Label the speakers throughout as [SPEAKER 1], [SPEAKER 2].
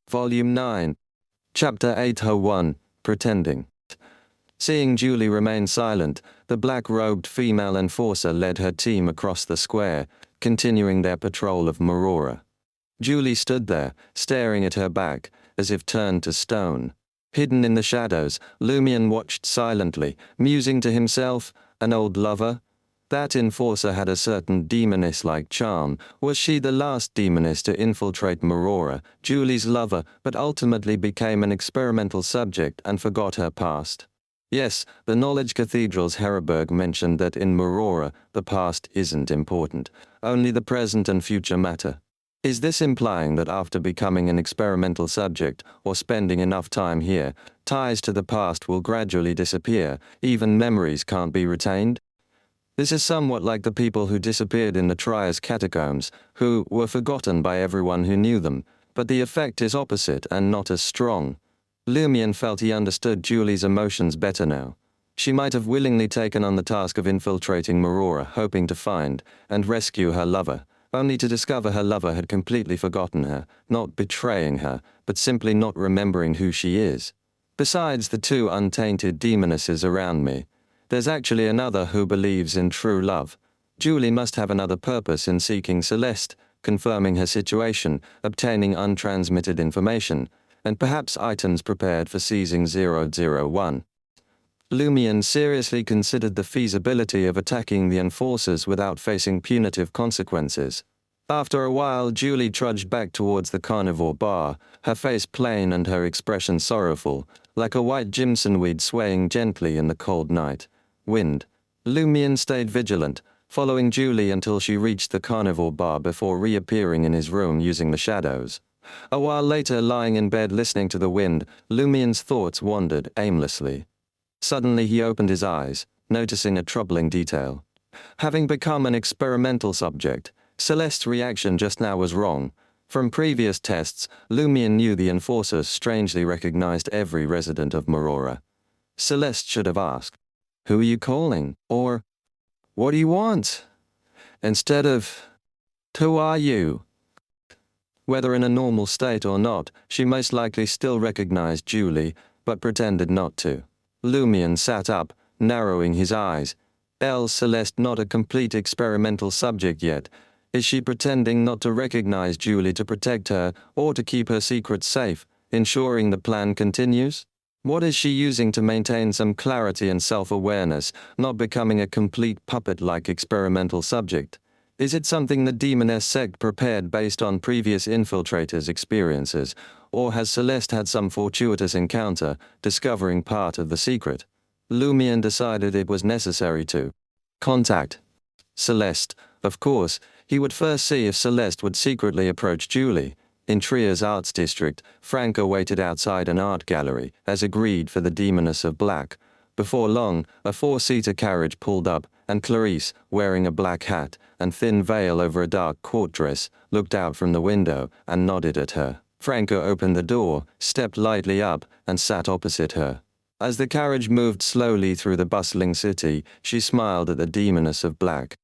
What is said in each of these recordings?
[SPEAKER 1] Volume 9. Chapter 801, Pretending. Seeing Julie remain silent, the black-robed female enforcer led her team across the square, continuing their patrol of Marora. Julie stood there, staring at her back, as if turned to stone. Hidden in the shadows, Lumion watched silently, musing to himself, an old lover? That enforcer had a certain demoness-like charm. Was she the last demoness to infiltrate Marora, Julie's lover, but ultimately became an experimental subject and forgot her past? Yes, the Knowledge Cathedral's Herberg mentioned that in Marora, the past isn't important. Only the present and future matter. Is this implying that after becoming an experimental subject, or spending enough time here, ties to the past will gradually disappear, even memories can't be retained? This is somewhat like the people who disappeared in the Trias catacombs, who were forgotten by everyone who knew them, but the effect is opposite and not as strong. Lumion felt he understood Julie's emotions better now. She might have willingly taken on the task of infiltrating Marora, hoping to find and rescue her lover, only to discover her lover had completely forgotten her, not betraying her, but simply not remembering who she is. Besides the two untainted demonesses around me, there's actually another who believes in true love. Julie must have another purpose in seeking Celeste, confirming her situation, obtaining untransmitted information, and perhaps items prepared for seizing 001. Lumion seriously considered the feasibility of attacking the enforcers without facing punitive consequences. After a while, Julie trudged back towards the carnivore bar, her face plain and her expression sorrowful, like a white Jimson weed swaying gently in the cold night wind. Lumion stayed vigilant, following Julie until she reached the carnivore bar before reappearing in his room using the shadows. A while later, lying in bed listening to the wind, Lumion's thoughts wandered aimlessly. Suddenly he opened his eyes, noticing a troubling detail. Having become an experimental subject, Celeste's reaction just now was wrong. From previous tests, Lumion knew the enforcers strangely recognized every resident of Marora. Celeste should have asked, "Who are you calling?" or "What do you want?" instead of, "Who are you?" Whether in a normal state or not, she most likely still recognized Julie, but pretended not to. Lumion sat up, narrowing his eyes. Celeste not a complete experimental subject yet. Is she pretending not to recognize Julie to protect her, or to keep her secret safe, ensuring the plan continues? What is she using to maintain some clarity and self-awareness, not becoming a complete puppet-like experimental subject? Is it something the demoness sect prepared based on previous infiltrators' experiences, or has Celeste had some fortuitous encounter, discovering part of the secret? Lumion decided it was necessary to contact Celeste. Of course, he would first see if Celeste would secretly approach Julie. In Tria's arts district, Franca waited outside an art gallery, as agreed for the demoness of black. Before long, a four-seater carriage pulled up, and Clarice, wearing a black hat and thin veil over a dark court dress, looked out from the window and nodded at her. Franca opened the door, stepped lightly up, and sat opposite her. As the carriage moved slowly through the bustling city, she smiled at the demoness of black.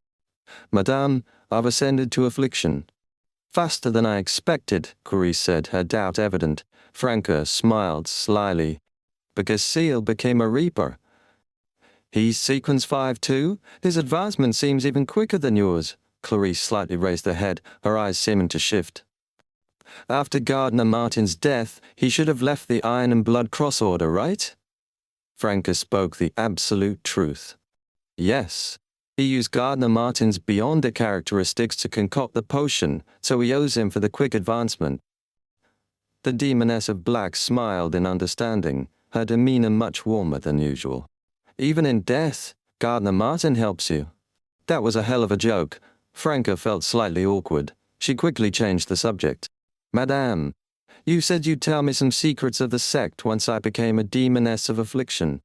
[SPEAKER 1] "Madame, I've ascended to affliction." "Faster than I expected," Clarice said, her doubt evident. Franca smiled slyly. "Because Seal became a Reaper." "He's Sequence 5 too? His advancement seems even quicker than yours." Clarice slightly raised her head, her eyes seeming to shift. "After Gardner Martin's death, he should have left the Iron and Blood Cross Order, right?" Franca spoke the absolute truth. "Yes. He used Gardner Martin's Beyonder characteristics to concoct the potion, so he owes him for the quick advancement." The demoness of black smiled in understanding, her demeanor much warmer than usual. "Even in death, Gardner Martin helps you." That was a hell of a joke. Franca felt slightly awkward. She quickly changed the subject. "Madame, you said you'd tell me some secrets of the sect once I became a demoness of affliction."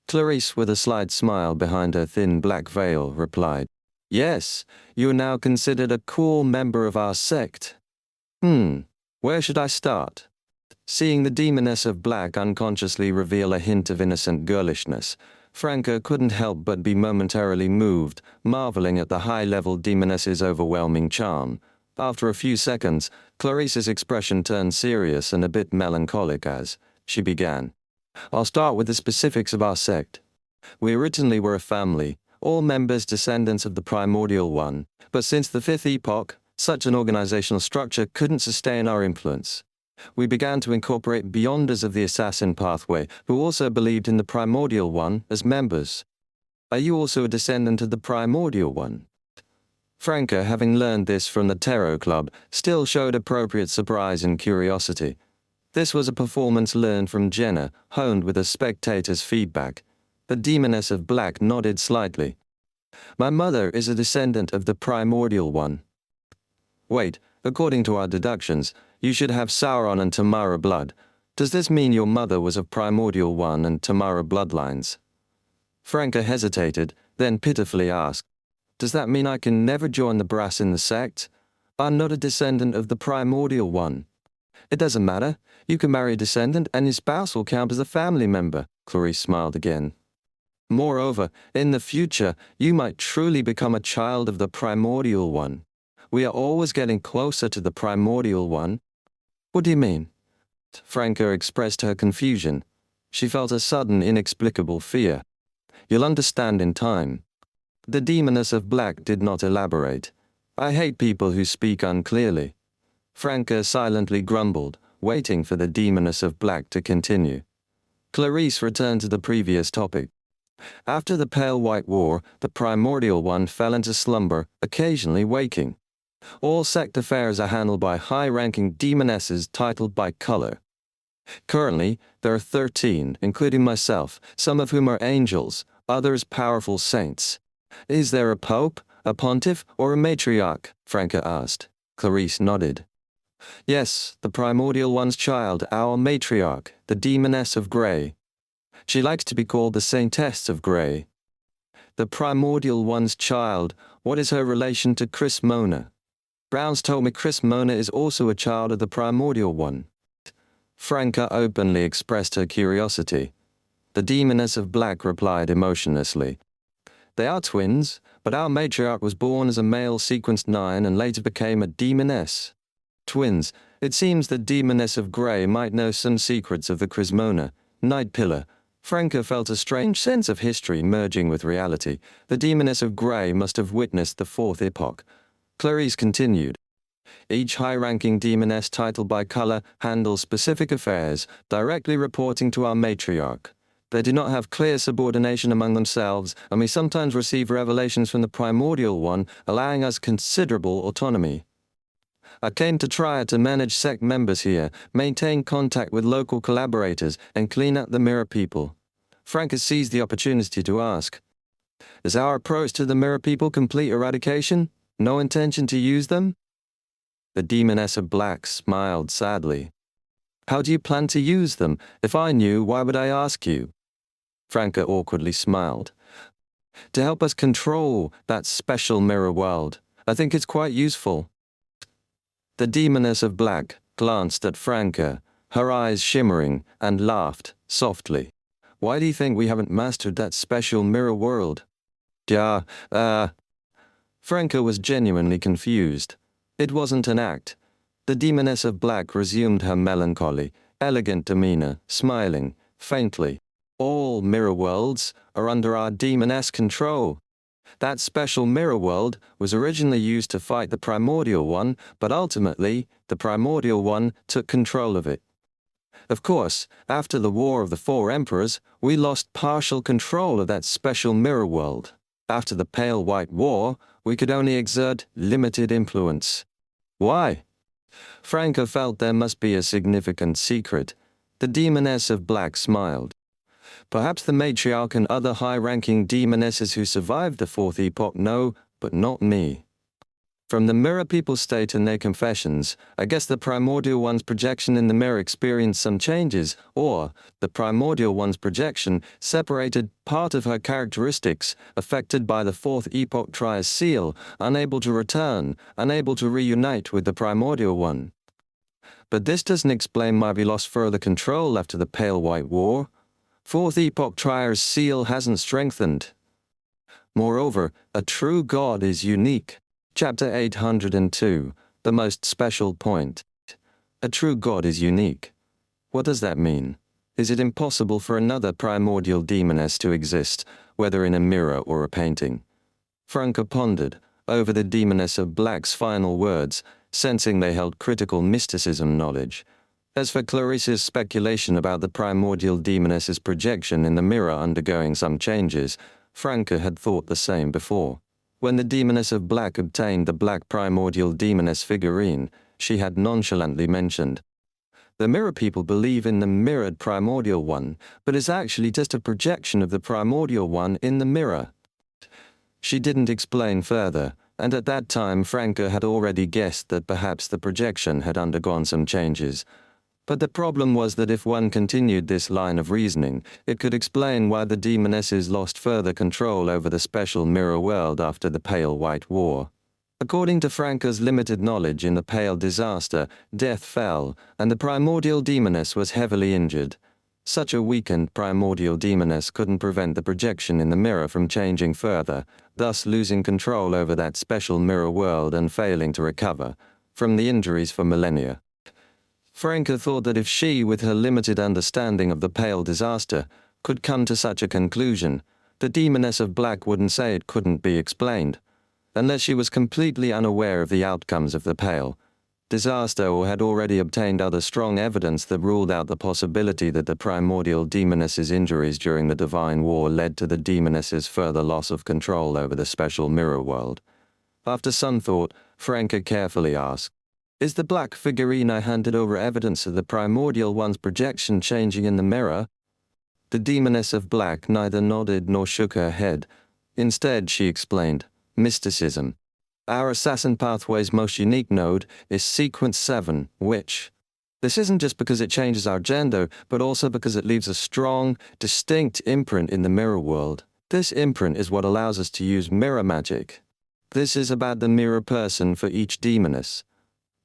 [SPEAKER 1] Clarice, with a slight smile behind her thin black veil, replied, "Yes, you are now considered a core member of our sect." Where should I start?" Seeing the demoness of black unconsciously reveal a hint of innocent girlishness, Franca couldn't help but be momentarily moved, marveling at the high-level demoness's overwhelming charm. After a few seconds, Clarice's expression turned serious and a bit melancholic as she began. I'll start with the specifics of our sect. We originally were a family, all members descendants of the primordial one, but since the Fifth Epoch, such an organizational structure couldn't sustain our influence. We began to incorporate Beyonders of the Assassin Pathway, who also believed in the primordial one, as members. Are you also a descendant of the primordial one? Franca, having learned this from the Tarot Club, still showed appropriate surprise and curiosity. This was a performance learned from Jenna, honed with a spectator's feedback. The Demoness of Black nodded slightly. My mother is a descendant of the primordial one. Wait, according to our deductions, you should have Sauron and Tamara blood. Does this mean your mother was of primordial one and Tamara bloodlines? Franca hesitated, then pitifully asked, does that mean I can never join the brass in the sect? I'm not a descendant of the primordial one. It doesn't matter. You can marry a descendant and his spouse will count as a family member, Clarice smiled again. Moreover, in the future, you might truly become a child of the primordial one. We are always getting closer to the primordial one. What do you mean? Franca expressed her confusion. She felt a sudden inexplicable fear. You'll understand in time. The Demoness of Black did not elaborate. I hate people who speak unclearly. Franca silently grumbled, waiting for the Demoness of Black to continue. Clarice returned to the previous topic. After the Pale White War, the primordial one fell into slumber, occasionally waking. All sect affairs are handled by high-ranking demonesses titled by color. Currently, there are 13, including myself, some of whom are angels, others powerful saints. Is there a pope, a pontiff, or a matriarch? Franca asked. Clarice nodded. Yes, the primordial one's child, our matriarch, the Demoness of Grey. She likes to be called the Saintess of Grey. The primordial one's child, what is her relation to Chris Mona? Brown's told me Chris Mona is also a child of the primordial one. Franca openly expressed her curiosity. The Demoness of Black replied emotionlessly. They are twins, but our matriarch was born as a male sequenced 9 and later became a demoness. Twins. It seems the Demoness of Grey might know some secrets of the Crismona, Night Pillar. Franca felt a strange sense of history merging with reality. The Demoness of Grey must have witnessed the Fourth Epoch. Clarice continued. Each high-ranking demoness titled by color handles specific affairs, directly reporting to our matriarch. They do not have clear subordination among themselves, and we sometimes receive revelations from the primordial one, allowing us considerable autonomy. I came to try to manage sect members here, maintain contact with local collaborators, and clean up the mirror people. Franca seized the opportunity to ask, is our approach to the mirror people complete eradication? No intention to use them? The Demoness of Black smiled sadly. How do you plan to use them? If I knew, why would I ask you? Franca awkwardly smiled. To help us control that special mirror world. I think it's quite useful. The Demoness of Black glanced at Franca, her eyes shimmering, and laughed softly. Why do you think we haven't mastered that special mirror world? Franca was genuinely confused. It wasn't an act. The Demoness of Black resumed her melancholy, elegant demeanor, smiling, faintly. All mirror worlds are under our demoness control. That special mirror world was originally used to fight the primordial one, but ultimately, the primordial one took control of it. Of course, after the War of the Four Emperors, we lost partial control of that special mirror world. After the Pale White War, we could only exert limited influence. Why? Franca felt there must be a significant secret. The Demoness of Black smiled. Perhaps the matriarch and other high-ranking demonesses who survived the Fourth Epoch know, but not me. From the mirror people state in their confessions, I guess the primordial one's projection in the mirror experienced some changes, or the primordial one's projection separated part of her characteristics, affected by the Fourth Epoch Trias seal, unable to return, unable to reunite with the primordial one. But this doesn't explain why we lost further control after the Pale White War. Fourth Epoch Trias seal hasn't strengthened. Moreover, a true god is unique. Chapter 802, The most special point. A true god is unique. What does that mean? Is it impossible for another primordial demoness to exist, whether in a mirror or a painting? Franca pondered over the demoness of Black's final words, sensing they held critical mysticism knowledge. As for Clarice's speculation about the primordial demoness's projection in the mirror undergoing some changes, Franca had thought the same before. When the demoness of Black obtained the black primordial demoness figurine, she had nonchalantly mentioned, "The mirror people believe in the mirrored primordial one, but it's actually just a projection of the primordial one in the mirror." She didn't explain further, and at that time Franca had already guessed that perhaps the projection had undergone some changes. But the problem was that if one continued this line of reasoning, it could explain why the demonesses lost further control over the special mirror world after the Pale White War. According to Franca's limited knowledge in the Pale Disaster, death fell, and the primordial demoness was heavily injured. Such a weakened primordial demoness couldn't prevent the projection in the mirror from changing further, thus losing control over that special mirror world and failing to recover from the injuries for millennia. Franca thought that if she, with her limited understanding of the Pale Disaster, could come to such a conclusion, the demoness of Black wouldn't say it couldn't be explained, unless she was completely unaware of the outcomes of the Pale Disaster or had already obtained other strong evidence that ruled out the possibility that the primordial demoness's injuries during the Divine War led to the demoness's further loss of control over the special mirror world. After some thought, Franca carefully asked, "Is the black figurine I handed over evidence of the primordial one's projection changing in the mirror?" The demoness of Black neither nodded nor shook her head. Instead, she explained, "Mysticism. Our assassin pathway's most unique node is sequence 7, which. This isn't just because it changes our gender, but also because it leaves a strong, distinct imprint in the mirror world. This imprint is what allows us to use mirror magic. This is about the mirror person for each demoness."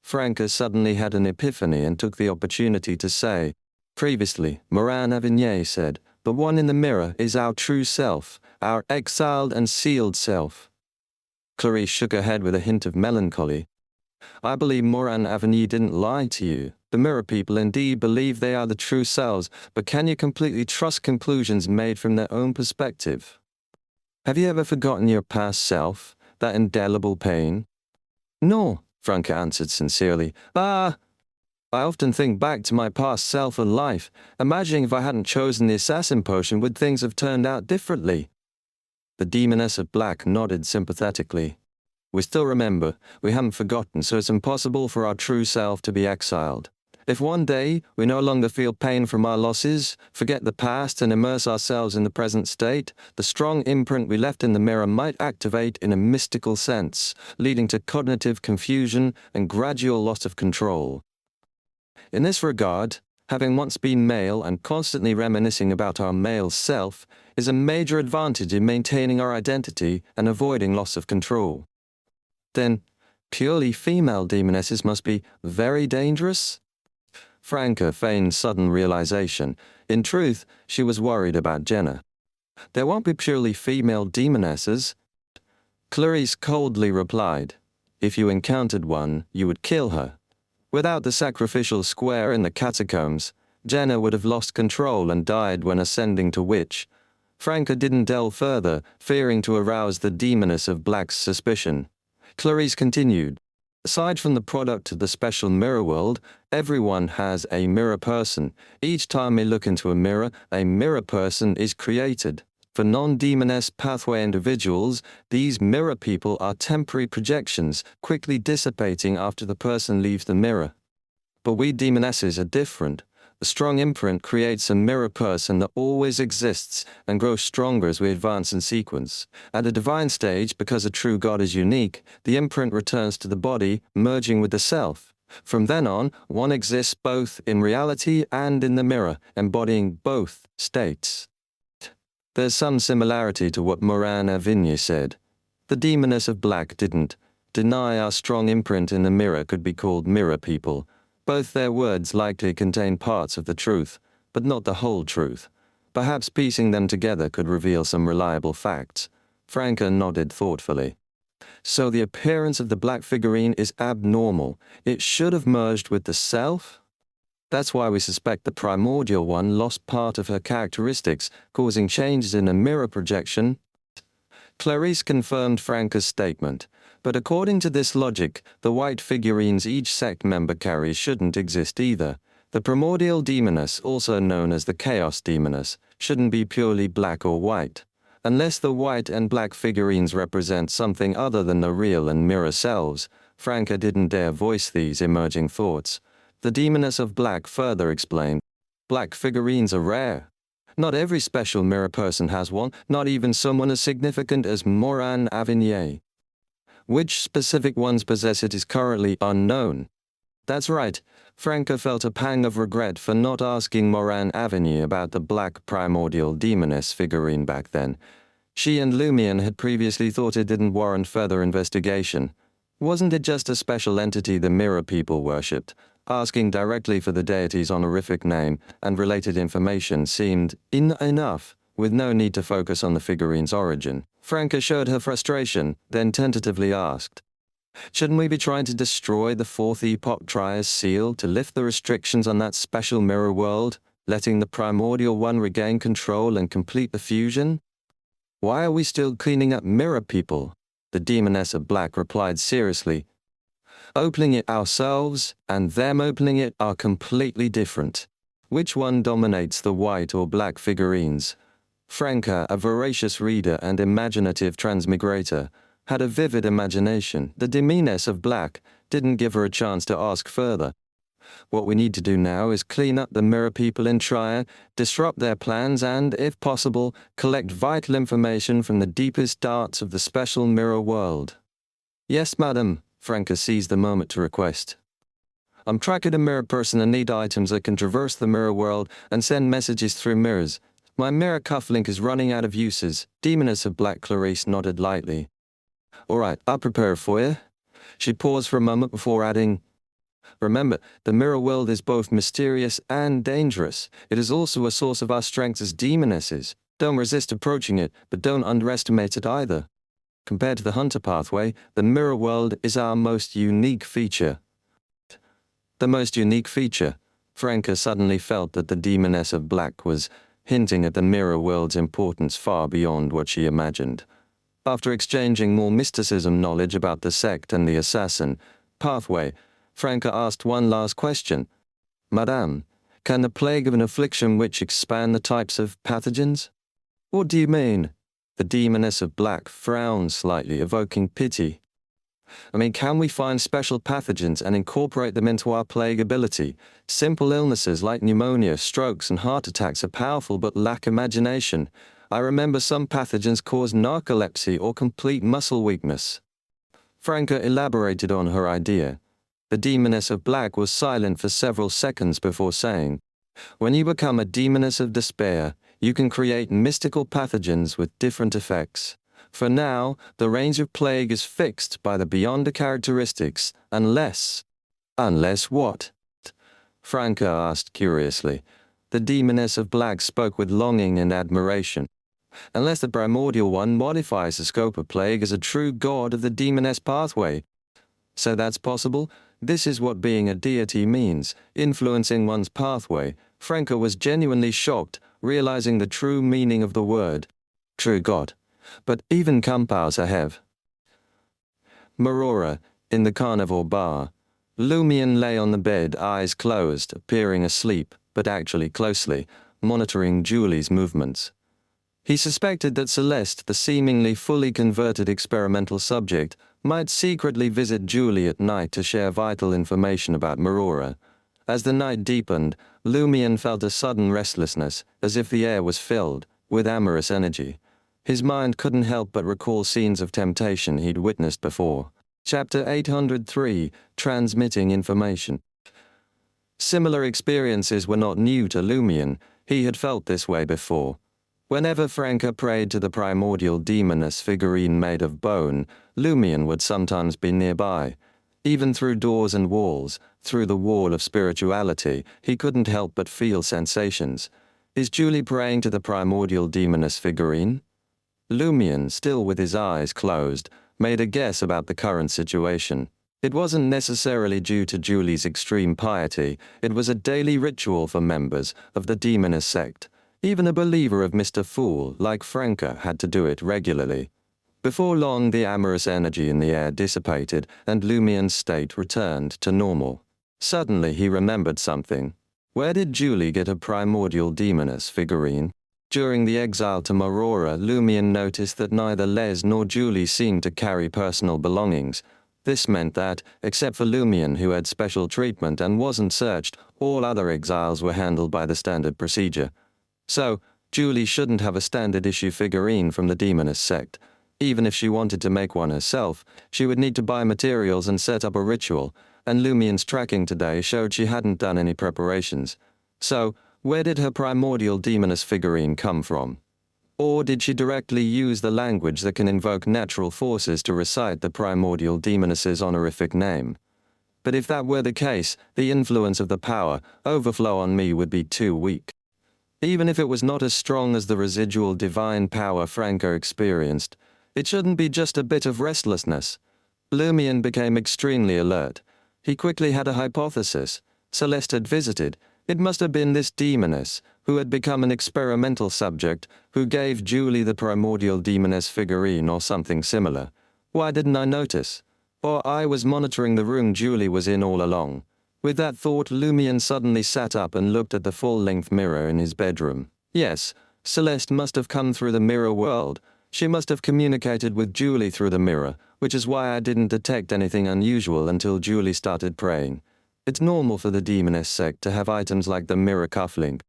[SPEAKER 1] Franca suddenly had an epiphany and took the opportunity to say, "Previously, Moran Avigné said, the one in the mirror is our true self, our exiled and sealed self." Clarice shook her head with a hint of melancholy. "I believe Moran Avigné didn't lie to you. The mirror people indeed believe they are the true selves, but can you completely trust conclusions made from their own perspective? Have you ever forgotten your past self, that indelible pain?" "No," Franca answered sincerely. I often think back to my past self and life, imagining if I hadn't chosen the assassin potion would things have turned out differently." The demoness of Black nodded sympathetically. "We still remember, we haven't forgotten, so it's impossible for our true self to be exiled. If one day we no longer feel pain from our losses, forget the past and immerse ourselves in the present state, the strong imprint we left in the mirror might activate in a mystical sense, leading to cognitive confusion and gradual loss of control. In this regard, having once been male and constantly reminiscing about our male self is a major advantage in maintaining our identity and avoiding loss of control. Then, purely female demonesses must be very dangerous?" Franca feigned sudden realization. In truth, she was worried about Jenna. "There won't be purely female demonesses." Clarice coldly replied, "If you encountered one, you would kill her. Without the sacrificial square in the catacombs, Jenna would have lost control and died when ascending to witch." Franca didn't delve further, fearing to arouse the demoness of Black's suspicion. Clarice continued, "Aside from the product of the special mirror world, everyone has a mirror person. Each time we look into a mirror person is created. For non-demoness pathway individuals, these mirror people are temporary projections, quickly dissipating after the person leaves the mirror. But we demonesses are different. A strong imprint creates a mirror person that always exists and grows stronger as we advance in sequence. At a divine stage, because a true god is unique, the imprint returns to the body, merging with the self. From then on, one exists both in reality and in the mirror, embodying both states." There's some similarity to what Moran Avigné said. The demoness of Black didn't deny our strong imprint in the mirror could be called mirror people. Both their words likely contain parts of the truth, but not the whole truth. Perhaps piecing them together could reveal some reliable facts. Franca nodded thoughtfully. So the appearance of the black figurine is abnormal. It should have merged with the self? That's why we suspect the primordial one lost part of her characteristics, causing changes in a mirror projection. Clarice confirmed Franca's statement, but according to this logic, the white figurines each sect member carries shouldn't exist either. The primordial demoness, also known as the chaos demoness, shouldn't be purely black or white. Unless the white and black figurines represent something other than the real and mirror selves, Franca didn't dare voice these emerging thoughts. The demoness of black further explained, black figurines are rare. Not every special mirror person has one, not even someone as significant as Moran Avignier. Which specific ones possess it is currently unknown. That's right, Franca felt a pang of regret for not asking Moran Avignier about the black primordial demoness figurine back then. She and Lumion had previously thought it didn't warrant further investigation. Wasn't it just a special entity the mirror people worshipped? Asking directly for the deity's honorific name and related information seemed enough, with no need to focus on the figurine's origin. Franca showed her frustration, then tentatively asked, shouldn't we be trying to destroy the Fourth Epoch Trias seal to lift the restrictions on that special mirror world, letting the primordial one regain control and complete the fusion? Why are we still cleaning up mirror people? The demoness of black replied seriously. Opening it ourselves and them opening it are completely different. Which one dominates the white or black figurines? Franca, a voracious reader and imaginative transmigrator, had a vivid imagination. The demoness of black didn't give her a chance to ask further. What we need to do now is clean up the mirror people in Triad, disrupt their plans and, if possible, collect vital information from the deepest darts of the special mirror world. Yes, madam, Franca seized the moment to request. I'm tracking a mirror person and need items that can traverse the mirror world and send messages through mirrors. My mirror cufflink is running out of uses. Demoness of black Clarice nodded lightly. All right, I'll prepare for you. She paused for a moment before adding, remember, the mirror world is both mysterious and dangerous. It is also a source of our strength as demonesses. Don't resist approaching it, but don't underestimate it either. Compared to the hunter pathway, the mirror world is our most unique feature. The most unique feature. Franca suddenly felt that the demoness of black was hinting at the mirror world's importance far beyond what she imagined. After exchanging more mysticism knowledge about the sect and the assassin pathway, Franca asked one last question. Madame, can the plague of an affliction which expand the types of pathogens? What do you mean? The demoness of black frowned slightly, evoking pity. Can we find special pathogens and incorporate them into our plague ability? Simple illnesses like pneumonia, strokes, and heart attacks are powerful but lack imagination. I remember some pathogens cause narcolepsy or complete muscle weakness. Franca elaborated on her idea. The demoness of black was silent for several seconds before saying, when you become a demoness of despair, you can create mystical pathogens with different effects. For now, the range of plague is fixed by the beyonder characteristics, unless... Unless what? Franca asked curiously. The demoness of black spoke with longing and admiration. Unless the primordial one modifies the scope of plague as a true god of the demoness pathway. So that's possible? This is what being a deity means, influencing one's pathway. Franca was genuinely shocked, realizing the true meaning of the word. True God. But even Kampau's have. Marora, in the carnivore bar. Lumion lay on the bed, eyes closed, appearing asleep, but actually closely, monitoring Julie's movements. He suspected that Celeste, the seemingly fully converted experimental subject, might secretly visit Julie at night to share vital information about Marora. As the night deepened, Lumion felt a sudden restlessness, as if the air was filled with amorous energy. His mind couldn't help but recall scenes of temptation he'd witnessed before. Chapter 803, Transmitting Information. Similar experiences were not new to Lumion. He had felt this way before. Whenever Franca prayed to the primordial demoness figurine made of bone, Lumion would sometimes be nearby. Even through doors and walls, through the wall of spirituality, he couldn't help but feel sensations. Is Julie praying to the primordial demoness figurine? Lumion, still with his eyes closed, made a guess about the current situation. It wasn't necessarily due to Julie's extreme piety, it was a daily ritual for members of the demoness sect. Even a believer of Mr. Fool, like Franca, had to do it regularly. Before long, the amorous energy in the air dissipated and Lumien's state returned to normal. Suddenly he remembered something. Where did Julie get a primordial demoness figurine? During the exile to Marora, Lumien noticed that neither Les nor Julie seemed to carry personal belongings. This meant that, except for Lumien, who had special treatment and wasn't searched, all other exiles were handled by the standard procedure. So, Julie shouldn't have a standard-issue figurine from the demoness sect. Even if she wanted to make one herself, she would need to buy materials and set up a ritual, and Lumien's tracking today showed she hadn't done any preparations. So, where did her primordial demoness figurine come from? Or did she directly use the language that can invoke natural forces to recite the primordial demoness's honorific name? But if that were the case, the influence of the power overflow on me would be too weak. Even if it was not as strong as the residual divine power Franca experienced, it shouldn't be just a bit of restlessness. Lumien became extremely alert. He quickly had a hypothesis. Celeste had visited. It must have been this demoness, who had become an experimental subject, who gave Julie the primordial demoness figurine or something similar. Why didn't I notice? Or I was monitoring the room Julie was in all along. With that thought, Lumien suddenly sat up and looked at the full-length mirror in his bedroom. Yes, Celeste must have come through the mirror world. She must have communicated with Julie through the mirror, which is why I didn't detect anything unusual until Julie started praying. It's normal for the demoness sect to have items like the mirror cufflink.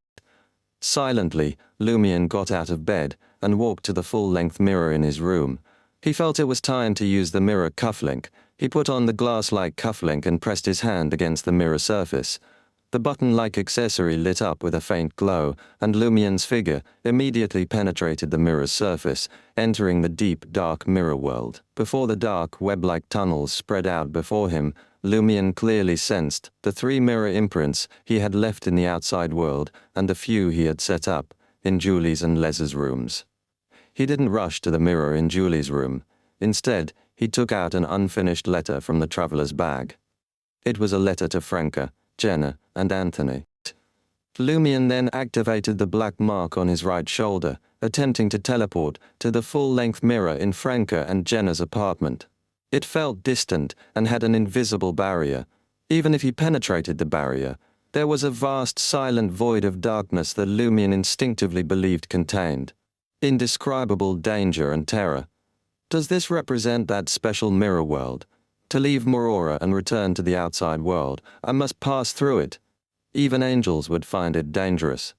[SPEAKER 1] Silently, Lumien got out of bed and walked to the full-length mirror in his room. He felt it was time to use the mirror cufflink. He put on the glass-like cufflink and pressed his hand against the mirror surface. The button-like accessory lit up with a faint glow, and Lumien's figure immediately penetrated the mirror's surface, entering the deep, dark mirror world. Before the dark, web-like tunnels spread out before him, Lumien clearly sensed the 3 mirror imprints he had left in the outside world and the few he had set up in Julie's and Les's rooms. He didn't rush to the mirror in Julie's room. Instead, he took out an unfinished letter from the traveler's bag. It was a letter to Franca, Jenna, and Anthony. Lumien then activated the black mark on his right shoulder, attempting to teleport to the full-length mirror in Franca and Jenna's apartment. It felt distant and had an invisible barrier. Even if he penetrated the barrier, there was a vast silent void of darkness that Lumien instinctively believed contained indescribable danger and terror. Does this represent that special mirror world? To leave Marora and return to the outside world, I must pass through it. Even angels would find it dangerous.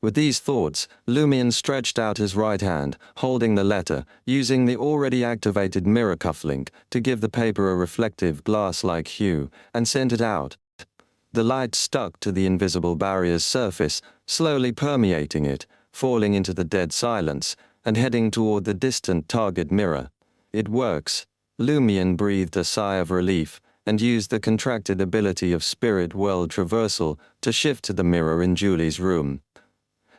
[SPEAKER 1] With these thoughts, Lumien stretched out his right hand, holding the letter, using the already activated mirror cufflink to give the paper a reflective glass-like hue, and sent it out. The light stuck to the invisible barrier's surface, slowly permeating it, falling into the dead silence, and heading toward the distant target mirror. It works. Lumien breathed a sigh of relief, and used the contracted ability of spirit world traversal to shift to the mirror in Julie's room.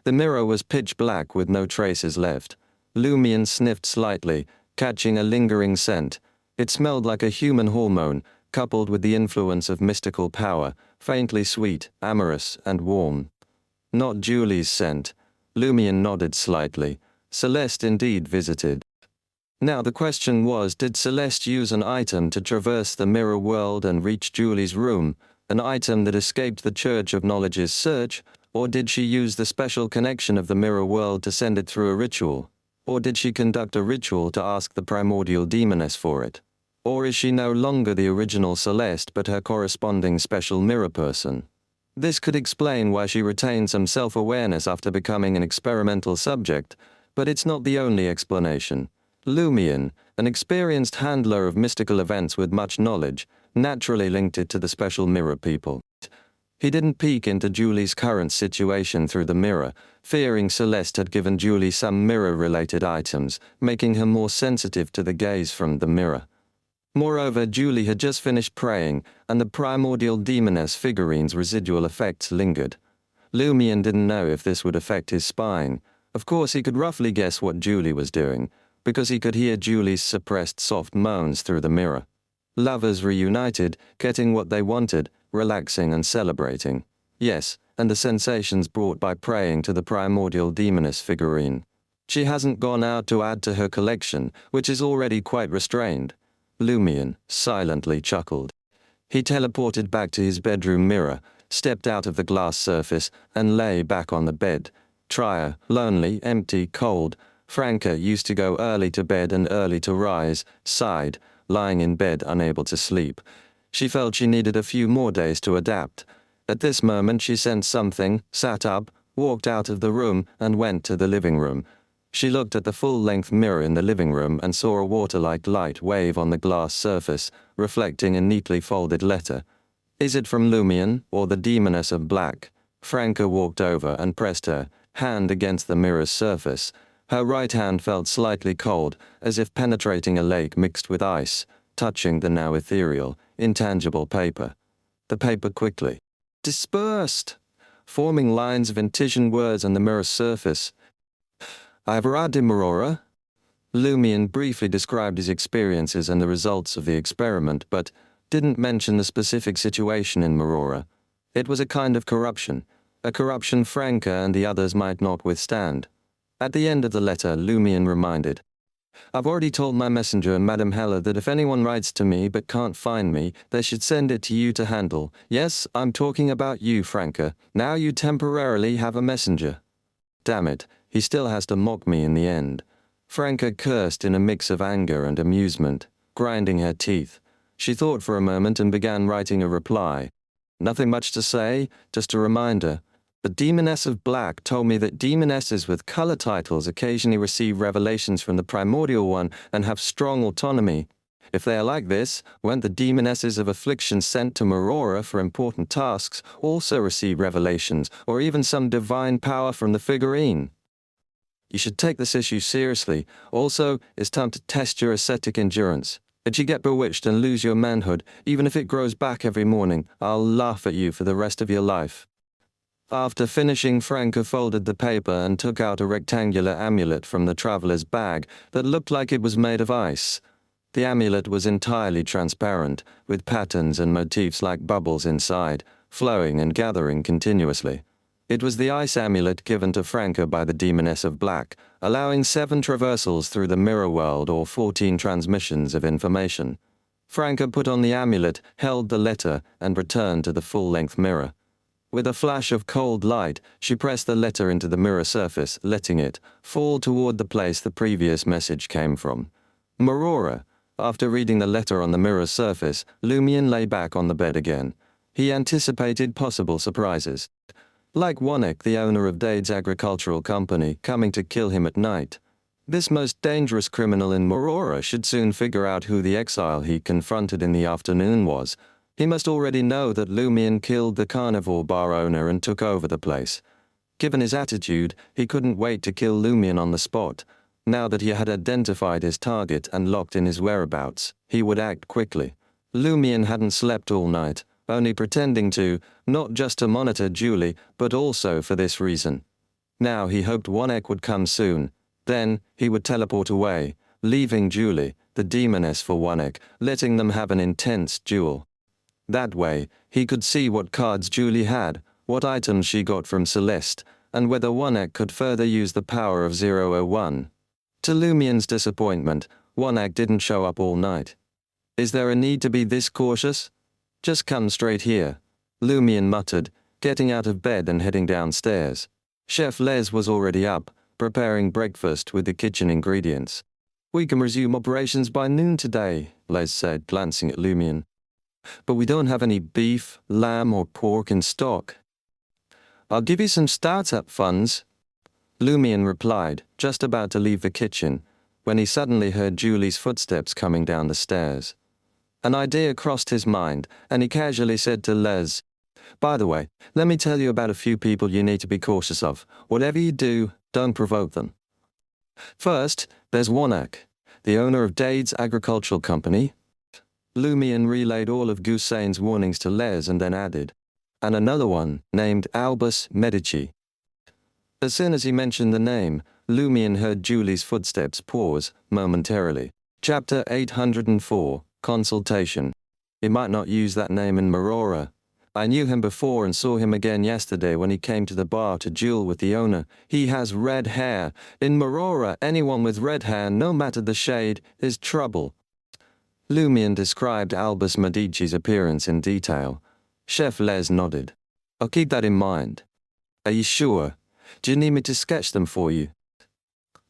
[SPEAKER 1] The mirror was pitch black with no traces left. Lumien sniffed slightly, catching a lingering scent. It smelled like a human hormone, coupled with the influence of mystical power, faintly sweet, amorous, and warm. Not Julie's scent. Lumien nodded slightly. Celeste indeed visited. Now the question was, did Celeste use an item to traverse the mirror world and reach Julie's room, an item that escaped the Church of Knowledge's search, or did she use the special connection of the mirror world to send it through a ritual? Or did she conduct a ritual to ask the primordial demoness for it? Or is she no longer the original Celeste but her corresponding special mirror person? This could explain why she retained some self-awareness after becoming an experimental subject, but it's not the only explanation. Lumien, an experienced handler of mystical events with much knowledge, naturally linked it to the special mirror people. He didn't peek into Julie's current situation through the mirror, fearing Celeste had given Julie some mirror-related items, making her more sensitive to the gaze from the mirror. Moreover, Julie had just finished praying, and the primordial demoness figurine's residual effects lingered. Lumien didn't know if this would affect his spine. Of course, he could roughly guess what Julie was doing, because he could hear Julie's suppressed soft moans through the mirror. Lovers reunited, getting what they wanted, relaxing and celebrating. Yes, and the sensations brought by praying to the primordial demoness figurine. She hasn't gone out to add to her collection, which is already quite restrained. Lumion silently chuckled. He teleported back to his bedroom mirror, stepped out of the glass surface, and lay back on the bed. Trier, lonely, empty, cold. Franca used to go early to bed and early to rise, sighed, lying in bed unable to sleep. She felt she needed a few more days to adapt. At this moment she sensed something, sat up, walked out of the room, and went to the living room. She looked at the full-length mirror in the living room and saw a water-like light wave on the glass surface, reflecting a neatly folded letter. Is it from Lumion, or the Demoness of Black? Franca walked over and pressed her hand against the mirror's surface. Her right hand felt slightly cold, as if penetrating a lake mixed with ice, touching the now ethereal, intangible paper. The paper quickly dispersed, forming lines of incision words on the mirror's surface. I've read in Aurora. Lumion briefly described his experiences and the results of the experiment, but didn't mention the specific situation in Aurora. It was a kind of corruption, a corruption Franca and the others might not withstand. At the end of the letter, Lumion reminded, I've already told my messenger, Madame Heller, that if anyone writes to me but can't find me, they should send it to you to handle. Yes, I'm talking about you, Franca. Now you temporarily have a messenger. Damn it, he still has to mock me in the end. Franca cursed in a mix of anger and amusement, grinding her teeth. She thought for a moment and began writing a reply. Nothing much to say, just a reminder. The Demoness of Black told me that demonesses with color titles occasionally receive revelations from the primordial one and have strong autonomy. If they are like this, won't the demonesses of affliction sent to Aurora for important tasks also receive revelations, or even some divine power from the figurine? You should take this issue seriously. Also, it's time to test your ascetic endurance. If you get bewitched and lose your manhood, even if it grows back every morning, I'll laugh at you for the rest of your life. After finishing, Franca folded the paper and took out a rectangular amulet from the traveler's bag that looked like it was made of ice. The amulet was entirely transparent, with patterns and motifs like bubbles inside, flowing and gathering continuously. It was the ice amulet given to Franca by the Demoness of Black, allowing 7 traversals through the mirror world or 14 transmissions of information. Franca put on the amulet, held the letter, and returned to the full-length mirror. With a flash of cold light, she pressed the letter into the mirror surface, letting it fall toward the place the previous message came from. Aurora. After reading the letter on the mirror surface, Lumion lay back on the bed again. He anticipated possible surprises. Like Warlock, the owner of Dade's agricultural company, coming to kill him at night. This most dangerous criminal in Aurora should soon figure out who the exile he confronted in the afternoon was. He must already know that Lumion killed the carnivore bar owner and took over the place. Given his attitude, he couldn't wait to kill Lumion on the spot. Now that he had identified his target and locked in his whereabouts, he would act quickly. Lumion hadn't slept all night, only pretending to, not just to monitor Julie, but also for this reason. Now he hoped Warlock would come soon. Then he would teleport away, leaving Julie, the demoness, for Warlock, letting them have an intense duel. That way, he could see what cards Julie had, what items she got from Celeste, and whether Warlock could further use the power of 001. To Lumion's disappointment, Warlock didn't show up all night. Is there a need to be this cautious? Just come straight here, Lumion muttered, getting out of bed and heading downstairs. Chef Les was already up, preparing breakfast with the kitchen ingredients. We can resume operations by noon today, Les said, glancing at Lumion. But we don't have any beef, lamb, or pork in stock. I'll give you some startup funds, Lumion replied, just about to leave the kitchen, when he suddenly heard Julie's footsteps coming down the stairs. An idea crossed his mind, and he casually said to Les, By the way, let me tell you about a few people you need to be cautious of. Whatever you do, don't provoke them. First, there's Warlock, the owner of Dade's agricultural company. Lumion relayed all of Goussain's warnings to Les and then added, and another one, named Albus Medici. As soon as he mentioned the name, Lumion heard Julie's footsteps pause, momentarily. Chapter 804, Consultation. He might not use that name in Marora. I knew him before and saw him again yesterday when he came to the bar to duel with the owner. He has red hair. In Marora, anyone with red hair, no matter the shade, is trouble. Lumion described Albus Medici's appearance in detail. Chef Les nodded. I'll keep that in mind. Are you sure? Do you need me to sketch them for you?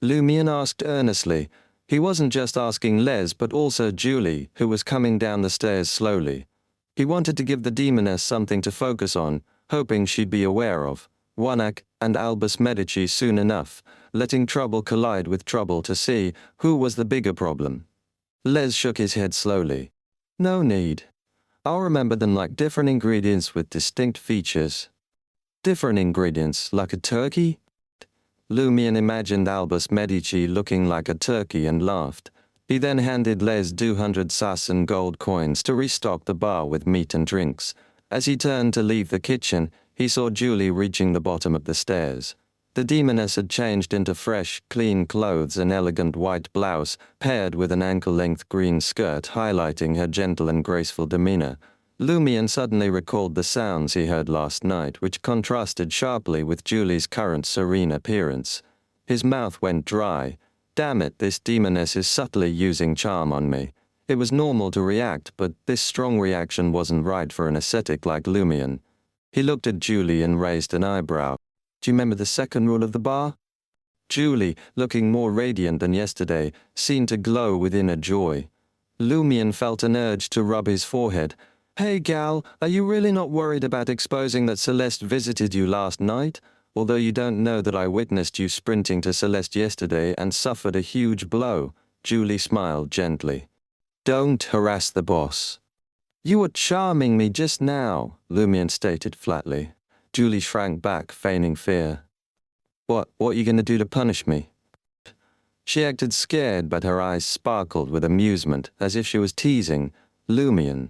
[SPEAKER 1] Lumion asked earnestly. He wasn't just asking Les but also Julie, who was coming down the stairs slowly. He wanted to give the demoness something to focus on, hoping she'd be aware of Warlocks and Albus Medici soon enough, letting trouble collide with trouble to see who was the bigger problem. Les shook his head slowly. No need. I'll remember them like different ingredients with distinct features. Different ingredients, like a turkey? Lumion imagined Albus Medici looking like a turkey and laughed. He then handed Les 200 sas and gold coins to restock the bar with meat and drinks. As he turned to leave the kitchen, he saw Julie reaching the bottom of the stairs. The demoness had changed into fresh, clean clothes, an elegant white blouse, paired with an ankle-length green skirt highlighting her gentle and graceful demeanor. Lumion suddenly recalled the sounds he heard last night, which contrasted sharply with Julie's current serene appearance. His mouth went dry. Damn it, this demoness is subtly using charm on me. It was normal to react, but this strong reaction wasn't right for an ascetic like Lumion. He looked at Julie and raised an eyebrow. Do you remember the second rule of the bar? Julie, looking more radiant than yesterday, seemed to glow with inner joy. Lumion felt an urge to rub his forehead. Hey gal, are you really not worried about exposing that Celeste visited you last night? Although you don't know that I witnessed you sprinting to Celeste yesterday and suffered a huge blow. Julie smiled gently. Don't harass the boss. You were charming me just now, Lumion stated flatly. Julie shrank back, feigning fear. What are you going to do to punish me? She acted scared, but her eyes sparkled with amusement, as if she was teasing. Lumion.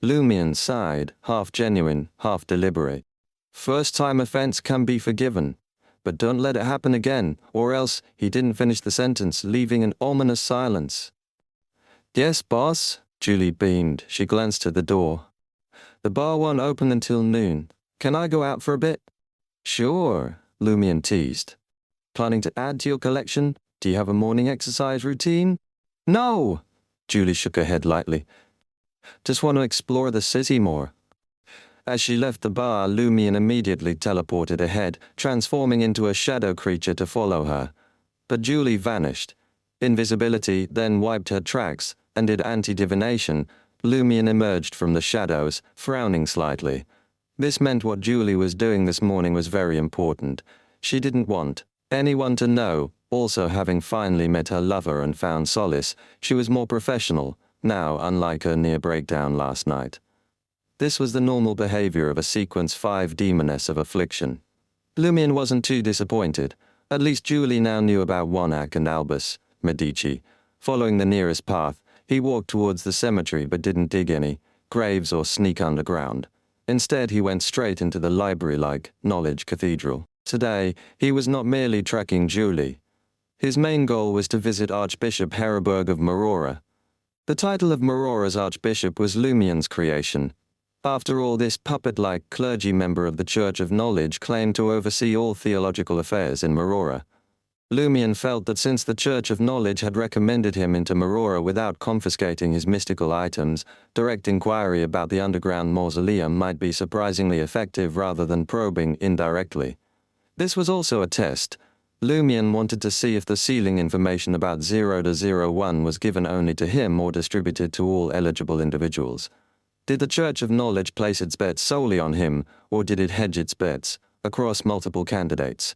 [SPEAKER 1] Lumion sighed, half genuine, half deliberate. First-time offense can be forgiven, but don't let it happen again, or else. He didn't finish the sentence, leaving an ominous silence. Yes, boss, Julie beamed. She glanced to the door. The bar won't open until noon. Can I go out for a bit? Sure, Lumion teased. Planning to add to your collection? Do you have a morning exercise routine? No! Julie shook her head lightly. Just want to explore the city more. As she left the bar, Lumion immediately teleported ahead, transforming into a shadow creature to follow her. But Julie vanished. Invisibility then wiped her tracks, and did anti-divination. Lumion emerged from the shadows, frowning slightly. This meant what Julie was doing this morning was very important. She didn't want anyone to know. Also, having finally met her lover and found solace, she was more professional, now, unlike her near breakdown last night. This was the normal behavior of a Sequence 5 demoness of affliction. Lumion wasn't too disappointed. At least Julie now knew about Warlocks and Albus Medici. Following the nearest path, he walked towards the cemetery but didn't dig any graves or sneak underground. Instead, he went straight into the library-like Knowledge Cathedral. Today, he was not merely tracking Julie. His main goal was to visit Archbishop Heriberg of Marora. The title of Marora's Archbishop was Lumion's creation. After all, this puppet-like clergy member of the Church of Knowledge claimed to oversee all theological affairs in Marora. Lumion felt that since the Church of Knowledge had recommended him into Marora without confiscating his mystical items, direct inquiry about the underground mausoleum might be surprisingly effective rather than probing indirectly. This was also a test. Lumion wanted to see if the ceiling information about 0 to 01 was given only to him or distributed to all eligible individuals. Did the Church of Knowledge place its bets solely on him, or did it hedge its bets across multiple candidates?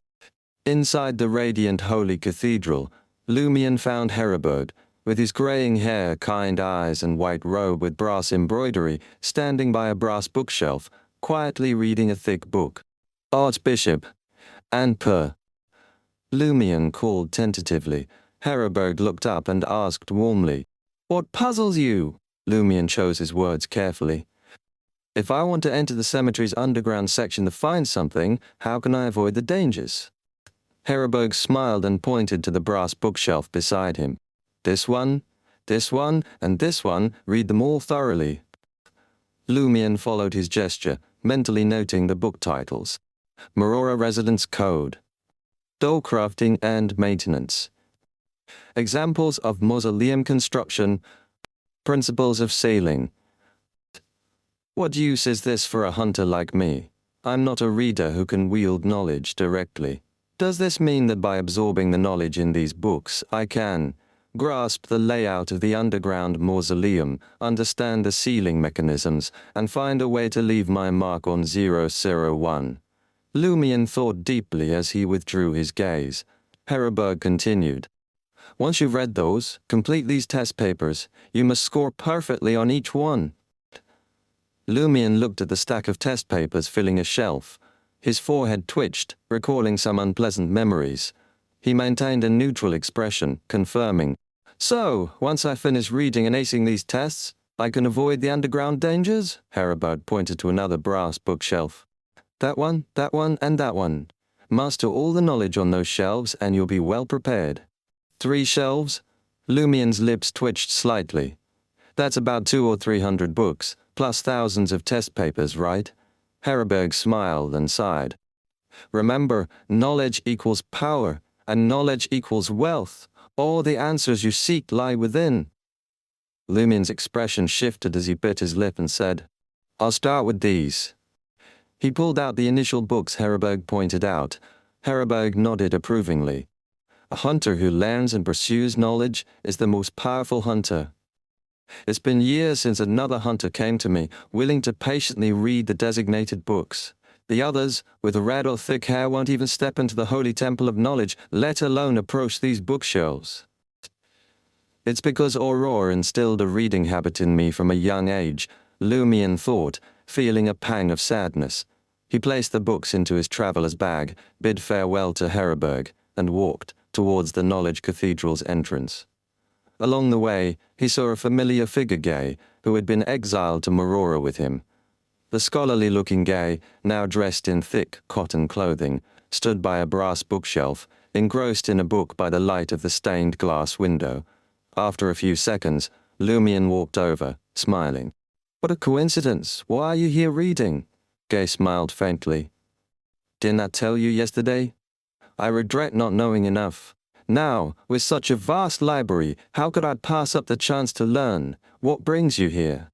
[SPEAKER 1] Inside the radiant holy cathedral, Lumion found Heriberg, with his graying hair, kind eyes, and white robe with brass embroidery, standing by a brass bookshelf, quietly reading a thick book. Archbishop, and per. Lumion called tentatively. Heriberg looked up and asked warmly, "What puzzles you?" Lumion chose his words carefully. "If I want to enter the cemetery's underground section to find something, how can I avoid the dangers?" Heraberg smiled and pointed to the brass bookshelf beside him. This one, and this one, read them all thoroughly. Lumion followed his gesture, mentally noting the book titles. Marora Residence Code. Doll Crafting and Maintenance. Examples of Mausoleum Construction. Principles of Sailing. What use is this for a hunter like me? I'm not a reader who can wield knowledge directly. Does this mean that by absorbing the knowledge in these books, I can grasp the layout of the underground mausoleum, understand the sealing mechanisms, and find a way to leave my mark on 001? Lumion thought deeply as he withdrew his gaze. Heraberg continued. Once you've read those, complete these test papers. You must score perfectly on each one. Lumion looked at the stack of test papers filling a shelf. His forehead twitched, recalling some unpleasant memories. He maintained a neutral expression, confirming, So, once I finish reading and acing these tests, I can avoid the underground dangers? Heraberg pointed to another brass bookshelf. That one, and that one. Master all the knowledge on those shelves and you'll be well prepared. 3 shelves? Lumion's lips twitched slightly. That's about 200 or 300 books, plus thousands of test papers, right? Heraberg smiled and sighed. Remember, knowledge equals power, and knowledge equals wealth. All the answers you seek lie within. Lumion's expression shifted as he bit his lip and said, I'll start with these. He pulled out the initial books Heraberg pointed out. Heraberg nodded approvingly. A hunter who learns and pursues knowledge is the most powerful hunter. It's been years since another hunter came to me, willing to patiently read the designated books. The others, with red or thick hair, won't even step into the holy temple of knowledge, let alone approach these bookshelves. It's because Aurora instilled a reading habit in me from a young age, Lumion thought, feeling a pang of sadness. He placed the books into his traveler's bag, bid farewell to Heraberg, and walked towards the Knowledge Cathedral's entrance. Along the way, he saw a familiar figure Gay, who had been exiled to Marora with him. The scholarly-looking Gay, now dressed in thick cotton clothing, stood by a brass bookshelf, engrossed in a book by the light of the stained glass window. After a few seconds, Lumion walked over, smiling. What a coincidence! Why are you here reading? Gay smiled faintly. Didn't I tell you yesterday? I regret not knowing enough. Now, with such a vast library, how could I pass up the chance to learn? What brings you here?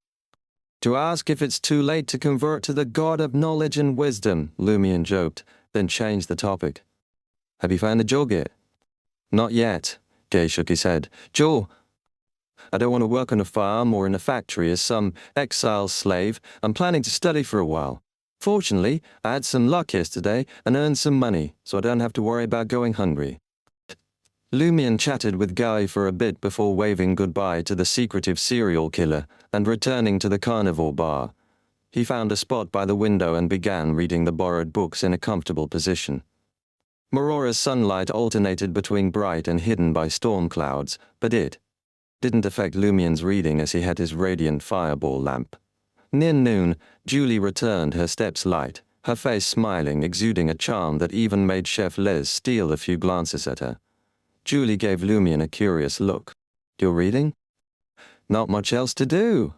[SPEAKER 1] To ask if it's too late to convert to the God of knowledge and wisdom, Lumion joked, then changed the topic. Have you found a job yet? Not yet, Gay shook his head. Joe, I don't want to work on a farm or in a factory as some exile slave. I'm planning to study for a while. Fortunately, I had some luck yesterday and earned some money, so I don't have to worry about going hungry. Lumion chatted with Guy for a bit before waving goodbye to the secretive serial killer and returning to the carnivore bar. He found a spot by the window and began reading the borrowed books in a comfortable position. Marora's sunlight alternated between bright and hidden by storm clouds, but it didn't affect Lumion's reading as he had his radiant fireball lamp. Near noon, Julie returned, her steps light, her face smiling, exuding a charm that even made Chef Les steal a few glances at her. Julie gave Lumion a curious look. You're reading? Not much else to do.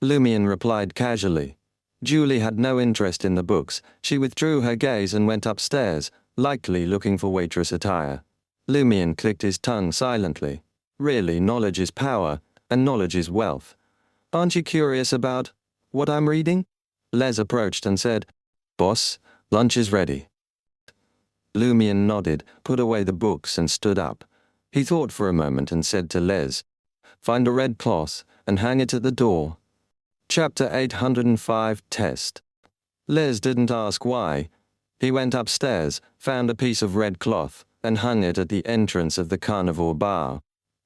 [SPEAKER 1] Lumion replied casually. Julie had no interest in the books. She withdrew her gaze and went upstairs, likely looking for waitress attire. Lumion clicked his tongue silently. Really, knowledge is power, and knowledge is wealth. Aren't you curious about what I'm reading? Les approached and said, Boss, lunch is ready. Lumion nodded, put away the books and stood up. He thought for a moment and said to Les, Find a red cloth and hang it at the door. Chapter 805 Test. Les didn't ask why. He went upstairs, found a piece of red cloth, and hung it at the entrance of the carnivore bar.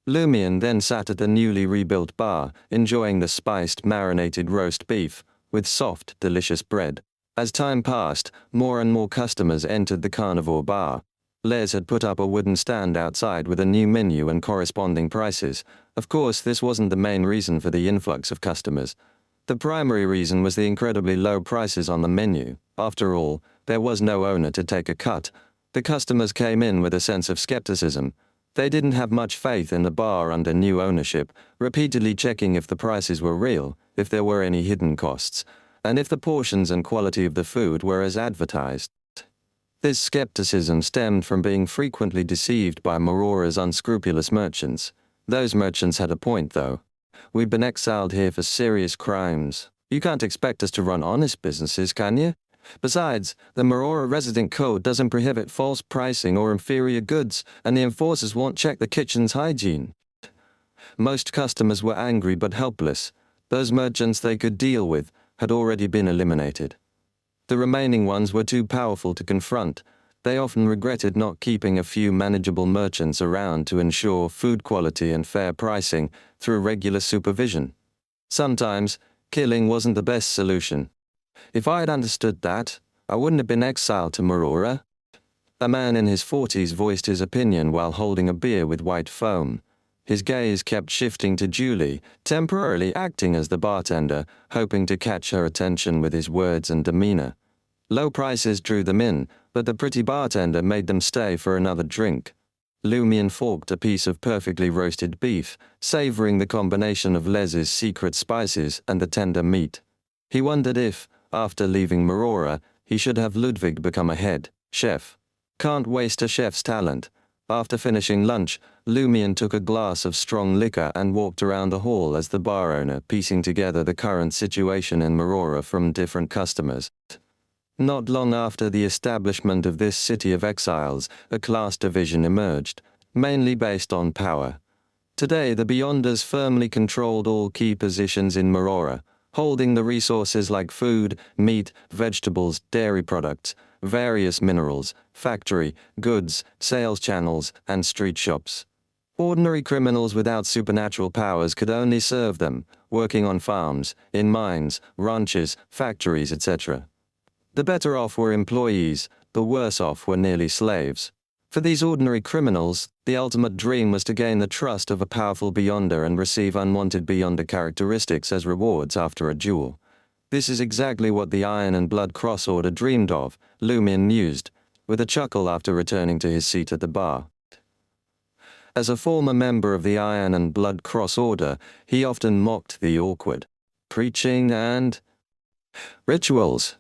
[SPEAKER 1] Lumion then sat at the newly rebuilt bar, enjoying the spiced, marinated roast beef, with soft, delicious bread. As time passed, more and more customers entered the carnivore bar. Les had put up a wooden stand outside with a new menu and corresponding prices. Of course, this wasn't the main reason for the influx of customers. The primary reason was the incredibly low prices on the menu. After all, there was no owner to take a cut. The customers came in with a sense of skepticism. They didn't have much faith in the bar under new ownership, repeatedly checking if the prices were real, if there were any hidden costs, and if the portions and quality of the food were as advertised. This skepticism stemmed from being frequently deceived by Maurora's unscrupulous merchants. Those merchants had a point, though. We've been exiled here for serious crimes. You can't expect us to run honest businesses, can you? Besides, the Marora Resident Code doesn't prohibit false pricing or inferior goods, and the enforcers won't check the kitchen's hygiene. Most customers were angry but helpless. Those merchants they could deal with had already been eliminated. The remaining ones were too powerful to confront. They often regretted not keeping a few manageable merchants around to ensure food quality and fair pricing through regular supervision. Sometimes, killing wasn't the best solution. If I had understood that, I wouldn't have been exiled to Marora. A man in his 40s voiced his opinion while holding a beer with white foam. His gaze kept shifting to Julie, temporarily acting as the bartender, hoping to catch her attention with his words and demeanor. Low prices drew them in, but the pretty bartender made them stay for another drink. Lumion forked a piece of perfectly roasted beef, savoring the combination of Les's secret spices and the tender meat. He wondered if, after leaving Marora, he should have Ludwig become a head chef. Can't waste a chef's talent. After finishing lunch, Lumion took a glass of strong liquor and walked around the hall as the bar owner, piecing together the current situation in Marora from different customers. Not long after the establishment of this city of exiles, a class division emerged, mainly based on power. Today, the Beyonders firmly controlled all key positions in Marora, holding the resources like food, meat, vegetables, dairy products, various minerals, factory, goods, sales channels, and street shops. Ordinary criminals without supernatural powers could only serve them, working on farms, in mines, ranches, factories, etc. The better off were employees, the worse off were nearly slaves. For these ordinary criminals, the ultimate dream was to gain the trust of a powerful Beyonder and receive unwanted Beyonder characteristics as rewards after a duel. This is exactly what the Iron and Blood Cross Order dreamed of, Lumion mused, with a chuckle after returning to his seat at the bar. As a former member of the Iron and Blood Cross Order, he often mocked the awkward preaching and rituals.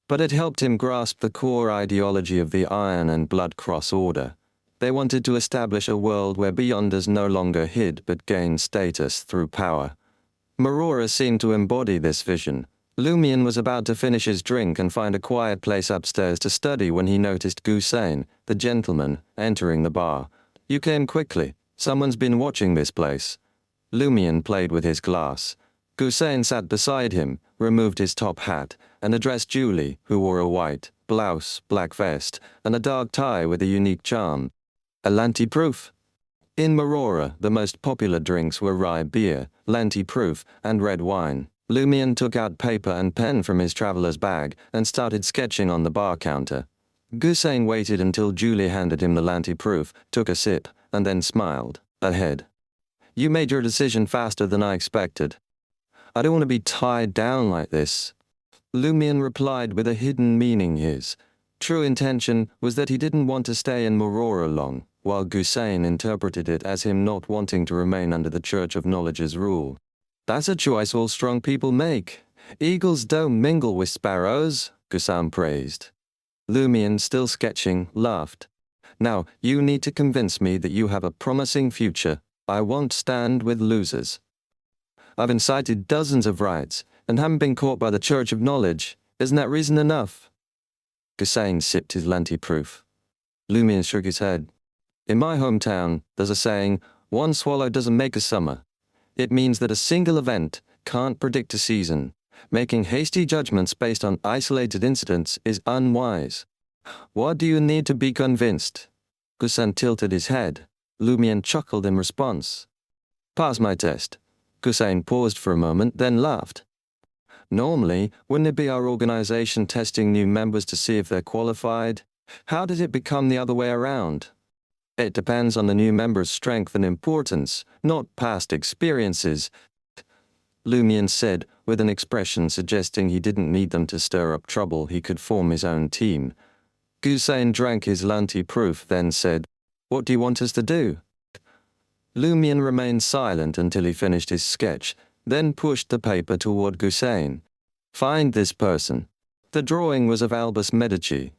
[SPEAKER 1] But it helped him grasp the core ideology of the Iron and Blood Cross Order. They wanted to establish a world where Beyonders no longer hid but gained status through power. Marora seemed to embody this vision. Lumion was about to finish his drink and find a quiet place upstairs to study when he noticed Gusain, the gentleman, entering the bar. "You came quickly. Someone's been watching this place." Lumion played with his glass. Gusain sat beside him, removed his top hat, and addressed Julie, who wore a white blouse, black vest, and a dark tie with a unique charm. "Lanti-proof." In Marora, the most popular drinks were rye beer, Lanti-proof, and red wine. Lumion took out paper and pen from his traveler's bag and started sketching on the bar counter. Gusain waited until Julie handed him the Lanti-proof, took a sip, and then smiled. "Ahead. You made your decision faster than I expected." "I don't want to be tied down like this." Lumion replied with a hidden meaning. His true intention was that he didn't want to stay in Marora long, while Gusain interpreted it as him not wanting to remain under the Church of Knowledge's rule. "That's a choice all strong people make. Eagles don't mingle with sparrows," Gusain praised. Lumion, still sketching, laughed. "Now, you need to convince me that you have a promising future. I won't stand with losers. I've incited dozens of riots, and haven't been caught by the Church of Knowledge. Isn't that reason enough?" Gusain sipped his Lanti-proof. Lumion shook his head. "In my hometown, there's a saying, 'One swallow doesn't make a summer.' It means that a single event can't predict a season. Making hasty judgments based on isolated incidents is unwise. What do you need to be convinced?" Gusain tilted his head. Lumion chuckled in response. "Pass my test." Gusain paused for a moment, then laughed. "Normally, wouldn't it be our organization testing new members to see if they're qualified? How did it become the other way around?" "It depends on the new member's strength and importance, not past experiences," Lumion said, with an expression suggesting he didn't need them to stir up trouble. He could form his own team. Gusain drank his Lunti proof, then said, "What do you want us to do?" Lumion remained silent until he finished his sketch, then pushed the paper toward Gusain. "Find this person." The drawing was of Albus Medici.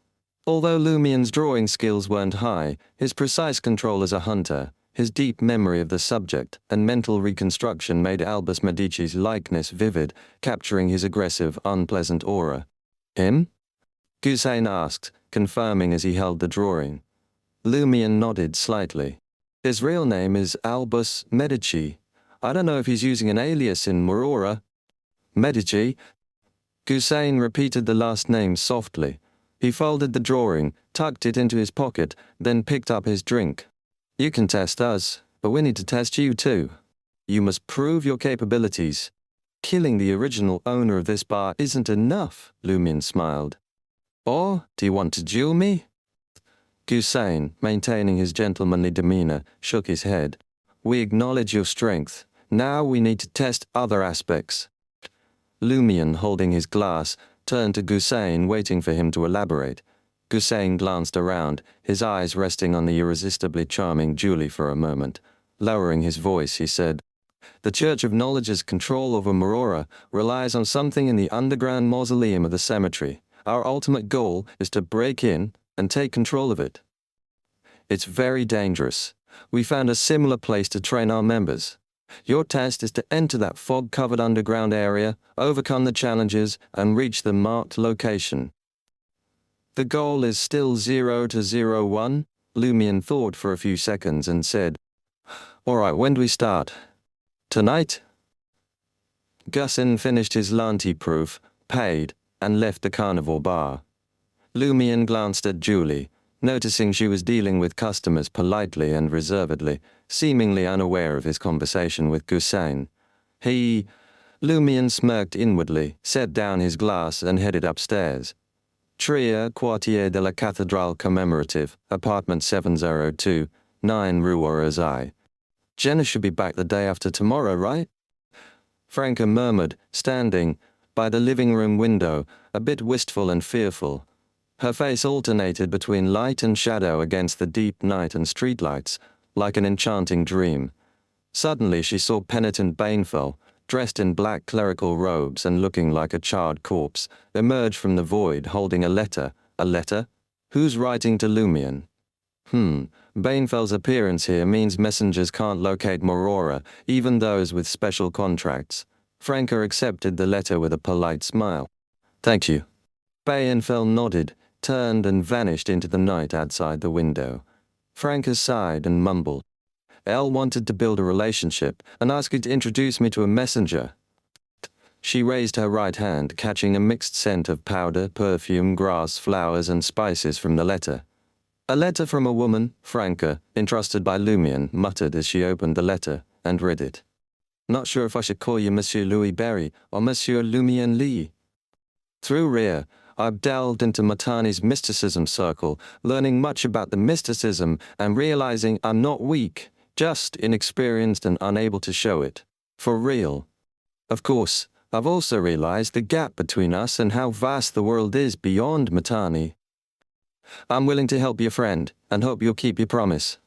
[SPEAKER 1] Although Lumion's drawing skills weren't high, his precise control as a hunter, his deep memory of the subject, and mental reconstruction made Albus Medici's likeness vivid, capturing his aggressive, unpleasant aura. "Him?" Gusain asked, confirming as he held the drawing. Lumion nodded slightly. "His real name is Albus Medici. I don't know if he's using an alias in Marora." "Medici?" Gusain repeated the last name softly. He folded the drawing, tucked it into his pocket, then picked up his drink. "You can test us, but we need to test you too. You must prove your capabilities. Killing the original owner of this bar isn't enough," Lumion smiled. "Or, do you want to duel me?" Gusain, maintaining his gentlemanly demeanor, shook his head. "We acknowledge your strength. Now we need to test other aspects." Lumion, holding his glass, turned to Gusain, waiting for him to elaborate. Gusain glanced around, his eyes resting on the irresistibly charming Julie for a moment. Lowering his voice, he said, "The Church of Knowledge's control over Marora relies on something in the underground mausoleum of the cemetery. Our ultimate goal is to break in and take control of it. It's very dangerous. We found a similar place to train our members. Your test is to enter that fog-covered underground area, overcome the challenges, and reach the marked location." "The goal is still 0 to 01? Lumion thought for a few seconds and said, "All right, when do we start?" "Tonight?" Gusain finished his Lanti proof, paid, and left the carnival bar. Lumion glanced at Julie, noticing she was dealing with customers politely and reservedly, seemingly unaware of his conversation with Gusain. Lumion smirked inwardly, set down his glass and headed upstairs. Tria, Quartier de la Cathédrale Commemorative, apartment 702, 9 Rue Orazai. "Jenna should be back the day after tomorrow, right?" Franca murmured, standing by the living room window, a bit wistful and fearful. Her face alternated between light and shadow against the deep night and streetlights, like an enchanting dream. Suddenly she saw penitent Banefell, dressed in black clerical robes and looking like a charred corpse, emerge from the void holding a letter. A letter? Who's writing to Lumion? Banefell's appearance here means messengers can't locate Marora, even those with special contracts. Franca accepted the letter with a polite smile. "Thank you." Banefell nodded, turned and vanished into the night outside the window. Franca sighed and mumbled, "Elle wanted to build a relationship and asked you to introduce me to a messenger." She raised her right hand, catching a mixed scent of powder, perfume, grass, flowers, and spices from the letter. "A letter from a woman, Franca, entrusted by Lumion," muttered as she opened the letter and read it. "Not sure if I should call you Monsieur Louis Berry or Monsieur Lumion Lee." Through Rhea, I've delved into Matani's mysticism circle, learning much about the mysticism and realizing I'm not weak, just inexperienced and unable to show it. For real. Of course, I've also realized the gap between us and how vast the world is beyond Matani. I'm willing to help your friend, and hope you'll keep your promise.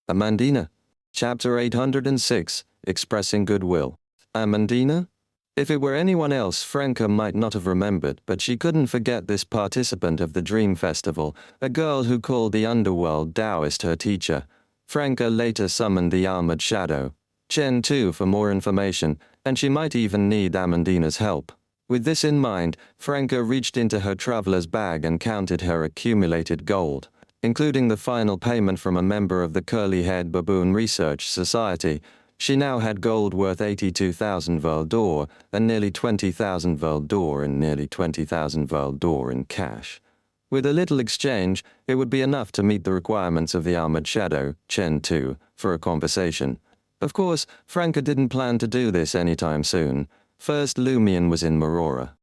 [SPEAKER 1] Amandina. Chapter 806, Expressing Goodwill. Amandina? If it were anyone else, Franca might not have remembered, but she couldn't forget this participant of the Dream Festival, a girl who called the underworld Taoist her teacher. Franca later summoned the Armored Shadow, Chen too, for more information, and she might even need Amandina's help. With this in mind, Franca reached into her traveler's bag and counted her accumulated gold, including the final payment from a member of the Curly-Haired Baboon Research Society. She now had gold worth 82,000 Val d'Or and nearly 20,000 Val d'Or and nearly 20,000 Val d'Or in cash. With a little exchange, it would be enough to meet the requirements of the Armored Shadow, Chen Tu, for a conversation. Of course, Franca didn't plan to do this anytime soon. First, Lumion was in Marora.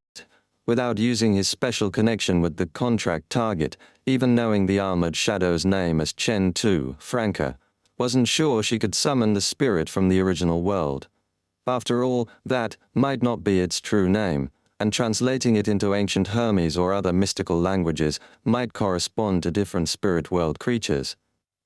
[SPEAKER 1] Without using his special connection with the contract target, even knowing the Armored Shadow's name as Chen Tu, Franca wasn't sure she could summon the spirit from the original world. After all, that might not be its true name. and translating it into ancient Hermes or other mystical languages might correspond to different spirit world creatures.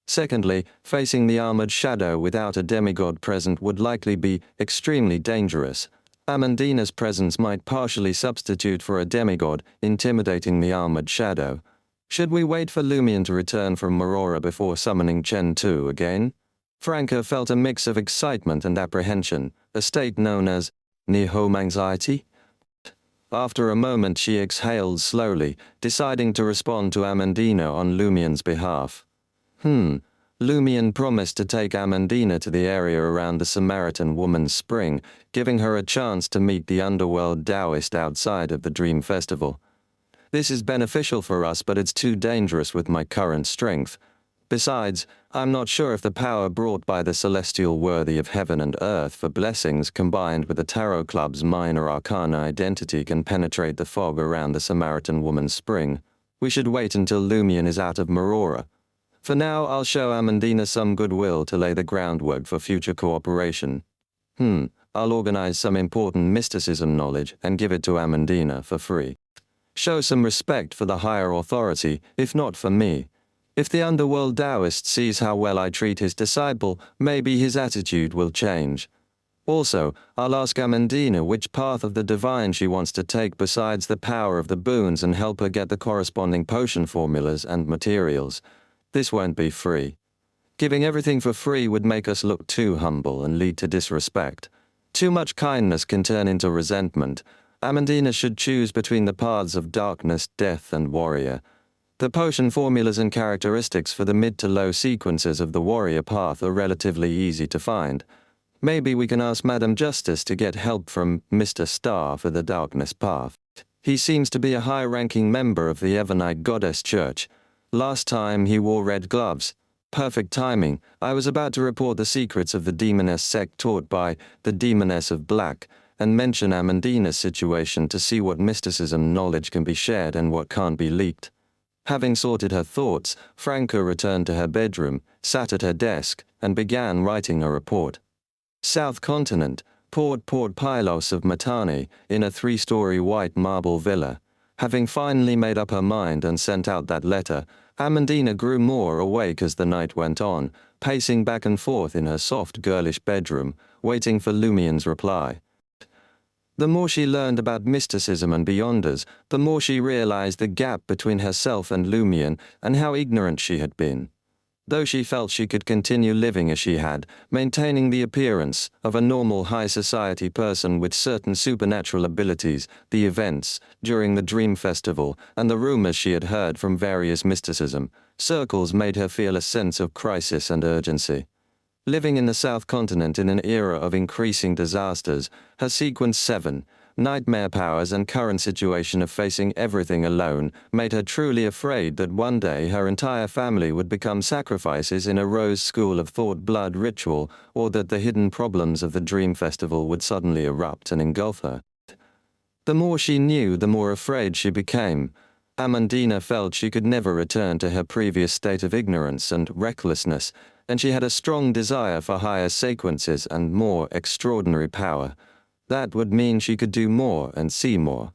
[SPEAKER 1] Secondly, facing the armored shadow without a demigod present would likely be extremely dangerous. Amandina's presence might partially substitute for a demigod, intimidating the armored shadow. Should we wait for Lumion to return from Marora before summoning Chen Tu again? Franca felt a mix of excitement and apprehension, a state known as near-home anxiety. After a moment she exhaled slowly, deciding to respond to Amandina on Lumion's behalf. Lumion promised to take Amandina to the area around the Samaritan woman's spring, giving her a chance to meet the underworld Taoist outside of the Dream Festival. This is beneficial for us, but it's too dangerous with my current strength. Besides, I'm not sure if the power brought by the celestial worthy of heaven and earth for blessings combined with the Tarot Club's minor arcana identity can penetrate the fog around the Samaritan woman's spring. We should wait until Lumion is out of Marora. For now, I'll show Amandina some goodwill to lay the groundwork for future cooperation. I'll organize some important mysticism knowledge and give it to Amandina for free. Show some respect for the higher authority, if not for me. If the underworld Taoist sees how well I treat his disciple, maybe his attitude will change. Also, I'll ask Amandina which path of the divine she wants to take besides the power of the boons and help her get the corresponding potion formulas and materials. This won't be free. Giving everything for free would make us look too humble and lead to disrespect. Too much kindness can turn into resentment. Amandina should choose between the paths of darkness, death, and warrior. The potion formulas and characteristics for the mid to low sequences of the warrior path are relatively easy to find. Maybe we can ask Madam Justice to get help from Mr. Star for the darkness path. He seems to be a high-ranking member of the Evernite Goddess Church. Last time he wore red gloves. Perfect timing. I was about to report the secrets of the demoness sect taught by the Demoness of Black and mention Amandina's situation to see what mysticism knowledge can be shared and what can't be leaked. Having sorted her thoughts, Franca returned to her bedroom, sat at her desk, and began writing a report. South Continent, Port Pylos of Matane, in a 3-story white marble villa. Having finally made up her mind and sent out that letter, Amandina grew more awake as the night went on, pacing back and forth in her soft, girlish bedroom, waiting for Lumion's reply. The more she learned about mysticism and beyonders, the more she realized the gap between herself and Lumion and how ignorant she had been. Though she felt she could continue living as she had, maintaining the appearance of a normal high society person with certain supernatural abilities, the events during the Dream Festival and the rumors she had heard from various mysticism circles made her feel a sense of crisis and urgency. Living in the South Continent in an era of increasing disasters, her Sequence 7, nightmare powers and current situation of facing everything alone made her truly afraid that one day her entire family would become sacrifices in a Rose School of Thought blood ritual, or that the hidden problems of the Dream Festival would suddenly erupt and engulf her. The more she knew, the more afraid she became. Amandina felt she could never return to her previous state of ignorance and recklessness, and she had a strong desire for higher sequences and more extraordinary power. That would mean she could do more and see more.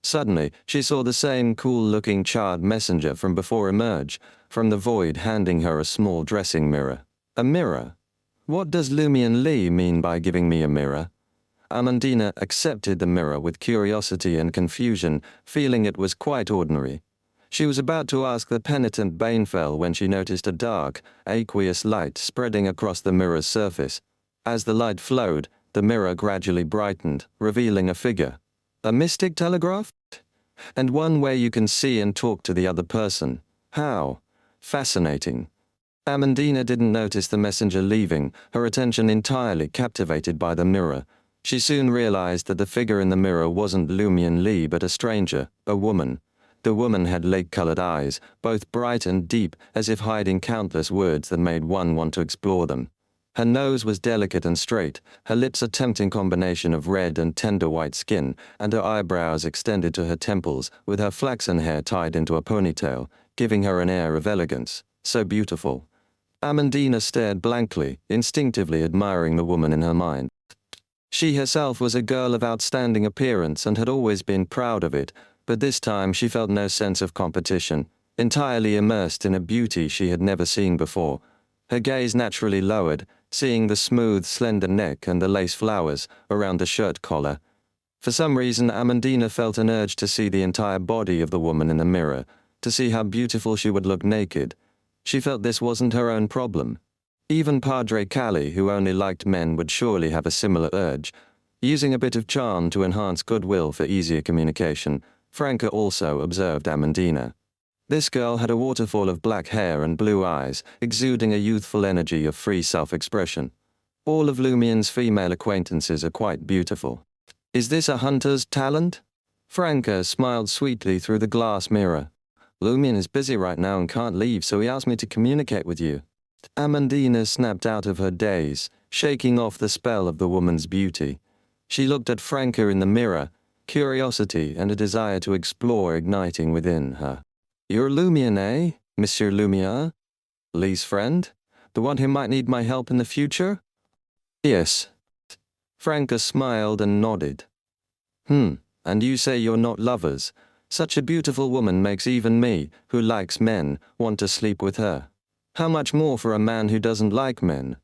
[SPEAKER 1] Suddenly, she saw the same cool-looking charred messenger from before emerge, from the void handing her a small dressing mirror. A mirror? What does Lumion Lee mean by giving me a mirror? Amandina accepted the mirror with curiosity and confusion, feeling it was quite ordinary. She was about to ask the penitent Banefell when she noticed a dark, aqueous light spreading across the mirror's surface. As the light flowed, the mirror gradually brightened, revealing a figure. A mystic telegraph? And one where you can see and talk to the other person. How? Fascinating. Amandina didn't notice the messenger leaving, her attention entirely captivated by the mirror. She soon realized that the figure in the mirror wasn't Lumion Lee but a stranger, a woman. The woman had lake-colored eyes, both bright and deep, as if hiding countless words that made one want to explore them. Her nose was delicate and straight, her lips a tempting combination of red and tender white skin, and her eyebrows extended to her temples, with her flaxen hair tied into a ponytail, giving her an air of elegance. So beautiful. Amandina stared blankly, instinctively admiring the woman in her mind. She herself was a girl of outstanding appearance and had always been proud of it, but this time she felt no sense of competition, entirely immersed in a beauty she had never seen before. Her gaze naturally lowered, seeing the smooth, slender neck and the lace flowers around the shirt collar. For some reason, Amandina felt an urge to see the entire body of the woman in the mirror, to see how beautiful she would look naked. She felt this wasn't her own problem. Even Padre Calli, who only liked men, would surely have a similar urge. Using a bit of charm to enhance goodwill for easier communication, Franca also observed Amandina. This girl had a waterfall of black hair and blue eyes, exuding a youthful energy of free self-expression. All of Lumien's female acquaintances are quite beautiful. Is this a hunter's talent? Franca smiled sweetly through the glass mirror. Lumien is busy right now and can't leave, so he asked me to communicate with you. Amandina snapped out of her daze, shaking off the spell of the woman's beauty. She looked at Franca in the mirror, curiosity and a desire to explore igniting within her. You're Lumien, eh, Monsieur Lumiere? Lee's friend? The one who might need my help in the future? Yes. Franca smiled and nodded. And you say you're not lovers. Such a beautiful woman makes even me, who likes men, want to sleep with her. How much more for a man who doesn't like men?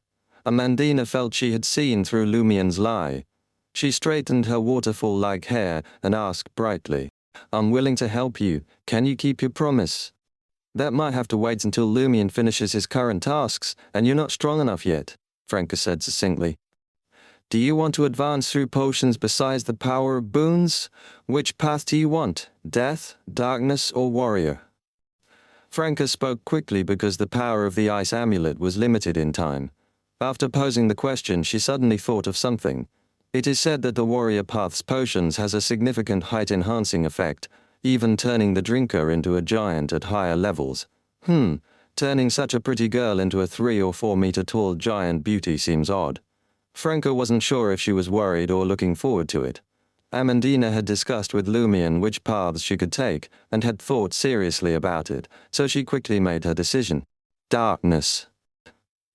[SPEAKER 1] Amandina felt she had seen through Lumien's lie. She straightened her waterfall-like hair and asked brightly, I'm willing to help you. Can you keep your promise? That might have to wait until Lumien finishes his current tasks, and you're not strong enough yet, Franca said succinctly. Do you want to advance through potions besides the power of boons? Which path do you want? Death, darkness, or warrior? Franca spoke quickly because the power of the ice amulet was limited in time. After posing the question, she suddenly thought of something. It is said that the warrior path's potions has a significant height-enhancing effect, even turning the drinker into a giant at higher levels. Turning such a pretty girl into a 3 or 4 meter tall giant beauty seems odd. Franca wasn't sure if she was worried or looking forward to it. Amandina had discussed with Lumien which paths she could take and had thought seriously about it, so she quickly made her decision. Darkness.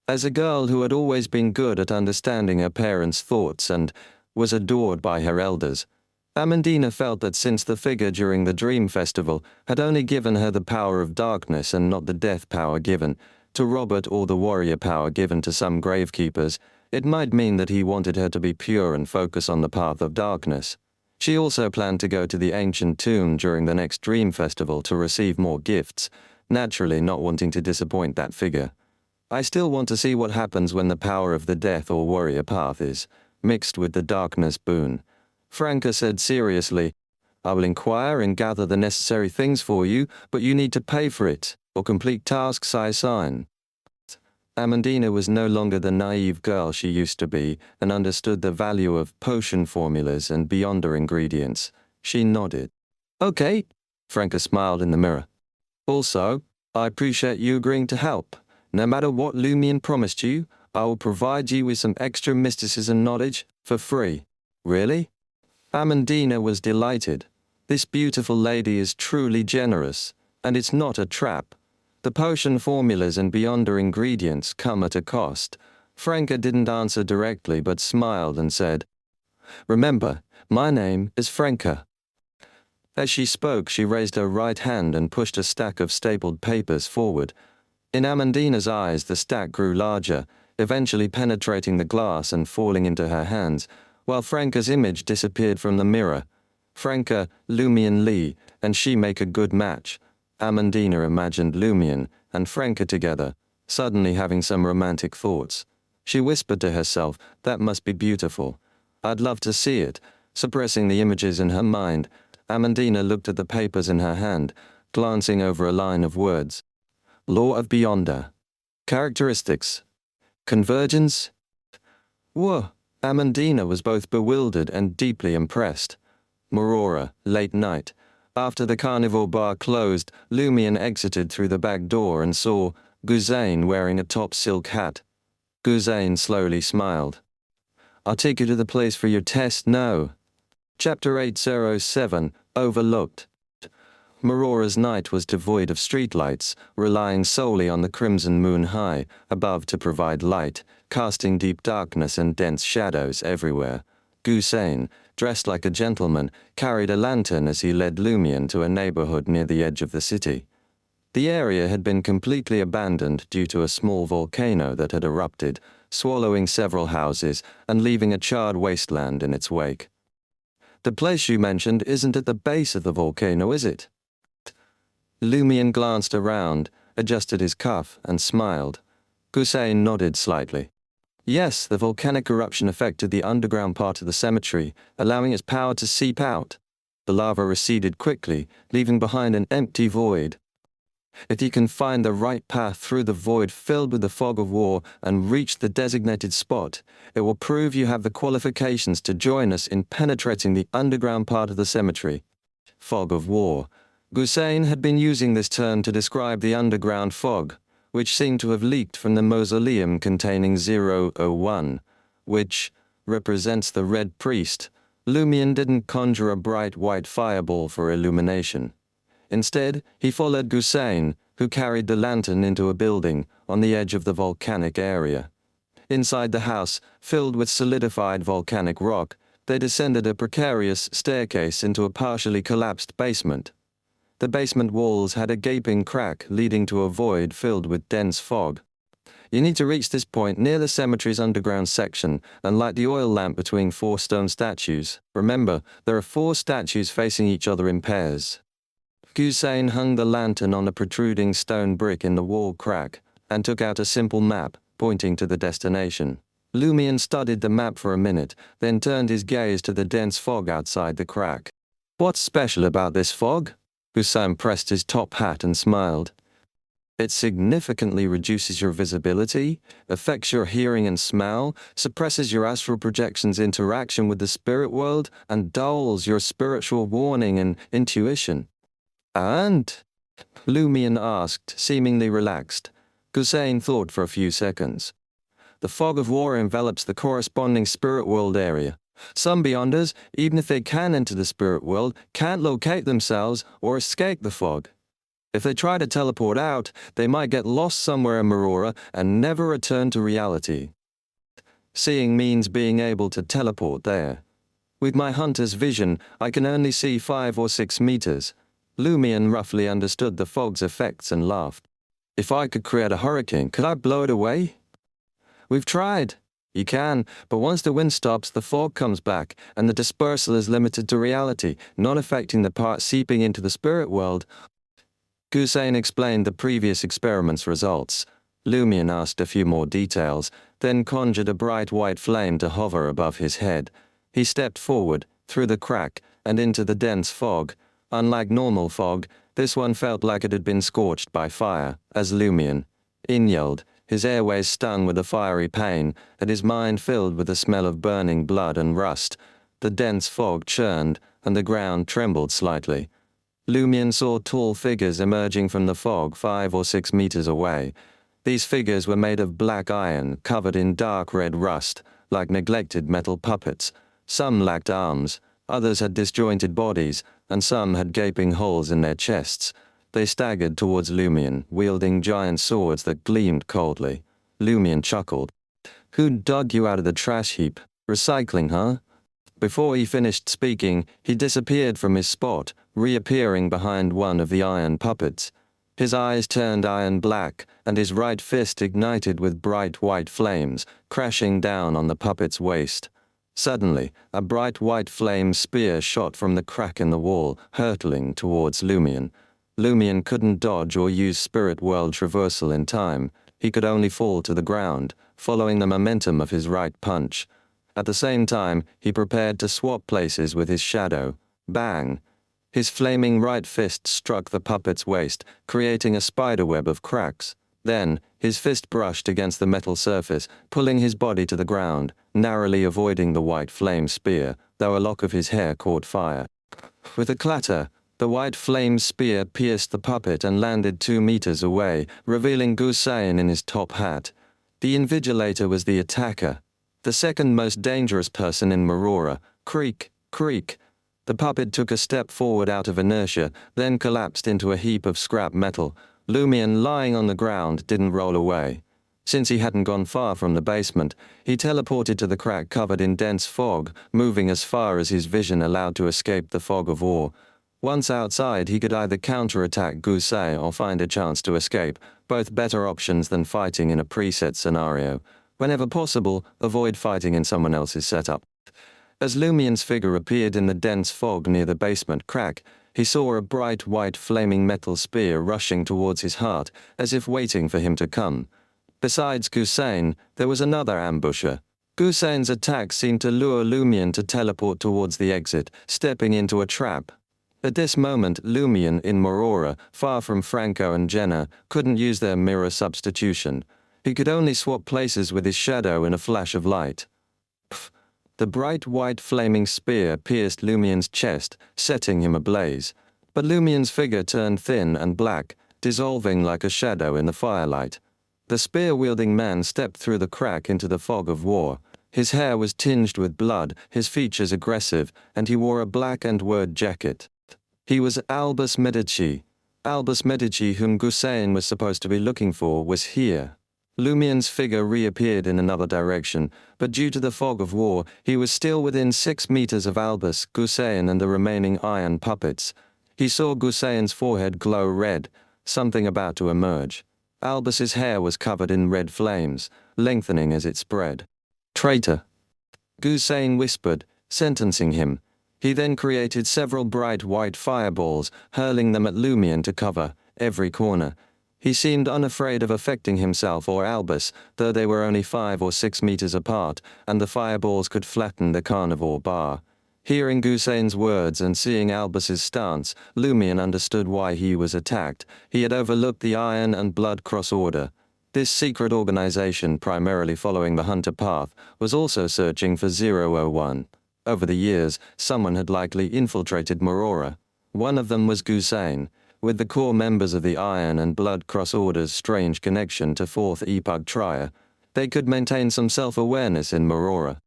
[SPEAKER 1] As a girl who had always been good at understanding her parents' thoughts and was adored by her elders, Amandina felt that since the figure during the Dream Festival had only given her the power of darkness and not the death power given to Robert or the warrior power given to some gravekeepers, it might mean that he wanted her to be pure and focus on the path of darkness. She also planned to go to the ancient tomb during the next Dream Festival to receive more gifts, naturally not wanting to disappoint that figure. I still want to see what happens when the power of the death or warrior path is mixed with the darkness boon. Franca said seriously, I will inquire and gather the necessary things for you, but you need to pay for it, or complete tasks I assign. Amandina was no longer the naive girl she used to be and understood the value of potion formulas and beyonder ingredients. She nodded. Okay, Franca smiled in the mirror. Also, I appreciate you agreeing to help. No matter what Lumien promised you, I will provide you with some extra mysticism knowledge for free. Really? Amandina was delighted. This beautiful lady is truly generous, and it's not a trap. The potion formulas and beyonder ingredients come at a cost. Franca didn't answer directly but smiled and said, Remember, my name is Franca. As she spoke, she raised her right hand and pushed a stack of stapled papers forward. In Amandina's eyes, the stack grew larger, eventually penetrating the glass and falling into her hands, while Franca's image disappeared from the mirror. Franca, Lumien Lee, and she make a good match. Amandina imagined Lumien and Franca together, suddenly having some romantic thoughts. She whispered to herself, that must be beautiful. I'd love to see it. Suppressing the images in her mind, Amandina looked at the papers in her hand, glancing over a line of words. Law of Beyonder. Characteristics. Convergence. Whoa! Amandina was both bewildered and deeply impressed. Morora, late night. After the carnival bar closed, Lumien exited through the back door and saw Guzane wearing a top silk hat. Guzane slowly smiled. I'll take you to the place for your test now. Chapter 807, Overlooked. Maurora's night was devoid of streetlights, relying solely on the crimson moon high above to provide light, casting deep darkness and dense shadows everywhere. Gussain, dressed like a gentleman, carried a lantern as he led Lumion to a neighborhood near the edge of the city. The area had been completely abandoned due to a small volcano that had erupted, swallowing several houses and leaving a charred wasteland in its wake. The place you mentioned isn't at the base of the volcano, is it? Lumion glanced around, adjusted his cuff, and smiled. Gussain nodded slightly. Yes, the volcanic eruption affected the underground part of the cemetery, allowing its power to seep out. The lava receded quickly, leaving behind an empty void. If you can find the right path through the void filled with the fog of war and reach the designated spot, it will prove you have the qualifications to join us in penetrating the underground part of the cemetery. Fog of war. Gussain had been using this term to describe the underground fog, which seemed to have leaked from the mausoleum containing 001, which represents the Red Priest. Lumion didn't conjure a bright white fireball for illumination. Instead, he followed Gussain, who carried the lantern into a building on the edge of the volcanic area. Inside the house, filled with solidified volcanic rock, they descended a precarious staircase into a partially collapsed basement. The basement walls had a gaping crack leading to a void filled with dense fog. You need to reach this point near the cemetery's underground section and light the oil lamp between 4 stone statues. Remember, there are 4 statues facing each other in pairs. Gussain hung the lantern on a protruding stone brick in the wall crack and took out a simple map, pointing to the destination. Lumion studied the map for a minute, then turned his gaze to the dense fog outside the crack. What's special about this fog? Gussain pressed his top hat and smiled. It significantly reduces your visibility, affects your hearing and smell, suppresses your astral projection's interaction with the spirit world, and dulls your spiritual warning and intuition. And? Lumion asked, seemingly relaxed. Gussain thought for a few seconds. The fog of war envelops the corresponding spirit world area. Some Beyonders, even if they can enter the spirit world, can't locate themselves or escape the fog. If they try to teleport out, they might get lost somewhere in Marora and never return to reality. Seeing means being able to teleport there. With my hunter's vision, I can only see 5 or 6 meters. Lumion roughly understood the fog's effects and laughed. If I could create a hurricane, could I blow it away? We've tried. You can, but once the wind stops, the fog comes back, and the dispersal is limited to reality, not affecting the part seeping into the spirit world. Gussain explained the previous experiment's results. Lumion asked a few more details, then conjured a bright white flame to hover above his head. He stepped forward, through the crack, and into the dense fog. Unlike normal fog, this one felt like it had been scorched by fire, as Lumion inhaled, his airways stung with a fiery pain, and his mind filled with the smell of burning blood and rust. The dense fog churned, and the ground trembled slightly. Lumion saw tall figures emerging from the fog 5 or 6 meters away. These figures were made of black iron, covered in dark red rust, like neglected metal puppets. Some lacked arms, others had disjointed bodies, and some had gaping holes in their chests. They staggered towards Lumion, wielding giant swords that gleamed coldly. Lumion chuckled. Who dug you out of the trash heap? Recycling, huh? Before he finished speaking, he disappeared from his spot, reappearing behind one of the iron puppets. His eyes turned iron black, and his right fist ignited with bright white flames, crashing down on the puppet's waist. Suddenly, a bright white flame spear shot from the crack in the wall, hurtling towards Lumion. Lumion couldn't dodge or use spirit world traversal in time. He could only fall to the ground, following the momentum of his right punch. At the same time, he prepared to swap places with his shadow. Bang! His flaming right fist struck the puppet's waist, creating a spiderweb of cracks. Then, his fist brushed against the metal surface, pulling his body to the ground, narrowly avoiding the white flame spear, though a lock of his hair caught fire. With a clatter, the white flame spear pierced the puppet and landed 2 meters away, revealing Gussain in his top hat. The Invigilator was the attacker, the second most dangerous person in Marora. Creak, creak. The puppet took a step forward out of inertia, then collapsed into a heap of scrap metal. Lumion, lying on the ground, didn't roll away. Since he hadn't gone far from the basement, he teleported to the crack covered in dense fog, moving as far as his vision allowed to escape the fog of war. Once outside, he could either counterattack Gusei or find a chance to escape, both better options than fighting in a preset scenario. Whenever possible, avoid fighting in someone else's setup. As Lumien's figure appeared in the dense fog near the basement crack, he saw a bright white flaming metal spear rushing towards his heart, as if waiting for him to come. Besides Gusei, there was another ambusher. Gusein's attack seemed to lure Lumien to teleport towards the exit, stepping into a trap. At this moment, Lumien in Morora, far from Franca and Jenna, couldn't use their mirror substitution. He could only swap places with his shadow in a flash of light. Pff. The bright white flaming spear pierced Lumien's chest, setting him ablaze. But Lumien's figure turned thin and black, dissolving like a shadow in the firelight. The spear-wielding man stepped through the crack into the fog of war. His hair was tinged with blood, his features aggressive, and he wore a black and white jacket. He was Albus Medici. Albus Medici, whom Gusei was supposed to be looking for, was here. Lumien's figure reappeared in another direction, but due to the fog of war, he was still within 6 meters of Albus, Gusei, and the remaining iron puppets. He saw Gusei's forehead glow red, something about to emerge. Albus's hair was covered in red flames, lengthening as it spread. "Traitor," Gusei whispered, sentencing him. He then created several bright white fireballs, hurling them at Lumien to cover every corner. He seemed unafraid of affecting himself or Albus, though they were only 5 or 6 meters apart, and the fireballs could flatten the carnivore bar. Hearing Gusei's words and seeing Albus's stance, Lumien understood why he was attacked. He had overlooked the Iron and Blood Cross Order. This secret organization, primarily following the Hunter path, was also searching for 001. Over the years, someone had likely infiltrated Morora. One of them was Gusei. With the core members of the Iron and Blood Cross Order's strange connection to 4th Epoch Trier, they could maintain some self-awareness in Morora.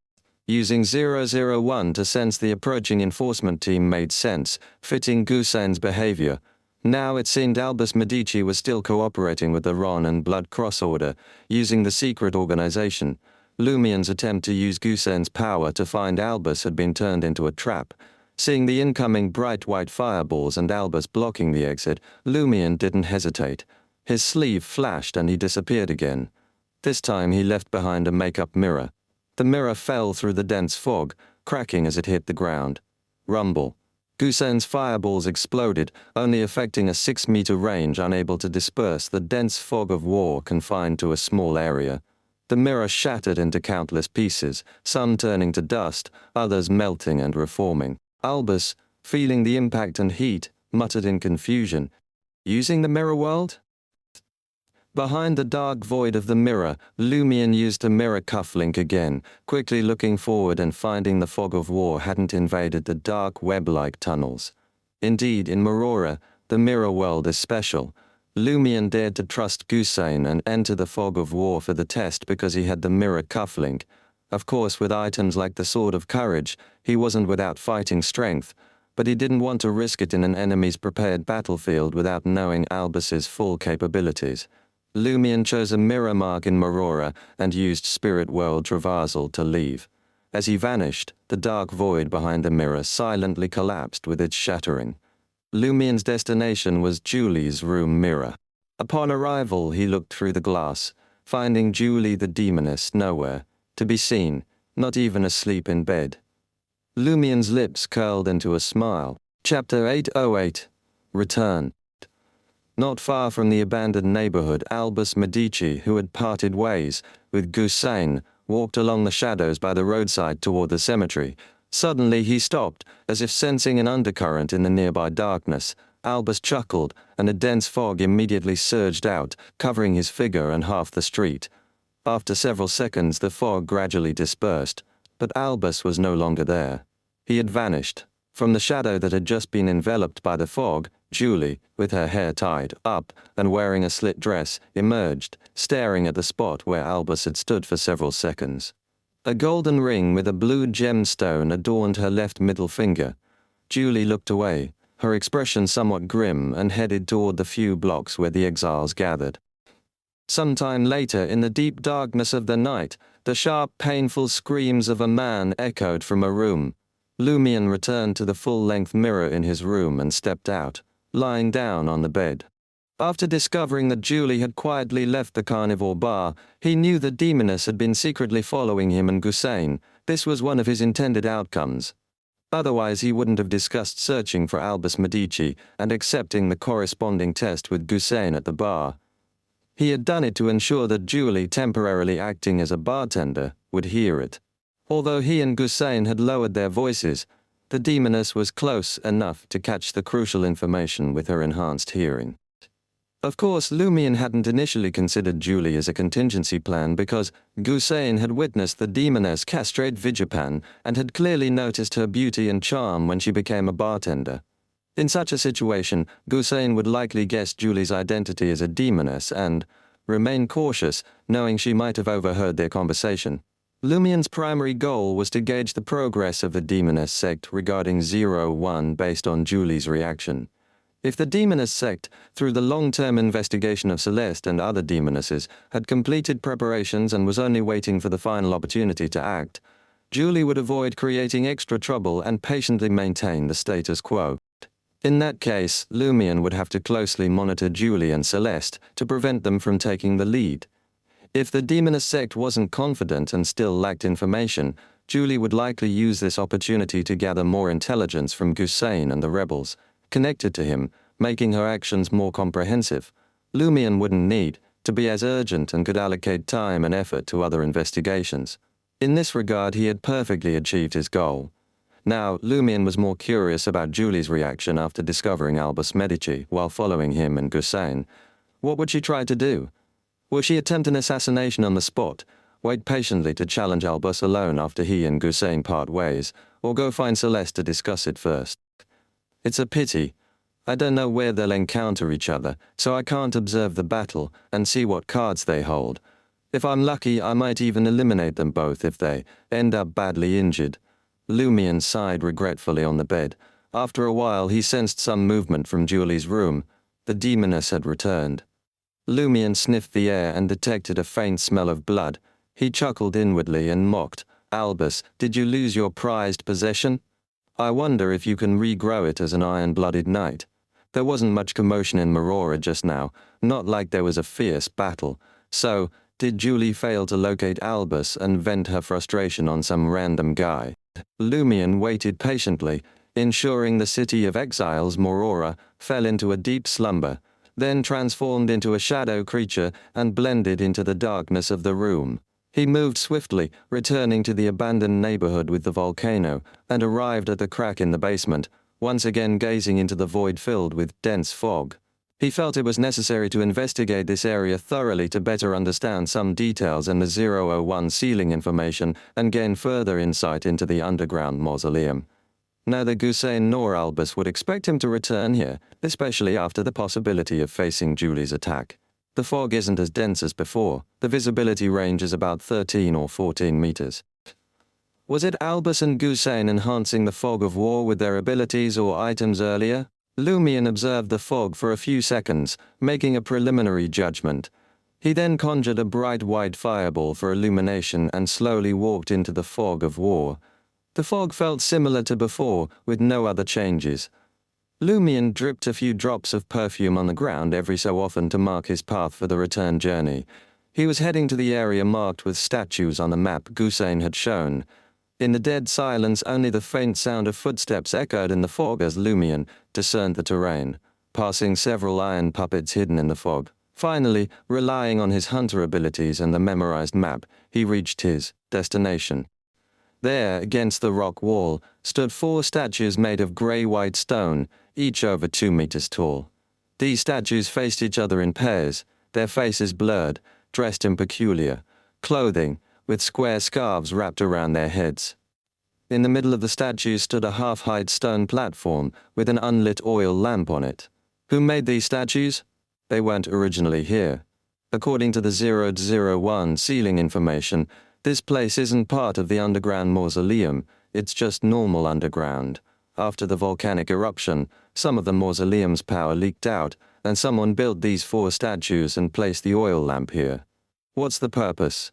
[SPEAKER 1] Using 001 to sense the approaching enforcement team made sense, fitting Gusei's behavior. Now it seemed Albus Medici was still cooperating with the Ron and Blood Cross Order, using the secret organization. Lumien's attempt to use Gusei's power to find Albus had been turned into a trap. Seeing the incoming bright white fireballs and Albus blocking the exit, Lumien didn't hesitate. His sleeve flashed and he disappeared again. This time he left behind a make-up mirror. The mirror fell through the dense fog, cracking as it hit the ground. Rumble. Gusei's fireballs exploded, only affecting a 6-meter range, unable to disperse the dense fog of war confined to a small area. The mirror shattered into countless pieces, some turning to dust, others melting and reforming. Albus, feeling the impact and heat, muttered in confusion, "Using the mirror world?" Behind the dark void of the mirror, Lumien used a mirror cufflink again, quickly looking forward and finding the fog of war hadn't invaded the dark web-like tunnels. Indeed, in Morora, the mirror world is special. Lumien dared to trust Gusei and enter the fog of war for the test because he had the mirror cufflink. Of course, with items like the Sword of Courage, he wasn't without fighting strength, but he didn't want to risk it in an enemy's prepared battlefield without knowing Albus's full capabilities. Lumien chose a mirror mark in Morora and used Spirit World Traversal to leave. As he vanished, the dark void behind the mirror silently collapsed with its shattering. Lumien's destination was Julie's room mirror. Upon arrival, he looked through the glass, finding Julie the demoness nowhere to be seen, not even asleep in bed. Lumien's lips curled into a smile. Chapter 808. Return. Not far from the abandoned neighborhood, Albus Medici, who had parted ways with Gusei, walked along the shadows by the roadside toward the cemetery. Suddenly he stopped, as if sensing an undercurrent in the nearby darkness. Albus chuckled, and a dense fog immediately surged out, covering his figure and half the street. After several seconds, the fog gradually dispersed, but Albus was no longer there. He had vanished. From the shadow that had just been enveloped by the fog, Julie, with her hair tied up and wearing a slit dress, emerged, staring at the spot where Albus had stood for several seconds. A golden ring with a blue gemstone adorned her left middle finger. Julie looked away, her expression somewhat grim, and headed toward the few blocks where the exiles gathered. Sometime later, in the deep darkness of the night, the sharp, painful screams of a man echoed from a room. Lumion returned to the full-length mirror in his room and stepped out, lying down on the bed. After discovering that Julie had quietly left the carnivore bar, he knew the demoness had been secretly following him and Gussain. This was one of his intended outcomes. Otherwise he wouldn't have discussed searching for Albus Medici and accepting the corresponding test with Gussain at the bar. He had done it to ensure that Julie, temporarily acting as a bartender, would hear it. Although he and Gussain had lowered their voices, the demoness was close enough to catch the crucial information with her enhanced hearing. Of course, Lumion hadn't initially considered Julie as a contingency plan because Gussain had witnessed the demoness castrate Vijapan and had clearly noticed her beauty and charm when she became a bartender. In such a situation, Gussain would likely guess Julie's identity as a demoness and remain cautious, knowing she might have overheard their conversation. Lumion's primary goal was to gauge the progress of the demoness sect regarding 01 based on Julie's reaction. If the demoness sect, through the long-term investigation of Celeste and other demonesses, had completed preparations and was only waiting for the final opportunity to act, Julie would avoid creating extra trouble and patiently maintain the status quo. In that case, Lumion would have to closely monitor Julie and Celeste to prevent them from taking the lead. If the demoness sect wasn't confident and still lacked information, Julie would likely use this opportunity to gather more intelligence from Gussain and the rebels, connected to him, making her actions more comprehensive. Lumion wouldn't need to be as urgent and could allocate time and effort to other investigations. In this regard, he had perfectly achieved his goal. Now, Lumion was more curious about Julie's reaction after discovering Albus Medici while following him and Gussain. What would she try to do? Will she attempt an assassination on the spot, wait patiently to challenge Albus alone after he and Gussain part ways, or go find Celeste to discuss it first? It's a pity. I don't know where they'll encounter each other, so I can't observe the battle and see what cards they hold. If I'm lucky, I might even eliminate them both if they end up badly injured. Lumion sighed regretfully on the bed. After a while, he sensed some movement from Julie's room. The demoness had returned. Lumion sniffed the air and detected a faint smell of blood. He chuckled inwardly and mocked. "Albus, did you lose your prized possession? I wonder if you can regrow it as an iron-blooded knight." There wasn't much commotion in Marora just now, not like there was a fierce battle. So, did Julie fail to locate Albus and vent her frustration on some random guy? Lumion waited patiently, ensuring the city of exiles, Marora, fell into a deep slumber, then transformed into a shadow creature and blended into the darkness of the room. He moved swiftly, returning to the abandoned neighborhood with the volcano, and arrived at the crack in the basement, once again gazing into the void filled with dense fog. He felt it was necessary to investigate this area thoroughly to better understand some details in the 001 ceiling information and gain further insight into the underground mausoleum. Neither Gussain nor Albus would expect him to return here, especially after the possibility of facing Julie's attack. The fog isn't as dense as before. The visibility range is about 13 or 14 meters. Was it Albus and Gussain enhancing the fog of war with their abilities or items earlier? Lumion observed the fog for a few seconds, making a preliminary judgment. He then conjured a bright white fireball for illumination and slowly walked into the fog of war. The fog felt similar to before, with no other changes. Lumion dripped a few drops of perfume on the ground every so often to mark his path for the return journey. He was heading to the area marked with statues on the map Gussain had shown. In the dead silence, only the faint sound of footsteps echoed in the fog as Lumion discerned the terrain, passing several iron puppets hidden in the fog. Finally, relying on his hunter abilities and the memorized map, he reached his destination. There, against the rock wall, stood 4 statues made of grey-white stone, each over 2 meters tall. These statues faced each other in pairs, their faces blurred, dressed in peculiar clothing, with square scarves wrapped around their heads. In the middle of the statues stood a half-height stone platform with an unlit oil lamp on it. Who made these statues? They weren't originally here. According to the 001 ceiling information, this place isn't part of the underground mausoleum, it's just normal underground. After the volcanic eruption, some of the mausoleum's power leaked out, and someone built these 4 statues and placed the oil lamp here. What's the purpose?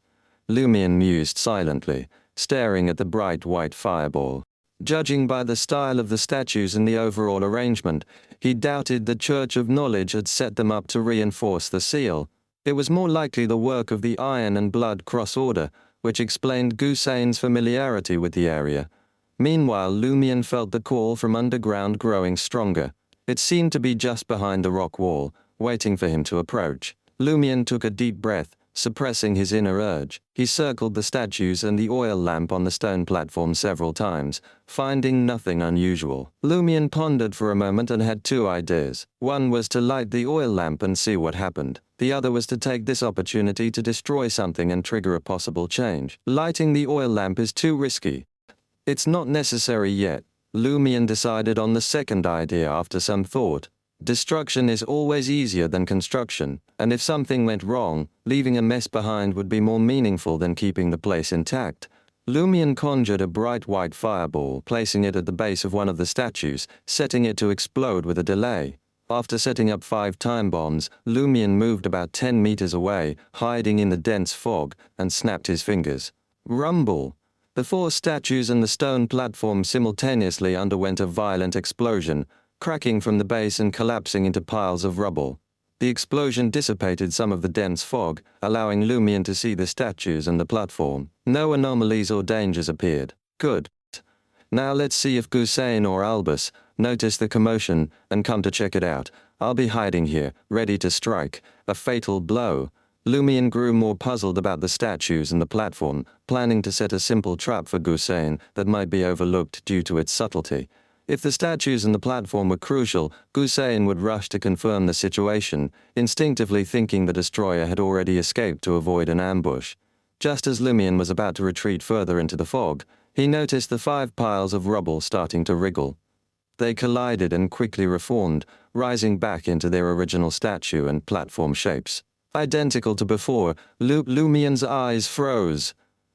[SPEAKER 1] Lumion mused silently, staring at the bright white fireball. Judging by the style of the statues and the overall arrangement, he doubted the Church of Knowledge had set them up to reinforce the seal. It was more likely the work of the Iron and Blood Cross Order, which explained Gusain's familiarity with the area. Meanwhile, Lumion felt the call from underground growing stronger. It seemed to be just behind the rock wall, waiting for him to approach. Lumion took a deep breath, suppressing his inner urge. He circled the statues and the oil lamp on the stone platform several times, finding nothing unusual. Lumion pondered for a moment and had 2 ideas. One was to light the oil lamp and see what happened. The other was to take this opportunity to destroy something and trigger a possible change. Lighting the oil lamp is too risky. It's not necessary yet. Lumion decided on the second idea after some thought. Destruction is always easier than construction, and if something went wrong, leaving a mess behind would be more meaningful than keeping the place intact. Lumion conjured a bright white fireball, placing it at the base of one of the statues, setting it to explode with a delay. After setting up 5 time bombs, Lumion moved about 10 meters away, hiding in the dense fog, and snapped his fingers. Rumble! The 4 statues and the stone platform simultaneously underwent a violent explosion, cracking from the base and collapsing into piles of rubble. The explosion dissipated some of the dense fog, allowing Lumion to see the statues and the platform. No anomalies or dangers appeared. Good. Now let's see if Gusain or Albus notice the commotion and come to check it out. I'll be hiding here, ready to strike a fatal blow. Lumion grew more puzzled about the statues and the platform, planning to set a simple trap for Gusain that might be overlooked due to its subtlety. If the statues and the platform were crucial, Gusain would rush to confirm the situation, instinctively thinking the destroyer had already escaped to avoid an ambush. Just as Lumion was about to retreat further into the fog, he noticed the 5 piles of rubble starting to wriggle. They collided and quickly reformed, rising back into their original statue and platform shapes. Identical to before, Lumion's eyes froze.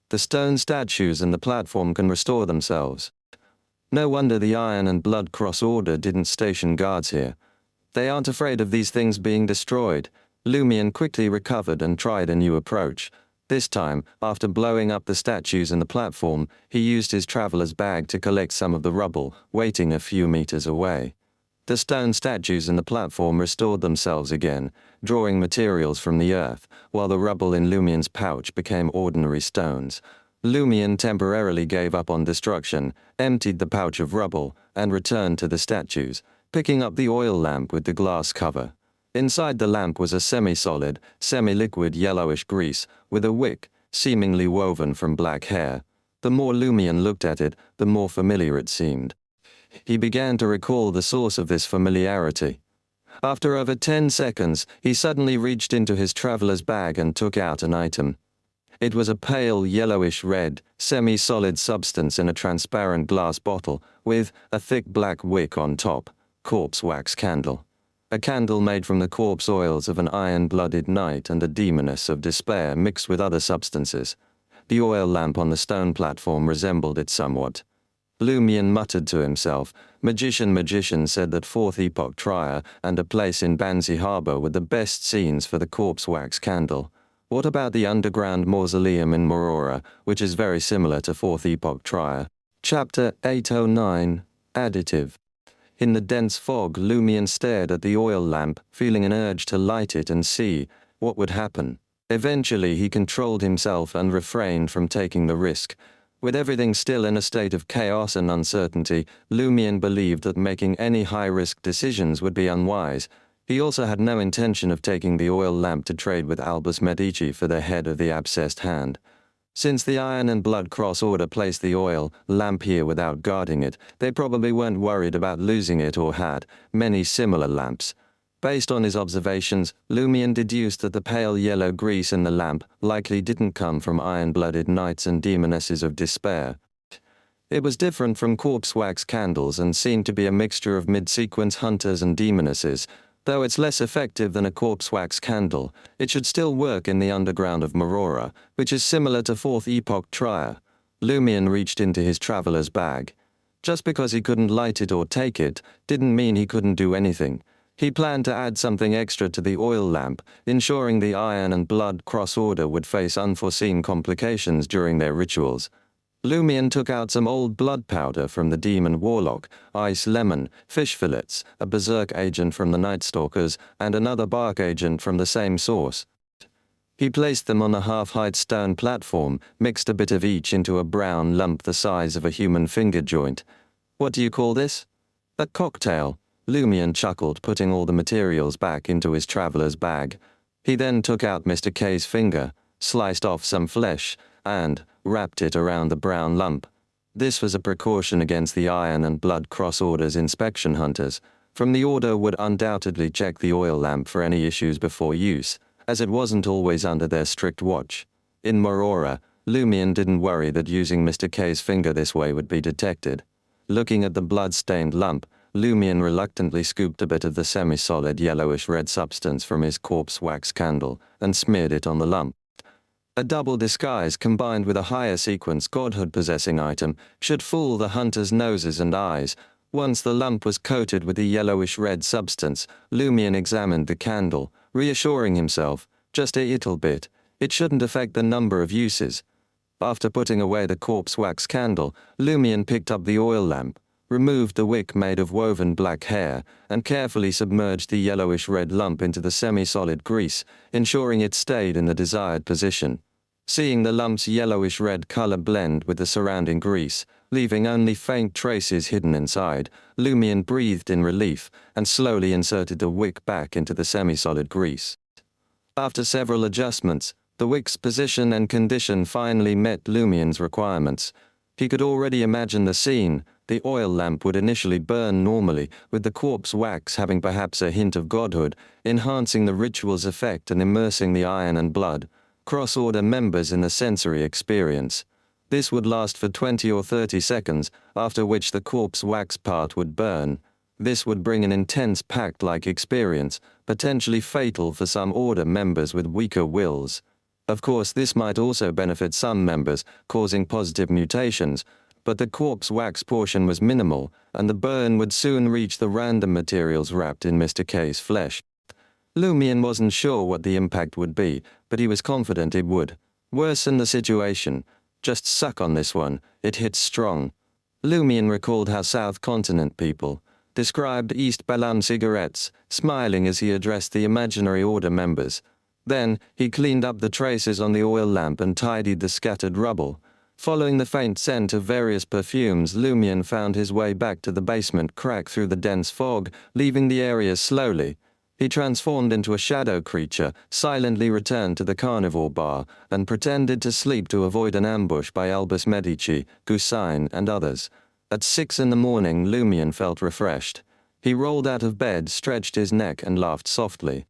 [SPEAKER 1] The stone statues and the platform can restore themselves. No wonder the Iron and Blood Cross Order didn't station guards here. They aren't afraid of these things being destroyed. Lumion quickly recovered and tried a new approach. This time, after blowing up the statues and the platform, he used his traveler's bag to collect some of the rubble, waiting a few meters away. The stone statues and the platform restored themselves again, drawing materials from the earth, while the rubble in Lumion's pouch became ordinary stones. Lumion temporarily gave up on destruction, emptied the pouch of rubble, and returned to the statues, picking up the oil lamp with the glass cover. Inside the lamp was a semi-solid, semi-liquid yellowish grease, with a wick, seemingly woven from black hair. The more Lumion looked at it, the more familiar it seemed. He began to recall the source of this familiarity. After over 10 seconds, he suddenly reached into his traveler's bag and took out an item. It was a pale yellowish-red, semi-solid substance in a transparent glass bottle, with a thick black wick on top, corpse wax candle. A candle made from the corpse oils of an iron-blooded knight and a demoness of despair mixed with other substances. The oil lamp on the stone platform resembled it somewhat. Lumion muttered to himself. Magician said that 4th Epoch Trier and a place in Banzi Harbor were the best scenes for the corpse wax candle. What about the underground mausoleum in Morora, which is very similar to 4th Epoch Trier? Chapter 809, Additive. In the dense fog, Lumion stared at the oil lamp, feeling an urge to light it and see what would happen. Eventually, he controlled himself and refrained from taking the risk. With everything still in a state of chaos and uncertainty, Lumion believed that making any high-risk decisions would be unwise. He also had no intention of taking the oil lamp to trade with Albus Medici for the head of the abscessed hand. Since the Iron and Blood Cross Order placed the oil lamp here without guarding it, they probably weren't worried about losing it or had many similar lamps. Based on his observations, Lumion deduced that the pale yellow grease in the lamp likely didn't come from iron-blooded knights and demonesses of despair. It was different from corpse wax candles and seemed to be a mixture of mid-sequence hunters and demonesses. Though it's less effective than a corpse wax candle, it should still work in the underground of Morora, which is similar to 4th Epoch Trier. Lumion reached into his traveler's bag. Just because he couldn't light it or take it, didn't mean he couldn't do anything. He planned to add something extra to the oil lamp, ensuring the iron and blood cross-order would face unforeseen complications during their rituals. Lumion took out some old blood powder from the demon Warlock, ice lemon, fish fillets, a berserk agent from the Night Stalkers, and another bark agent from the same source. He placed them on a half-height stone platform, mixed a bit of each into a brown lump the size of a human finger joint. "What do you call this?" "A cocktail," Lumion chuckled, putting all the materials back into his traveler's bag. He then took out Mr. K's finger, sliced off some flesh, and wrapped it around the brown lump. This was a precaution against the iron and blood cross-orders inspection hunters. From the order would undoubtedly check the oil lamp for any issues before use, as it wasn't always under their strict watch. In Morora, Lumion didn't worry that using Mr. K's finger this way would be detected. Looking at the blood-stained lump, Lumion reluctantly scooped a bit of the semi-solid yellowish-red substance from his corpse wax candle and smeared it on the lump. A double disguise combined with a higher sequence godhood-possessing item should fool the hunter's noses and eyes. Once the lump was coated with the yellowish-red substance, Lumion examined the candle, reassuring himself, just a little bit, it shouldn't affect the number of uses. After putting away the corpse wax candle, Lumion picked up the oil lamp, removed the wick made of woven black hair, and carefully submerged the yellowish-red lump into the semi-solid grease, ensuring it stayed in the desired position. Seeing the lump's yellowish-red color blend with the surrounding grease, leaving only faint traces hidden inside, Lumion breathed in relief and slowly inserted the wick back into the semi-solid grease. After several adjustments, the wick's position and condition finally met Lumion's requirements. He could already imagine the scene. The oil lamp would initially burn normally, with the corpse wax having perhaps a hint of godhood, enhancing the ritual's effect and immersing the iron and blood cross-order members in the sensory experience. This would last for 20 or 30 seconds, after which the corpse wax part would burn. This would bring an intense pact-like experience, potentially fatal for some order members with weaker wills. Of course, this might also benefit some members, causing positive mutations, but the corpse wax portion was minimal, and the burn would soon reach the random materials wrapped in Mr. K's flesh. Lumion wasn't sure what the impact would be, but he was confident it would worsen the situation. Just suck on this one, it hits strong. Lumion recalled how South Continent people described East Balam cigarettes, smiling as he addressed the imaginary order members. Then, he cleaned up the traces on the oil lamp and tidied the scattered rubble. Following the faint scent of various perfumes, Lumion found his way back to the basement crack through the dense fog, leaving the area slowly. He transformed into a shadow creature, silently returned to the carnivore bar, and pretended to sleep to avoid an ambush by Albus Medici, Gussain, and others. At 6 in the morning, Lumion felt refreshed. He rolled out of bed, stretched his neck, and laughed softly.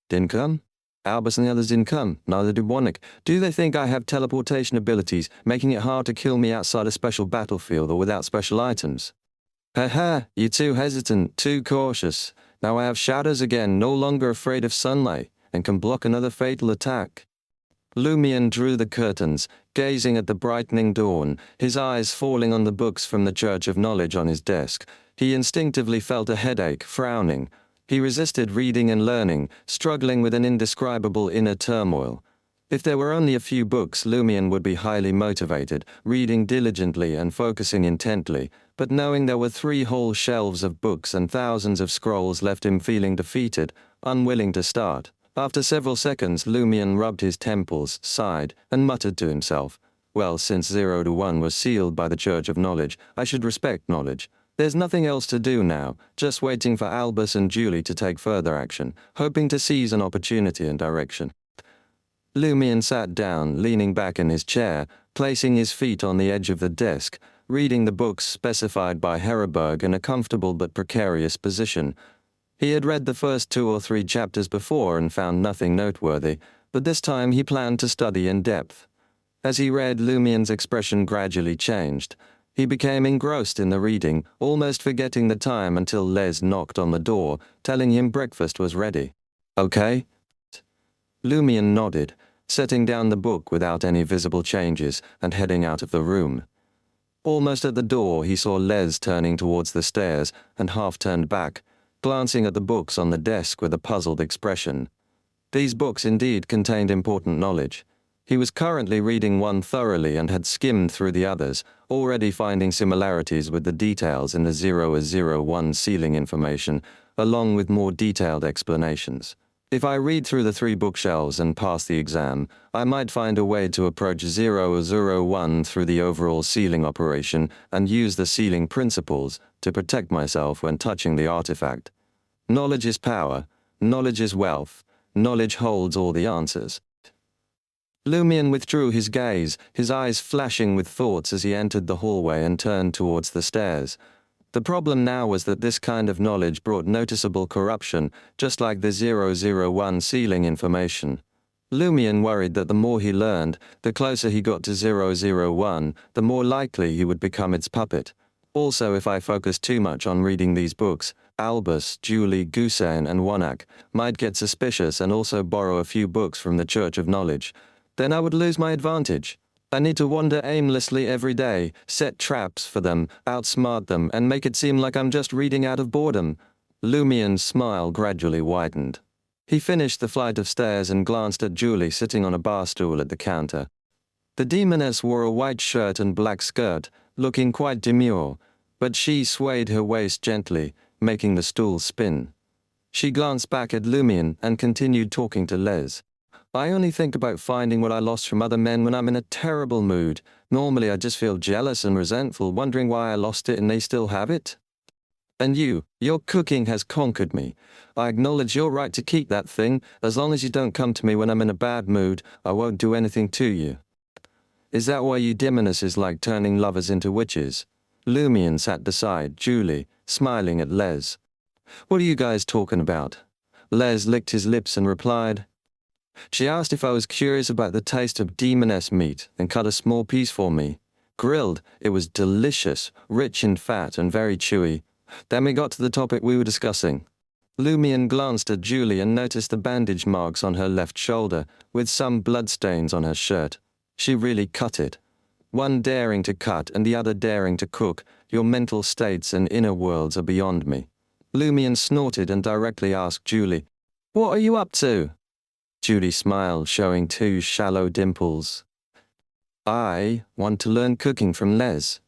[SPEAKER 1] "Didn't come? Albus and the others didn't come, neither did Warnick. Do they think I have teleportation abilities, making it hard to kill me outside a special battlefield or without special items? Ha, you're too hesitant, too cautious. Now I have shadows again, no longer afraid of sunlight, and can block another fatal attack." Lumion drew the curtains, gazing at the brightening dawn, his eyes falling on the books from the Church of Knowledge on his desk. He instinctively felt a headache, frowning. He resisted reading and learning, struggling with an indescribable inner turmoil. If there were only a few books, Lumion would be highly motivated, reading diligently and focusing intently, but knowing there were 3 whole shelves of books and thousands of scrolls left him feeling defeated, unwilling to start. After several seconds, Lumion rubbed his temples, sighed, and muttered to himself, "Well, since 0 to 1 was sealed by the Church of Knowledge, I should respect knowledge. There's nothing else to do now, just waiting for Albus and Julie to take further action, hoping to seize an opportunity and direction." Lumion sat down, leaning back in his chair, placing his feet on the edge of the desk, reading the books specified by Herreberg in a comfortable but precarious position. He had read the first 2 or 3 chapters before and found nothing noteworthy, but this time he planned to study in depth. As he read, Lumion's expression gradually changed. He became engrossed in the reading, almost forgetting the time until Les knocked on the door, telling him breakfast was ready. "Okay?" Lumion nodded, setting down the book without any visible changes and heading out of the room. Almost at the door, he saw Les turning towards the stairs and half turned back. glancing at the books on the desk with a puzzled expression. These books indeed contained important knowledge. He was currently reading one thoroughly and had skimmed through the others, already finding similarities with the details in the 001 sealing information, along with more detailed explanations. If I read through the 3 bookshelves and pass the exam, I might find a way to approach 001 through the overall sealing operation and use the sealing principles to protect myself when touching the artifact. Knowledge is power, knowledge is wealth, knowledge holds all the answers. Lumion withdrew his gaze, his eyes flashing with thoughts as he entered the hallway and turned towards the stairs. The problem now was that this kind of knowledge brought noticeable corruption, just like the 001 sealing information. Lumion worried that the more he learned, the closer he got to 001, the more likely he would become its puppet. Also, if I focused too much on reading these books, Albus, Julie, Gusain, and Wanak might get suspicious and also borrow a few books from the Church of Knowledge. Then I would lose my advantage. I need to wander aimlessly every day, set traps for them, outsmart them, and make it seem like I'm just reading out of boredom. Lumion's smile gradually widened. He finished the flight of stairs and glanced at Julie sitting on a bar stool at the counter. The demoness wore a white shirt and black skirt, looking quite demure, but she swayed her waist gently, making the stool spin. She glanced back at Lumion and continued talking to Les. I only think about finding what I lost from other men when I'm in a terrible mood. Normally I just feel jealous and resentful, wondering why I lost it and they still have it. And your cooking has conquered me. I acknowledge your right to keep that thing. As long as you don't come to me when I'm in a bad mood, I won't do anything to you. Is that why you demonesses like turning lovers into witches? Lumion sat beside Julie, smiling at Les. What are you guys talking about? Les licked his lips and replied. She asked if I was curious about the taste of demoness meat and cut a small piece for me. Grilled, it was delicious, rich in fat and very chewy. Then we got to the topic we were discussing. Lumion glanced at Julie and noticed the bandage marks on her left shoulder, with some bloodstains on her shirt. She really cut it. One daring to cut and the other daring to cook, your mental states and inner worlds are beyond me. Lumion snorted and directly asked Julie, "What are you up to?" Julie smiled, showing 2 shallow dimples. I want to learn cooking from Les.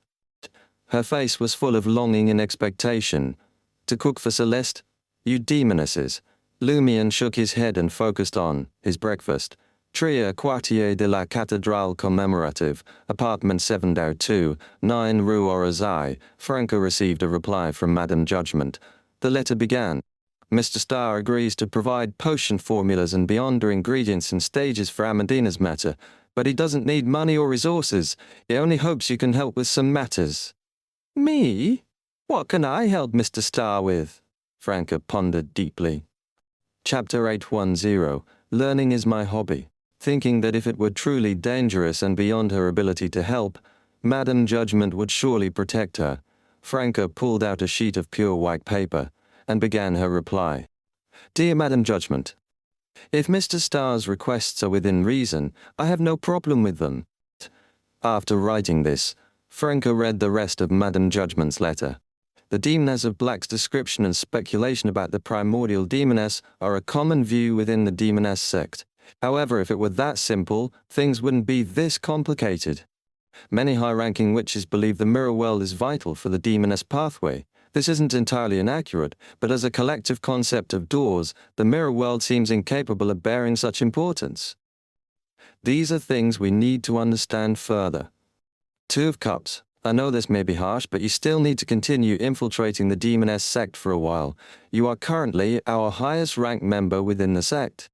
[SPEAKER 1] Her face was full of longing and expectation. To cook for Celeste? You demonesses. Lumion shook his head and focused on his breakfast. Tria Quartier de la Cathédrale Commémorative, apartment 702, 9 Rue Orazai. Franca received a reply from Madame Judgment. The letter began. Mr. Starr agrees to provide potion formulas and beyonder ingredients and stages for Amandina's matter, but he doesn't need money or resources. He only hopes you can help with some matters. Me? What can I help Mr. Starr with? Franca pondered deeply. Chapter 810, Learning is my hobby. Thinking that if it were truly dangerous and beyond her ability to help, Madame Judgment would surely protect her. Franca pulled out a sheet of pure white paper and began her reply. Dear Madame Judgment, if Mr. Starr's requests are within reason, I have no problem with them. After writing this, Franca read the rest of Madame Judgment's letter. The Demoness of Black's description and speculation about the primordial demoness are a common view within the demoness sect. However, if it were that simple, things wouldn't be this complicated. Many high-ranking witches believe the mirror world is vital for the demoness pathway. This isn't entirely inaccurate, but as a collective concept of doors, the mirror world seems incapable of bearing such importance. These are things we need to understand further. 2 of Cups. I know this may be harsh, but you still need to continue infiltrating the demoness sect for a while. You are currently our highest ranked member within the sect.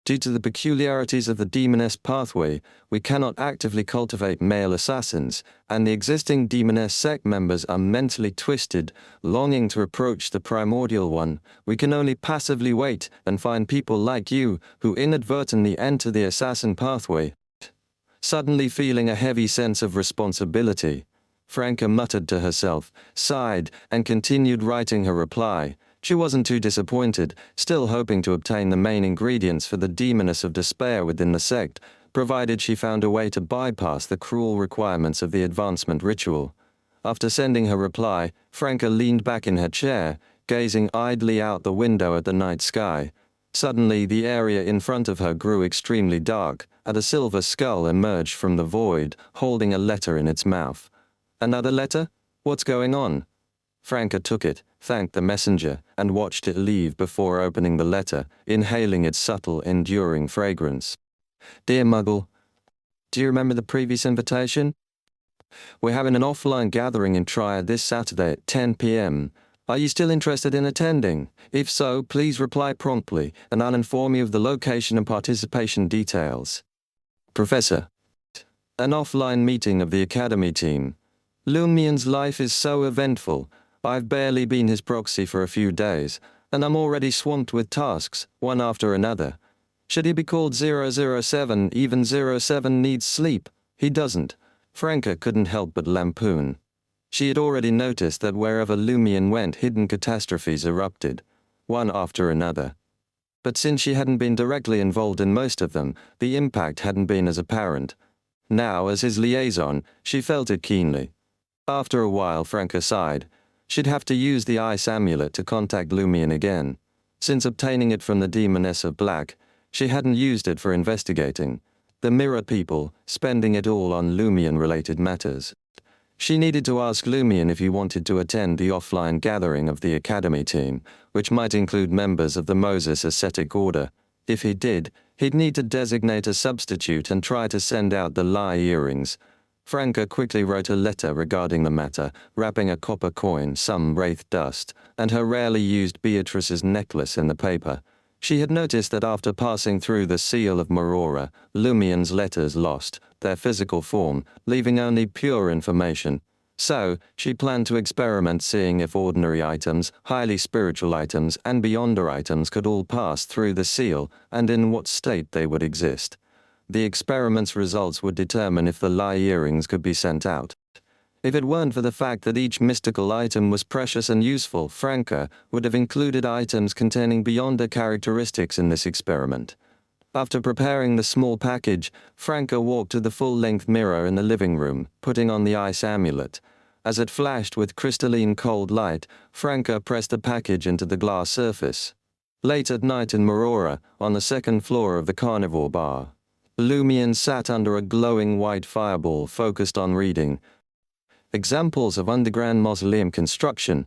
[SPEAKER 1] Due to the peculiarities of the demoness pathway, we cannot actively cultivate male assassins, and the existing demoness sect members are mentally twisted, longing to approach the primordial one. We can only passively wait and find people like you who inadvertently enter the assassin pathway. Suddenly feeling a heavy sense of responsibility, Franca muttered to herself, sighed, and continued writing her reply. She wasn't too disappointed, still hoping to obtain the main ingredients for the demoness of despair within the sect, provided she found a way to bypass the cruel requirements of the advancement ritual. After sending her reply, Franca leaned back in her chair, gazing idly out the window at the night sky. Suddenly the area in front of her grew extremely dark, and a silver skull emerged from the void, holding a letter in its mouth. Another letter? What's going on? Franca took it, thanked the messenger, and watched it leave before opening the letter, inhaling its subtle, enduring fragrance. Dear Muggle, do you remember the previous invitation? We're having an offline gathering in Trier this Saturday at 10 p.m. Are you still interested in attending? If so, please reply promptly, and I'll inform you of the location and participation details. Professor. An offline meeting of the Academy team. Lumien's life is so eventful. I've barely been his proxy for a few days, and I'm already swamped with tasks, one after another. Should he be called 007, even 07 needs sleep. He doesn't. Franca couldn't help but lampoon. She had already noticed that wherever Lumien went, hidden catastrophes erupted, one after another. But since she hadn't been directly involved in most of them, the impact hadn't been as apparent. Now, as his liaison, she felt it keenly. After a while, Franca sighed. She'd have to use the ice amulet to contact Lumien again. Since obtaining it from the Demoness of Black, she hadn't used it for investigating the Mirror people, spending it all on Lumien-related matters. She needed to ask Lumien if he wanted to attend the offline gathering of the Academy team, which might include members of the Moses Ascetic Order. If he did, he'd need to designate a substitute and try to send out the lie earrings. Franca quickly wrote a letter regarding the matter, wrapping a copper coin, some wraith dust, and her rarely used Beatrice's necklace in the paper. She had noticed that after passing through the seal of Marora, Lumien's letters lost their physical form, leaving only pure information. So, she planned to experiment seeing if ordinary items, highly spiritual items, and beyonder items could all pass through the seal, and in what state they would exist. The experiment's results would determine if the lie earrings could be sent out. If it weren't for the fact that each mystical item was precious and useful, Franca would have included items containing beyonder characteristics in this experiment. After preparing the small package, Franca walked to the full-length mirror in the living room, putting on the ice amulet. As it flashed with crystalline cold light, Franca pressed the package into the glass surface. Late at night in Marora, on the second floor of the carnivore bar, Lumien sat under a glowing white fireball focused on reading examples of underground mausoleum construction.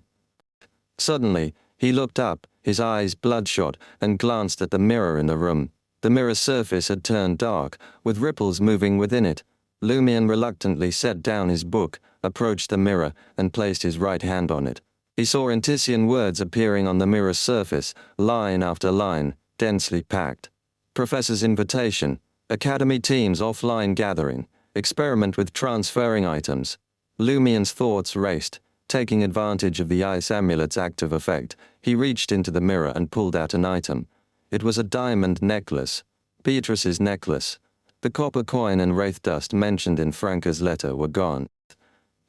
[SPEAKER 1] Suddenly, he looked up, his eyes bloodshot, and glanced at the mirror in the room. The mirror's surface had turned dark, with ripples moving within it. Lumien reluctantly set down his book, approached the mirror, and placed his right hand on it. He saw Intisian words appearing on the mirror's surface, line after line, densely packed. Professor's invitation, Academy team's offline gathering, experiment with transferring items. Lumien's thoughts raced. Taking advantage of the ice amulet's active effect, he reached into the mirror and pulled out an item. It was a diamond necklace, Beatrice's necklace. The copper coin and wraith dust mentioned in Franca's letter were gone.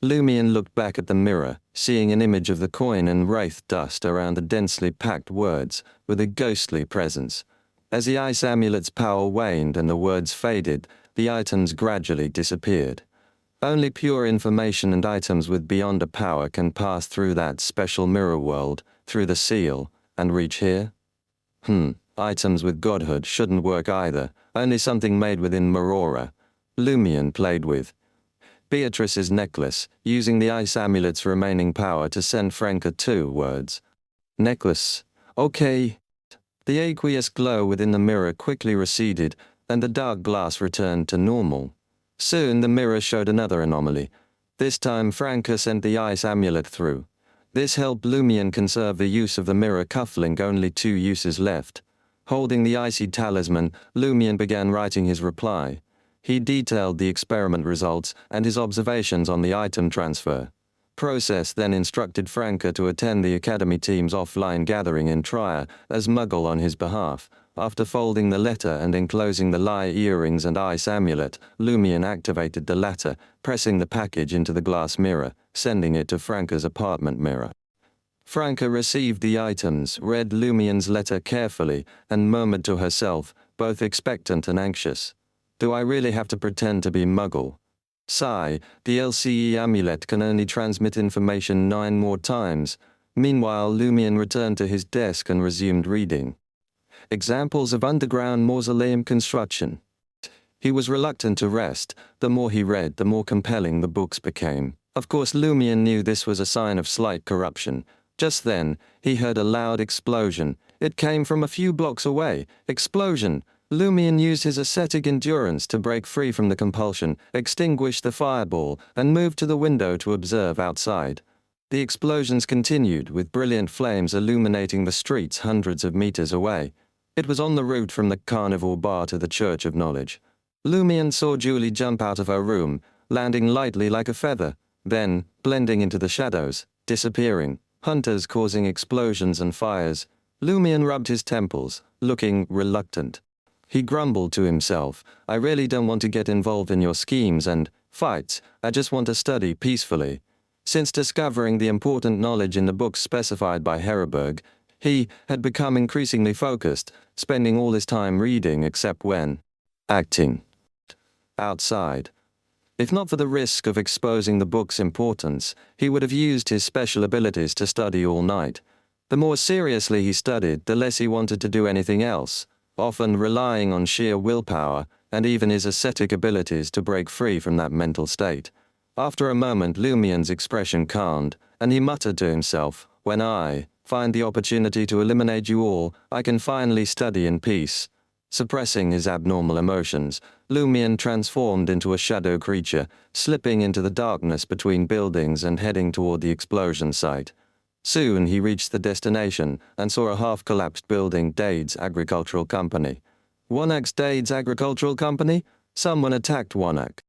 [SPEAKER 1] Lumien looked back at the mirror, seeing an image of the coin and wraith dust around the densely packed words, with a ghostly presence. As the ice amulet's power waned and the words faded, the items gradually disappeared. Only pure information and items with beyonder power can pass through that special mirror world, through the seal, and reach here? Items with godhood shouldn't work either, only something made within Marora. Lumien played with Beatrice's necklace, using the ice amulet's remaining power to send Franca 2 words. Necklace. Okay. The aqueous glow within the mirror quickly receded, and the dark glass returned to normal. Soon the mirror showed another anomaly. This time Franca sent the ice amulet through. This helped Lumien conserve the use of the mirror cufflink, only 2 uses left. Holding the icy talisman, Lumien began writing his reply. He detailed the experiment results and his observations on the item transfer. Process then instructed Franca to attend the Academy team's offline gathering in Trier as Muggle on his behalf. After folding the letter and enclosing the lie earrings and ice amulet, Lumien activated the latter, pressing the package into the glass mirror, sending it to Franca's apartment mirror. Franca received the items, read Lumien's letter carefully, and murmured to herself, both expectant and anxious. Do I really have to pretend to be Muggle? Sigh, the LCE amulet can only transmit information 9 more times. Meanwhile, Lumion returned to his desk and resumed reading. Examples of underground mausoleum construction. He was reluctant to rest. The more he read, the more compelling the books became. Of course, Lumion knew this was a sign of slight corruption. Just then, he heard a loud explosion. It came from a few blocks away. Explosion! Lumion used his ascetic endurance to break free from the compulsion, extinguish the fireball, and move to the window to observe outside. The explosions continued, with brilliant flames illuminating the streets hundreds of meters away. It was on the route from the carnivore bar to the Church of Knowledge. Lumion saw Julie jump out of her room, landing lightly like a feather, then, blending into the shadows, disappearing, hunters causing explosions and fires. Lumion rubbed his temples, looking reluctant. He grumbled to himself, "I really don't want to get involved in your schemes and fights. I just want to study peacefully." Since discovering the important knowledge in the books specified by Herberg, he had become increasingly focused, spending all his time reading except when acting. Outside. If not for the risk of exposing the book's importance, he would have used his special abilities to study all night. The more seriously he studied, the less he wanted to do anything else, often relying on sheer willpower and even his ascetic abilities to break free from that mental state. After a moment, Lumion's expression calmed, and he muttered to himself, "When I find the opportunity to eliminate you all, I can finally study in peace." Suppressing his abnormal emotions, Lumion transformed into a shadow creature, slipping into the darkness between buildings and heading toward the explosion site. Soon he reached the destination and saw a half-collapsed building. Dade's Agricultural Company. Warlocks. Dade's Agricultural Company? Someone attacked Warlock.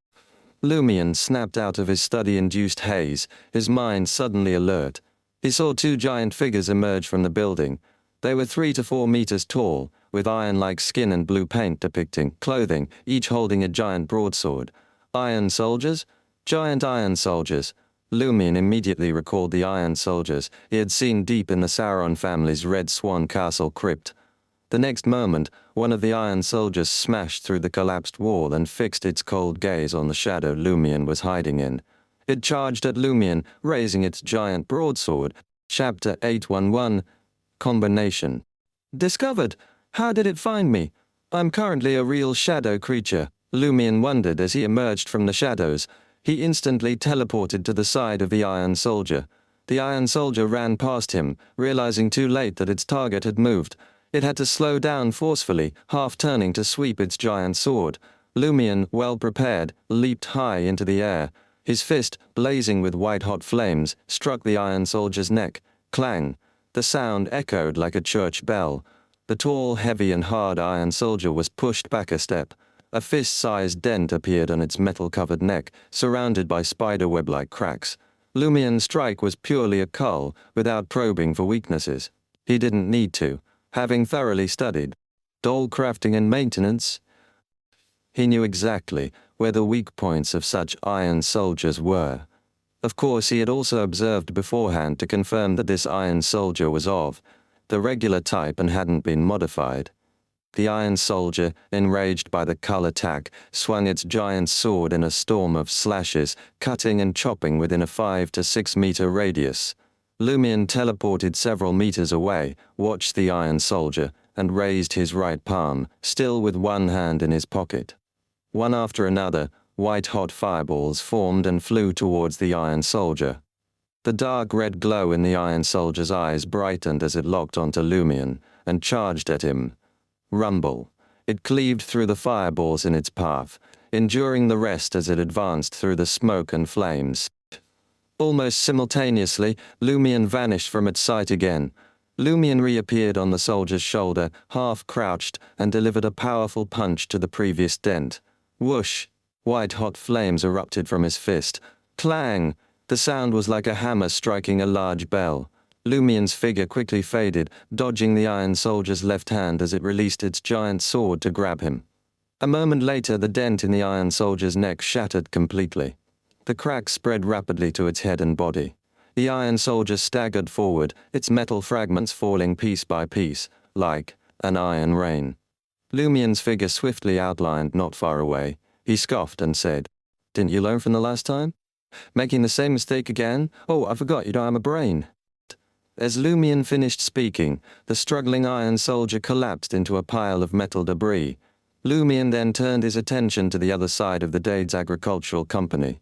[SPEAKER 1] Lumion snapped out of his study-induced haze, his mind suddenly alert. He saw two giant figures emerge from the building. They were 3 to 4 meters tall, with iron-like skin and blue paint depicting clothing, each holding a giant broadsword. Iron soldiers? Giant iron soldiers. Lumion immediately recalled the iron soldiers he had seen deep in the Sauron family's Red Swan Castle crypt. The next moment, one of the iron soldiers smashed through the collapsed wall and fixed its cold gaze on the shadow Lumion was hiding in. It charged at Lumion, raising its giant broadsword. Chapter 811. Combination. Discovered. How did it find me? I'm currently a real shadow creature, Lumion wondered as he emerged from the shadows. He instantly teleported to the side of the iron soldier. The iron soldier ran past him, realizing too late that its target had moved. It had to slow down forcefully, half turning to sweep its giant sword. Lumion, well prepared, leaped high into the air. His fist, blazing with white-hot flames, struck the iron soldier's neck. Clang! The sound echoed like a church bell. The tall, heavy and hard iron soldier was pushed back a step. A fist-sized dent appeared on its metal-covered neck, surrounded by spiderweb-like cracks. Lumion's strike was purely a cull, without probing for weaknesses. He didn't need to, having thoroughly studied doll crafting and maintenance. He knew exactly where the weak points of such iron soldiers were. Of course, he had also observed beforehand to confirm that this iron soldier was of the regular type and hadn't been modified. The iron soldier, enraged by the cull attack, swung its giant sword in a storm of slashes, cutting and chopping within a 5 to 6 meter radius. Lumion teleported several meters away, watched the iron soldier, and raised his right palm, still with one hand in his pocket. One after another, white-hot fireballs formed and flew towards the iron soldier. The dark red glow in the iron soldier's eyes brightened as it locked onto Lumion, and charged at him. Rumble. It cleaved through the fireballs in its path, enduring the rest as it advanced through the smoke and flames. Almost simultaneously, Lumion vanished from its sight again. Lumion reappeared on the soldier's shoulder, half-crouched, and delivered a powerful punch to the previous dent. Whoosh! White-hot flames erupted from his fist. Clang! The sound was like a hammer striking a large bell. Lumion's figure quickly faded, dodging the iron soldier's left hand as it released its giant sword to grab him. A moment later, the dent in the iron soldier's neck shattered completely. The cracks spread rapidly to its head and body. The iron soldier staggered forward, its metal fragments falling piece by piece, like an iron rain. Lumion's figure swiftly outlined not far away. He scoffed and said, "Didn't you learn from the last time? Making the same mistake again? Oh, I forgot you don't have a brain." As Lumion finished speaking, the struggling iron soldier collapsed into a pile of metal debris. Lumion then turned his attention to the other side of the Dade's agricultural company.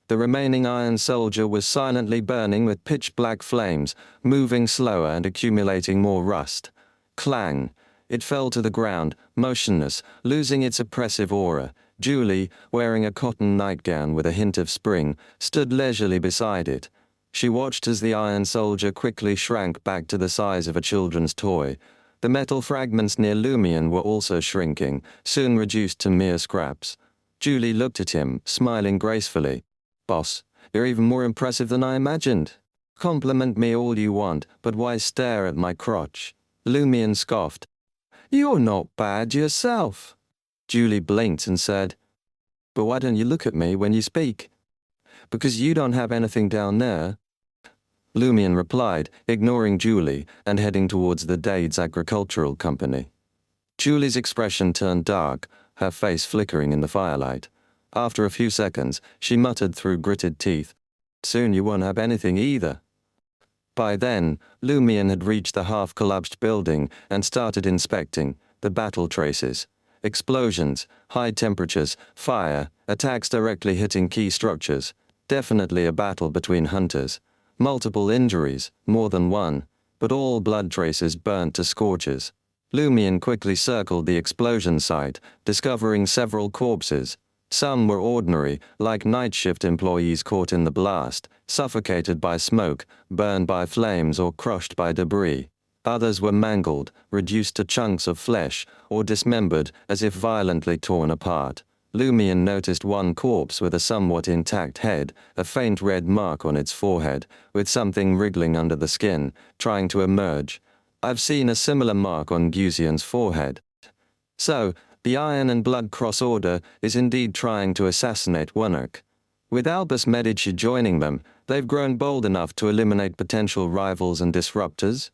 [SPEAKER 1] The remaining iron soldier was silently burning with pitch-black flames, moving slower and accumulating more rust. Clang! It fell to the ground, motionless, losing its oppressive aura. Julie, wearing a cotton nightgown with a hint of spring, stood leisurely beside it. She watched as the iron soldier quickly shrank back to the size of a children's toy. The metal fragments near Lumion were also shrinking, soon reduced to mere scraps. Julie looked at him, smiling gracefully. "Boss, you're even more impressive than I imagined. Compliment me all you want, but why stare at my crotch?" Lumion scoffed. "You're not bad yourself." Julie blinked and said, "But why don't you look at me when you speak?" "Because you don't have anything down there." Lumion replied, ignoring Julie and heading towards the Dade's agricultural company. Julie's expression turned dark, her face flickering in the firelight. After a few seconds, she muttered through gritted teeth, "Soon you won't have anything either." By then, Lumion had reached the half-collapsed building and started inspecting the battle traces. Explosions, high temperatures, fire, attacks directly hitting key structures. Definitely a battle between hunters. Multiple injuries, more than one, but all blood traces burnt to scorches. Lumion quickly circled the explosion site, discovering several corpses. Some were ordinary, like night shift employees caught in the blast, suffocated by smoke, burned by flames, or crushed by debris. Others were mangled, reduced to chunks of flesh, or dismembered as if violently torn apart. Lumion noticed one corpse with a somewhat intact head, a faint red mark on its forehead, with something wriggling under the skin, trying to emerge. I've seen a similar mark on Gusion's forehead. So, the Iron and Blood Cross Order is indeed trying to assassinate Warlock. With Albus Medici joining them, they've grown bold enough to eliminate potential rivals and disruptors.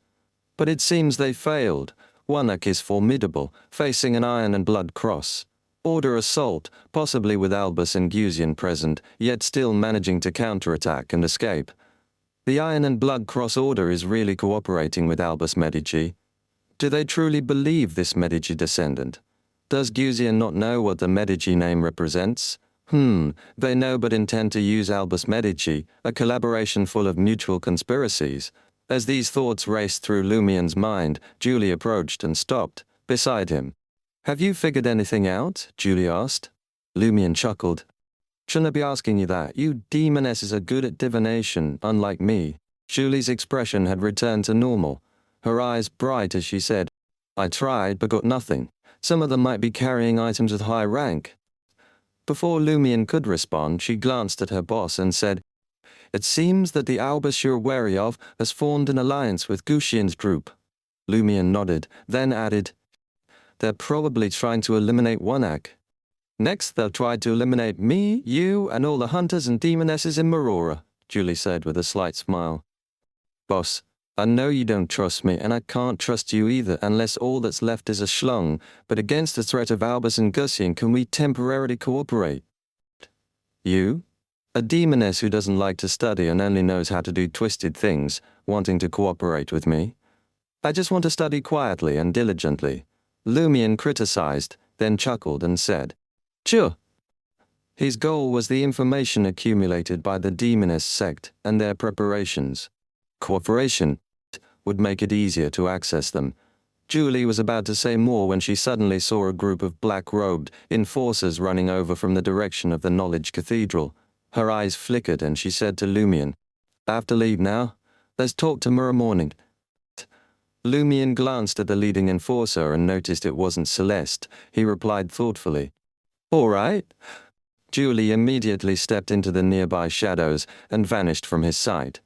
[SPEAKER 1] But it seems they failed. Warlock is formidable, facing an Iron and Blood Cross. Order assault, possibly with Albus and Gusion present, yet still managing to counterattack and escape. The Iron and Blood Cross Order is really cooperating with Albus Medici. Do they truly believe this Medici descendant? Does Gusion not know what the Medici name represents? They know but intend to use Albus Medici, a collaboration full of mutual conspiracies. As these thoughts raced through Lumion's mind, Julie approached and stopped, beside him. "Have you figured anything out?" Julie asked. Lumion chuckled. "Shouldn't I be asking you that? You demonesses are good at divination, unlike me." Julie's expression had returned to normal, her eyes bright as she said, "I tried but got nothing. Some of them might be carrying items with high rank." Before Lumion could respond, she glanced at her boss and said, "It seems that the Albus you're wary of has formed an alliance with Gusion's group." Lumion nodded, then added, "They're probably trying to eliminate Warlock. Next they'll try to eliminate me, you, and all the hunters and demonesses in Marora," Julie said with a slight smile. "Boss, I know you don't trust me, and I can't trust you either unless all that's left is a schlong, but against the threat of Albus and Gusion, can we temporarily cooperate?" "You? A demoness who doesn't like to study and only knows how to do twisted things, wanting to cooperate with me? I just want to study quietly and diligently." Lumion criticized, then chuckled and said, "Sure." His goal was the information accumulated by the demoness sect and their preparations. Cooperation would make it easier to access them. Julie was about to say more when she suddenly saw a group of black-robed enforcers running over from the direction of the Knowledge Cathedral. Her eyes flickered and she said to Lumion, "I have to leave now. Let's talk tomorrow morning." Lumion glanced at the leading enforcer and noticed it wasn't Celeste. He replied thoughtfully, "All right." Julie immediately stepped into the nearby shadows and vanished from his sight.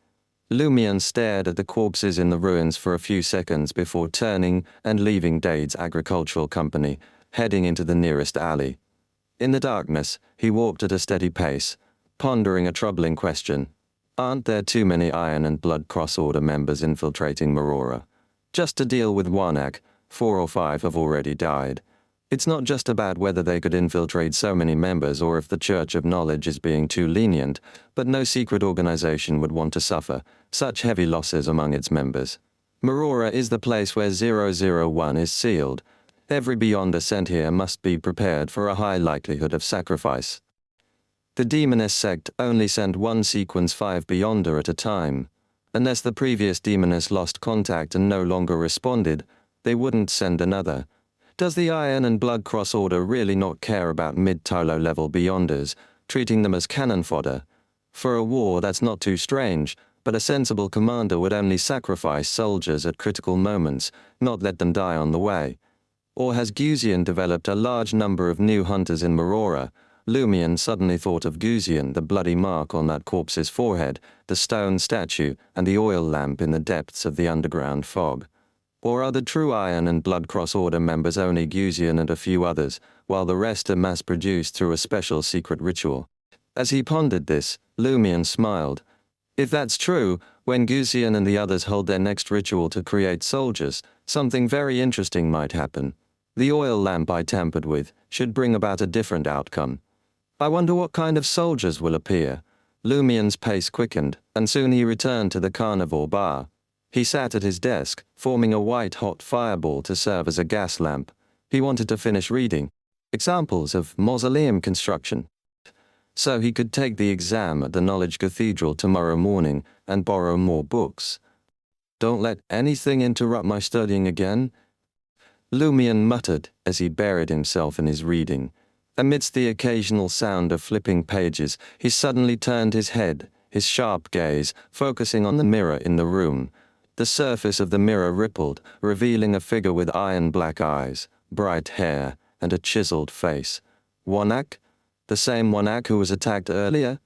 [SPEAKER 1] Lumion stared at the corpses in the ruins for a few seconds before turning and leaving Dade's agricultural company, heading into the nearest alley. In the darkness, he walked at a steady pace, pondering a troubling question. Aren't there too many Iron and Blood Cross Order members infiltrating Marora? Just to deal with Warlock, 4 or 5 have already died. It's not just about whether they could infiltrate so many members or if the Church of Knowledge is being too lenient, but no secret organization would want to suffer such heavy losses among its members. Marora is the place where 001 is sealed. Every Beyonder sent here must be prepared for a high likelihood of sacrifice. The Demoness sect only sent one Sequence 5 Beyonder at a time. Unless the previous Demoness lost contact and no longer responded, they wouldn't send another. Does the Iron and Blood Cross Order really not care about mid-to-low level Beyonders, treating them as cannon fodder? For a war, that's not too strange, but a sensible commander would only sacrifice soldiers at critical moments, not let them die on the way. Or has Guzian developed a large number of new hunters in Marora? Lumion suddenly thought of Guzian, the bloody mark on that corpse's forehead, the stone statue, and the oil lamp in the depths of the underground fog. Or are the true Iron and Blood Cross Order members only Guzian and a few others, while the rest are mass-produced through a special secret ritual? As he pondered this, Lumion smiled. If that's true, when Guzian and the others hold their next ritual to create soldiers, something very interesting might happen. The oil lamp I tampered with should bring about a different outcome. I wonder what kind of soldiers will appear. Lumion's pace quickened, and soon he returned to the carnivore bar. He sat at his desk, forming a white-hot fireball to serve as a gas lamp. He wanted to finish reading examples of mausoleum construction, so he could take the exam at the Knowledge Cathedral tomorrow morning and borrow more books. Don't let anything interrupt my studying again, Lumion muttered as he buried himself in his reading. Amidst the occasional sound of flipping pages, he suddenly turned his head, his sharp gaze focusing on the mirror in the room. The surface of the mirror rippled, revealing a figure with iron-black eyes, bright hair, and a chiseled face. Warlock? The same Warlock who was attacked earlier?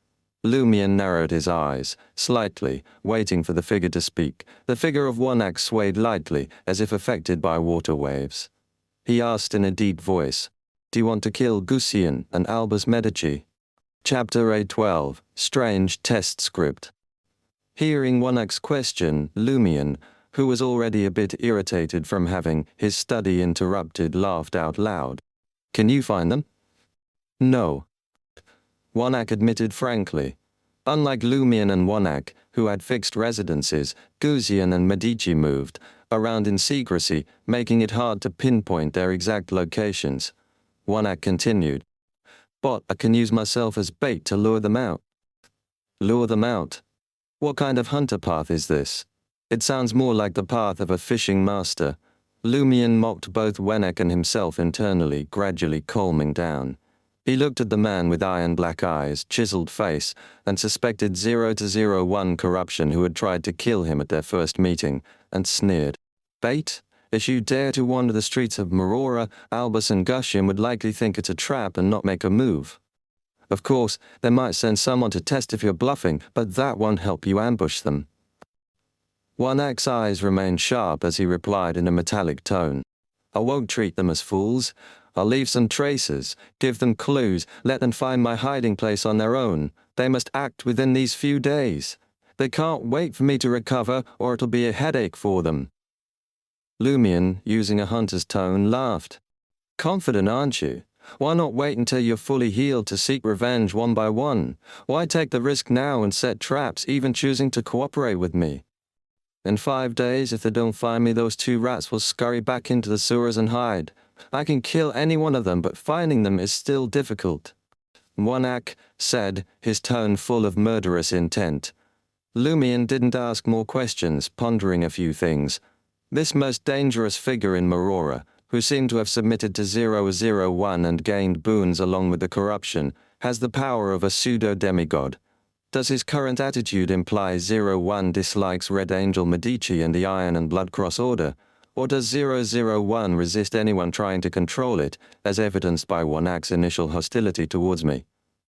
[SPEAKER 1] Lumion narrowed his eyes, slightly, waiting for the figure to speak. The figure of Warlock swayed lightly, as if affected by water waves. He asked in a deep voice, "Do you want to kill Guzian and Albus Medici?" Chapter 812, Strange Test Script. Hearing Warlock's question, Lumion, who was already a bit irritated from having his study interrupted, laughed out loud. "Can you find them?" "No," Warlock admitted frankly. Unlike Lumion and Warlock, who had fixed residences, Guzian and Medici moved around in secrecy, making it hard to pinpoint their exact locations. Warlock continued, "But I can use myself as bait to lure them out." "Lure them out? What kind of hunter path is this? It sounds more like the path of a fishing master." Lumion mocked both Warlock and himself internally, gradually calming down. He looked at the man with iron-black eyes, chiseled face, and suspected 0-01 corruption who had tried to kill him at their first meeting, and sneered. "Bait? If you dare to wander the streets of Marora, Albus and Guzian would likely think it's a trap and not make a move. Of course, they might send someone to test if you're bluffing, but that won't help you ambush them." Warlock's eyes remained sharp as he replied in a metallic tone. "I won't treat them as fools. I'll leave some traces, give them clues, let them find my hiding place on their own. They must act within these few days. They can't wait for me to recover, or it'll be a headache for them." Lumion, using a hunter's tone, laughed. "Confident, aren't you? Why not wait until you're fully healed to seek revenge one by one? Why take the risk now and set traps, even choosing to cooperate with me? In 5 days, if they don't find me, those 2 rats will scurry back into the sewers and hide. I can kill any one of them, but finding them is still difficult." Warlock said, his tone full of murderous intent. Lumion didn't ask more questions, pondering a few things. This most dangerous figure in Marora, who seemed to have submitted to 001 and gained boons along with the corruption, has the power of a pseudo-demigod. Does his current attitude imply 01 dislikes Red Angel Medici and the Iron and Blood Cross Order? Or does 001 resist anyone trying to control it, as evidenced by Warlock's initial hostility towards me?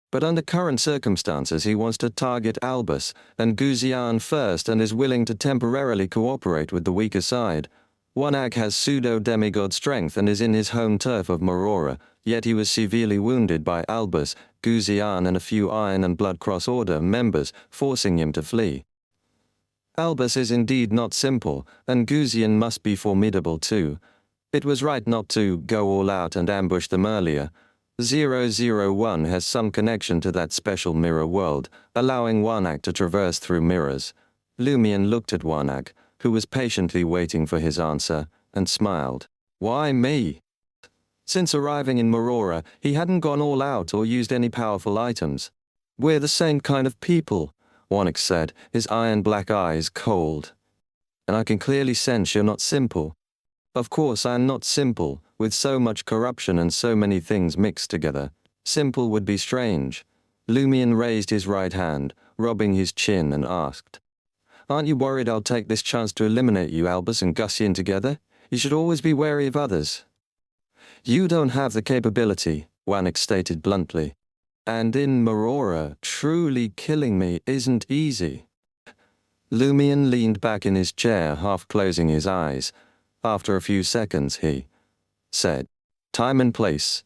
[SPEAKER 1] But under current circumstances he wants to target Albus and Guzian first and is willing to temporarily cooperate with the weaker side. Warlock has pseudo-demigod strength and is in his home turf of Marora, yet he was severely wounded by Albus, Guzian and a few Iron and Blood Cross Order members, forcing him to flee. Albus is indeed not simple, and Guzian must be formidable too. It was right not to go all out and ambush them earlier. 001 has some connection to that special mirror world, allowing Warlocks to traverse through mirrors. Lumion looked at Warlocks, who was patiently waiting for his answer, and smiled. Why me? Since arriving in Marora, he hadn't gone all out or used any powerful items. We're the same kind of people, Warlocks said, his iron-black eyes cold. And I can clearly sense you're not simple. Of course I'm not simple, with so much corruption and so many things mixed together. Simple would be strange. Lumion raised his right hand, rubbing his chin, and asked, Aren't you worried I'll take this chance to eliminate you, Albus and Gussian, together? You should always be wary of others. You don't have the capability, Warlocks stated bluntly. And in Marora, truly killing me isn't easy. Lumion leaned back in his chair, half closing his eyes. After a few seconds, he said, Time and place.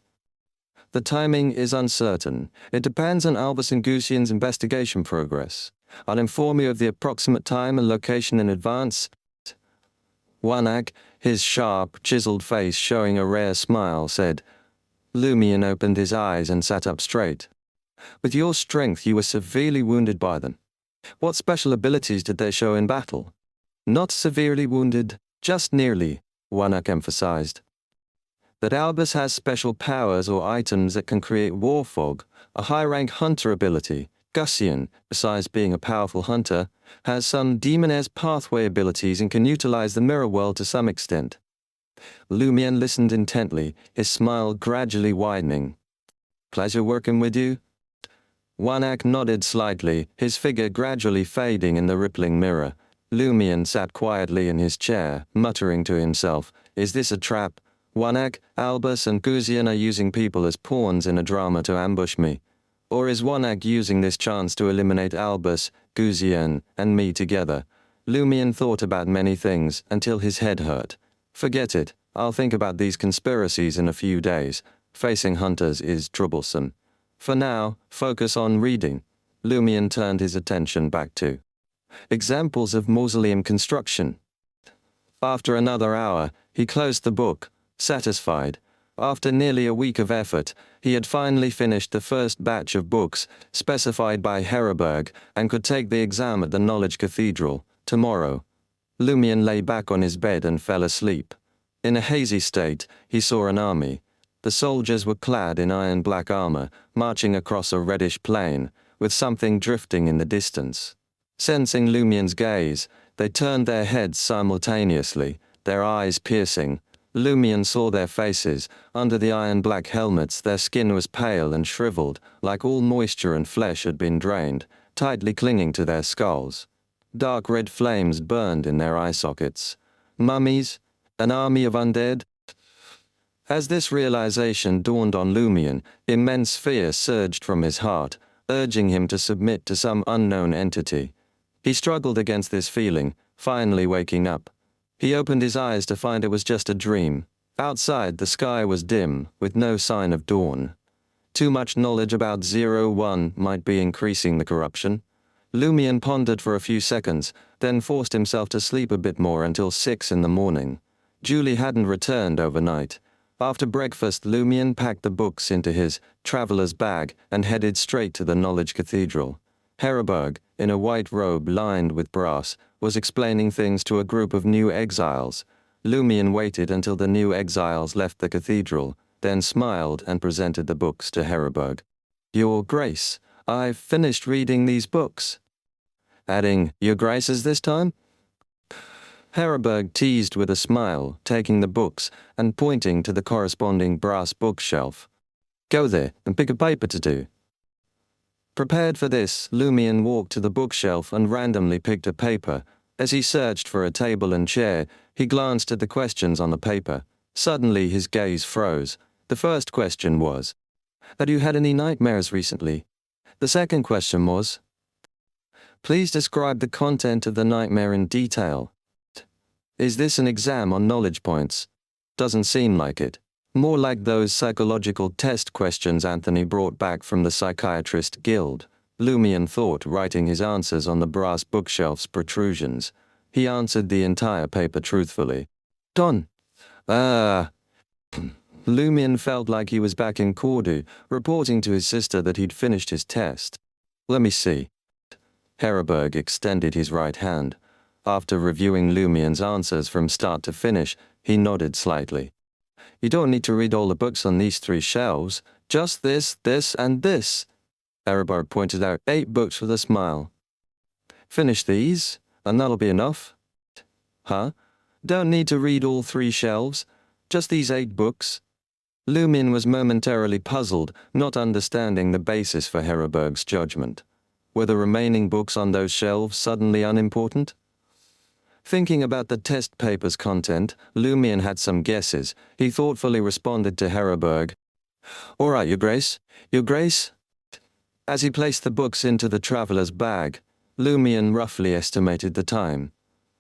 [SPEAKER 1] The timing is uncertain. It depends on Albus and Gussian's investigation progress. I'll inform you of the approximate time and location in advance. Warlocks, his sharp, chiseled face showing a rare smile, said. Lumion opened his eyes and sat up straight. With your strength, you were severely wounded by them. What special abilities did they show in battle? Not severely wounded, just nearly, Warlocks emphasized. That Albus has special powers or items that can create war fog, a high-rank hunter ability. Gussian, besides being a powerful hunter, has some demoness pathway abilities and can utilize the mirror world to some extent. Lumion listened intently, his smile gradually widening. Pleasure working with you? Warlocks nodded slightly, his figure gradually fading in the rippling mirror. Lumion sat quietly in his chair, muttering to himself, Is this a trap? Warlocks, Albus and Gussian are using people as pawns in a drama to ambush me. Or is Warlocks using this chance to eliminate Albus, Gussian, and me together? Lumion thought about many things, until his head hurt. Forget it, I'll think about these conspiracies in a few days. Facing hunters is troublesome. For now, focus on reading. Lumion turned his attention back to examples of mausoleum construction. After another hour, he closed the book, satisfied. After nearly a week of effort, he had finally finished the first batch of books specified by Heidelberg and could take the exam at the Knowledge Cathedral tomorrow. Lumion lay back on his bed and fell asleep. In a hazy state, he saw an army. The soldiers were clad in iron-black armor, marching across a reddish plain, with something drifting in the distance. Sensing Lumion's gaze, they turned their heads simultaneously, their eyes piercing. Lumion saw their faces. Under the iron-black helmets, their skin was pale and shriveled, like all moisture and flesh had been drained, tightly clinging to their skulls. Dark red flames burned in their eye sockets. Mummies? An army of undead? As this realization dawned on Lumion, immense fear surged from his heart, urging him to submit to some unknown entity. He struggled against this feeling, finally waking up. He opened his eyes to find it was just a dream. Outside, the sky was dim, with no sign of dawn. Too much knowledge about 01 might be increasing the corruption. Lumion pondered for a few seconds, then forced himself to sleep a bit more until 6 in the morning. Julie hadn't returned overnight. After breakfast, Lumion packed the books into his traveler's bag and headed straight to the Knowledge Cathedral. Heidelberg, in a white robe lined with brass, was explaining things to a group of new exiles. Lumion waited until the new exiles left the cathedral, then smiled and presented the books to Heidelberg. Your Grace, I've finished reading these books. Adding, Your Graces this time? Heidelberg teased with a smile, taking the books and pointing to the corresponding brass bookshelf. Go there and pick a paper to do. Prepared for this, Lumion walked to the bookshelf and randomly picked a paper. As he searched for a table and chair, he glanced at the questions on the paper. Suddenly his gaze froze. The first question was, Have you had any nightmares recently? The second question was, Please describe the content of the nightmare in detail. Is this an exam on knowledge points? Doesn't seem like it. More like those psychological test questions Anthony brought back from the Psychiatrist Guild. Lumion thought, writing his answers on the brass bookshelf's protrusions. He answered the entire paper truthfully. Done. Ah. Lumion felt like he was back in Cordu, reporting to his sister that he'd finished his test. Let me see. Herberg extended his right hand. After reviewing Lumion's answers from start to finish, he nodded slightly. You don't need to read all the books on these 3 shelves, just this, this, and this. Herberg pointed out 8 books with a smile. Finish these, and that'll be enough. Huh? Don't need to read all 3 shelves, just these 8 books. Lumion was momentarily puzzled, not understanding the basis for Herberg's judgment. Were the remaining books on those shelves suddenly unimportant? Thinking about the test paper's content, Lumion had some guesses. He thoughtfully responded to Herberg. All right, Your Grace. Your Grace? As he placed the books into the traveller's bag, Lumion roughly estimated the time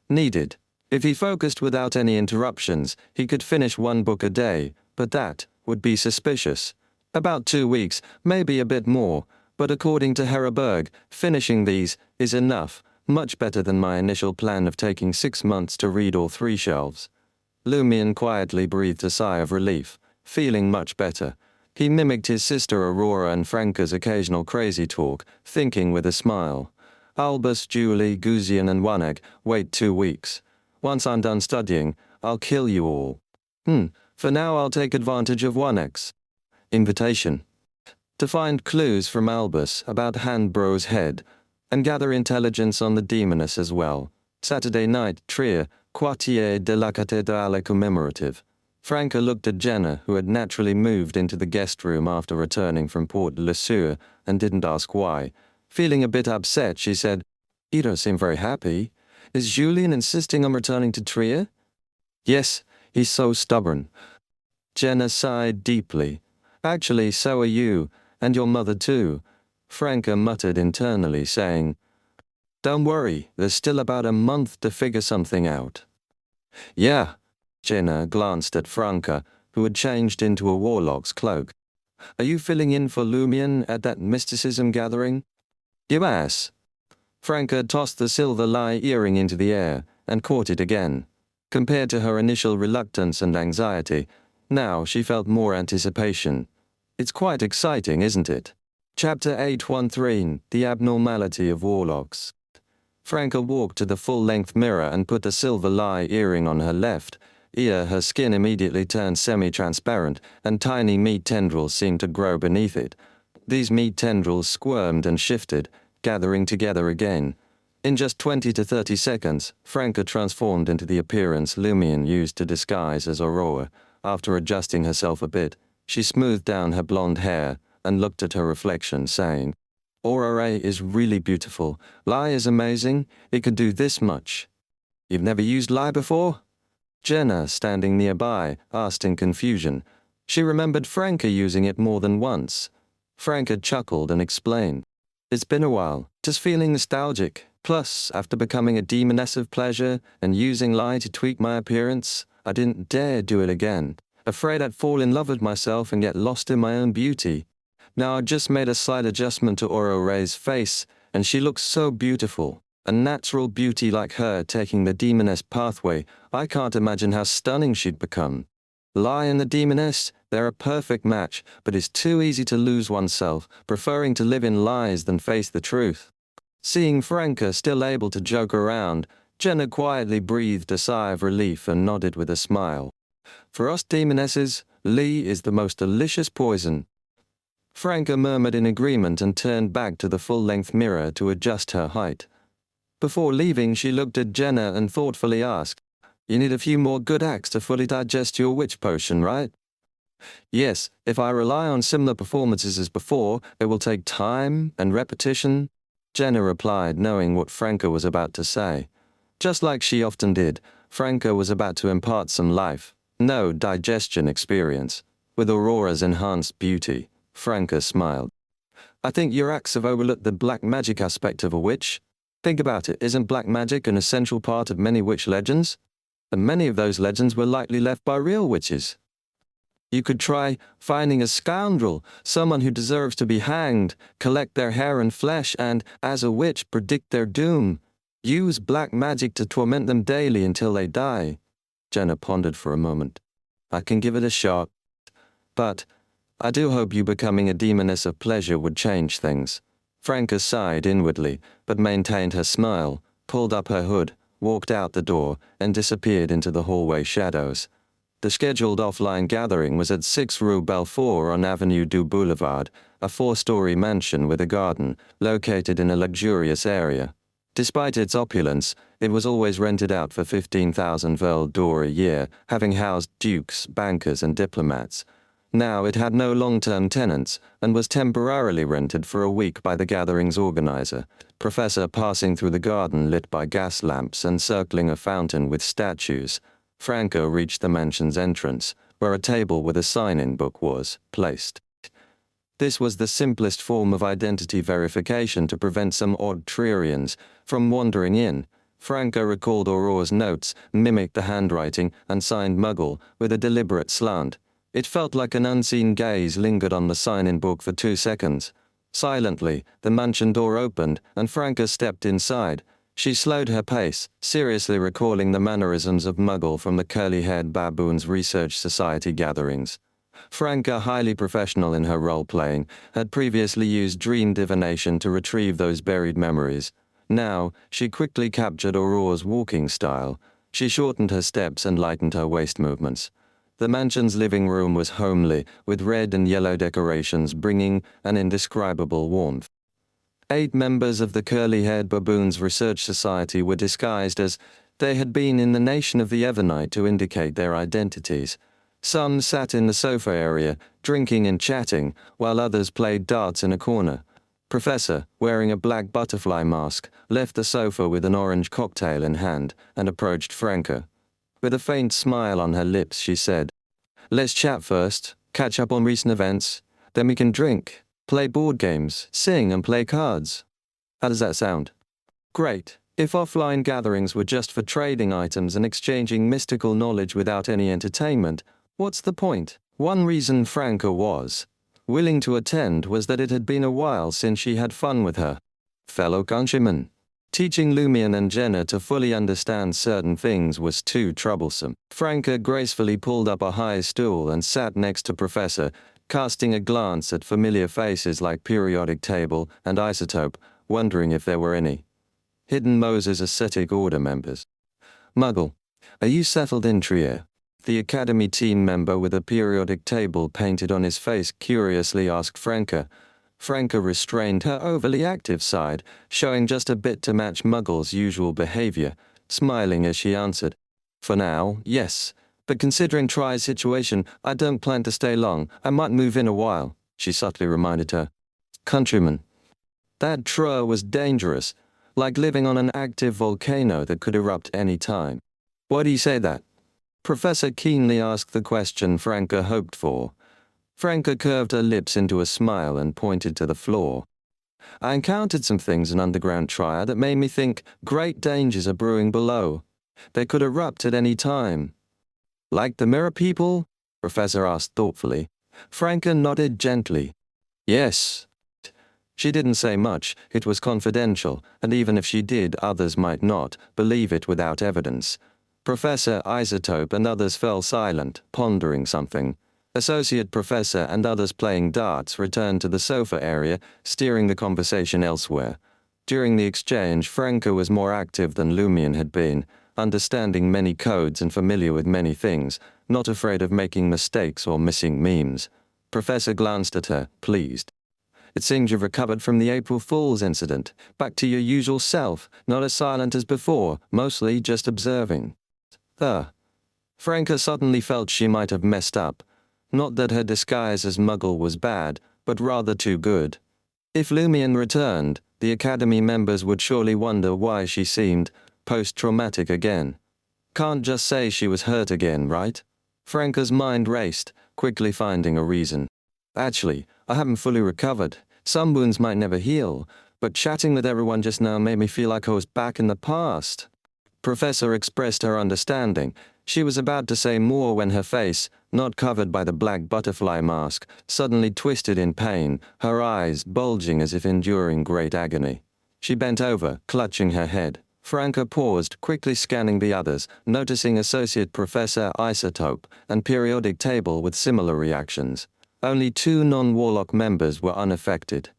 [SPEAKER 1] needed. If he focused without any interruptions, he could finish 1 book a day, but that would be suspicious. About 2 weeks, maybe a bit more, but according to Herberg, finishing these is enough, much better than my initial plan of taking 6 months to read all 3 shelves. Lumion quietly breathed a sigh of relief, feeling much better. He mimicked his sister Aurora and Franca's occasional crazy talk, thinking with a smile. Albus, Julie, Guzian, and Waneg wait 2 weeks. Once I'm done studying, I'll kill you all. For now I'll take advantage of Waneg's invitation to find clues from Albus about Handbro's head, and gather intelligence on the demoness as well. Saturday night, Trier, Quartier de la Cathédrale commemorative. Franca looked at Jenna, who had naturally moved into the guest room after returning from Port Le Sueur, and didn't ask why. Feeling a bit upset, she said, You don't seem very happy. Is Julien insisting on returning to Trier? Yes, he's so stubborn. Jenna sighed deeply. Actually, so are you, and your mother too. Franca muttered internally, saying, Don't worry, there's still about a month to figure something out. Yeah. Jenna glanced at Franca, who had changed into a Warlock's cloak. Are you filling in for Lumion at that mysticism gathering? You ass. Franca tossed the silver lie earring into the air, and caught it again. Compared to her initial reluctance and anxiety, now she felt more anticipation. It's quite exciting, isn't it? Chapter 813, The Abnormality of Warlocks. Franca walked to the full-length mirror and put the silver lie earring on her left ear. Her skin immediately turned semi-transparent, and tiny meat tendrils seemed to grow beneath it. These meat tendrils squirmed and shifted, gathering together again. In just 20 to 30 seconds, Franca transformed into the appearance Lumion used to disguise as Aurora. After adjusting herself a bit, she smoothed down her blonde hair and looked at her reflection, saying, Aurora is really beautiful. Lie is amazing. It could do this much. You've never used lie before? Jenna, standing nearby, asked in confusion. She remembered Franca using it more than once. Franca chuckled and explained. It's been a while, just feeling nostalgic. Plus, after becoming a demoness of pleasure and using lie to tweak my appearance, I didn't dare do it again. Afraid I'd fall in love with myself and get lost in my own beauty. Now I just made a slight adjustment to Aurora's face, and she looks so beautiful. A natural beauty like her taking the demoness pathway, I can't imagine how stunning she'd become. Lie and the demoness, they're a perfect match, but it's too easy to lose oneself, preferring to live in lies than face the truth. Seeing Franca still able to joke around, Jenna quietly breathed a sigh of relief and nodded with a smile. For us demonesses, Lee is the most delicious poison. Franca murmured in agreement and turned back to the full-length mirror to adjust her height. Before leaving, she looked at Jenna and thoughtfully asked, You need a few more good acts to fully digest your witch potion, right? Yes, if I rely on similar performances as before, it will take time and repetition, Jenna replied, knowing what Franca was about to say. Just like she often did, Franca was about to impart some life, no digestion experience. With Aurora's enhanced beauty, Franca smiled. I think your acts have overlooked the black magic aspect of a witch. Think about it, isn't black magic an essential part of many witch legends? And many of those legends were likely left by real witches. You could try finding a scoundrel, someone who deserves to be hanged, collect their hair and flesh and, as a witch, predict their doom. Use black magic to torment them daily until they die. Jenna pondered for a moment. I can give it a shot. But I do hope you becoming a demoness of pleasure would change things. Franca sighed inwardly, but maintained her smile, pulled up her hood, walked out the door, and disappeared into the hallway shadows. The scheduled offline gathering was at 6 Rue Belfort on Avenue du Boulevard, a 4-story mansion with a garden, located in a luxurious area. Despite its opulence, it was always rented out for 15,000 Vel d'Or a year, having housed dukes, bankers, and diplomats. Now it had no long-term tenants, and was temporarily rented for a week by the gathering's organizer, Professor passing through the garden lit by gas lamps and circling a fountain with statues. Franca reached the mansion's entrance, where a table with a sign-in book was placed. This was the simplest form of identity verification to prevent some odd Trierians from wandering in. Franca recalled Aurore's notes, mimicked the handwriting, and signed Muggle with a deliberate slant. It felt like an unseen gaze lingered on the sign-in book for 2 seconds. Silently, the mansion door opened, and Franca stepped inside. She slowed her pace, seriously recalling the mannerisms of Muggle from the curly-haired baboons' research society gatherings. Franca, highly professional in her role-playing, had previously used dream divination to retrieve those buried memories. Now, she quickly captured Aurore's walking style. She shortened her steps and lightened her waist movements. The mansion's living room was homely, with red and yellow decorations bringing an indescribable warmth. 8 members of the curly-haired baboons' research society were disguised as they had been in the nation of the Evernight to indicate their identities. Some sat in the sofa area, drinking and chatting, while others played darts in a corner. Professor, wearing a black butterfly mask, left the sofa with an orange cocktail in hand and approached Franca. With a faint smile on her lips, she said, "Let's chat first, catch up on recent events, then we can drink, play board games, sing and play cards. How does that sound?" "Great. If offline gatherings were just for trading items and exchanging mystical knowledge without any entertainment, what's the point?" One reason Franca was willing to attend was that it had been a while since she had fun with her fellow countrymen. Teaching Lumion and Jenna to fully understand certain things was too troublesome. Franca gracefully pulled up a high stool and sat next to Professor, casting a glance at familiar faces like Periodic Table and Isotope, wondering if there were any Hidden Moses Ascetic Order members. "Muggle, are you settled in Trier?" The Academy team member with a periodic table painted on his face curiously asked Franca. Franca restrained her overly active side, showing just a bit to match Muggle's usual behavior, smiling as she answered, "For now, yes, but considering Tri's situation, I don't plan to stay long. I might move in a while," she subtly reminded her. "Countryman." That Tri was dangerous, like living on an active volcano that could erupt any time. "Why do you say that?" Professor keenly asked the question Franca hoped for. Franca curved her lips into a smile and pointed to the floor. "I encountered some things in underground Trier that made me think great dangers are brewing below. They could erupt at any time." "Like the Mirror People?" Professor asked thoughtfully. Franca nodded gently. "Yes." She didn't say much, it was confidential, and even if she did, others might not believe it without evidence. Professor, Isotope, and others fell silent, pondering something. Associate Professor and others playing darts returned to the sofa area, steering the conversation elsewhere. During the exchange, Franca was more active than Lumion had been, understanding many codes and familiar with many things, not afraid of making mistakes or missing memes. Professor glanced at her, pleased. "It seems you've recovered from the April Fool's incident, back to your usual self, not as silent as before, mostly just observing." Franca suddenly felt she might have messed up. Not that her disguise as Muggle was bad, but rather too good. If Lumion returned, the Academy members would surely wonder why she seemed post-traumatic again. Can't just say she was hurt again, right? Franca's mind raced, quickly finding a reason. "Actually, I haven't fully recovered. Some wounds might never heal, but chatting with everyone just now made me feel like I was back in the past." Professor expressed her understanding. She was about to say more when her face, not covered by the black butterfly mask, suddenly twisted in pain, her eyes bulging as if enduring great agony. She bent over, clutching her head. Franca paused, quickly scanning the others, noticing Associate Professor Isotope and Periodic Table with similar reactions. Only 2 non-Warlock members were unaffected.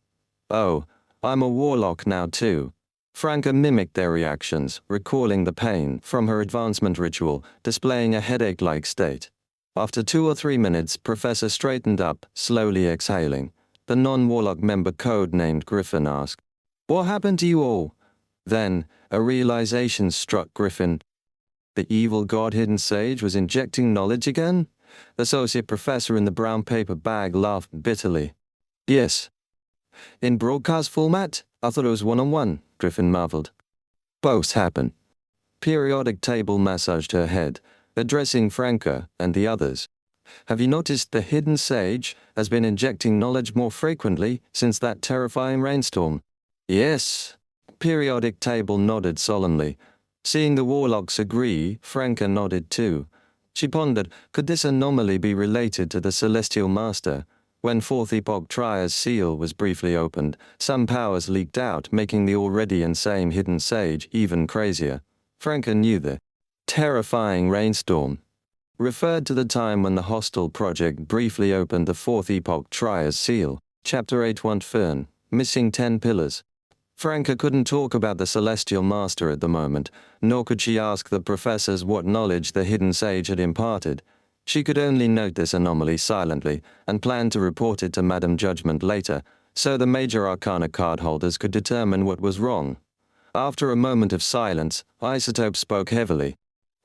[SPEAKER 1] "Oh, I'm a Warlock now too." Franca mimicked their reactions, recalling the pain from her advancement ritual, displaying a headache-like state. After 2 or 3 minutes, Professor straightened up, slowly exhaling. The non-Warlock member code-named Griffin asked, "What happened to you all?" Then, a realization struck Griffin. The evil god-hidden sage was injecting knowledge again? The associate professor in the brown paper bag laughed bitterly. "Yes. In broadcast format? I thought it was one-on-one," Griffin marveled. "Both happen." Periodic Table massaged her head, addressing Franca and the others. "Have you noticed the hidden sage has been injecting knowledge more frequently since that terrifying rainstorm?" "Yes." Periodic Table nodded solemnly. Seeing the Warlocks agree, Franca nodded too. She pondered, could this anomaly be related to the Celestial Master? When Fourth Epoch Tria's seal was briefly opened, some powers leaked out, making the already insane hidden sage even crazier. Franca knew the terrifying rainstorm referred to the time when the Hostile Project briefly opened the Fourth Epoch Tria's seal. Chapter 8 Fern, missing 10 pillars. Franca couldn't talk about the Celestial Master at the moment, nor could she ask the professors what knowledge the hidden sage had imparted. She could only note this anomaly silently, and plan to report it to Madame Judgment later, so the Major Arcana card holders could determine what was wrong. After a moment of silence, Isotope spoke heavily.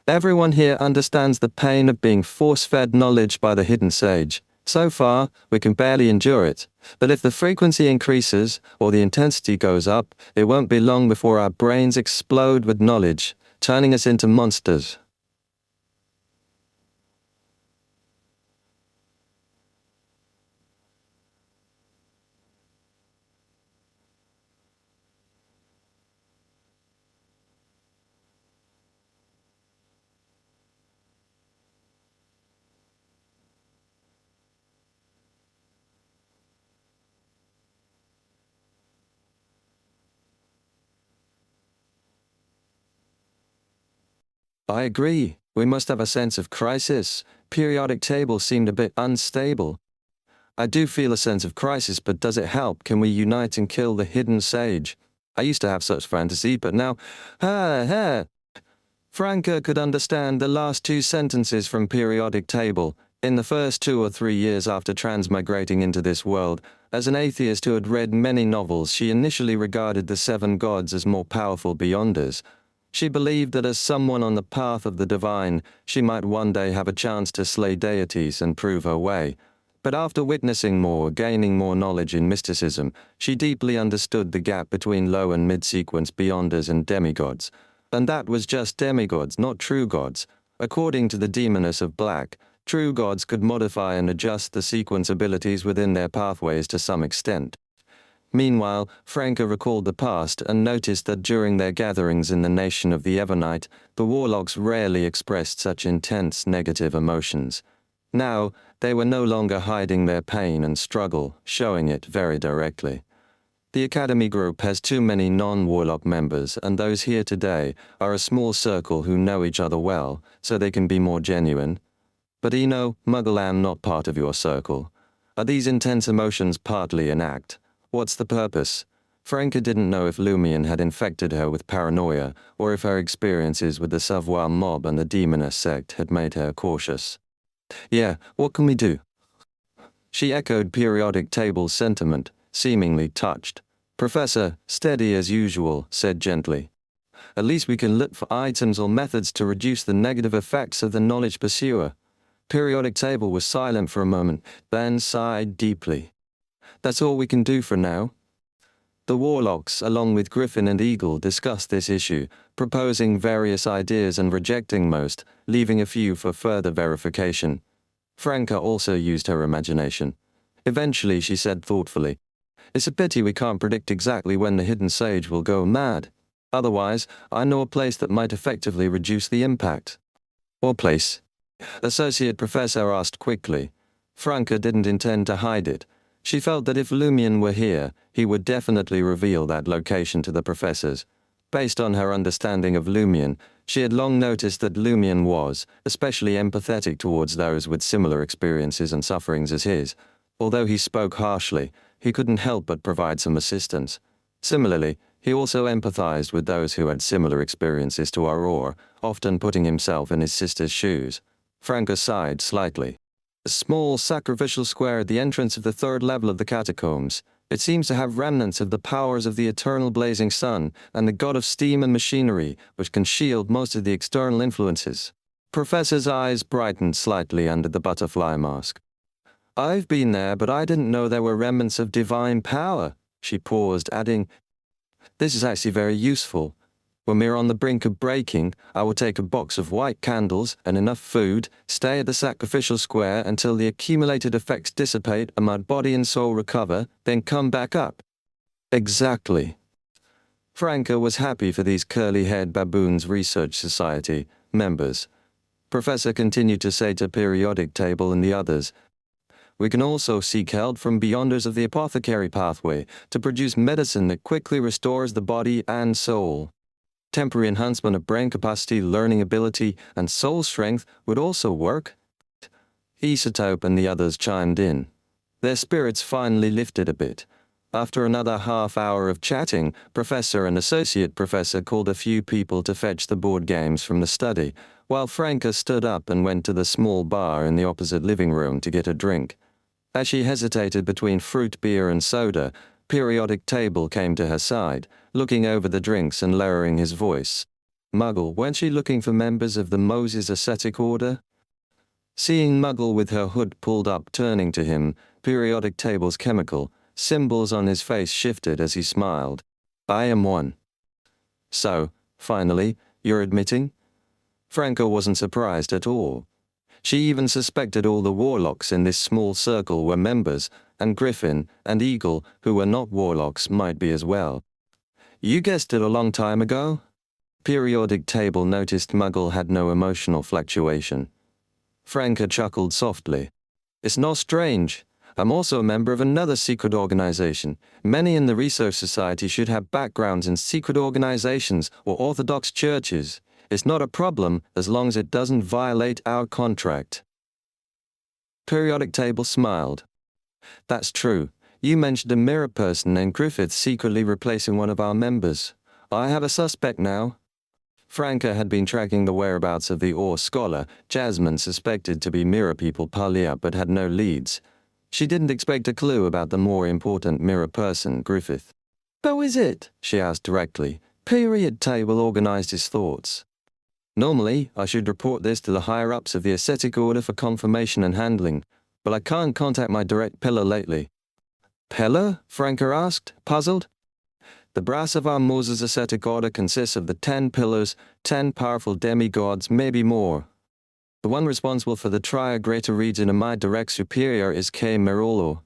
[SPEAKER 1] "Everyone here understands the pain of being force-fed knowledge by the hidden sage. So far, we can barely endure it. But if the frequency increases, or the intensity goes up, it won't be long before our brains explode with knowledge, turning us into monsters." "I agree. We must have a sense of crisis. Periodic Table seemed a bit unstable." "I do feel a sense of crisis, but does it help? Can we unite and kill the hidden sage? I used to have such fantasy, but now... Franca could understand the last 2 sentences from Periodic Table. In the first 2 or 3 years after transmigrating into this world, as an atheist who had read many novels, she initially regarded the 7 gods as more powerful beyonders. She believed that as someone on the path of the divine, she might one day have a chance to slay deities and prove her way. But after witnessing more, gaining more knowledge in mysticism, she deeply understood the gap between low and mid-sequence beyonders and demigods. And that was just demigods, not true gods. According to the Demoness of Black, true gods could modify and adjust the sequence abilities within their pathways to some extent. Meanwhile, Franca recalled the past and noticed that during their gatherings in the nation of the Evernight, the Warlocks rarely expressed such intense negative emotions. Now, they were no longer hiding their pain and struggle, showing it very directly. The Academy group has too many non-Warlock members, and those here today are a small circle who know each other well, so they can be more genuine. But Muggle not part of your circle. Are these intense emotions partly an act? What's the purpose? Franca didn't know if Lumion had infected her with paranoia, or if her experiences with the Savoir mob and the Demoness sect had made her cautious. "Yeah, what can we do?" She echoed Periodic Table's sentiment, seemingly touched. "Professor, steady as usual," said gently. "At least we can look for items or methods to reduce the negative effects of the knowledge pursuer." Periodic Table was silent for a moment, then sighed deeply. "That's all we can do for now." The Warlocks, along with Griffin and Eagle, discussed this issue, proposing various ideas and rejecting most, leaving a few for further verification. Franca also used her imagination. Eventually she said thoughtfully, "It's a pity we can't predict exactly when the hidden sage will go mad. Otherwise, I know a place that might effectively reduce the impact." "What place?" Associate Professor asked quickly. Franca didn't intend to hide it. She felt that if Lumion were here, he would definitely reveal that location to the professors. Based on her understanding of Lumion, she had long noticed that Lumion was, especially empathetic towards those with similar experiences and sufferings as his. Although he spoke harshly, he couldn't help but provide some assistance. Similarly, he also empathized with those who had similar experiences to Aurora, often putting himself in his sister's shoes. Franca sighed slightly. A small sacrificial square at the entrance of the third level of the catacombs. It seems to have remnants of the powers of the eternal blazing sun and the god of steam and machinery, which can shield most of the external influences. Professor's eyes brightened slightly under the butterfly mask. I've been there, but I didn't know there were remnants of divine power. She paused, adding, this is actually very useful. When we're on the brink of breaking, I will take a box of white candles and enough food, stay at the sacrificial square until the accumulated effects dissipate and my body and soul recover, then come back up. Exactly. Franca was happy for these curly-haired baboons Research Society members. Professor continued to say to Periodic Table and the others, we can also seek help from Beyonders of the Apothecary pathway to produce medicine that quickly restores the body and soul. Temporary enhancement of brain capacity, learning ability, and soul strength would also work. Isotope and the others chimed in. Their spirits finally lifted a bit. After another half-hour of chatting, Professor and Associate Professor called a few people to fetch the board games from the study, while Franca stood up and went to the small bar in the opposite living room to get a drink. As she hesitated between fruit beer and soda, Periodic Table came to her side, looking over the drinks and lowering his voice. Muggle, weren't she looking for members of the Moses Ascetic Order? Seeing Muggle with her hood pulled up turning to him, Periodic Table's chemical symbols on his face shifted as he smiled. I am one. So, finally, you're admitting? Franca wasn't surprised at all. She even suspected all the Warlocks in this small circle were members, and Griffin and Eagle, who were not Warlocks, might be as well. You guessed it a long time ago? Periodic Table noticed Muggle had no emotional fluctuation. Franca chuckled softly. It's not strange. I'm also a member of another secret organization. Many in the Research Society should have backgrounds in secret organizations or Orthodox churches. It's not a problem as long as it doesn't violate our contract. Periodic Table smiled. That's true. You mentioned a mirror person named Griffith secretly replacing one of our members. I have a suspect now. Franca had been tracking the whereabouts of the Ore scholar Jasmine suspected to be mirror people Palia but had no leads. She didn't expect a clue about the more important mirror person, Griffith. Who is it? She asked directly. Period Table organized his thoughts. Normally, I should report this to the higher-ups of the Ascetic Order for confirmation and handling, but I can't contact my direct pillar lately. Pillar? Franca asked, puzzled. The brass of our Moses Ascetic Order consists of the 10 pillars, 10 powerful demigods, maybe more. The one responsible for the Triad Greater region and my direct superior is K. Merolo.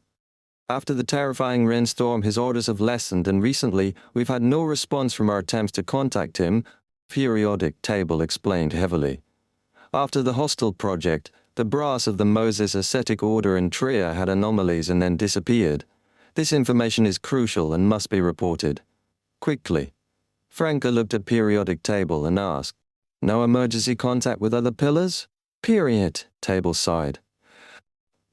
[SPEAKER 1] After the terrifying rainstorm, his orders have lessened, and recently we've had no response from our attempts to contact him, Periodic Table explained heavily. After the hostile project, the brass of the Moses Ascetic Order in Trier had anomalies and then disappeared. This information is crucial and must be reported. Quickly. Franca looked at Periodic Table and asked, no emergency contact with other pillars? Period, Table sighed.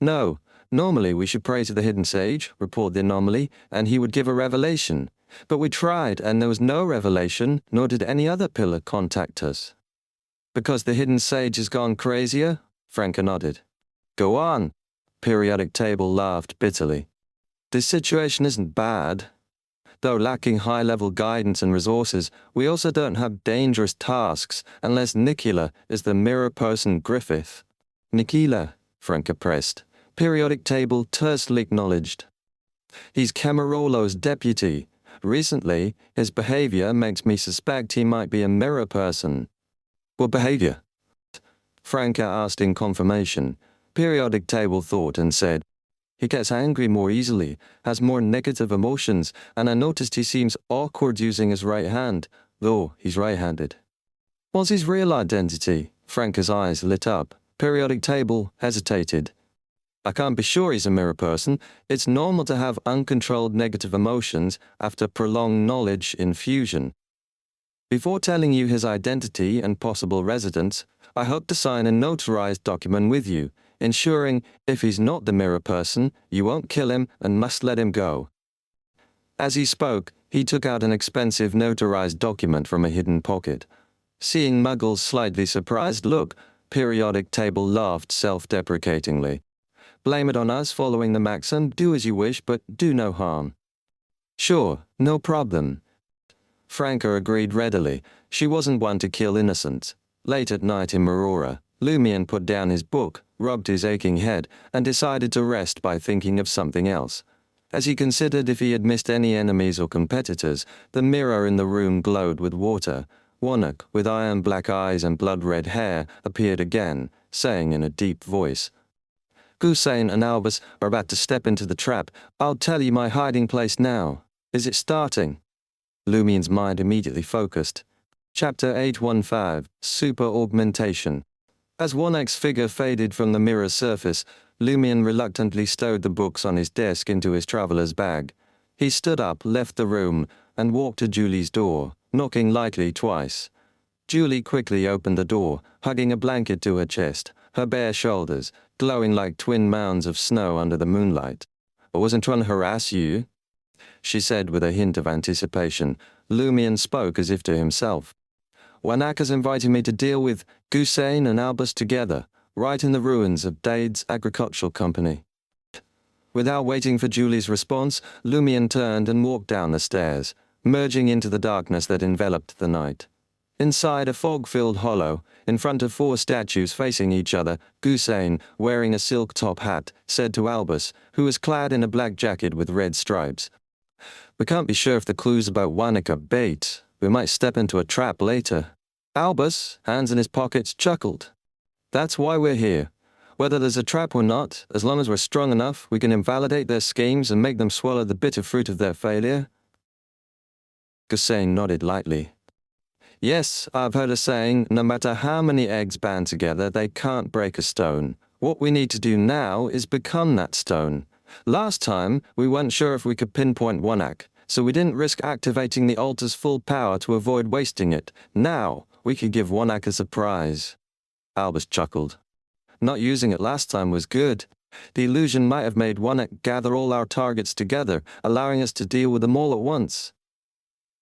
[SPEAKER 1] No, normally we should pray to the hidden sage, report the anomaly, and he would give a revelation. But we tried, and there was no revelation, nor did any other pillar contact us. Because the hidden sage has gone crazier? Franca nodded. Go on. Periodic Table laughed bitterly. This situation isn't bad. Though lacking high-level guidance and resources, we also don't have dangerous tasks, unless Nikila is the mirror person Griffith. Nikila, Franca pressed. Periodic Table tersely acknowledged. He's Camerolo's deputy. Recently, his behavior makes me suspect he might be a mirror person. What behavior? Franca asked in confirmation. Periodic Table thought and said, he gets angry more easily, has more negative emotions, and I noticed he seems awkward using his right hand, though he's right-handed. What's his real identity? Franca's eyes lit up. Periodic Table hesitated. I can't be sure he's a mirror person. It's normal to have uncontrolled negative emotions after prolonged knowledge infusion. Before telling you his identity and possible residence, I hope to sign a notarized document with you, ensuring, if he's not the mirror person, you won't kill him and must let him go." As he spoke, he took out an expensive notarized document from a hidden pocket. Seeing Muggle's slightly surprised look, Periodic Table laughed self-deprecatingly. "Blame it on us following the maxim, do as you wish, but do no harm." "Sure, no problem." Franca agreed readily. She wasn't one to kill innocents. Late at night in Marora, Lumion put down his book, rubbed his aching head, and decided to rest by thinking of something else. As he considered if he had missed any enemies or competitors, the mirror in the room glowed with water. Warnock, with iron-black eyes and blood-red hair, appeared again, saying in a deep voice, "Gusane and Albus are about to step into the trap. I'll tell you my hiding place now. Is it starting?" Lumion's mind immediately focused. Chapter 815, Super Augmentation. As Warnock's figure faded from the mirror's surface, Lumion reluctantly stowed the books on his desk into his traveler's bag. He stood up, left the room, and walked to Julie's door, knocking lightly twice. Julie quickly opened the door, hugging a blanket to her chest, her bare shoulders glowing like twin mounds of snow under the moonlight. "I wasn't trying to harass you," she said with a hint of anticipation. Lumion spoke as if to himself. "Wanaka's invited me to deal with Gusane and Albus together, right in the ruins of Dade's agricultural company." Without waiting for Julie's response, Lumion turned and walked down the stairs, merging into the darkness that enveloped the night. Inside a fog-filled hollow, in front of 4 statues facing each other, Gusane, wearing a silk top hat, said to Albus, who was clad in a black jacket with red stripes, "We can't be sure if the clues about Wanak are bait. We might step into a trap later." Albus, hands in his pockets, chuckled. "That's why we're here. Whether there's a trap or not, as long as we're strong enough, we can invalidate their schemes and make them swallow the bitter fruit of their failure." Gusane nodded lightly. "Yes, I've heard a saying, no matter how many eggs band together, they can't break a stone. What we need to do now is become that stone. Last time, we weren't sure if we could pinpoint Wanak, so we didn't risk activating the altar's full power to avoid wasting it. Now, we could give Wanak a surprise." Albus chuckled. "Not using it last time was good. The illusion might have made Wanak gather all our targets together, allowing us to deal with them all at once."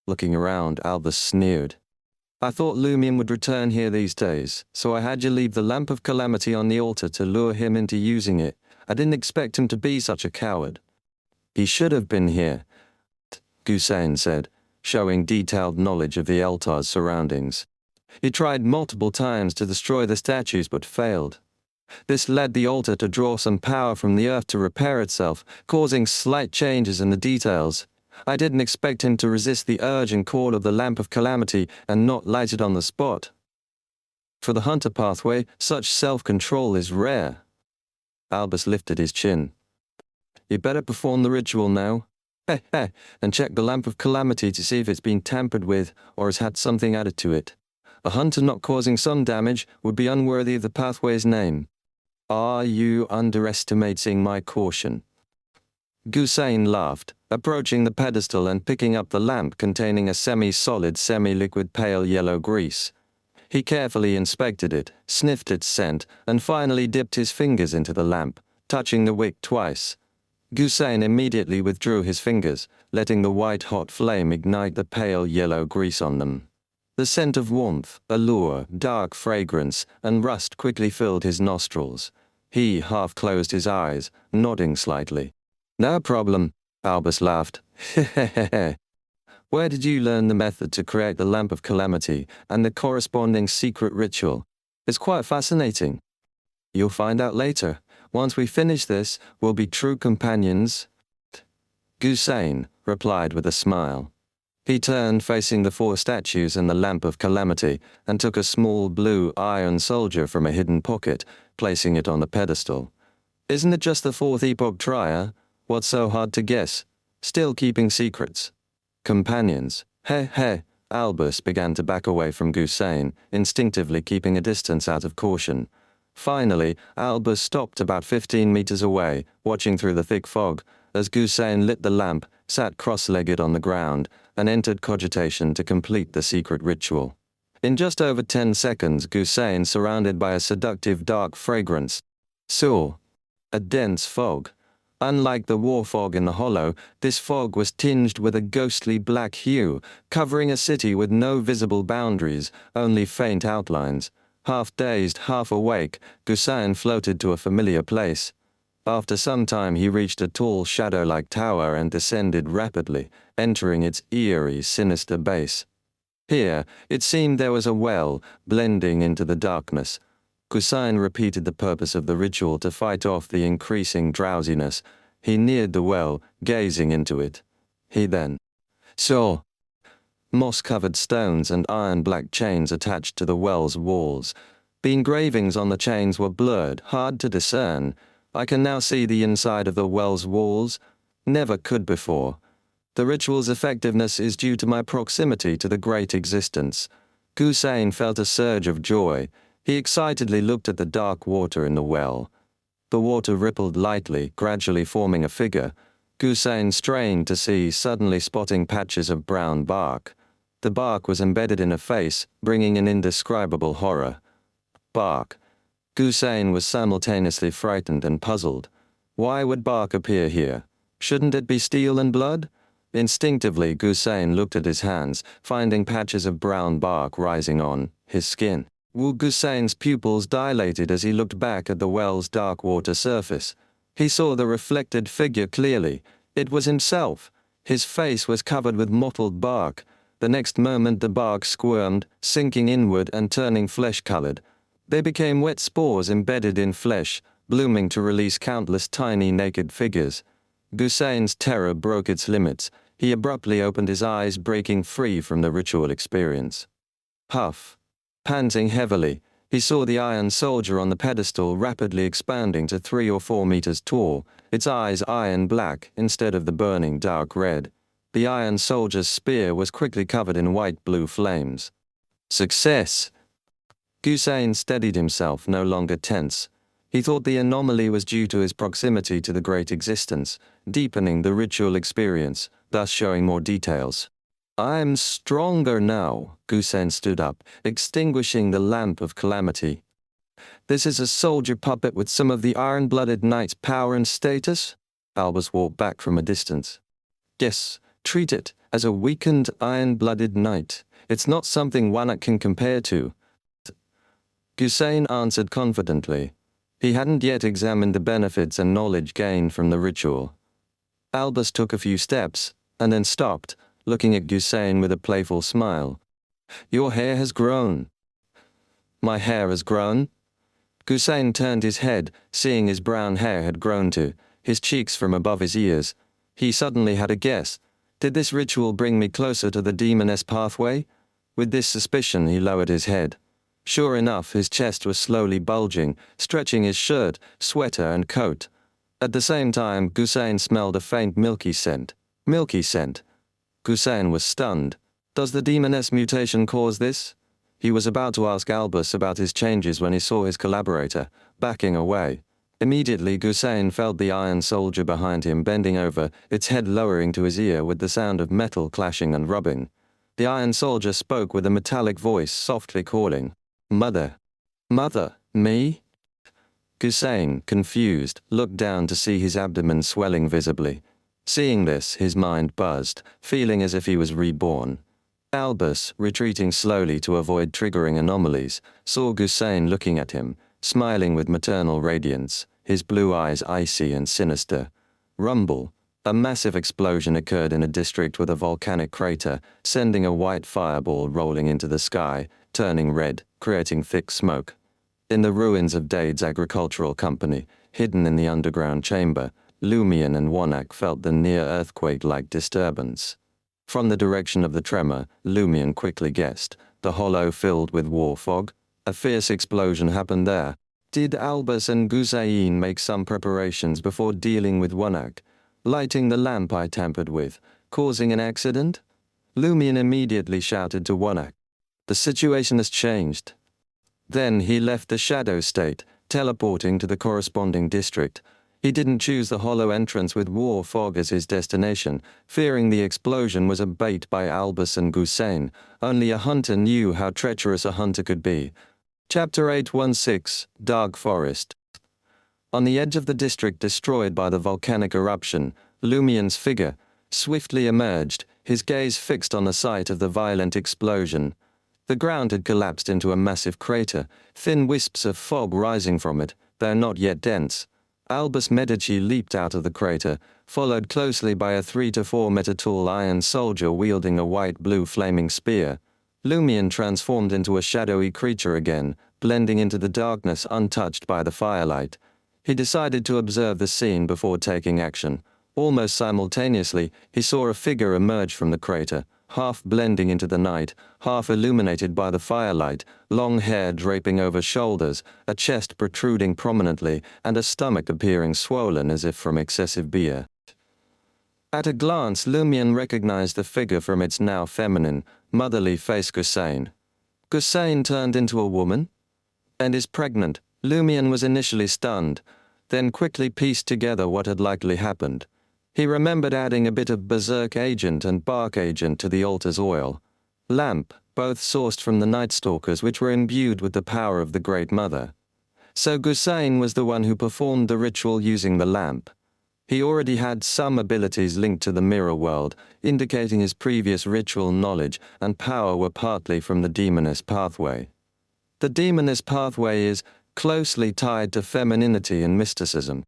[SPEAKER 1] Looking around, Albus sneered. "I thought Lumion would return here these days, so I had you leave the Lamp of Calamity on the altar to lure him into using it. I didn't expect him to be such a coward." "He should have been here," Gusane said, showing detailed knowledge of the altar's surroundings. "He tried multiple times to destroy the statues but failed. This led the altar to draw some power from the earth to repair itself, causing slight changes in the details. I didn't expect him to resist the urge and call of the Lamp of Calamity and not light it on the spot. For the Hunter pathway, such self-control is rare." Albus lifted his chin. "You better perform the ritual now. And check the Lamp of Calamity to see if it's been tampered with or has had something added to it. A hunter not causing some damage would be unworthy of the pathway's name. Are you underestimating my caution?" Gusane laughed, approaching the pedestal and picking up the lamp containing a semi-solid, semi-liquid pale yellow grease. He carefully inspected it, sniffed its scent, and finally dipped his fingers into the lamp, touching the wick twice. Gusane immediately withdrew his fingers, letting the white-hot flame ignite the pale yellow grease on them. The scent of warmth, allure, dark fragrance, and rust quickly filled his nostrils. He half closed his eyes, nodding slightly. "No problem," Albus laughed. "Where did you learn the method to create the Lamp of Calamity and the corresponding secret ritual? It's quite fascinating." "You'll find out later. Once we finish this, we'll be true companions." Gusane replied with a smile. He turned facing the 4 statues and the Lamp of Calamity and took a small blue iron soldier from a hidden pocket, placing it on the pedestal. "Isn't it just the 4th Epoch Trier? What's so hard to guess? Still keeping secrets. Companions. Hey. Albus began to back away from Gusane, instinctively keeping a distance out of caution. Finally, Albus stopped about 15 meters away, watching through the thick fog, as Gusain lit the lamp, sat cross-legged on the ground, and entered cogitation to complete the secret ritual. In just over 10 seconds, Gusain, surrounded by a seductive dark fragrance, saw a dense fog. Unlike the war fog in the hollow, this fog was tinged with a ghostly black hue, covering a city with no visible boundaries, only faint outlines. Half dazed, half awake, Gusain floated to a familiar place. After some time he reached a tall shadow-like tower and descended rapidly, entering its eerie, sinister base. Here, it seemed there was a well, blending into the darkness. Gusain repeated the purpose of the ritual to fight off the increasing drowsiness. He neared the well, gazing into it. He then saw moss-covered stones and iron-black chains attached to the well's walls. The engravings on the chains were blurred, hard to discern. I can now see the inside of the well's walls. Never could before. The ritual's effectiveness is due to my proximity to the great existence. Gusain felt a surge of joy. He excitedly looked at the dark water in the well. The water rippled lightly, gradually forming a figure. Gusain strained to see, suddenly spotting patches of brown bark. The bark was embedded in a face, bringing an indescribable horror. Bark. Gusain was simultaneously frightened and puzzled. Why would bark appear here? Shouldn't it be steel and blood? Instinctively, Gusain looked at his hands, finding patches of brown bark rising on his skin. Gusain's pupils dilated as he looked back at the well's dark water surface. He saw the reflected figure clearly. It was himself. His face was covered with mottled bark. The next moment the bark squirmed, sinking inward and turning flesh-colored. They became wet spores embedded in flesh, blooming to release countless tiny naked figures. Gusain's terror broke its limits. He abruptly opened his eyes, breaking free from the ritual experience. Huff. Panting heavily, he saw the iron soldier on the pedestal rapidly expanding to 3 or 4 meters tall, its eyes iron black instead of the burning dark red. The iron soldier's spear was quickly covered in white-blue flames. Success! Gusain steadied himself, no longer tense. He thought the anomaly was due to his proximity to the great existence, deepening the ritual experience, thus showing more details. I'm stronger now. Gusain stood up, extinguishing the lamp of calamity. This is a soldier puppet with some of the iron-blooded knight's power and status? Albus walked back from a distance. Yes, treat it as a weakened iron-blooded knight. It's not something one can compare to. Gusain answered confidently. He hadn't yet examined the benefits and knowledge gained from the ritual. Albus took a few steps, and then stopped, looking at Gusain with a playful smile. Your hair has grown. My hair has grown? Gusain turned his head, seeing his brown hair had grown to his cheeks from above his ears. He suddenly had a guess. Did this ritual bring me closer to the demoness pathway? With this suspicion, he lowered his head. Sure enough, his chest was slowly bulging, stretching his shirt, sweater, and coat. At the same time, Gusain smelled a faint milky scent. Milky scent. Gusain was stunned. Does the demoness mutation cause this? He was about to ask Albus about his changes when he saw his collaborator, backing away. Immediately, Gusain felt the iron soldier behind him bending over, its head lowering to his ear with the sound of metal clashing and rubbing. The iron soldier spoke with a metallic voice, softly calling, Mother. Mother, me? Gusain, confused, looked down to see his abdomen swelling visibly. Seeing this, his mind buzzed, feeling as if he was reborn. Albus, retreating slowly to avoid triggering anomalies, saw Gusain looking at him, smiling with maternal radiance, his blue eyes icy and sinister. Rumble. A massive explosion occurred in a district with a volcanic crater, sending a white fireball rolling into the sky, turning red, creating thick smoke. In the ruins of Dade's agricultural company, hidden in the underground chamber, Lumion and Warnock felt the near-earthquake-like disturbance. From the direction of the tremor, Lumion quickly guessed, the hollow filled with war fog. A fierce explosion happened there. Did Albus and Gusain make some preparations before dealing with Warnock, lighting the lamp I tampered with, causing an accident? Lumion immediately shouted to Warnock. The situation has changed. Then he left the shadow state, teleporting to the corresponding district. He didn't choose the hollow entrance with War Fog as his destination, fearing the explosion was a bait by Albus and Gussain. Only a hunter knew how treacherous a hunter could be. Chapter 816, Dark Forest. On the edge of the district destroyed by the volcanic eruption, Lumien's figure swiftly emerged, his gaze fixed on the site of the violent explosion. The ground had collapsed into a massive crater, thin wisps of fog rising from it, though not yet dense. Albus Medici leaped out of the crater, followed closely by a 3 to 4 meter tall iron soldier wielding a white-blue flaming spear. Lumien transformed into a shadowy creature again, blending into the darkness untouched by the firelight. He decided to observe the scene before taking action. Almost simultaneously, he saw a figure emerge from the crater, half blending into the night, half illuminated by the firelight, long hair draping over shoulders, a chest protruding prominently, and a stomach appearing swollen as if from excessive beer. At a glance, Lumien recognized the figure from its now feminine, motherly face. Gussain. Gussain turned into a woman? And is pregnant. Lumien was initially stunned, then quickly pieced together what had likely happened. He remembered adding a bit of Berserk Agent and Bark Agent to the altar's oil. Lamp, both sourced from the Night Stalkers which were imbued with the power of the Great Mother. So Gussain was the one who performed the ritual using the lamp. He already had some abilities linked to the mirror world, indicating his previous ritual knowledge and power were partly from the demoness pathway. The demoness pathway is closely tied to femininity and mysticism.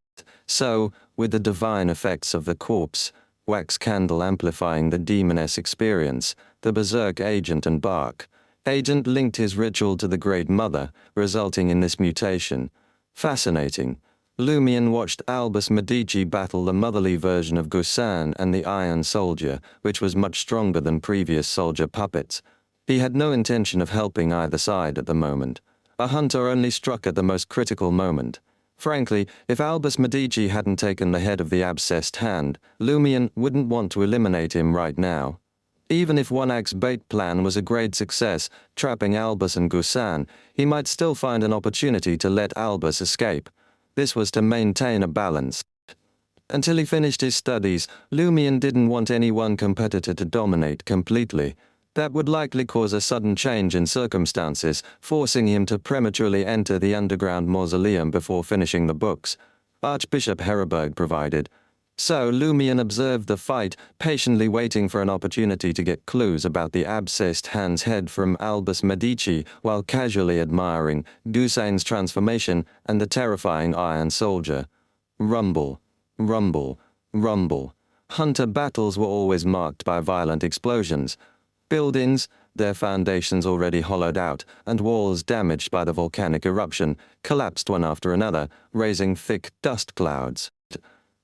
[SPEAKER 1] So, with the divine effects of the corpse, wax candle amplifying the demoness experience, the Berserk Agent and Bark Agent linked his ritual to the Great Mother, resulting in this mutation. Fascinating. Lumien watched Albus Medici battle the motherly version of Gussain and the Iron Soldier, which was much stronger than previous soldier puppets. He had no intention of helping either side at the moment. A hunter only struck at the most critical moment. Frankly, if Albus Medici hadn't taken the head of the abscessed hand, Lumien wouldn't want to eliminate him right now. Even if One Act's bait plan was a great success, trapping Albus and Gussain, he might still find an opportunity to let Albus escape. This was to maintain a balance. Until he finished his studies, Lumien didn't want any one competitor to dominate completely. That would likely cause a sudden change in circumstances, forcing him to prematurely enter the underground mausoleum before finishing the books. Archbishop Heriberg provided. So Lumien observed the fight, patiently waiting for an opportunity to get clues about the abscessed hand's head from Albus Medici, while casually admiring Gussain's transformation and the terrifying Iron Soldier. Rumble, rumble, rumble. Hunter battles were always marked by violent explosions. Buildings, their foundations already hollowed out, and walls damaged by the volcanic eruption, collapsed one after another, raising thick dust clouds.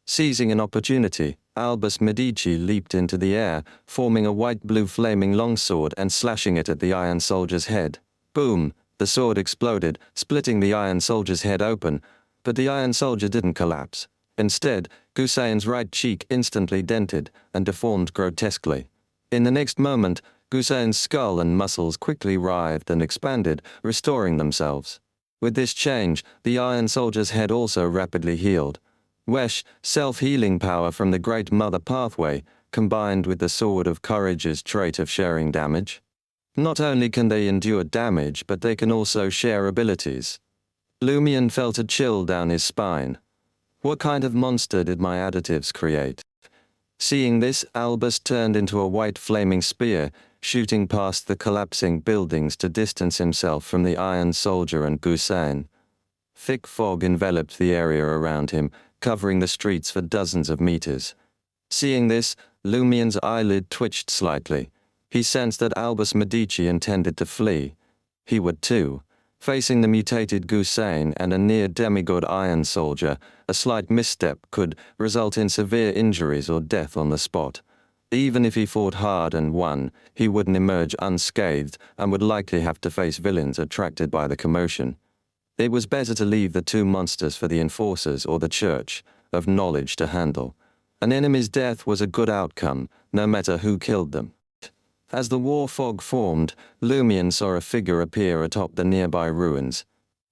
[SPEAKER 1] Seizing an opportunity, Albus Medici leaped into the air, forming a white-blue flaming longsword and slashing it at the Iron Soldier's head. Boom! The sword exploded, splitting the Iron Soldier's head open, but the Iron Soldier didn't collapse. Instead, Gussain's right cheek instantly dented and deformed grotesquely. In the next moment, Gussain's skull and muscles quickly writhed and expanded, restoring themselves. With this change, the Iron Soldier's head also rapidly healed. Wesh, self-healing power from the Great Mother pathway, combined with the Sword of Courage's trait of sharing damage. Not only can they endure damage, but they can also share abilities. Lumien felt a chill down his spine. What kind of monster did my additives create? Seeing this, Albus turned into a white flaming spear, shooting past the collapsing buildings to distance himself from the Iron Soldier and Gussain. Thick fog enveloped the area around him, covering the streets for dozens of meters. Seeing this, Lumien's eyelid twitched slightly. He sensed that Albus Medici intended to flee. He would too. Facing the mutated Gussain and a near demigod Iron Soldier, a slight misstep could result in severe injuries or death on the spot. Even if he fought hard and won, he wouldn't emerge unscathed and would likely have to face villains attracted by the commotion. It was better to leave the two monsters for the enforcers or the Church of Knowledge to handle. An enemy's death was a good outcome, no matter who killed them. As the war fog formed, Lumien saw a figure appear atop the nearby ruins.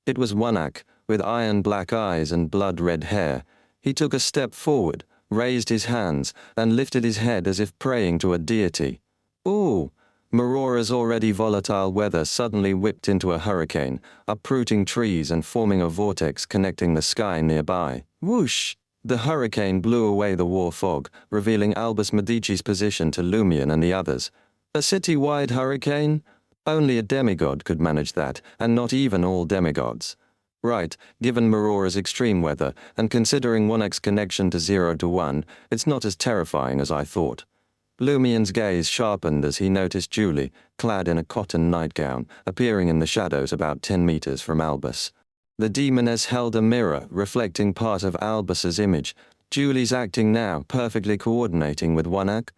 [SPEAKER 1] It was One Act, with iron-black eyes and blood-red hair. He took a step forward, raised his hands, and lifted his head as if praying to a deity. Ooh! Maurora's already volatile weather suddenly whipped into a hurricane, uprooting trees and forming a vortex connecting the sky nearby. Whoosh! The hurricane blew away the war fog, revealing Albus Medici's position to Lumion and the others. A city-wide hurricane? Only a demigod could manage that, and not even all demigods. Right, given Maurora's extreme weather, and considering Warlocks' connection to 0 to 1, it's not as terrifying as I thought. Lumion's gaze sharpened as he noticed Julie, clad in a cotton nightgown, appearing in the shadows about 10 meters from Albus. The demoness held a mirror, reflecting part of Albus's image. Julie's acting now, perfectly coordinating with Warlock.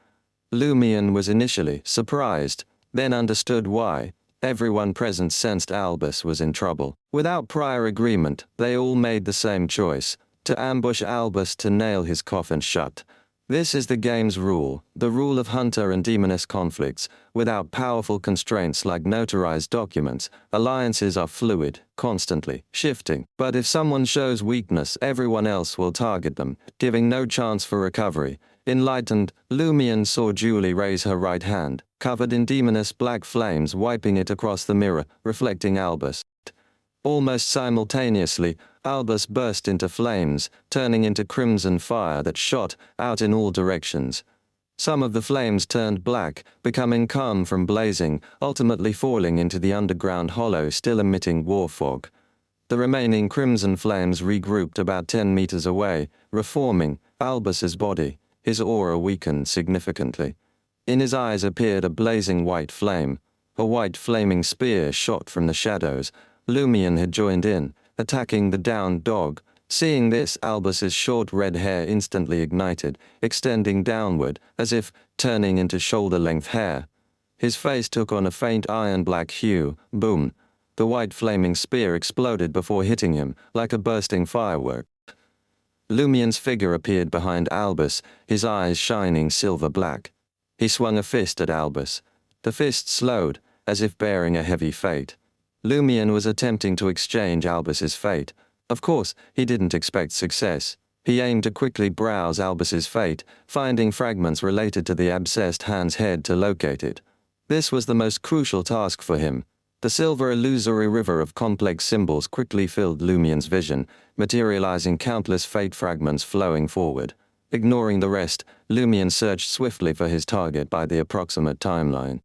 [SPEAKER 1] Lumion was initially surprised, then understood why. Everyone present sensed Albus was in trouble. Without prior agreement, they all made the same choice, to ambush Albus to nail his coffin shut. This is the game's rule, the rule of hunter and demoness conflicts. Without powerful constraints like notarized documents, alliances are fluid, constantly shifting. But if someone shows weakness, everyone else will target them, giving no chance for recovery. Enlightened, Lumion saw Julie raise her right hand, covered in demoness black flames, wiping it across the mirror, reflecting Albus. Almost simultaneously, Albus burst into flames, turning into crimson fire that shot out in all directions. Some of the flames turned black, becoming calm from blazing, ultimately falling into the underground hollow still emitting war fog. The remaining crimson flames regrouped about 10 meters away, reforming Albus's body. His aura weakened significantly. In his eyes appeared a blazing white flame. A white flaming spear shot from the shadows. Lumion had joined in, attacking the downed dog. Seeing this, Albus's short red hair instantly ignited, extending downward, as if turning into shoulder-length hair. His face took on a faint iron-black hue. Boom! The white flaming spear exploded before hitting him, like a bursting firework. Lumion's figure appeared behind Albus, his eyes shining silver-black. He swung a fist at Albus. The fist slowed, as if bearing a heavy fate. Lumion was attempting to exchange Albus's fate. Of course, he didn't expect success. He aimed to quickly browse Albus's fate, finding fragments related to the abscessed hand's head to locate it. This was the most crucial task for him. The silver illusory river of complex symbols quickly filled Lumion's vision, materializing countless fate fragments flowing forward. Ignoring the rest, Lumion searched swiftly for his target by the approximate timeline.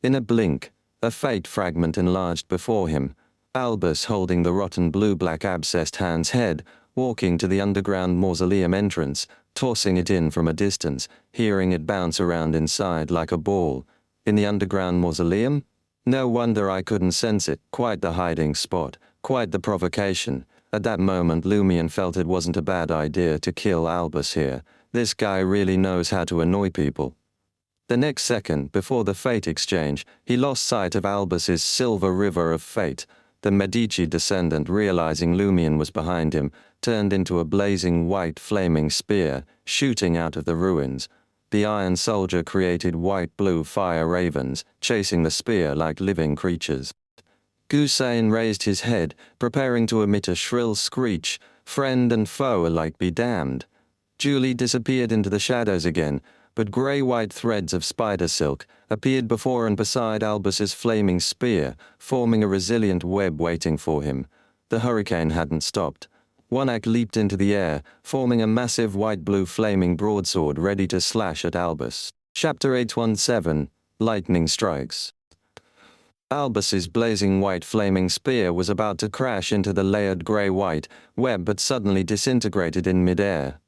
[SPEAKER 1] In a blink, a fate fragment enlarged before him. Albus, holding the rotten blue-black abscessed hand's head, walking to the underground mausoleum entrance, tossing it in from a distance, hearing it bounce around inside like a ball. In the underground mausoleum? No wonder I couldn't sense it. Quite the hiding spot, quite the provocation. At that moment Lumion felt it wasn't a bad idea to kill Albus here. This guy really knows how to annoy people. The next second, before the fate exchange, he lost sight of Albus's silver river of fate. The Medici descendant, realizing Lumion was behind him, turned into a blazing white flaming spear, shooting out of the ruins. The Iron Soldier created white-blue fire ravens, chasing the spear like living creatures. Gussain raised his head, preparing to emit a shrill screech. Friend and foe alike be damned. Julie disappeared into the shadows again, but grey-white threads of spider silk appeared before and beside Albus's flaming spear, forming a resilient web waiting for him. The hurricane hadn't stopped. Warlock leaped into the air, forming a massive white-blue flaming broadsword ready to slash at Albus. Chapter 817, Lightning Strikes. Albus's blazing white flaming spear was about to crash into the layered grey-white web but suddenly disintegrated in mid-air.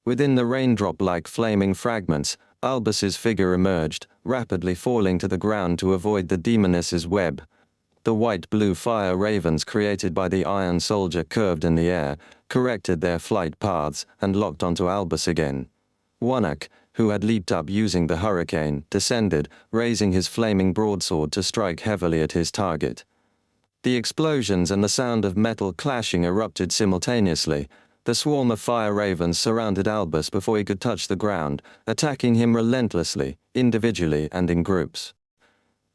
[SPEAKER 1] Within the raindrop-like flaming fragments, Albus's figure emerged, rapidly falling to the ground to avoid the demoness's web. The white-blue fire ravens created by the Iron Soldier curved in the air, corrected their flight paths, and locked onto Albus again. Warlock, who had leaped up using the hurricane, descended, raising his flaming broadsword to strike heavily at his target. The explosions and the sound of metal clashing erupted simultaneously. The swarm of fire ravens surrounded Albus before he could touch the ground, attacking him relentlessly, individually and in groups.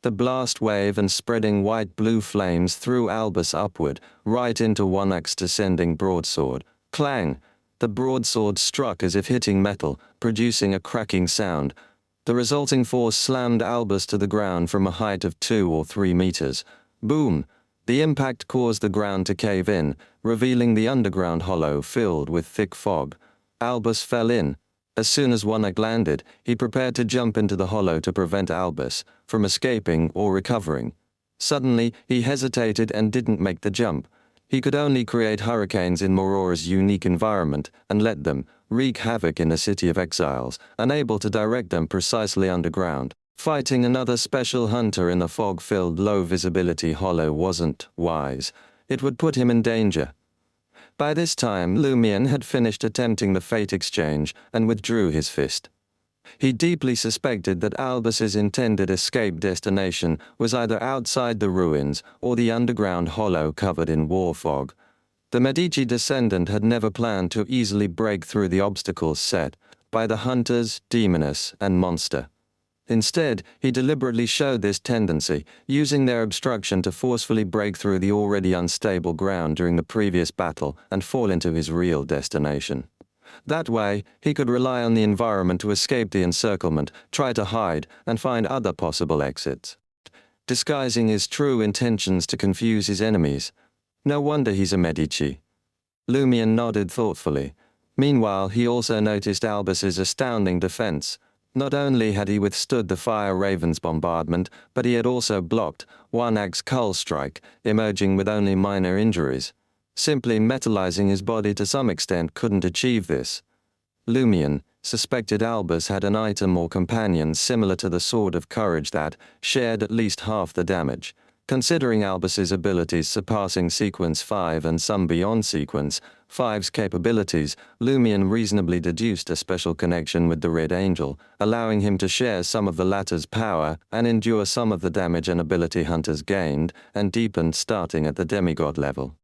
[SPEAKER 1] The blast wave and spreading white-blue flames threw Albus upward, right into Warlock's descending broadsword. Clang! The broadsword struck as if hitting metal, producing a cracking sound. The resulting force slammed Albus to the ground from a height of 2 or 3 meters. Boom! The impact caused the ground to cave in, revealing the underground hollow filled with thick fog. Albus fell in. As soon as Warlock landed, he prepared to jump into the hollow to prevent Albus from escaping or recovering. Suddenly, he hesitated and didn't make the jump. He could only create hurricanes in Maurora's unique environment and let them wreak havoc in a city of exiles, unable to direct them precisely underground. Fighting another special hunter in the fog-filled low-visibility hollow wasn't wise. It would put him in danger. By this time, Lumion had finished attempting the fate exchange and withdrew his fist. He deeply suspected that Albus's intended escape destination was either outside the ruins or the underground hollow covered in war fog. The Medici descendant had never planned to easily break through the obstacles set by the hunters, demoness, and monster. Instead, he deliberately showed this tendency, using their obstruction to forcefully break through the already unstable ground during the previous battle and fall into his real destination. That way, he could rely on the environment to escape the encirclement, try to hide, and find other possible exits. Disguising his true intentions to confuse his enemies. No wonder he's a Medici. Lumion nodded thoughtfully. Meanwhile, he also noticed Albus's astounding defense. Not only had he withstood the Fire Raven's bombardment, but he had also blocked Warlock's cull strike, emerging with only minor injuries. Simply metallizing his body to some extent couldn't achieve this. Lumion suspected Albus had an item or companion similar to the Sword of Courage that shared at least half the damage. Considering Albus's abilities surpassing Sequence 5 and some beyond Sequence 5's capabilities, Lumion reasonably deduced a special connection with the Red Angel, allowing him to share some of the latter's power and endure some of the damage and ability hunters gained and deepened starting at the demigod level.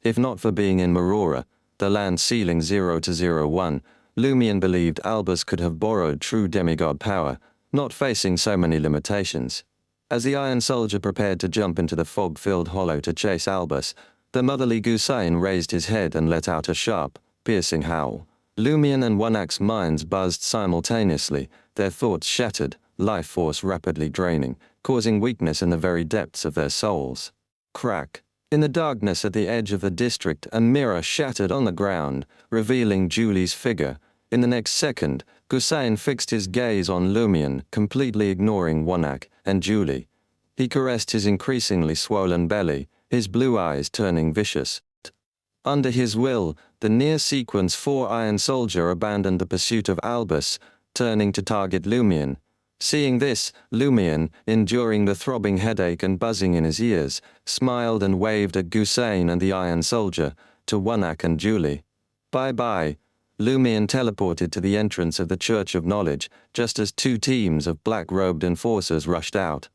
[SPEAKER 1] If not for being in Marora, the land ceiling 0 to 01, Lumion believed Albus could have borrowed true demigod power, not facing so many limitations. As the Iron Soldier prepared to jump into the fog-filled hollow to chase Albus, the motherly Gusain raised his head and let out a sharp, piercing howl. Lumion and Warlock's minds buzzed simultaneously, their thoughts shattered, life force rapidly draining, causing weakness in the very depths of their souls. Crack. In the darkness at the edge of the district, a mirror shattered on the ground, revealing Julie's figure. In the next second, Gusain fixed his gaze on Lumion, completely ignoring Warlock and Julie. He caressed his increasingly swollen belly, his blue eyes turning vicious. Under his will, the near-sequence 4 Iron Soldier abandoned the pursuit of Albus, turning to target Lumion. Seeing this, Lumion, enduring the throbbing headache and buzzing in his ears, smiled and waved at Gusain and the Iron Soldier, to Warlock and Julie. Bye-bye. Lumion teleported to the entrance of the Church of Knowledge, just as 2 teams of black-robed enforcers rushed out.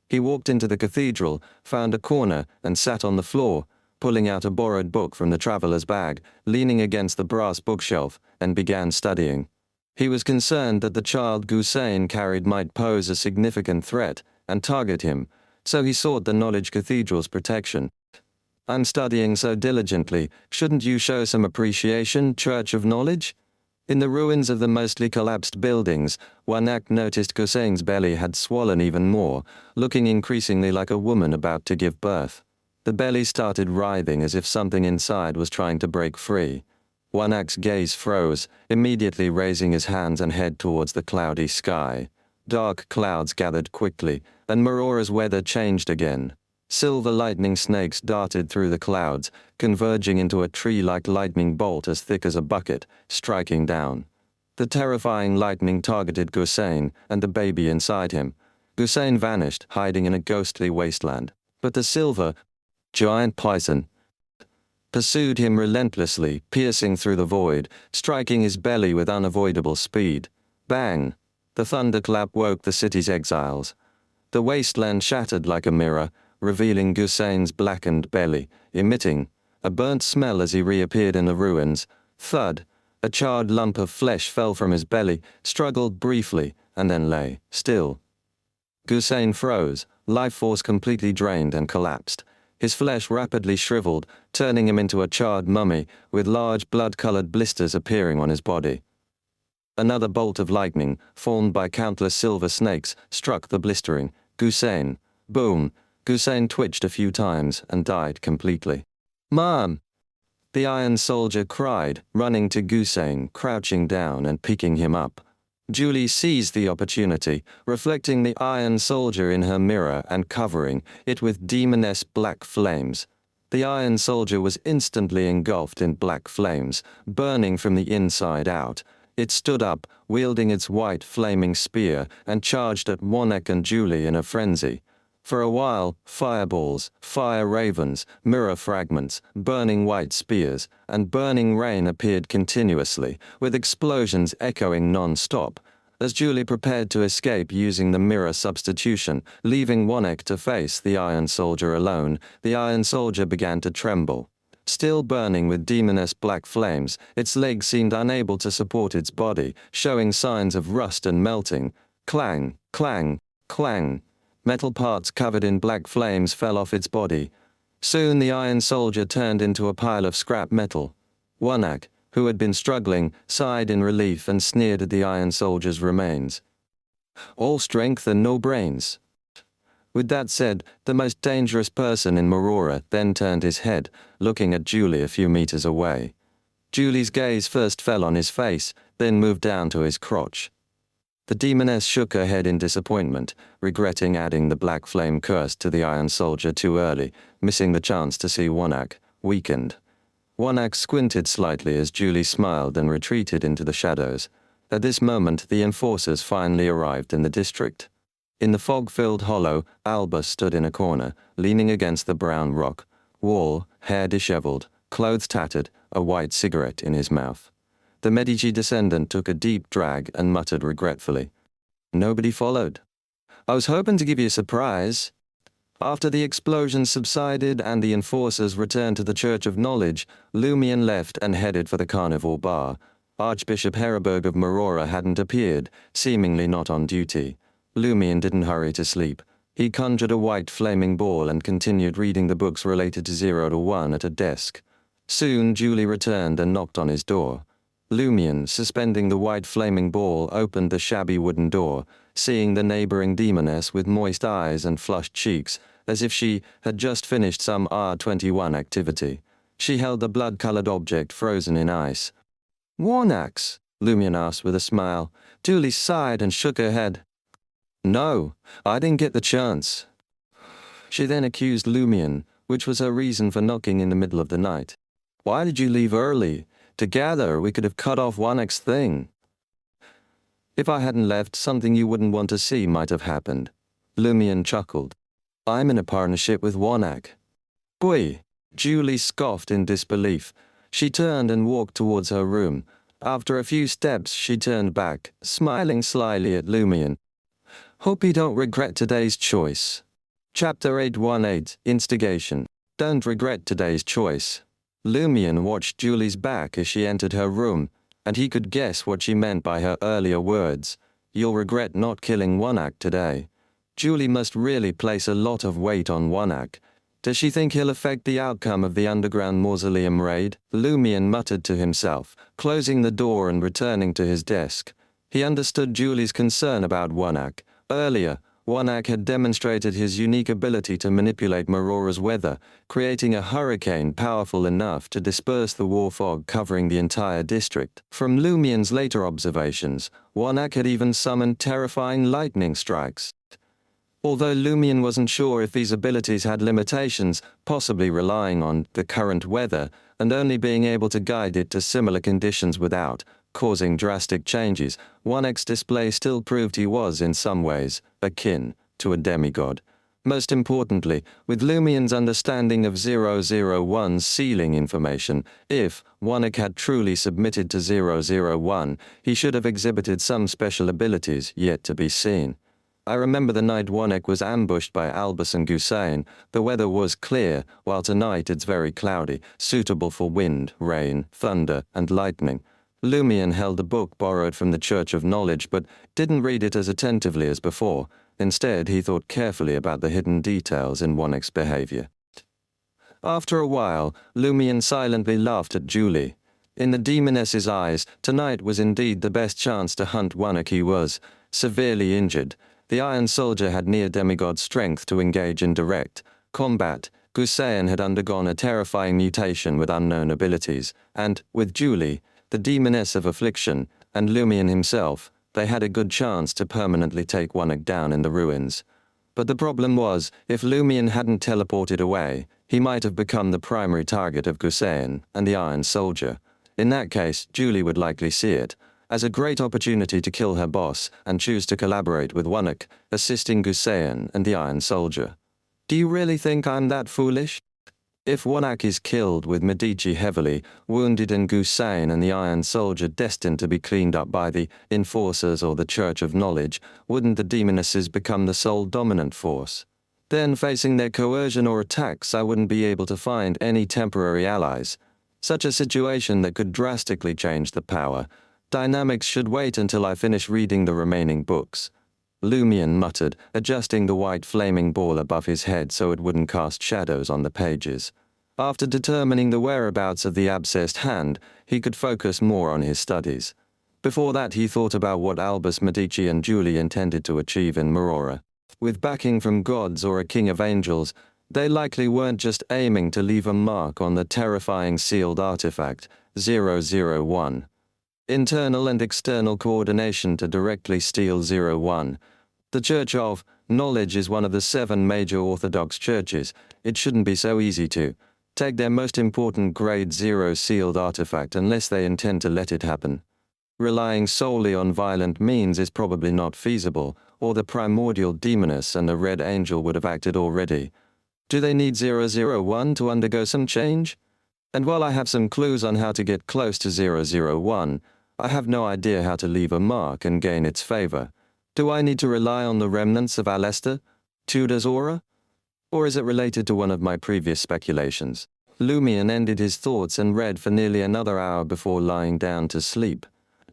[SPEAKER 1] He walked into the cathedral, found a corner, and sat on the floor, pulling out a borrowed book from the traveler's bag, leaning against the brass bookshelf, and began studying. He was concerned that the child Gusain carried might pose a significant threat and target him, so he sought the Knowledge Cathedral's protection. "I'm studying so diligently, shouldn't you show some appreciation, Church of Knowledge?" In the ruins of the mostly collapsed buildings, Warlock noticed Gusain's belly had swollen even more, looking increasingly like a woman about to give birth. The belly started writhing as if something inside was trying to break free. Warlock's gaze froze, immediately raising his hands and head towards the cloudy sky. Dark clouds gathered quickly, and Maurora's weather changed again. Silver lightning snakes darted through the clouds, converging into a tree-like lightning bolt as thick as a bucket, striking down. The terrifying lightning targeted Gusain and the baby inside him. Gusain vanished, hiding in a ghostly wasteland. But the silver, giant python pursued him relentlessly, piercing through the void, striking his belly with unavoidable speed. Bang! The thunderclap woke the city's exiles. The wasteland shattered like a mirror, revealing Gusain's blackened belly, emitting a burnt smell as he reappeared in the ruins. Thud! A charred lump of flesh fell from his belly, struggled briefly, and then lay still. Gusain froze, life force completely drained and collapsed. His flesh rapidly shriveled, turning him into a charred mummy, with large blood-colored blisters appearing on his body. Another bolt of lightning, formed by countless silver snakes, struck the blistering Gusain. Boom! Gusain twitched a few times and died completely. "Mom!" The Iron Soldier cried, running to Gusain, crouching down and picking him up. Julie seized the opportunity, reflecting the Iron Soldier in her mirror and covering it with demoness black flames. The Iron Soldier was instantly engulfed in black flames, burning from the inside out. It stood up, wielding its white flaming spear, and charged at Warnock and Julie in a frenzy. For a while, fireballs, fire ravens, mirror fragments, burning white spears, and burning rain appeared continuously, with explosions echoing non-stop. As Julie prepared to escape using the mirror substitution, leaving Warnock to face the Iron Soldier alone, the Iron Soldier began to tremble. Still burning with demoness black flames, its legs seemed unable to support its body, showing signs of rust and melting. Clang, clang, clang. Metal parts covered in black flames fell off its body. Soon the Iron Soldier turned into a pile of scrap metal. Warnock, who had been struggling, sighed in relief and sneered at the Iron Soldier's remains. "All strength and no brains." With that said, the most dangerous person in Marora then turned his head, looking at Julie a few meters away. Julie's gaze first fell on his face, then moved down to his crotch. The demoness shook her head in disappointment, regretting adding the black flame curse to the Iron Soldier too early, missing the chance to see Warnock weakened. Warnock squinted slightly as Julie smiled and retreated into the shadows. At this moment, the enforcers finally arrived in the district. In the fog-filled hollow, Alba stood in a corner, leaning against the brown rock wall, hair disheveled, clothes tattered, a white cigarette in his mouth. The Medici descendant took a deep drag and muttered regretfully, "Nobody followed. I was hoping to give you a surprise." After the explosion subsided and the enforcers returned to the Church of Knowledge, Lumion left and headed for the Carnival Bar. Archbishop Heriberg of Marora hadn't appeared, seemingly not on duty. Lumion didn't hurry to sleep. He conjured a white flaming ball and continued reading the books related to 0 to 1 at a desk. Soon Julie returned and knocked on his door. Lumion, suspending the white flaming ball, opened the shabby wooden door, seeing the neighboring demoness with moist eyes and flushed cheeks, as if she had just finished some R21 activity. She held the blood-colored object frozen in ice. "Warlocks?" Lumion asked with a smile. Julie sighed and shook her head. "No, I didn't get the chance." She then accused Lumion, which was her reason for knocking in the middle of the night. "Why did you leave early? Together we could have cut off Warnock's thing." "If I hadn't left, something you wouldn't want to see might have happened." Lumion chuckled. "I'm in a partnership with Warnock." "Boy!" Julie scoffed in disbelief. She turned and walked towards her room. After a few steps, she turned back, smiling slyly at Lumion. "Hope you don't regret today's choice." Chapter 818, Instigation. Don't regret today's choice. Lumion watched Julie's back as she entered her room, and he could guess what she meant by her earlier words. "You'll regret not killing Warnock today." Julie must really place a lot of weight on Warnock. Does she think he'll affect the outcome of the underground mausoleum raid? Lumion muttered to himself, closing the door and returning to his desk. He understood Julie's concern about Warnock. Earlier, Warnock had demonstrated his unique ability to manipulate Marora's weather, creating a hurricane powerful enough to disperse the war fog covering the entire district. From Lumion's later observations, Warnock had even summoned terrifying lightning strikes. Although Lumion wasn't sure if these abilities had limitations, possibly relying on the current weather and only being able to guide it to similar conditions without causing drastic changes, Warnock's display still proved he was, in some ways, akin to a demigod. Most importantly, with Lumion's understanding of 001's sealing information, if Warnock had truly submitted to 001, he should have exhibited some special abilities yet to be seen. I remember the night Warnock was ambushed by Albus and Gusain. The weather was clear, while tonight it's very cloudy, suitable for wind, rain, thunder, and lightning. Lumion held a book borrowed from the Church of Knowledge, but didn't read it as attentively as before. Instead, he thought carefully about the hidden details in Warnock's behavior. After a while, Lumion silently laughed at Julie. In the demoness's eyes, tonight was indeed the best chance to hunt Warlock. He was severely injured. The Iron Soldier had near demigod strength to engage in direct combat. Gusayan had undergone a terrifying mutation with unknown abilities, and, with Julie, the demoness of affliction, and Lumion himself, they had a good chance to permanently take Warlock down in the ruins. But the problem was, if Lumion hadn't teleported away, he might have become the primary target of Gusayan and the Iron Soldier. In that case, Julie would likely see it as a great opportunity to kill her boss and choose to collaborate with Warlock, assisting Gusayan and the Iron Soldier. Do you really think I'm that foolish? If Warlock is killed with Medici heavily wounded and Gusayan and the Iron Soldier destined to be cleaned up by the Enforcers or the Church of Knowledge, wouldn't the demonesses become the sole dominant force? Then, facing their coercion or attacks, I wouldn't be able to find any temporary allies. Such a situation that could drastically change the power dynamics should wait until I finish reading the remaining books. Lumion muttered, adjusting the white flaming ball above his head so it wouldn't cast shadows on the pages. After determining the whereabouts of the abscessed hand, he could focus more on his studies. Before that, he thought about what Albus Medici and Julie intended to achieve in Marora. With backing from gods or a king of angels, they likely weren't just aiming to leave a mark on the terrifying sealed artifact, 001. Internal and external coordination to directly steal 01. The Church of Knowledge is one of the 7 major Orthodox churches. It shouldn't be so easy to take their most important Grade 0 sealed artifact unless they intend to let it happen. Relying solely on violent means is probably not feasible, or the primordial demoness and the Red Angel would have acted already. Do they need 001 to undergo some change? And while I have some clues on how to get close to 001, I have no idea how to leave a mark and gain its favor. Do I need to rely on the remnants of Alester, Tudor's aura? Or is it related to one of my previous speculations? Lumion ended his thoughts and read for nearly another hour before lying down to sleep.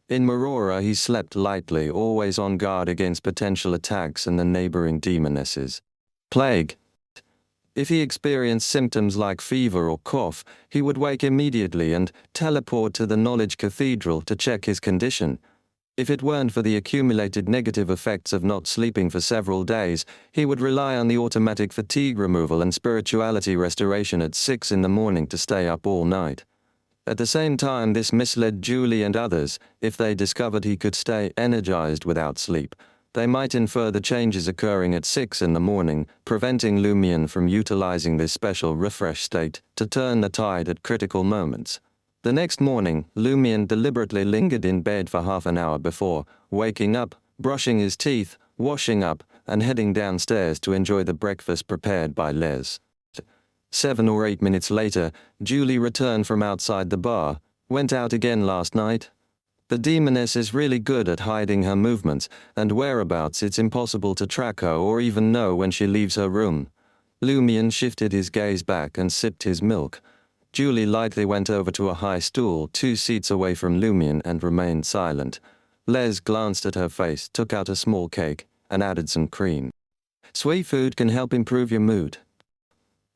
[SPEAKER 1] In Marora, he slept lightly, always on guard against potential attacks and the neighboring demonesses. Plague. If he experienced symptoms like fever or cough, he would wake immediately and teleport to the Knowledge Cathedral to check his condition. If it weren't for the accumulated negative effects of not sleeping for several days, he would rely on the automatic fatigue removal and spirituality restoration at 6 in the morning to stay up all night. At the same time, this misled Julie and others. If they discovered he could stay energized without sleep, they might infer the changes occurring at 6 in the morning, preventing Lumion from utilizing this special refresh state to turn the tide at critical moments. The next morning, Lumion deliberately lingered in bed for half an hour before waking up, brushing his teeth, washing up, and heading downstairs to enjoy the breakfast prepared by Les. 7 or 8 minutes later, Julie returned from outside the bar. Went out again last night? The demoness is really good at hiding her movements and whereabouts. It's impossible to track her or even know when she leaves her room. Lumion shifted his gaze back and sipped his milk. Julie lightly went over to a high stool 2 seats away from Lumion and remained silent. Les glanced at her face, took out a small cake, and added some cream. Sweet food can help improve your mood,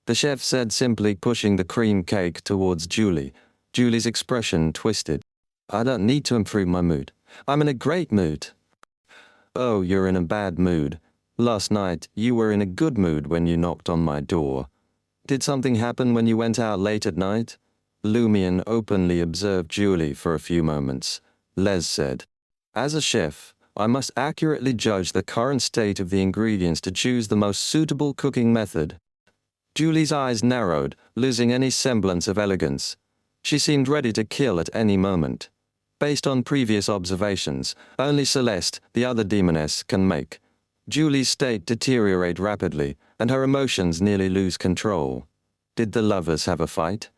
[SPEAKER 1] the chef said, simply pushing the cream cake towards Julie. Julie's expression twisted. I don't need to improve my mood. I'm in a great mood. Oh, you're in a bad mood. Last night, you were in a good mood when you knocked on my door. Did something happen when you went out late at night? Lumion openly observed Julie for a few moments. Les said, as a chef, I must accurately judge the current state of the ingredients to choose the most suitable cooking method. Julie's eyes narrowed, losing any semblance of elegance. She seemed ready to kill at any moment. Based on previous observations, only Celeste, the other demoness, can make Julie's state deteriorate rapidly, and her emotions nearly lose control. Did the lovers have a fight?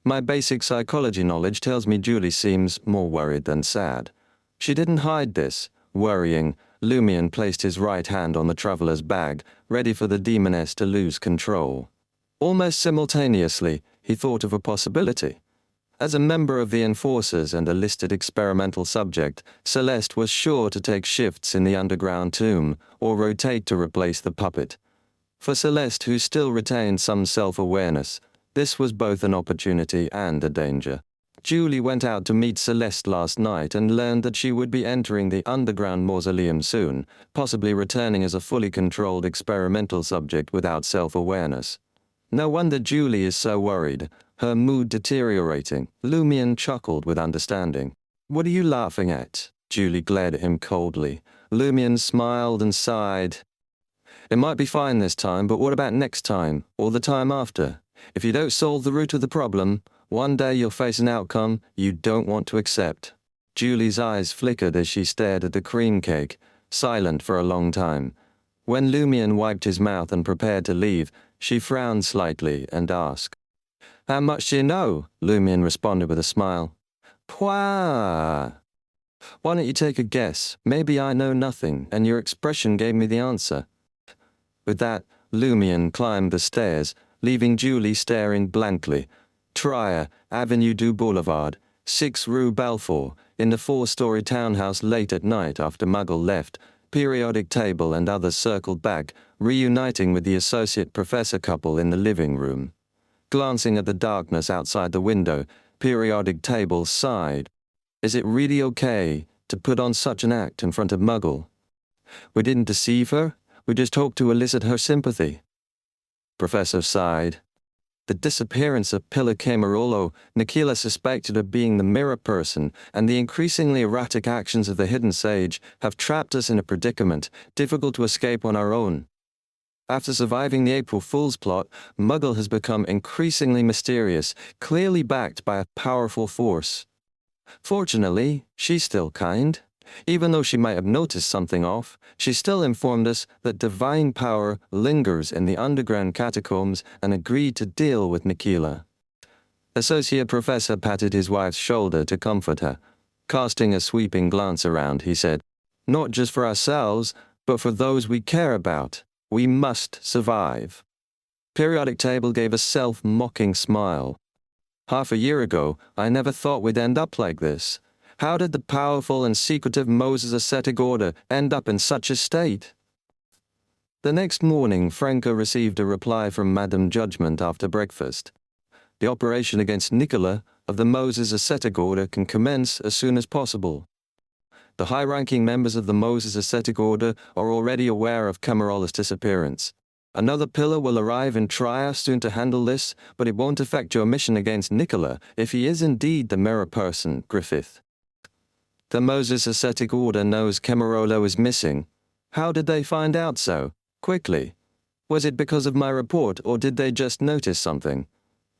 [SPEAKER 1] My basic psychology knowledge tells me Julie seems more worried than sad. She didn't hide this. Worrying, Lumion placed his right hand on the traveler's bag, ready for the demoness to lose control. Almost simultaneously, he thought of a possibility. As a member of the Enforcers and a listed experimental subject, Celeste was sure to take shifts in the underground tomb, or rotate to replace the puppet. For Celeste, who still retained some self-awareness, this was both an opportunity and a danger. Julie went out to meet Celeste last night and learned that she would be entering the underground mausoleum soon, possibly returning as a fully controlled experimental subject without self-awareness. No wonder Julie is so worried, her mood deteriorating. Lumion chuckled with understanding. "What are you laughing at?" Julie glared at him coldly. Lumion smiled and sighed. "It might be fine this time, but what about next time, or the time after? If you don't solve the root of the problem, one day you'll face an outcome you don't want to accept." Julie's eyes flickered as she stared at the cream cake, silent for a long time. When Lumion wiped his mouth and prepared to leave, she frowned slightly and asked, "How much do you know?" Lumion responded with a smile. "Pwah! Why don't you take a guess? Maybe I know nothing, and your expression gave me the answer." With that, Lumion climbed the stairs, leaving Julie staring blankly. Trier, Avenue du Boulevard, 6 Rue Balfour, in the 4-story townhouse late at night after Muggle left, periodic table and others circled back, reuniting with the associate professor couple in the living room. Glancing at the darkness outside the window, periodic table sighed. Is it really okay to put on such an act in front of Muggle? We didn't deceive her, we just hoped to elicit her sympathy. Professor sighed. The disappearance of Pillar Camarolo, Nikila suspected of being the mirror person, and the increasingly erratic actions of the hidden sage have trapped us in a predicament, difficult to escape on our own. After surviving the April Fool's plot, Muggle has become increasingly mysterious, clearly backed by a powerful force. Fortunately, she's still kind. Even though she might have noticed something off, she still informed us that divine power lingers in the underground catacombs and agreed to deal with Nikila. Associate Professor patted his wife's shoulder to comfort her. Casting a sweeping glance around, he said, "Not just for ourselves, but for those we care about. We must survive." Periodic Table gave a self-mocking smile. "Half a year ago, I never thought we'd end up like this. How did the powerful and secretive Moses Ascetic Order end up in such a state?" The next morning, Franca received a reply from Madame Judgment after breakfast. The operation against Nicola of the Moses Ascetic Order can commence as soon as possible. The high-ranking members of the Moses Ascetic Order are already aware of Camarola's disappearance. Another pillar will arrive in Trier soon to handle this, but it won't affect your mission against Nicola if he is indeed the mirror person, Griffith. The Moses Ascetic Order knows Camarolo is missing. How did they find out so quickly? Was it because of my report, or did they just notice something?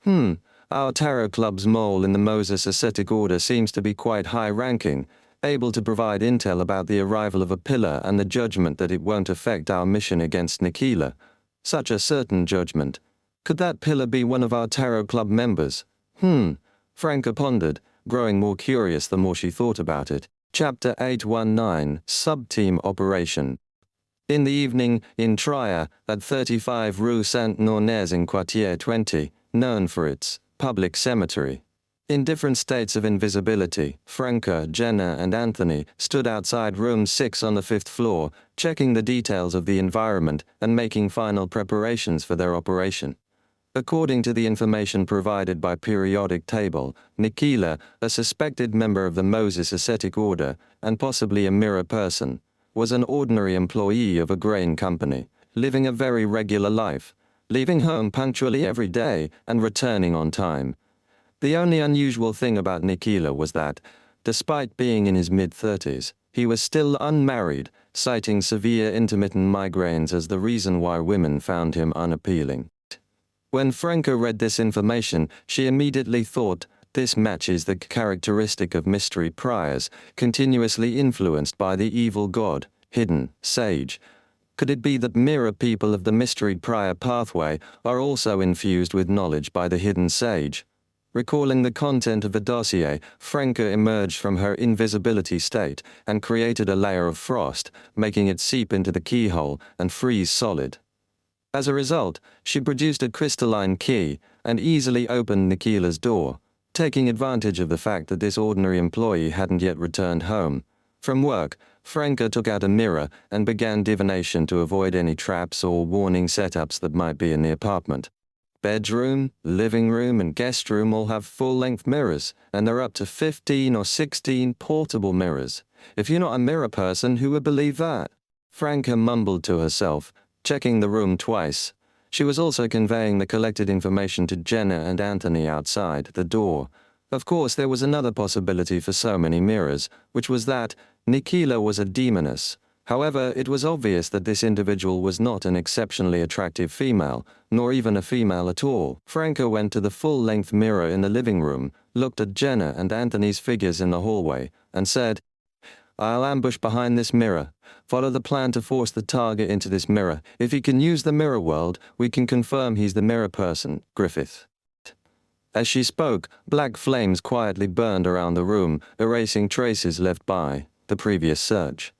[SPEAKER 1] Our Tarot Club's mole in the Moses Ascetic Order seems to be quite high-ranking, able to provide intel about the arrival of a pillar and the judgment that it won't affect our mission against Nikila. Such a certain judgment. Could that pillar be one of our Tarot Club members? Franca pondered, growing more curious the more she thought about it. Chapter 819, Subteam Operation. In the evening, in Trier, at 35 Rue Saint-Nornez in Quartier 20, known for its public cemetery. In different states of invisibility, Franca, Jenna, and Anthony stood outside room 6 on the 5th floor, checking the details of the environment and making final preparations for their operation. According to the information provided by Periodic Table, Nikila, a suspected member of the Moses Ascetic Order, and possibly a mirror person, was an ordinary employee of a grain company, living a very regular life, leaving home punctually every day and returning on time. The only unusual thing about Nikila was that, despite being in his mid-30s, he was still unmarried, citing severe intermittent migraines as the reason why women found him unappealing. When Franca read this information, she immediately thought, this matches the characteristic of mystery priors, continuously influenced by the evil god, hidden, sage. Could it be that mirror people of the mystery prior pathway are also infused with knowledge by the hidden sage? Recalling the content of the dossier, Franca emerged from her invisibility state and created a layer of frost, making it seep into the keyhole and freeze solid. As a result, she produced a crystalline key and easily opened Nikila's door, taking advantage of the fact that this ordinary employee hadn't yet returned home. From work, Franca took out a mirror and began divination to avoid any traps or warning setups that might be in the apartment. Bedroom, living room, and guest room all have full-length mirrors, and there are up to 15 or 16 portable mirrors. If you're not a mirror person, who would believe that? Franca mumbled to herself, checking the room twice. She was also conveying the collected information to Jenna and Anthony outside the door. Of course, there was another possibility for so many mirrors, which was that Nikila was a demoness. However, it was obvious that this individual was not an exceptionally attractive female, nor even a female at all. Franca went to the full-length mirror in the living room, looked at Jenna and Anthony's figures in the hallway, and said, "I'll ambush behind this mirror. Follow the plan to force the target into this mirror. If he can use the mirror world, we can confirm he's the mirror person, Griffith." As she spoke, black flames quietly burned around the room, erasing traces left by the previous search.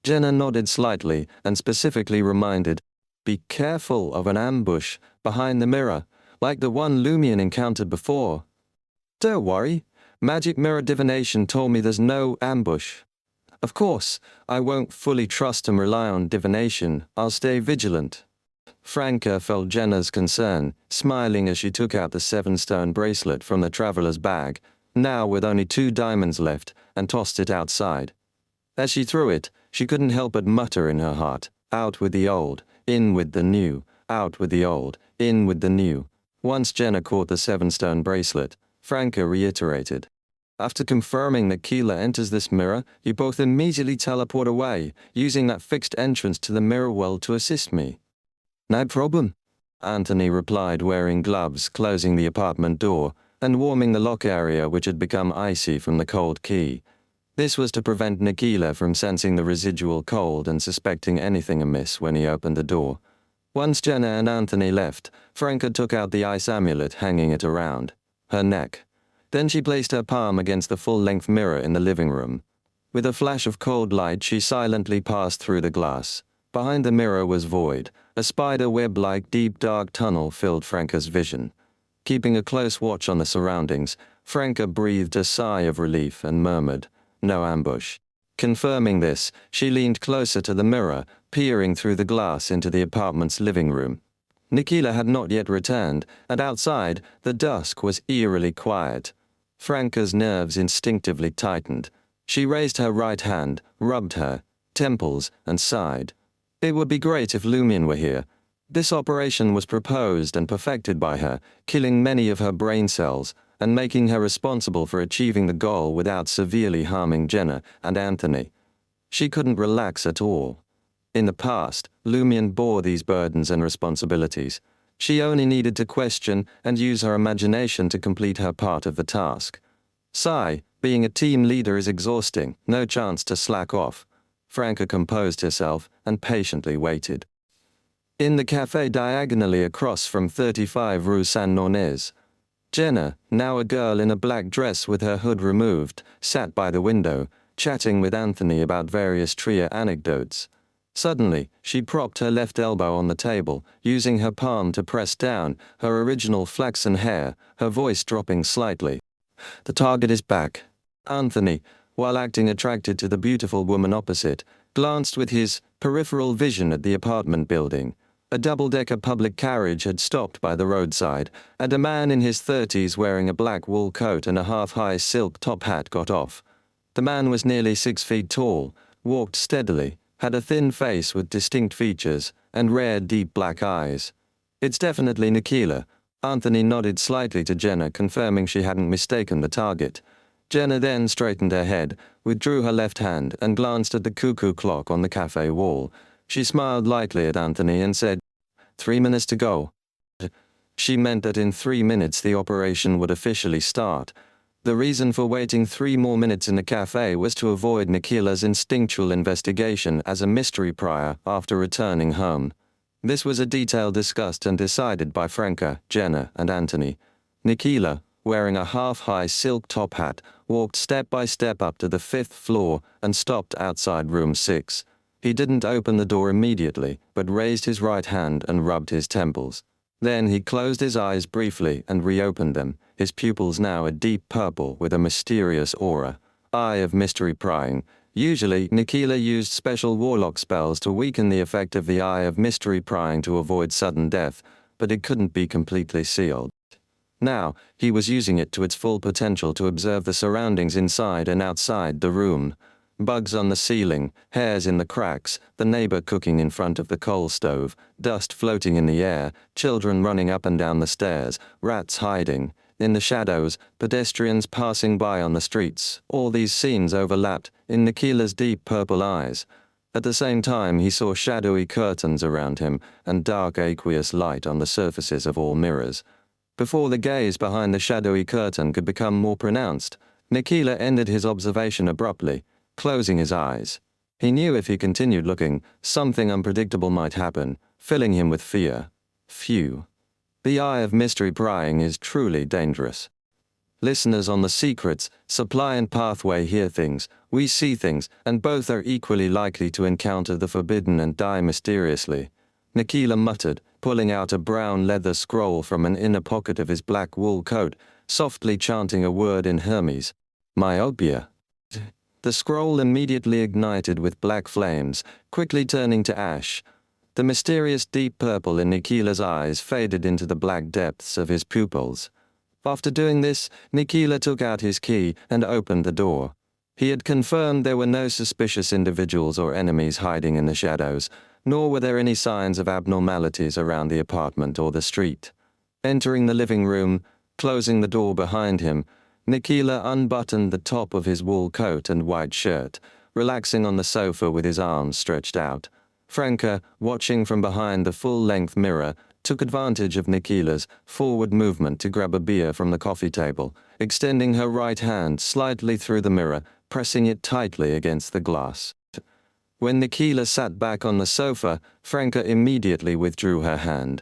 [SPEAKER 1] Jenna nodded slightly and specifically reminded, "Be careful of an ambush behind the mirror, like the one Lumion encountered before." "Don't worry. Magic mirror divination told me there's no ambush." "Of course, I won't fully trust and rely on divination. I'll stay vigilant." Franca felt Jenna's concern, smiling as she took out the 7-stone bracelet from the traveler's bag, now with only 2 diamonds left, and tossed it outside. As she threw it, she couldn't help but mutter in her heart, "Out with the old, in with the new, out with the old, in with the new." Once Jenna caught the 7-stone bracelet, Franca reiterated, "After confirming that Keela enters this mirror, you both immediately teleport away, using that fixed entrance to the mirror world to assist me." "No problem," Anthony replied, wearing gloves, closing the apartment door, and warming the lock area which had become icy from the cold key. This was to prevent Nikila from sensing the residual cold and suspecting anything amiss when he opened the door. Once Jenna and Anthony left, Franca took out the ice amulet, hanging it around her neck. Then she placed her palm against the full-length mirror in the living room. With a flash of cold light, she silently passed through the glass. Behind the mirror was void. A spider web-like deep dark tunnel filled Franca's vision. Keeping a close watch on the surroundings, Franca breathed a sigh of relief and murmured, "No ambush." Confirming this, she leaned closer to the mirror, peering through the glass into the apartment's living room. Nikila had not yet returned, and outside, the dusk was eerily quiet. Franca's nerves instinctively tightened. She raised her right hand, rubbed her temples, and sighed. It would be great if Lumion were here. This operation was proposed and perfected by her, killing many of her brain cells, and making her responsible for achieving the goal without severely harming Jenna and Anthony. She couldn't relax at all. In the past, Lumion bore these burdens and responsibilities. She only needed to question and use her imagination to complete her part of the task. Sigh, being a team leader is exhausting, no chance to slack off. Franca composed herself and patiently waited. In the cafe diagonally across from 35 Rue Saint-Nonez, Jenna, now a girl in a black dress with her hood removed, sat by the window, chatting with Anthony about various Tria anecdotes. Suddenly, she propped her left elbow on the table, using her palm to press down her original flaxen hair, her voice dropping slightly. "The target is back." Anthony, while acting attracted to the beautiful woman opposite, glanced with his peripheral vision at the apartment building. A double-decker public carriage had stopped by the roadside, and a man in his 30s wearing a black wool coat and a half-high silk top hat got off. The man was nearly 6 feet tall, walked steadily, had a thin face with distinct features, and rare deep black eyes. "It's definitely Nikila." Anthony nodded slightly to Jenna, confirming she hadn't mistaken the target. Jenna then straightened her head, withdrew her left hand, and glanced at the cuckoo clock on the cafe wall. She smiled lightly at Anthony and said, 3 minutes to go." She meant that in 3 minutes the operation would officially start. The reason for waiting 3 more minutes in the cafe was to avoid Nikila's instinctual investigation as a mystery prior after returning home. This was a detail discussed and decided by Franca, Jenna, and Anthony. Nikila, wearing a half-high silk top hat, walked step by step up to the 5th floor and stopped outside room 6. He didn't open the door immediately, but raised his right hand and rubbed his temples. Then he closed his eyes briefly and reopened them, his pupils now a deep purple with a mysterious aura. Eye of mystery prying, Usually, Nikila used special Warlock spells to weaken the effect of the Eye of Mystery Prying to avoid sudden death, but it couldn't be completely sealed. Now, he was using it to its full potential to observe the surroundings inside and outside the room. Bugs on the ceiling, hairs in the cracks, the neighbor cooking in front of the coal stove, dust floating in the air, children running up and down the stairs, rats hiding. In the shadows, pedestrians passing by on the streets. All these scenes overlapped in Nikila's deep purple eyes. At the same time, he saw shadowy curtains around him and dark aqueous light on the surfaces of all mirrors. Before the gaze behind the shadowy curtain could become more pronounced, Nikila ended his observation abruptly, closing his eyes. He knew if he continued looking, something unpredictable might happen, filling him with fear. Phew. The Eye of Mystery Prying is truly dangerous. Listeners on the Secrets, Supply and Pathway hear things, we see things, and both are equally likely to encounter the forbidden and die mysteriously. Nikila muttered, pulling out a brown leather scroll from an inner pocket of his black wool coat, softly chanting a word in Hermes. Myopia. The scroll immediately ignited with black flames, quickly turning to ash. The mysterious deep purple in Nikila's eyes faded into the black depths of his pupils. After doing this, Nikila took out his key and opened the door. He had confirmed there were no suspicious individuals or enemies hiding in the shadows, nor were there any signs of abnormalities around the apartment or the street. Entering the living room, closing the door behind him, Nikila unbuttoned the top of his wool coat and white shirt, relaxing on the sofa with his arms stretched out. Franca, watching from behind the full-length mirror, took advantage of Nikila's forward movement to grab a beer from the coffee table, extending her right hand slightly through the mirror, pressing it tightly against the glass. When Nikila sat back on the sofa, Franca immediately withdrew her hand.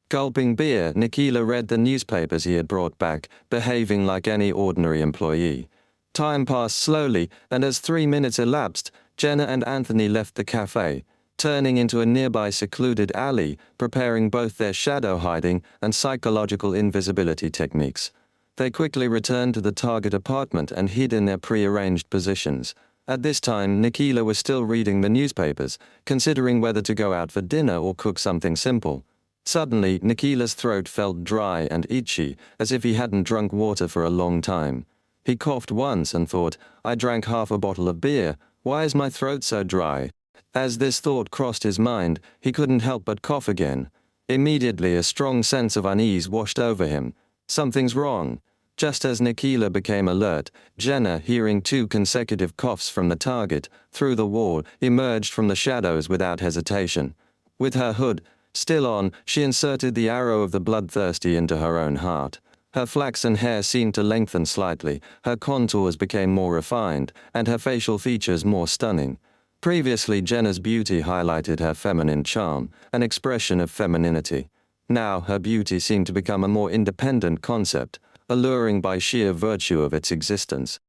[SPEAKER 1] Gulping beer, Nikila read the newspapers he had brought back, behaving like any ordinary employee. Time passed slowly, and as 3 minutes elapsed, Jenna and Anthony left the cafe, turning into a nearby secluded alley, preparing both their shadow hiding and psychological invisibility techniques. They quickly returned to the target apartment and hid in their pre-arranged positions. At this time, Nikila was still reading the newspapers, considering whether to go out for dinner or cook something simple. Suddenly, Nikila's throat felt dry and itchy, as if he hadn't drunk water for a long time. He coughed once and thought, I drank half a bottle of beer, why is my throat so dry? As this thought crossed his mind, he couldn't help but cough again. Immediately, a strong sense of unease washed over him. Something's wrong. Just as Nikila became alert, Jenna, hearing 2 consecutive coughs from the target, through the wall, emerged from the shadows without hesitation. With her hood still on, she inserted the arrow of the bloodthirsty into her own heart. Her flaxen hair seemed to lengthen slightly, her contours became more refined, and her facial features more stunning. Previously, Jenna's beauty highlighted her feminine charm, an expression of femininity. Now, her beauty seemed to become a more independent concept, alluring by sheer virtue of its existence.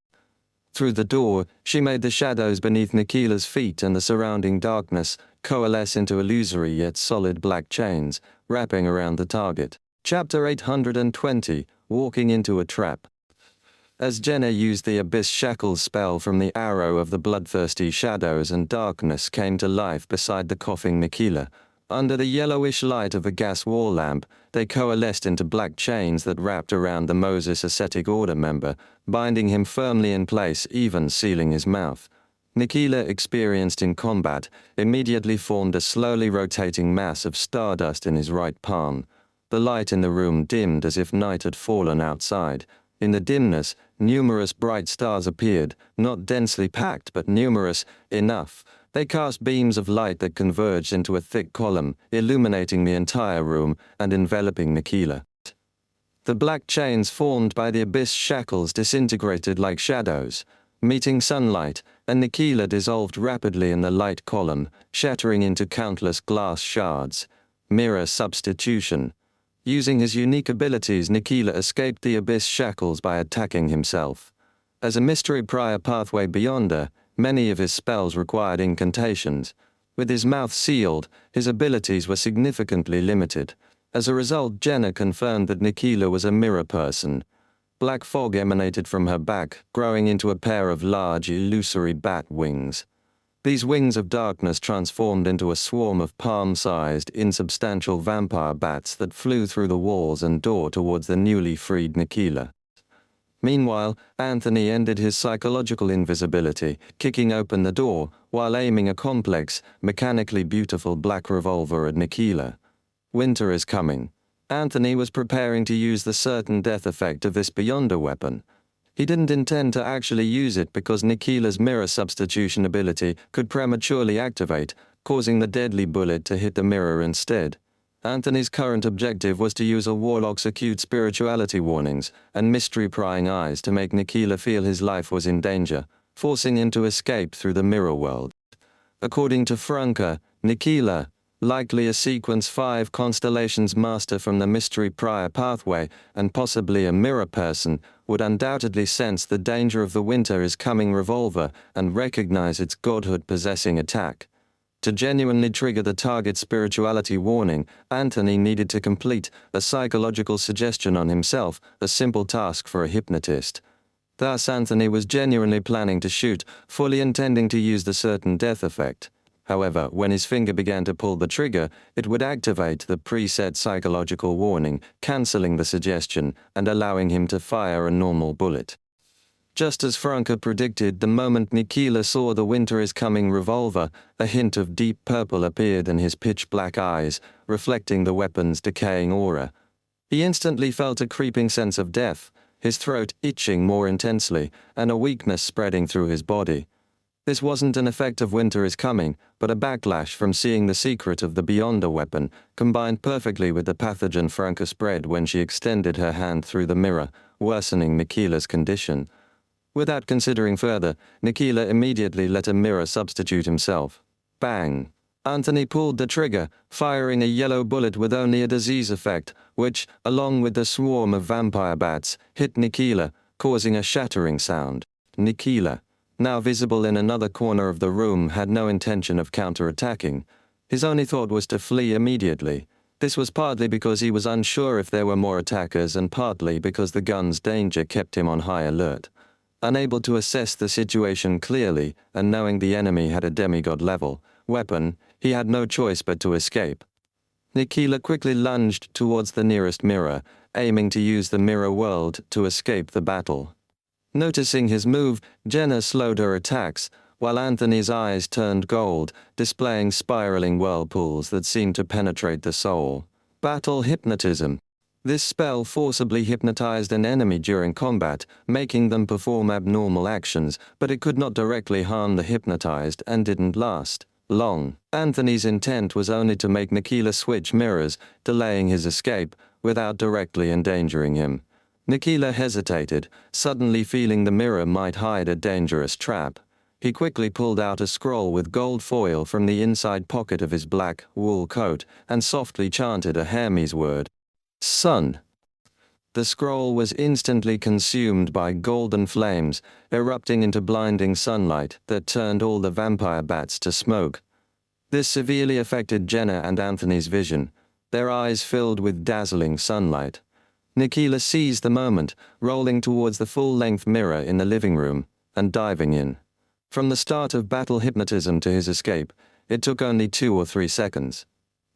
[SPEAKER 1] Through the door, she made the shadows beneath Nikila's feet and the surrounding darkness coalesce into illusory yet solid black chains, wrapping around the target. Chapter 820, Walking into a Trap. As Jenna used the Abyss Shackles spell from the arrow of the bloodthirsty shadows and darkness came to life beside the coughing Nikila. Under the yellowish light of a gas wall lamp, they coalesced into black chains that wrapped around the Moses Ascetic Order member, binding him firmly in place, even sealing his mouth. Nikila, experienced in combat, immediately formed a slowly rotating mass of stardust in his right palm. The light in the room dimmed as if night had fallen outside. In the dimness, numerous bright stars appeared, not densely packed but numerous enough. They cast beams of light that converged into a thick column, illuminating the entire room and enveloping Nikila. The black chains formed by the Abyss Shackles disintegrated like shadows, meeting sunlight, and Nikila dissolved rapidly in the light column, shattering into countless glass shards. Mirror substitution. Using his unique abilities, Nikila escaped the Abyss Shackles by attacking himself. As a mystery prior pathway beyonder, many of his spells required incantations. With his mouth sealed, his abilities were significantly limited. As a result, Jenna confirmed that Nikila was a mirror person. Black fog emanated from her back, growing into a pair of large, illusory bat wings. These wings of darkness transformed into a swarm of palm-sized, insubstantial vampire bats that flew through the walls and door towards the newly freed Nikila. Meanwhile, Anthony ended his psychological invisibility, kicking open the door, while aiming a complex, mechanically beautiful black revolver at Nikila. Winter is coming. Anthony was preparing to use the certain death effect of this Beyonder weapon. He didn't intend to actually use it because Nikila's mirror substitution ability could prematurely activate, causing the deadly bullet to hit the mirror instead. Anthony's current objective was to use a Warlock's acute spirituality warnings and mystery-prying eyes to make Nikila feel his life was in danger, forcing him to escape through the mirror world. According to Franca, Nikila, likely a Sequence 5 Constellations master from the mystery prior pathway and possibly a mirror person, would undoubtedly sense the danger of the winter is coming revolver and recognize its godhood-possessing attack. To genuinely trigger the target's spirituality warning, Anthony needed to complete a psychological suggestion on himself, a simple task for a hypnotist. Thus Anthony was genuinely planning to shoot, fully intending to use the certain death effect. However, when his finger began to pull the trigger, it would activate the preset psychological warning, cancelling the suggestion and allowing him to fire a normal bullet. Just as Franca predicted, the moment Nikila saw the winter is coming revolver, a hint of deep purple appeared in his pitch-black eyes, reflecting the weapon's decaying aura. He instantly felt a creeping sense of death, his throat itching more intensely, and a weakness spreading through his body. This wasn't an effect of winter is coming, but a backlash from seeing the secret of the Beyonder weapon, combined perfectly with the pathogen Franca spread when she extended her hand through the mirror, worsening Nikila's condition. Without considering further, Nikila immediately let a mirror substitute himself. Bang! Anthony pulled the trigger, firing a yellow bullet with only a disease effect, which, along with the swarm of vampire bats, hit Nikila, causing a shattering sound. Nikila, now visible in another corner of the room, had no intention of counterattacking. His only thought was to flee immediately. This was partly because he was unsure if there were more attackers and partly because the gun's danger kept him on high alert. Unable to assess the situation clearly, and knowing the enemy had a demigod-level weapon, he had no choice but to escape. Nikila quickly lunged towards the nearest mirror, aiming to use the mirror world to escape the battle. Noticing his move, Jenna slowed her attacks, while Anthony's eyes turned gold, displaying spiraling whirlpools that seemed to penetrate the soul. Battle hypnotism. This spell forcibly hypnotized an enemy during combat, making them perform abnormal actions, but it could not directly harm the hypnotized and didn't last long. Anthony's intent was only to make Nikila switch mirrors, delaying his escape, without directly endangering him. Nikila hesitated, suddenly feeling the mirror might hide a dangerous trap. He quickly pulled out a scroll with gold foil from the inside pocket of his black wool coat and softly chanted a Hermes word. Sun. The scroll was instantly consumed by golden flames, erupting into blinding sunlight that turned all the vampire bats to smoke. This severely affected Jenna and Anthony's vision. Their eyes filled with dazzling sunlight. Nikila seized the moment, rolling towards the full-length mirror in the living room, and diving in. From the start of battle hypnotism to his escape, it took only 2 or 3 seconds.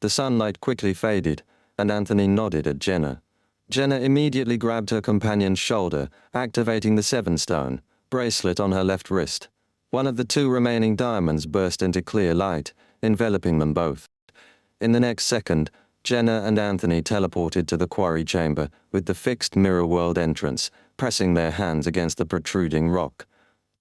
[SPEAKER 1] The sunlight quickly faded, and Anthony nodded at Jenna. Jenna immediately grabbed her companion's shoulder, activating the 7-stone bracelet on her left wrist. One of the 2 remaining diamonds burst into clear light, enveloping them both. In the next second, Jenna and Anthony teleported to the quarry chamber with the fixed mirror world entrance, pressing their hands against the protruding rock.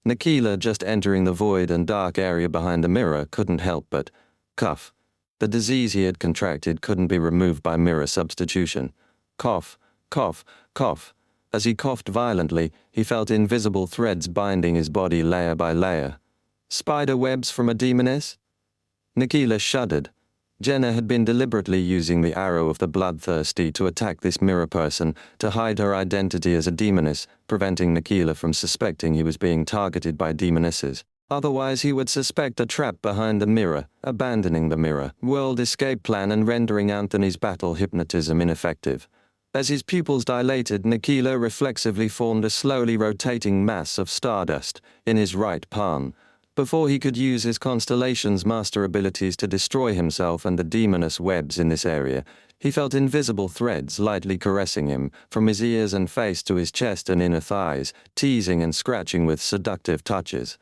[SPEAKER 1] Nikila, just entering the void and dark area behind the mirror, couldn't help but cough. The disease he had contracted couldn't be removed by mirror substitution. Cough, cough, cough. As he coughed violently, he felt invisible threads binding his body layer by layer. Spider webs from a demoness? Nikila shuddered. Jenna had been deliberately using the arrow of the bloodthirsty to attack this mirror person to hide her identity as a demoness, preventing Nikila from suspecting he was being targeted by demonesses. Otherwise he would suspect a trap behind the mirror, abandoning the mirror world escape plan and rendering Anthony's battle hypnotism ineffective. As his pupils dilated, Nikila reflexively formed a slowly rotating mass of stardust in his right palm. Before he could use his Constellation's master abilities to destroy himself and the demonous webs in this area, he felt invisible threads lightly caressing him, from his ears and face to his chest and inner thighs, teasing and scratching with seductive touches.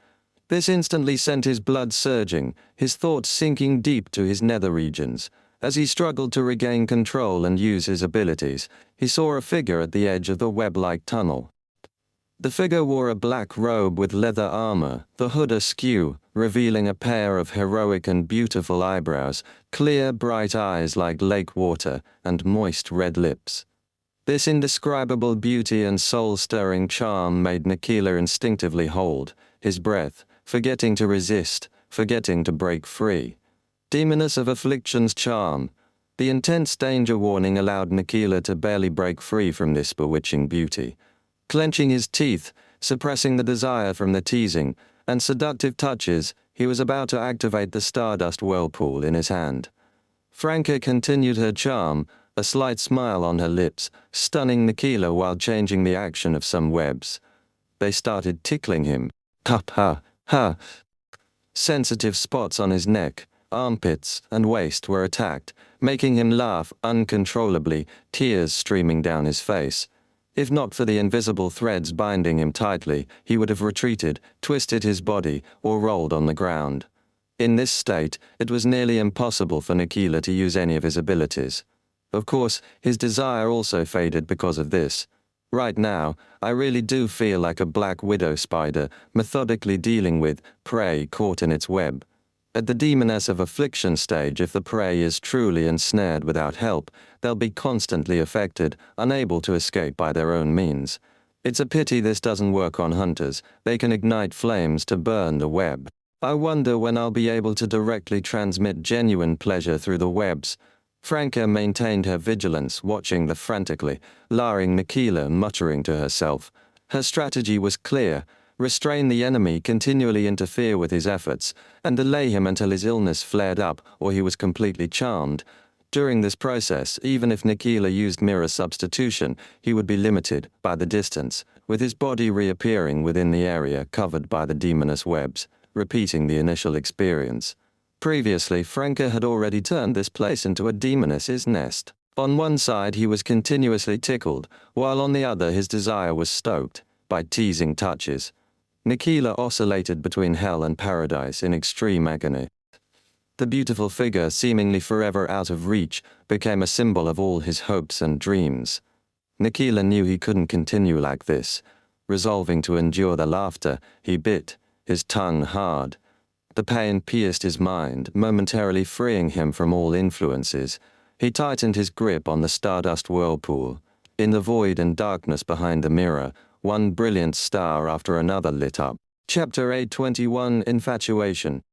[SPEAKER 1] This instantly sent his blood surging, his thoughts sinking deep to his nether regions. As he struggled to regain control and use his abilities, he saw a figure at the edge of the web-like tunnel. The figure wore a black robe with leather armor, the hood askew, revealing a pair of heroic and beautiful eyebrows, clear, bright eyes like lake water, and moist red lips. This indescribable beauty and soul-stirring charm made Nikila instinctively hold his breath, forgetting to resist, forgetting to break free. Demoness of Affliction's charm. The intense danger warning allowed Nikila to barely break free from this bewitching beauty. Clenching his teeth, suppressing the desire from the teasing and seductive touches, he was about to activate the stardust whirlpool in his hand. Franca continued her charm, a slight smile on her lips, stunning Nikila while changing the action of some webs. They started tickling him. Ha ha ha. Sensitive spots on his neck, armpits, and waist were attacked, making him laugh uncontrollably, tears streaming down his face. If not for the invisible threads binding him tightly, he would have retreated, twisted his body, or rolled on the ground. In this state, it was nearly impossible for Nikila to use any of his abilities. Of course, his desire also faded because of this. Right now, I really do feel like a black widow spider, methodically dealing with prey caught in its web. At the Demoness of Affliction stage, if the prey is truly ensnared without help, they'll be constantly affected, unable to escape by their own means. It's a pity this doesn't work on hunters. They can ignite flames to burn the web. I wonder when I'll be able to directly transmit genuine pleasure through the webs. Franca maintained her vigilance, watching the frantically lowering Nikila, muttering to herself. Her strategy was clear: restrain the enemy, continually interfere with his efforts, and delay him until his illness flared up or he was completely charmed. During this process, even if Nikila used mirror substitution, he would be limited by the distance, with his body reappearing within the area covered by the demonous webs, repeating the initial experience. Previously, Franca had already turned this place into a demoness's nest. On one side he was continuously tickled, while on the other his desire was stoked by teasing touches. Nikila oscillated between hell and paradise in extreme agony. The beautiful figure, seemingly forever out of reach, became a symbol of all his hopes and dreams. Nikila knew he couldn't continue like this. Resolving to endure the laughter, he bit, his tongue hard. The pain pierced his mind, momentarily freeing him from all influences. He tightened his grip on the stardust whirlpool. In the void and darkness behind the mirror, one brilliant star after another lit up. Chapter 821, Infatuation.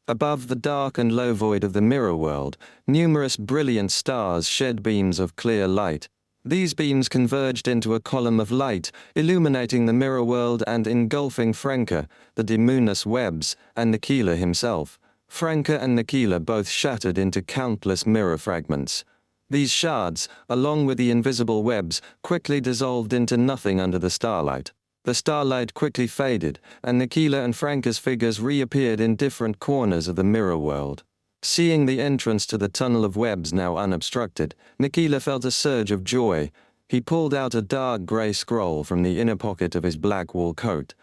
[SPEAKER 1] Above the dark and low void of the mirror world, numerous brilliant stars shed beams of clear light. These beams converged into a column of light, illuminating the mirror world and engulfing Franca, the demonous webs, and Nikila himself. Franca and Nikila both shattered into countless mirror fragments. These shards, along with the invisible webs, quickly dissolved into nothing under the starlight. The starlight quickly faded, and Nikila and Franca's figures reappeared in different corners of the mirror world. Seeing the entrance to the tunnel of webs now unobstructed, Nikila felt a surge of joy. He pulled out a dark grey scroll from the inner pocket of his black wool coat.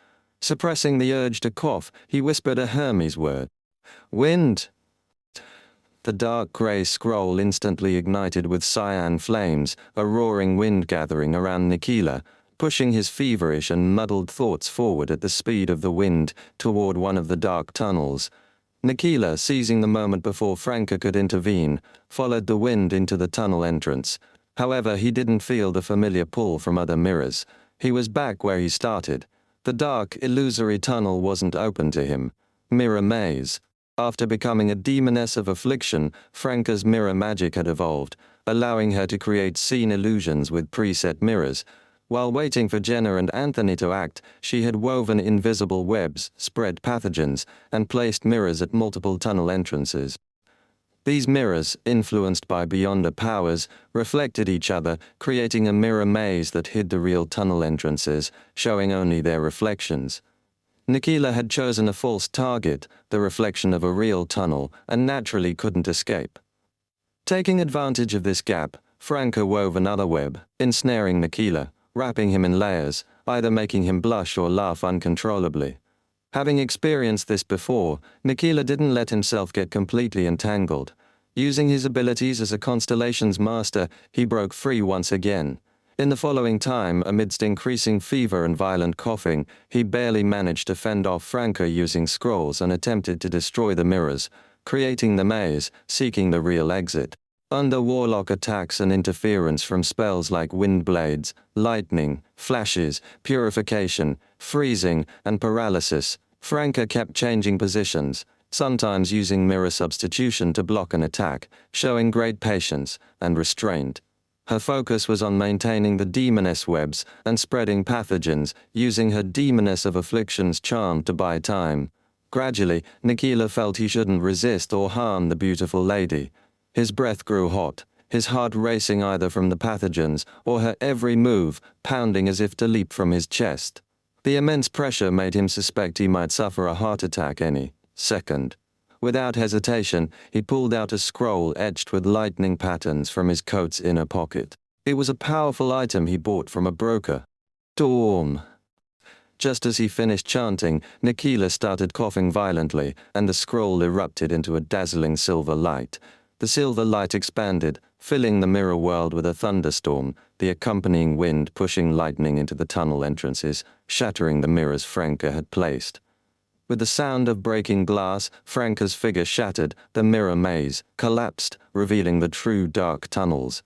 [SPEAKER 1] Suppressing the urge to cough, he whispered a Hermes word. "Wind!" The dark grey scroll instantly ignited with cyan flames, a roaring wind gathering around Nikila, pushing his feverish and muddled thoughts forward at the speed of the wind toward one of the dark tunnels. Nikila, seizing the moment before Franca could intervene, followed the wind into the tunnel entrance. However, he didn't feel the familiar pull from other mirrors. He was back where he started. The dark, illusory tunnel wasn't open to him. Mirror maze. After becoming a demoness of affliction, Franca's mirror magic had evolved, allowing her to create scene illusions with preset mirrors. While waiting for Jenna and Anthony to act, she had woven invisible webs, spread pathogens, and placed mirrors at multiple tunnel entrances. These mirrors, influenced by Beyonder powers, reflected each other, creating a mirror maze that hid the real tunnel entrances, showing only their reflections. Nikila had chosen a false target, the reflection of a real tunnel, and naturally couldn't escape. Taking advantage of this gap, Franca wove another web, ensnaring Nikila, wrapping him in layers, either making him blush or laugh uncontrollably. Having experienced this before, Nikila didn't let himself get completely entangled. Using his abilities as a Constellation's master, he broke free once again. In the following time, amidst increasing fever and violent coughing, he barely managed to fend off Franca using scrolls and attempted to destroy the mirrors, creating the maze, seeking the real exit. Under Warlock attacks and interference from spells like Wind Blades, Lightning, Flashes, Purification, Freezing, and Paralysis, Franca kept changing positions, sometimes using mirror substitution to block an attack, showing great patience and restraint. Her focus was on maintaining the demoness webs and spreading pathogens, using her demoness of afflictions charm to buy time. Gradually, Nikila felt he shouldn't resist or harm the beautiful lady. His breath grew hot, his heart racing either from the pathogens or her every move, pounding as if to leap from his chest. The immense pressure made him suspect he might suffer a heart attack any second. Without hesitation, he pulled out a scroll etched with lightning patterns from his coat's inner pocket. It was a powerful item he bought from a broker. Storm. Just as he finished chanting, Nikila started coughing violently, and the scroll erupted into a dazzling silver light. The silver light expanded, filling the mirror world with a thunderstorm, the accompanying wind pushing lightning into the tunnel entrances, shattering the mirrors Franca had placed. With the sound of breaking glass, Franca's figure shattered, the mirror maze collapsed, revealing the true dark tunnels.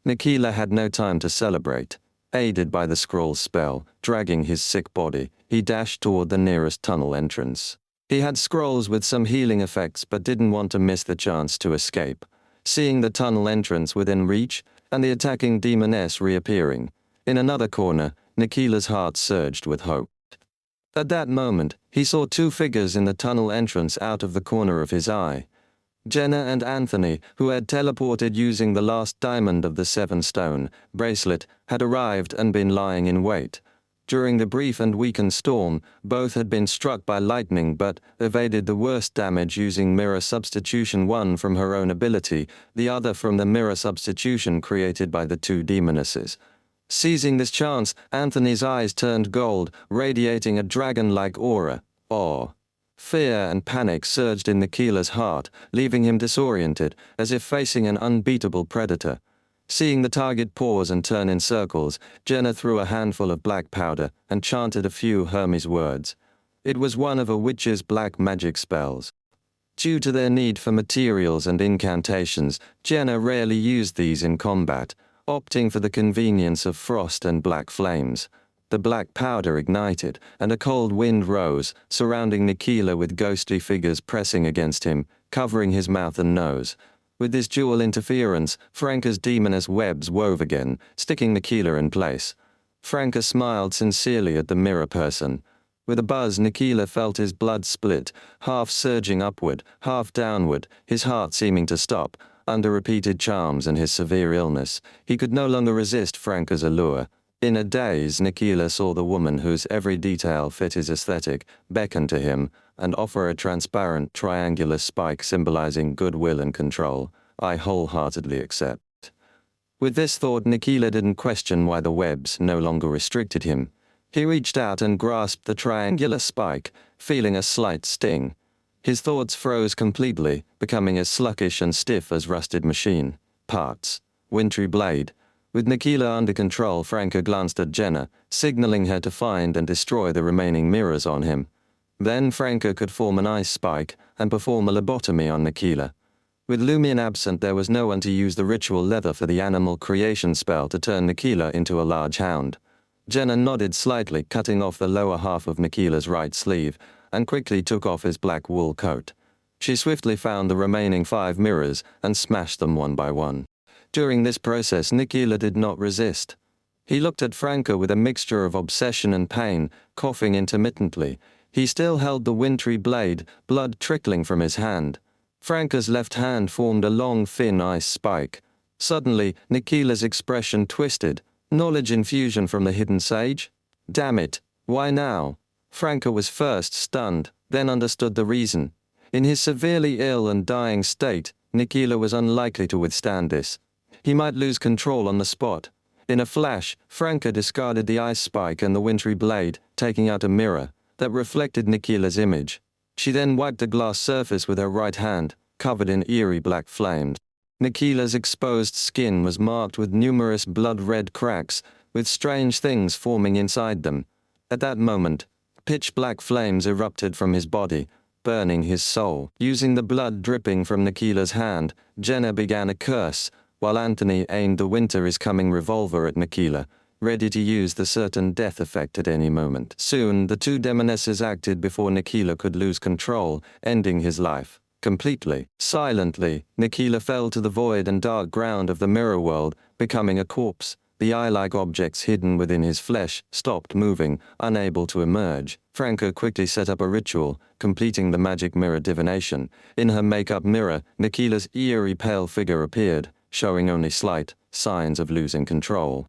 [SPEAKER 1] Nikila had no time to celebrate. Aided by the scroll's spell, dragging his sick body, he dashed toward the nearest tunnel entrance. He had scrolls with some healing effects but didn't want to miss the chance to escape. Seeing the tunnel entrance within reach, and the attacking demoness reappearing. In another corner, Nikila's heart surged with hope. At that moment, he saw two figures in the tunnel entrance out of the corner of his eye. Jenna and Anthony, who had teleported using the last diamond of the Seven Stone bracelet, had arrived and been lying in wait. During the brief and weakened storm, both had been struck by lightning but evaded the worst damage using mirror substitution, one from her own ability, the other from the mirror substitution created by the two demonesses. Seizing this chance, Anthony's eyes turned gold, radiating a dragon-like aura. Awe. Fear and panic surged in Nikila's heart, leaving him disoriented, as if facing an unbeatable predator. Seeing the target pause and turn in circles, Jenna threw a handful of black powder and chanted a few Hermes words. It was one of a witch's black magic spells. Due to their need for materials and incantations, Jenna rarely used these in combat, opting for the convenience of frost and black flames. The black powder ignited, and a cold wind rose, surrounding Nikila with ghostly figures pressing against him, covering his mouth and nose. With this dual interference, Franca's demoness webs wove again, sticking Nikila in place. Franca smiled sincerely at the mirror person. With a buzz, Nikila felt his blood split, half surging upward, half downward, his heart seeming to stop. Under repeated charms and his severe illness, he could no longer resist Franca's allure. In a daze, Nikila saw the woman whose every detail fit his aesthetic beckon to him and offer a transparent, triangular spike symbolizing goodwill and control. I wholeheartedly accept. With this thought, Nikila didn't question why the webs no longer restricted him. He reached out and grasped the triangular spike, feeling a slight sting. His thoughts froze completely, becoming as sluggish and stiff as rusted machine parts. Wintry blade. With Nikila under control, Franca glanced at Jenna, signaling her to find and destroy the remaining mirrors on him. Then Franca could form an ice spike and perform a lobotomy on Nikila. With Lumion absent, there was no one to use the ritual leather for the animal creation spell to turn Nikila into a large hound. Jenna nodded slightly, cutting off the lower half of Nikila's right sleeve, and quickly took off his black wool coat. She swiftly found the remaining 5 mirrors and smashed them one by one. During this process, Nikila did not resist. He looked at Franca with a mixture of obsession and pain, coughing intermittently. He still held the wintry blade, blood trickling from his hand. Franca's left hand formed a long, thin ice spike. Suddenly, Nikila's expression twisted. Knowledge infusion from the hidden sage? Damn it, why now? Franca was first stunned, then understood the reason. In his severely ill and dying state, Nikila was unlikely to withstand this. He might lose control on the spot. In a flash, Franca discarded the ice spike and the wintry blade, taking out a mirror that reflected Nikila's image. She then wiped the glass surface with her right hand, covered in eerie black flames. Nikila's exposed skin was marked with numerous blood-red cracks, with strange things forming inside them. At that moment, pitch-black flames erupted from his body, burning his soul. Using the blood dripping from Nikila's hand, Jenna began a curse, while Anthony aimed the Winter is Coming revolver at Nikila, ready to use the certain death effect at any moment. Soon, the two demonesses acted before Nikila could lose control, ending his life completely. Silently, Nikila fell to the void and dark ground of the mirror world, becoming a corpse. The eye-like objects hidden within his flesh stopped moving, unable to emerge. Franca quickly set up a ritual, completing the magic mirror divination. In her make-up mirror, Nikila's eerie pale figure appeared, showing only slight signs of losing control.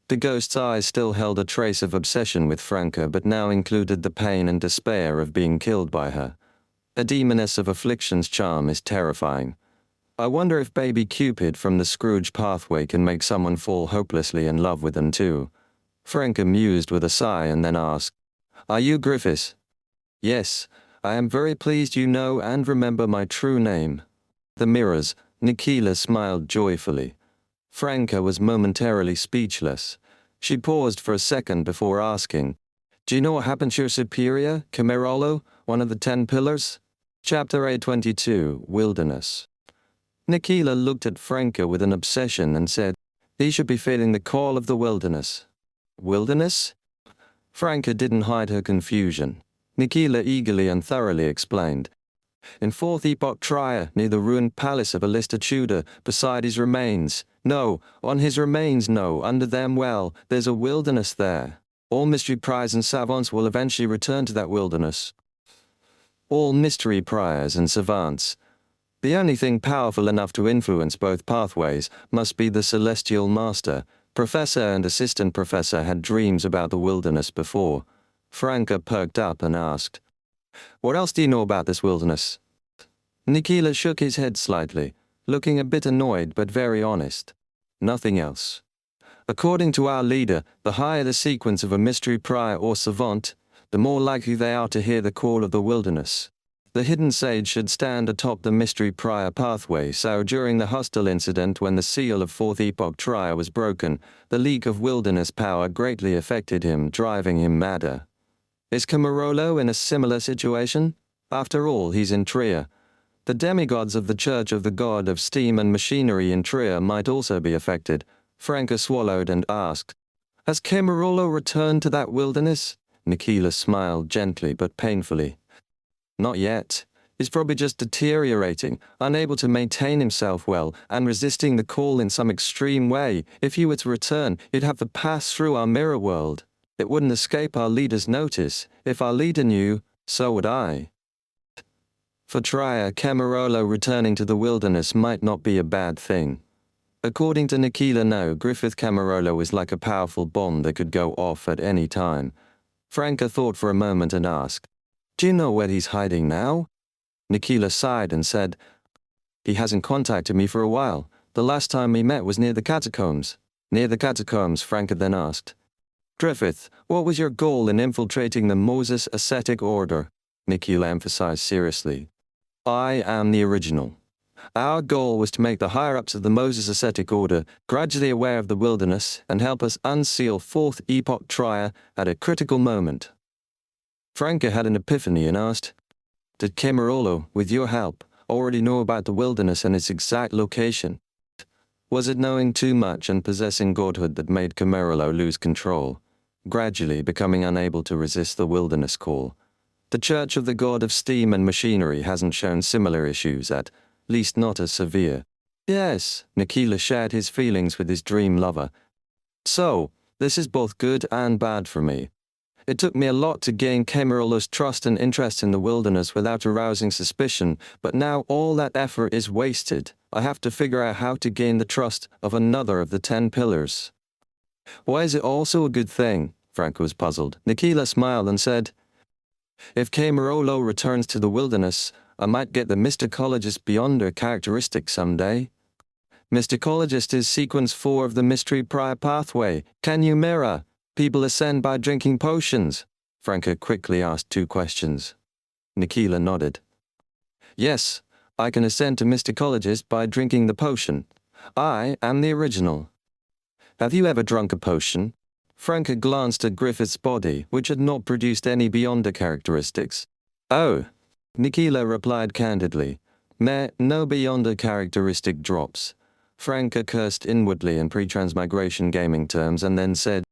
[SPEAKER 1] The ghost's eyes still held a trace of obsession with Franca, but now included the pain and despair of being killed by her. A demoness of affliction's charm is terrifying. I wonder if baby Cupid from the Scrooge pathway can make someone fall hopelessly in love with them too. Franca mused with a sigh and then asked, "Are you Griffiths?" "Yes, I am very pleased you know and remember my true name." The mirrors, Nikila smiled joyfully. Franca was momentarily speechless. She paused for a second before asking, "Do you know what happened to your superior, Camerolo, one of the 10 pillars?" Chapter 822, Wilderness. Nikila looked at Franca with an obsession and said, "He should be feeling the call of the wilderness." "Wilderness?" Franca didn't hide her confusion. Nikila eagerly and thoroughly explained. "In 4th Epoch Trier, near the ruined palace of Alistair Tudor, beside his remains. No, on his remains, no, under them, well, there's a wilderness there. All mystery priors and savants will eventually return to that wilderness." All mystery priors and savants. The only thing powerful enough to influence both pathways must be the Celestial Master. Professor and Assistant Professor had dreams about the wilderness before. Franca perked up and asked, "What else do you know about this wilderness?" Nikila shook his head slightly, looking a bit annoyed but very honest. "Nothing else. According to our leader, the higher the sequence of a mystery prior or savant, the more likely they are to hear the call of the wilderness. The hidden sage should stand atop the mystery prior pathway, so during the hostile incident when the seal of 4th Epoch Trier was broken, the leak of wilderness power greatly affected him, driving him madder. Is Camerolo in a similar situation? After all, he's in Trier. The demigods of the Church of the God of Steam and Machinery in Trier might also be affected." Franca swallowed and asked, "Has Camerolo returned to that wilderness?" Nikila smiled gently but painfully. "Not yet. He's probably just deteriorating, unable to maintain himself well, and resisting the call in some extreme way. If he were to return, he'd have to pass through our mirror world. It wouldn't escape our leader's notice. If our leader knew, so would I." For Trier, Camerolo returning to the wilderness might not be a bad thing. According to Nikila, no, Griffith Camerolo is like a powerful bomb that could go off at any time. Franca thought for a moment and asked, "Do you know where he's hiding now?" Nikila sighed and said, "He hasn't contacted me for a while. The last time we met was near the catacombs." "Near the catacombs," Franca then asked, "Griffith, what was your goal in infiltrating the Moses Ascetic Order?" Nikila emphasized seriously. "I am the original. Our goal was to make the higher-ups of the Moses Ascetic Order gradually aware of the wilderness and help us unseal 4th Epoch Trier at a critical moment." Franca had an epiphany and asked, "Did Camerolo, with your help, already know about the wilderness and its exact location? Was it knowing too much and possessing godhood that made Camerolo lose control, gradually becoming unable to resist the wilderness call? The Church of the God of Steam and Machinery hasn't shown similar issues, at least not as severe." "Yes," Nikila shared his feelings with his dream lover. "So, this is both good and bad for me. It took me a lot to gain Camerola's trust and interest in the wilderness without arousing suspicion, but now all that effort is wasted. I have to figure out how to gain the trust of another of the 10 pillars. Why is it also a good thing? Franca was puzzled. Nikila smiled and said, if Camerolo returns to the wilderness, I might get the Mysticologist beyond her characteristic someday. Mysticologist is sequence 4 of the mystery prior pathway. Can you mirror? People ascend by drinking potions. Franca quickly asked 2 questions. Nikila nodded. Yes, I can ascend to Mysticologist by drinking the potion. I am the original. Have you ever drunk a potion? Franca glanced at Griffith's body, which had not produced any beyonder characteristics. Oh, Nikila replied candidly. Meh, no beyonder characteristic drops. Franca cursed inwardly in pre-transmigration gaming terms and then said,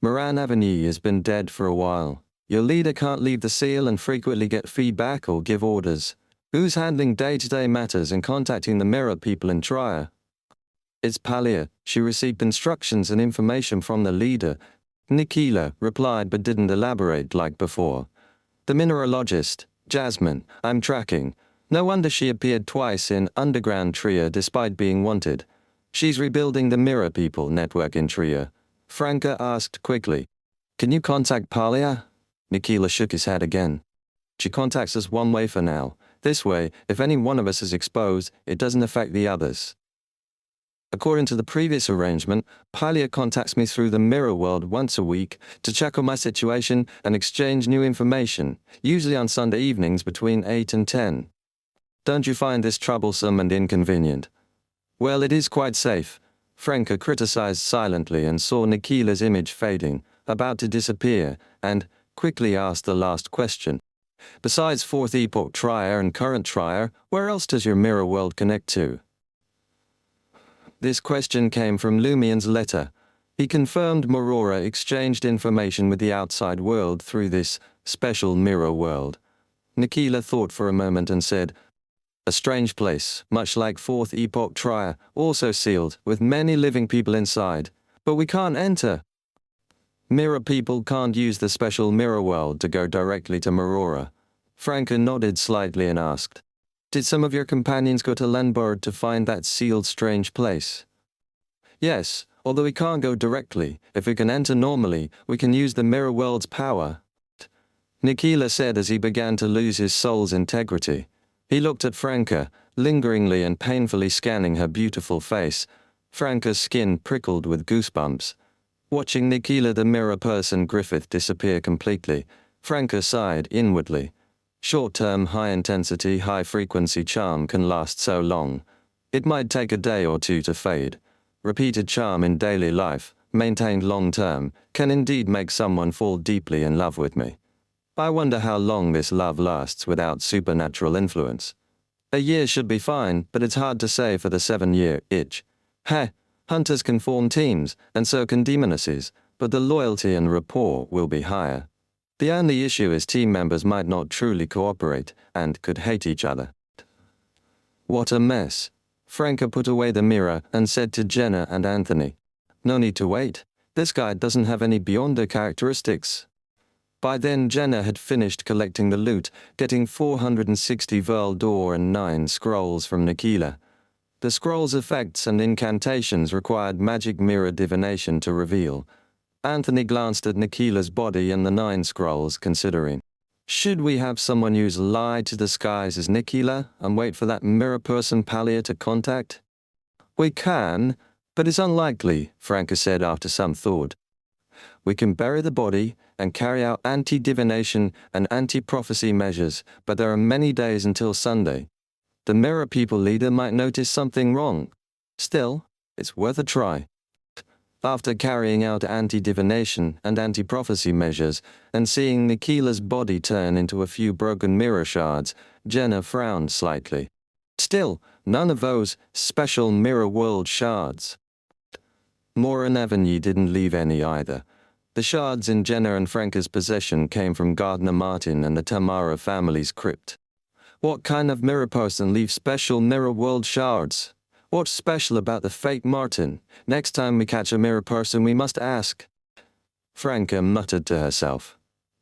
[SPEAKER 1] Moran Avenue has been dead for a while. Your leader can't leave the seal and frequently get feedback or give orders. Who's handling day-to-day matters and contacting the mirror people in Trier? It's Palia. She received instructions and information from the leader. Nikila replied but didn't elaborate like before. The mineralogist, Jasmine, I'm tracking. No wonder she appeared twice in Underground Trier despite being wanted. She's rebuilding the Mirror People network in Trier. Franca asked quickly, Can you contact Palia? Nikila shook his head again. She contacts us one way for now. This way, if any one of us is exposed, it doesn't affect the others. According to the previous arrangement, Palia contacts me through the mirror world once a week to check on my situation and exchange new information, usually on Sunday evenings between 8 and 10. Don't you find this troublesome and inconvenient? Well, it is quite safe. Franca criticized silently and saw Nikila's image fading, about to disappear, and quickly asked the last question. Besides 4th Epoch Trier and current Trier, where else does your mirror world connect to? This question came from Lumian's letter. He confirmed Morora exchanged information with the outside world through this special mirror world. Nikila thought for a moment and said, A strange place, much like 4th Epoch Trier, also sealed, with many living people inside. But we can't enter. Mirror people can't use the special mirror world to go directly to Morora. Franca nodded slightly and asked, Did some of your companions go to Lenbord to find that sealed strange place? Yes, although we can't go directly. If we can enter normally, we can use the mirror world's power. Nikila said as he began to lose his soul's integrity. He looked at Franca, lingeringly and painfully scanning her beautiful face. Franca's skin prickled with goosebumps. Watching Nikila the mirror person Griffith disappear completely, Franca sighed inwardly. Short-term, high-intensity, high-frequency charm can last so long. It might take a day or 2 to fade. Repeated charm in daily life, maintained long-term, can indeed make someone fall deeply in love with me. I wonder how long this love lasts without supernatural influence. A year should be fine, but it's hard to say for the 7-year itch. Heh, hunters can form teams, and so can demonesses, but the loyalty and rapport will be higher. The only issue is team members might not truly cooperate, and could hate each other. What a mess. Franca put away the mirror and said to Jenna and Anthony, No need to wait. This guy doesn't have any beyonder characteristics. By then Jenna had finished collecting the loot, getting 460 Verl d'Or and 9 scrolls from Nikila. The scrolls' effects and incantations required magic mirror divination to reveal. Anthony glanced at Nikila's body and the 9 scrolls, considering, should we have someone use lie to disguise as Nikila and wait for that mirror person Palia to contact? We can, but it's unlikely, Franca said after some thought. We can bury the body and carry out anti-divination and anti-prophecy measures, but there are many days until Sunday. The mirror people leader might notice something wrong. Still, it's worth a try. After carrying out anti-divination and anti-prophecy measures and seeing Nikila's body turn into a few broken mirror shards, Jenna frowned slightly. Still, none of those special mirror world shards. Moran Avenue didn't leave any either. The shards in Jenna and Franca's possession came from Gardner Martin and the Tamara family's crypt. What kind of mirror person leaves special mirror world shards? What's special about the fake Martin? Next time we catch a mirror person we must ask. Franca muttered to herself.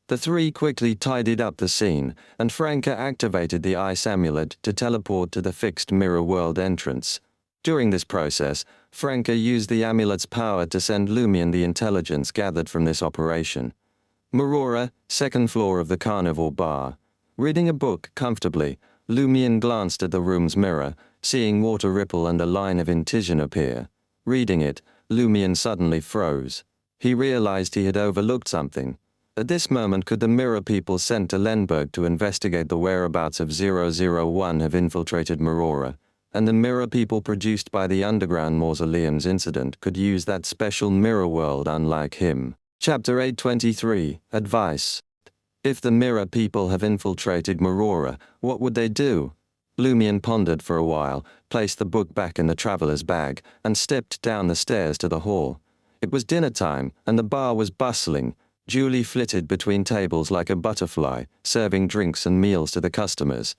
[SPEAKER 1] The three quickly tidied up the scene, and Franca activated the ice amulet to teleport to the fixed mirror world entrance. During this process, Franca used the amulet's power to send Lumion the intelligence gathered from this operation. Marora, second floor of the carnivore bar. Reading a book comfortably, Lumion glanced at the room's mirror, seeing water ripple and a line of incision appear. Reading it, Lumion suddenly froze. He realized he had overlooked something. At this moment, could the mirror people sent to Lenberg to investigate the whereabouts of 001 have infiltrated Marora, and the mirror people produced by the underground mausoleums incident could use that special mirror world unlike him. Chapter 823, Advice. If the mirror people have infiltrated Marora, what would they do? Lumion pondered for a while, placed the book back in the traveler's bag, and stepped down the stairs to the hall. It was dinner time, and the bar was bustling. Julie flitted between tables like a butterfly, serving drinks and meals to the customers.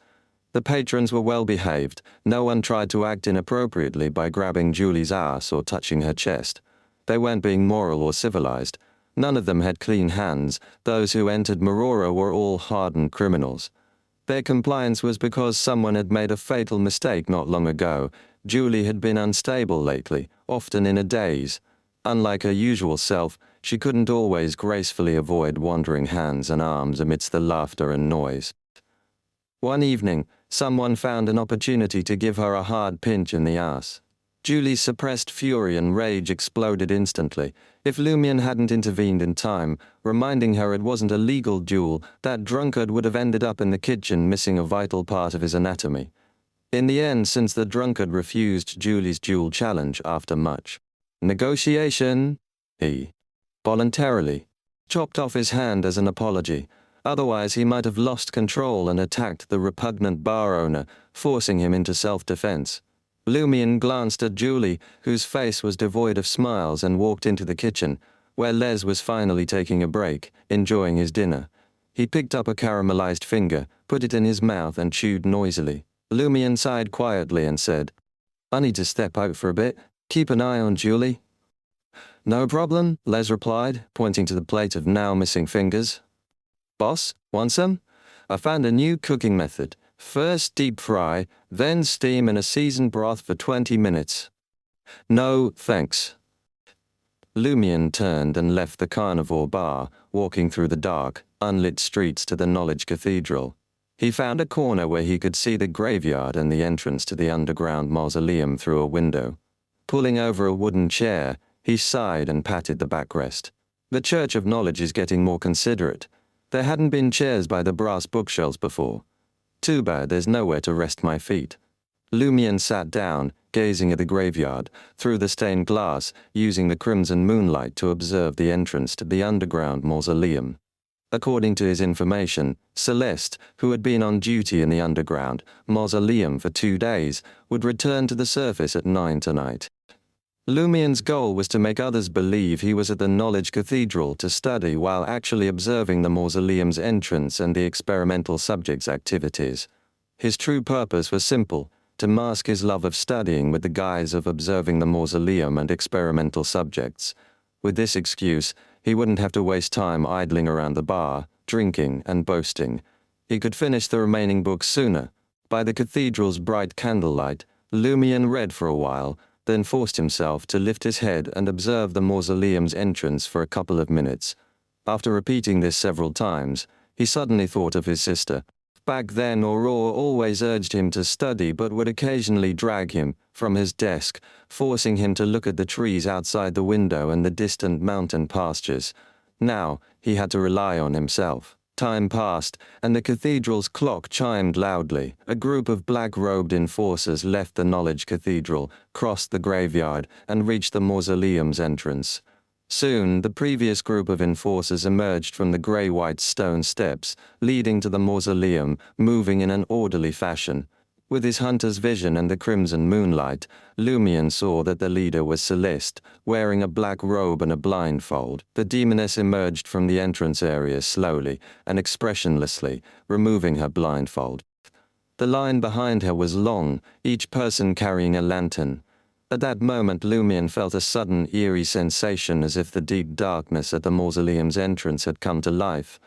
[SPEAKER 1] The patrons were well behaved. No one tried to act inappropriately by grabbing Julie's ass or touching her chest. They weren't being moral or civilized. None of them had clean hands. Those who entered Marora were all hardened criminals. Their compliance was because someone had made a fatal mistake not long ago. Julie had been unstable lately, often in a daze. Unlike her usual self, she couldn't always gracefully avoid wandering hands and arms amidst the laughter and noise. One evening, someone found an opportunity to give her a hard pinch in the ass. Julie's suppressed fury and rage exploded instantly. If Lumion hadn't intervened in time, reminding her it wasn't a legal duel, that drunkard would have ended up in the kitchen missing a vital part of his anatomy. In the end, since the drunkard refused Julie's duel challenge after much negotiation, he voluntarily chopped off his hand as an apology. Otherwise, he might have lost control and attacked the repugnant bar owner, forcing him into self-defense. Lumion glanced at Julie, whose face was devoid of smiles, and walked into the kitchen, where Les was finally taking a break, enjoying his dinner. He picked up a caramelized finger, put it in his mouth, and chewed noisily. Lumion sighed quietly and said, "I need to step out for a bit. Keep an eye on Julie." "No problem," Les replied, pointing to the plate of now missing fingers. "Boss, want some? I found a new cooking method. First deep fry, then steam in a seasoned broth for 20 minutes. "No, thanks." Lumion turned and left the carnivore bar, walking through the dark, unlit streets to the Knowledge Cathedral. He found a corner where he could see the graveyard and the entrance to the underground mausoleum through a window. Pulling over a wooden chair, he sighed and patted the backrest. The Church of Knowledge is getting more considerate. There hadn't been chairs by the brass bookshelves before. Too bad there's nowhere to rest my feet. Lumion sat down, gazing at the graveyard, through the stained glass, using the crimson moonlight to observe the entrance to the underground mausoleum. According to his information, Celeste, who had been on duty in the underground mausoleum for 2 days, would return to the surface at 9 tonight. Lumion's goal was to make others believe he was at the Knowledge Cathedral to study while actually observing the mausoleum's entrance and the experimental subject's activities. His true purpose was simple: to mask his love of studying with the guise of observing the mausoleum and experimental subjects. With this excuse, he wouldn't have to waste time idling around the bar, drinking and boasting. He could finish the remaining books sooner. By the cathedral's bright candlelight, Lumion read for a while, then forced himself to lift his head and observe the mausoleum's entrance for a couple of minutes. After repeating this several times, he suddenly thought of his sister. Back then, Aurora always urged him to study but would occasionally drag him from his desk, forcing him to look at the trees outside the window and the distant mountain pastures. Now, he had to rely on himself. Time passed, and the cathedral's clock chimed loudly. A group of black-robed enforcers left the Knowledge Cathedral, crossed the graveyard, and reached the mausoleum's entrance. Soon, the previous group of enforcers emerged from the grey-white stone steps, leading to the mausoleum, moving in an orderly fashion. With his hunter's vision and the crimson moonlight, Lumion saw that the leader was Celeste, wearing a black robe and a blindfold. The demoness emerged from the entrance area slowly and expressionlessly, removing her blindfold. The line behind her was long, each person carrying a lantern. At that moment, Lumion felt a sudden eerie sensation as if the deep darkness at the mausoleum's entrance had come to life.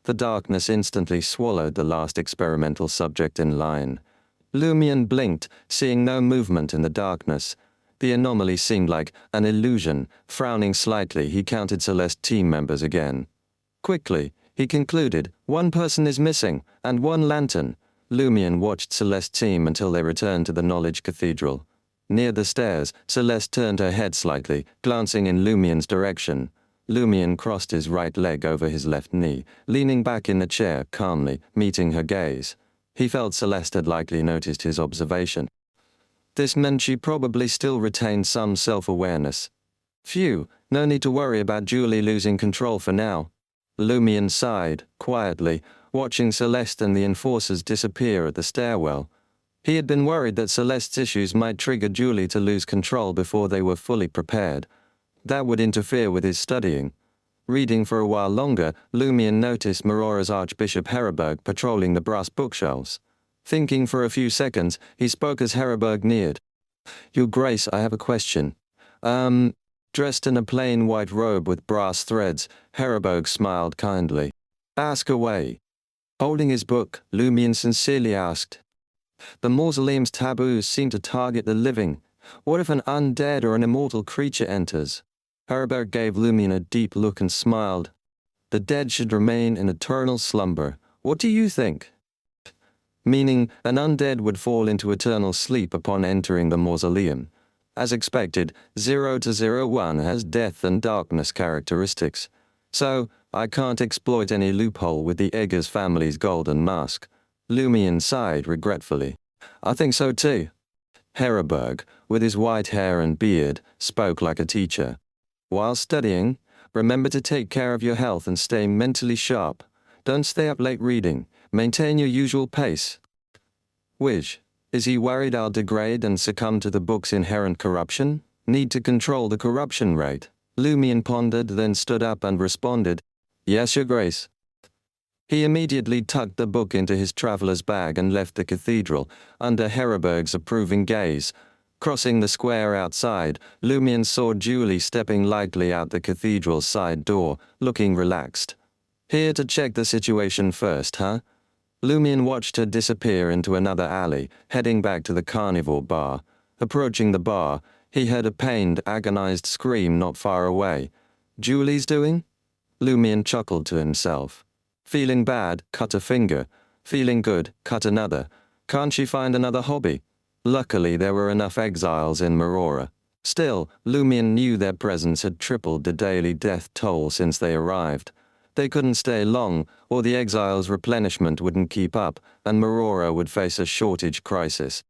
[SPEAKER 1] The darkness instantly swallowed the last experimental subject in line. Lumion blinked, seeing no movement in the darkness. The anomaly seemed like an illusion. Frowning slightly, he counted Celeste team members again. Quickly, he concluded, one person is missing, and one lantern. Lumion watched Celeste's team until they returned to the Knowledge Cathedral. Near the stairs, Celeste turned her head slightly, glancing in Lumion's direction. Lumion crossed his right leg over his left knee, leaning back in the chair calmly, meeting her gaze. He felt Celeste had likely noticed his observation. This meant she probably still retained some self-awareness. Phew, no need to worry about Julie losing control for now. Lumion sighed, quietly, watching Celeste and the enforcers disappear at the stairwell. He had been worried that Celeste's issues might trigger Julie to lose control before they were fully prepared. That would interfere with his studying. Reading for a while longer, Lumion noticed Maurora's Archbishop Heraberg patrolling the brass bookshelves. Thinking for a few seconds, he spoke as Heraberg neared. Your Grace, I have a question. Dressed in a plain white robe with brass threads, Heraberg smiled kindly. Ask away. Holding his book, Lumion sincerely asked. The mausoleum's taboos seem to target the living. What if an undead or an immortal creature enters? Heraberg gave Lumion a deep look and smiled. The dead should remain in eternal slumber. What do you think? Meaning, an undead would fall into eternal sleep upon entering the mausoleum. As expected, 0 to 01 has death and darkness characteristics. So, I can't exploit any loophole with the Eggers family's golden mask. Lumion sighed regretfully. I think so too. Heraberg, with his white hair and beard, spoke like a teacher. While studying, remember to take care of your health and stay mentally sharp. Don't stay up late reading. Maintain your usual pace. Wish, is he worried I'll degrade and succumb to the book's inherent corruption? Need to control the corruption rate. Lumion pondered, then stood up and responded, Yes, Your Grace. He immediately tucked the book into his traveler's bag and left the cathedral, under Heraberg's approving gaze. Crossing the square outside, Lumion saw Julie stepping lightly out the cathedral's side door, looking relaxed. Here to check the situation first, huh? Lumion watched her disappear into another alley, heading back to the carnivore bar. Approaching the bar, he heard a pained, agonized scream not far away. Julie's doing? Lumion chuckled to himself. Feeling bad, cut a finger. Feeling good, cut another. Can't she find another hobby? Luckily, there were enough exiles in Marora. Still, Lumion knew their presence had tripled the daily death toll since they arrived. They couldn't stay long, or the exiles' replenishment wouldn't keep up, and Marora would face a shortage crisis.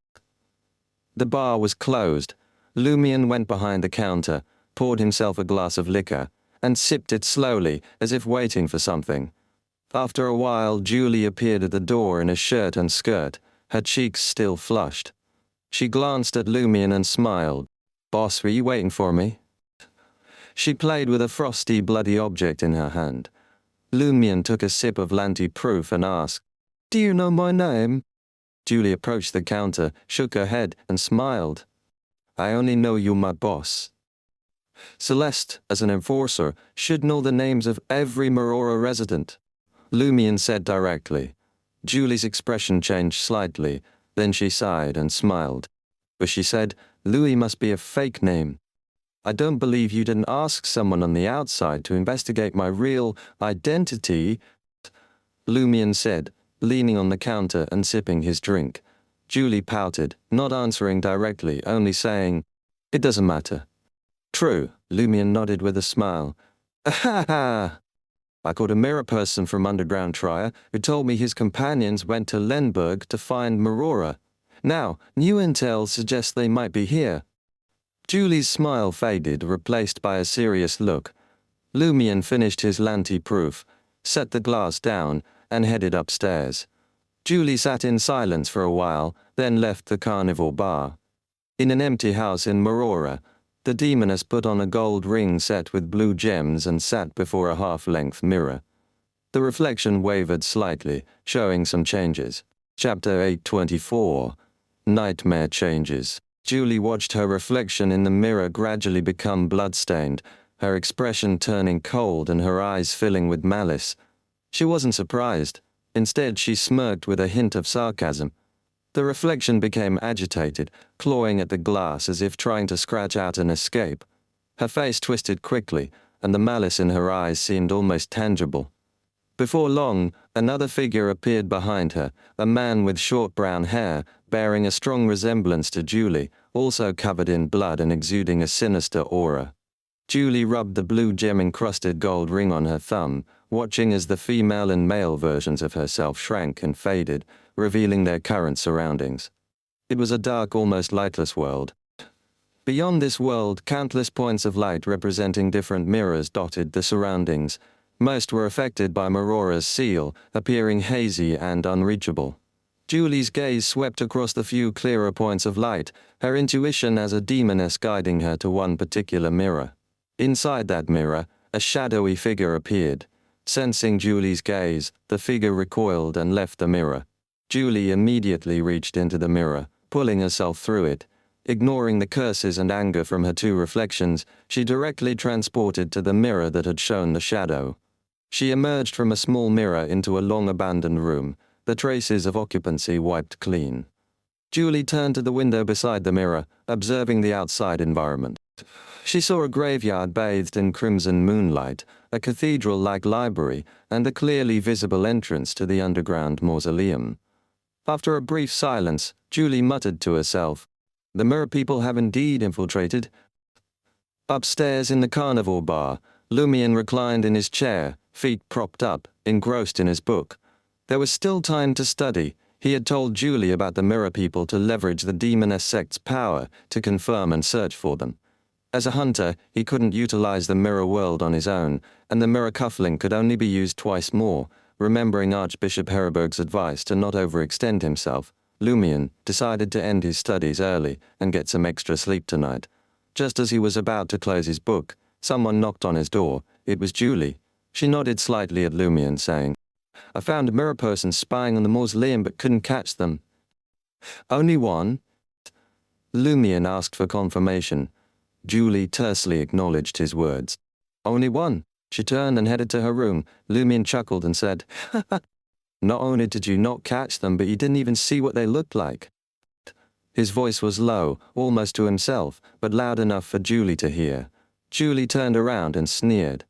[SPEAKER 1] The bar was closed. Lumion went behind the counter, poured himself a glass of liquor, and sipped it slowly, as if waiting for something. After a while, Julie appeared at the door in a shirt and skirt, her cheeks still flushed. She glanced at Lumion and smiled. Boss, were you waiting for me? She played with a frosty, bloody object in her hand. Lumion took a sip of Lanti-proof and asked, Do you know my name? Julie approached the counter, shook her head, and smiled. I only know you're my boss. Celeste, as an enforcer, should know the names of every Marora resident. Lumion said directly. Julie's expression changed slightly, then she sighed and smiled. But she said, Louis must be a fake name. I don't believe you didn't ask someone on the outside to investigate my real identity, Lumion said, leaning on the counter and sipping his drink. Julie pouted, not answering directly, only saying, It doesn't matter. True, Lumion nodded with a smile. Ha! I caught a mirror person from Underground Trier who told me his companions went to Lenberg to find Marora. Now, new intel suggests they might be here. Julie's smile faded, replaced by a serious look. Lumion finished his Lanti-proof, set the glass down, and headed upstairs. Julie sat in silence for a while, then left the carnival bar. In an empty house in Marora, the demoness put on a gold ring set with blue gems and sat before a half-length mirror. The reflection wavered slightly, showing some changes. Chapter 824. Nightmare Changes. Julie watched her reflection in the mirror gradually become blood-stained, her expression turning cold and her eyes filling with malice. She wasn't surprised. Instead, she smirked with a hint of sarcasm. The reflection became agitated, clawing at the glass as if trying to scratch out an escape. Her face twisted quickly, and the malice in her eyes seemed almost tangible. Before long, another figure appeared behind her, a man with short brown hair, bearing a strong resemblance to Julie, also covered in blood and exuding a sinister aura. Julie rubbed the blue gem-encrusted gold ring on her thumb, watching as the female and male versions of herself shrank and faded, revealing their current surroundings. It was a dark, almost lightless world. Beyond this world, countless points of light representing different mirrors dotted the surroundings. Most were affected by Maurora's seal, appearing hazy and unreachable. Julie's gaze swept across the few clearer points of light, her intuition as a demoness guiding her to one particular mirror. Inside that mirror, a shadowy figure appeared. Sensing Julie's gaze, the figure recoiled and left the mirror. Julie immediately reached into the mirror, pulling herself through it. Ignoring the curses and anger from her two reflections, she directly transported to the mirror that had shown the shadow. She emerged from a small mirror into a long-abandoned room, the traces of occupancy wiped clean. Julie turned to the window beside the mirror, observing the outside environment. She saw a graveyard bathed in crimson moonlight, a cathedral-like library, and a clearly visible entrance to the underground mausoleum. After a brief silence, Julie muttered to herself, "The mirror people have indeed infiltrated." Upstairs in the carnival bar, Lumion reclined in his chair, feet propped up, engrossed in his book. There was still time to study. He had told Julie about the mirror people to leverage the demoness sect's power to confirm and search for them. As a hunter, he couldn't utilize the mirror world on his own, and the mirror cufflink could only be used twice more. Remembering Archbishop Heriberg's advice to not overextend himself, Lumion decided to end his studies early and get some extra sleep tonight. Just as he was about to close his book, someone knocked on his door. It was Julie. She nodded slightly at Lumion, saying, "I found a mirror person spying on the mausoleum but couldn't catch them." "Only one?" Lumion asked for confirmation. Julie tersely acknowledged his words. "Only one." She turned and headed to her room. Lumion chuckled and said, "Not only did you not catch them, but you didn't even see what they looked like." His voice was low, almost to himself, but loud enough for Julie to hear. Julie turned around and sneered.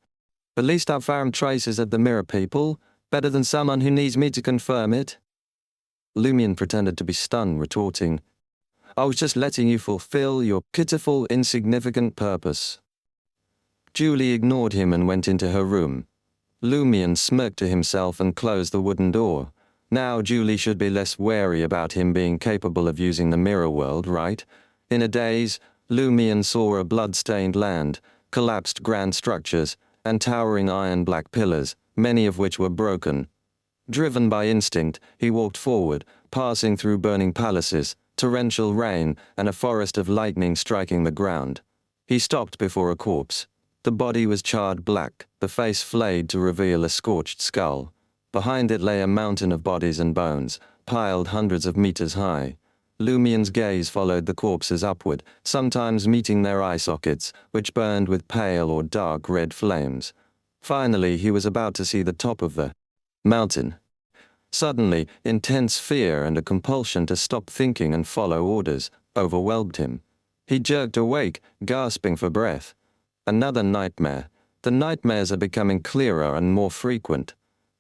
[SPEAKER 1] "At least I've found traces of the mirror people. Better than someone who needs me to confirm it." Lumion pretended to be stunned, retorting, "I was just letting you fulfill your pitiful, insignificant purpose." Julie ignored him and went into her room. Lumion smirked to himself and closed the wooden door. Now Julie should be less wary about him being capable of using the mirror world, right? In a daze, Lumion saw a blood-stained land, collapsed grand structures, and towering iron-black pillars, many of which were broken. Driven by instinct, he walked forward, passing through burning palaces, torrential rain, and a forest of lightning striking the ground. He stopped before a corpse. The body was charred black, the face flayed to reveal a scorched skull. Behind it lay a mountain of bodies and bones, piled hundreds of meters high. Lumion's gaze followed the corpses upward, sometimes meeting their eye sockets, which burned with pale or dark red flames. Finally, he was about to see the top of the mountain. Suddenly, intense fear and a compulsion to stop thinking and follow orders overwhelmed him. He jerked awake, gasping for breath. Another nightmare. The nightmares are becoming clearer and more frequent.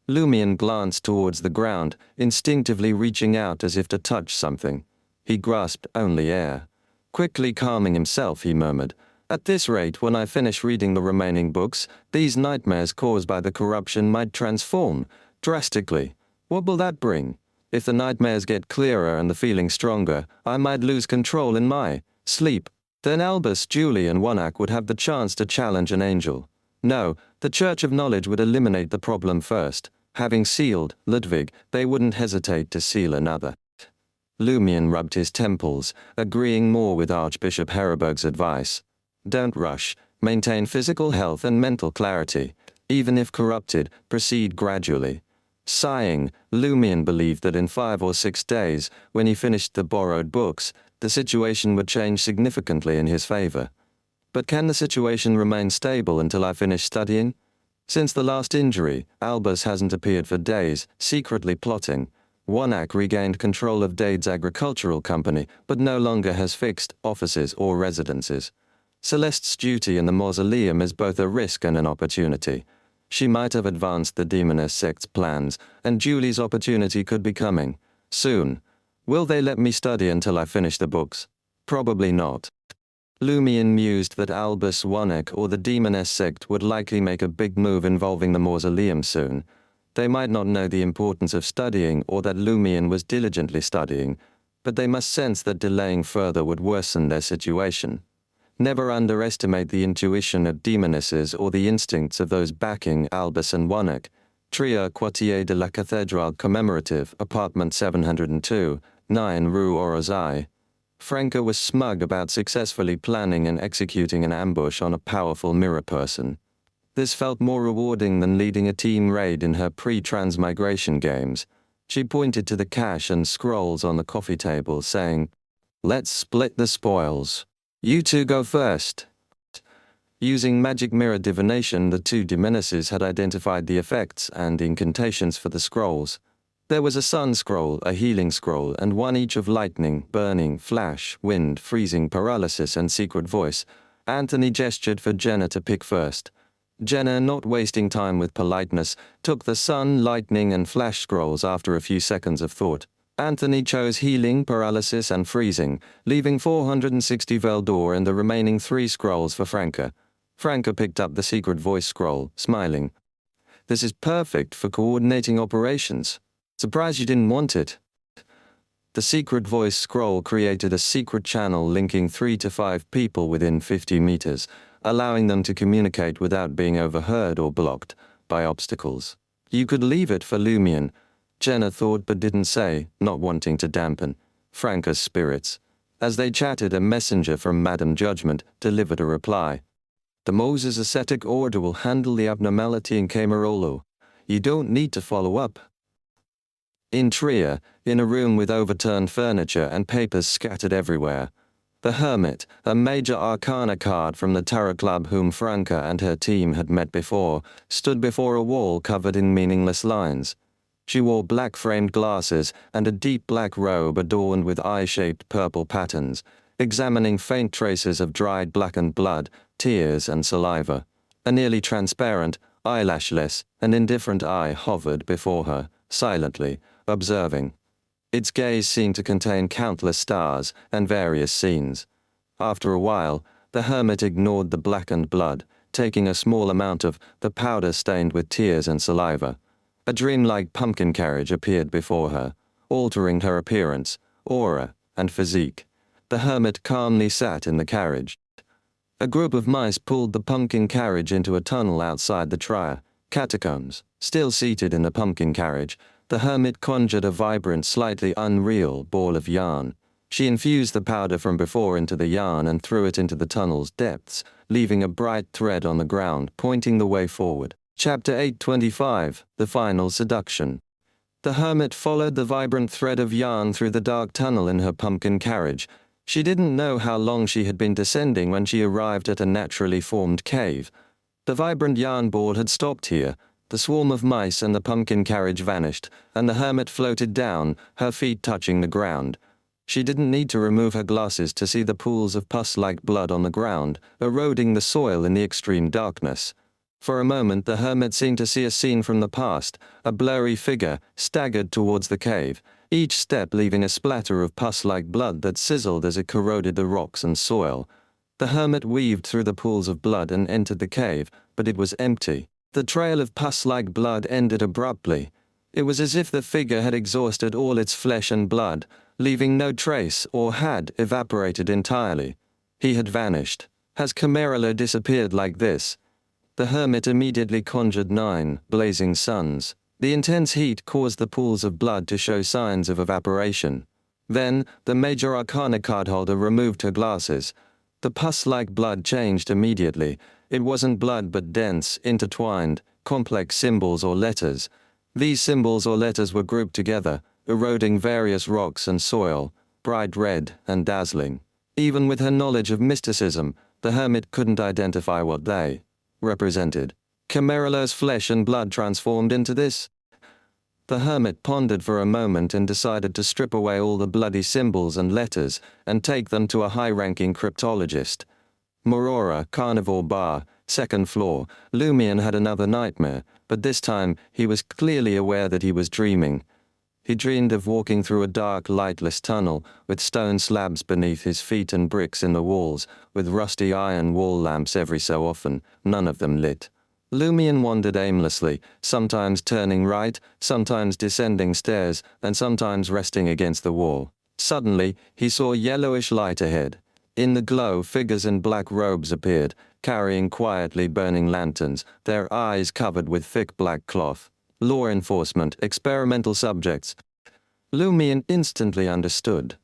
[SPEAKER 1] Lumion glanced towards the ground, instinctively reaching out as if to touch something. He grasped only air. Quickly calming himself, he murmured, "At this rate, when I finish reading the remaining books, these nightmares caused by the corruption might transform drastically. What will that bring? If the nightmares get clearer and the feeling stronger, I might lose control in my sleep. Then Albus, Julie, and Wanak would have the chance to challenge an angel. No, the Church of Knowledge would eliminate the problem first. Having sealed Ludwig, they wouldn't hesitate to seal another." Lumion rubbed his temples, agreeing more with Archbishop Heriberg's advice. Don't rush. Maintain physical health and mental clarity. Even if corrupted, proceed gradually. Sighing, Lumion believed that in 5 or 6 days, when he finished the borrowed books, the situation would change significantly in his favor. "But can the situation remain stable until I finish studying?" Since the last injury, Albus hasn't appeared for days, secretly plotting. Warnock regained control of Dade's agricultural company, but no longer has fixed offices or residences. Celeste's duty in the mausoleum is both a risk and an opportunity. She might have advanced the demoness sect's plans, and Julie's opportunity could be coming. Soon. Will they let me study until I finish the books? Probably not. Lumion mused that Albus Warnock or the demoness sect would likely make a big move involving the mausoleum soon. They might not know the importance of studying or that Lumion was diligently studying, but they must sense that delaying further would worsen their situation. Never underestimate the intuition of demonesses or the instincts of those backing Albus and Warnock. Tria Quartier de la Cathédrale Commemorative, Apartment 702, 9 Rue Orozai. Franca was smug about successfully planning and executing an ambush on a powerful mirror person. This felt more rewarding than leading a team raid in her pre-transmigration games. She pointed to the cash and scrolls on the coffee table, saying, "Let's split the spoils. You two go first." Using magic mirror divination, the two demonesses had identified the effects and incantations for the scrolls. There was a sun scroll, a healing scroll, and one each of lightning, burning, flash, wind, freezing, paralysis, and secret voice. Anthony gestured for Jenna to pick first. Jenna, not wasting time with politeness, took the sun, lightning, and flash scrolls after a few seconds of thought. Anthony chose healing, paralysis, and freezing, leaving 460 Veldor and the remaining 3 scrolls for Franca. Franca picked up the secret voice scroll, smiling. "This is perfect for coordinating operations. Surprised you didn't want it." The secret voice scroll created a secret channel linking 3 to 5 people within 50 meters, allowing them to communicate without being overheard or blocked by obstacles. You could leave it for Lumion, Jenna thought but didn't say, not wanting to dampen Franca's spirits. As they chatted, a messenger from Madame Judgment delivered a reply. "The Moses Ascetic Order will handle the abnormality in Camarolo. You don't need to follow up." In Trier, in a room with overturned furniture and papers scattered everywhere, the Hermit, a major arcana card from the Tarot Club whom Franca and her team had met before, stood before a wall covered in meaningless lines. She wore black-framed glasses and a deep black robe adorned with eye-shaped purple patterns, examining faint traces of dried blackened blood, tears, and saliva. A nearly transparent, eyelashless, and indifferent eye hovered before her, silently, observing. Its gaze seemed to contain countless stars and various scenes. After a while, the Hermit ignored the blackened blood, taking a small amount of the powder stained with tears and saliva. A dreamlike pumpkin carriage appeared before her, altering her appearance, aura, and physique. The Hermit calmly sat in the carriage. A group of mice pulled the pumpkin carriage into a tunnel outside the Trier catacombs. Still seated in the pumpkin carriage, the Hermit conjured a vibrant, slightly unreal ball of yarn. She infused the powder from before into the yarn and threw it into the tunnel's depths, leaving a bright thread on the ground, pointing the way forward. Chapter 825, The Final Seduction. The Hermit followed the vibrant thread of yarn through the dark tunnel in her pumpkin carriage. She didn't know how long she had been descending when she arrived at a naturally formed cave. The vibrant yarn ball had stopped here. The swarm of mice and the pumpkin carriage vanished, and the Hermit floated down, her feet touching the ground. She didn't need to remove her glasses to see the pools of pus-like blood on the ground, eroding the soil in the extreme darkness. For a moment the Hermit seemed to see a scene from the past. A blurry figure staggered towards the cave, each step leaving a splatter of pus-like blood that sizzled as it corroded the rocks and soil. The Hermit weaved through the pools of blood and entered the cave, but it was empty. The trail of pus-like blood ended abruptly. It was as if the figure had exhausted all its flesh and blood, leaving no trace, or had evaporated entirely. He had vanished. Has Camarilla disappeared like this? The Hermit immediately conjured 9 blazing suns. The intense heat caused the pools of blood to show signs of evaporation. Then, the Major Arcana card holder removed her glasses. The pus-like blood changed immediately. It wasn't blood but dense, intertwined, complex symbols or letters. These symbols or letters were grouped together, eroding various rocks and soil, bright red and dazzling. Even with her knowledge of mysticism, the Hermit couldn't identify what they represented. Can Marvellous flesh and blood transformed into this? The hermit pondered for a moment and decided to strip away all the bloody symbols and letters and take them to a high-ranking cryptologist. Morora, Carnivore Bar, second floor. Lumion had another nightmare, but this time he was clearly aware that he was dreaming. He dreamed of walking through a dark, lightless tunnel, with stone slabs beneath his feet and bricks in the walls, with rusty iron wall lamps every so often, none of them lit. Lumion wandered aimlessly, sometimes turning right, sometimes descending stairs, and sometimes resting against the wall. Suddenly, he saw yellowish light ahead. In the glow, figures in black robes appeared, carrying quietly burning lanterns, their eyes covered with thick black cloth. Law enforcement, experimental subjects. Lumion instantly understood.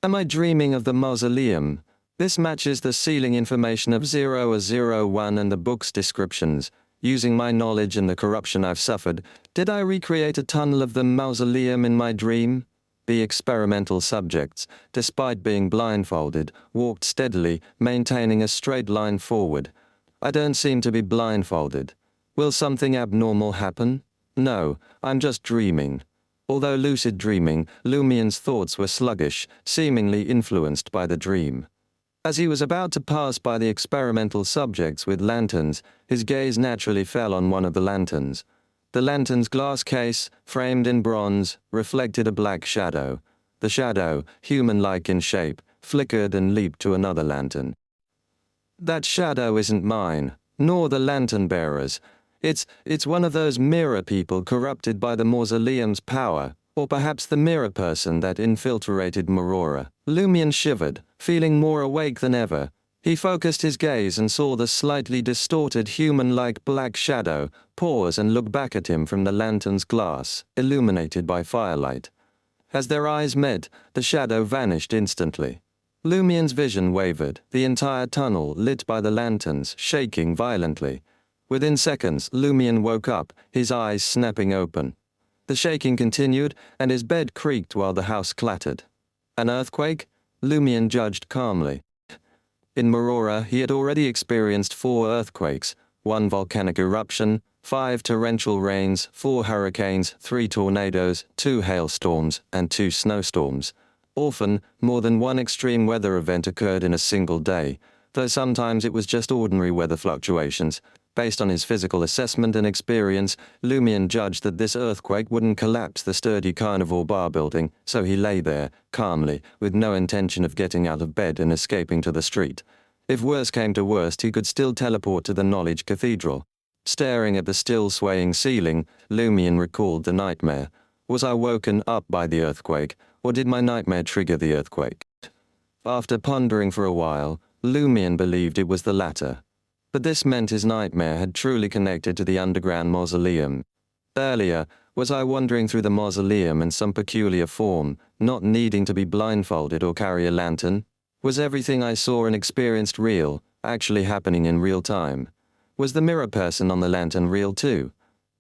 [SPEAKER 1] Am I dreaming of the mausoleum? This matches the ceiling information of 001 and the book's descriptions. Using my knowledge and the corruption I've suffered, did I recreate a tunnel of the mausoleum in my dream? The experimental subjects, despite being blindfolded, walked steadily, maintaining a straight line forward. I don't seem to be blindfolded. Will something abnormal happen? No, I'm just dreaming. Although lucid dreaming, Lumion's thoughts were sluggish, seemingly influenced by the dream. As he was about to pass by the experimental subjects with lanterns, his gaze naturally fell on one of the lanterns. The lantern's glass case, framed in bronze, reflected a black shadow. The shadow, human-like in shape, flickered and leaped to another lantern. That shadow isn't mine, nor the lantern-bearer's. It's one of those mirror people corrupted by the mausoleum's power, or perhaps the mirror person that infiltrated Morora. Lumion shivered, feeling more awake than ever. He focused his gaze and saw the slightly distorted human-like black shadow pause and look back at him from the lantern's glass, illuminated by firelight. As their eyes met, the shadow vanished instantly. Lumion's vision wavered, the entire tunnel lit by the lanterns, shaking violently. Within seconds, Lumion woke up, his eyes snapping open. The shaking continued, and his bed creaked while the house clattered. An earthquake? Lumion judged calmly. In Morora, he had already experienced 4 earthquakes, 1 volcanic eruption, 5 torrential rains, 4 hurricanes, 3 tornadoes, 2 hailstorms, and 2 snowstorms. Often, more than 1 extreme weather event occurred in a single day, though sometimes it was just ordinary weather fluctuations. Based on his physical assessment and experience, Lumion judged that this earthquake wouldn't collapse the sturdy carnivore bar building, so he lay there, calmly, with no intention of getting out of bed and escaping to the street. If worse came to worst, he could still teleport to the Knowledge Cathedral. Staring at the still swaying ceiling, Lumion recalled the nightmare. Was I woken up by the earthquake, or did my nightmare trigger the earthquake? After pondering for a while, Lumion believed it was the latter. But this meant his nightmare had truly connected to the underground mausoleum. Earlier, was I wandering through the mausoleum in some peculiar form, not needing to be blindfolded or carry a lantern? Was everything I saw and experienced real, actually happening in real time? Was the mirror person on the lantern real too?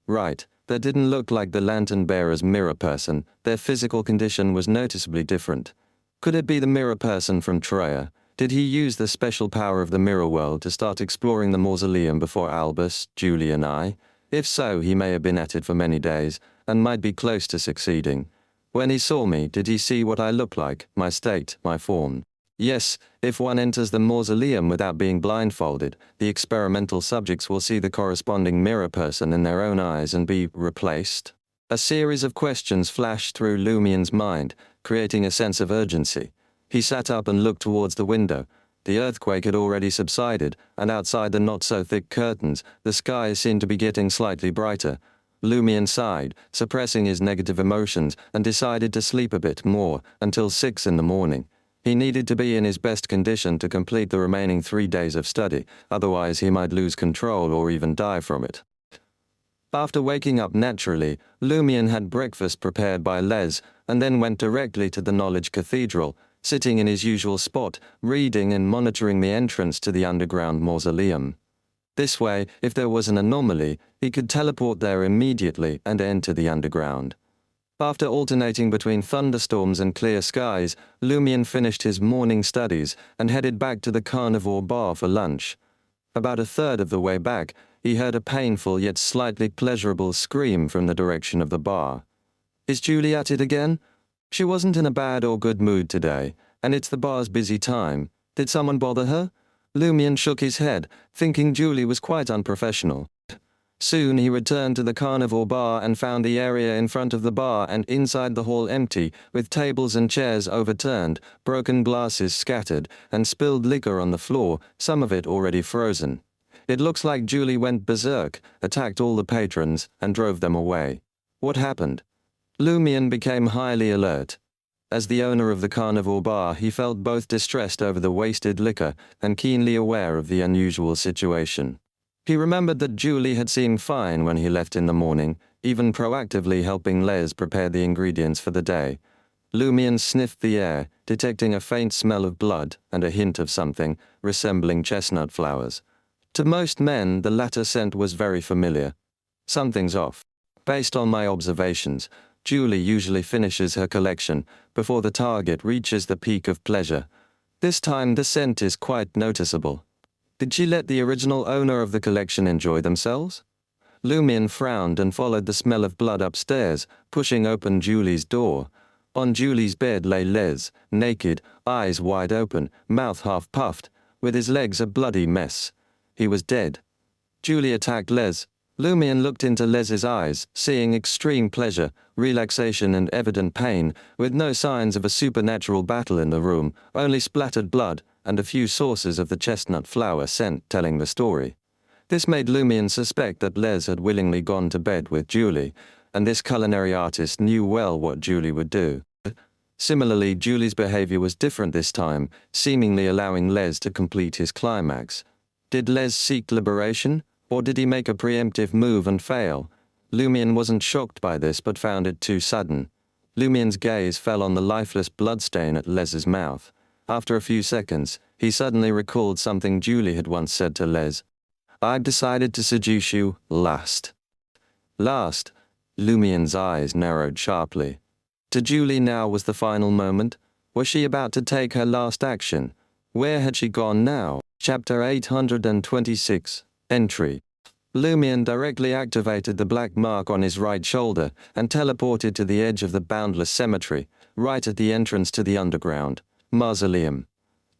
[SPEAKER 1] Right, that didn't look like the lantern-bearer's mirror person. Their physical condition was noticeably different. Could it be the mirror person from Troya? Did he use the special power of the mirror world to start exploring the mausoleum before Albus, Julie and I? If so, he may have been at it for many days, and might be close to succeeding. When he saw me, did he see what I look like, my state, my form? Yes, if one enters the mausoleum without being blindfolded, the experimental subjects will see the corresponding mirror person in their own eyes and be replaced. A series of questions flashed through Lumion's mind, creating a sense of urgency. He sat up and looked towards the window. The earthquake had already subsided, and outside the not-so-thick curtains, the sky seemed to be getting slightly brighter. Lumion sighed, suppressing his negative emotions, and decided to sleep a bit more, until 6 in the morning. He needed to be in his best condition to complete the remaining 3 days of study, otherwise he might lose control or even die from it. After waking up naturally, Lumion had breakfast prepared by Les, and then went directly to the Knowledge Cathedral, sitting in his usual spot, reading and monitoring the entrance to the underground mausoleum. This way, if there was an anomaly, he could teleport there immediately and enter the underground. After alternating between thunderstorms and clear skies, Lumion finished his morning studies and headed back to the carnivore bar for lunch. About a third of the way back, he heard a painful yet slightly pleasurable scream from the direction of the bar. Is Julie at it again? She wasn't in a bad or good mood today, and it's the bar's busy time. Did someone bother her? Lumion shook his head, thinking Julie was quite unprofessional. Soon he returned to the carnivore bar and found the area in front of the bar and inside the hall empty, with tables and chairs overturned, broken glasses scattered, and spilled liquor on the floor, some of it already frozen. It looks like Julie went berserk, attacked all the patrons, and drove them away. What happened? Lumion became highly alert. As the owner of the carnivore bar, he felt both distressed over the wasted liquor and keenly aware of the unusual situation. He remembered that Julie had seemed fine when he left in the morning, even proactively helping Les prepare the ingredients for the day. Lumion sniffed the air, detecting a faint smell of blood and a hint of something resembling chestnut flowers. To most men, the latter scent was very familiar. Something's off. Based on my observations, Julie usually finishes her collection before the target reaches the peak of pleasure. This time the scent is quite noticeable. Did she let the original owner of the collection enjoy themselves? Lumion frowned and followed the smell of blood upstairs, pushing open Julie's door. On Julie's bed lay Les, naked, eyes wide open, mouth half puffed, with his legs a bloody mess. He was dead. Julie attacked Les. Lumion looked into Les's eyes, seeing extreme pleasure, relaxation and evident pain, with no signs of a supernatural battle in the room, only splattered blood, and a few sources of the chestnut flower scent telling the story. This made Lumion suspect that Les had willingly gone to bed with Julie, and this culinary artist knew well what Julie would do. Similarly, Julie's behavior was different this time, seemingly allowing Les to complete his climax. Did Les seek liberation, or did he make a preemptive move and fail? Lumion wasn't shocked by this but found it too sudden. Lumion's gaze fell on the lifeless bloodstain at Les's mouth. After a few seconds, he suddenly recalled something Julie had once said to Les. "I've decided to seduce you last." Last? Lumion's eyes narrowed sharply. To Julie now was the final moment. Was she about to take her last action? Where had she gone now? Chapter 826. Entry. Lumion directly activated the black mark on his right shoulder and teleported to the edge of the boundless cemetery, right at the entrance to the underground mausoleum.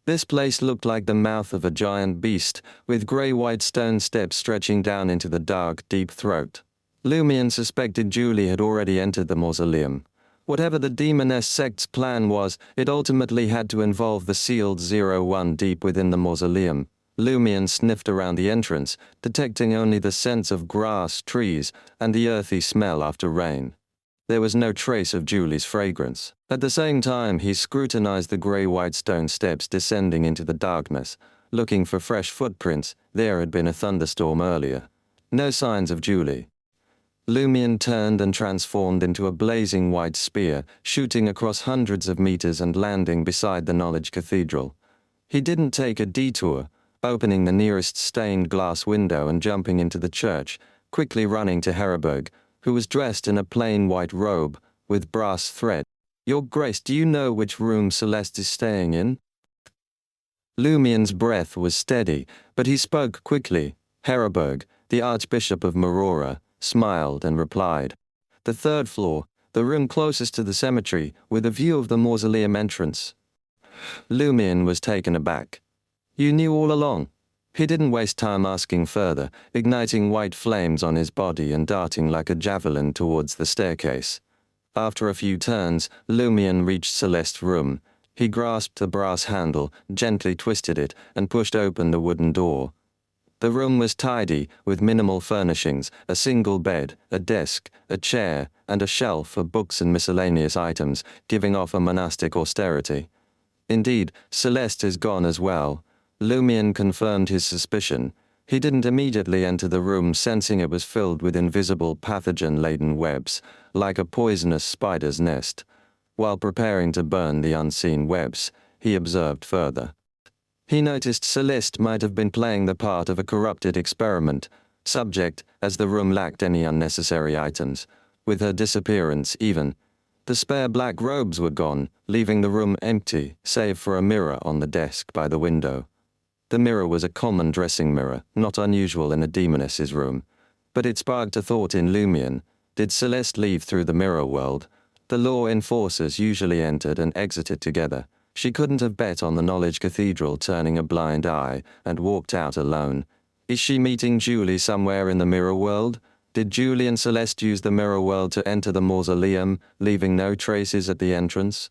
[SPEAKER 1] This place looked like the mouth of a giant beast, with grey-white stone steps stretching down into the dark, deep throat. Lumion suspected Julie had already entered the mausoleum. Whatever the demoness sect's plan was, it ultimately had to involve the sealed 01 deep within the mausoleum. Lumion sniffed around the entrance, detecting only the scents of grass, trees, and the earthy smell after rain. There was no trace of Julie's fragrance. At the same time, he scrutinized the grey-white stone steps descending into the darkness, looking for fresh footprints. There had been a thunderstorm earlier. No signs of Julie. Lumion turned and transformed into a blazing white spear, shooting across hundreds of meters and landing beside the Knowledge Cathedral. He didn't take a detour, opening the nearest stained glass window and jumping into the church, quickly running to Heraberg, who was dressed in a plain white robe, with brass thread. "Your Grace, do you know which room Celeste is staying in?" Lumion's breath was steady, but he spoke quickly. Heraberg, the Archbishop of Marora, smiled and replied, "The third floor, the room closest to the cemetery, with a view of the mausoleum entrance." Lumion was taken aback. "You knew all along?" He didn't waste time asking further, igniting white flames on his body and darting like a javelin towards the staircase. After a few turns, Lumion reached Celeste's room. He grasped the brass handle, gently twisted it, and pushed open the wooden door. The room was tidy, with minimal furnishings, a single bed, a desk, a chair, and a shelf for books and miscellaneous items, giving off a monastic austerity. Indeed, Celeste is gone as well. Lumion confirmed his suspicion. He didn't immediately enter the room, sensing it was filled with invisible pathogen-laden webs, like a poisonous spider's nest. While preparing to burn the unseen webs, he observed further. He noticed Celeste might have been playing the part of a corrupted experiment subject, as the room lacked any unnecessary items. With her disappearance even, the spare black robes were gone, leaving the room empty, save for a mirror on the desk by the window. The mirror was a common dressing mirror, not unusual in a demoness's room. But it sparked a thought in Lumion. Did Celeste leave through the mirror world? The law enforcers usually entered and exited together. She couldn't have bet on the Knowledge Cathedral turning a blind eye and walked out alone. Is she meeting Julie somewhere in the mirror world? Did Julie and Celeste use the mirror world to enter the mausoleum, leaving no traces at the entrance?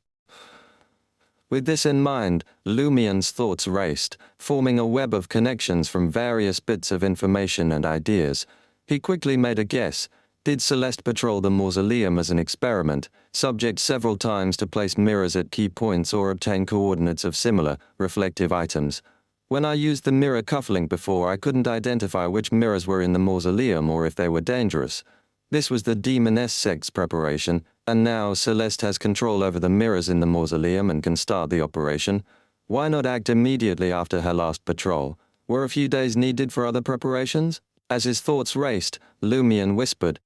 [SPEAKER 1] With this in mind, Lumion's thoughts raced, forming a web of connections from various bits of information and ideas. He quickly made a guess. Did Celeste patrol the mausoleum as an experiment, subject several times to place mirrors at key points or obtain coordinates of similar, reflective items? When I used the mirror cufflink before, I couldn't identify which mirrors were in the mausoleum or if they were dangerous. This was the demoness sect's preparation, and now Celeste has control over the mirrors in the mausoleum and can start the operation. Why not act immediately after her last patrol? Were a few days needed for other preparations? As his thoughts raced, Lumion whispered,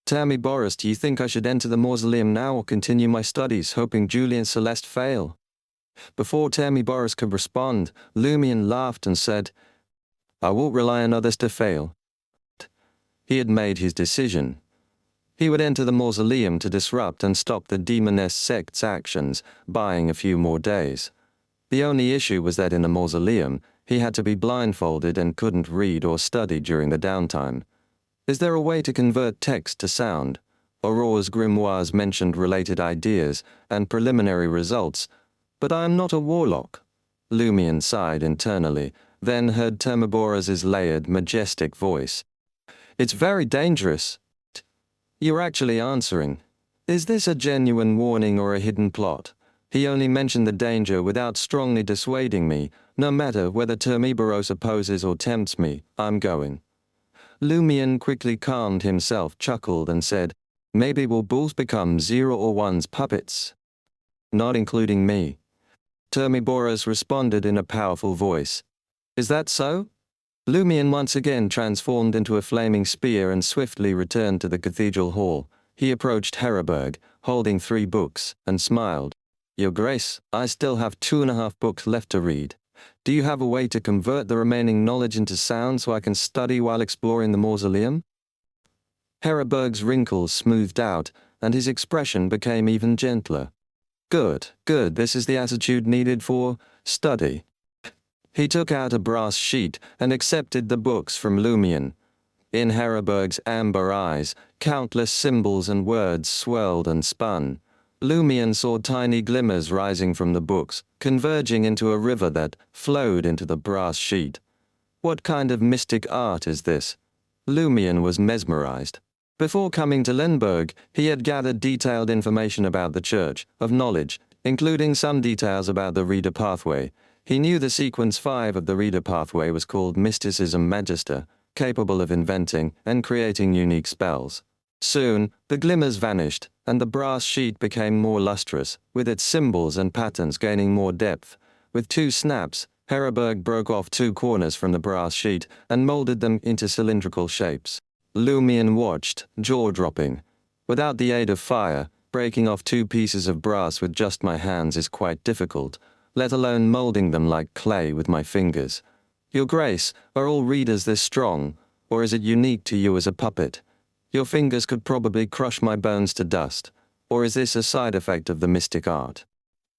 [SPEAKER 1] "Tell me, Boris, do you think I should enter the mausoleum now or continue my studies, hoping Julie and Celeste fail?" Before Tammy Boris could respond, Lumion laughed and said, "I won't rely on others to fail." He had made his decision. He would enter the mausoleum to disrupt and stop the demoness sect's actions, buying a few more days. The only issue was that in the mausoleum, he had to be blindfolded and couldn't read or study during the downtime. Is there a way to convert text to sound? Aurora's grimoires mentioned related ideas and preliminary results, but I am not a warlock. Lumion sighed internally, then heard Termiboras's layered, majestic voice. "It's very dangerous." "You're actually answering. Is this a genuine warning or a hidden plot?" He only mentioned the danger without strongly dissuading me. No matter whether Termiboros opposes or tempts me, I'm going. Lumion quickly calmed himself, chuckled, and said, "Maybe we'll both become 0 or 1's puppets." "Not including me." Termiboros responded in a powerful voice. "Is that so?" Lumion once again transformed into a flaming spear and swiftly returned to the cathedral hall. He approached Heraberg, holding 3 books, and smiled. "Your Grace, I still have 2.5 books left to read. Do you have a way to convert the remaining knowledge into sound so I can study while exploring the mausoleum?" Heraberg's wrinkles smoothed out, and his expression became even gentler. Good, this is the attitude needed for study." He took out a brass sheet and accepted the books from Lumion. In Heraberg's amber eyes, countless symbols and words swirled and spun. Lumion saw tiny glimmers rising from the books, converging into a river that flowed into the brass sheet. What kind of mystic art is this? Lumion was mesmerized. Before coming to Lemberg, he had gathered detailed information about the Church of Knowledge, including some details about the Reader Pathway. He knew the sequence 5 of the Reader Pathway was called Mysticism Magister, capable of inventing and creating unique spells. Soon, the glimmers vanished, and the brass sheet became more lustrous, with its symbols and patterns gaining more depth. With 2 snaps, Heraberg broke off 2 corners from the brass sheet and molded them into cylindrical shapes. Lumion watched, jaw-dropping. Without the aid of fire, breaking off 2 pieces of brass with just my hands is quite difficult, let alone molding them like clay with my fingers. Your Grace, are all readers this strong, or is it unique to you as a puppet? Your fingers could probably crush my bones to dust, or is this a side effect of the mystic art?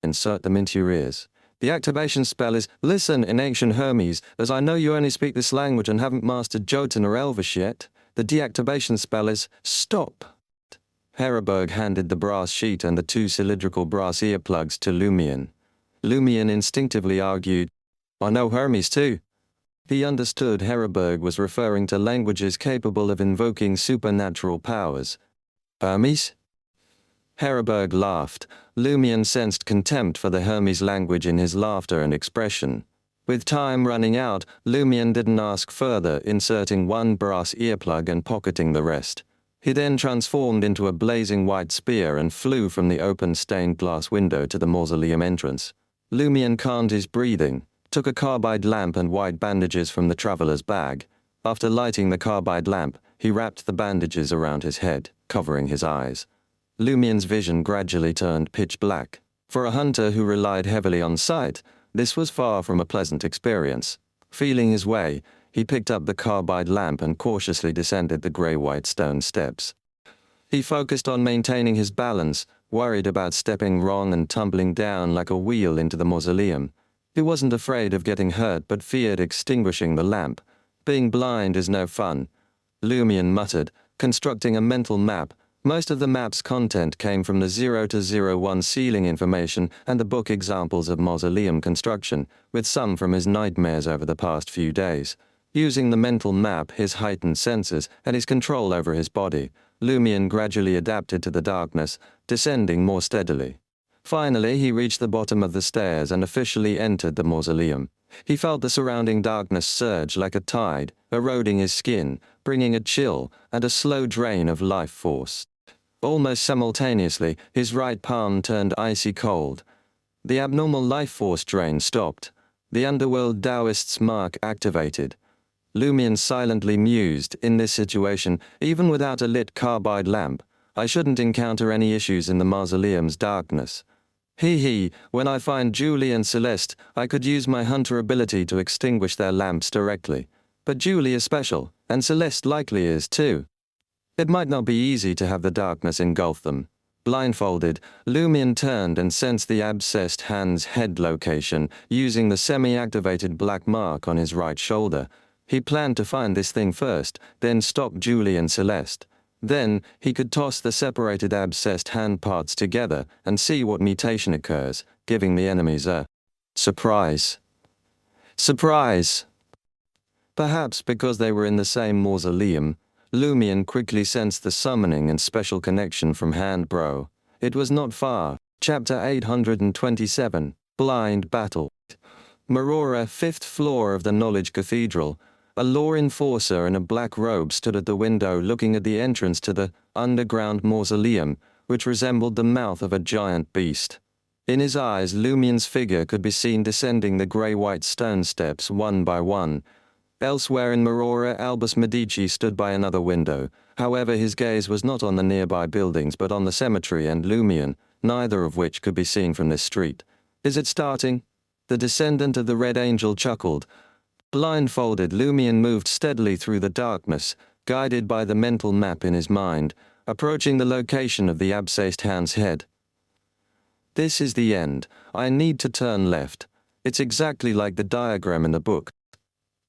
[SPEAKER 1] Insert them into your ears. The activation spell is, "Listen in ancient Hermes, as I know you only speak this language and haven't mastered Jotun or Elvish yet. The deactivation spell is, "Stop." Heraberg handed the brass sheet and the 2 cylindrical brass earplugs to Lumion. Lumion instinctively argued, "I know Hermes too." He understood Heraberg was referring to languages capable of invoking supernatural powers. "Hermes?" Heraberg laughed. Lumion sensed contempt for the Hermes language in his laughter and expression. With time running out, Lumion didn't ask further, inserting 1 brass earplug and pocketing the rest. He then transformed into a blazing white spear and flew from the open stained glass window to the mausoleum entrance. Lumion calmed his breathing, took a carbide lamp and white bandages from the traveler's bag. After lighting the carbide lamp, he wrapped the bandages around his head, covering his eyes. Lumion's vision gradually turned pitch black. For a hunter who relied heavily on sight, this was far from a pleasant experience. Feeling his way, he picked up the carbide lamp and cautiously descended the grey-white stone steps. He focused on maintaining his balance, worried about stepping wrong and tumbling down like a wheel into the mausoleum. He wasn't afraid of getting hurt but feared extinguishing the lamp. Being blind is no fun. Lumion muttered, constructing a mental map. Most of the map's content came from the 0 to 01 ceiling information and the book examples of mausoleum construction, with some from his nightmares over the past few days. Using the mental map, his heightened senses, and his control over his body, Lumion gradually adapted to the darkness, descending more steadily. Finally, he reached the bottom of the stairs and officially entered the mausoleum. He felt the surrounding darkness surge like a tide, eroding his skin, bringing a chill and a slow drain of life force. Almost simultaneously, his right palm turned icy cold. The abnormal life force drain stopped. The underworld Taoist's mark activated. Lumion silently mused, in this situation, even without a lit carbide lamp, I shouldn't encounter any issues in the mausoleum's darkness. When I find Julie and Celeste, I could use my hunter ability to extinguish their lamps directly. But Julie is special, and Celeste likely is too. It might not be easy to have the darkness engulf them. Blindfolded, Lumion turned and sensed the abscessed hand's head location, using the semi-activated black mark on his right shoulder. He planned to find this thing first, then stop Julie and Celeste. Then, he could toss the separated abscessed hand parts together and see what mutation occurs, giving the enemies a surprise. Surprise! Perhaps because they were in the same mausoleum, Lumion quickly sensed the summoning and special connection from Hand Bro. It was not far. Chapter 827, Blind Battle. Marora, 5th floor of the Knowledge Cathedral. A law enforcer in a black robe stood at the window looking at the entrance to the underground mausoleum, which resembled the mouth of a giant beast. In his eyes, Lumion's figure could be seen descending the grey-white stone steps one by one. Elsewhere in Marora, Albus Medici stood by another window. However, his gaze was not on the nearby buildings but on the cemetery and Lumion, neither of which could be seen from this street. Is it starting? The descendant of the Red Angel chuckled. Blindfolded, Lumion moved steadily through the darkness, guided by the mental map in his mind, approaching the location of the abscessed hand's head. This is the end. I need to turn left. It's exactly like the diagram in the book.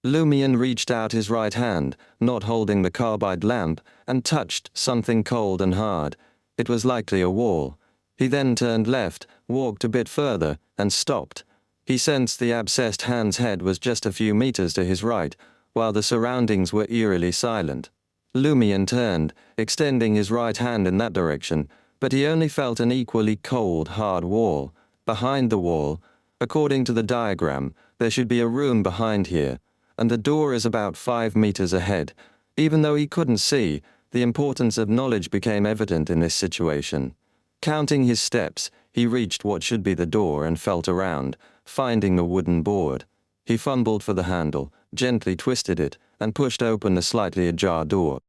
[SPEAKER 1] Lumion reached out his right hand, not holding the carbide lamp, and touched something cold and hard. It was likely a wall. He then turned left, walked a bit further, and stopped. He sensed the abscessed hand's head was just a few meters to his right, while the surroundings were eerily silent. Lumion turned, extending his right hand in that direction, but he only felt an equally cold, hard wall. Behind the wall, according to the diagram, there should be a room behind here, and the door is about 5 meters ahead. Even though he couldn't see, the importance of knowledge became evident in this situation. Counting his steps, he reached what should be the door and felt around, finding the wooden board. He fumbled for the handle, gently twisted it, and pushed open the slightly ajar door.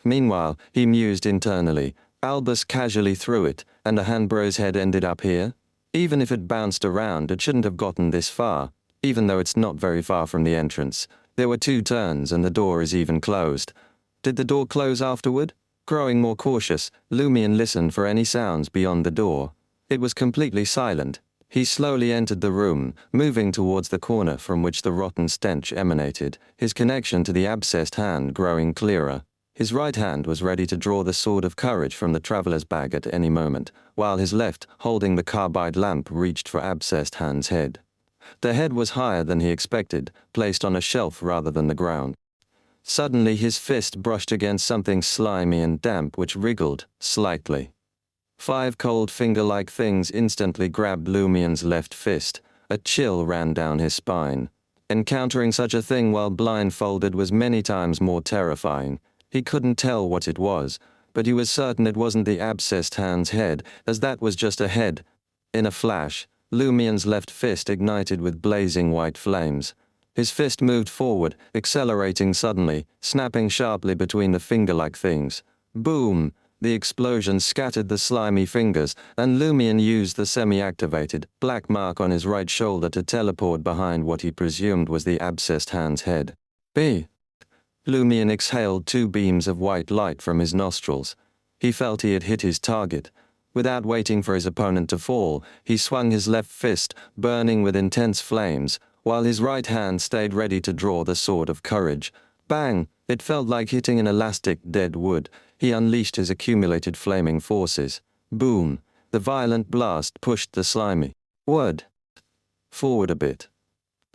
[SPEAKER 1] Meanwhile, he mused internally. Albus casually threw it, and the handbro's head ended up here? Even if it bounced around, it shouldn't have gotten this far, even though it's not very far from the entrance. There were 2 turns, and the door is even closed. Did the door close afterward? Growing more cautious, Lumion listened for any sounds beyond the door. It was completely silent. He slowly entered the room, moving towards the corner from which the rotten stench emanated, his connection to the abscessed hand growing clearer. His right hand was ready to draw the sword of courage from the traveler's bag at any moment, while his left, holding the carbide lamp, reached for abscessed hand's head. The head was higher than he expected, placed on a shelf rather than the ground. Suddenly his fist brushed against something slimy and damp which wriggled, slightly. 5 cold finger-like things instantly grabbed Lumion's left fist. A chill ran down his spine. Encountering such a thing while blindfolded was many times more terrifying. He couldn't tell what it was, but he was certain it wasn't the abscessed hand's head, as that was just a head. In a flash, Lumion's left fist ignited with blazing white flames. His fist moved forward, accelerating suddenly, snapping sharply between the finger-like things. Boom! The explosion scattered the slimy fingers, and Lumion used the semi-activated black mark on his right shoulder to teleport behind what he presumed was the abscessed hand's head. B. Lumion exhaled 2 beams of white light from his nostrils. He felt he had hit his target. Without waiting for his opponent to fall, he swung his left fist, burning with intense flames, while his right hand stayed ready to draw the sword of courage. Bang! It felt like hitting an elastic dead wood. He unleashed his accumulated flaming forces. Boom! The violent blast pushed the slimy wood forward a bit.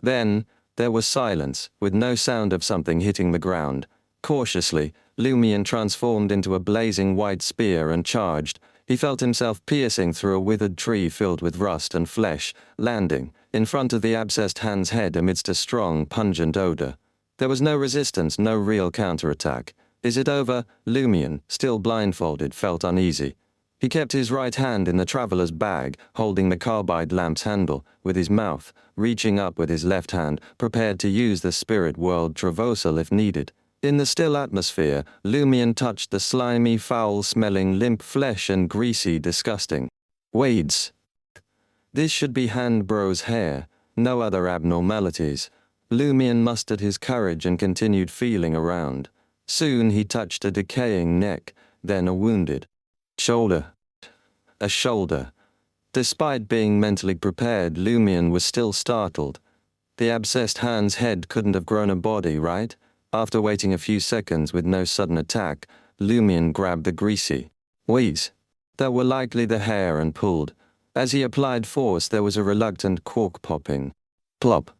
[SPEAKER 1] Then, there was silence, with no sound of something hitting the ground. Cautiously, Lumion transformed into a blazing white spear and charged. He felt himself piercing through a withered tree filled with rust and flesh, landing in front of the abscessed hand's head amidst a strong, pungent odor. There was no resistance, no real counterattack. Is it over? Lumion, still blindfolded, felt uneasy. He kept his right hand in the traveler's bag, holding the carbide lamp's handle, with his mouth, reaching up with his left hand, prepared to use the spirit world traversal if needed. In the still atmosphere, Lumion touched the slimy, foul-smelling, limp flesh and greasy, disgusting weeds. This should be Handbro's hair, no other abnormalities. Lumion mustered his courage and continued feeling around. Soon he touched a decaying neck, then a wounded shoulder. A shoulder. Despite being mentally prepared, Lumion was still startled. The abscessed hand's head couldn't have grown a body, right? After waiting a few seconds with no sudden attack, Lumion grabbed the greasy weeds that were likely the hair and pulled. As he applied force, there was a reluctant cork-popping plop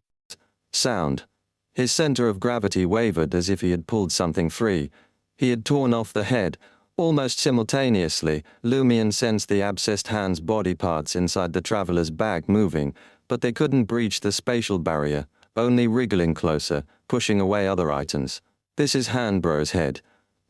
[SPEAKER 1] sound. His center of gravity wavered as if he had pulled something free. He had torn off the head. Almost simultaneously, Lumion sensed the abscessed hand's body parts inside the traveler's bag moving, but they couldn't breach the spatial barrier, only wriggling closer, pushing away other items. This is Handbro's head.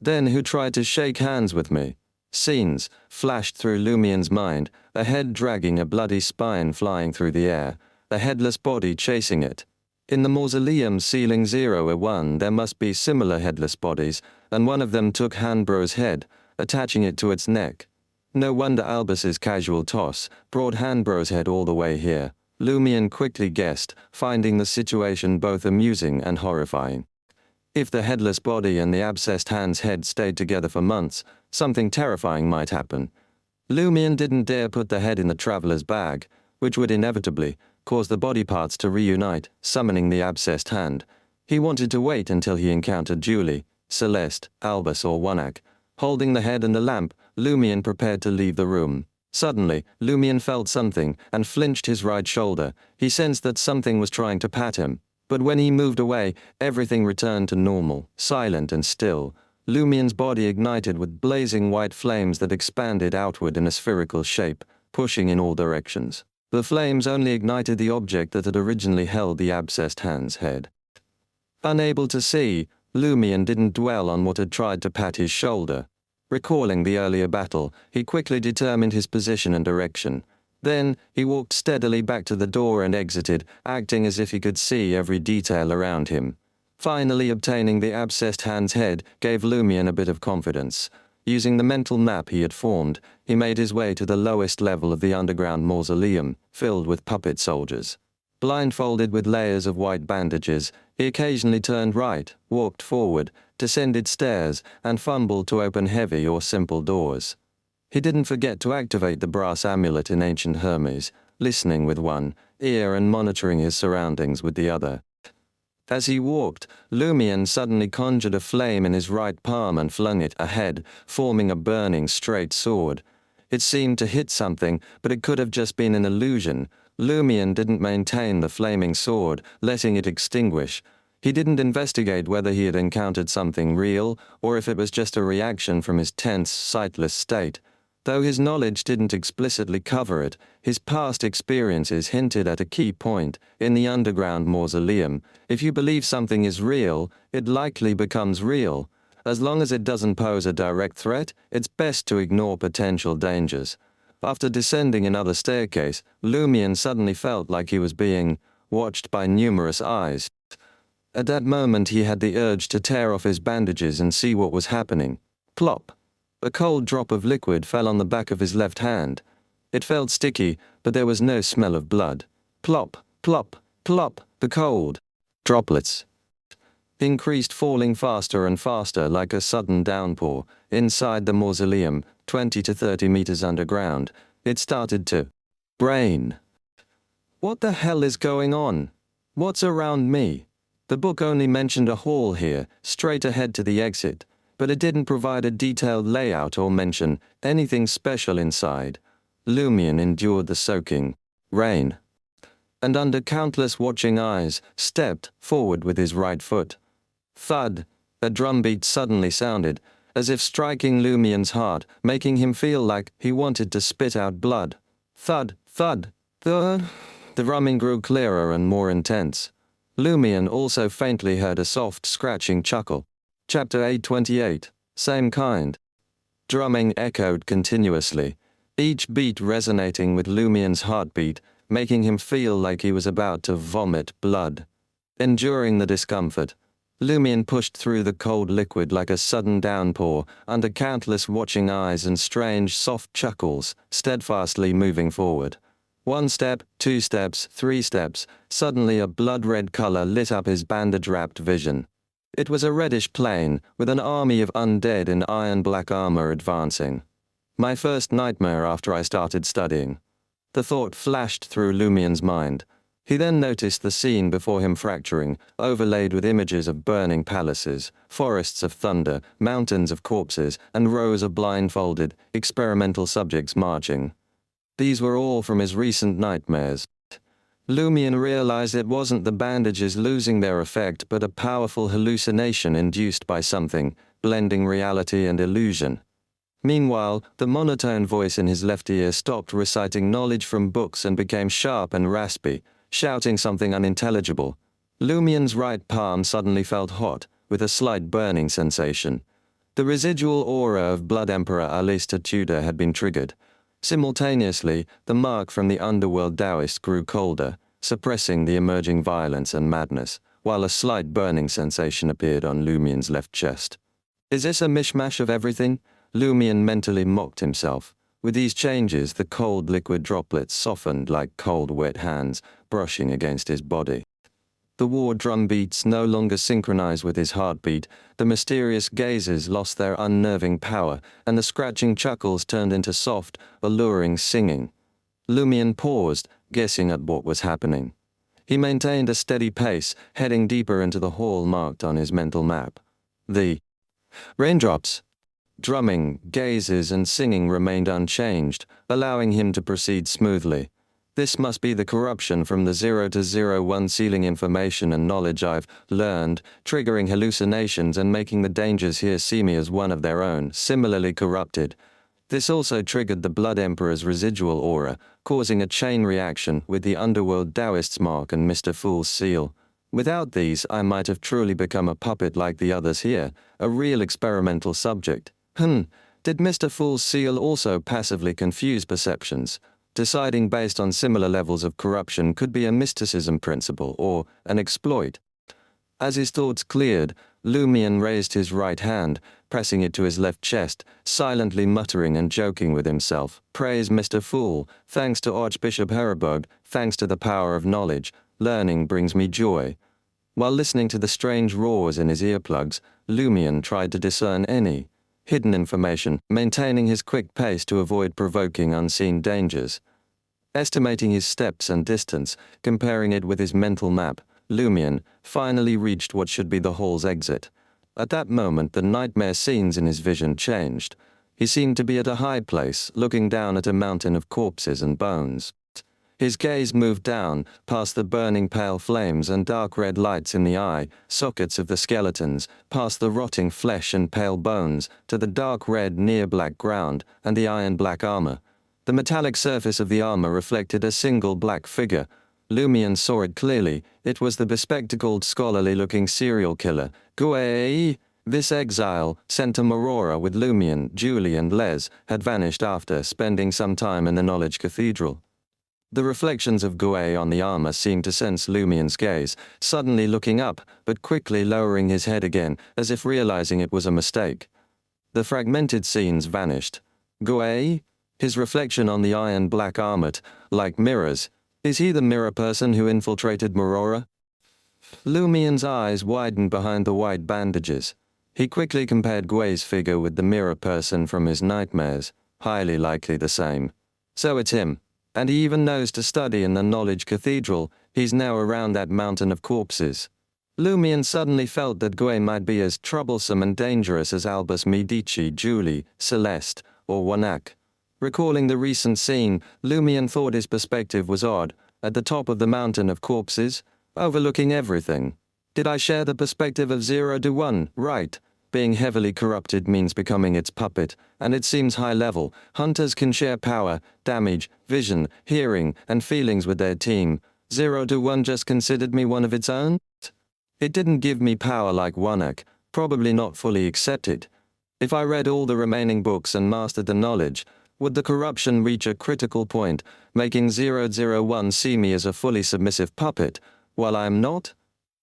[SPEAKER 1] Then who tried to shake hands with me? Scenes flashed through Lumion's mind, a head dragging a bloody spine flying through the air, a headless body chasing it. In the mausoleum ceiling 001 there must be similar headless bodies, and one of them took Handbro's head, attaching it to its neck. No wonder Albus's casual toss brought Handbro's head all the way here. Lumion quickly guessed, finding the situation both amusing and horrifying. If the headless body and the abscessed hand's head stayed together for months, something terrifying might happen. Lumion didn't dare put the head in the traveler's bag, which would inevitably cause the body parts to reunite, summoning the abscessed hand. He wanted to wait until he encountered Julie, Celeste, Albus or Wanak. Holding the head and the lamp, Lumion prepared to leave the room. Suddenly, Lumion felt something and flinched his right shoulder. He sensed that something was trying to pat him. But when he moved away, everything returned to normal, silent and still. Lumion's body ignited with blazing white flames that expanded outward in a spherical shape, pushing in all directions. The flames only ignited the object that had originally held the abscessed hand's head. Unable to see, Lumion didn't dwell on what had tried to pat his shoulder. Recalling the earlier battle, he quickly determined his position and direction. Then, he walked steadily back to the door and exited, acting as if he could see every detail around him. Finally obtaining the abscessed hand's head gave Lumion a bit of confidence. Using the mental map he had formed, he made his way to the lowest level of the underground mausoleum, filled with puppet soldiers. Blindfolded with layers of white bandages, he occasionally turned right, walked forward, descended stairs, and fumbled to open heavy or simple doors. He didn't forget to activate the brass amulet in ancient Hermes, listening with one ear and monitoring his surroundings with the other. As he walked, Lumion suddenly conjured a flame in his right palm and flung it ahead, forming a burning straight sword. It seemed to hit something, but it could have just been an illusion. Lumion didn't maintain the flaming sword, letting it extinguish. He didn't investigate whether he had encountered something real, or if it was just a reaction from his tense, sightless state. Though his knowledge didn't explicitly cover it, his past experiences hinted at a key point. In the underground mausoleum, if you believe something is real, it likely becomes real. As long as it doesn't pose a direct threat, it's best to ignore potential dangers. After descending another staircase, Lumion suddenly felt like he was being watched by numerous eyes. At that moment he had the urge to tear off his bandages and see what was happening. Plop! A cold drop of liquid fell on the back of his left hand. It felt sticky, but there was no smell of blood. Plop, plop, plop, the cold droplets increased, falling faster and faster like a sudden downpour. Inside the mausoleum, 20 to 30 meters underground, it started to rain. What the hell is going on? What's around me? The book only mentioned a hall here, straight ahead to the exit, but it didn't provide a detailed layout or mention anything special inside. Lumion endured the soaking rain, and under countless watching eyes, stepped forward with his right foot. Thud! A drumbeat suddenly sounded, as if striking Lumion's heart, making him feel like he wanted to spit out blood. Thud! Thud! Thud! The drumming grew clearer and more intense. Lumion also faintly heard a soft scratching chuckle. Chapter 828. Same kind. Drumming echoed continuously, each beat resonating with Lumion's heartbeat, making him feel like he was about to vomit blood. Enduring the discomfort, Lumion pushed through the cold liquid like a sudden downpour, under countless watching eyes and strange soft chuckles, steadfastly moving forward. 1 step, 2 steps, 3 steps, suddenly a blood-red color lit up his bandage-wrapped vision. It was a reddish plain, with an army of undead in iron-black armor advancing. My first nightmare after I started studying. The thought flashed through Lumion's mind. He then noticed the scene before him fracturing, overlaid with images of burning palaces, forests of thunder, mountains of corpses, and rows of blindfolded, experimental subjects marching. These were all from his recent nightmares. Lumion realized it wasn't the bandages losing their effect but a powerful hallucination induced by something, blending reality and illusion. Meanwhile, the monotone voice in his left ear stopped reciting knowledge from books and became sharp and raspy, shouting something unintelligible. Lumion's right palm suddenly felt hot, with a slight burning sensation. The residual aura of Blood Emperor Alistair Tudor had been triggered. Simultaneously, the mark from the underworld Taoist grew colder, suppressing the emerging violence and madness, while a slight burning sensation appeared on Lumion's left chest. Is this a mishmash of everything? Lumion mentally mocked himself. With these changes, the cold liquid droplets softened like cold wet hands, brushing against his body. The war drum beats no longer synchronized with his heartbeat, the mysterious gazes lost their unnerving power, and the scratching chuckles turned into soft, alluring singing. Lumion paused, guessing at what was happening. He maintained a steady pace, heading deeper into the hall marked on his mental map. The raindrops, drumming, gazes, and singing remained unchanged, allowing him to proceed smoothly. This must be the corruption from the 0 to 01 sealing information and knowledge I've learned, triggering hallucinations and making the dangers here see me as one of their own, similarly corrupted. This also triggered the Blood Emperor's residual aura, causing a chain reaction with the Underworld Taoist's mark and Mr. Fool's seal. Without these, I might have truly become a puppet like the others here, a real experimental subject. Did Mr. Fool's seal also passively confuse perceptions? Deciding based on similar levels of corruption could be a mysticism principle or an exploit. As his thoughts cleared, Lumion raised his right hand, pressing it to his left chest, silently muttering and joking with himself. Praise Mr. Fool, thanks to Archbishop Heribog, thanks to the power of knowledge, learning brings me joy. While listening to the strange roars in his earplugs, Lumion tried to discern any hidden information, maintaining his quick pace to avoid provoking unseen dangers. Estimating his steps and distance, comparing it with his mental map, Lumion finally reached what should be the hall's exit. At that moment, the nightmare scenes in his vision changed. He seemed to be at a high place, looking down at a mountain of corpses and bones. His gaze moved down, past the burning pale flames and dark red lights in the eye sockets of the skeletons, past the rotting flesh and pale bones, to the dark red near-black ground and the iron-black armor. The metallic surface of the armor reflected a single black figure. Lumion saw it clearly. It was the bespectacled, scholarly-looking serial killer, Goodwill. This exile, sent to Marora with Lumion, Julie and Les, had vanished after spending some time in the Knowledge Cathedral. The reflections of Goodwill on the armor seemed to sense Lumion's gaze, suddenly looking up, but quickly lowering his head again, as if realizing it was a mistake. The fragmented scenes vanished. Guay? His reflection on the iron black armor, like mirrors. Is he the mirror person who infiltrated Marora? Lumian's eyes widened behind the white bandages. He quickly compared Guay's figure with the mirror person from his nightmares. Highly likely the same. So it's him. And he even knows to study in the Knowledge Cathedral. He's now around that mountain of corpses. Lumian suddenly felt that Guay might be as troublesome and dangerous as Albus Medici, Julie, Celeste, or Wanak. Recalling the recent scene, Lumian thought his perspective was odd, at the top of the mountain of corpses, overlooking everything. Did I share the perspective of 0 to 1, right? Being heavily corrupted means becoming its puppet, and it seems high level. Hunters can share power, damage, vision, hearing, and feelings with their team. 0 to 1 just considered me one of its own? It didn't give me power like Wanak, probably not fully accepted. If I read all the remaining books and mastered the knowledge, would the corruption reach a critical point, making 001 see me as a fully submissive puppet, while I am not?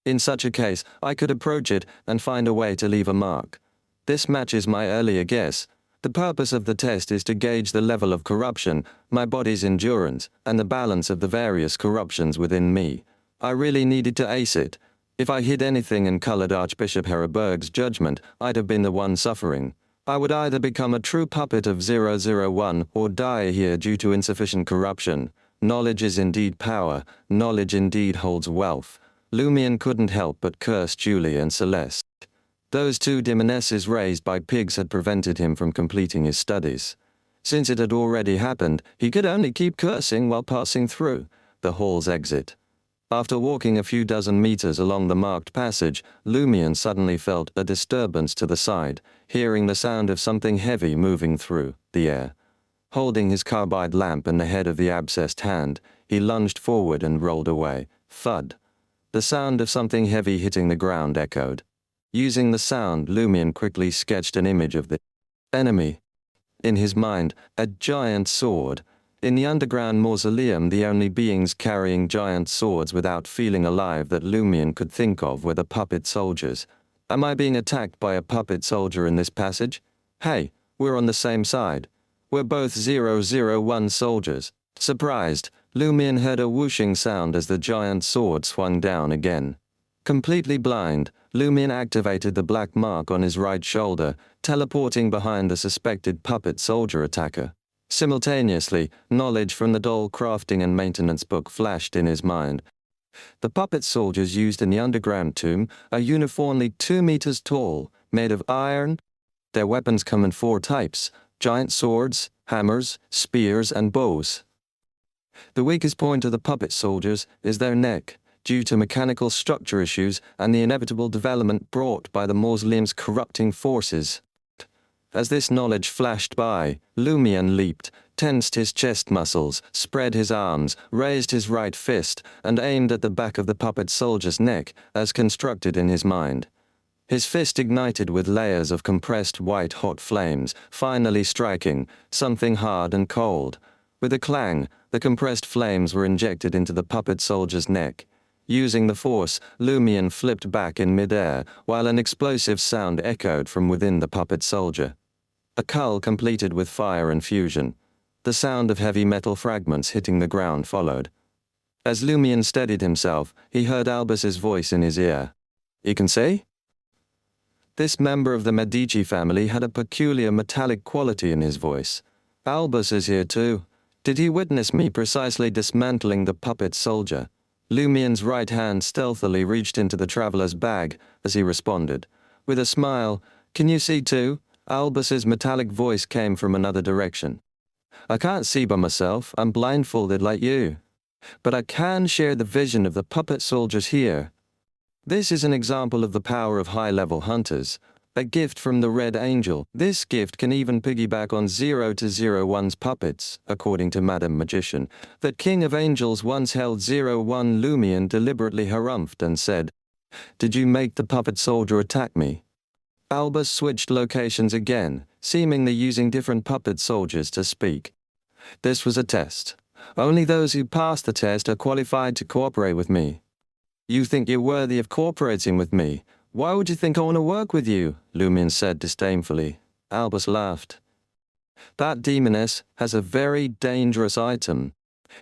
[SPEAKER 1] In such a case, I could approach it and find a way to leave a mark. This matches my earlier guess. The purpose of the test is to gauge the level of corruption, my body's endurance, and the balance of the various corruptions within me. I really needed to ace it. If I hid anything and colored Archbishop Heraberg's judgment, I'd have been the one suffering. I would either become a true puppet of 001 or die here due to insufficient corruption. Knowledge is indeed power, knowledge indeed holds wealth. Lumian couldn't help but curse Julie and Celeste. Those two demonesses raised by pigs had prevented him from completing his studies. Since it had already happened, he could only keep cursing while passing through the hall's exit. After walking a few dozen meters along the marked passage, Lumian suddenly felt a disturbance to the side, hearing the sound of something heavy moving through the air. Holding his carbide lamp in the head of the abscessed hand, he lunged forward and rolled away. Thud. The sound of something heavy hitting the ground echoed. Using the sound, Lumian quickly sketched an image of the enemy. In his mind, a giant sword. In the underground mausoleum, the only beings carrying giant swords without feeling alive that Lumian could think of were the puppet soldiers. Am I being attacked by a puppet soldier in this passage? Hey, we're on the same side. We're both 001 soldiers. Surprised, Lumian heard a whooshing sound as the giant sword swung down again. Completely blind, Lumian activated the black mark on his right shoulder, teleporting behind the suspected puppet soldier attacker. Simultaneously, knowledge from the doll crafting and maintenance book flashed in his mind. The puppet soldiers used in the underground tomb are uniformly 2 meters tall, made of iron. Their weapons come in 4 types: giant swords, hammers, spears, and bows. The weakest point of the puppet soldiers is their neck, due to mechanical structure issues and the inevitable development brought by the mausoleum's corrupting forces. As this knowledge flashed by, Lumian leaped, tensed his chest muscles, spread his arms, raised his right fist, and aimed at the back of the puppet soldier's neck, as constructed in his mind. His fist ignited with layers of compressed white-hot flames, finally striking something hard and cold. With a clang, the compressed flames were injected into the puppet soldier's neck. Using the force, Lumian flipped back in midair, while an explosive sound echoed from within the puppet soldier. A cull completed with fire and fusion. The sound of heavy metal fragments hitting the ground followed. As Lumian steadied himself, he heard Albus's voice in his ear. "You can see?" This member of the Medici family had a peculiar metallic quality in his voice. "Albus is here too. Did he witness me precisely dismantling the puppet soldier?" Lumian's right hand stealthily reached into the traveler's bag as he responded. With a smile, "Can you see too?" Albus's metallic voice came from another direction. "I can't see by myself, I'm blindfolded like you. But I can share the vision of the puppet soldiers here. This is an example of the power of high-level hunters. A gift from the Red Angel. This gift can even piggyback on 0-01's puppets, according to Madame Magician. That King of Angels once held 01 Lumian deliberately harumphed and said, "Did you make the puppet soldier attack me?" Albus switched locations again, seemingly using different puppet soldiers to speak. "This was a test. Only those who pass the test are qualified to cooperate with me." "You think you're worthy of cooperating with me? Why would you think I want to work with you?" Lumian said disdainfully. Albus laughed. That demoness has a very dangerous item.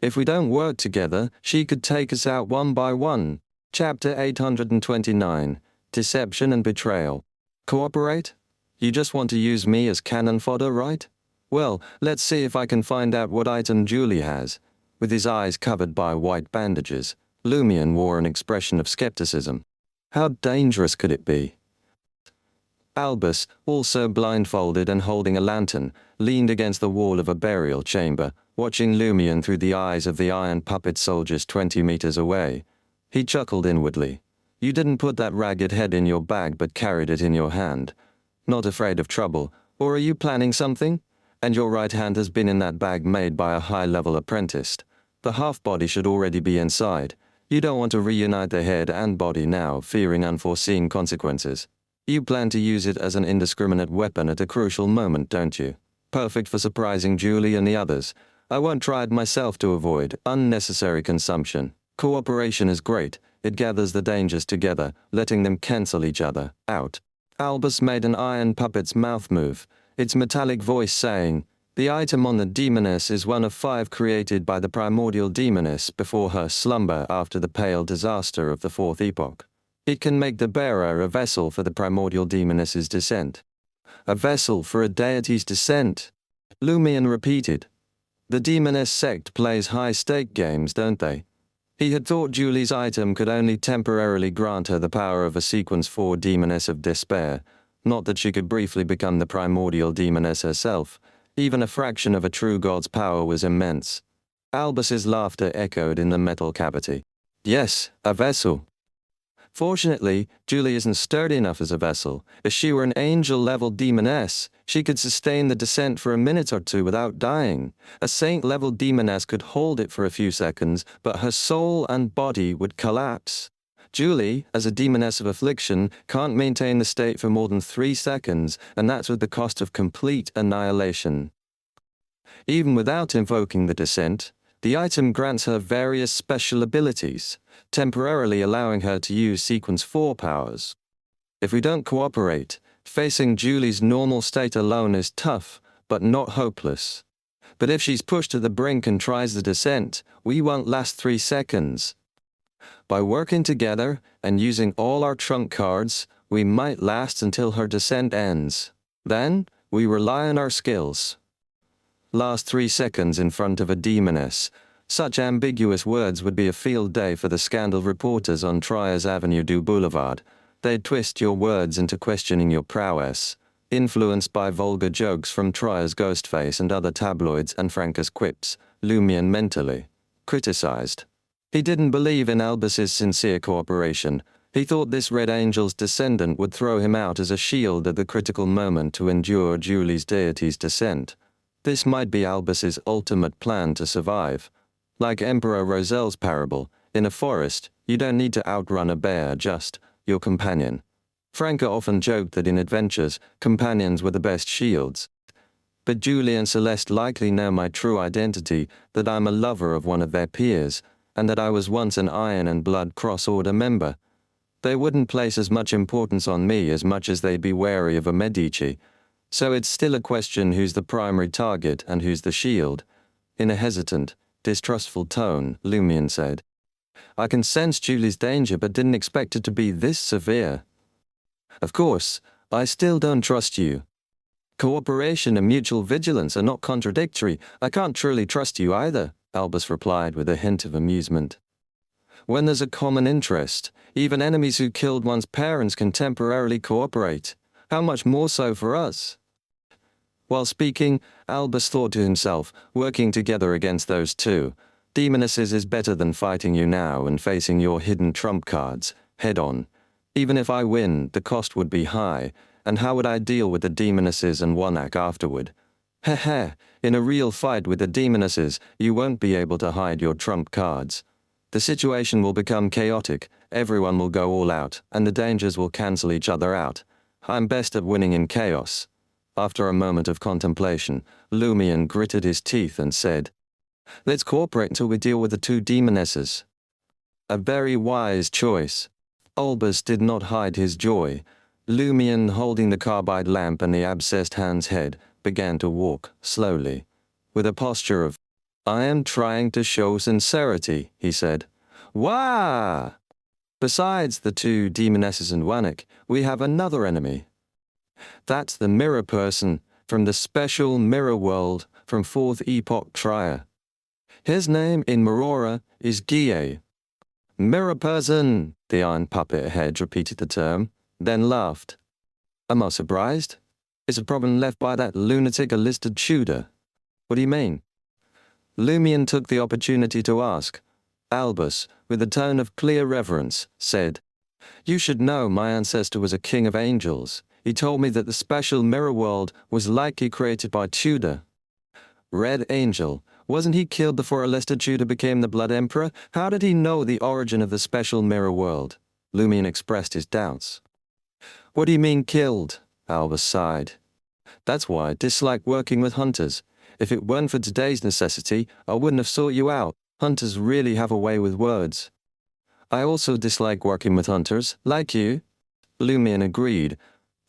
[SPEAKER 1] If we don't work together, she could take us out one by one. Chapter 829, Deception and Betrayal. Cooperate? You just want to use me as cannon fodder, right? Well, let's see if I can find out what item Julie has. With his eyes covered by white bandages, Lumion wore an expression of skepticism. How dangerous could it be? Albus, also blindfolded and holding a lantern, leaned against the wall of a burial chamber, watching Lumion through the eyes of the iron puppet soldiers 20 meters away. He chuckled inwardly. You didn't put that ragged head in your bag but carried it in your hand. Not afraid of trouble, or are you planning something? And your right hand has been in that bag made by a high-level apprentice. The half-body should already be inside. You don't want to reunite the head and body now, fearing unforeseen consequences. You plan to use it as an indiscriminate weapon at a crucial moment, don't you? Perfect for surprising Julie and the others. I won't try it myself to avoid unnecessary consumption. Cooperation is great. It gathers the dangers together, letting them cancel each other out. Albus made an iron puppet's mouth move, its metallic voice saying, "The item on the demoness is one of 5 created by the primordial demoness before her slumber after the pale disaster of the 4th epoch. It can make the bearer a vessel for the primordial demoness's descent." A vessel for a deity's descent? Lumion repeated. The demoness sect plays high-stake games, don't they? He had thought Julie's item could only temporarily grant her the power of a Sequence 4 demoness of despair, not that she could briefly become the primordial demoness herself. Even a fraction of a true god's power was immense. Albus's laughter echoed in the metal cavity. Yes, a vessel. Fortunately, Julie isn't sturdy enough as a vessel. If she were an angel-level demoness, she could sustain the descent for a minute or two without dying. A saint-level demoness could hold it for a few seconds, but her soul and body would collapse. Julie, as a demoness of affliction, can't maintain the state for more than 3 seconds, and that's at the cost of complete annihilation. Even without invoking the descent, the item grants her various special abilities, temporarily allowing her to use Sequence 4 powers. If we don't cooperate, facing Julie's normal state alone is tough, but not hopeless. But if she's pushed to the brink and tries the descent, we won't last 3 seconds. By working together and using all our trump cards, we might last until her descent ends. Then, we rely on our skills. Last 3 seconds in front of a demoness. Such ambiguous words would be a field day for the scandal reporters on Triers Avenue du Boulevard. They'd twist your words into questioning your prowess. Influenced by vulgar jokes from Triers' Ghostface and other tabloids and Franca's quips, Lumion mentally criticized. He didn't believe in Albus's sincere cooperation. He thought this Red Angel's descendant would throw him out as a shield at the critical moment to endure Julie's deity's descent. This might be Albus's ultimate plan to survive. Like Emperor Roselle's parable, in a forest, you don't need to outrun a bear, just your companion. Franca often joked that in adventures, companions were the best shields. But Julie and Celeste likely know my true identity, that I'm a lover of one of their peers, and that I was once an Iron and Blood Cross Order member. They wouldn't place as much importance on me as much as they'd be wary of a Medici. So it's still a question who's the primary target and who's the shield. In a hesitant, distrustful tone, Lumion said, I can sense Julie's danger but didn't expect it to be this severe. Of course, I still don't trust you. Cooperation and mutual vigilance are not contradictory. I can't truly trust you either, Albus replied with a hint of amusement. When there's a common interest, even enemies who killed one's parents can temporarily cooperate. How much more so for us? While speaking, Albus thought to himself, working together against those two, demonesses is better than fighting you now and facing your hidden trump cards, head on. Even if I win, the cost would be high, and how would I deal with the demonesses and Warlock afterward? Heh, in a real fight with the demonesses, you won't be able to hide your trump cards. The situation will become chaotic, everyone will go all out, and the dangers will cancel each other out. I'm best at winning in chaos. After a moment of contemplation, Lumion gritted his teeth and said, Let's cooperate until we deal with the two demonesses. A very wise choice. Albus did not hide his joy. Lumion, holding the carbide lamp and the abscessed hand's head, began to walk, slowly. With a posture of, "I am trying to show sincerity," he said. "Wah! Besides the two demonesses and Wanek, we have another enemy. That's the mirror person, from the special mirror world, from Fourth Epoch Trier. His name in Marora is Guille." "Mirror person," the iron puppet head repeated the term, then laughed. "Am I surprised? It's a problem left by that lunatic Alistair Tudor." "What do you mean?" Lumion took the opportunity to ask. Albus, with a tone of clear reverence, said, "You should know my ancestor was a king of angels. He told me that the special mirror world was likely created by Tudor." "Red Angel, wasn't he killed before Alistair Tudor became the Blood Emperor? How did he know the origin of the special mirror world?" Lumion expressed his doubts. "What do you mean killed?" Albus sighed. "That's why I dislike working with hunters. If it weren't for today's necessity, I wouldn't have sought you out. Hunters really have a way with words." "I also dislike working with hunters, like you." Lumion agreed.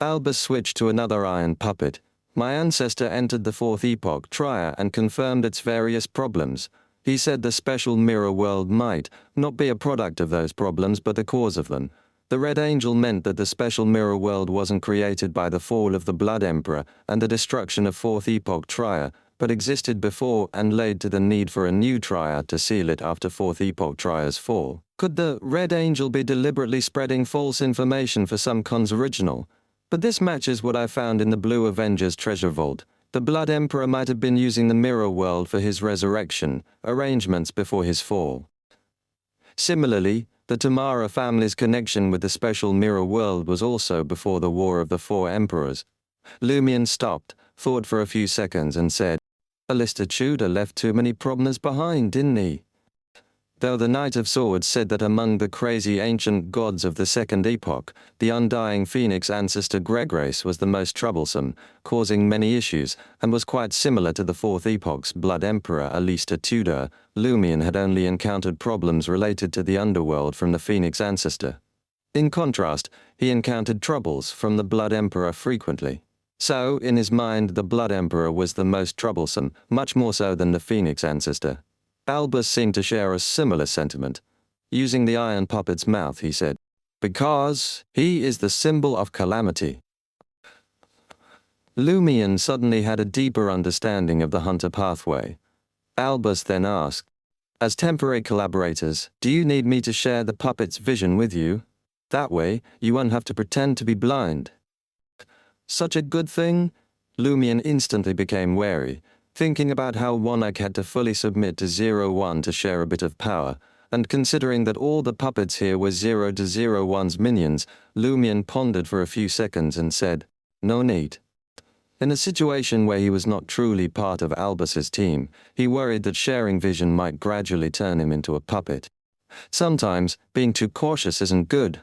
[SPEAKER 1] Albus switched to another iron puppet. "My ancestor entered the Fourth Epoch Trier and confirmed its various problems. He said the special mirror world might not be a product of those problems but the cause of them. The Red Angel meant that the special mirror world wasn't created by the fall of the Blood Emperor and the destruction of Fourth Epoch Trier, but existed before and led to the need for a new Trier to seal it after Fourth Epoch Trier's fall. Could the Red Angel be deliberately spreading false information for some cons original? But this matches what I found in the Blue Avengers treasure vault. The Blood Emperor might have been using the mirror world for his resurrection, arrangements before his fall. Similarly, the Tamara family's connection with the special mirror world was also before the War of the Four Emperors." Lumion stopped, thought for a few seconds and said, "Alistair Tudor left too many problems behind, didn't he? Though the Knight of Swords said that among the crazy ancient gods of the Second Epoch, the undying phoenix ancestor Gregrace was the most troublesome, causing many issues, and was quite similar to the Fourth Epoch's Blood Emperor Alistair Tudor, Lumion had only encountered problems related to the underworld from the phoenix ancestor. In contrast, he encountered troubles from the Blood Emperor frequently. So, in his mind, the Blood Emperor was the most troublesome, much more so than the phoenix ancestor." Albus seemed to share a similar sentiment. Using the iron puppet's mouth, he said, "Because he is the symbol of calamity." Lumion suddenly had a deeper understanding of the hunter pathway. Albus then asked, "As temporary collaborators, do you need me to share the puppet's vision with you? That way, you won't have to pretend to be blind." "Such a good thing?" Lumion instantly became wary, thinking about how Warlocks had to fully submit to 01 to share a bit of power, and considering that all the puppets here were 0 to 01's minions, Lumion pondered for a few seconds and said, "No need." In a situation where he was not truly part of Albus's team, he worried that sharing vision might gradually turn him into a puppet. Sometimes, being too cautious isn't good.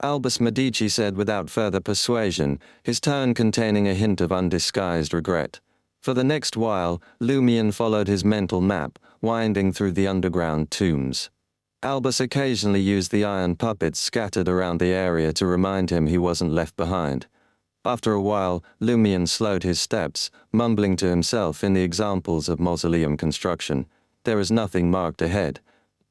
[SPEAKER 1] Albus Medici said without further persuasion, his tone containing a hint of undisguised regret. For the next while, Lumion followed his mental map, winding through the underground tombs. Albus occasionally used the iron puppets scattered around the area to remind him he wasn't left behind. After a while, Lumion slowed his steps, mumbling to himself in the examples of mausoleum construction. "There is nothing marked ahead.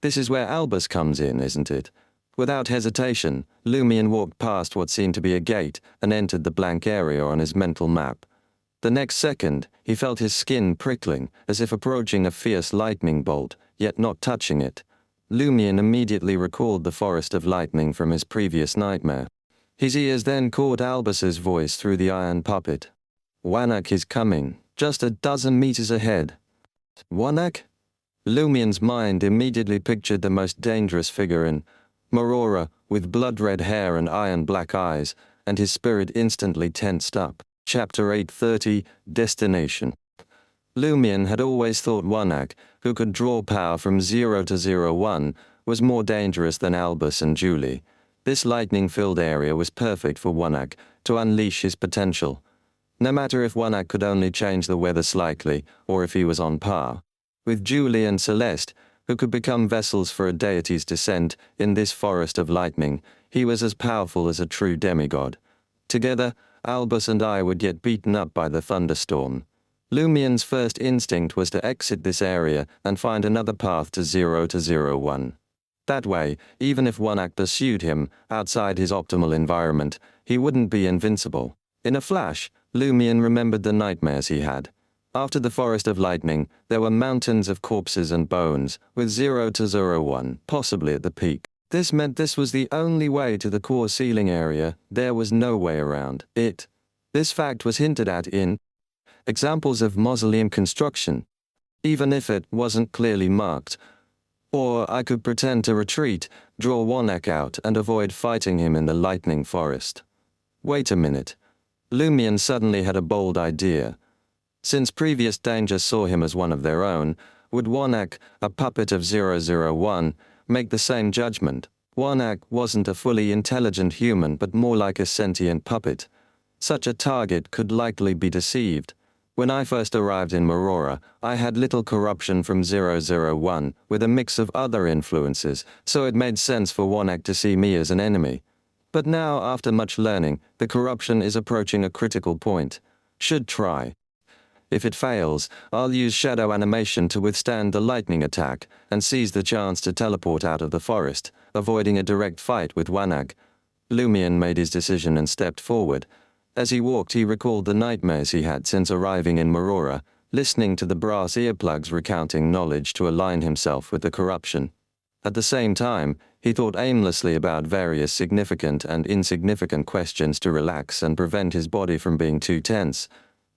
[SPEAKER 1] This is where Albus comes in, isn't it?" Without hesitation, Lumion walked past what seemed to be a gate and entered the blank area on his mental map. The next second, he felt his skin prickling, as if approaching a fierce lightning bolt, yet not touching it. Lumion immediately recalled the forest of lightning from his previous nightmare. His ears then caught Albus's voice through the iron puppet. "Warlocks is coming, just a dozen meters ahead." "Warlocks?" Lumion's mind immediately pictured the most dangerous figure in Marora, with blood-red hair and iron-black eyes, and his spirit instantly tensed up. Chapter 830, Destination. Lumion had always thought Warlocks, who could draw power from 0 to 01, was more dangerous than Albus and Julie. This lightning-filled area was perfect for Warlocks to unleash his potential. No matter if Warlocks could only change the weather slightly, or if he was on par. With Julie and Celeste, who could become vessels for a deity's descent in this forest of lightning, He was as powerful as a true demigod. Together, Albus and I would get beaten up by the thunderstorm. Lumien's first instinct was to exit this area and find another path to 0-01. That way, even if Warlock pursued him outside his optimal environment, he wouldn't be invincible. In a flash, Lumien remembered the nightmares he had. After the Forest of Lightning, there were mountains of corpses and bones, with 0-01 possibly at the peak. This meant this was the only way to the core ceiling area. There was no way around it. This fact was hinted at in examples of mausoleum construction, even if it wasn't clearly marked. Or I could pretend to retreat, draw Warlock out, and avoid fighting him in the Lightning Forest. Wait a minute. Lumien suddenly had a bold idea. Since previous dangers saw him as one of their own, would Warlock, a puppet of 001, make the same judgment? Warlock wasn't a fully intelligent human but more like a sentient puppet. Such a target could likely be deceived. When I first arrived in Marora, I had little corruption from 001 with a mix of other influences, so it made sense for Warlock to see me as an enemy. But now, after much learning, the corruption is approaching a critical point. Should try. If it fails, I'll use shadow animation to withstand the lightning attack and seize the chance to teleport out of the forest, avoiding a direct fight with Warlock. Lumien made his decision and stepped forward. As he walked, he recalled the nightmares he had since arriving in Marora, listening to the brass earplugs recounting knowledge to align himself with the corruption. At the same time, he thought aimlessly about various significant and insignificant questions to relax and prevent his body from being too tense.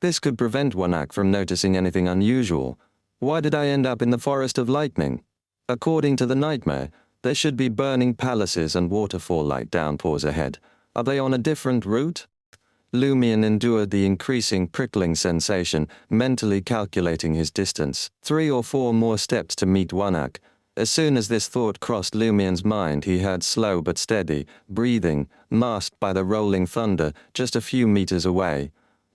[SPEAKER 1] This could prevent Warlock from noticing anything unusual. Why did I end up in the Forest of Lightning? According to the nightmare, there should be burning palaces and waterfall-like downpours ahead. Are they on a different route? Lumien endured the increasing prickling sensation, mentally calculating his distance. 3 or 4 more steps to meet Warlock. As soon as this thought crossed Lumien's mind, he heard slow but steady breathing, masked by the rolling thunder just a few meters away.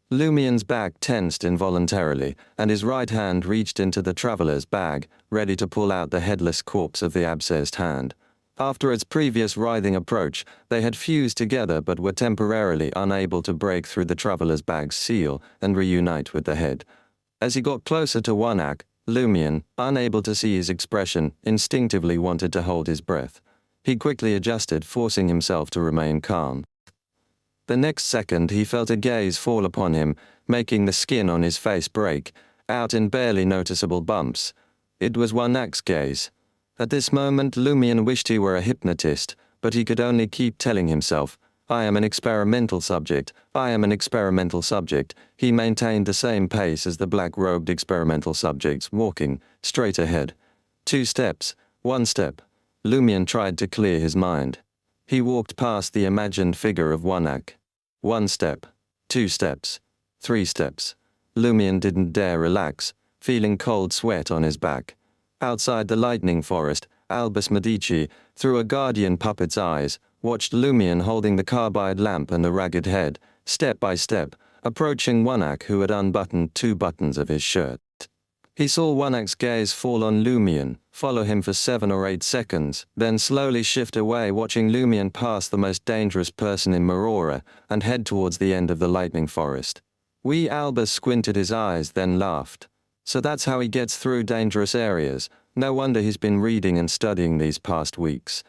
[SPEAKER 1] Lumien's back tensed involuntarily, and his right hand reached into the traveler's bag, ready to pull out the headless corpse of the abscessed hand. After its previous writhing approach, they had fused together but were temporarily unable to break through the traveler's bag's seal and reunite with the head. As he got closer to Warlock, Lumien, unable to see his expression, instinctively wanted to hold his breath. He quickly adjusted, forcing himself to remain calm. The next second he felt a gaze fall upon him, making the skin on his face break, out in barely noticeable bumps. It was Warlock's gaze. At this moment Lumien wished he were a hypnotist, but he could only keep telling himself, I am an experimental subject, I am an experimental subject. He maintained the same pace as the black-robed experimental subjects, walking straight ahead. 2 steps, 1 step. Lumien tried to clear his mind. He walked past the imagined figure of Warlock. 1 step, 2 steps, 3 steps. Lumien didn't dare relax, feeling cold sweat on his back. Outside the lightning forest, Albus Medici, through a guardian puppet's eyes, watched Lumien holding the carbide lamp and the ragged head, step by step, approaching Warlock, who had unbuttoned 2 buttons of his shirt. He saw Warlock's gaze fall on Lumien, follow him for 7 or 8 seconds, then slowly shift away, watching Lumien pass the most dangerous person in Marora and head towards the end of the lightning forest. Wee Albus squinted his eyes, then laughed. So that's how he gets through dangerous areas. No wonder he's been reading and studying these past weeks.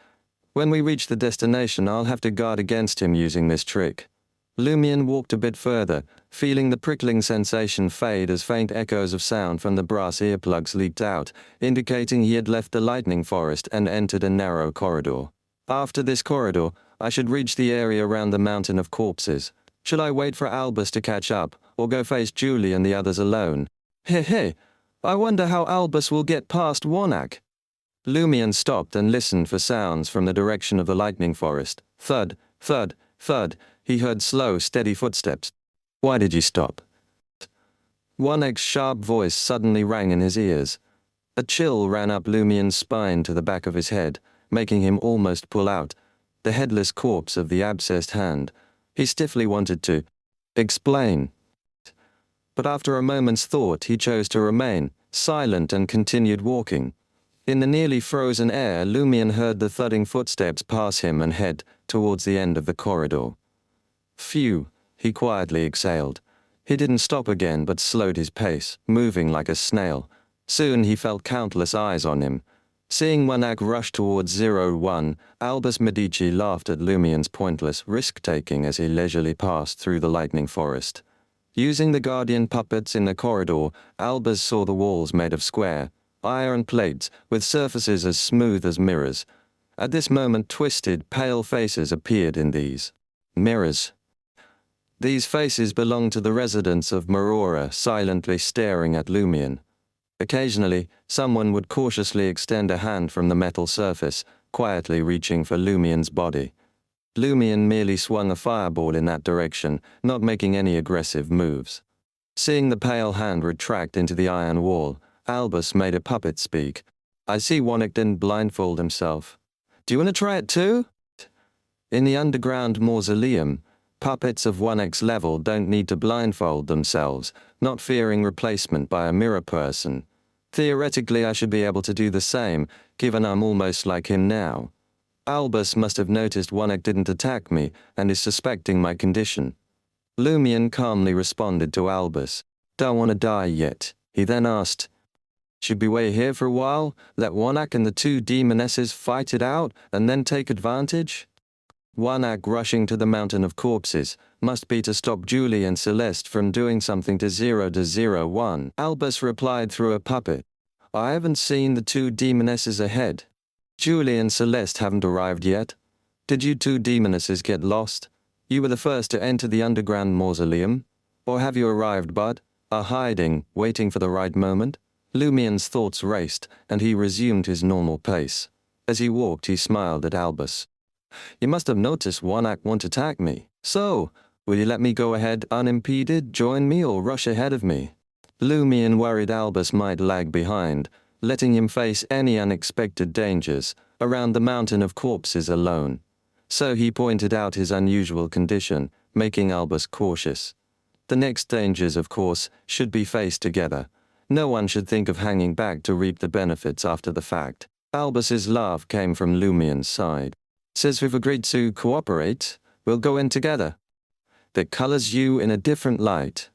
[SPEAKER 1] When we reach the destination, I'll have to guard against him using this trick. Lumien walked a bit further, feeling the prickling sensation fade as faint echoes of sound from the brass earplugs leaked out, indicating he had left the lightning forest and entered a narrow corridor. After this corridor, I should reach the area around the mountain of corpses. Should I wait for Albus to catch up, or go face Julie and the others alone? Hey, I wonder how Albus will get past Warlock. Lumien stopped and listened for sounds from the direction of the lightning forest. Thud, thud, thud. He heard slow, steady footsteps. Why did you stop? Warlock's sharp voice suddenly rang in his ears. A chill ran up Lumien's spine to the back of his head, making him almost pull out the headless corpse of the abscessed hand. He stiffly wanted to explain. But after a moment's thought, he chose to remain silent and continued walking. In the nearly frozen air, Lumien heard the thudding footsteps pass him and head towards the end of the corridor. Phew, he quietly exhaled. He didn't stop again but slowed his pace, moving like a snail. Soon he felt countless eyes on him. Seeing Warlock rush towards 01, Albus Medici laughed at Lumien's pointless risk-taking as he leisurely passed through the lightning forest. Using the guardian puppets in the corridor, Albus saw the walls made of square, iron plates with surfaces as smooth as mirrors. At this moment, twisted, pale faces appeared in these mirrors. These faces belonged to the residents of Marora, silently staring at Lumien. Occasionally, someone would cautiously extend a hand from the metal surface, quietly reaching for Lumien's body. Lumien merely swung a fireball in that direction, not making any aggressive moves. Seeing the pale hand retract into the iron wall, Albus made a puppet speak. "I see Warlock didn't blindfold himself. Do you want to try it too?" In the underground mausoleum, puppets of Warlock's level don't need to blindfold themselves, not fearing replacement by a mirror person. Theoretically, I should be able to do the same, given I'm almost like him now. Albus must have noticed Warlock didn't attack me and is suspecting my condition. Lumien calmly responded to Albus. "Don't want to die yet." He then asked, "Should we wait here for a while, let Warlock and the two demonesses fight it out, and then take advantage?" Warlock rushing to the mountain of corpses must be to stop Julie and Celeste from doing something to 0-01. Albus replied through a puppet, "I haven't seen the two demonesses ahead. Julie and Celeste haven't arrived yet. Did you two demonesses get lost? You were the first to enter the underground mausoleum? Or have you arrived but are hiding, waiting for the right moment?" Lumien's thoughts raced, and he resumed his normal pace. As he walked, he smiled at Albus. "You must have noticed Warlock won't attack me. So, will you let me go ahead unimpeded, join me, or rush ahead of me?" Lumien worried Albus might lag behind, letting him face any unexpected dangers around the mountain of corpses alone. So he pointed out his unusual condition, making Albus cautious. The next dangers, of course, should be faced together. No one should think of hanging back to reap the benefits after the fact. Albus's laugh came from Lumien's side. "Says we've agreed to cooperate. We'll go in together. That colors you in a different light."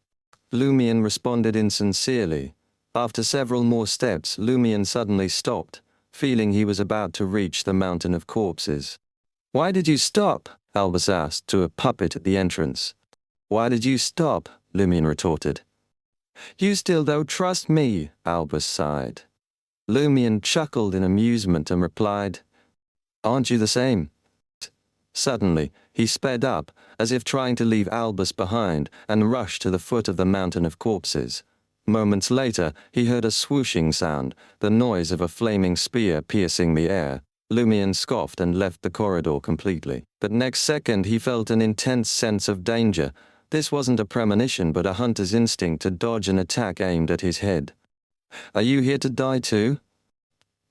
[SPEAKER 1] Lumien responded insincerely. After several more steps, Lumien suddenly stopped, feeling he was about to reach the mountain of corpses. "Why did you stop?" Albus asked to a puppet at the entrance. "Why did you stop?" Lumien retorted. "You still don't trust me," Albus sighed. Lumien chuckled in amusement and replied, "Aren't you the same?" Suddenly, he sped up, as if trying to leave Albus behind, and rushed to the foot of the mountain of corpses. Moments later, he heard a swooshing sound, the noise of a flaming spear piercing the air. Lumien scoffed and left the corridor completely. But next second, he felt an intense sense of danger. This wasn't a premonition, but a hunter's instinct to dodge an attack aimed at his head. "Are you here to die too?"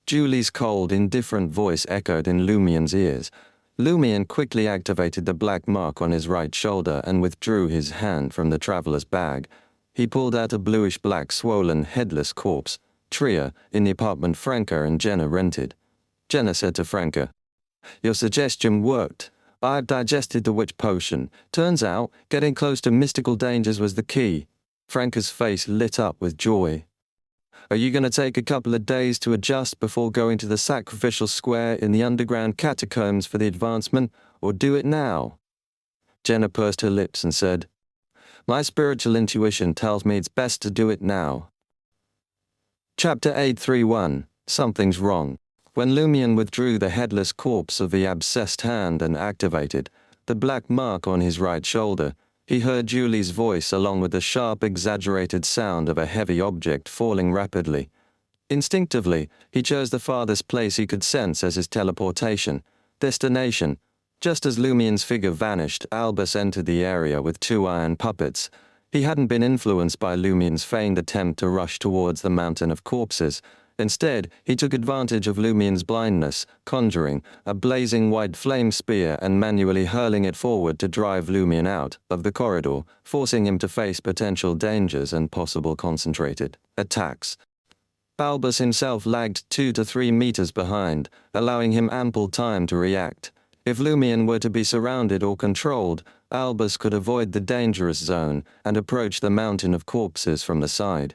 [SPEAKER 1] Julie's cold, indifferent voice echoed in Lumien's ears. Lumien quickly activated the black mark on his right shoulder and withdrew his hand from the traveler's bag. He pulled out a bluish-black swollen, headless corpse, Tria, in the apartment Franca and Jenna rented. Jenna said to Franca, "Your suggestion worked. I've digested the witch potion. Turns out, getting close to mystical dangers was the key." Franca's face lit up with joy. "Are you going to take a couple of days to adjust before going to the sacrificial square in the underground catacombs for the advancement, or do it now?" Jenna pursed her lips and said, "My spiritual intuition tells me it's best to do it now." Chapter 831, Something's Wrong. When Lumien withdrew the headless corpse of the abscessed hand and activated the black mark on his right shoulder, he heard Julie's voice along with the sharp, exaggerated sound of a heavy object falling rapidly. Instinctively, he chose the farthest place he could sense as his teleportation destination. Just as Lumien's figure vanished, Albus entered the area with two iron puppets. He hadn't been influenced by Lumien's feigned attempt to rush towards the mountain of corpses. Instead, he took advantage of Lumien's blindness, conjuring a blazing white flame spear and manually hurling it forward to drive Lumien out of the corridor, forcing him to face potential dangers and possible concentrated attacks. Albus himself lagged 2 to 3 meters behind, allowing him ample time to react. If Lumion were to be surrounded or controlled, Albus could avoid the dangerous zone and approach the mountain of corpses from the side.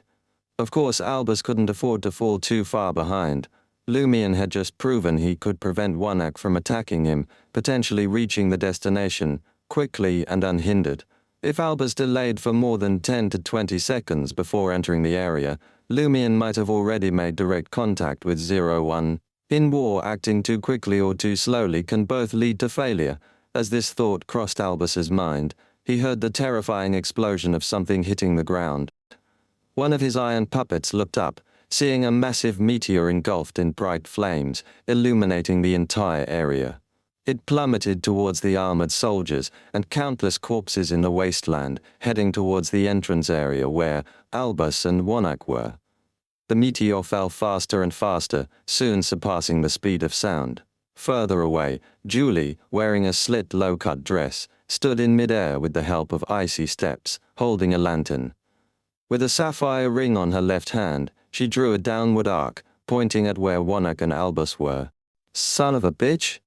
[SPEAKER 1] Of course, Albus couldn't afford to fall too far behind. Lumion had just proven he could prevent Warlock from attacking him, potentially reaching the destination quickly and unhindered. If Albus delayed for more than 10 to 20 seconds before entering the area, Lumion might have already made direct contact with 01. In war, acting too quickly or too slowly can both lead to failure. As this thought crossed Albus's mind, he heard the terrifying explosion of something hitting the ground. One of his iron puppets looked up, seeing a massive meteor engulfed in bright flames, illuminating the entire area. It plummeted towards the armored soldiers and countless corpses in the wasteland, heading towards the entrance area where Albus and Warlock were. The meteor fell faster and faster, soon surpassing the speed of sound. Further away, Julie, wearing a slit low-cut dress, stood in midair with the help of icy steps, holding a lantern. With a sapphire ring on her left hand, she drew a downward arc, pointing at where Warlock and Albus were. "Son of a bitch!"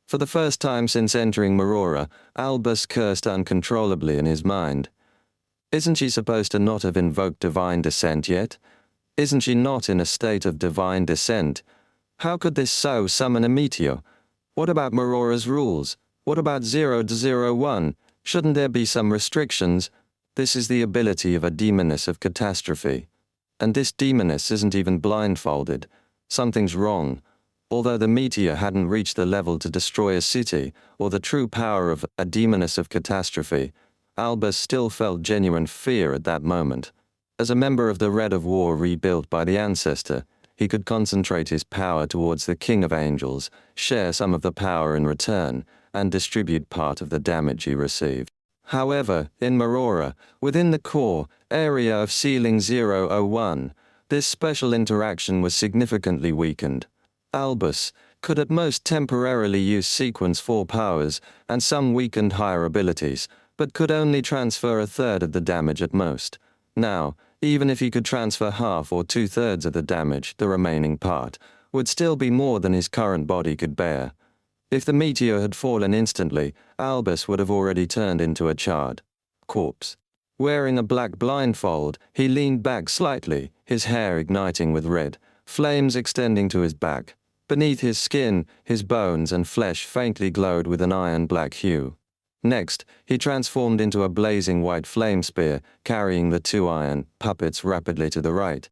[SPEAKER 1] For the first time since entering Marora, Albus cursed uncontrollably in his mind. Isn't she supposed to not have invoked divine descent yet? Isn't she not in a state of divine descent? How could this so summon a meteor? What about Marora's rules? What about 0-01? Shouldn't there be some restrictions? This is the ability of a demoness of catastrophe. And this demoness isn't even blindfolded. Something's wrong. Although the meteor hadn't reached the level to destroy a city, or the true power of a demoness of catastrophe, Albus still felt genuine fear at that moment. As a member of the Red of War rebuilt by the Ancestor, he could concentrate his power towards the King of Angels, share some of the power in return, and distribute part of the damage he received. However, in Marora, within the core area of ceiling 001, this special interaction was significantly weakened. Albus could at most temporarily use Sequence 4 powers and some weakened higher abilities, but could only transfer a third of the damage at most. Now, even if he could transfer half or 2/3 of the damage, the remaining part would still be more than his current body could bear. If the meteor had fallen instantly, Albus would have already turned into a charred corpse. Wearing a black blindfold, he leaned back slightly, his hair igniting with red, flames extending to his back. Beneath his skin, his bones and flesh faintly glowed with an iron-black hue. Next, he transformed into a blazing white flame spear, carrying the two iron puppets rapidly to the right.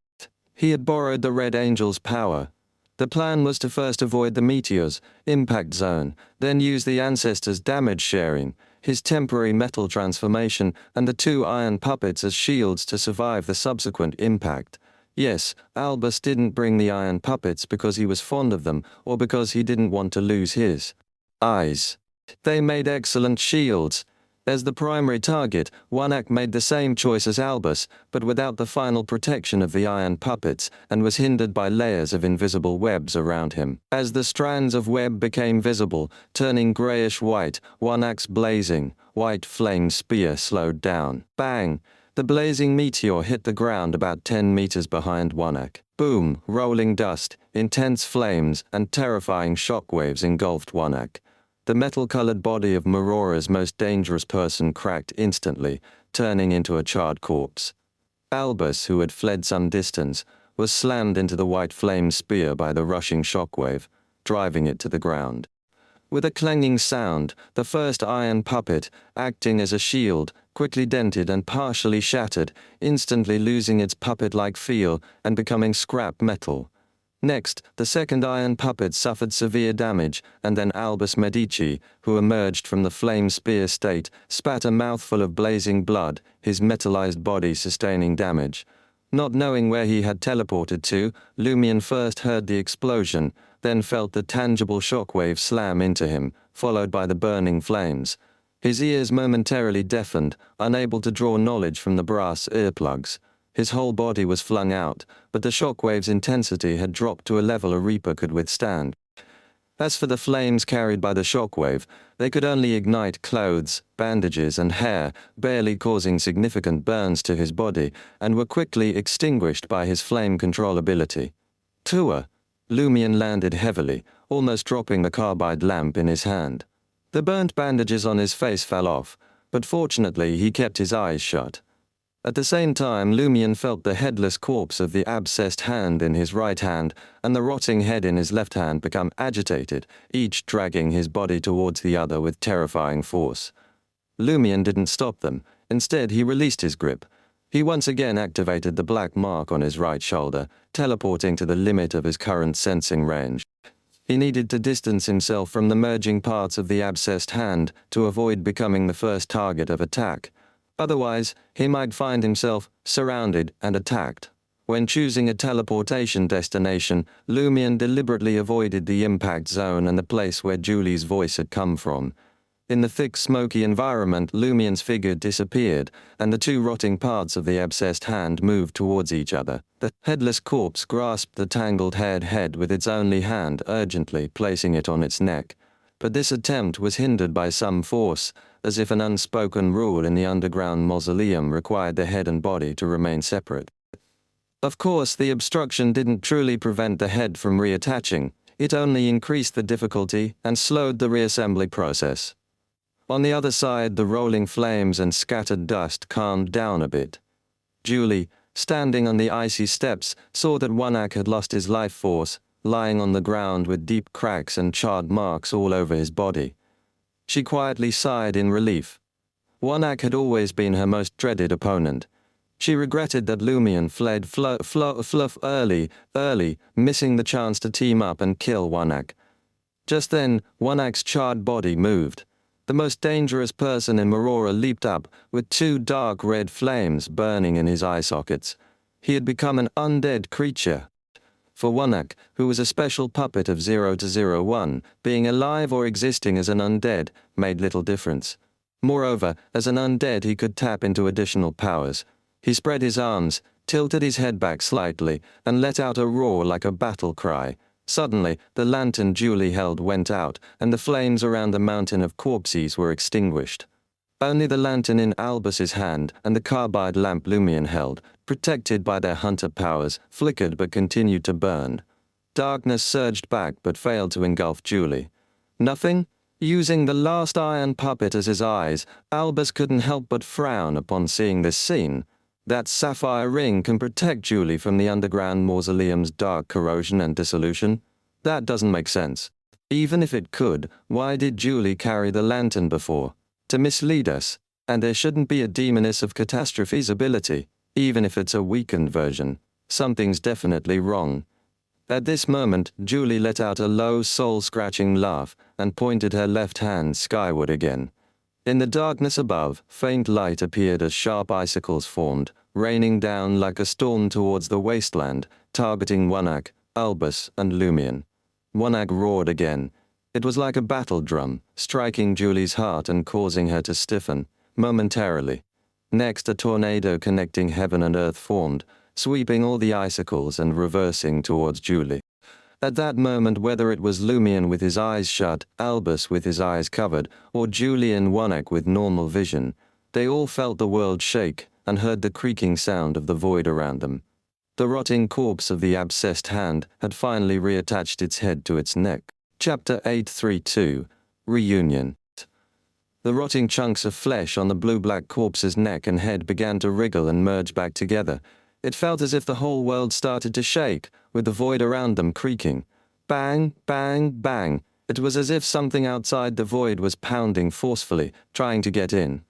[SPEAKER 1] He had borrowed the Red Angel's power. The plan was to first avoid the meteor's impact zone, then use the Ancestor's damage sharing, his temporary metal transformation, and the two iron puppets as shields to survive the subsequent impact. Yes, Albus didn't bring the iron puppets because he was fond of them or because he didn't want to lose his eyes. They made excellent shields. As the primary target, Warlock made the same choice as Albus, but without the final protection of the iron puppets, and was hindered by layers of invisible webs around him. As the strands of web became visible, turning grayish-white, Warlock's blazing, white flame spear slowed down. Bang! The blazing meteor hit the ground about 10 meters behind Warlock. Boom! Rolling dust, intense flames, and terrifying shockwaves engulfed Warlock. The metal-colored body of Marora's most dangerous person cracked instantly, turning into a charred corpse. Albus, who had fled some distance, was slammed into the white flame spear by the rushing shockwave, driving it to the ground. With a clanging sound, the first iron puppet, acting as a shield, quickly dented and partially shattered, instantly losing its puppet-like feel and becoming scrap metal. Next, the second iron puppet suffered severe damage, and then Albus Medici, who emerged from the flame spear state, spat a mouthful of blazing blood, his metallized body sustaining damage. Not knowing where he had teleported to, Lumion first heard the explosion, then felt the tangible shockwave slam into him, followed by the burning flames. His ears momentarily deafened, unable to draw knowledge from the brass earplugs. His whole body was flung out, but the shockwave's intensity had dropped to a level a Reaper could withstand. As for the flames carried by the shockwave, they could only ignite clothes, bandages, and hair, barely causing significant burns to his body, and were quickly extinguished by his flame control ability. Tua! Lumion landed heavily, almost dropping the carbide lamp in his hand. The burnt bandages on his face fell off, but fortunately he kept his eyes shut. At the same time, Lumion felt the headless corpse of the abscessed hand in his right hand and the rotting head in his left hand become agitated, each dragging his body towards the other with terrifying force. Lumion didn't stop them. Instead, he released his grip. He once again activated the black mark on his right shoulder, teleporting to the limit of his current sensing range. He needed to distance himself from the merging parts of the abscessed hand to avoid becoming the first target of attack. Otherwise, he might find himself surrounded and attacked. When choosing a teleportation destination, Lumion deliberately avoided the impact zone and the place where Julie's voice had come from. In the thick, smoky environment, Lumion's figure disappeared, and the two rotting parts of the abscessed hand moved towards each other. The headless corpse grasped the tangled haired head with its only hand, urgently placing it on its neck. But this attempt was hindered by some force, as if an unspoken rule in the underground mausoleum required the head and body to remain separate. Of course, the obstruction didn't truly prevent the head from reattaching. It only increased the difficulty and slowed the reassembly process. On the other side, the rolling flames and scattered dust calmed down a bit. Julie, standing on the icy steps, saw that Warlock had lost his life force, lying on the ground with deep cracks and charred marks all over his body. She quietly sighed in relief. Warlock had always been her most dreaded opponent. She regretted that Lumion fled early, missing the chance to team up and kill Warlock. Just then, Warlock's charred body moved. The most dangerous person in Marora leaped up, with two dark red flames burning in his eye sockets. He had become an undead creature. For Warlock, who was a special puppet of 0 to 01, being alive or existing as an undead made little difference. Moreover, as an undead he could tap into additional powers. He spread his arms, tilted his head back slightly, and let out a roar like a battle cry. Suddenly, the lantern Julie held went out, and the flames around the mountain of corpses were extinguished. Only the lantern in Albus's hand and the carbide lamp Lumion held, protected by their hunter powers, flickered but continued to burn. Darkness surged back but failed to engulf Julie. Nothing? Using the last iron puppet as his eyes, Albus couldn't help but frown upon seeing this scene. That sapphire ring can protect Julie from the underground mausoleum's dark corrosion and dissolution. That doesn't make sense. Even if it could, why did Julie carry the lantern before? To mislead us. And there shouldn't be a demoness of catastrophe's ability, even if it's a weakened version. Something's definitely wrong. At this moment, Julie let out a low, soul-scratching laugh and pointed her left hand skyward again. In the darkness above, faint light appeared as sharp icicles formed, raining down like a storm towards the wasteland, targeting Warlock, Albus, and Lumion. Warlock roared again. It was like a battle drum, striking Julie's heart and causing her to stiffen, momentarily. Next, a tornado connecting heaven and earth formed, sweeping all the icicles and reversing towards Julie. At that moment, whether it was Lumion with his eyes shut, Albus with his eyes covered, or Julie and Warlock with normal vision, they all felt the world shake and heard the creaking sound of the void around them. The rotting corpse of the abscessed hand had finally reattached its head to its neck. Chapter 832, Reunion. The rotting chunks of flesh on the blue-black corpse's neck and head began to wriggle and merge back together. It felt as if the whole world started to shake, with the void around them creaking. Bang, bang, bang. It was as if something outside the void was pounding forcefully, trying to get in.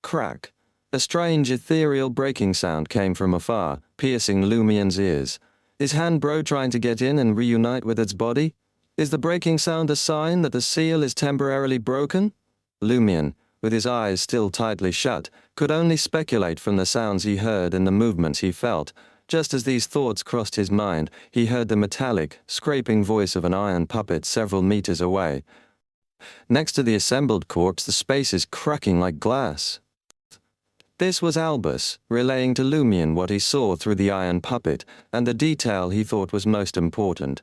[SPEAKER 1] Crack. A strange ethereal breaking sound came from afar, piercing Lumion's ears. Is Handbro trying to get in and reunite with its body? Is the breaking sound a sign that the seal is temporarily broken? Lumion, with his eyes still tightly shut, could only speculate from the sounds he heard and the movements he felt. Just as these thoughts crossed his mind, he heard the metallic, scraping voice of an iron puppet several meters away. Next to the assembled corpse, the space is cracking like glass. This was Albus, relaying to Lumion what he saw through the iron puppet, and the detail he thought was most important.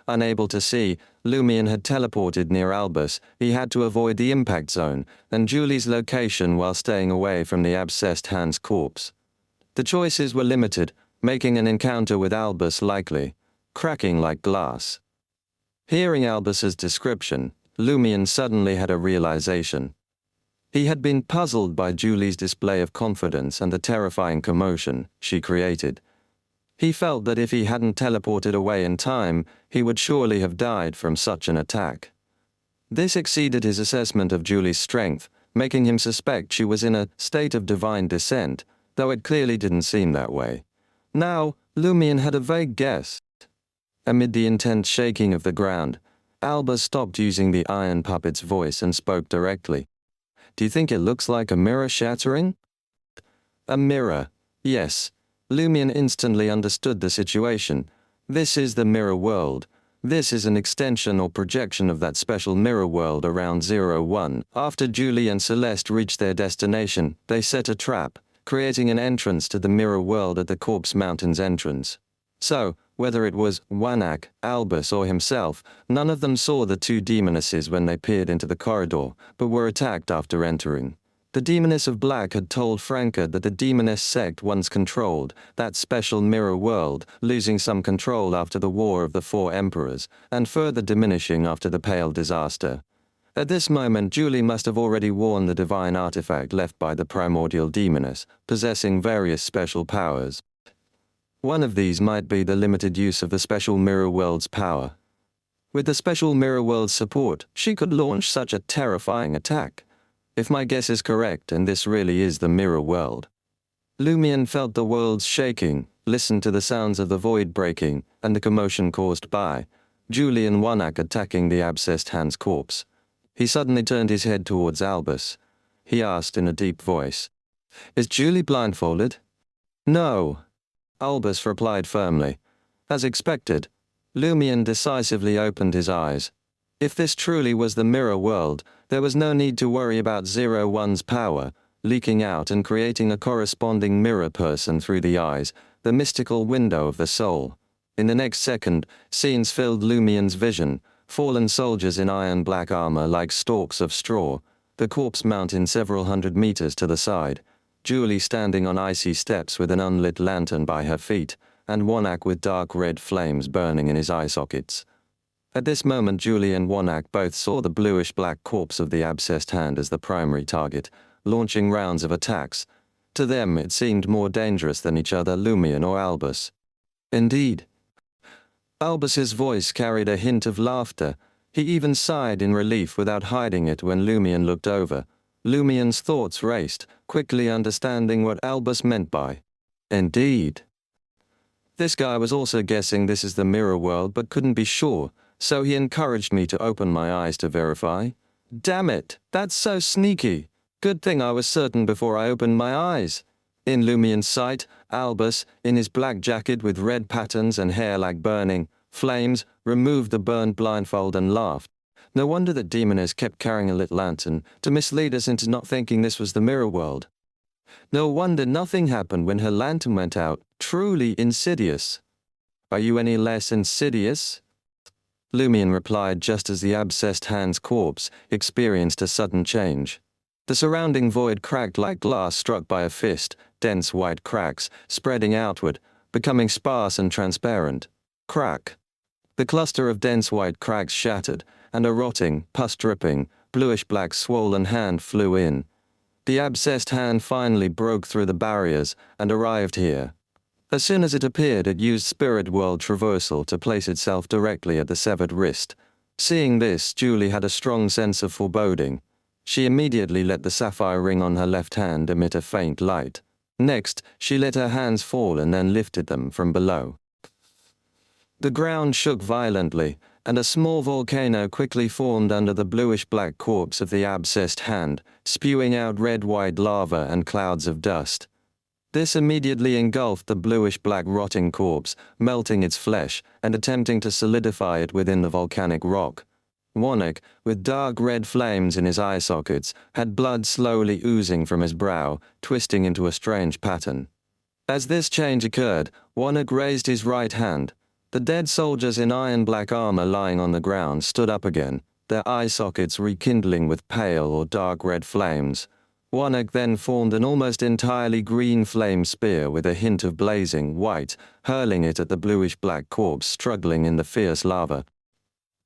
[SPEAKER 1] Unable to see, Lumion had teleported near Albus. He had to avoid the impact zone, and Julie's location while staying away from the abscessed hand's corpse. The choices were limited, making an encounter with Albus likely, cracking like glass. Hearing Albus's description, Lumion suddenly had a realization. He had been puzzled by Julie's display of confidence and the terrifying commotion she created. He felt that if he hadn't teleported away in time, he would surely have died from such an attack. This exceeded his assessment of Julie's strength, making him suspect she was in a state of divine descent, though it clearly didn't seem that way. Now, Lumion had a vague guess. Amid the intense shaking of the ground, Albus stopped using the iron puppet's voice and spoke directly. "Do you think it looks like a mirror shattering?" A mirror, yes. Lumion instantly understood the situation. This is the mirror world. This is an extension or projection of that special mirror world around 01. After Julie and Celeste reached their destination, they set a trap, creating an entrance to the mirror world at the Corpse Mountains entrance. So, whether it was Wanak, Albus or himself, none of them saw the two demonesses when they peered into the corridor, but were attacked after entering. The Demoness of Black had told Franca that the Demoness sect once controlled that special mirror world, losing some control after the War of the Four Emperors, and further diminishing after the Pale Disaster. At this moment, Julie must have already worn the divine artifact left by the primordial Demoness, possessing various special powers. One of these might be the limited use of the special mirror world's power. With the special mirror world's support, she could launch such a terrifying attack. If my guess is correct, and this really is the mirror world. Lumion felt the worlds shaking, listened to the sounds of the void breaking, and the commotion caused by Julie and Wanak attacking the abscessed hand's corpse. He suddenly turned his head towards Albus. He asked in a deep voice, "Is Julie blindfolded?" "No," Albus replied firmly. As expected, Lumion decisively opened his eyes. If this truly was the mirror world, there was no need to worry about 01's power, leaking out and creating a corresponding mirror person through the eyes, the mystical window of the soul. In the next second, scenes filled Lumion's vision, fallen soldiers in iron-black armor like stalks of straw, the corpse mountain several hundred meters to the side, Julie standing on icy steps with an unlit lantern by her feet, and Wanak with dark red flames burning in his eye sockets. At this moment, Julie and Wanak both saw the bluish-black corpse of the abscessed hand as the primary target, launching rounds of attacks. To them, it seemed more dangerous than each other, Lumion or Albus. Indeed. Albus's voice carried a hint of laughter. He even sighed in relief without hiding it when Lumion looked over. Lumion's thoughts raced, quickly understanding what Albus meant by "indeed." This guy was also guessing this is the mirror world but couldn't be sure. So he encouraged me to open my eyes to verify. Damn it, that's so sneaky. Good thing I was certain before I opened my eyes. In Lumion's sight, Albus, in his black jacket with red patterns and hair like burning flames, removed the burned blindfold and laughed. No wonder the Demoness kept carrying a lit lantern to mislead us into not thinking this was the mirror world. No wonder nothing happened when her lantern went out. Truly insidious. Are you any less insidious? Lumion replied just as the abscessed hand's corpse experienced a sudden change. The surrounding void cracked like glass struck by a fist, dense white cracks spreading outward, becoming sparse and transparent. Crack. The cluster of dense white cracks shattered, and a rotting, pus-dripping, bluish-black swollen hand flew in. The abscessed hand finally broke through the barriers and arrived here. As soon as it appeared, it used spirit world traversal to place itself directly at the severed wrist. Seeing this, Julie had a strong sense of foreboding. She immediately let the sapphire ring on her left hand emit a faint light. Next, she let her hands fall and then lifted them from below. The ground shook violently, and a small volcano quickly formed under the bluish-black corpse of the abscessed hand, spewing out red-white lava and clouds of dust. This immediately engulfed the bluish-black rotting corpse, melting its flesh and attempting to solidify it within the volcanic rock. Wanak, with dark red flames in his eye sockets, had blood slowly oozing from his brow, twisting into a strange pattern. As this change occurred, Wanak raised his right hand. The dead soldiers in iron-black armor lying on the ground stood up again, their eye sockets rekindling with pale or dark red flames. Wanak then formed an almost entirely green flame spear with a hint of blazing white, hurling it at the bluish-black corpse struggling in the fierce lava.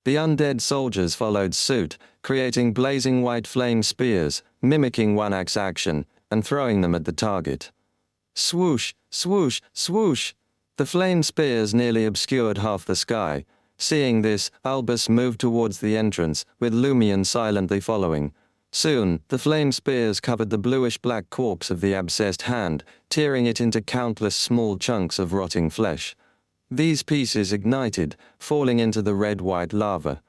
[SPEAKER 1] The undead soldiers followed suit, creating blazing white flame spears, mimicking Warlocks' action, and throwing them at the target. Swoosh, swoosh, swoosh! The flame spears nearly obscured half the sky. Seeing this, Albus moved towards the entrance, with Lumion silently following. Soon, the flame spears covered the bluish-black corpse of the abscessed hand, tearing it into countless small chunks of rotting flesh. These pieces ignited, falling into the red-white lava.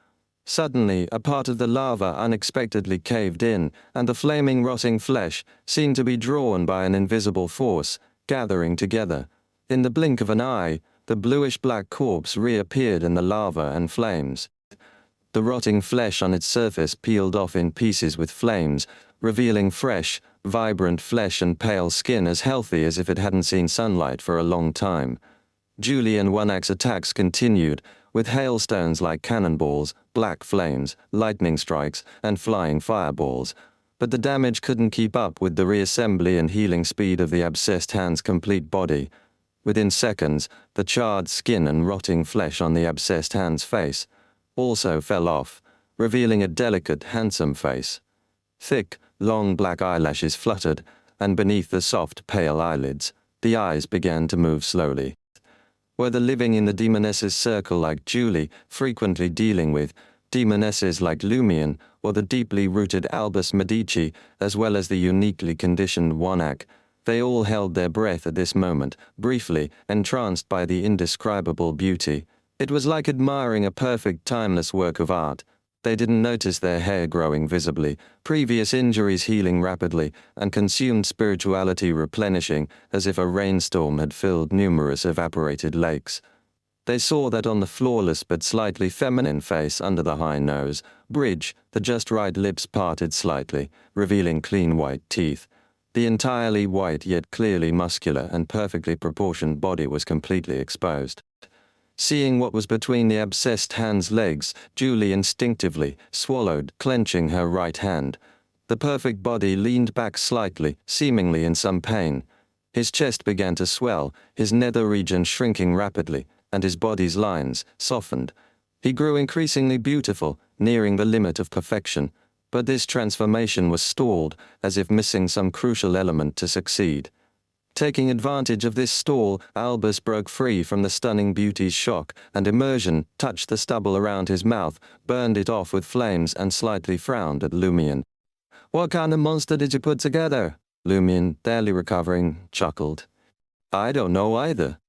[SPEAKER 1] Suddenly, a part of the lava unexpectedly caved in, and the flaming, rotting flesh seemed to be drawn by an invisible force, gathering together. In the blink of an eye, the bluish-black corpse reappeared in the lava and flames. The rotting flesh on its surface peeled off in pieces with flames, revealing fresh, vibrant flesh and pale skin as healthy as if it hadn't seen sunlight for a long time. Julie and Warlocks' attacks continued, with hailstones like cannonballs, black flames, lightning strikes, and flying fireballs. But the damage couldn't keep up with the reassembly and healing speed of the abscessed hand's complete body. Within seconds, the charred skin and rotting flesh on the abscessed hand's face also fell off, revealing a delicate, handsome face. Thick, long black eyelashes fluttered, and beneath the soft, pale eyelids, the eyes began to move slowly. Whether living in the demoness's circle like Julie, frequently dealing with demonesses like Lumion, or the deeply rooted Albus Medici, as well as the uniquely conditioned Warlock, they all held their breath at this moment, briefly, entranced by the indescribable beauty. It was like admiring a perfect, timeless work of art. They didn't notice their hair growing visibly, previous injuries healing rapidly, and consumed spirituality replenishing as if a rainstorm had filled numerous evaporated lakes. They saw that on the flawless but slightly feminine face under the high nose, bridge, the just right lips parted slightly, revealing clean white teeth. The entirely white yet clearly muscular and perfectly proportioned body was completely exposed. Seeing what was between the abscessed hand's legs, Julie instinctively swallowed, clenching her right hand. The perfect body leaned back slightly, seemingly in some pain. His chest began to swell, his nether region shrinking rapidly, and his body's lines softened. He grew increasingly beautiful, nearing the limit of perfection, but this transformation was stalled, as if missing some crucial element to succeed. Taking advantage of this stall, Albus broke free from the stunning beauty's shock, and immersion touched the stubble around his mouth, burned it off with flames, and slightly frowned at Lumion. "What kind of monster did you put together?" Lumion, barely recovering, chuckled. "I don't know either."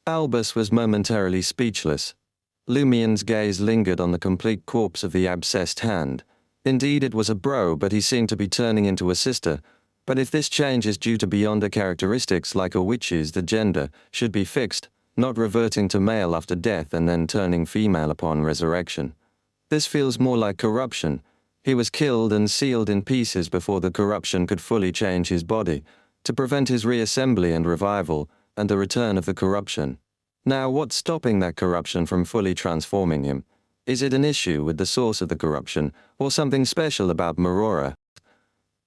[SPEAKER 1] Albus was momentarily speechless. Lumion's gaze lingered on the complete corpse of the abscessed hand. Indeed, it was a bro, but he seemed to be turning into a sister. But if this change is due to beyonder characteristics like a witch's, the gender should be fixed, not reverting to male after death and then turning female upon resurrection. This feels more like corruption. He was killed and sealed in pieces before the corruption could fully change his body, to prevent his reassembly and revival, and the return of the corruption. Now, what's stopping that corruption from fully transforming him? Is it an issue with the source of the corruption, or something special about Marora?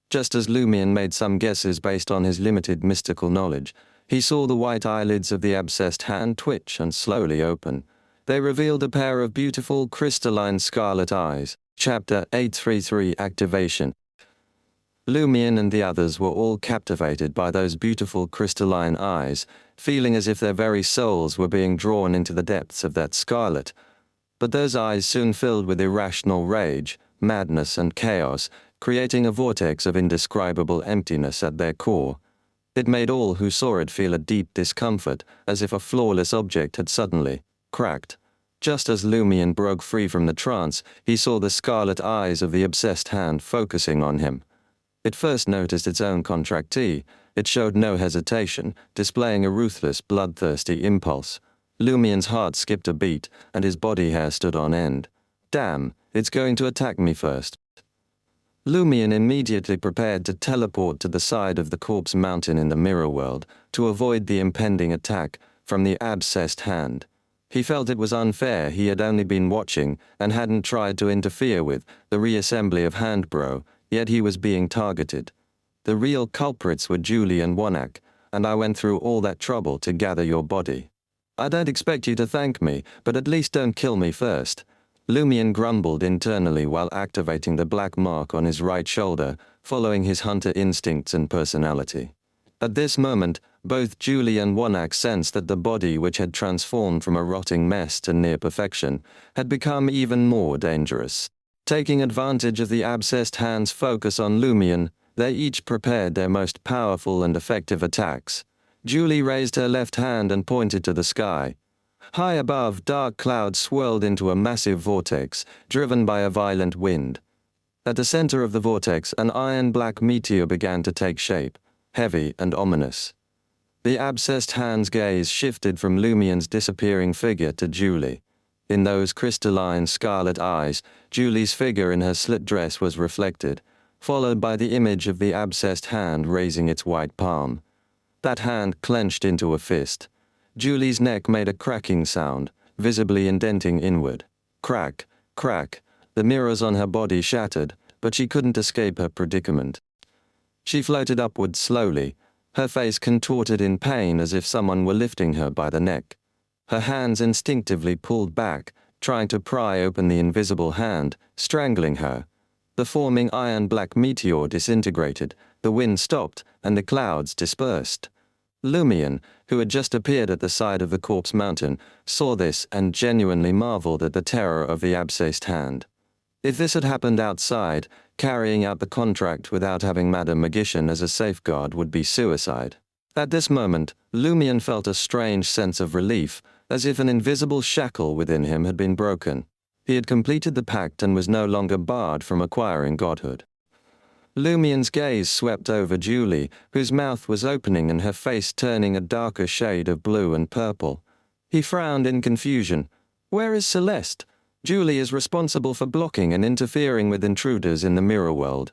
[SPEAKER 1] Just as Lumion made some guesses based on his limited mystical knowledge, he saw the white eyelids of the abscessed hand twitch and slowly open. They revealed a pair of beautiful crystalline scarlet eyes. Chapter 833 Activation. Lumion and the others were all captivated by those beautiful crystalline eyes, feeling as if their very souls were being drawn into the depths of that scarlet. But those eyes soon filled with irrational rage, madness, and chaos, creating a vortex of indescribable emptiness at their core. It made all who saw it feel a deep discomfort, as if a flawless object had suddenly cracked. Just as Lumion broke free from the trance, he saw the scarlet eyes of the obsessed hand focusing on him. It first noticed its own contractee. It showed no hesitation, displaying a ruthless, bloodthirsty impulse. Lumion's heart skipped a beat, and his body hair stood on end. Damn, it's going to attack me first. Lumion immediately prepared to teleport to the side of the corpse mountain in the mirror world to avoid the impending attack from the abscessed hand. He felt it was unfair he had only been watching and hadn't tried to interfere with the reassembly of Handbro, yet he was being targeted. The real culprits were Julie and Warlock, and I went through all that trouble to gather your body. I don't expect you to thank me, but at least don't kill me first. Lumion grumbled internally while activating the black mark on his right shoulder, following his hunter instincts and personality. At this moment, both Julie and Warlock sensed that the body, which had transformed from a rotting mess to near perfection, had become even more dangerous. Taking advantage of the abscessed hand's focus on Lumion, they each prepared their most powerful and effective attacks. Julie raised her left hand and pointed to the sky. High above, dark clouds swirled into a massive vortex, driven by a violent wind. At the center of the vortex, an iron-black meteor began to take shape, heavy and ominous. The abscessed hand's gaze shifted from Lumion's disappearing figure to Julie. In those crystalline scarlet eyes, Julie's figure in her slit dress was reflected, followed by the image of the abscessed hand raising its white palm. That hand clenched into a fist. Julie's neck made a cracking sound, visibly indenting inward. Crack, crack. The mirrors on her body shattered, but she couldn't escape her predicament. She floated upward slowly, her face contorted in pain as if someone were lifting her by the neck. Her hands instinctively pulled back, trying to pry open the invisible hand, strangling her. The forming iron-black meteor disintegrated, the wind stopped, and the clouds dispersed. Lumion, who had just appeared at the side of the corpse mountain, saw this and genuinely marveled at the terror of the abscessed hand. If this had happened outside, carrying out the contract without having Madame Magician as a safeguard would be suicide. At this moment, Lumion felt a strange sense of relief, as if an invisible shackle within him had been broken. He had completed the pact and was no longer barred from acquiring godhood. Lumion's gaze swept over Julie, whose mouth was opening and her face turning a darker shade of blue and purple. He frowned in confusion. Where is Celeste? Julie is responsible for blocking and interfering with intruders in the mirror world.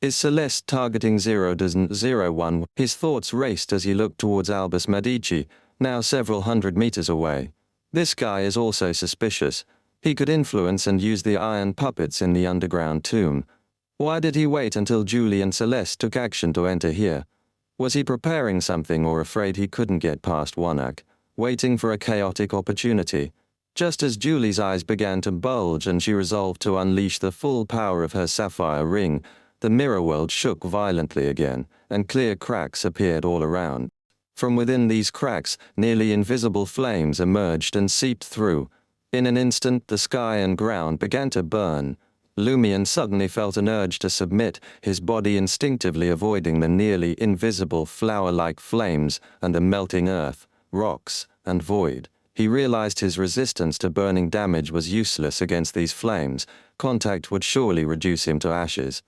[SPEAKER 1] Is Celeste targeting 001? His thoughts raced as he looked towards Albus Medici, now several hundred meters away. This guy is also suspicious. He could influence and use the iron puppets in the underground tomb. Why did he wait until Julie and Celeste took action to enter here? Was he preparing something or afraid he couldn't get past Warlock, waiting for a chaotic opportunity? Just as Julie's eyes began to bulge and she resolved to unleash the full power of her sapphire ring, the mirror world shook violently again, and clear cracks appeared all around. From within these cracks, nearly invisible flames emerged and seeped through. In an instant, the sky and ground began to burn. Lumion suddenly felt an urge to submit, his body instinctively avoiding the nearly invisible flower-like flames and the melting earth, rocks, and void. He realized his resistance to burning damage was useless against these flames. Contact would surely reduce him to ashes.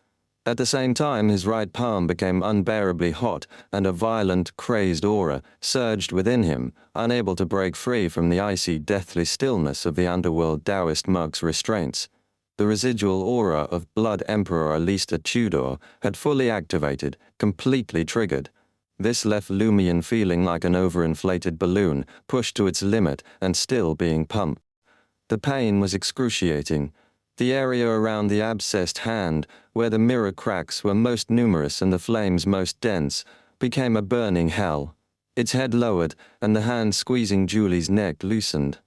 [SPEAKER 1] At the same time, his right palm became unbearably hot, and a violent, crazed aura surged within him, unable to break free from the icy, deathly stillness of the underworld Taoist monk's restraints. The residual aura of Blood Emperor Alista Tudor had fully activated, completely triggered. This left Lumion feeling like an overinflated balloon, pushed to its limit and still being pumped. The pain was excruciating. The area around the abscessed hand, where the mirror cracks were most numerous and the flames most dense, became a burning hell. Its head lowered, and the hand squeezing Julie's neck loosened.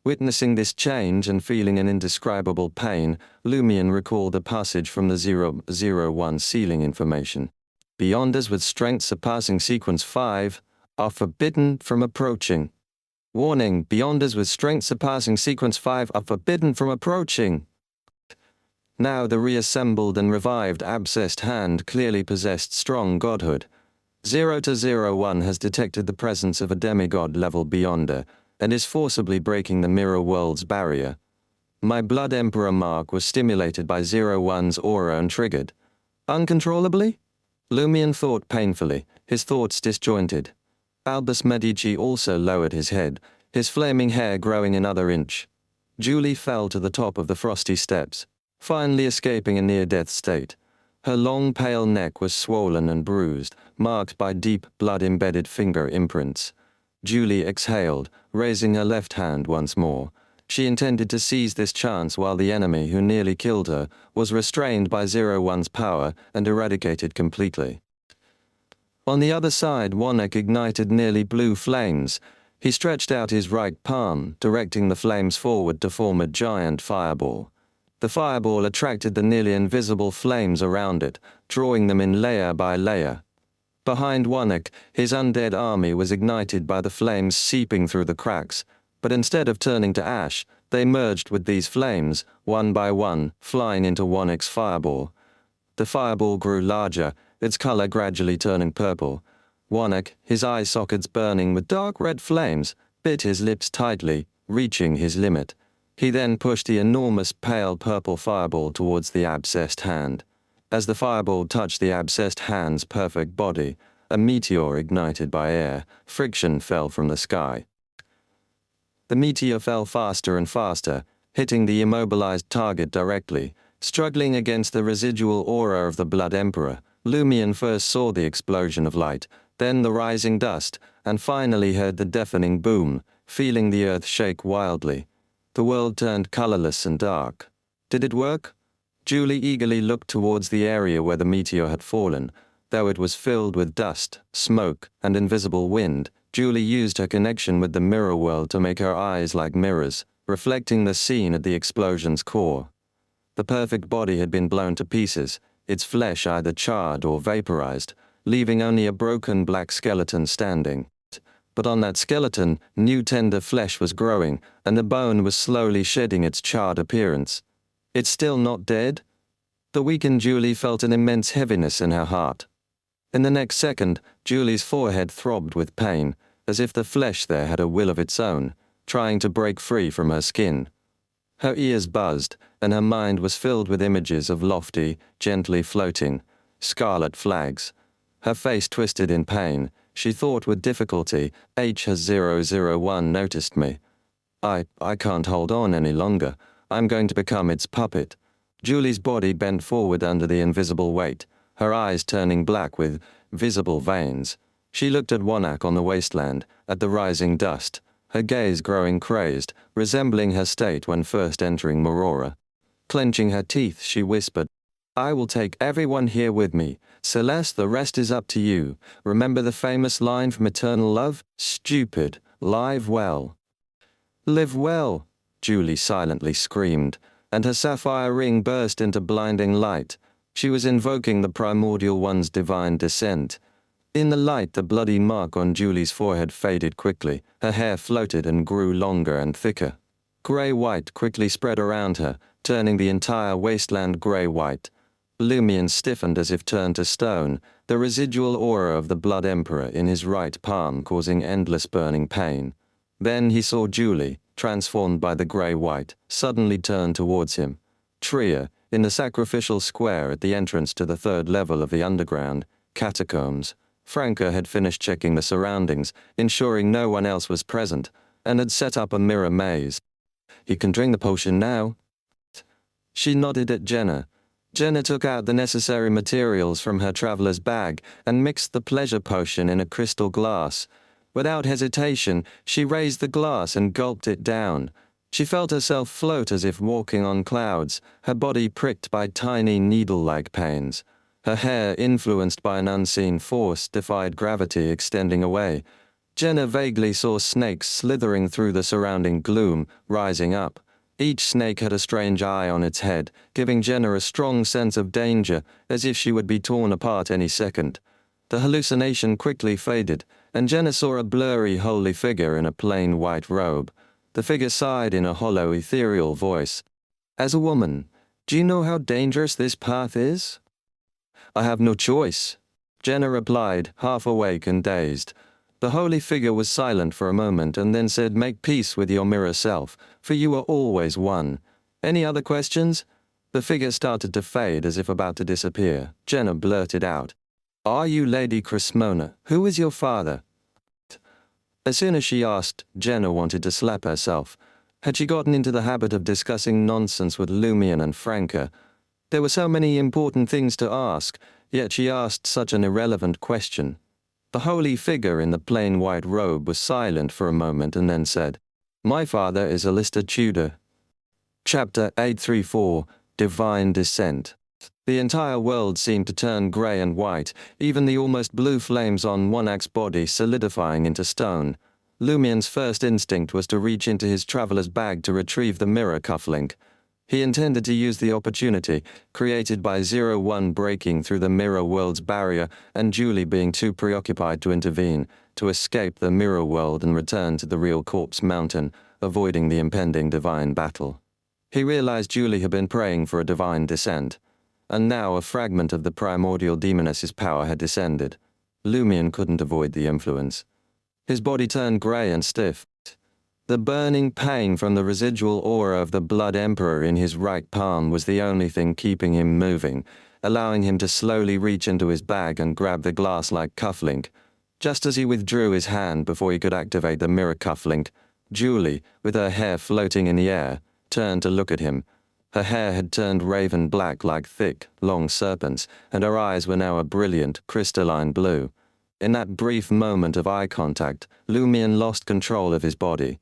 [SPEAKER 1] Witnessing this change and feeling an indescribable pain, Lumion recalled a passage from the 001 sealing information. Beyonders with strength surpassing sequence 5 are forbidden from approaching. Warning, Beyonders with strength surpassing sequence 5 are forbidden from approaching. Now the reassembled and revived abscessed hand clearly possessed strong godhood. 0-01 has detected the presence of a demigod-level Beyonder, and is forcibly breaking the mirror world's barrier. My Blood Emperor mark was stimulated by 01's aura and triggered. Uncontrollably? Lumion thought painfully, his thoughts disjointed. Albus Medici also lowered his head, his flaming hair growing another inch. Julie fell to the top of the frosty steps, finally escaping a near-death state. Her long pale neck was swollen and bruised, marked by deep blood-embedded finger imprints. Julie exhaled, raising her left hand once more. She intended to seize this chance while the enemy who nearly killed her was restrained by 01's power and eradicated completely. On the other side, Warlock ignited nearly blue flames. He stretched out his right palm, directing the flames forward to form a giant fireball. The fireball attracted the nearly invisible flames around it, drawing them in layer by layer. Behind Warlock, his undead army was ignited by the flames seeping through the cracks, but instead of turning to ash, they merged with these flames, one by one, flying into Warlock's fireball. The fireball grew larger, its color gradually turning purple. Warlock, his eye sockets burning with dark red flames, bit his lips tightly, reaching his limit. He then pushed the enormous pale purple fireball towards the abscessed hand. As the fireball touched the abscessed hand's perfect body, a meteor ignited by air, friction fell from the sky. The meteor fell faster and faster, hitting the immobilized target directly. Struggling against the residual aura of the Blood Emperor, Lumion first saw the explosion of light, then the rising dust, and finally heard the deafening boom, feeling the earth shake wildly. The world turned colorless and dark. Did it work? Julie eagerly looked towards the area where the meteor had fallen. Though it was filled with dust, smoke, and invisible wind, Julie used her connection with the mirror world to make her eyes like mirrors, reflecting the scene at the explosion's core. The perfect body had been blown to pieces, its flesh either charred or vaporized, leaving only a broken black skeleton standing. But on that skeleton, new tender flesh was growing, and the bone was slowly shedding its charred appearance. It's still not dead? The weakened Julie felt an immense heaviness in her heart. In the next second, Julie's forehead throbbed with pain, as if the flesh there had a will of its own, trying to break free from her skin. Her ears buzzed, and her mind was filled with images of lofty, gently floating, scarlet flags. Her face twisted in pain. She thought with difficulty, H-001 noticed me. I can't hold on any longer. I'm going to become its puppet. Julie's body bent forward under the invisible weight, her eyes turning black with visible veins. She looked at Warlock on the wasteland, at the rising dust, her gaze growing crazed, resembling her state when first entering Morora. Clenching her teeth, she whispered, I will take everyone here with me. Celeste, the rest is up to you. Remember the famous line from Eternal Love? Stupid, live well. Live well, Julie silently screamed, and her sapphire ring burst into blinding light. She was invoking the Primordial One's divine descent. In the light, the bloody mark on Julie's forehead faded quickly. Her hair floated and grew longer and thicker. Grey-white quickly spread around her, turning the entire wasteland grey-white. Lumion stiffened as if turned to stone, the residual aura of the Blood Emperor in his right palm causing endless burning pain. Then he saw Julie, transformed by the grey-white, suddenly turn towards him. Tria, in the sacrificial square at the entrance to the third level of the underground, catacombs, Franca had finished checking the surroundings, ensuring no one else was present, and had set up a mirror maze. You can drink the potion now. She nodded at Jenna. Jenna took out the necessary materials from her traveler's bag and mixed the pleasure potion in a crystal glass. Without hesitation, she raised the glass and gulped it down. She felt herself float as if walking on clouds, her body pricked by tiny needle-like pains. Her hair, influenced by an unseen force, defied gravity, extending away. Jenna vaguely saw snakes slithering through the surrounding gloom, rising up. Each snake had a strange eye on its head, giving Jenna a strong sense of danger, as if she would be torn apart any second. The hallucination quickly faded, and Jenna saw a blurry, holy figure in a plain white robe. The figure sighed in a hollow, ethereal voice. As a woman, do you know how dangerous this path is? I have no choice, Jenna replied, half awake and dazed. The holy figure was silent for a moment and then said, Make peace with your mirror self, for you are always one. Any other questions? The figure started to fade as if about to disappear. Jenna blurted out, Are you Lady Crismona? Who is your father? As soon as she asked, Jenna wanted to slap herself. Had she gotten into the habit of discussing nonsense with Lumion and Franca? There were so many important things to ask, yet she asked such an irrelevant question. The holy figure in the plain white robe was silent for a moment and then said, My father is Alistair Tudor. Chapter 834, Divine Descent. The entire world seemed to turn grey and white, even the almost blue flames on Warlock's body solidifying into stone. Lumien's first instinct was to reach into his traveler's bag to retrieve the mirror cufflink. He intended to use the opportunity created by 01 breaking through the mirror world's barrier and Julie being too preoccupied to intervene, to escape the mirror world and return to the real Corpse Mountain, avoiding the impending divine battle. He realized Julie had been praying for a divine descent, and now a fragment of the primordial demoness's power had descended. Lumien couldn't avoid the influence. His body turned grey and stiff. The burning pain from the residual aura of the Blood Emperor in his right palm was the only thing keeping him moving, allowing him to slowly reach into his bag and grab the glass-like cufflink. Just as he withdrew his hand before he could activate the mirror cufflink, Julie, with her hair floating in the air, turned to look at him. Her hair had turned raven black like thick, long serpents, and her eyes were now a brilliant, crystalline blue. In that brief moment of eye contact, Lumien lost control of his body.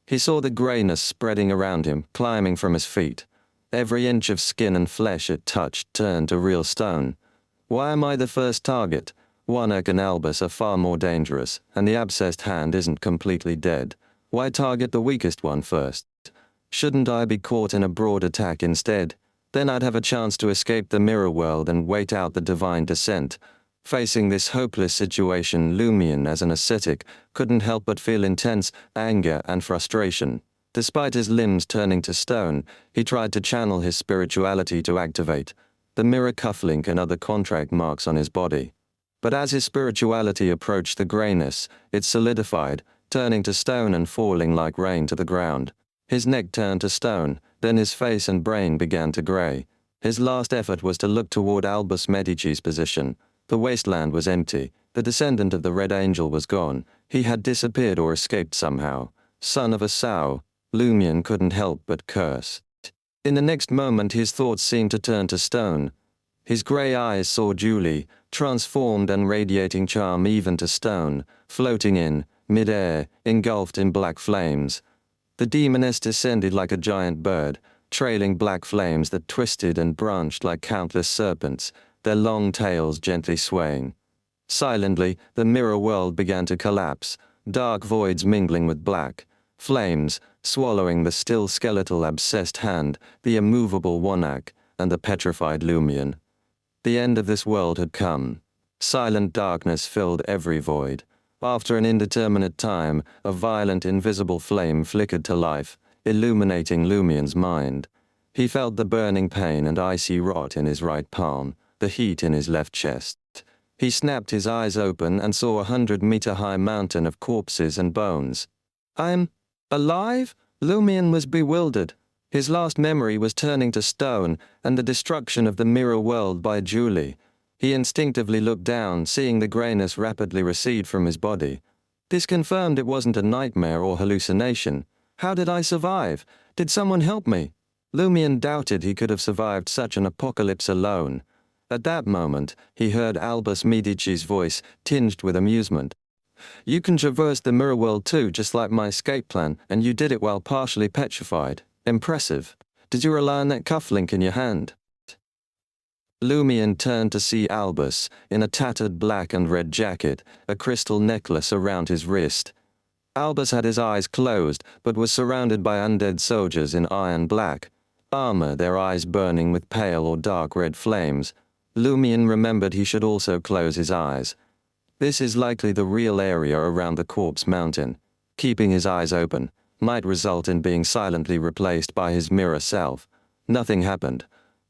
[SPEAKER 1] He saw the greyness spreading around him, climbing from his feet. Every inch of skin and flesh it touched turned to real stone. Why am I the first target? Warlock and Albus are far more dangerous, and the abscessed hand isn't completely dead. Why target the weakest one first? Shouldn't I be caught in a broad attack instead? Then I'd have a chance to escape the mirror world and wait out the divine descent. Facing this hopeless situation, Lumien, as an ascetic, couldn't help but feel intense anger and frustration. Despite his limbs turning to stone, he tried to channel his spirituality to activate the mirror cufflink and other contract marks on his body. But as his spirituality approached the greyness, it solidified, turning to stone and falling like rain to the ground. His neck turned to stone, then his face and brain began to grey. His last effort was to look toward Albus Medici's position. The wasteland was empty. The descendant of the Red Angel was gone. He had disappeared or escaped somehow. Son of a sow. Lumien couldn't help but curse. In the next moment his thoughts seemed to turn to stone. His grey eyes saw Julie, transformed and radiating charm even to stone, floating in mid-air, engulfed in black flames. The demoness descended like a giant bird, trailing black flames that twisted and branched like countless serpents, their long tails gently swaying. Silently, the mirror world began to collapse, dark voids mingling with black, flames swallowing the still skeletal abscessed hand, the immovable Warlock, and the petrified Lumien. The end of this world had come. Silent darkness filled every void. After an indeterminate time, a violent invisible flame flickered to life, illuminating Lumien's mind. He felt the burning pain and icy rot in his right palm, the heat in his left chest. He snapped his eyes open and saw a 100-meter-high mountain of corpses and bones. I'm alive? Lumien was bewildered. His last memory was turning to stone and the destruction of the mirror world by Julie. He instinctively looked down, seeing the greyness rapidly recede from his body. This confirmed it wasn't a nightmare or hallucination. How did I survive? Did someone help me? Lumien doubted he could have survived such an apocalypse alone. At that moment, he heard Albus Medici's voice, tinged with amusement. You can traverse the mirror world too, just like my escape plan, and you did it while partially petrified. Impressive. Did you rely on that cufflink in your hand? Lumien turned to see Albus, in a tattered black and red jacket, a crystal necklace around his wrist. Albus had his eyes closed, but was surrounded by undead soldiers in iron black armor, their eyes burning with pale or dark red flames. Lumien remembered he should also close his eyes. This is likely the real area around the Corpse Mountain. Keeping his eyes open might result in being silently replaced by his mirror self. Nothing happened.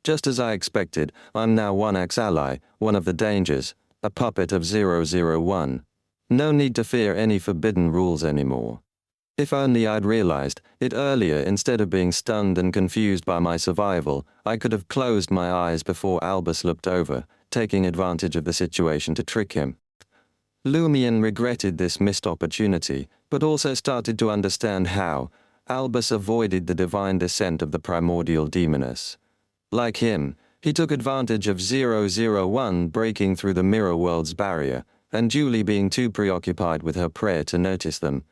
[SPEAKER 1] Just as I expected, I'm now Warlock's ally, one of the dangers, a puppet of 001. No need to fear any forbidden rules anymore. If only I'd realized it earlier. Instead of being stunned and confused by my survival, I could have closed my eyes before Albus looked over, taking advantage of the situation to trick him. Lumien regretted this missed opportunity, but also started to understand how Albus avoided the divine descent of the primordial demoness. Like him, he took advantage of 001 breaking through the mirror world's barrier, and Julie being too preoccupied with her prayer to notice them.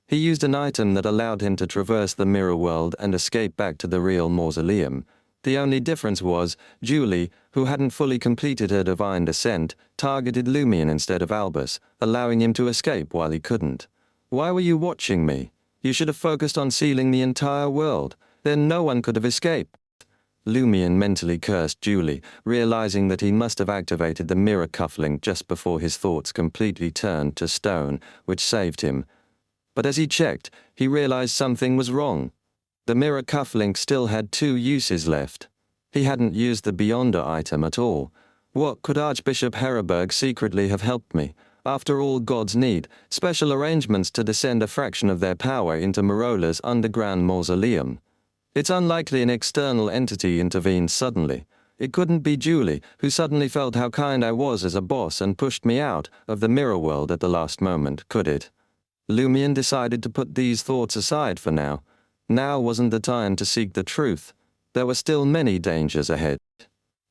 [SPEAKER 1] He used an item that allowed him to traverse the mirror world and escape back to the real mausoleum. The only difference was, Julie, who hadn't fully completed her divine descent, targeted Lumien instead of Albus, allowing him to escape while he couldn't. Why were you watching me? You should have focused on sealing the entire world. Then no one could have escaped. Lumion mentally cursed Julie, realizing that he must have activated the mirror cufflink just before his thoughts completely turned to stone, which saved him. But as he checked, he realized something was wrong. The mirror cufflink still had 2 uses left. He hadn't used the Beyonder item at all. What could Archbishop Heraberg secretly have helped me? After all gods need, special arrangements to descend a fraction of their power into Maroller's underground mausoleum. It's unlikely an external entity intervened suddenly. It couldn't be Julie, who suddenly felt how kind I was as a boss and pushed me out of the mirror world at the last moment, could it? Lumion decided to put these thoughts aside for now. Now wasn't the time to seek the truth. There were still many dangers ahead.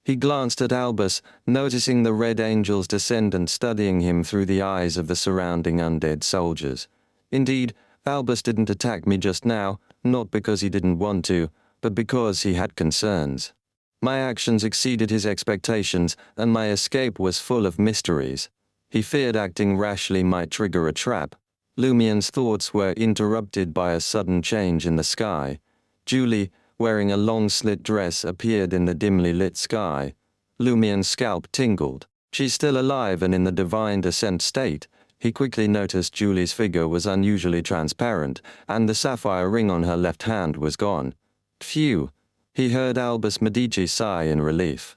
[SPEAKER 1] He glanced at Albus, noticing the Red Angel's descendant studying him through the eyes of the surrounding undead soldiers. Indeed, Albus didn't attack me just now, not because he didn't want to, but because he had concerns. My actions exceeded his expectations, and my escape was full of mysteries. He feared acting rashly might trigger a trap. Lumion's thoughts were interrupted by a sudden change in the sky. Julie, wearing a long slit dress, appeared in the dimly lit sky. Lumion's scalp tingled. She's still alive and in the divine descent state. He quickly noticed Julie's figure was unusually transparent, and the sapphire ring on her left hand was gone. Phew! He heard Albus Medici sigh in relief.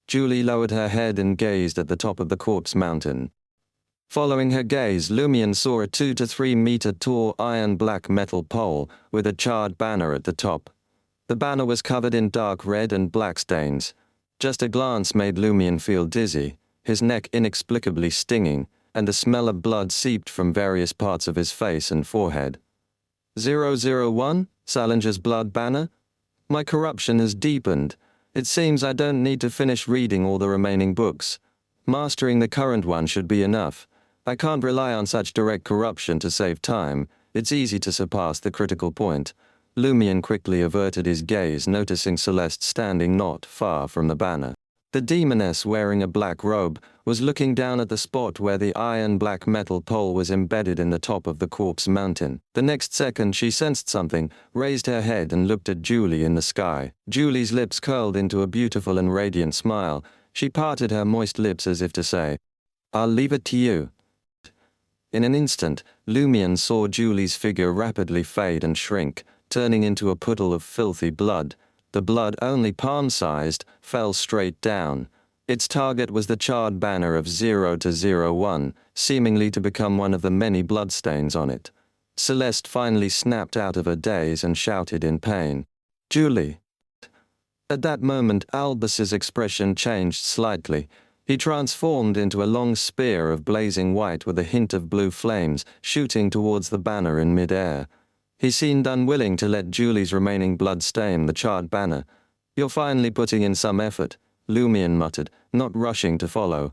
[SPEAKER 1] Julie lowered her head and gazed at the top of the corpse mountain. Following her gaze, Lumion saw a 2 to 3 meter tall iron black metal pole with a charred banner at the top. The banner was covered in dark red and black stains. Just a glance made Lumion feel dizzy, his neck inexplicably stinging, and the smell of blood seeped from various parts of his face and forehead. 001? Salinger's blood banner? My corruption has deepened. It seems I don't need to finish reading all the remaining books. Mastering the current one should be enough. I can't rely on such direct corruption to save time. It's easy to surpass the critical point. Lumion quickly averted his gaze, noticing Celeste standing not far from the banner. The demoness, wearing a black robe, was looking down at the spot where the iron black metal pole was embedded in the top of the corpse mountain. The next second she sensed something, raised her head and looked at Julie in the sky. Julie's lips curled into a beautiful and radiant smile. She parted her moist lips as if to say, "I'll leave it to you." In an instant, Lumion saw Julie's figure rapidly fade and shrink, turning into a puddle of filthy blood. The blood, only palm-sized, fell straight down. Its target was the charred banner of 0 to 01, seemingly to become one of the many bloodstains on it. Celeste finally snapped out of her daze and shouted in pain, "Julie!" At that moment, Albus's expression changed slightly. He transformed into a long spear of blazing white with a hint of blue flames shooting towards the banner in mid-air. He seemed unwilling to let Julie's remaining blood stain the charred banner. "You're finally putting in some effort," Lumion muttered, not rushing to follow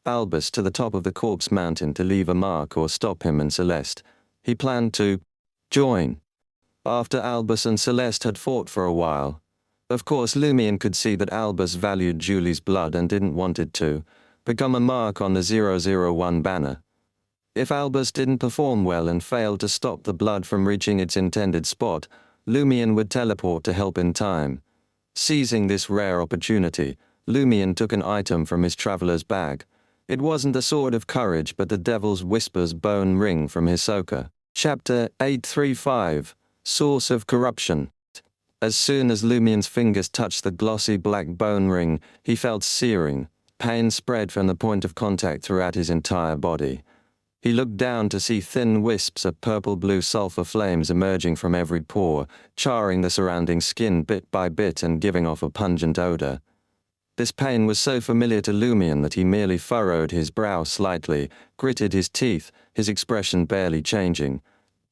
[SPEAKER 1] Albus to the top of the corpse mountain to leave a mark or stop him and Celeste. He planned to join after Albus and Celeste had fought for a while. Of course, Lumion could see that Albus valued Julie's blood and didn't want it to become a mark on the 001 banner. If Albus didn't perform well and failed to stop the blood from reaching its intended spot, Lumion would teleport to help in time. Seizing this rare opportunity, Lumion took an item from his traveler's bag. It wasn't the Sword of Courage but the Devil's Whispers bone ring from Hisoka. Chapter 835, Source of Corruption. As soon as Lumion's fingers touched the glossy black bone ring, he felt searing. Pain spread from the point of contact throughout his entire body. He looked down to see thin wisps of purple-blue sulfur flames emerging from every pore, charring the surrounding skin bit by bit and giving off a pungent odor. This pain was so familiar to Lumion that he merely furrowed his brow slightly, gritted his teeth, his expression barely changing.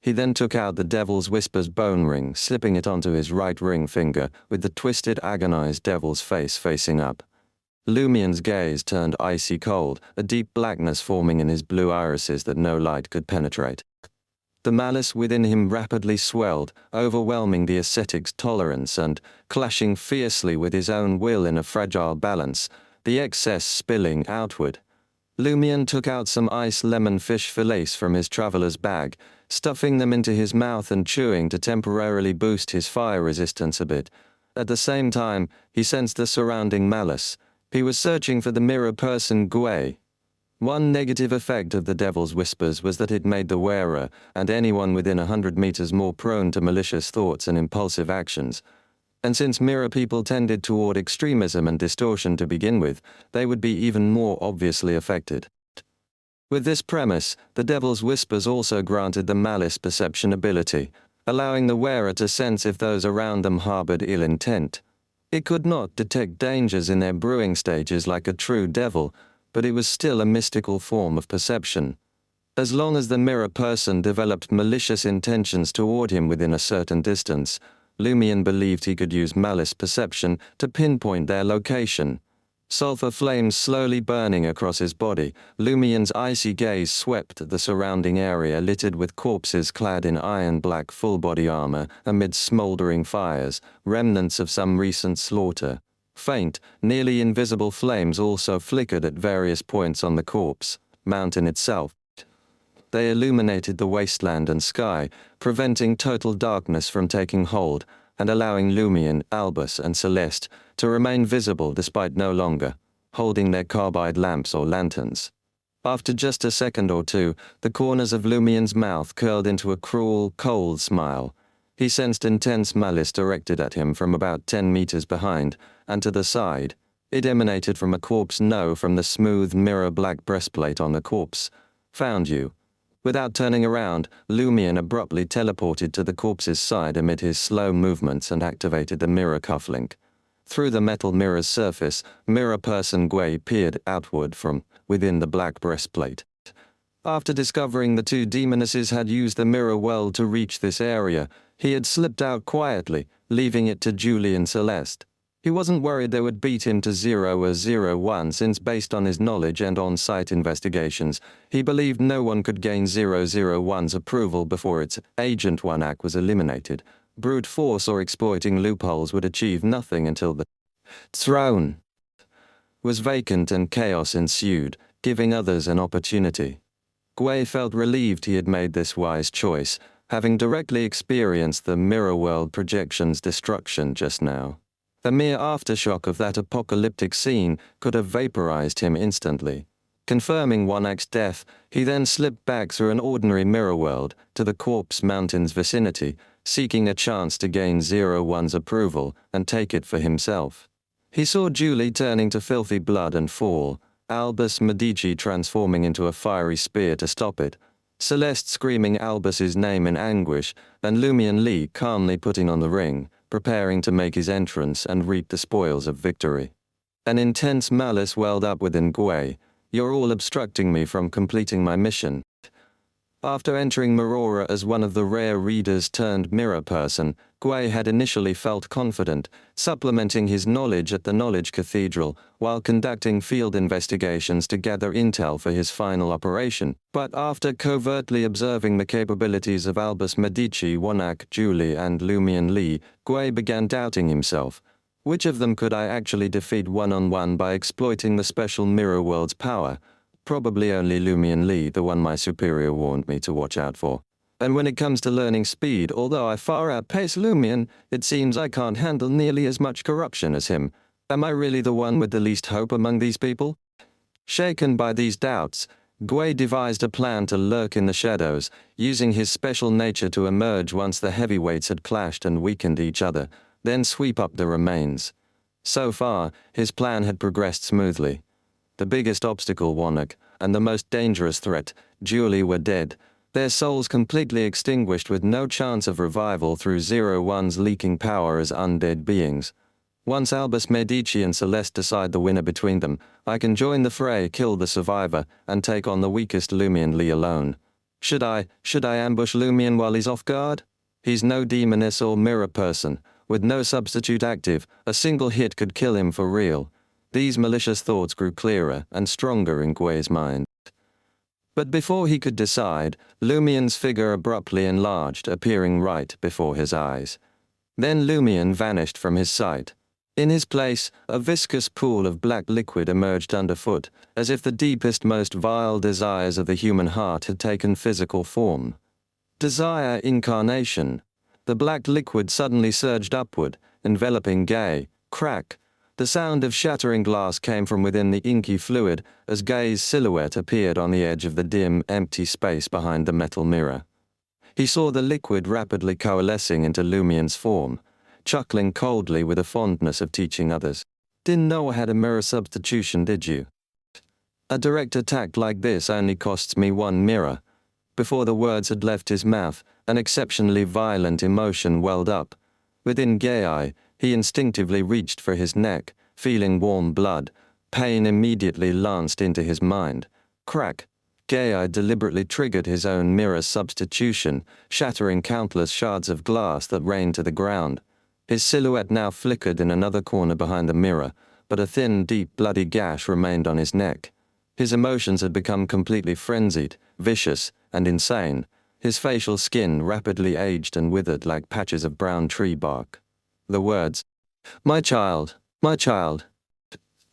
[SPEAKER 1] He then took out the Devil's Whispers bone ring, slipping it onto his right ring finger, with the twisted, agonized devil's face facing up. Lumion's gaze turned icy cold, a deep blackness forming in his blue irises that no light could penetrate. The malice within him rapidly swelled, overwhelming the ascetic's tolerance and clashing fiercely with his own will in a fragile balance, the excess spilling outward. Lumion took out some ice lemon fish fillets from his traveler's bag, stuffing them into his mouth and chewing to temporarily boost his fire resistance a bit. At the same time, he sensed the surrounding malice. He was searching for the mirror person Gui. One negative effect of the Devil's Whispers was that it made the wearer and anyone within 100 meters more prone to malicious thoughts and impulsive actions. And since mirror people tended toward extremism and distortion to begin with, they would be even more obviously affected. With this premise, the Devil's Whispers also granted the malice perception ability, allowing the wearer to sense if those around them harbored ill intent. It could not detect dangers in their brewing stages like a true devil, but it was still a mystical form of perception. As long as the mirror person developed malicious intentions toward him within a certain distance, Lumion believed he could use malice perception to pinpoint their location. Sulfur flames slowly burning across his body, Lumion's icy gaze swept the surrounding area littered with corpses clad in iron-black full-body armor amid smoldering fires, remnants of some recent slaughter. Faint, nearly invisible flames also flickered at various points on the corpse mountain itself. They illuminated the wasteland and sky, preventing total darkness from taking hold, and allowing Lumion, Albus, and Celeste to remain visible despite no longer holding their carbide lamps or lanterns. After just a second or two, the corners of Lumion's mouth curled into a cruel, cold smile. He sensed intense malice directed at him from about 10 meters behind, and to the side. It emanated from a corpse from the smooth mirror-black breastplate on the corpse. Found you. Without turning around, Lumion abruptly teleported to the corpse's side amid his slow movements and activated the mirror cufflink. Through the metal mirror's surface, mirror person Gui peered outward from within the black breastplate. After discovering the two demonesses had used the mirror world to reach this area, he had slipped out quietly, leaving it to Julie and Celeste. He wasn't worried they would beat him to 0 or 0-1 since based on his knowledge and on-site investigations, he believed no one could gain 001's approval before its Agent 1 act was eliminated. Brute force or exploiting loopholes would achieve nothing until the throne was vacant and chaos ensued, giving others an opportunity. Gui felt relieved he had made this wise choice, having directly experienced the mirror world projection's destruction just now. The mere aftershock of that apocalyptic scene could have vaporized him instantly. Confirming One-Act's death, he then slipped back through an ordinary mirror world to the Corpse Mountain's vicinity, seeking a chance to gain 01's approval and take it for himself. He saw Julie turning to filthy blood and fall, Albus Medici transforming into a fiery spear to stop it, Celeste screaming Albus's name in anguish, and Lumion Lee calmly putting on the ring, preparing to make his entrance and reap the spoils of victory. An intense malice welled up within Gui. "You're all obstructing me from completing my mission." After entering Marora as one of the rare readers turned mirror person, Gui had initially felt confident, supplementing his knowledge at the Knowledge Cathedral while conducting field investigations to gather intel for his final operation. But after covertly observing the capabilities of Albus Medici, One-Act, Julie, and Lumion Lee, Gui began doubting himself. Which of them could I actually defeat one-on-one by exploiting the special mirror world's power? Probably only Lumion Lee, the one my superior warned me to watch out for. And when it comes to learning speed, although I far outpace Lumion, it seems I can't handle nearly as much corruption as him. Am I really the one with the least hope among these people? Shaken by these doubts, Gui devised a plan to lurk in the shadows, using his special nature to emerge once the heavyweights had clashed and weakened each other, then sweep up the remains. So far, his plan had progressed smoothly. The biggest obstacle, Warnock, and the most dangerous threat, Julie, were dead, their souls completely extinguished with no chance of revival through 01's leaking power as undead beings. Once Albus Medici and Celeste decide the winner between them, I can join the fray, kill the survivor, and take on the weakest Lumion Lee alone. Should I ambush Lumion while he's off guard? He's no demoness or mirror person. With no substitute active, a single hit could kill him for real. These malicious thoughts grew clearer and stronger in Gui's mind. But before he could decide, Lumion's figure abruptly enlarged, appearing right before his eyes. Then Lumion vanished from his sight. In his place, a viscous pool of black liquid emerged underfoot, as if the deepest, most vile desires of the human heart had taken physical form. Desire incarnation. The black liquid suddenly surged upward, enveloping Gay. Crack. The sound of shattering glass came from within the inky fluid as Gay's silhouette appeared on the edge of the dim, empty space behind the metal mirror. He saw the liquid rapidly coalescing into Lumien's form, chuckling coldly with a fondness of teaching others. Didn't know I had a mirror substitution, did you? A direct attack like this only costs me one mirror. Before the words had left his mouth, an exceptionally violent emotion welled up. Within Gay, he instinctively reached for his neck, feeling warm blood. Pain immediately lanced into his mind. Crack. Gay deliberately triggered his own mirror substitution, shattering countless shards of glass that rained to the ground. His silhouette now flickered in another corner behind the mirror, but a thin, deep, bloody gash remained on his neck. His emotions had become completely frenzied, vicious, and insane. His facial skin rapidly aged and withered like patches of brown tree bark. The words, my child,"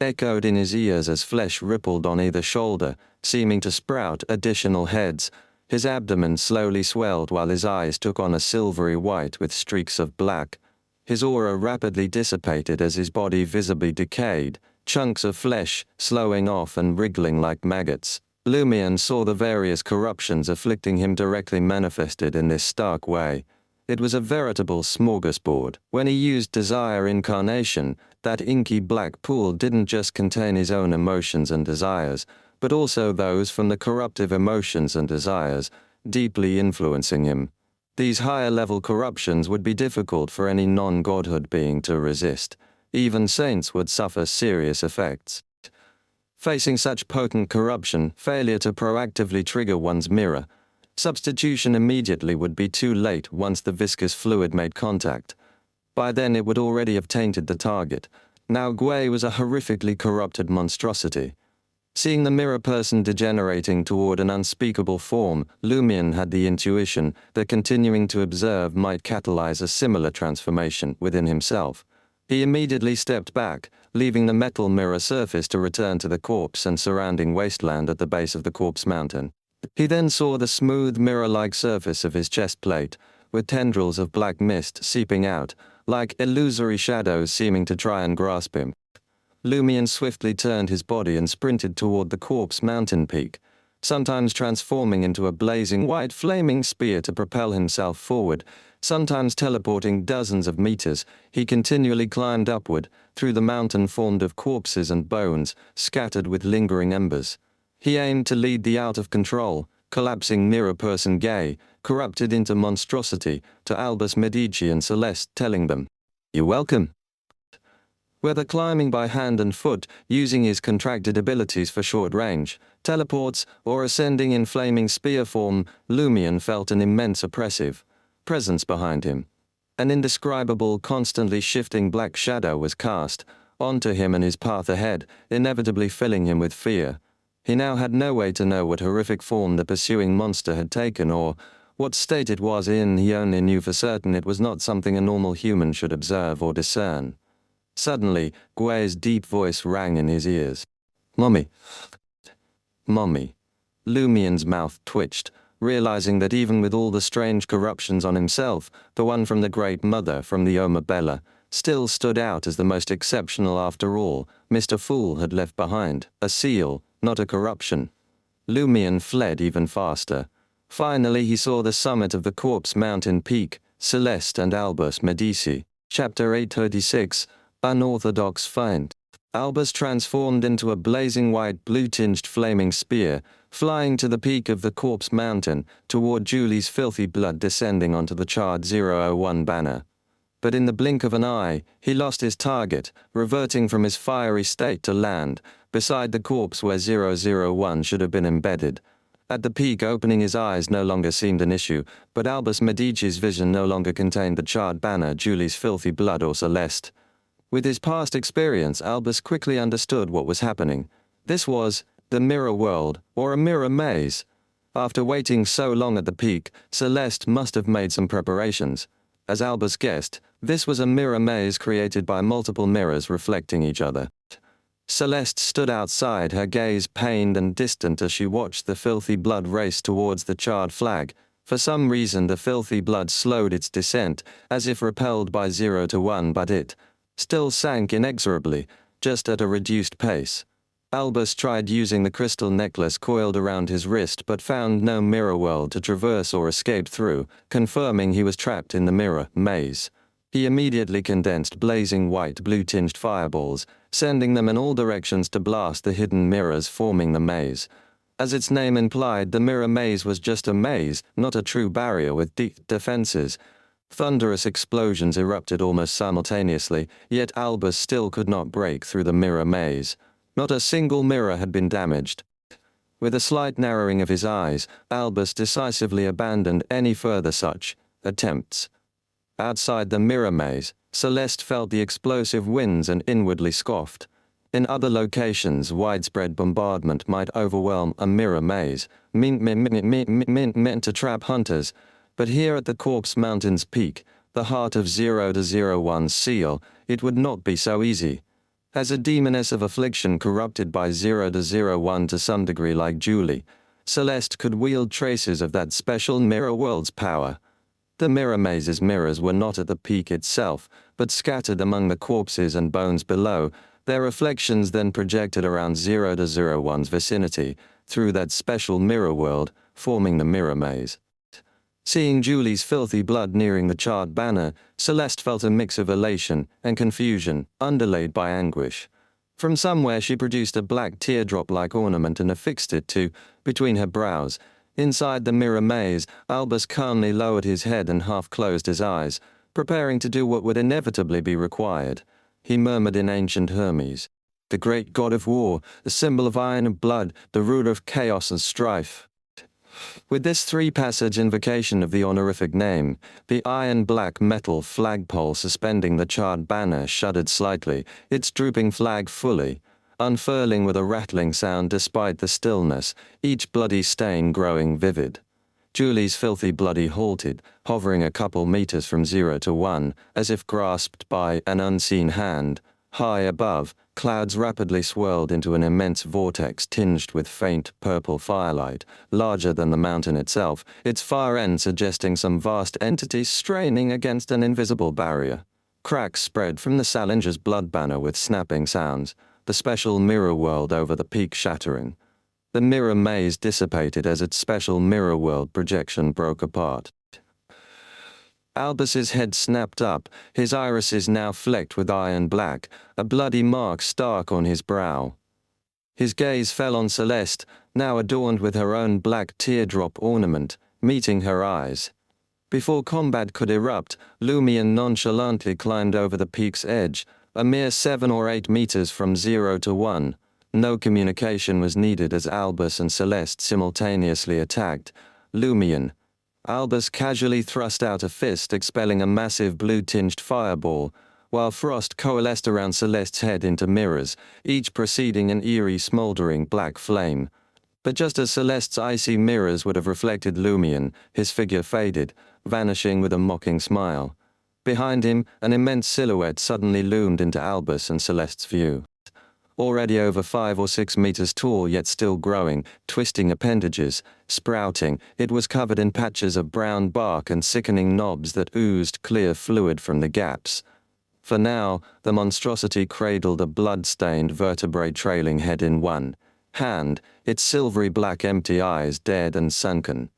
[SPEAKER 1] echoed in his ears as flesh rippled on either shoulder, seeming to sprout additional heads. His abdomen slowly swelled while his eyes took on a silvery white with streaks of black. His aura rapidly dissipated as his body visibly decayed, chunks of flesh slowing off and wriggling like maggots. Lumien saw the various corruptions afflicting him directly manifested in this stark way. It was a veritable smorgasbord. When he used desire incarnation, that inky black pool didn't just contain his own emotions and desires, but also those from the corruptive emotions and desires, deeply influencing him. These higher-level corruptions would be difficult for any non-godhood being to resist. Even saints would suffer serious effects. Facing such potent corruption, failure to proactively trigger one's mirror, substitution immediately would be too late once the viscous fluid made contact. By then it would already have tainted the target. Now Gui was a horrifically corrupted monstrosity. Seeing the mirror person degenerating toward an unspeakable form, Lumien had the intuition that continuing to observe might catalyze a similar transformation within himself. He immediately stepped back, leaving the metal mirror surface to return to the corpse and surrounding wasteland at the base of the corpse mountain. He then saw the smooth mirror-like surface of his chest plate, with tendrils of black mist seeping out, like illusory shadows seeming to try and grasp him. Lumien swiftly turned his body and sprinted toward the corpse mountain peak, sometimes transforming into a blazing white flaming spear to propel himself forward, sometimes teleporting dozens of meters. He continually climbed upward, through the mountain formed of corpses and bones, scattered with lingering embers. He aimed to lead the out-of-control, collapsing mirror person Gay, corrupted into monstrosity, to Albus Medici and Celeste, telling them, "You're welcome." Whether climbing by hand and foot, using his contracted abilities for short range, teleports, or ascending in flaming spear form, Lumien felt an immense oppressive presence behind him. An indescribable, constantly shifting black shadow was cast onto him and his path ahead, inevitably filling him with fear. He now had no way to know what horrific form the pursuing monster had taken or what state it was in. He only knew for certain it was not something a normal human should observe or discern. Suddenly, Gui's deep voice rang in his ears. "Mommy." Mommy. Lumien's mouth twitched, realizing that even with all the strange corruptions on himself, the one from the Great Mother from the Oma Bella still stood out as the most exceptional after all. Mr. Fool had left behind a seal, not a corruption. Lumien fled even faster. Finally he saw the summit of the corpse mountain peak, Celeste and Albus Medici. Chapter 836, Unorthodox Feint. Albus transformed into a blazing white blue-tinged flaming spear, flying to the peak of the corpse mountain, toward Julie's filthy blood descending onto the charred 001 banner. But in the blink of an eye, he lost his target, reverting from his fiery state to land, beside the corpse where 001 should have been embedded. At the peak, opening his eyes no longer seemed an issue, but Albus Medici's vision no longer contained the charred banner, Julie's filthy blood, or Celeste. With his past experience, Albus quickly understood what was happening. This was the mirror world, or a mirror maze. After waiting so long at the peak, Celeste must have made some preparations. As Albus guessed, this was a mirror maze created by multiple mirrors reflecting each other. Celeste stood outside, her gaze pained and distant as she watched the filthy blood race towards the charred flag. For some reason the filthy blood slowed its descent, as if repelled by 0 to 1, but it still sank inexorably, just at a reduced pace. Albus tried using the crystal necklace coiled around his wrist but found no mirror world to traverse or escape through, confirming he was trapped in the mirror maze. He immediately condensed blazing white blue-tinged fireballs, sending them in all directions to blast the hidden mirrors forming the maze. As its name implied, the mirror maze was just a maze, not a true barrier with deep defenses. Thunderous explosions erupted almost simultaneously, yet Albus still could not break through the mirror maze. Not a single mirror had been damaged. With a slight narrowing of his eyes, Albus decisively abandoned any further such attempts. Outside the mirror maze, Celeste felt the explosive winds and inwardly scoffed. In other locations, widespread bombardment might overwhelm a mirror maze, meant to trap hunters, but here at the Corpse Mountain's peak, the heart of 0 to 01's seal, it would not be so easy. As a demoness of affliction corrupted by 0 to 01 to some degree like Julie, Celeste could wield traces of that special mirror world's power. The mirror maze's mirrors were not at the peak itself, but scattered among the corpses and bones below, their reflections then projected around 0 to 01's vicinity, through that special mirror world, forming the mirror maze. Seeing Julie's filthy blood nearing the charred banner, Celeste felt a mix of elation and confusion, underlaid by anguish. From somewhere she produced a black teardrop-like ornament and affixed it between her brows. Inside the mirror maze, Albus calmly lowered his head and half-closed his eyes, preparing to do what would inevitably be required. He murmured in ancient Hermes, "The great god of war, the symbol of iron and blood, the ruler of chaos and strife." With this three-passage invocation of the honorific name, the iron-black metal flagpole suspending the charred banner shuddered slightly, its drooping flag fully, unfurling with a rattling sound despite the stillness, each bloody stain growing vivid. Julie's filthy bloody halted, hovering a couple meters from 0 to 1, as if grasped by an unseen hand. High above, clouds rapidly swirled into an immense vortex tinged with faint purple firelight, larger than the mountain itself, its far end suggesting some vast entity straining against an invisible barrier. Cracks spread from the Salinger's blood banner with snapping sounds, the special mirror world over the peak shattering. The mirror maze dissipated as its special mirror world projection broke apart. Albus's head snapped up, his irises now flecked with iron black, a bloody mark stark on his brow. His gaze fell on Celeste, now adorned with her own black teardrop ornament, meeting her eyes. Before combat could erupt, Lumion nonchalantly climbed over the peak's edge, a mere 7 or 8 meters from 0 to 1. No communication was needed as Albus and Celeste simultaneously attacked. Lumion. Albus casually thrust out a fist, expelling a massive blue-tinged fireball, while frost coalesced around Celeste's head into mirrors, each preceding an eerie smoldering black flame. But just as Celeste's icy mirrors would have reflected Lumion, his figure faded, vanishing with a mocking smile. Behind him, an immense silhouette suddenly loomed into Albus and Celeste's view. Already over 5 or 6 meters tall, yet still growing, twisting appendages, sprouting, it was covered in patches of brown bark and sickening knobs that oozed clear fluid from the gaps. For now, the monstrosity cradled a blood-stained vertebrae-trailing head in one hand, its silvery black empty eyes dead and sunken.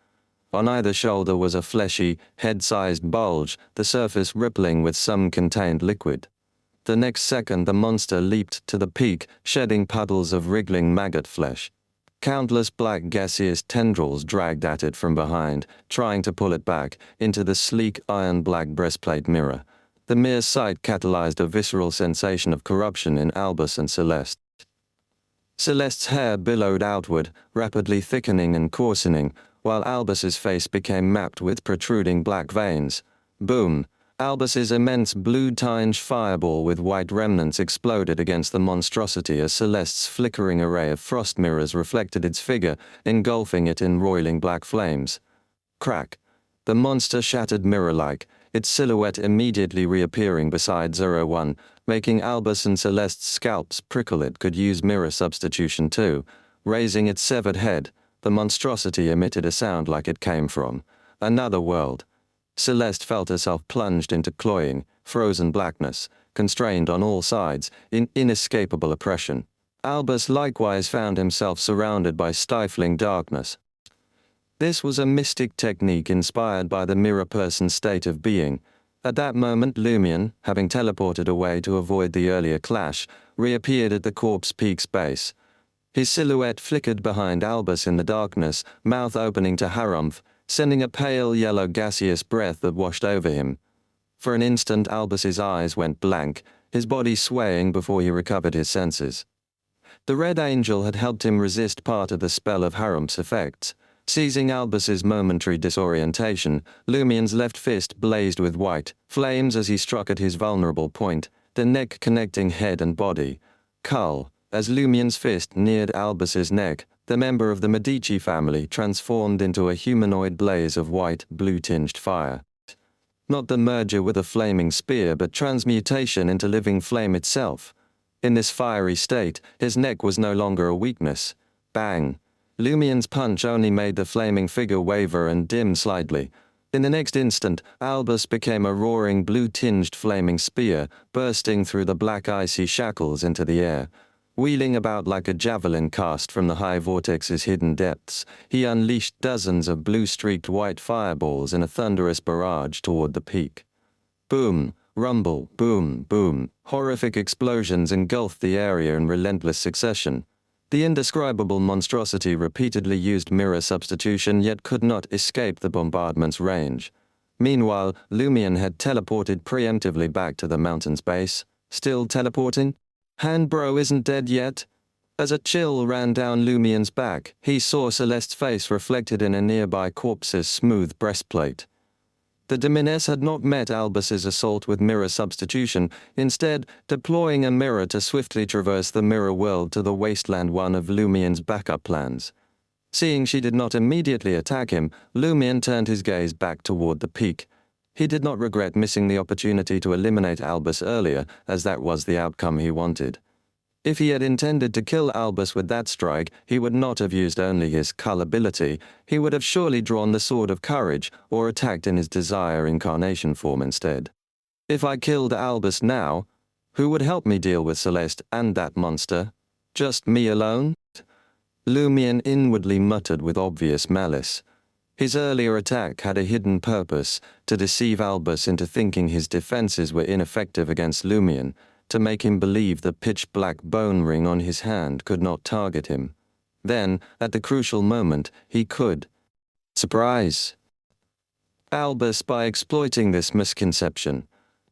[SPEAKER 1] On either shoulder was a fleshy, head-sized bulge, the surface rippling with some contained liquid. The next second the monster leaped to the peak, shedding puddles of wriggling maggot flesh. Countless black gaseous tendrils dragged at it from behind, trying to pull it back into the sleek iron-black breastplate mirror. The mere sight catalyzed a visceral sensation of corruption in Albus and Celeste. Celeste's hair billowed outward, rapidly thickening and coarsening, while Albus's face became mapped with protruding black veins. Boom! Albus's immense blue-tinged fireball with white remnants exploded against the monstrosity as Celeste's flickering array of frost mirrors reflected its figure, engulfing it in roiling black flames. Crack! The monster shattered mirror-like, its silhouette immediately reappearing beside 01, making Albus and Celeste's scalps prickle. It could use mirror substitution too. Raising its severed head, the monstrosity emitted a sound like it came from another world. Celeste felt herself plunged into cloying, frozen blackness, constrained on all sides, in inescapable oppression. Albus likewise found himself surrounded by stifling darkness. This was a mystic technique inspired by the mirror person's state of being. At that moment Lumion, having teleported away to avoid the earlier clash, reappeared at the corpse peak's base. His silhouette flickered behind Albus in the darkness, mouth opening to harumph, sending a pale yellow gaseous breath that washed over him. For an instant Albus's eyes went blank, his body swaying before he recovered his senses. The Red Angel had helped him resist part of the spell of Harumph's effects. Seizing Albus's momentary disorientation, Lumion's left fist blazed with white flames as he struck at his vulnerable point, the neck connecting head and body. Cull. As Lumion's fist neared Albus's neck, the member of the Medici family transformed into a humanoid blaze of white, blue-tinged fire. Not the merger with a flaming spear, but transmutation into living flame itself. In this fiery state, his neck was no longer a weakness. Bang! Lumion's punch only made the flaming figure waver and dim slightly. In the next instant, Albus became a roaring blue-tinged flaming spear, bursting through the black icy shackles into the air. Wheeling about like a javelin cast from the high vortex's hidden depths, he unleashed dozens of blue-streaked white fireballs in a thunderous barrage toward the peak. Boom, rumble, boom, boom. Horrific explosions engulfed the area in relentless succession. The indescribable monstrosity repeatedly used mirror substitution yet could not escape the bombardment's range. Meanwhile, Lumion had teleported preemptively back to the mountain's base. Still teleporting? Handbro isn't dead yet? As a chill ran down Lumion's back, he saw Celeste's face reflected in a nearby corpse's smooth breastplate. The Dominess had not met Albus's assault with mirror substitution, instead deploying a mirror to swiftly traverse the mirror world to the wasteland, one of Lumion's backup plans. Seeing she did not immediately attack him, Lumion turned his gaze back toward the peak. He did not regret missing the opportunity to eliminate Albus earlier, as that was the outcome he wanted. If he had intended to kill Albus with that strike, he would not have used only his cull ability. He would have surely drawn the Sword of Courage, or attacked in his Desire incarnation form instead. If I killed Albus now, who would help me deal with Celeste and that monster? Just me alone? Lumion inwardly muttered with obvious malice. His earlier attack had a hidden purpose, to deceive Albus into thinking his defenses were ineffective against Lumion, to make him believe the pitch-black bone ring on his hand could not target him. Then, at the crucial moment, he could. Surprise! Albus by exploiting this misconception.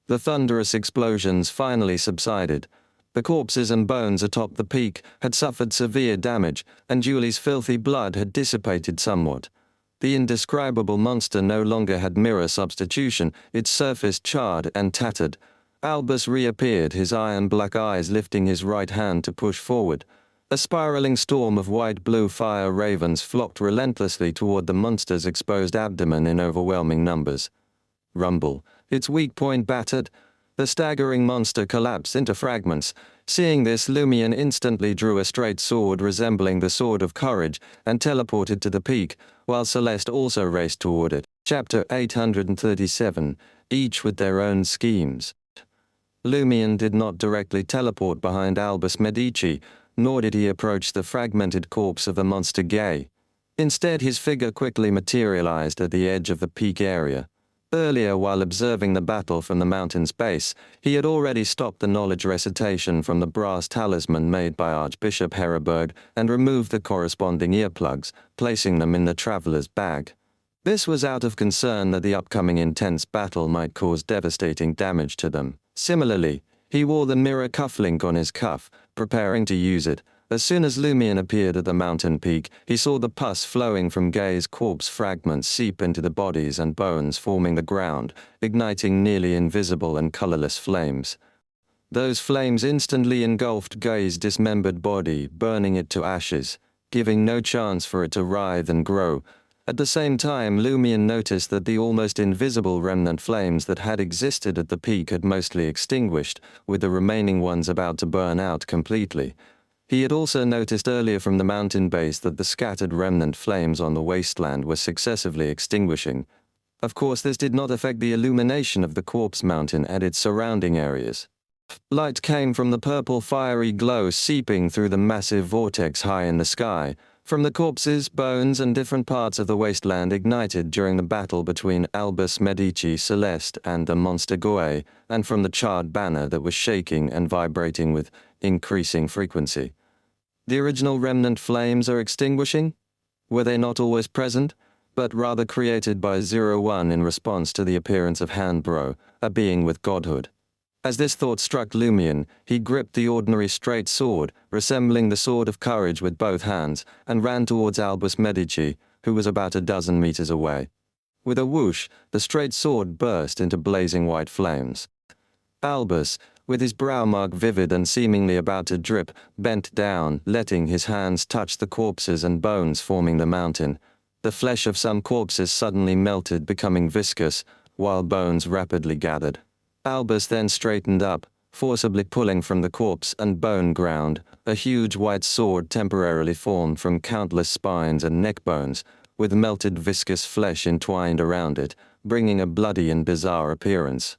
[SPEAKER 1] The thunderous explosions finally subsided. The corpses and bones atop the peak had suffered severe damage, and Julie's filthy blood had dissipated somewhat. The indescribable monster no longer had mirror substitution, its surface charred and tattered. Albus reappeared, his iron-black eyes lifting his right hand to push forward. A spiraling storm of white-blue fire ravens flocked relentlessly toward the monster's exposed abdomen in overwhelming numbers. Rumble, its weak point battered. The staggering monster collapsed into fragments. Seeing this, Lumion instantly drew a straight sword resembling the Sword of Courage and teleported to the peak, while Celeste also raced toward it. Chapter 837, each with their own schemes. Lumion did not directly teleport behind Albus Medici, nor did he approach the fragmented corpse of the monster Gay. Instead, his figure quickly materialized at the edge of the peak area. Earlier, while observing the battle from the mountain's base, he had already stopped the knowledge recitation from the brass talisman made by Archbishop Heriberg and removed the corresponding earplugs, placing them in the traveler's bag. This was out of concern that the upcoming intense battle might cause devastating damage to them. Similarly, he wore the mirror cufflink on his cuff, preparing to use it. As soon as Lumion appeared at the mountain peak, he saw the pus flowing from Gay's corpse fragments seep into the bodies and bones forming the ground, igniting nearly invisible and colorless flames. Those flames instantly engulfed Gay's dismembered body, burning it to ashes, giving no chance for it to writhe and grow. At the same time, Lumion noticed that the almost invisible remnant flames that had existed at the peak had mostly extinguished, with the remaining ones about to burn out completely. He had also noticed earlier from the mountain base that the scattered remnant flames on the wasteland were successively extinguishing. Of course, this did not affect the illumination of the corpse mountain and its surrounding areas. Light came from the purple fiery glow seeping through the massive vortex high in the sky, from the corpses, bones, and different parts of the wasteland ignited during the battle between Albus Medici Celeste and the monster Goe, and from the charred banner that was shaking and vibrating with increasing frequency. The original remnant flames are extinguishing? Were they not always present, but rather created by 01 in response to the appearance of Handbro, a being with godhood? As this thought struck Lumion, he gripped the ordinary straight sword, resembling the sword of courage with both hands, and ran towards Albus Medici, who was about a dozen meters away. With a whoosh, the straight sword burst into blazing white flames. Albus, with his brow mark vivid and seemingly about to drip, bent down, letting his hands touch the corpses and bones forming the mountain. The flesh of some corpses suddenly melted, becoming viscous, while bones rapidly gathered. Albus then straightened up, forcibly pulling from the corpse and bone ground. A huge white sword temporarily formed from countless spines and neck bones, with melted viscous flesh entwined around it, bringing a bloody and bizarre appearance.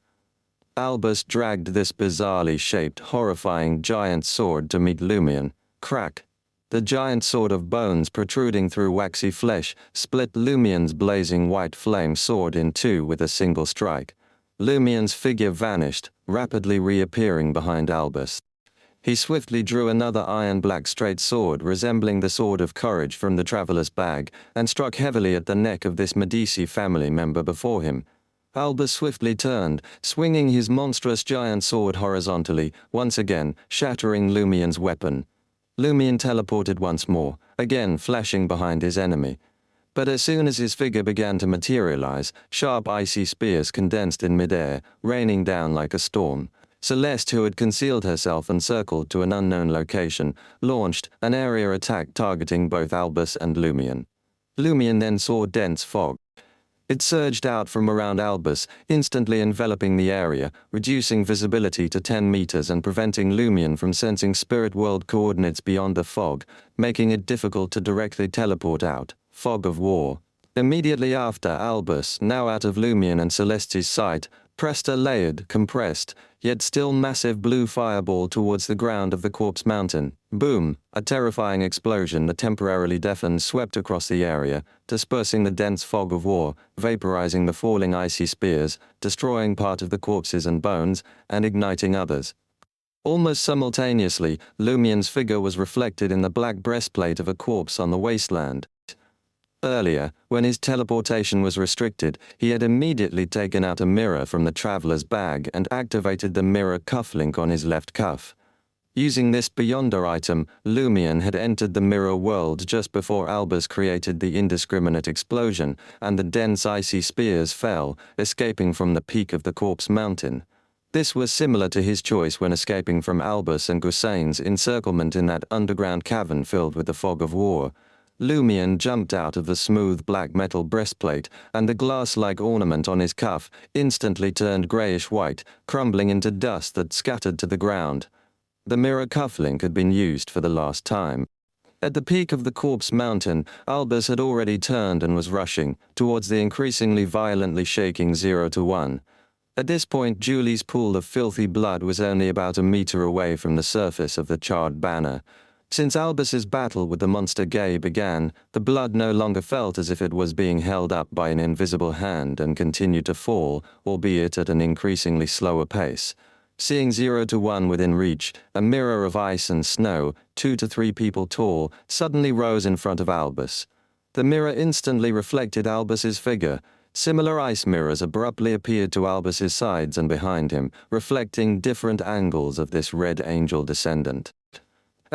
[SPEAKER 1] Albus dragged this bizarrely shaped, horrifying giant sword to meet Lumion. Crack! The giant sword of bones protruding through waxy flesh split Lumion's blazing white flame sword in two with a single strike. Lumion's figure vanished, rapidly reappearing behind Albus. He swiftly drew another iron-black straight sword resembling the sword of courage from the traveler's bag, and struck heavily at the neck of this Medici family member before him. Albus swiftly turned, swinging his monstrous giant sword horizontally, once again shattering Lumion's weapon. Lumion teleported once more, again flashing behind his enemy. But as soon as his figure began to materialize, sharp icy spears condensed in midair, raining down like a storm. Celeste, who had concealed herself and circled to an unknown location, launched an area attack targeting both Albus and Lumion. Lumion then saw dense fog. It surged out from around Albus, instantly enveloping the area, reducing visibility to 10 meters and preventing Lumion from sensing spirit world coordinates beyond the fog, making it difficult to directly teleport out. Fog of war. Immediately after, Albus, now out of Lumion and Celeste's sight, pressed a layered, compressed, yet still massive blue fireball towards the ground of the corpse mountain. Boom! A terrifying explosion that temporarily deafened swept across the area, dispersing the dense fog of war, vaporizing the falling icy spears, destroying part of the corpses and bones, and igniting others. Almost simultaneously, Lumion's figure was reflected in the black breastplate of a corpse on the wasteland. Earlier, when his teleportation was restricted, he had immediately taken out a mirror from the traveler's bag and activated the mirror cufflink on his left cuff. Using this Beyonder item, Lumion had entered the mirror world just before Albus created the indiscriminate explosion, and the dense icy spears fell, escaping from the peak of the corpse mountain. This was similar to his choice when escaping from Albus and Gusain's encirclement in that underground cavern filled with the fog of war. Lumion jumped out of the smooth black metal breastplate, and the glass-like ornament on his cuff instantly turned grayish-white, crumbling into dust that scattered to the ground. The mirror cufflink had been used for the last time. At the peak of the corpse mountain, Albus had already turned and was rushing towards the increasingly violently shaking 01. At this point, Julie's pool of filthy blood was only about a meter away from the surface of the charred banner. Since Albus's battle with the monster Gay began, the blood no longer felt as if it was being held up by an invisible hand and continued to fall, albeit at an increasingly slower pace. Seeing 01 within reach, a mirror of ice and snow, 2 to 3 people tall, suddenly rose in front of Albus. The mirror instantly reflected Albus's figure. Similar ice mirrors abruptly appeared to Albus's sides and behind him, reflecting different angles of this Red Angel descendant.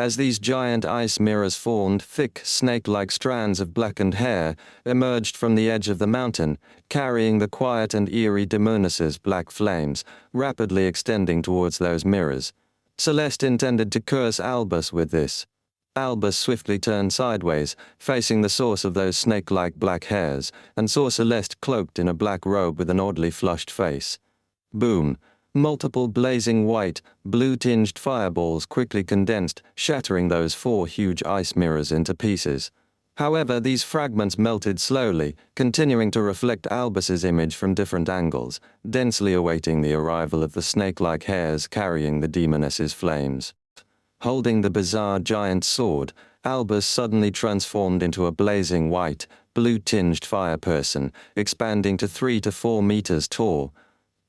[SPEAKER 1] As these giant ice mirrors formed, thick, snake-like strands of blackened hair emerged from the edge of the mountain, carrying the quiet and eerie Demonis's black flames, rapidly extending towards those mirrors. Celeste intended to curse Albus with this. Albus swiftly turned sideways, facing the source of those snake-like black hairs, and saw Celeste cloaked in a black robe with an oddly flushed face. Boom! Multiple blazing white, blue-tinged fireballs quickly condensed, shattering those 4 huge ice mirrors into pieces. However, these fragments melted slowly, continuing to reflect Albus's image from different angles, densely awaiting the arrival of the snake-like hairs carrying the demoness's flames. Holding the bizarre giant sword, Albus suddenly transformed into a blazing white, blue-tinged fire person, expanding to 3 to 4 meters tall.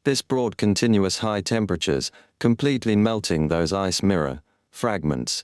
[SPEAKER 1] This brought continuous high temperatures, completely melting those ice mirror fragments.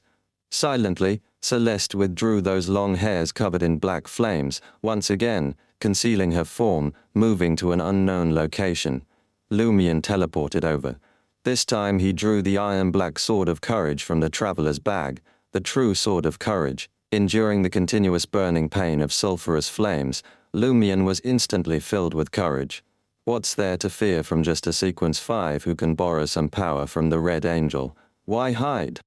[SPEAKER 1] Silently, Celeste withdrew those long hairs covered in black flames, once again, concealing her form, moving to an unknown location. Lumion teleported over. This time he drew the iron-black sword of courage from the traveler's bag, the true sword of courage. Enduring the continuous burning pain of sulphurous flames, Lumion was instantly filled with courage. What's there to fear from just a Sequence 5 who can borrow some power from the Red Angel? Why hide?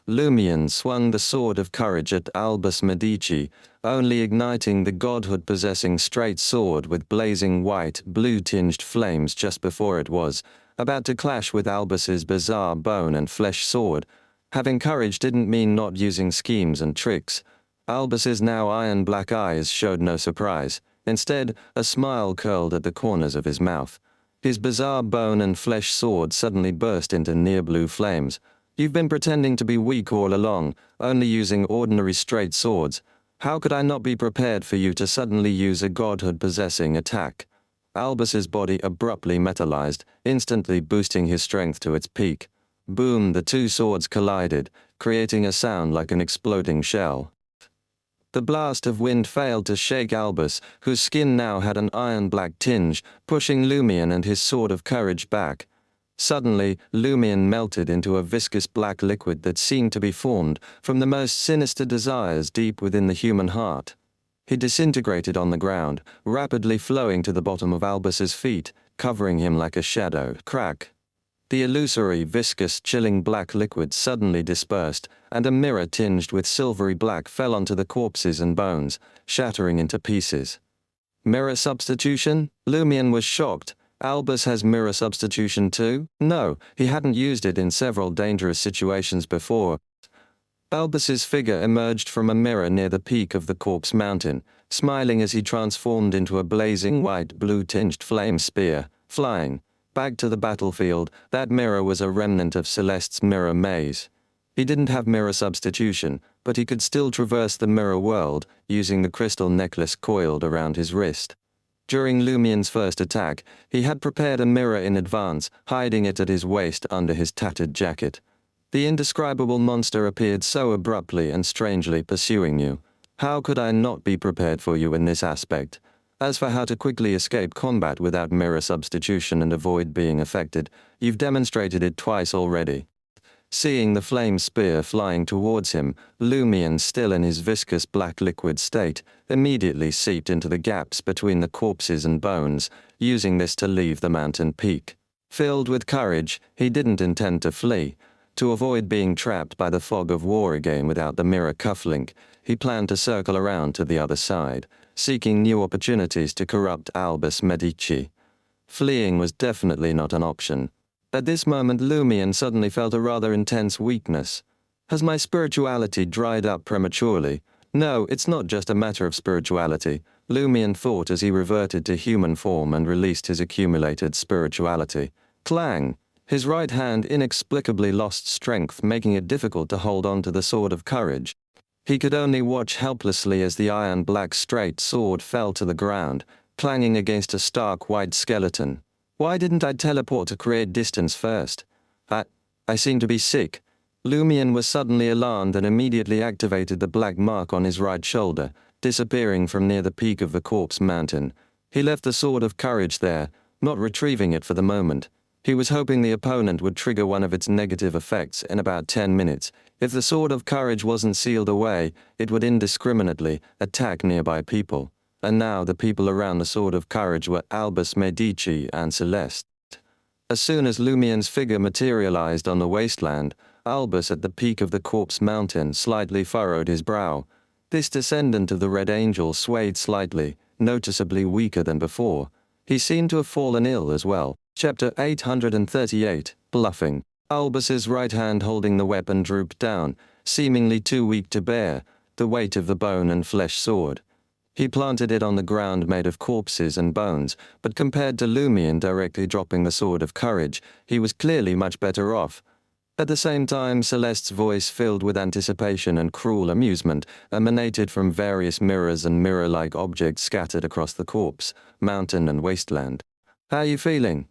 [SPEAKER 1] Lumion swung the sword of courage at Albus Medici, only igniting the godhood-possessing straight sword with blazing white, blue-tinged flames just before it was about to clash with Albus's bizarre bone and flesh sword. Having courage didn't mean not using schemes and tricks. Albus's now iron-black eyes showed no surprise. Instead, a smile curled at the corners of his mouth. His bizarre bone and flesh sword suddenly burst into near-blue flames. You've been pretending to be weak all along, only using ordinary straight swords. How could I not be prepared for you to suddenly use a godhood-possessing attack? Albus's body abruptly metallized, instantly boosting his strength to its peak. Boom, the 2 swords collided, creating a sound like an exploding shell. The blast of wind failed to shake Albus, whose skin now had an iron-black tinge, pushing Lumion and his sword of courage back. Suddenly, Lumion melted into a viscous black liquid that seemed to be formed from the most sinister desires deep within the human heart. He disintegrated on the ground, rapidly flowing to the bottom of Albus's feet, covering him like a shadow. Crack! The illusory, viscous, chilling black liquid suddenly dispersed, and a mirror tinged with silvery black fell onto the corpses and bones, shattering into pieces. Mirror substitution? Lumion was shocked. Albus has mirror substitution too? No, he hadn't used it in several dangerous situations before. Albus's figure emerged from a mirror near the peak of the corpse mountain, smiling as he transformed into a blazing white blue-tinged flame spear, flying. Back to the battlefield, that mirror was a remnant of Celeste's mirror maze. He didn't have mirror substitution, but he could still traverse the mirror world, using the crystal necklace coiled around his wrist. During Lumion's first attack, he had prepared a mirror in advance, hiding it at his waist under his tattered jacket. The indescribable monster appeared so abruptly and strangely, pursuing you. How could I not be prepared for you in this aspect? As for how to quickly escape combat without mirror substitution and avoid being affected, you've demonstrated it twice already. Seeing the flame spear flying towards him, Lumion, still in his viscous black liquid state, immediately seeped into the gaps between the corpses and bones, using this to leave the mountain peak. Filled with courage, he didn't intend to flee. To avoid being trapped by the fog of war again without the mirror cufflink, he planned to circle around to the other side, seeking new opportunities to corrupt Albus Medici. Fleeing was definitely not an option. At this moment, Lumion suddenly felt a rather intense weakness. Has my spirituality dried up prematurely? No, it's not just a matter of spirituality, Lumion thought as he reverted to human form and released his accumulated spirituality. Clang! His right hand inexplicably lost strength, making it difficult to hold on to the sword of courage. He could only watch helplessly as the iron-black straight sword fell to the ground, clanging against a stark white skeleton. Why didn't I teleport to create distance first? I seem to be sick. Lumion was suddenly alarmed and immediately activated the black mark on his right shoulder, disappearing from near the peak of the corpse mountain. He left the sword of courage there, not retrieving it for the moment. He was hoping the opponent would trigger one of its negative effects in about 10 minutes. If the sword of courage wasn't sealed away, it would indiscriminately attack nearby people. And now the people around the sword of courage were Albus Medici and Celeste. As soon as Lumion's figure materialized on the wasteland, Albus at the peak of the corpse mountain slightly furrowed his brow. This descendant of the Red Angel swayed slightly, noticeably weaker than before. He seemed to have fallen ill as well. Chapter 838, Bluffing. Albus's right hand holding the weapon drooped down, seemingly too weak to bear the weight of the bone and flesh sword. He planted it on the ground made of corpses and bones, but compared to Lumion directly dropping the sword of courage, he was clearly much better off. At the same time, Celeste's voice, filled with anticipation and cruel amusement, emanated from various mirrors and mirror-like objects scattered across the corpse, mountain and wasteland. "How are you feeling?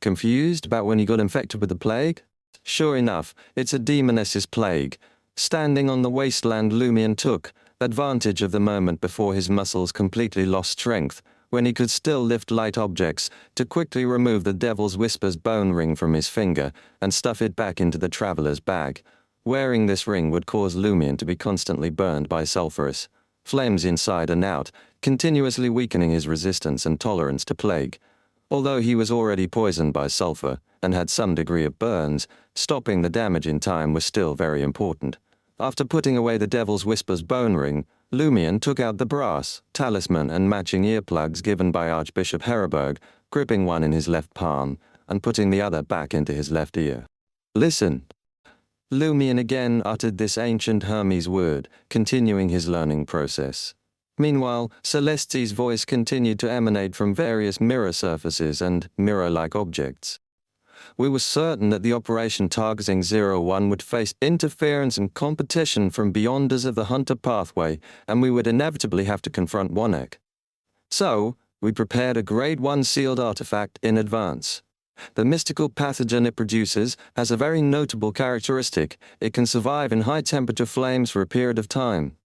[SPEAKER 1] Confused about when you got infected with the plague?" Sure enough, it's a demoness's plague. Standing on the wasteland, Lumion took advantage of the moment before his muscles completely lost strength, when he could still lift light objects, to quickly remove the Devil's Whisper's bone ring from his finger and stuff it back into the traveler's bag. Wearing this ring would cause Lumion to be constantly burned by sulphurous flames inside and out, continuously weakening his resistance and tolerance to plague. Although he was already poisoned by sulfur and had some degree of burns, stopping the damage in time was still very important. After putting away the Devil's Whisper's bone ring, Lumion took out the brass, talisman and matching earplugs given by Archbishop Heriberg, gripping one in his left palm and putting the other back into his left ear. "Listen." Lumion again uttered this ancient Hermes word, continuing his learning process. Meanwhile, Celeste's voice continued to emanate from various mirror surfaces and mirror-like objects. "We were certain that the operation targeting 01 would face interference and competition from beyonders of the Hunter pathway, and we would inevitably have to confront Warlock. So, we prepared a Grade 1 sealed artifact in advance. The mystical pathogen it produces has a very notable characteristic: it can survive in high-temperature flames for a period of time.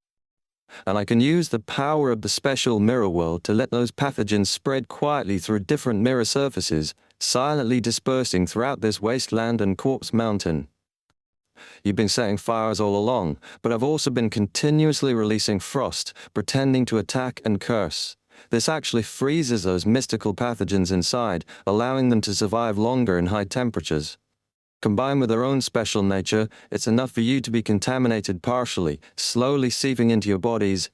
[SPEAKER 1] And I can use the power of the special mirror world to let those pathogens spread quietly through different mirror surfaces, silently dispersing throughout this wasteland and corpse mountain. You've been setting fires all along, but I've also been continuously releasing frost, pretending to attack and curse. This actually freezes those mystical pathogens inside, allowing them to survive longer in high temperatures. Combined with their own special nature, it's enough for you to be contaminated partially, slowly seeping into your bodies."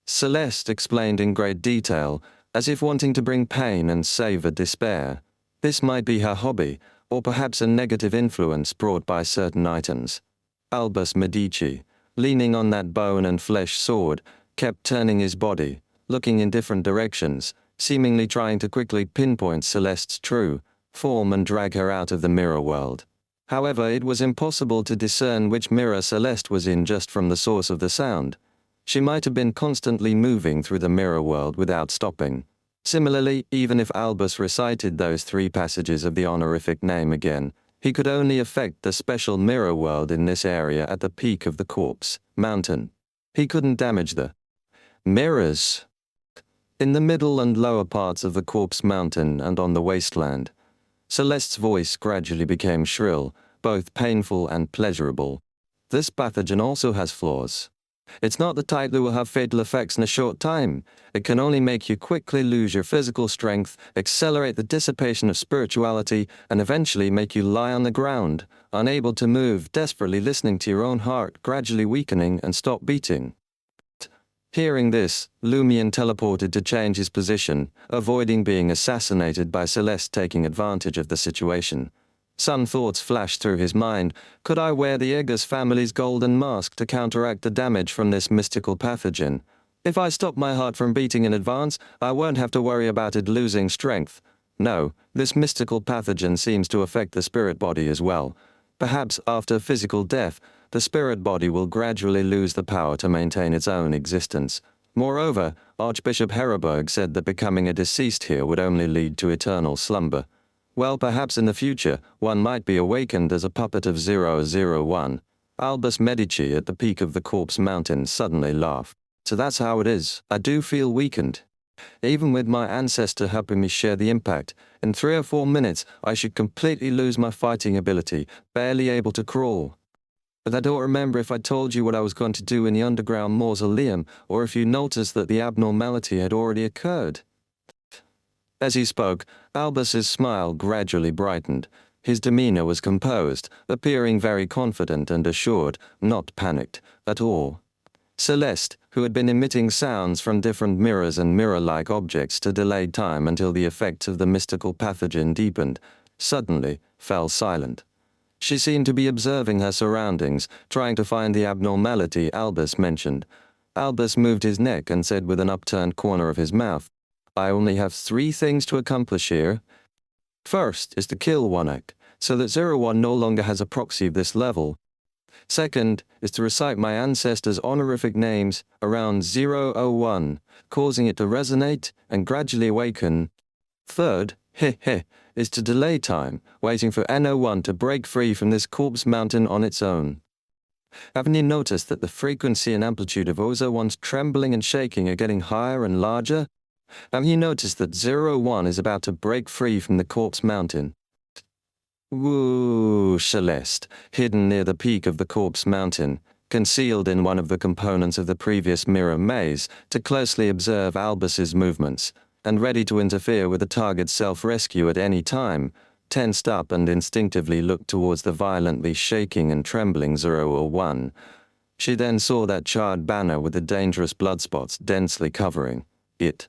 [SPEAKER 1] Celeste explained in great detail, as if wanting to bring pain and savor despair. This might be her hobby, or perhaps a negative influence brought by certain items. Albus Medici, leaning on that bone and flesh sword, kept turning his body, looking in different directions, seemingly trying to quickly pinpoint Celeste's true form and drag her out of the mirror world. However, it was impossible to discern which mirror Celeste was in just from the source of the sound. She might have been constantly moving through the mirror world without stopping. Similarly, even if Albus recited those 3 passages of the honorific name again, he could only affect the special mirror world in this area at the peak of the corpse mountain. He couldn't damage the mirrors in the middle and lower parts of the corpse mountain and on the wasteland. Celeste's voice gradually became shrill, both painful and pleasurable. "This pathogen also has flaws. It's not the type that will have fatal effects in a short time. It can only make you quickly lose your physical strength, accelerate the dissipation of spirituality, and eventually make you lie on the ground, unable to move, desperately listening to your own heart gradually weakening and stop beating." Hearing this, Lumion teleported to change his position, avoiding being assassinated by Celeste taking advantage of the situation. Some thoughts flashed through his mind. Could I wear the Eggers family's golden mask to counteract the damage from this mystical pathogen? If I stop my heart from beating in advance, I won't have to worry about it losing strength. No, this mystical pathogen seems to affect the spirit body as well. Perhaps after physical death, the spirit body will gradually lose the power to maintain its own existence. Moreover, Archbishop Heriberg said that becoming a deceased here would only lead to eternal slumber. Well, perhaps in the future, one might be awakened as a puppet of 001. Albus Medici at the peak of the corpse mountain suddenly laughed. "So that's how it is. I do feel weakened. Even with my ancestor helping me share the impact, in 3 or 4 minutes I should completely lose my fighting ability, barely able to crawl. But I don't remember if I told you what I was going to do in the underground mausoleum, or if you noticed that the abnormality had already occurred." As he spoke, Albus's smile gradually brightened. His demeanor was composed, appearing very confident and assured, not panicked at all. Celeste, who had been emitting sounds from different mirrors and mirror-like objects to delay time until the effects of the mystical pathogen deepened, suddenly fell silent. She seemed to be observing her surroundings, trying to find the abnormality Albus mentioned. Albus moved his neck and said with an upturned corner of his mouth, "I only have 3 things to accomplish here. First is to kill Warlock, so that 01 no longer has a proxy of this level. Second is to recite my ancestors' honorific names around 001, causing it to resonate and gradually awaken. Third, is to delay time, waiting for N01 to break free from this corpse mountain on its own." Haven't you noticed that the frequency and amplitude of 01's trembling and shaking are getting higher and larger? Have you noticed that 01 is about to break free from the corpse mountain? Woo, Celeste, hidden near the peak of the corpse mountain, concealed in one of the components of the previous mirror maze to closely observe Albus's movements, and ready to interfere with the target's self-rescue at any time, tensed up and instinctively looked towards the violently shaking and trembling 001. She then saw that charred banner with the dangerous blood spots densely covering it.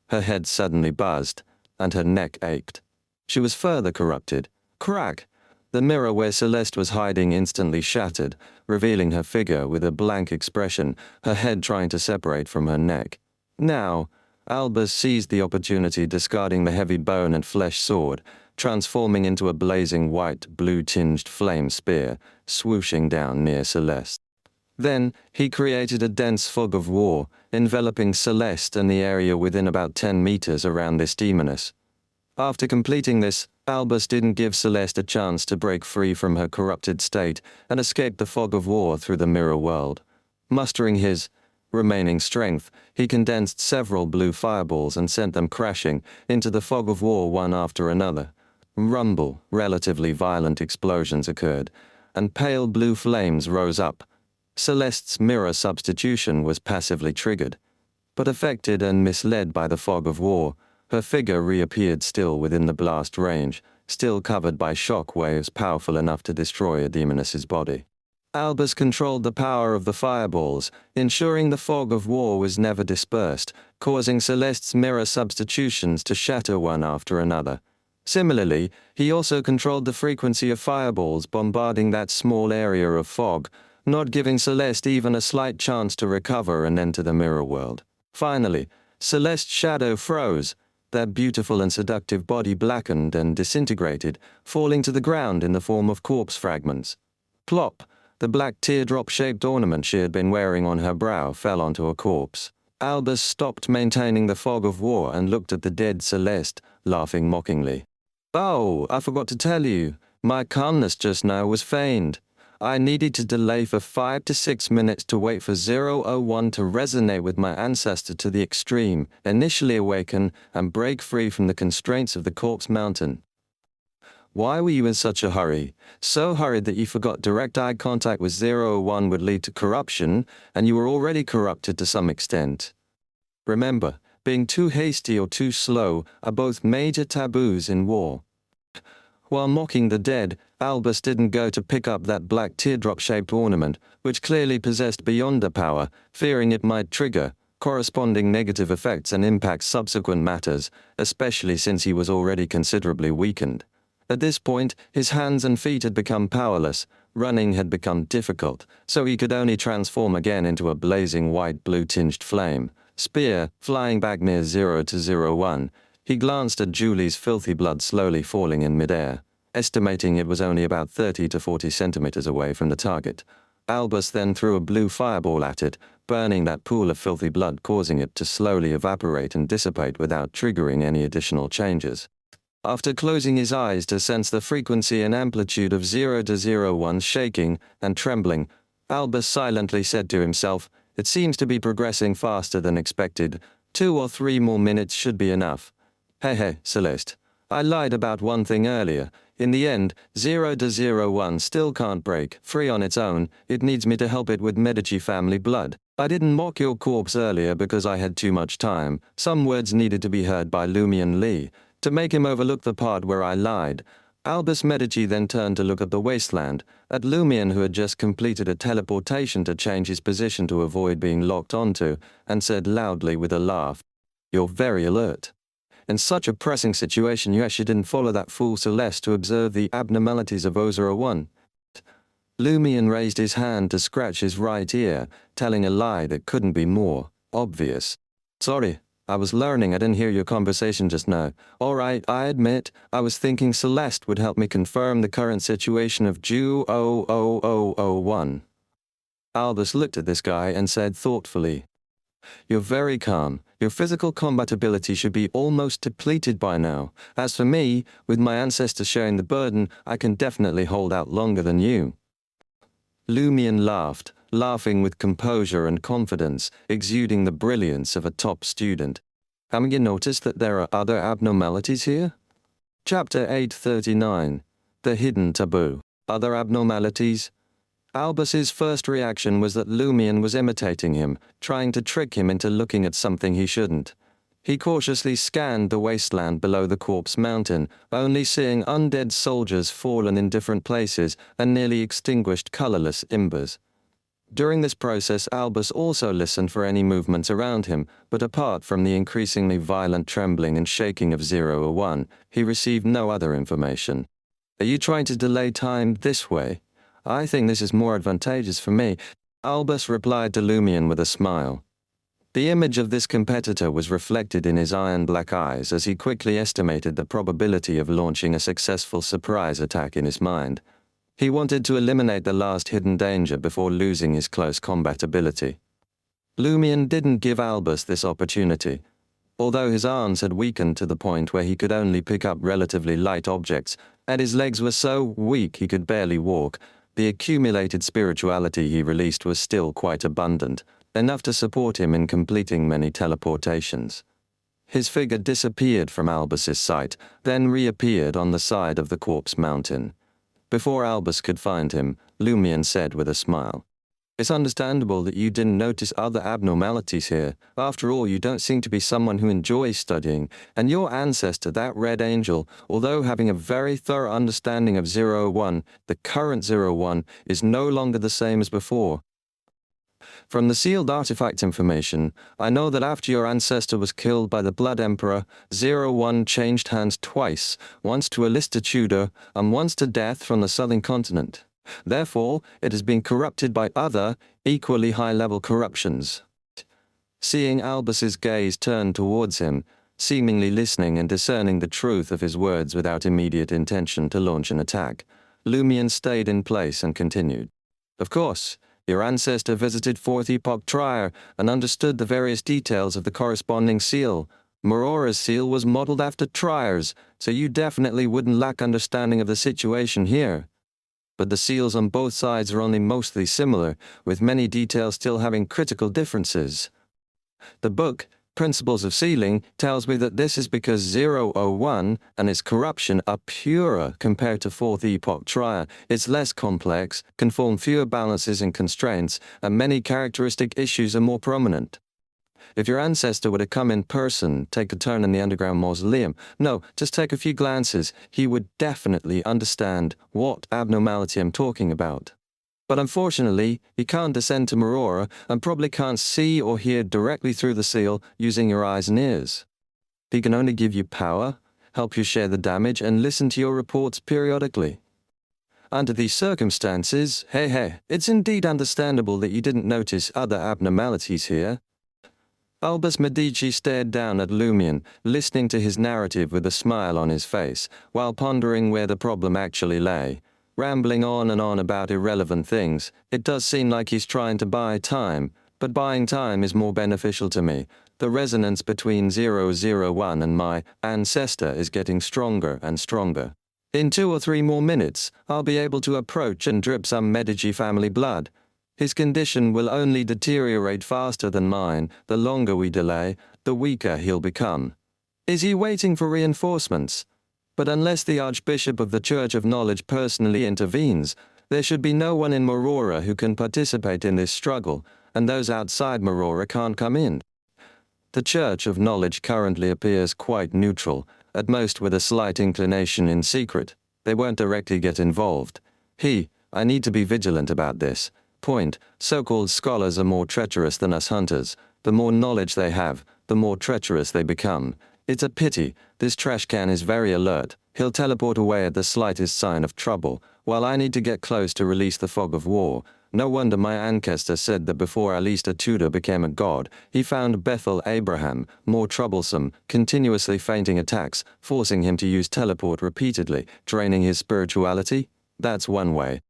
[SPEAKER 1] Her head suddenly buzzed, and her neck ached. She was further corrupted. Crack! The mirror where Celeste was hiding instantly shattered, revealing her figure with a blank expression, her head trying to separate from her neck. Now, Albus seized the opportunity, discarding the heavy bone and flesh sword, transforming into a blazing white, blue-tinged flame spear, swooshing down near Celeste. Then, he created a dense fog of war, enveloping Celeste and the area within about 10 meters around this demoness. After completing this, Albus didn't give Celeste a chance to break free from her corrupted state and escape the fog of war through the mirror world. Mustering his remaining strength, he condensed several blue fireballs and sent them crashing into the fog of war one after another. Rumble, relatively violent explosions occurred, and pale blue flames rose up. Celeste's mirror substitution was passively triggered. But affected and misled by the fog of war, her figure reappeared still within the blast range, still covered by shock waves powerful enough to destroy a demoness's body. Albus controlled the power of the fireballs, ensuring the fog of war was never dispersed, causing Celeste's mirror substitutions to shatter one after another. Similarly, he also controlled the frequency of fireballs bombarding that small area of fog, not giving Celeste even a slight chance to recover and enter the mirror world. Finally, Celeste's shadow froze, their beautiful and seductive body blackened and disintegrated, falling to the ground in the form of corpse fragments. Plop! The black teardrop-shaped ornament she had been wearing on her brow fell onto a corpse. Albus stopped maintaining the fog of war and looked at the dead Celeste, laughing mockingly. "Oh, I forgot to tell you. My calmness just now was feigned. I needed to delay for 5 to 6 minutes to wait for 001 to resonate with my ancestor to the extreme, initially awaken, and break free from the constraints of the corpse mountain." "Why were you in such a hurry? So hurried that you forgot direct eye contact with 001 would lead to corruption, and you were already corrupted to some extent. Remember, being too hasty or too slow are both major taboos in war." While mocking the dead, Albus didn't go to pick up that black teardrop-shaped ornament, which clearly possessed Beyonder power, fearing it might trigger corresponding negative effects and impact subsequent matters, especially since he was already considerably weakened. At this point, his hands and feet had become powerless, running had become difficult, so he could only transform again into a blazing white blue-tinged flame. Spear, flying back near 0 to 01, he glanced at Julie's filthy blood slowly falling in midair, estimating it was only about 30 to 40 centimeters away from the target. Albus then threw a blue fireball at it, burning that pool of filthy blood, causing it to slowly evaporate and dissipate without triggering any additional changes. After closing his eyes to sense the frequency and amplitude of 0 to 01 shaking and trembling, Albus silently said to himself, "It seems to be progressing faster than expected. 2 or 3 more minutes should be enough. Hey, Celeste. I lied about one thing earlier. In the end, 0 to 01 still can't break free on its own. It needs me to help it with Medici family blood. I didn't mock your corpse earlier because I had too much time. Some words needed to be heard by Lumion Lee to make him overlook the part where I lied. Albus Medici then turned to look at the wasteland, at Lumion, who had just completed a teleportation to change his position to avoid being locked onto, and said loudly with a laugh, "You're very alert. In such a pressing situation you actually didn't follow that fool Celeste to observe the abnormalities of O01. Lumion raised his hand to scratch his right ear, telling a lie that couldn't be more obvious. "Sorry, I was learning. I didn't hear your conversation just now. All right, I admit, I was thinking Celeste would help me confirm the current situation of Ju 00001. Albus looked at this guy and said thoughtfully, "You're very calm. Your physical compatibility should be almost depleted by now. As for me, with my ancestors sharing the burden, I can definitely hold out longer than you." Lumion laughed, laughing with composure and confidence, exuding the brilliance of a top student. "Haven't you noticed that there are other abnormalities here?" Chapter 839. The Hidden Taboo. Other abnormalities? Albus's first reaction was that Lumion was imitating him, trying to trick him into looking at something he shouldn't. He cautiously scanned the wasteland below the corpse mountain, only seeing undead soldiers fallen in different places and nearly extinguished colorless embers. During this process, Albus also listened for any movements around him, but apart from the increasingly violent trembling and shaking of 001, he received no other information. "Are you trying to delay time this way? I think this is more advantageous for me," Albus replied to Lumion with a smile. The image of this competitor was reflected in his iron-black eyes as he quickly estimated the probability of launching a successful surprise attack in his mind. He wanted to eliminate the last hidden danger before losing his close combatability. Lumion didn't give Albus this opportunity. Although his arms had weakened to the point where he could only pick up relatively light objects, and his legs were so weak he could barely walk, the accumulated spirituality he released was still quite abundant, enough to support him in completing many teleportations. His figure disappeared from Albus's sight, then reappeared on the side of the corpse mountain. Before Albus could find him, Lumion said with a smile, "It's understandable that you didn't notice other abnormalities here. After all, you don't seem to be someone who enjoys studying, and your ancestor, that Red Angel, although having a very thorough understanding of 01, the current 01, is no longer the same as before. From the sealed artifact information, I know that after your ancestor was killed by the Blood Emperor, 01 changed hands twice, once to Alista Tudor, and once to death from the southern continent. Therefore, it has been corrupted by other, equally high-level corruptions." Seeing Albus's gaze turn towards him, seemingly listening and discerning the truth of his words without immediate intention to launch an attack, Lumion stayed in place and continued. "Of course, your ancestor visited Fourth Epoch Trier and understood the various details of the corresponding seal. Maurora's seal was modeled after Trier's, so you definitely wouldn't lack understanding of the situation here. But the seals on both sides are only mostly similar, with many details still having critical differences. The book, Principles of Sealing, tells me that this is because 001 and its corruption are purer compared to Fourth Epoch Trier. It's less complex, can form fewer balances and constraints, and many characteristic issues are more prominent. If your ancestor were to come in person, take a turn in the underground mausoleum, no, just take a few glances, he would definitely understand what abnormality I'm talking about. But unfortunately, he can't descend to Marora and probably can't see or hear directly through the seal using your eyes and ears. He can only give you power, help you share the damage, and listen to your reports periodically. Under these circumstances, hey, it's indeed understandable that you didn't notice other abnormalities here." Albus Medici stared down at Lumion, listening to his narrative with a smile on his face, while pondering where the problem actually lay. Rambling on and on about irrelevant things, it does seem like he's trying to buy time, but buying time is more beneficial to me. The resonance between 001 and my ancestor is getting stronger and stronger. In 2 or 3 more minutes, I'll be able to approach and drip some Medici family blood. His condition will only deteriorate faster than mine. The longer we delay, the weaker he'll become. Is he waiting for reinforcements? But unless the Archbishop of the Church of Knowledge personally intervenes, there should be no one in Marora who can participate in this struggle, and those outside Marora can't come in. The Church of Knowledge currently appears quite neutral, at most with a slight inclination in secret. They won't directly get involved. I need to be vigilant about this. Point, so-called scholars are more treacherous than us hunters. The more knowledge they have, the more treacherous they become. It's a pity. This trash can is very alert. He'll teleport away at the slightest sign of trouble, while I need to get close to release the fog of war. No wonder my ancestor said that before Alistair Tudor became a god, he found Bethel Abraham more troublesome, continuously feinting attacks, forcing him to use teleport repeatedly, draining his spirituality. That's one way.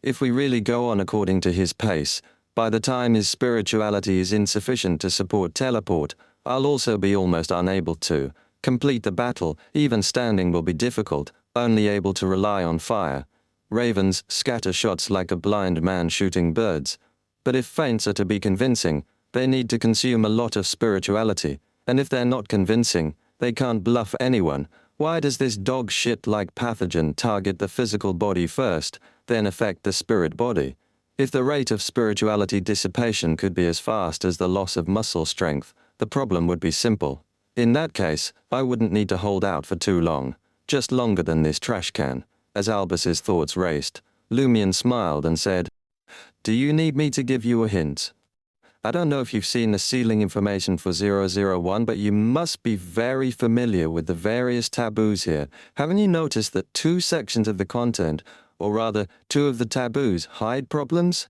[SPEAKER 1] If we really go on according to his pace, by the time his spirituality is insufficient to support teleport, I'll also be almost unable to complete the battle. Even standing will be difficult, only able to rely on fire. Ravens scatter shots like a blind man shooting birds. But if feints are to be convincing, they need to consume a lot of spirituality, and if they're not convincing, they can't bluff anyone. Why does this dog shit-like pathogen target the physical body first, then affect the spirit body? If the rate of spirituality dissipation could be as fast as the loss of muscle strength, the problem would be simple. In that case, I wouldn't need to hold out for too long, just longer than this trash can. As Albus's thoughts raced, Lumion smiled and said, "Do you need me to give you a hint? I don't know if you've seen the ceiling information for 001, but you must be very familiar with the various taboos here. Haven't you noticed that 2 sections of the content, or rather 2 of the taboos, hide problems?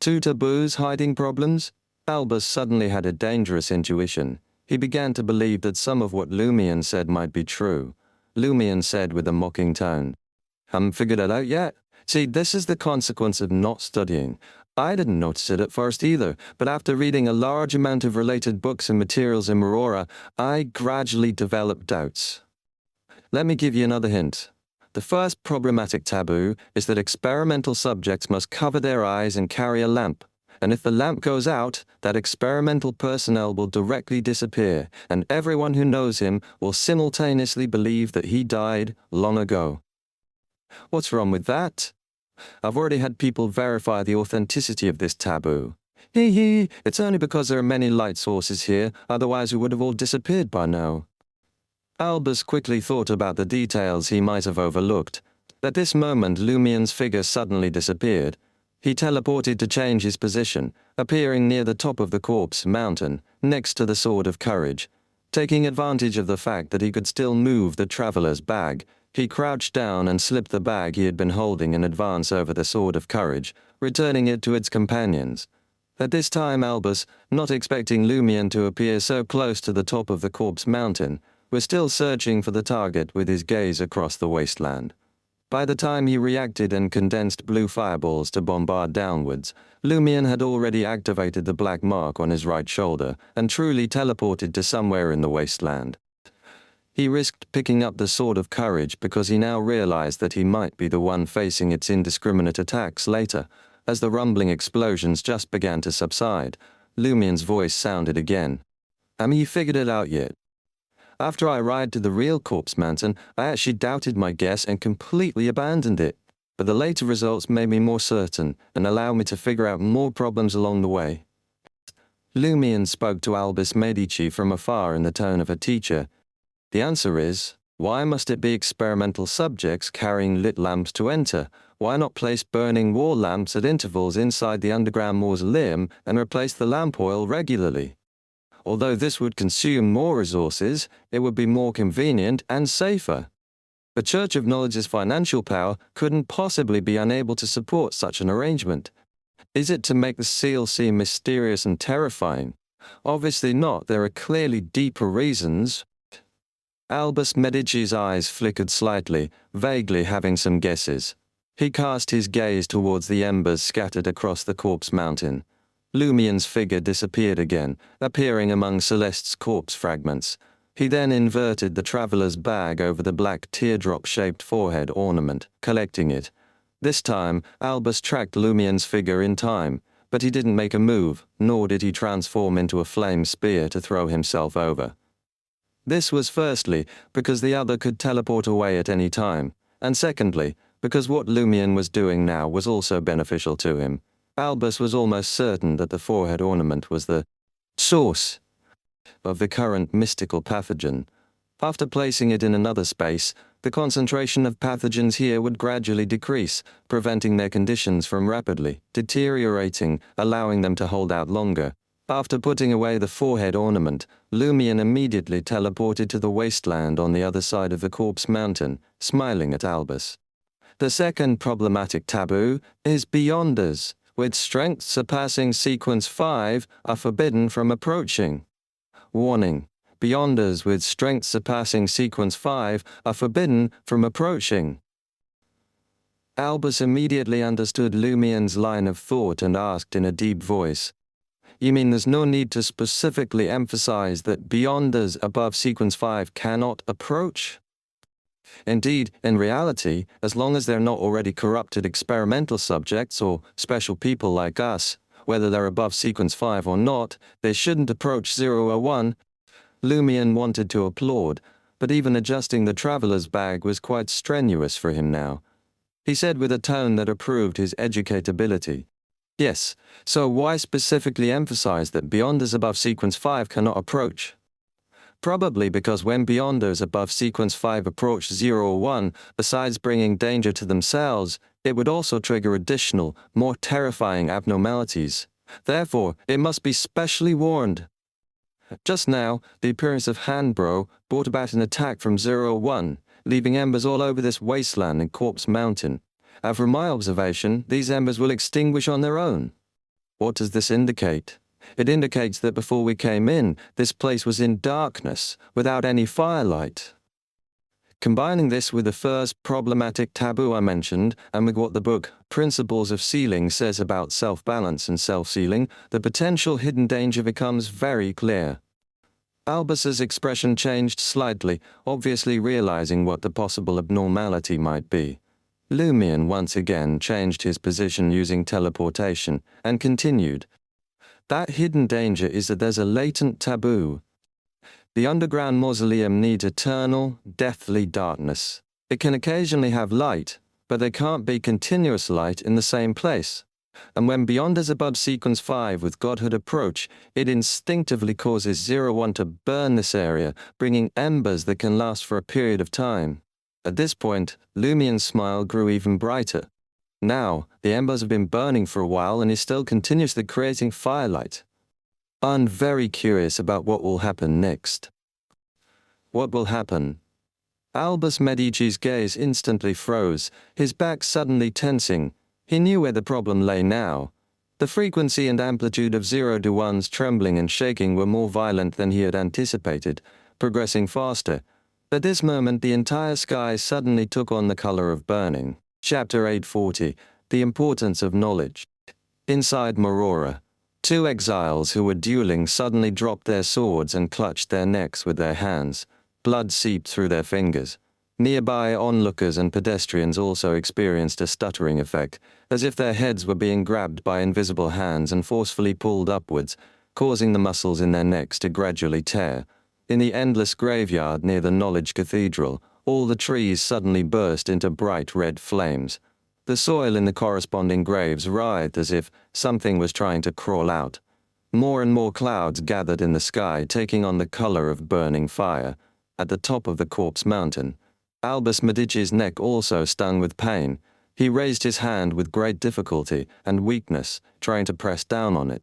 [SPEAKER 1] 2 taboos hiding problems?" Albus suddenly had a dangerous intuition. He began to believe that some of what Lumion said might be true. Lumion said with a mocking tone, "Haven't figured it out yet? See, this is the consequence of not studying. I didn't notice it at first either, but after reading a large amount of related books and materials in Aurora, I gradually developed doubts. Let me give you another hint. The first problematic taboo is that experimental subjects must cover their eyes and carry a lamp. And if the lamp goes out, that experimental personnel will directly disappear, and everyone who knows him will simultaneously believe that he died long ago. What's wrong with that? I've already had people verify the authenticity of this taboo. It's only because there are many light sources here, otherwise we would have all disappeared by now." Albus quickly thought about the details he might have overlooked. At this moment, Lumion's figure suddenly disappeared. He teleported to change his position, appearing near the top of the corpse mountain, next to the Sword of Courage. Taking advantage of the fact that he could still move the traveler's bag, he crouched down and slipped the bag he had been holding in advance over the Sword of Courage, returning it to its companions. At this time Albus, not expecting Lumion to appear so close to the top of the corpse mountain, was still searching for the target with his gaze across the wasteland. By the time he reacted and condensed blue fireballs to bombard downwards, Lumion had already activated the black mark on his right shoulder and truly teleported to somewhere in the wasteland. He risked picking up the Sword of Courage because he now realized that he might be the one facing its indiscriminate attacks later. As the rumbling explosions just began to subside, Lumion's voice sounded again. "Have you figured it out yet? After I arrived to the real corpse mountain, I actually doubted my guess and completely abandoned it. But the later results made me more certain and allowed me to figure out more problems along the way." Lumion spoke to Albus Medici from afar in the tone of a teacher. "The answer is, why must it be experimental subjects carrying lit lamps to enter? Why not place burning wall lamps at intervals inside the underground mausoleum and replace the lamp oil regularly? Although this would consume more resources, it would be more convenient and safer. The Church of Knowledge's financial power couldn't possibly be unable to support such an arrangement. Is it to make the seal seem mysterious and terrifying? Obviously not. There are clearly deeper reasons." Albus Medici's eyes flickered slightly, vaguely having some guesses. He cast his gaze towards the embers scattered across the corpse mountain. Lumion's figure disappeared again, appearing among Celeste's corpse fragments. He then inverted the traveler's bag over the black teardrop-shaped forehead ornament, collecting it. This time, Albus tracked Lumion's figure in time, but he didn't make a move, nor did he transform into a flame spear to throw himself over. This was firstly, because the other could teleport away at any time, and secondly, because what Lumion was doing now was also beneficial to him. Albus was almost certain that the forehead ornament was the source of the current mystical pathogen. After placing it in another space, the concentration of pathogens here would gradually decrease, preventing their conditions from rapidly deteriorating, allowing them to hold out longer. After putting away the forehead ornament, Lumion immediately teleported to the wasteland on the other side of the corpse mountain, smiling at Albus. The second problematic taboo is Beyonders, with strength surpassing sequence 5, are forbidden from approaching. Warning: Beyonders with strength surpassing sequence 5 are forbidden from approaching. Albus immediately understood Lumion's line of thought and asked in a deep voice, "You mean there's no need to specifically emphasize that Beyonders above sequence 5 cannot approach?" Indeed, in reality, as long as they're not already corrupted experimental subjects or special people like us, whether they're above sequence 5 or not, they shouldn't approach 001. Lumion wanted to applaud, but even adjusting the traveler's bag was quite strenuous for him now. He said with a tone that approved his educatability, "Yes, so why specifically emphasize that Beyonders above sequence 5 cannot approach?" Probably because when Beyonders above sequence 5 approach 001, besides bringing danger to themselves, it would also trigger additional, more terrifying abnormalities. Therefore, it must be specially warned. Just now, the appearance of Hanbro brought about an attack from 001, leaving embers all over this wasteland and Corpse Mountain. And from my observation, these embers will extinguish on their own. What does this indicate? It indicates that before we came in, this place was in darkness, without any firelight. Combining this with the first problematic taboo I mentioned, and with what the book Principles of Sealing says about self-balance and self-sealing, the potential hidden danger becomes very clear. Albus's expression changed slightly, obviously realizing what the possible abnormality might be. Lumion once again changed his position using teleportation, and continued, "That hidden danger is that there's a latent taboo. The underground mausoleum needs eternal, deathly darkness. It can occasionally have light, but there can't be continuous light in the same place. And when Beyonders above sequence 5 with Godhood approach, it instinctively causes 01 to burn this area, bringing embers that can last for a period of time." At this point, Lumion's smile grew even brighter. Now, the embers have been burning for a while and is still continuously creating firelight. I'm very curious about what will happen next. What will happen? Albus Medici's gaze instantly froze, his back suddenly tensing. He knew where the problem lay now. The frequency and amplitude of 0-1's trembling and shaking were more violent than he had anticipated, progressing faster. At this moment, the entire sky suddenly took on the color of burning. Chapter 840, The Importance of Knowledge. Inside Morora, two exiles who were dueling suddenly dropped their swords and clutched their necks with their hands. Blood seeped through their fingers. Nearby onlookers and pedestrians also experienced a stuttering effect, as if their heads were being grabbed by invisible hands and forcefully pulled upwards, causing the muscles in their necks to gradually tear. In the endless graveyard near the Knowledge Cathedral, all the trees suddenly burst into bright red flames. The soil in the corresponding graves writhed as if something was trying to crawl out. More and more clouds gathered in the sky, taking on the color of burning fire. At the top of the Corpse Mountain, Albus Medici's neck also stung with pain. He raised his hand with great difficulty and weakness, trying to press down on it.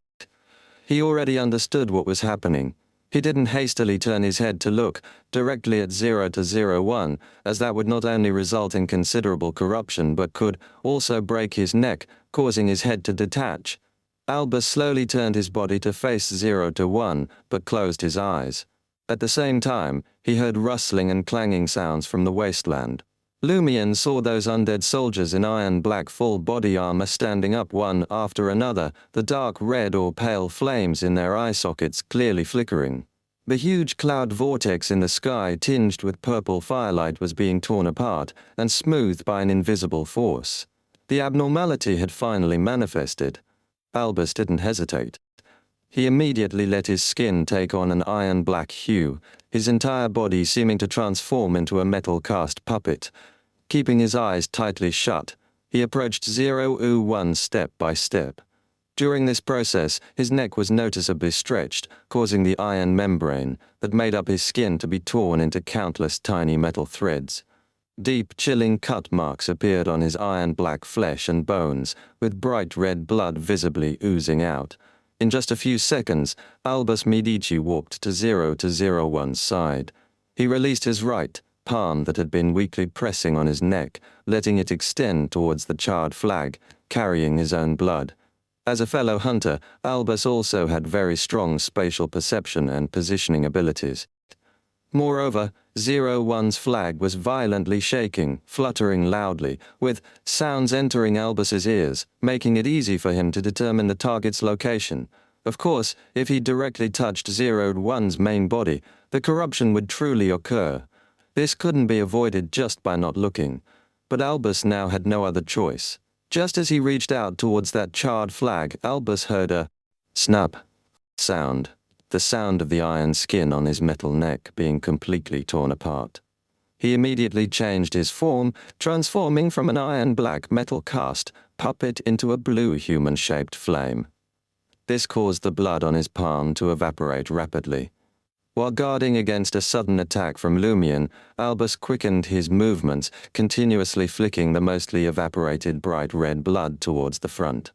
[SPEAKER 1] He already understood what was happening. He didn't hastily turn his head to look directly at 0-01, as that would not only result in considerable corruption but could also break his neck, causing his head to detach. Albus slowly turned his body to face 0-1, but closed his eyes. At the same time, he heard rustling and clanging sounds from the wasteland. Lumion saw those undead soldiers in iron-black full-body armor standing up one after another, the dark red or pale flames in their eye sockets clearly flickering. The huge cloud vortex in the sky tinged with purple firelight was being torn apart and smoothed by an invisible force. The abnormality had finally manifested. Albus didn't hesitate. He immediately let his skin take on an iron-black hue, his entire body seeming to transform into a metal-cast puppet. Keeping his eyes tightly shut, he approached 0-1 step by step. During this process, his neck was noticeably stretched, causing the iron membrane that made up his skin to be torn into countless tiny metal threads. Deep, chilling cut marks appeared on his iron-black flesh and bones, with bright red blood visibly oozing out. In just a few seconds, Albus Medici walked to 0-01's side. He released his right palm that had been weakly pressing on his neck, letting it extend towards the charred flag, carrying his own blood. As a fellow hunter, Albus also had very strong spatial perception and positioning abilities. Moreover, 01's flag was violently shaking, fluttering loudly, with sounds entering Albus's ears, making it easy for him to determine the target's location. Of course, if he directly touched 01's main body, the corruption would truly occur. This couldn't be avoided just by not looking. But Albus now had no other choice. Just as he reached out towards that charred flag, Albus heard a snap sound, the sound of the iron skin on his metal neck being completely torn apart. He immediately changed his form, transforming from an iron-black metal cast puppet into a blue human-shaped flame. This caused the blood on his palm to evaporate rapidly. While guarding against a sudden attack from Lumion, Albus quickened his movements, continuously flicking the mostly evaporated bright red blood towards the front.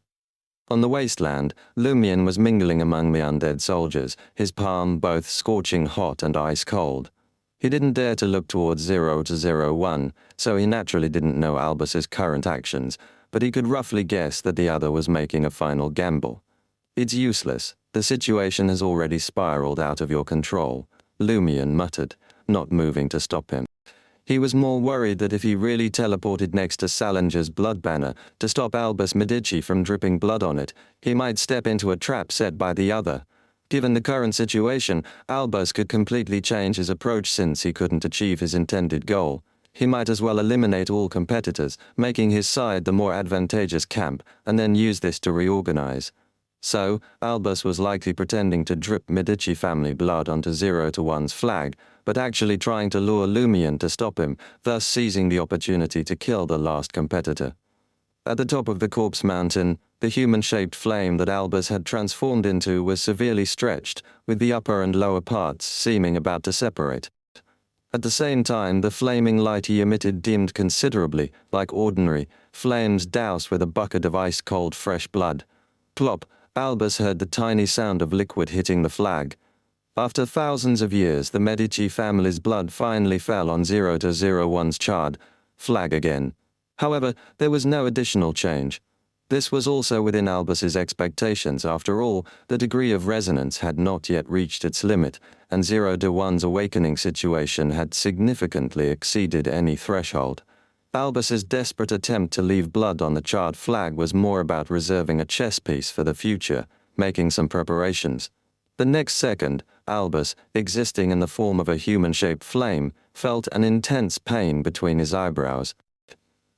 [SPEAKER 1] On the wasteland, Lumion was mingling among the undead soldiers, his palm both scorching hot and ice-cold. He didn't dare to look towards 0-01, so he naturally didn't know Albus's current actions, but he could roughly guess that the other was making a final gamble. "It's useless. The situation has already spiraled out of your control," Lumion muttered, not moving to stop him. He was more worried that if he really teleported next to Salinger's blood banner to stop Albus Medici from dripping blood on it, he might step into a trap set by the other. Given the current situation, Albus could completely change his approach since he couldn't achieve his intended goal. He might as well eliminate all competitors, making his side the more advantageous camp, and then use this to reorganize. So, Albus was likely pretending to drip Medici family blood onto 0-1's flag, but actually trying to lure Lumion to stop him, thus seizing the opportunity to kill the last competitor. At the top of the corpse mountain, the human-shaped flame that Albus had transformed into was severely stretched, with the upper and lower parts seeming about to separate. At the same time, the flaming light he emitted dimmed considerably, like ordinary flames doused with a bucket of ice-cold fresh blood. Plop! Albus heard the tiny sound of liquid hitting the flag. After thousands of years, the Medici family's blood finally fell on 0-01's charred flag again. However, there was no additional change. This was also within Albus's expectations. After all, the degree of resonance had not yet reached its limit, and 0-1's awakening situation had significantly exceeded any threshold. Albus's desperate attempt to leave blood on the charred flag was more about reserving a chess piece for the future, making some preparations. The next second, Albus, existing in the form of a human-shaped flame, felt an intense pain between his eyebrows.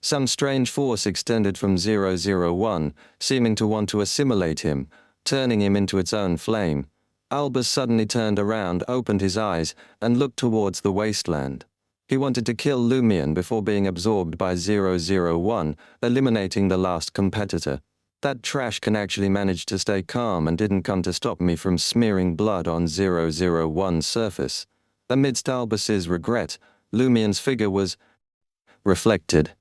[SPEAKER 1] Some strange force extended from 0-1, seeming to want to assimilate him, turning him into its own flame. Albus suddenly turned around, opened his eyes, and looked towards the wasteland. He wanted to kill Lumion before being absorbed by 0-1, eliminating the last competitor. That trash can actually manage to stay calm and didn't come to stop me from smearing blood on 0-1's surface. Amidst Albus's regret, Lumion's figure was reflected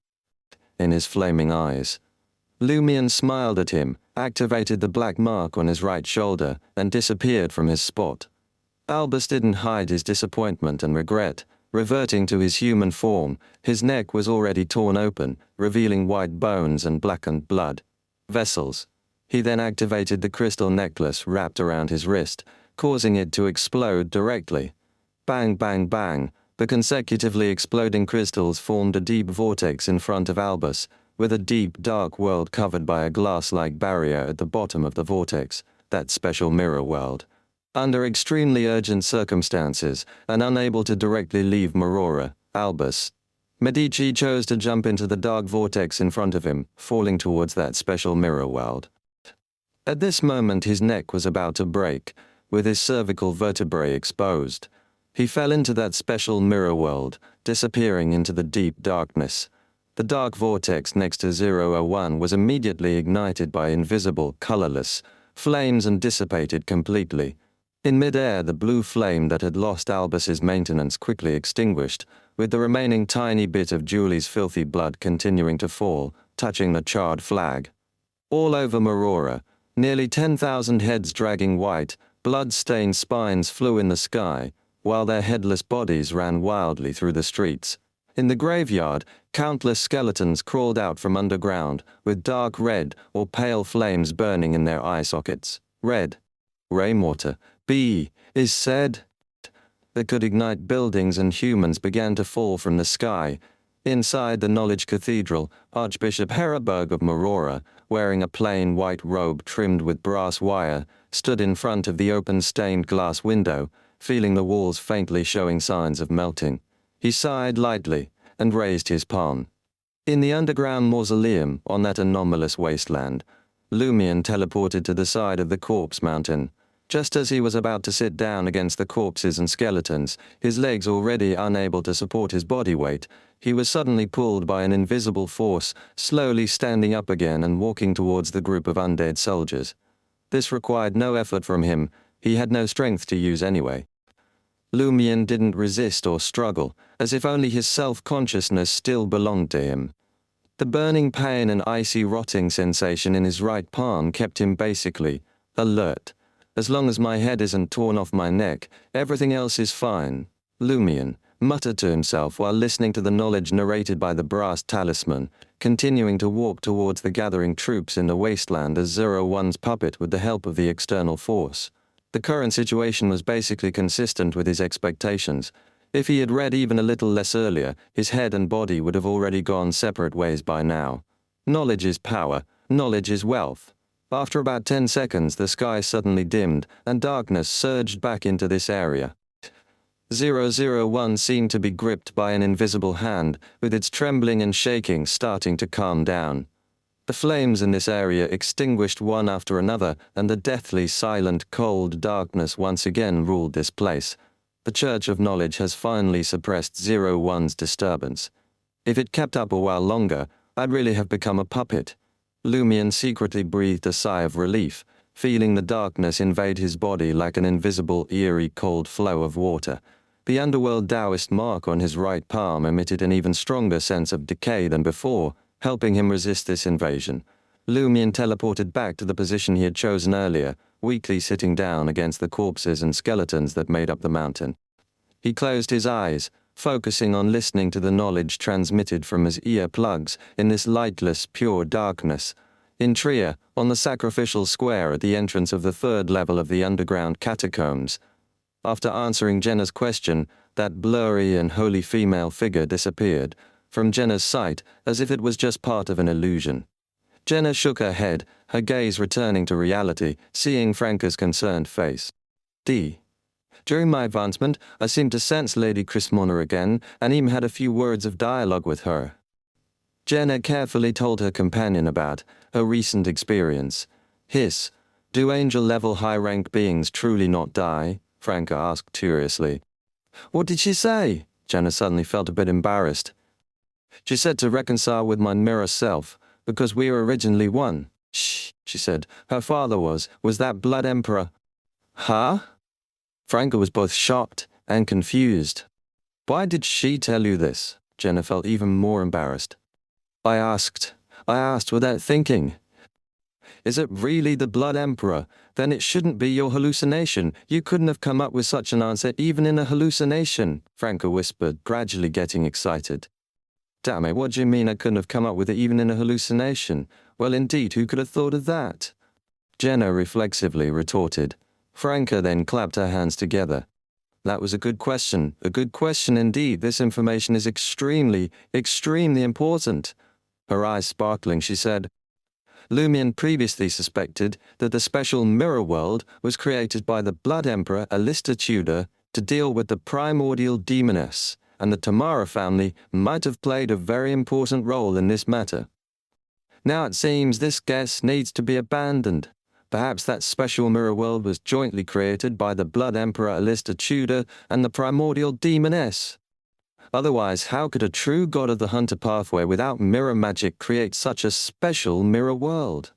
[SPEAKER 1] in his flaming eyes. Lumion smiled at him, activated the black mark on his right shoulder, and disappeared from his spot. Albus didn't hide his disappointment and regret. Reverting to his human form, his neck was already torn open, revealing white bones and blackened blood vessels. He then activated the crystal necklace wrapped around his wrist, causing it to explode directly. Bang, bang, bang. The consecutively exploding crystals formed a deep vortex in front of Albus, with a deep, dark world covered by a glass-like barrier at the bottom of the vortex, that special mirror world. Under extremely urgent circumstances, and unable to directly leave Marora, Albus Medici chose to jump into the dark vortex in front of him, falling towards that special mirror world. At this moment his neck was about to break, with his cervical vertebrae exposed. He fell into that special mirror world, disappearing into the deep darkness. The dark vortex next to 001 was immediately ignited by invisible, colorless flames and dissipated completely. In mid-air, the blue flame that had lost Albus's maintenance quickly extinguished, with the remaining tiny bit of Julie's filthy blood continuing to fall, touching the charred flag. All over Marora, nearly 10,000 heads dragging white, blood-stained spines flew in the sky, while their headless bodies ran wildly through the streets. In the graveyard, countless skeletons crawled out from underground, with dark red or pale flames burning in their eye sockets. Red. Rainwater. B. is said. That could ignite buildings, and humans began to fall from the sky. Inside the Knowledge Cathedral, Archbishop Heraberg of Marora, wearing a plain white robe trimmed with brass wire, stood in front of the open stained glass window, feeling the walls faintly showing signs of melting. He sighed lightly and raised his palm. In the underground mausoleum on that anomalous wasteland, Lumion teleported to the side of the corpse mountain. Just as he was about to sit down against the corpses and skeletons, his legs already unable to support his body weight, he was suddenly pulled by an invisible force, slowly standing up again and walking towards the group of undead soldiers. This required no effort from him. He had no strength to use anyway. Lumion didn't resist or struggle, as if only his self-consciousness still belonged to him. The burning pain and icy rotting sensation in his right palm kept him basically alert. As long as my head isn't torn off my neck, everything else is fine. Lumion muttered to himself while listening to the knowledge narrated by the brass talisman, continuing to walk towards the gathering troops in the wasteland as 01's puppet with the help of the external force. The current situation was basically consistent with his expectations. If he had read even a little less earlier, his head and body would have already gone separate ways by now. Knowledge is power, knowledge is wealth. After about 10 seconds, the sky suddenly dimmed, and darkness surged back into this area. 001 seemed to be gripped by an invisible hand, with its trembling and shaking starting to calm down. The flames in this area extinguished one after another, and the deathly, silent, cold darkness once again ruled this place. The Church of Knowledge has finally suppressed 01's disturbance. If it kept up a while longer, I'd really have become a puppet. Lumion secretly breathed a sigh of relief, feeling the darkness invade his body like an invisible, eerie, cold flow of water. The underworld Taoist mark on his right palm emitted an even stronger sense of decay than before, helping him resist this invasion. Lumion teleported back to the position he had chosen earlier, weakly sitting down against the corpses and skeletons that made up the mountain. He closed his eyes, focusing on listening to the knowledge transmitted from his ear-plugs in this lightless, pure darkness. In Trier, on the sacrificial square at the entrance of the third level of the underground catacombs. After answering Jenna's question, that blurry and holy female figure disappeared from Jenna's sight as if it was just part of an illusion. Jenna shook her head, her gaze returning to reality, seeing Franca's concerned face. During my advancement, I seemed to sense Lady Chrismona again, and even had a few words of dialogue with her. Jenna carefully told her companion about her recent experience. Hiss, do angel-level high-rank beings truly not die? Franca asked curiously. What did she say? Jenna suddenly felt a bit embarrassed. She said to reconcile with my mirror self, because we were originally one. Shh, she said. Her father was that Blood Emperor. Huh? Franca was both shocked and confused. Why did she tell you this? Jenna felt even more embarrassed. I asked without thinking. Is it really the Blood Emperor? Then it shouldn't be your hallucination. You couldn't have come up with such an answer even in a hallucination, Franca whispered, gradually getting excited. Damn it, what do you mean I couldn't have come up with it even in a hallucination? Well, indeed, who could have thought of that? Jenna reflexively retorted. Franca then clapped her hands together. That was a good question indeed. This information is extremely, extremely important. Her eyes sparkling, she said, Lumion previously suspected that the special mirror world was created by the Blood Emperor Alista Tudor to deal with the primordial demoness, and the Tamara family might have played a very important role in this matter. Now it seems this guess needs to be abandoned. Perhaps that special mirror world was jointly created by the Blood Emperor Alista Tudor and the primordial demoness. Otherwise, how could a true god of the hunter pathway without mirror magic create such a special mirror world?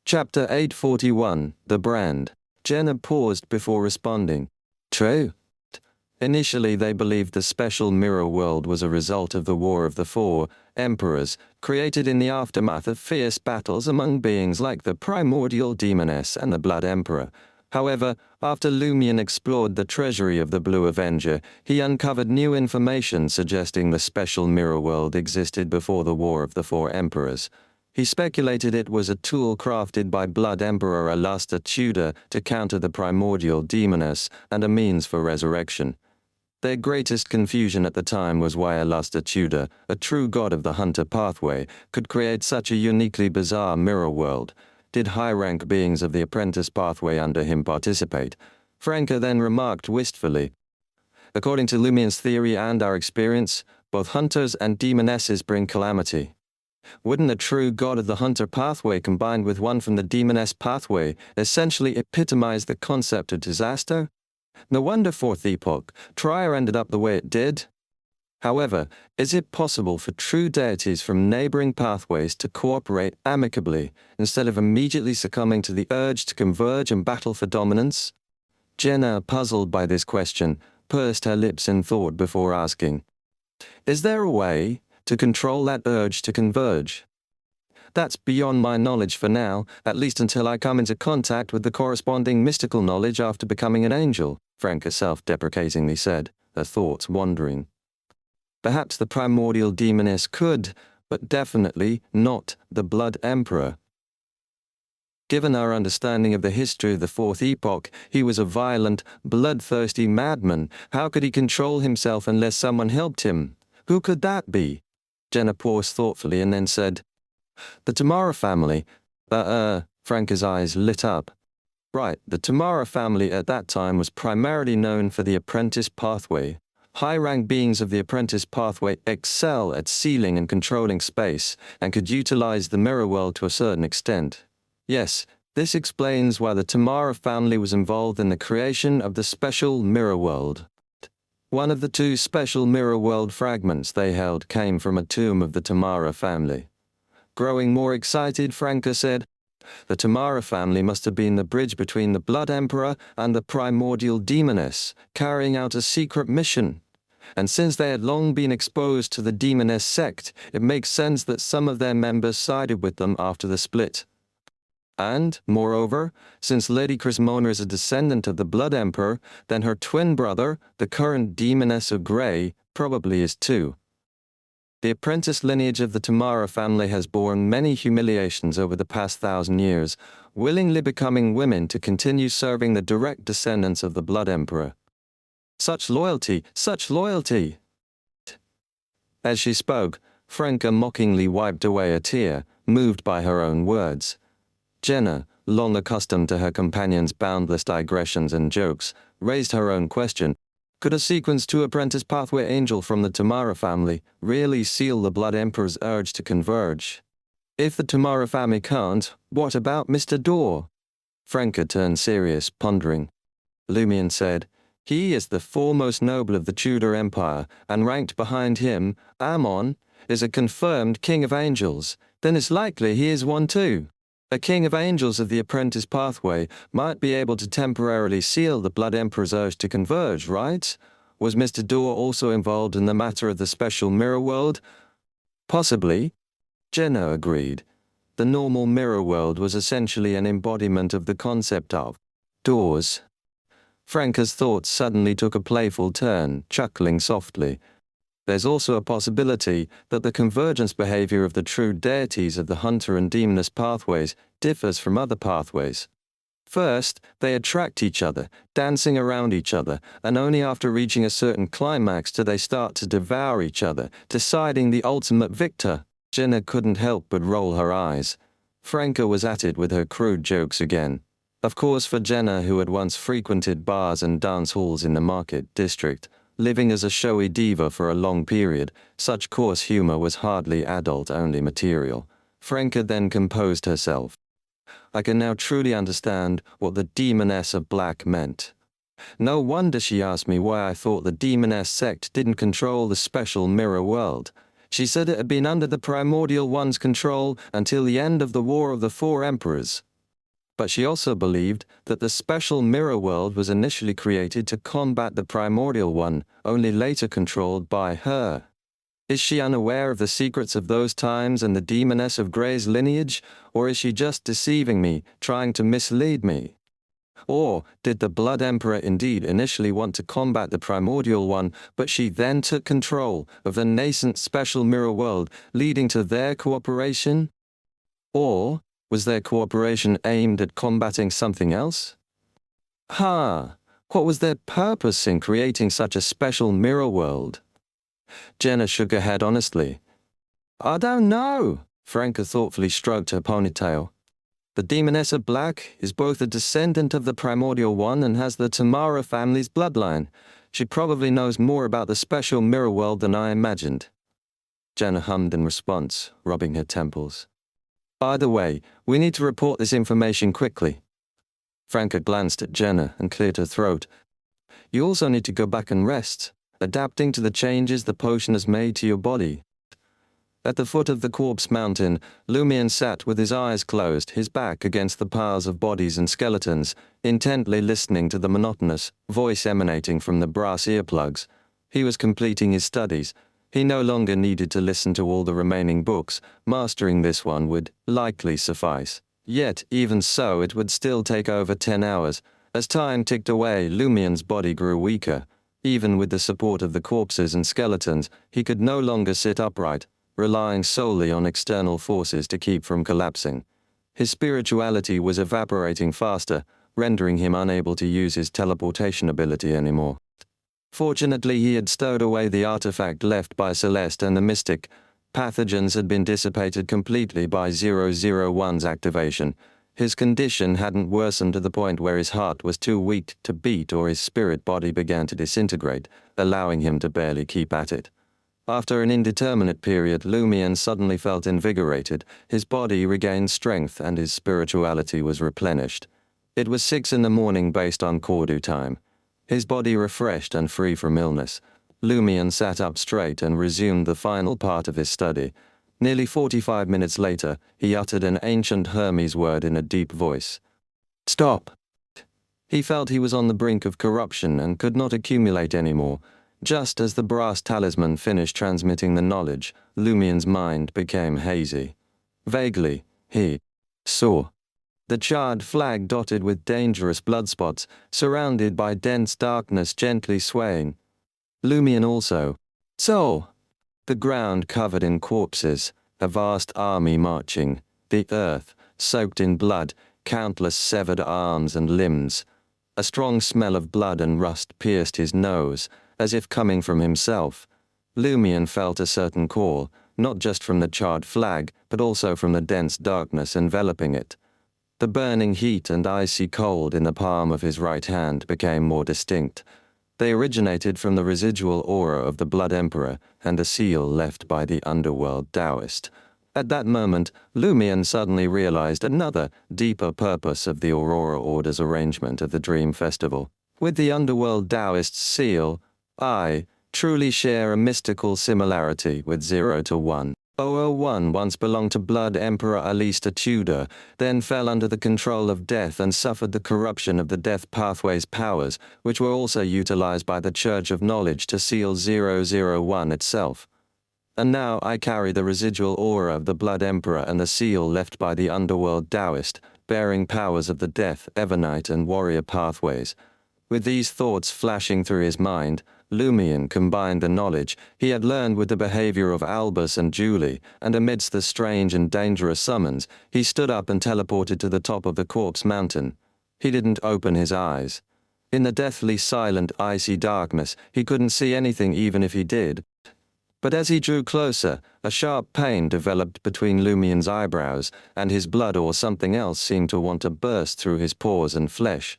[SPEAKER 1] Chapter 841, The Brand. Jenna paused before responding. True. Initially, they believed the special mirror world was a result of the War of the Four Emperors, created in the aftermath of fierce battles among beings like the primordial demoness and the Blood Emperor. However, after Lumion explored the treasury of the Blue Avenger, he uncovered new information suggesting the special mirror world existed before the War of the Four Emperors. He speculated it was a tool crafted by Blood Emperor Alusta Tudor to counter the primordial demoness and a means for resurrection. Their greatest confusion at the time was why Alusta Tudor, a true god of the hunter pathway, could create such a uniquely bizarre mirror world. Did high-rank beings of the apprentice pathway under him participate? Franca then remarked wistfully, according to Lumion's theory and our experience, both hunters and demonesses bring calamity. Wouldn't a true god of the hunter pathway combined with one from the demoness pathway essentially epitomize the concept of disaster? No wonder Fourth Epoch, Trier ended up the way it did. However, is it possible for true deities from neighboring pathways to cooperate amicably instead of immediately succumbing to the urge to converge and battle for dominance? Jenna, puzzled by this question, pursed her lips in thought before asking, is there a way to control that urge to converge? That's beyond my knowledge for now, at least until I come into contact with the corresponding mystical knowledge after becoming an angel, Franca self-deprecatingly said, her thoughts wandering. Perhaps the primordial demoness could, but definitely not the Blood Emperor. Given our understanding of the history of the Fourth Epoch, he was a violent, bloodthirsty madman. How could he control himself unless someone helped him? Who could that be? Jenna paused thoughtfully and then said, the Tamara family. Franca's eyes lit up. Right, the Tamara family at that time was primarily known for the apprentice pathway. High-rank beings of the apprentice pathway excel at sealing and controlling space, and could utilize the mirror world to a certain extent. Yes, this explains why the Tamara family was involved in the creation of the special mirror world. One of the two special mirror world fragments they held came from a tomb of the Tamara family. Growing more excited, Franca said, the Tamara family must have been the bridge between the Blood Emperor and the primordial demoness, carrying out a secret mission. And since they had long been exposed to the demoness sect, it makes sense that some of their members sided with them after the split. And, moreover, since Lady Crismona is a descendant of the Blood Emperor, then her twin brother, the current Demoness of Grey, probably is too. The apprentice lineage of the Tamara family has borne many humiliations over the past 1,000 years, willingly becoming women to continue serving the direct descendants of the Blood Emperor. Such loyalty, such loyalty! As she spoke, Franca mockingly wiped away a tear, moved by her own words. Jenna, long accustomed to her companion's boundless digressions and jokes, raised her own question. Could a Sequence 2 apprentice pathway angel from the Tamara family really seal the Blood Emperor's urge to converge? If the Tamara family can't, what about Mr. Dorr? Franca turned serious, pondering. Lumion said, he is the foremost noble of the Tudor Empire, and ranked behind him, Ammon, is a confirmed king of angels. Then it's likely he is one too. A king of angels of the apprentice pathway might be able to temporarily seal the Blood Emperor's urge to converge, right? Was Mr. Dorr also involved in the matter of the special mirror world? Possibly. Jenna agreed. The normal mirror world was essentially an embodiment of the concept of doors. Franca's thoughts suddenly took a playful turn, chuckling softly. There's also a possibility that the convergence behavior of the true deities of the hunter and demoness pathways differs from other pathways. First, they attract each other, dancing around each other, and only after reaching a certain climax do they start to devour each other, deciding the ultimate victor. Jenna couldn't help but roll her eyes. Franca was at it with her crude jokes again. Of course, for Jenna, who had once frequented bars and dance halls in the market district, living as a showy diva for a long period, such coarse humor was hardly adult-only material. Franca then composed herself. I can now truly understand what the demoness of black meant. No wonder she asked me why I thought the demoness sect didn't control the special mirror world. She said it had been under the Primordial One's control until the end of the War of the Four Emperors. But she also believed that the special mirror world was initially created to combat the Primordial One, only later controlled by her. Is she unaware of the secrets of those times and the demoness of Grey's lineage, or is she just deceiving me, trying to mislead me? Or did the Blood Emperor indeed initially want to combat the Primordial One, but she then took control of the nascent special mirror world, leading to their cooperation? Or was their cooperation aimed at combating something else? What was their purpose in creating such a special mirror world? Jenna shook her head honestly. I don't know, Franca thoughtfully stroked her ponytail. The Demoness of Black is both a descendant of the Primordial One and has the Tamara family's bloodline. She probably knows more about the special mirror world than I imagined. Jenna hummed in response, rubbing her temples. Either way, we need to report this information quickly. Franca glanced at Jenna and cleared her throat. You also need to go back and rest, adapting to the changes the potion has made to your body. At the foot of the corpse mountain, Lumion sat with his eyes closed, his back against the piles of bodies and skeletons, intently listening to the monotonous voice emanating from the brass earplugs. He was completing his studies. He no longer needed to listen to all the remaining books. Mastering this one would likely suffice. Yet, even so, it would still take over 10 hours. As time ticked away, Lumion's body grew weaker. Even with the support of the corpses and skeletons, he could no longer sit upright, relying solely on external forces to keep from collapsing. His spirituality was evaporating faster, rendering him unable to use his teleportation ability anymore. Fortunately, he had stowed away the artifact left by Celeste and the Mystic. Pathogens had been dissipated completely by 001's activation. His condition hadn't worsened to the point where his heart was too weak to beat or his spirit body began to disintegrate, allowing him to barely keep at it. After an indeterminate period, Lumion suddenly felt invigorated, his body regained strength and his spirituality was replenished. It was 6 in the morning based on Cordu time. His body refreshed and free from illness, Lumion sat up straight and resumed the final part of his study. Nearly 45 minutes later, he uttered an ancient Hermes word in a deep voice. Stop! He felt he was on the brink of corruption and could not accumulate anymore. Just as the brass talisman finished transmitting the knowledge, Lumion's mind became hazy. Vaguely, he saw the charred flag dotted with dangerous blood spots, surrounded by dense darkness gently swaying. Lumion also saw the ground covered in corpses, a vast army marching, the earth soaked in blood, countless severed arms and limbs. A strong smell of blood and rust pierced his nose, as if coming from himself. Lumion felt a certain call, not just from the charred flag, but also from the dense darkness enveloping it. The burning heat and icy cold in the palm of his right hand became more distinct. They originated from the residual aura of the Blood Emperor and a seal left by the underworld Taoist. At that moment, Lumion suddenly realized another, deeper purpose of the Aurora Order's arrangement of the Dream Festival. With the underworld Taoist's seal, I truly share a mystical similarity with 0-1. 001 once belonged to Blood Emperor Alista Tudor, then fell under the control of death and suffered the corruption of the Death Pathway's powers, which were also utilized by the Church of Knowledge to seal 001 itself. And now I carry the residual aura of the Blood Emperor and the seal left by the underworld Taoist, bearing powers of the Death, Evernight, and Warrior pathways. With these thoughts flashing through his mind, Lumion combined the knowledge he had learned with the behavior of Albus and Julie, and amidst the strange and dangerous summons, he stood up and teleported to the top of the corpse mountain. He didn't open his eyes. In the deathly silent, icy darkness, he couldn't see anything even if he did. But as he drew closer, a sharp pain developed between Lumion's eyebrows, and his blood or something else seemed to want to burst through his pores and flesh.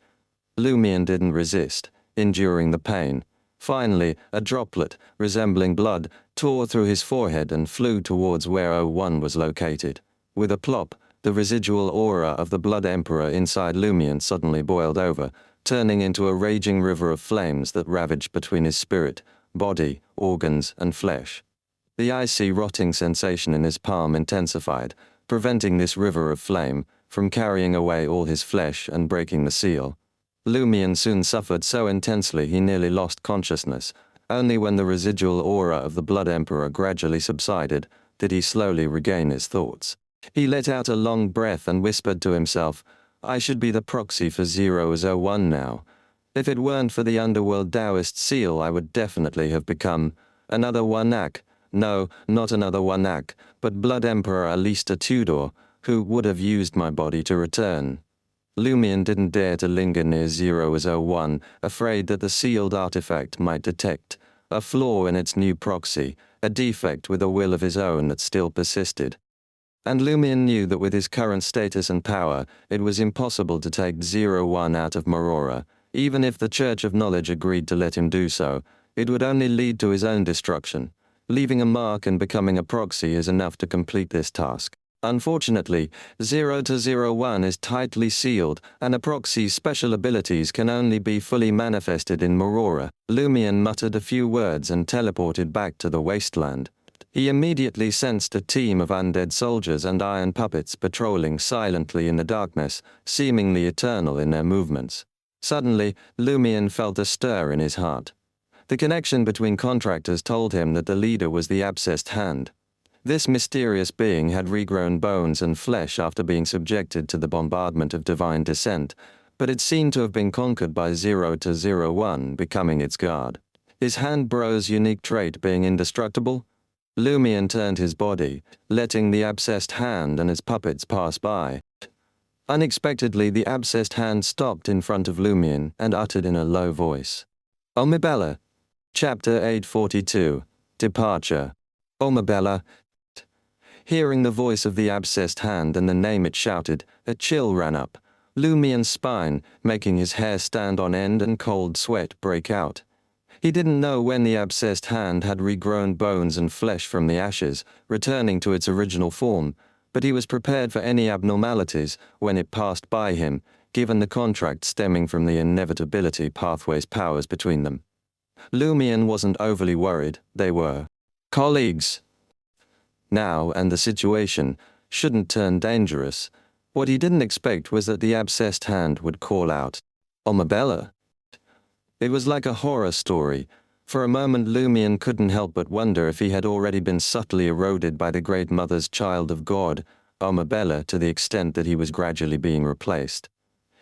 [SPEAKER 1] Lumion didn't resist, enduring the pain. Finally, a droplet, resembling blood, tore through his forehead and flew towards where 01 was located. With a plop, the residual aura of the Blood Emperor inside Lumion suddenly boiled over, turning into a raging river of flames that ravaged between his spirit, body, organs, and flesh. The icy rotting sensation in his palm intensified, preventing this river of flame from carrying away all his flesh and breaking the seal. Lumion soon suffered so intensely he nearly lost consciousness. Only when the residual aura of the Blood Emperor gradually subsided did he slowly regain his thoughts. He let out a long breath and whispered to himself, "I should be the proxy for 001 now. If it weren't for the underworld Taoist seal, I would definitely have become another Wanak. No, not another Wanak, but Blood Emperor Alista Tudor, who would have used my body to return." Lumion didn't dare to linger near 001, afraid that the sealed artifact might detect a flaw in its new proxy, a defect with a will of his own that still persisted. And Lumion knew that with his current status and power, it was impossible to take 01 out of Marora. Even if the Church of Knowledge agreed to let him do so, it would only lead to his own destruction. Leaving a mark and becoming a proxy is enough to complete this task. Unfortunately, 0 to 01 is tightly sealed, and a proxy's special abilities can only be fully manifested in Marora. Lumion muttered a few words and teleported back to the wasteland. He immediately sensed a team of undead soldiers and iron puppets patrolling silently in the darkness, seemingly eternal in their movements. Suddenly, Lumion felt a stir in his heart. The connection between contractors told him that the leader was the Abscessed Hand. This mysterious being had regrown bones and flesh after being subjected to the bombardment of divine descent, but it seemed to have been conquered by 0 to 01, becoming its guard. Is Hand Bro's unique trait being indestructible? Lumion turned his body, letting the Abscessed Hand and his puppets pass by. Unexpectedly, the Abscessed Hand stopped in front of Lumion and uttered in a low voice, "Omibella." Chapter 842. Departure. Omibella. Hearing the voice of the Abscessed Hand and the name it shouted, a chill ran up Lumion's spine, making his hair stand on end and cold sweat break out. He didn't know when the Abscessed Hand had regrown bones and flesh from the ashes, returning to its original form, but he was prepared for any abnormalities when it passed by him, given the contract stemming from the Inevitability pathway's powers between them. Lumion wasn't overly worried. They were colleagues now, and the situation shouldn't turn dangerous. What he didn't expect was that the Abscessed Hand would call out, "Omibella." It was like a horror story. For a moment Lumion couldn't help but wonder if he had already been subtly eroded by the Great Mother's child of God, Omibella, to the extent that he was gradually being replaced.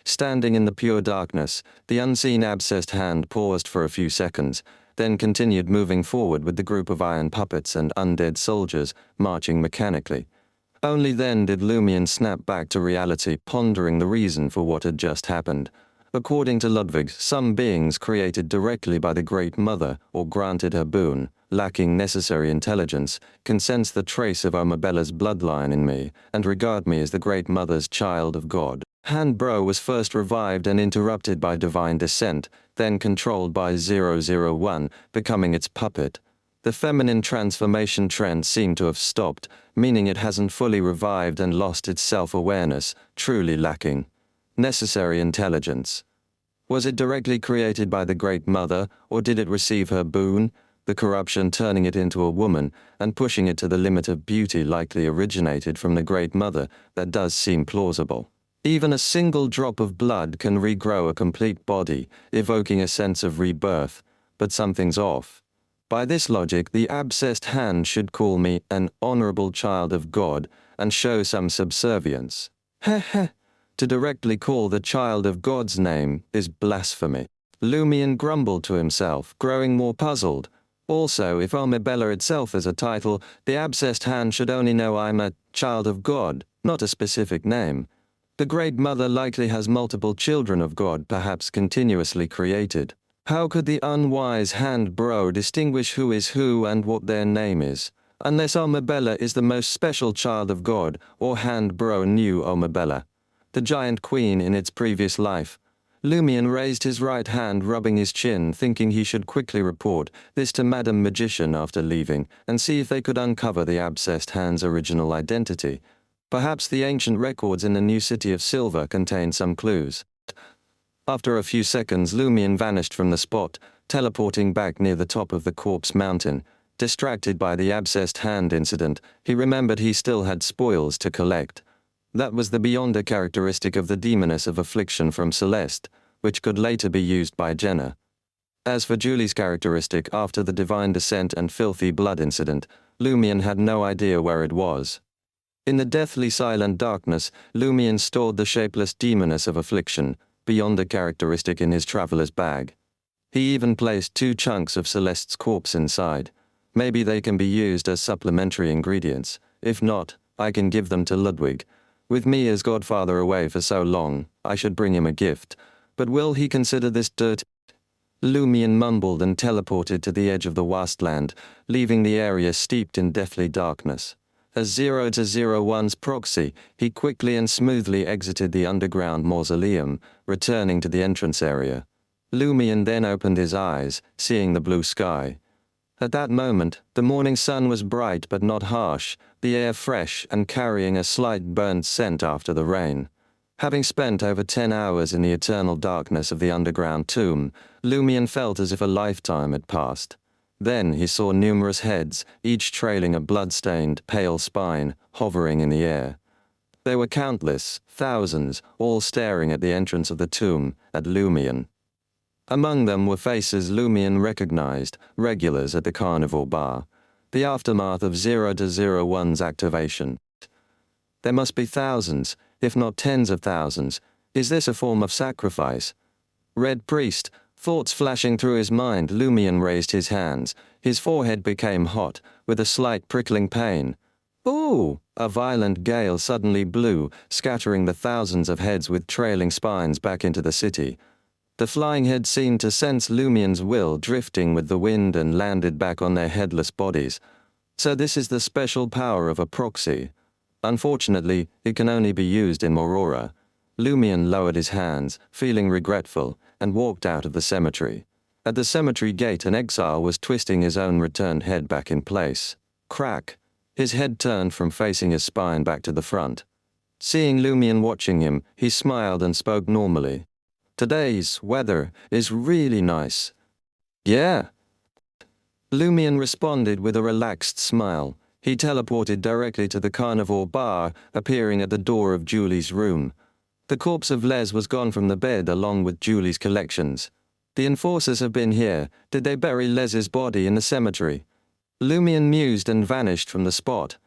[SPEAKER 1] Standing in the pure darkness, the unseen Abscessed Hand paused for a few seconds, then continued moving forward with the group of iron puppets and undead soldiers marching mechanically. Only then did Lumion snap back to reality, pondering the reason for what had just happened. According to Ludwig, some beings created directly by the Great Mother, or granted her boon, lacking necessary intelligence, can sense the trace of Omibella's bloodline in me, and regard me as the Great Mother's child of God. Hand Bro was first revived and interrupted by divine descent, then controlled by 001, becoming its puppet. The feminine transformation trend seemed to have stopped, meaning it hasn't fully revived and lost its self-awareness, truly lacking necessary intelligence. Was it directly created by the Great Mother, or did it receive her boon, the corruption turning it into a woman and pushing it to the limit of beauty likely originated from the Great Mother? That does seem plausible. Even a single drop of blood can regrow a complete body, evoking a sense of rebirth, but something's off. By this logic, the Abscessed Hand should call me an honorable child of God and show some subservience. Heh heh. To directly call the child of God's name is blasphemy. Lumion grumbled to himself, growing more puzzled. Also, if Omibella itself is a title, the Abscessed Hand should only know I'm a child of God, not a specific name. The Great Mother likely has multiple children of God, perhaps continuously created. How could the unwise Hand Bro distinguish who is who and what their name is? Unless Omibella is the most special child of God, or Hand Bro knew Omibella, the giant queen in its previous life. Lumion raised his right hand, rubbing his chin, thinking he should quickly report this to Madame Magician after leaving, and see if they could uncover the Abscessed Hand's original identity. Perhaps the ancient records in the new City of Silver contain some clues. After a few seconds, Lumion vanished from the spot, teleporting back near the top of the corpse mountain. Distracted by the abscessed hand incident, he remembered he still had spoils to collect. That was the beyonder characteristic of the Demoness of Affliction from Celeste, which could later be used by Jenna. As for Julie's characteristic after the Divine Descent and Filthy Blood incident, Lumion had no idea where it was. In the deathly silent darkness, Lumion stored the shapeless Demoness of Affliction, beyonder characteristic, in his traveler's bag. He even placed 2 chunks of Celeste's corpse inside. Maybe they can be used as supplementary ingredients. If not, I can give them to Ludwig. With me as godfather away for so long, I should bring him a gift. But will he consider this dirt? Lumion mumbled and teleported to the edge of the wasteland, leaving the area steeped in deathly darkness. As 0-01's proxy, he quickly and smoothly exited the underground mausoleum, returning to the entrance area. Lumion then opened his eyes, seeing the blue sky. At that moment, the morning sun was bright but not harsh, the air fresh and carrying a slight burnt scent after the rain. Having spent over 10 hours in the eternal darkness of the underground tomb, Lumion felt as if a lifetime had passed. Then he saw numerous heads, each trailing a blood-stained, pale spine, hovering in the air. They were countless, thousands, all staring at the entrance of the tomb, at Lumion. Among them were faces Lumion recognized, regulars at the carnival bar, the aftermath of 0-01's activation. There must be thousands, if not tens of thousands. Is this a form of sacrifice? Red Priest, thoughts flashing through his mind, Lumion raised his hands. His forehead became hot, with a slight prickling pain. Ooh! A violent gale suddenly blew, scattering the thousands of heads with trailing spines back into the city. The flying head seemed to sense Lumion's will, drifting with the wind, and landed back on their headless bodies. So this is the special power of a proxy. Unfortunately, it can only be used in Morora. Lumion lowered his hands, feeling regretful, and walked out of the cemetery. At the cemetery gate, an exile was twisting his own returned head back in place. Crack! His head turned from facing his spine back to the front. Seeing Lumion watching him, he smiled and spoke normally. Today's weather is really nice. Yeah. Lumion responded with a relaxed smile. He teleported directly to the carnivore bar, appearing at the door of Julie's room. The corpse of Les was gone from the bed along with Julie's collections. The enforcers have been here. Did they bury Les's body in the cemetery? Lumion mused and vanished from the spot.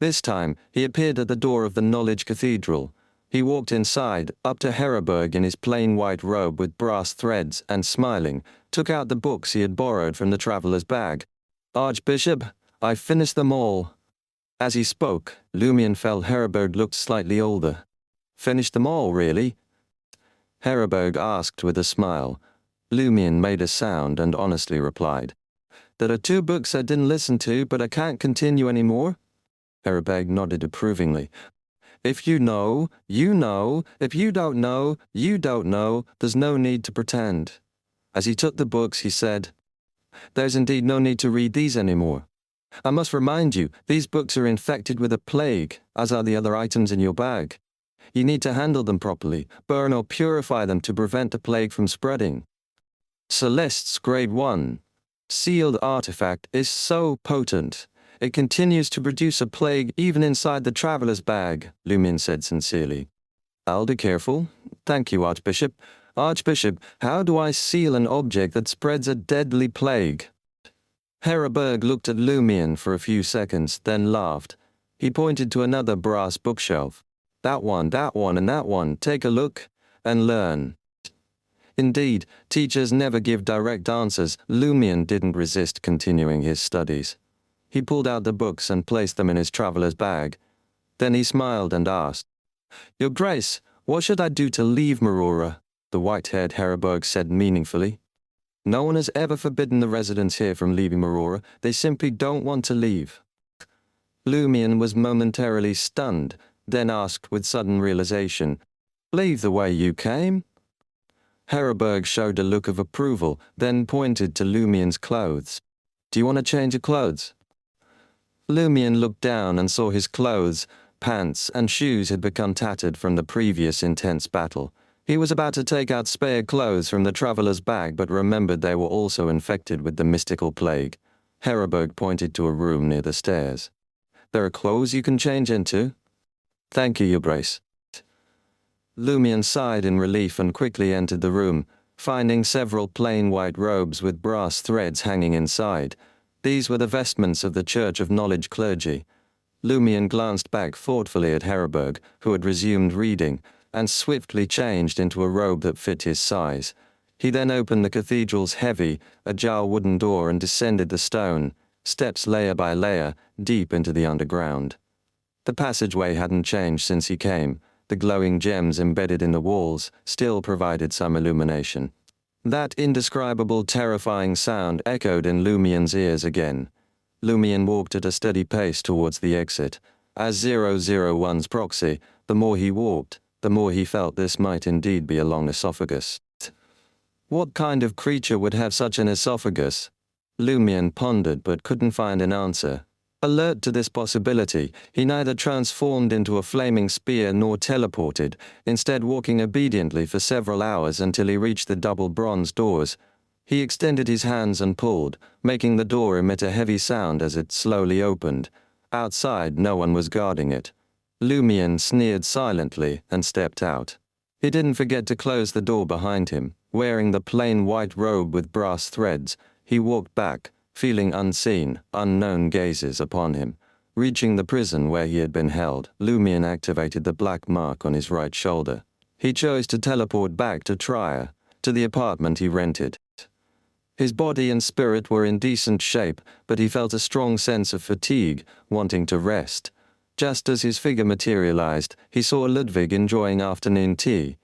[SPEAKER 1] This time, he appeared at the door of the Knowledge Cathedral. He walked inside, up to Herreberg in his plain white robe with brass threads, and smiling, took out the books he had borrowed from the traveler's bag. Archbishop, I finished them all. As he spoke, Lumion felt Herreberg looked slightly older. Finished them all, really? Herreberg asked with a smile. Lumion made a sound and honestly replied. There are 2 books I didn't listen to, but I can't continue anymore. Herreberg nodded approvingly. If you know, you know. If you don't know, you don't know. There's no need to pretend. As he took the books, he said, There's indeed no need to read these anymore. I must remind you, these books are infected with a plague, as are the other items in your bag. You need to handle them properly, burn or purify them to prevent the plague from spreading. Celeste's Grade 1 sealed artifact is so potent. It continues to produce a plague even inside the traveler's bag, Lumion said sincerely. I'll be careful. Thank you, Archbishop. Archbishop, how do I seal an object that spreads a deadly plague? Herreberg looked at Lumion for a few seconds, then laughed. He pointed to another brass bookshelf. That one, and that one. Take a look and learn. Indeed, teachers never give direct answers. Lumion didn't resist continuing his studies. He pulled out the books and placed them in his traveler's bag. Then he smiled and asked, Your Grace, what should I do to leave Morora? The white-haired Herreberg said meaningfully. No one has ever forbidden the residents here from leaving Morora. They simply don't want to leave. Lumion was momentarily stunned, then asked with sudden realization, Leave the way you came? Herreberg showed a look of approval, then pointed to Lumion's clothes. Do you want to change your clothes? Lumion looked down and saw his clothes, pants, and shoes had become tattered from the previous intense battle. He was about to take out spare clothes from the traveler's bag but remembered they were also infected with the mystical plague. Heraberg pointed to a room near the stairs. There are clothes you can change into? Thank you, your grace. Lumion sighed in relief and quickly entered the room, finding several plain white robes with brass threads hanging inside. These were the vestments of the Church of Knowledge clergy. Lumion glanced back thoughtfully at Heraberg, who had resumed reading, and swiftly changed into a robe that fit his size. He then opened the cathedral's heavy, ajar wooden door and descended the stone, steps layer by layer, deep into the underground. The passageway hadn't changed since he came. The glowing gems embedded in the walls still provided some illumination. That indescribable, terrifying sound echoed in Lumion's ears again. Lumion walked at a steady pace towards the exit. As 001's proxy, the more he walked, the more he felt this might indeed be a long esophagus. What kind of creature would have such an esophagus? Lumion pondered but couldn't find an answer. Alert to this possibility, he neither transformed into a flaming spear nor teleported, instead walking obediently for several hours until he reached the double bronze doors. He extended his hands and pulled, making the door emit a heavy sound as it slowly opened. Outside, no one was guarding it. Lumion sneered silently and stepped out. He didn't forget to close the door behind him. Wearing the plain white robe with brass threads, he walked back, feeling unseen, unknown gazes upon him. Reaching the prison where he had been held, Lumion activated the black mark on his right shoulder. He chose to teleport back to Trier, to the apartment he rented. His body and spirit were in decent shape, but he felt a strong sense of fatigue, wanting to rest. Just as his figure materialized, he saw Ludwig enjoying afternoon tea.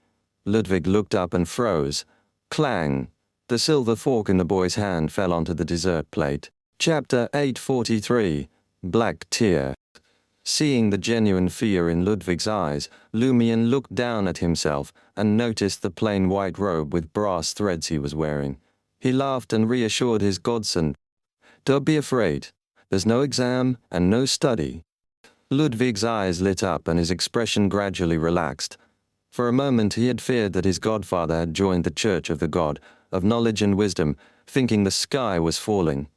[SPEAKER 1] Ludwig looked up and froze. Clang! The silver fork in the boy's hand fell onto the dessert plate. Chapter 843, Black Tear. Seeing the genuine fear in Ludwig's eyes, Lumion looked down at himself and noticed the plain white robe with brass threads he was wearing. He laughed and reassured his godson. Don't be afraid. There's no exam and no study. Ludwig's eyes lit up and his expression gradually relaxed. For a moment he had feared that his godfather had joined the Church of the God of Knowledge and Wisdom, thinking the sky was falling.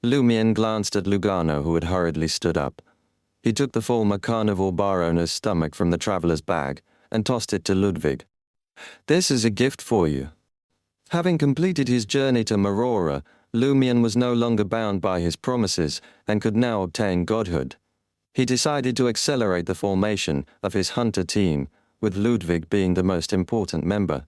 [SPEAKER 1] Lumion glanced at Lugano, who had hurriedly stood up. He took the former carnivore bar owner's stomach from the traveler's bag and tossed it to Ludwig. This is a gift for you. Having completed his journey to Marora, Lumion was no longer bound by his promises and could now obtain godhood. He decided to accelerate the formation of his hunter team, with Ludwig being the most important member.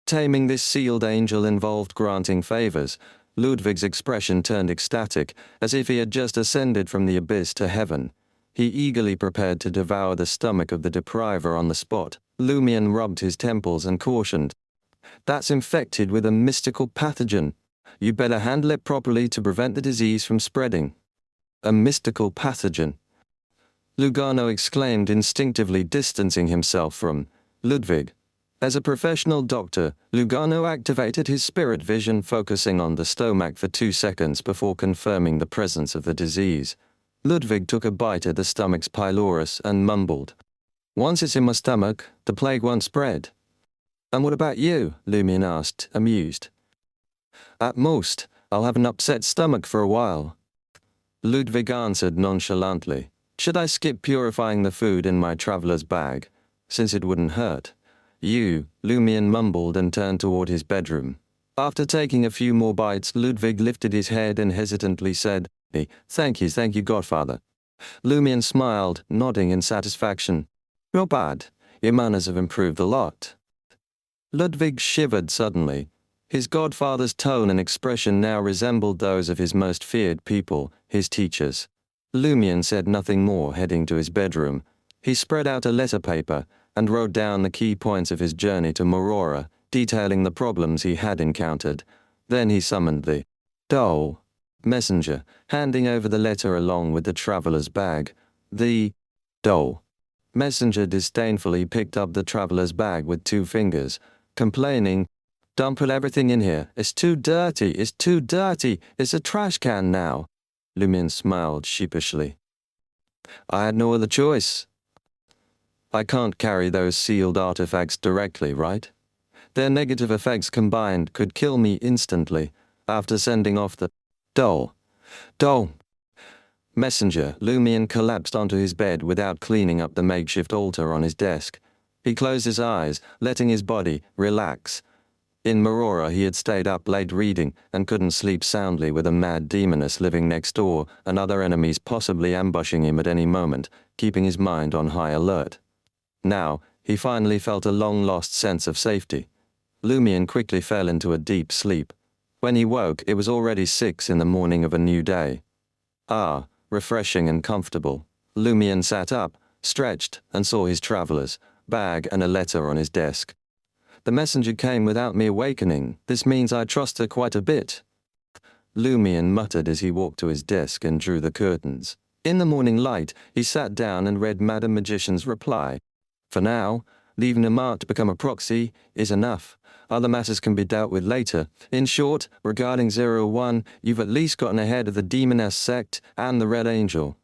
[SPEAKER 1] Taming this sealed angel involved granting favors. Ludwig's expression turned ecstatic, as if he had just ascended from the abyss to heaven. He eagerly prepared to devour the stomach of the depriver on the spot. Lumion rubbed his temples and cautioned, "That's infected with a mystical pathogen. You better handle it properly to prevent the disease from spreading." A mystical pathogen. Lugano exclaimed, instinctively distancing himself from Ludwig. As a professional doctor, Lugano activated his spirit vision, focusing on the stomach for 2 seconds before confirming the presence of the disease. Ludwig took a bite at the stomach's pylorus and mumbled, "Once it's in my stomach, the plague won't spread." "And what about you?" Lumion asked, amused. "At most, I'll have an upset stomach for a while." Ludwig answered nonchalantly, "Should I skip purifying the food in my traveler's bag, since it wouldn't hurt?" "You," Lumion mumbled and turned toward his bedroom. After taking a few more bites, Ludwig lifted his head and hesitantly said, thank you, godfather." Lumion smiled, nodding in satisfaction. "Not bad. Your manners have improved a lot." Ludwig shivered suddenly. His godfather's tone and expression now resembled those of his most feared people, his teachers. Lumion said nothing more, heading to his bedroom. He spread out a letter paper and wrote down the key points of his journey to Marora, detailing the problems he had encountered. Then he summoned the Dole messenger, handing over the letter along with the traveler's bag. The Dole messenger disdainfully picked up the traveler's bag with 2 fingers, complaining, "Don't put everything in here. It's too dirty. It's too dirty. It's a trash can now." Lumion smiled sheepishly. "I had no other choice." "I can't carry those sealed artifacts directly, right?" Their negative effects combined could kill me instantly after sending off the Dole messenger. Lumion collapsed onto his bed without cleaning up the makeshift altar on his desk. He closed his eyes, letting his body relax. In Marora he had stayed up late reading and couldn't sleep soundly with a mad demoness living next door and other enemies possibly ambushing him at any moment, keeping his mind on high alert. Now, he finally felt a long-lost sense of safety. Lumion quickly fell into a deep sleep. When he woke, it was already 6 in the morning of a new day. Ah, refreshing and comfortable. Lumion sat up, stretched, and saw his traveller's bag and a letter on his desk. The messenger came without me awakening. This means I trust her quite a bit. Lumion muttered as he walked to his desk and drew the curtains. In the morning light, he sat down and read Madam Magician's reply. For now, leaving a mark to become a proxy is enough. Other matters can be dealt with later. In short, regarding 01, you've at least gotten ahead of the Demoness sect and the Red Angel.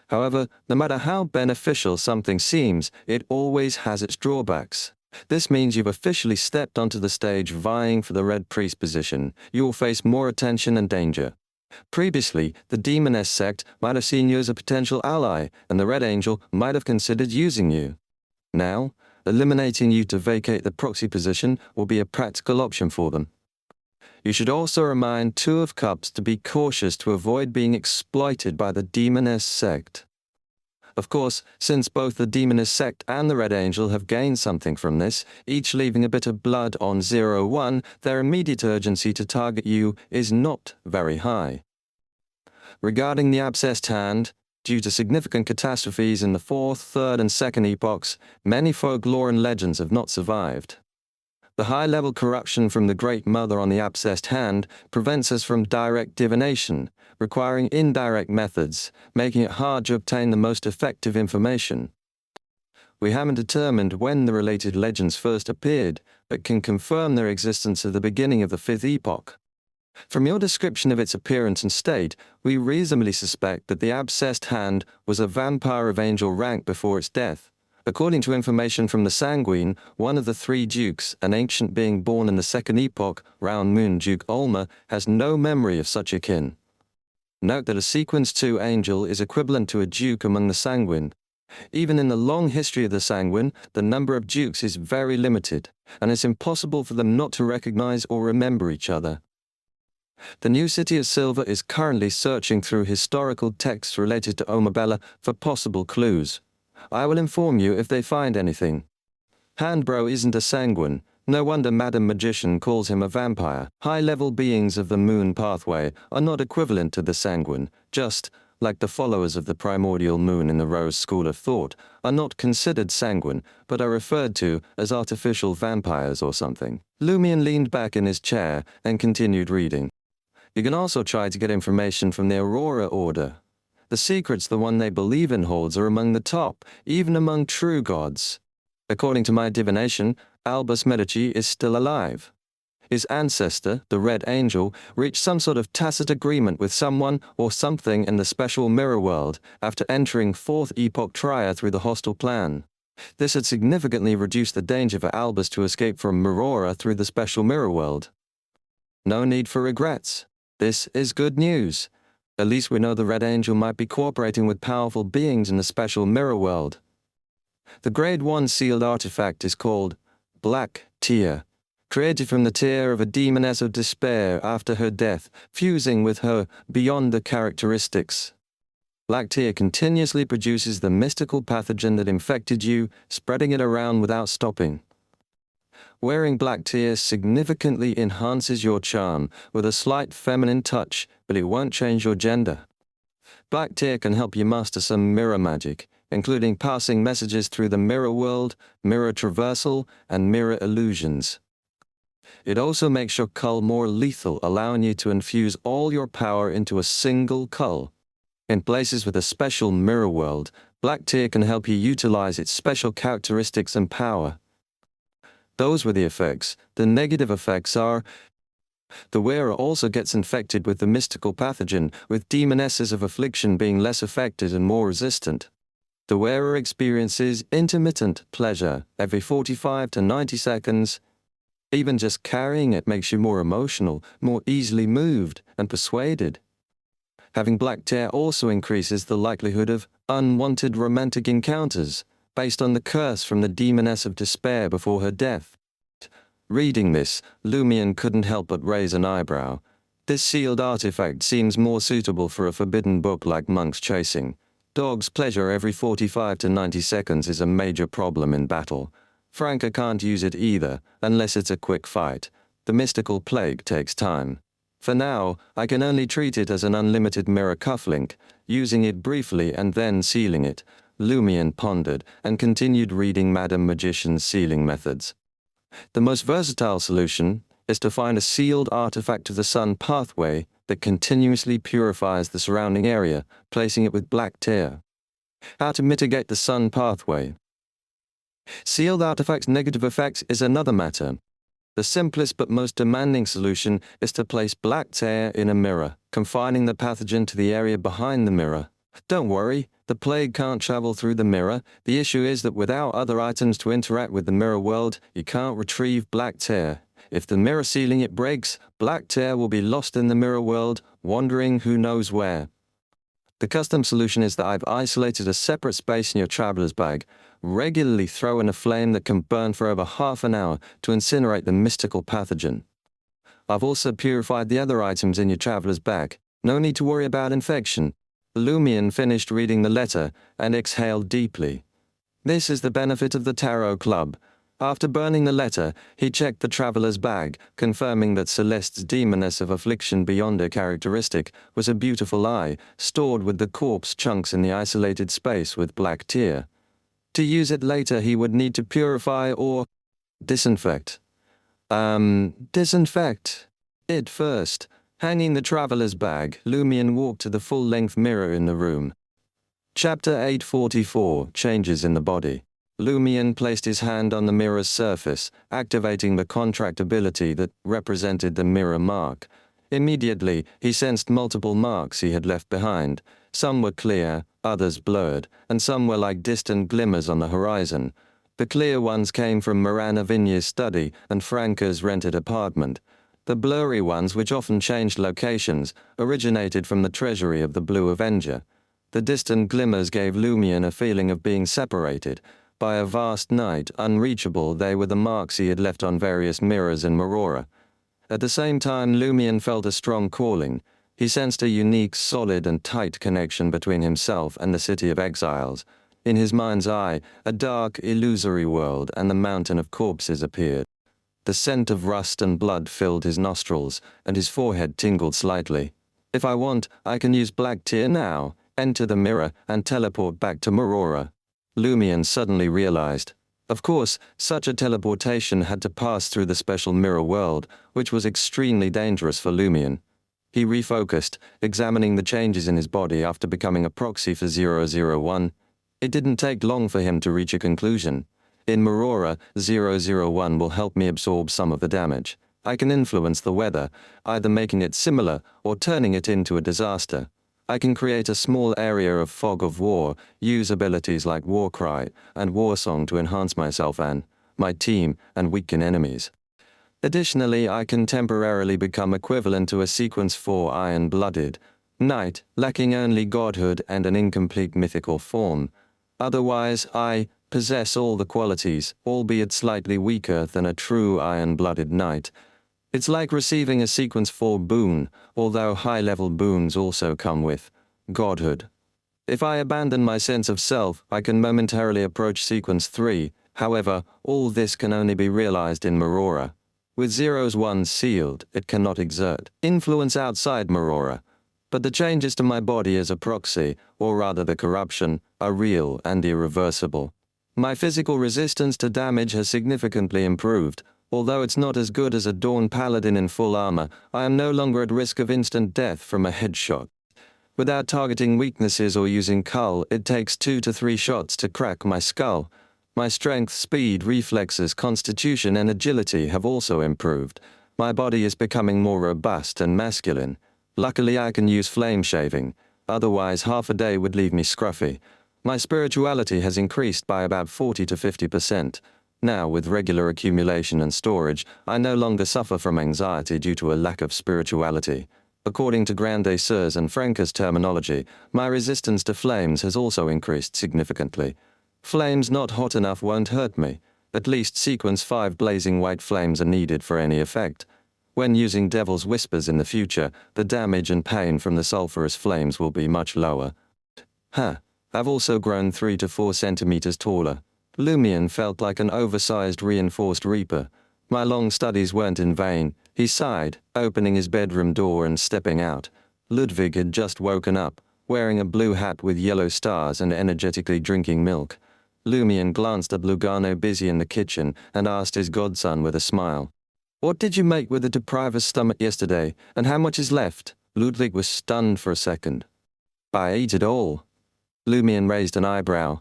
[SPEAKER 1] However, no matter how beneficial something seems, it always has its drawbacks. This means you've officially stepped onto the stage vying for the Red Priest position. You will face more attention and danger. Previously, the Demoness sect might have seen you as a potential ally, and the Red Angel might have considered using you. Now, eliminating you to vacate the proxy position will be a practical option for them. You should also remind Two of Cups to be cautious to avoid being exploited by the Demoness sect. Of course, since both the Demoness sect and the Red Angel have gained something from this, each leaving a bit of blood on 01, their immediate urgency to target you is not very high. Regarding the Abscessed Hand, due to significant catastrophes in the 4th, 3rd, and 2nd epochs, many folklore and legends have not survived. The high-level corruption from the Great Mother on the Abscessed Hand prevents us from direct divination, requiring indirect methods, making it hard to obtain the most effective information. We haven't determined when the related legends first appeared, but can confirm their existence at the beginning of the 5th epoch. From your description of its appearance and state, we reasonably suspect that the Abscessed Hand was a vampire of angel rank before its death. According to information from the Sanguine, one of the 3 dukes, an ancient being born in the 2nd epoch, Round Moon Duke Ulmer, has no memory of such a kin. Note that a Sequence 2 angel is equivalent to a duke among the Sanguine. Even in the long history of the Sanguine, the number of dukes is very limited, and it's impossible for them not to recognize or remember each other. The New City of Silver is currently searching through historical texts related to Omabella for possible clues. I will inform you if they find anything. Handbro isn't a sanguine. No wonder Madam Magician calls him a vampire. High-level beings of the moon pathway are not equivalent to the sanguine, just like the followers of the primordial moon in the Rose School of Thought are not considered sanguine, but are referred to as artificial vampires or something. Lumion leaned back in his chair and continued reading. You can also try to get information from the Aurora Order. The secrets the one they believe in holds are among the top, even among true gods. According to my divination, Albus Medici is still alive. His ancestor, the Red Angel, reached some sort of tacit agreement with someone or something in the special mirror world after entering 4th Epoch Trier through the hostile plan. This had significantly reduced the danger for Albus to escape from Marora through the special mirror world. No need for regrets. This is good news. At least we know the Red Angel might be cooperating with powerful beings in the special mirror world. The Grade 1 sealed artifact is called Black Tear, created from the tear of a demoness of despair after her death, fusing with her beyond the characteristics. Black Tear continuously produces the mystical pathogen that infected you, spreading it around without stopping. Wearing Black Tear significantly enhances your charm with a slight feminine touch, but it won't change your gender. Black Tear can help you master some mirror magic, including passing messages through the mirror world, mirror traversal, and mirror illusions. It also makes your cull more lethal, allowing you to infuse all your power into a single cull. In places with a special mirror world, Black Tear can help you utilize its special characteristics and power. Those were the effects. The negative effects are: the wearer also gets infected with the mystical pathogen, with demonesses of affliction being less affected and more resistant. The wearer experiences intermittent pleasure every 45 to 90 seconds. Even just carrying it makes you more emotional, more easily moved and persuaded. Having black tear also increases the likelihood of unwanted romantic encounters, based on the curse from the demoness of despair before her death. Reading this, Lumion couldn't help but raise an eyebrow. This sealed artifact seems more suitable for a forbidden book like Monk's Chasing. Dog's pleasure every 45 to 90 seconds is a major problem in battle. Franca can't use it either, unless it's a quick fight. The mystical plague takes time. For now, I can only treat it as an unlimited mirror cufflink, using it briefly and then sealing it. Lumion pondered and continued reading Madame Magician's sealing methods. The most versatile solution is to find a sealed artifact of the sun pathway that continuously purifies the surrounding area, placing it with black tear. How to mitigate the sun pathway? Sealed artifacts' negative effects is another matter. The simplest but most demanding solution is to place black tear in a mirror, confining the pathogen to the area behind the mirror. Don't worry, the plague can't travel through the mirror. The issue is that without other items to interact with the mirror world, you can't retrieve black tear. If the mirror sealing it breaks, black tear will be lost in the mirror world, wandering who knows where. The custom solution is that I've isolated a separate space in your traveler's bag. Regularly throw in a flame that can burn for over half an hour to incinerate the mystical pathogen. I've also purified the other items in your traveler's bag. No need to worry about infection. Lumion finished reading the letter and exhaled deeply. This is the benefit of the Tarot Club. After burning the letter, he checked the traveler's bag, confirming that Celeste's demoness of affliction beyond her characteristic was a beautiful eye, stored with the corpse chunks in the isolated space with black tear. To use it later, he would need to purify or disinfect. Disinfect it first. Hanging the traveler's bag, Lumion walked to the full-length mirror in the room. Chapter 844, Changes in the Body. Lumion placed his hand on the mirror's surface, activating the contractibility that represented the mirror mark. Immediately, he sensed multiple marks he had left behind. Some were clear, others blurred, and some were like distant glimmers on the horizon. The clear ones came from Marana Vignier's study and Franca's rented apartment. The blurry ones, which often changed locations, originated from the treasury of the Blue Avenger. The distant glimmers gave Lumion a feeling of being separated. By a vast night, unreachable, they were the marks he had left on various mirrors in Marora. At the same time, Lumion felt a strong calling. He sensed a unique, solid and tight connection between himself and the City of Exiles. In his mind's eye, a dark, illusory world and the mountain of corpses appeared. The scent of rust and blood filled his nostrils, and his forehead tingled slightly. If I want, I can use black tear now, enter the mirror, and teleport back to Marora. Lumion suddenly realized. Of course, such a teleportation had to pass through the special mirror world, which was extremely dangerous for Lumion. He refocused, examining the changes in his body after becoming a proxy for 001. It didn't take long for him to reach a conclusion. In Marora, 001 will help me absorb some of the damage. I can influence the weather, either making it similar or turning it into a disaster. I can create a small area of fog of war, use abilities like Warcry and Warsong to enhance myself and my team and weaken enemies. Additionally, I can temporarily become equivalent to a Sequence 4 Iron-Blooded Knight, lacking only godhood and an incomplete mythical form. Otherwise, I possess all the qualities, albeit slightly weaker than a true iron-blooded knight. It's like receiving a Sequence 4 boon, although high-level boons also come with godhood. If I abandon my sense of self, I can momentarily approach Sequence 3. However, all this can only be realized in Marora. With 01 sealed, it cannot exert influence outside Marora. But the changes to my body as a proxy, or rather the corruption, are real and irreversible. My physical resistance to damage has significantly improved. Although it's not as good as a Dawn Paladin in full armor, I am no longer at risk of instant death from a headshot. Without targeting weaknesses or using Cull, it takes 2 to 3 shots to crack my skull. My strength, speed, reflexes, constitution, and agility have also improved. My body is becoming more robust and masculine. Luckily, I can use flame shaving. Otherwise, half a day would leave me scruffy. My spirituality has increased by about 40 to 50%. Now, with regular accumulation and storage, I no longer suffer from anxiety due to a lack of spirituality. According to Grande Sœur's and Franca's terminology, my resistance to flames has also increased significantly. Flames not hot enough won't hurt me. At least sequence 5 blazing white flames are needed for any effect. When using Devil's Whispers in the future, the damage and pain from the sulphurous flames will be much lower. I've also grown 3 to 4 centimeters taller. Lumion felt like an oversized reinforced reaper. My long studies weren't in vain. He sighed, opening his bedroom door and stepping out. Ludwig had just woken up, wearing a blue hat with yellow stars and energetically drinking milk. Lumion glanced at Lugano busy in the kitchen and asked his godson with a smile, "What did you make with the depriver's stomach yesterday, and how much is left?" Ludwig was stunned for a second. "I ate it all." Lumion raised an eyebrow.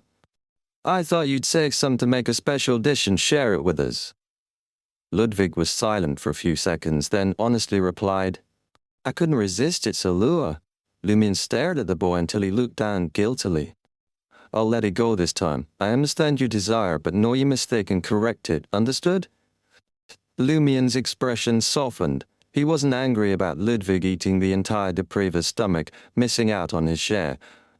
[SPEAKER 1] "I thought you'd say some to make a special dish and share it with us." Ludwig was silent for a few seconds, then honestly replied, "I couldn't resist its allure." Lumion stared at the boy until he looked down guiltily. "I'll let it go this time. I understand your desire, but know your mistake and correct it, understood?" Lumion's expression softened. He wasn't angry about Ludwig eating the entire depriver's stomach, missing out on his share.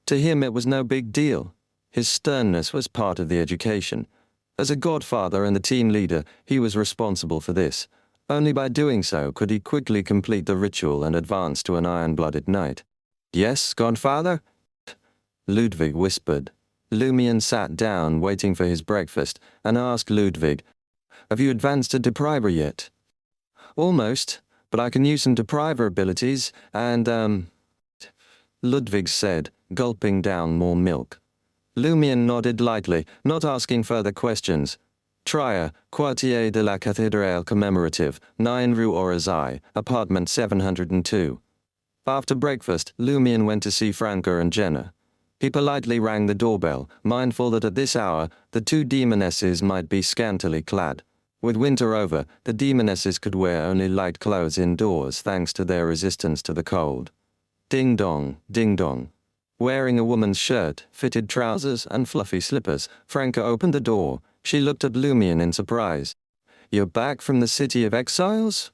[SPEAKER 1] To him it was no big deal. His sternness was part of the education. As a godfather and the team leader, he was responsible for this. Only by doing so could he quickly complete the ritual and advance to an iron-blooded knight. "Yes, godfather?" Ludwig whispered. Lumion sat down, waiting for his breakfast, and asked Ludwig, "Have you advanced to depriver yet?" "Almost, but I can use some depriver abilities, and Ludwig said, gulping down more milk. Lumion nodded lightly, not asking further questions. Trier, Quartier de la Cathédrale Commemorative, 9 Rue Orazai, apartment 702. After breakfast, Lumion went to see Franca and Jenna. He politely rang the doorbell, mindful that at this hour, the 2 demonesses might be scantily clad. With winter over, the demonesses could wear only light clothes indoors thanks to their resistance to the cold. Ding dong, ding dong. Wearing a woman's shirt, fitted trousers, and fluffy slippers, Franca opened the door. She looked at Lumion in surprise. "You're back from the City of Exiles?"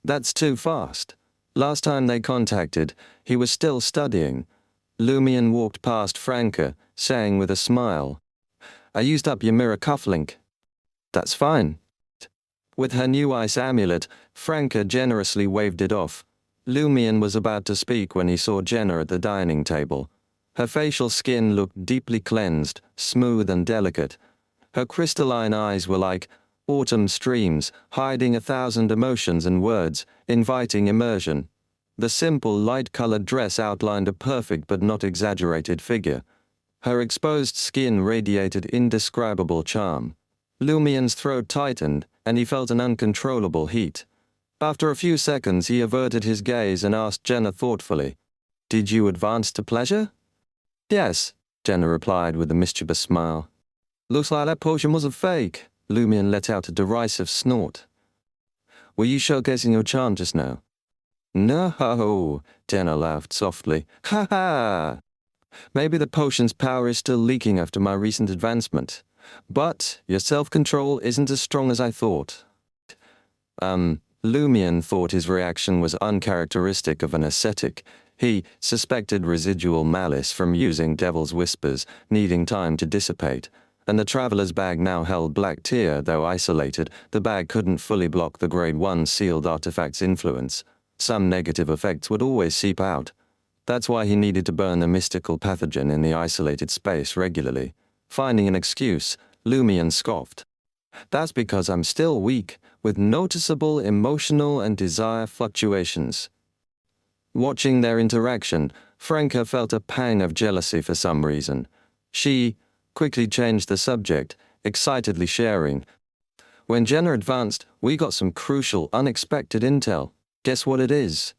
[SPEAKER 1] "That's too fast." Last time they contacted, he was still studying. Lumion walked past Franca, saying with a smile, "I used up your mirror cufflink." "That's fine." With her new ice amulet, Franca generously waved it off. Lumion was about to speak when he saw Jenna at the dining table. Her facial skin looked deeply cleansed, smooth and delicate. Her crystalline eyes were like autumn streams, hiding 1,000 emotions and words, inviting immersion. The simple, light-colored dress outlined a perfect but not exaggerated figure. Her exposed skin radiated indescribable charm. Lumion's throat tightened, and he felt an uncontrollable heat. After a few seconds, he averted his gaze and asked Jenna thoughtfully, "Did you advance to pleasure?" "Yes," Jenna replied with a mischievous smile. "Looks like that potion was a fake." Lumion let out a derisive snort. "Were you showcasing your charm just now?" "No," Jenna laughed softly. "Ha ha! Maybe the potion's power is still leaking after my recent advancement. But your self-control isn't as strong as I thought." Lumion thought his reaction was uncharacteristic of an ascetic. He suspected residual malice from using Devil's Whispers, needing time to dissipate. And the traveler's bag now held black tear, though isolated. The bag couldn't fully block the Grade 1 sealed artifact's influence. Some negative effects would always seep out. That's why he needed to burn the mystical pathogen in the isolated space regularly. Finding an excuse, Lumion scoffed. "That's because I'm still weak, with noticeable emotional and desire fluctuations." Watching their interaction, Franca felt a pang of jealousy for some reason. She quickly changed the subject, excitedly sharing, "When Jenna advanced, we got some crucial, unexpected intel. Guess what it is?"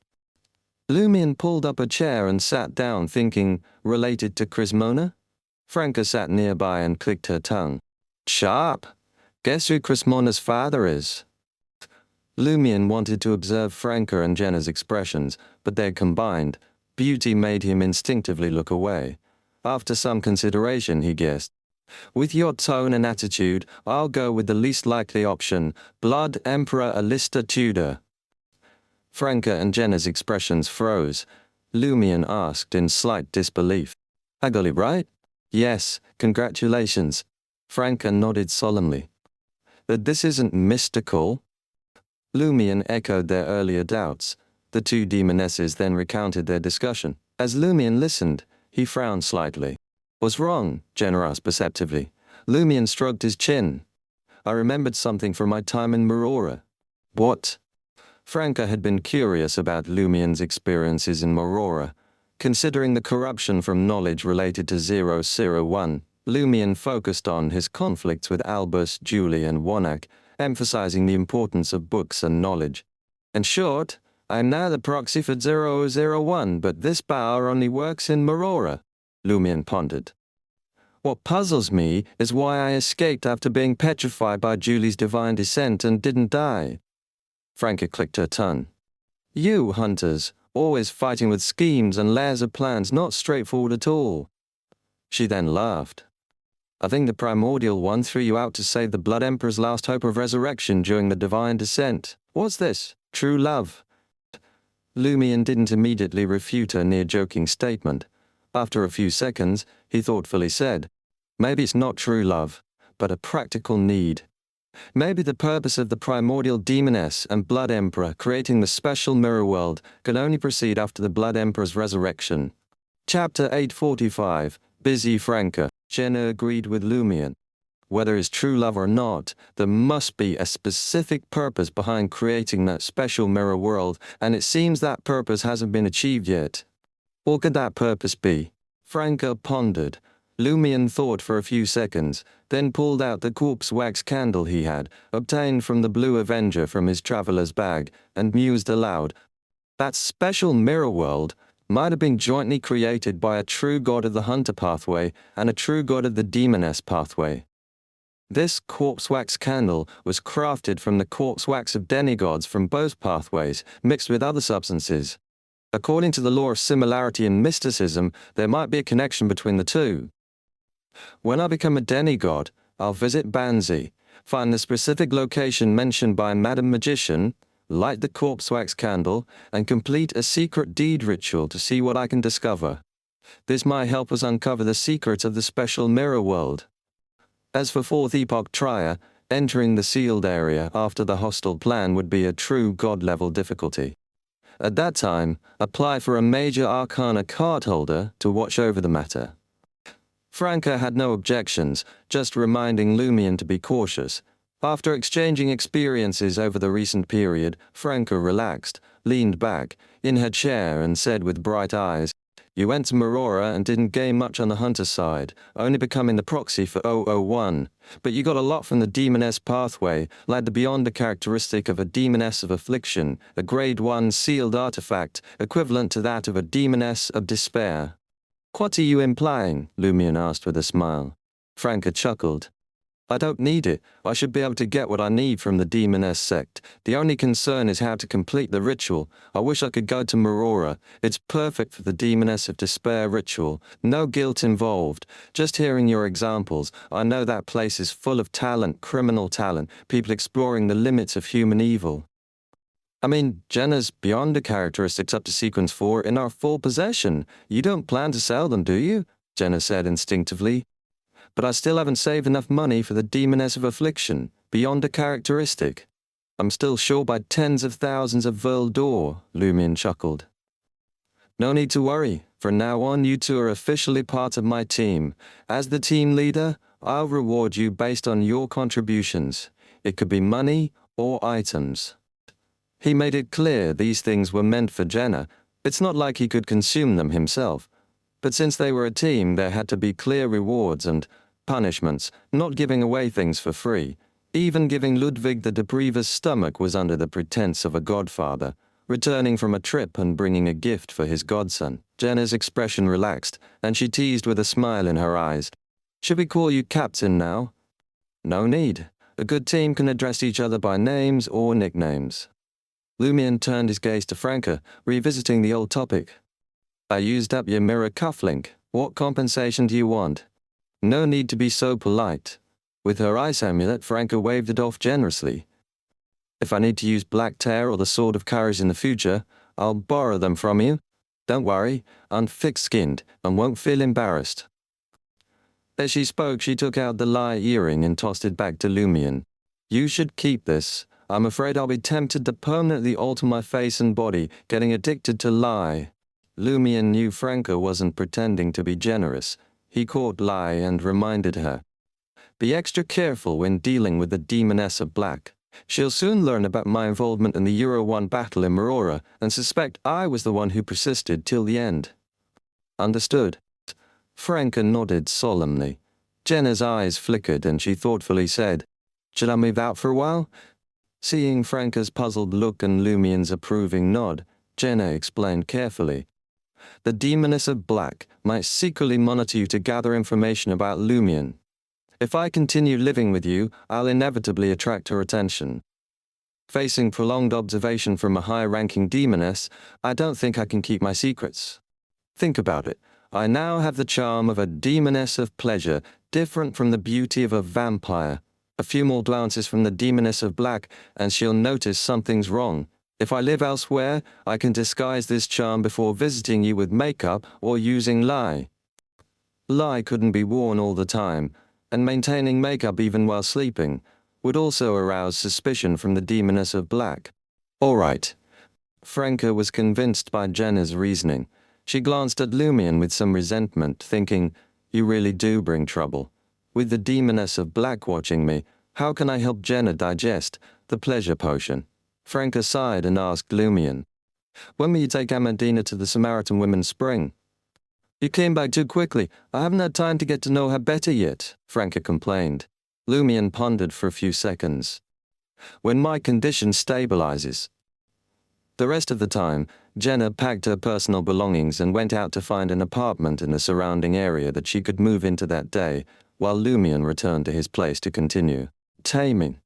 [SPEAKER 1] Lumion pulled up a chair and sat down, thinking, related to Crismona? Franca sat nearby and clicked her tongue. "Sharp! Guess who Crismona's father is?" Lumion wanted to observe Franca and Jenna's expressions, but their combined beauty made him instinctively look away. After some consideration, he guessed, With your tone and attitude, I'll go with the least likely option, Blood Emperor Alistair Tudor. Franca and Jenna's expressions froze. Lumion asked in slight disbelief. I got it right? Yes, congratulations. Franca nodded solemnly. That this isn't mystical? Lumion echoed their earlier doubts. The two demonesses then recounted their discussion. As Lumion listened, he frowned slightly. What's wrong? Jenna asked perceptively. Lumion stroked his chin. I remembered something from my time in Marora. What? Franca had been curious about Lumion's experiences in Marora. Considering the corruption from knowledge related to 001, Lumion focused on his conflicts with Albus, Julie, and Wanak, emphasizing the importance of books and knowledge. In short, I am now the proxy for 001, but this power only works in Marora, Lumion pondered. What puzzles me is why I escaped after being petrified by Julie's divine descent and didn't die. Franca clicked her tongue. You, hunters, always fighting with schemes and layers of plans not straightforward at all. She then laughed. I think the primordial one threw you out to save the Blood Emperor's last hope of resurrection during the divine descent. What's this? True love? Lumion didn't immediately refute her near-joking statement. After a few seconds, he thoughtfully said, maybe it's not true love, but a practical need. Maybe the purpose of the primordial demoness and Blood Emperor creating the special mirror world can only proceed after the Blood Emperor's resurrection. Chapter 845, Busy Franca. Jenna agreed with Lumion. Whether it's true love or not, there must be a specific purpose behind creating that special mirror world, and it seems that purpose hasn't been achieved yet. What could that purpose be? Franca pondered. Lumion thought for a few seconds, then pulled out the corpse wax candle he had obtained from the Blue Avenger from his traveler's bag, and mused aloud. That special mirror world might have been jointly created by a true god of the hunter pathway and a true god of the demoness pathway. This corpse wax candle was crafted from the corpse wax of demigods from both pathways, mixed with other substances. According to the law of similarity in mysticism, there might be a connection between the two. When I become a demigod, I'll visit Banzi, find the specific location mentioned by Madam Magician, light the corpse wax candle, and complete a secret deed ritual to see what I can discover. This might help us uncover the secrets of the special mirror world. As for Fourth Epoch Trier, entering the sealed area after the hostile plan would be a true god-level difficulty. At that time, apply for a major arcana card holder to watch over the matter. Franca had no objections, just reminding Lumion to be cautious. After exchanging experiences over the recent period, Franca relaxed, leaned back in her chair and said with bright eyes, You went to Marora and didn't gain much on the hunter side, only becoming the proxy for 001. But you got a lot from the demoness pathway, like the beyond a characteristic of a demoness of affliction, a grade 1 sealed artifact, equivalent to that of a demoness of despair. What are you implying? Lumion asked with a smile. Franca chuckled. I don't need it. I should be able to get what I need from the demoness sect. The only concern is how to complete the ritual. I wish I could go to Marora. It's perfect for the demoness of despair ritual. No guilt involved. Just hearing your examples, I know that place is full of talent, criminal talent, people exploring the limits of human evil. I mean, Jenna's beyond the characteristics up to sequence 4 in our full possession. You don't plan to sell them, do you? Jenna said instinctively. But I still haven't saved enough money for the demoness of affliction, beyond a characteristic. I'm still short by tens of thousands of Vril d'Or, Lumion chuckled. No need to worry. From now on, you two are officially part of my team. As the team leader, I'll reward you based on your contributions. It could be money or items. He made it clear these things were meant for Jenna. It's not like he could consume them himself. But since they were a team, there had to be clear rewards and punishments, not giving away things for free. Even giving Ludwig the Depriever's stomach was under the pretense of a godfather, returning from a trip and bringing a gift for his godson. Jenna's expression relaxed, and she teased with a smile in her eyes. Should we call you Captain now? No need. A good team can address each other by names or nicknames. Lumion turned his gaze to Franca, revisiting the old topic. I used up your mirror cufflink. What compensation do you want? No need to be so polite. With her ice amulet, Franca waved it off generously. If I need to use Black Tear or the Sword of Courage in the future, I'll borrow them from you. Don't worry, I'm thick-skinned and won't feel embarrassed. As she spoke, she took out the lie earring and tossed it back to Lumion. You should keep this. I'm afraid I'll be tempted to permanently alter my face and body, getting addicted to lie. Lumion knew Franca wasn't pretending to be generous. He caught lie and reminded her. Be extra careful when dealing with the Demoness of Black. She'll soon learn about my involvement in the Euro 1 battle in Marora and suspect I was the one who persisted till the end. Understood. Franca nodded solemnly. Jenna's eyes flickered and she thoughtfully said, Should I move out for a while? Seeing Franca's puzzled look and Lumion's approving nod, Jenna explained carefully. The Demoness of Black might secretly monitor you to gather information about Lumion. If I continue living with you, I'll inevitably attract her attention. Facing prolonged observation from a high-ranking demoness, I don't think I can keep my secrets. Think about it. I now have the charm of a demoness of pleasure, different from the beauty of a vampire. A few more glances from the Demoness of Black, and she'll notice something's wrong. If I live elsewhere, I can disguise this charm before visiting you with makeup or using lie. Lie couldn't be worn all the time, and maintaining makeup even while sleeping would also arouse suspicion from the Demoness of Black. All right. Franca was convinced by Jenna's reasoning. She glanced at Lumion with some resentment, thinking, You really do bring trouble. With the Demoness of Black watching me, how can I help Jenna digest the pleasure potion? Franca sighed and asked Lumion, When will you take Amandina to the Samaritan Women's Spring? You came back too quickly. I haven't had time to get to know her better yet, Franca complained. Lumion pondered for a few seconds. When my condition stabilizes. The rest of the time, Jenna packed her personal belongings and went out to find an apartment in the surrounding area that she could move into that day, while Lumion returned to his place to continue taming.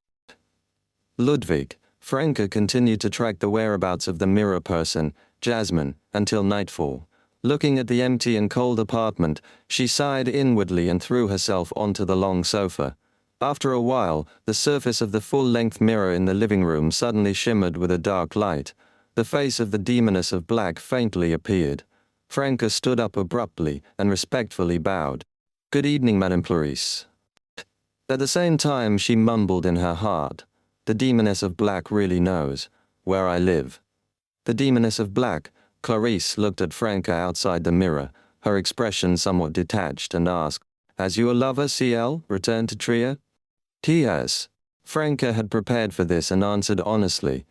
[SPEAKER 1] Ludwig. Franca continued to track the whereabouts of the mirror person, Jasmine, until nightfall. Looking at the empty and cold apartment, she sighed inwardly and threw herself onto the long sofa. After a while, the surface of the full-length mirror in the living room suddenly shimmered with a dark light. The face of the Demoness of Black faintly appeared. Franca stood up abruptly and respectfully bowed. Good evening, Madame Clarice. At the same time, she mumbled in her heart, The Demoness of Black really knows where I live. The Demoness of Black. Clarice looked at Franca outside the mirror, her expression somewhat detached, and asked, Has your lover, CL, returned to Trier? He has. Franca had prepared for this and answered honestly.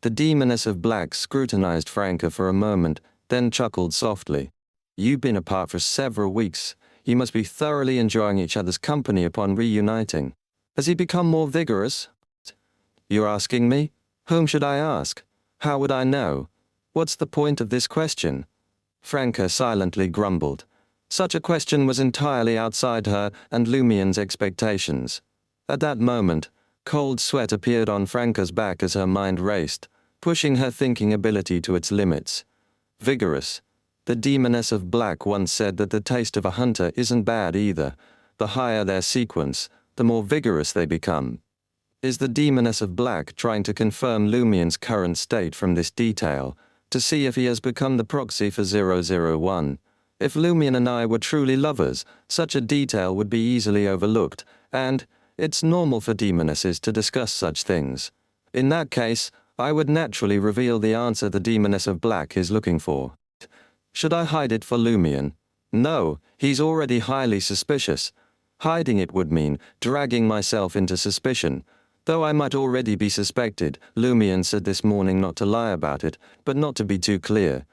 [SPEAKER 1] The Demoness of Black scrutinized Franca for a moment, then chuckled softly. You've been apart for several weeks. You must be thoroughly enjoying each other's company upon reuniting. Has he become more vigorous? You're asking me? Whom should I ask? How would I know? What's the point of this question? Franca silently grumbled. Such a question was entirely outside her and Lumion's expectations. At that moment, cold sweat appeared on Franca's back as her mind raced, pushing her thinking ability to its limits. Vigorous. The Demoness of Black once said that the taste of a hunter isn't bad either. The higher their sequence, the more vigorous they become. Is the Demoness of Black trying to confirm Lumion's current state from this detail, to see if he has become the proxy for 001? If Lumion and I were truly lovers, such a detail would be easily overlooked, and it's normal for demonesses to discuss such things. In that case, I would naturally reveal the answer the Demoness of Black is looking for. Should I hide it for Lumion? No, he's already highly suspicious. Hiding it would mean dragging myself into suspicion. Though I might already be suspected, Lumion said this morning not to lie about it, but not to be too clear.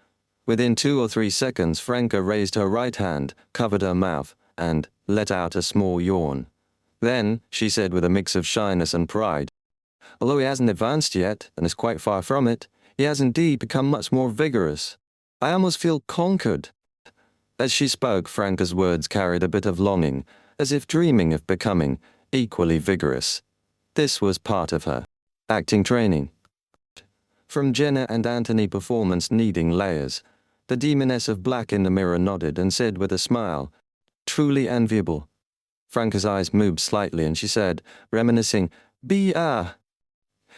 [SPEAKER 1] Within 2 or 3 seconds, Franca raised her right hand, covered her mouth, and let out a small yawn. Then, she said with a mix of shyness and pride, Although he hasn't advanced yet, and is quite far from it, he has indeed become much more vigorous. I almost feel conquered. As she spoke, Franca's words carried a bit of longing, as if dreaming of becoming equally vigorous. This was part of her acting training. From Jenna and Anthony performance needing layers, the Demoness of Black in the mirror nodded and said with a smile, Truly enviable. Franca's eyes moved slightly and she said, reminiscing,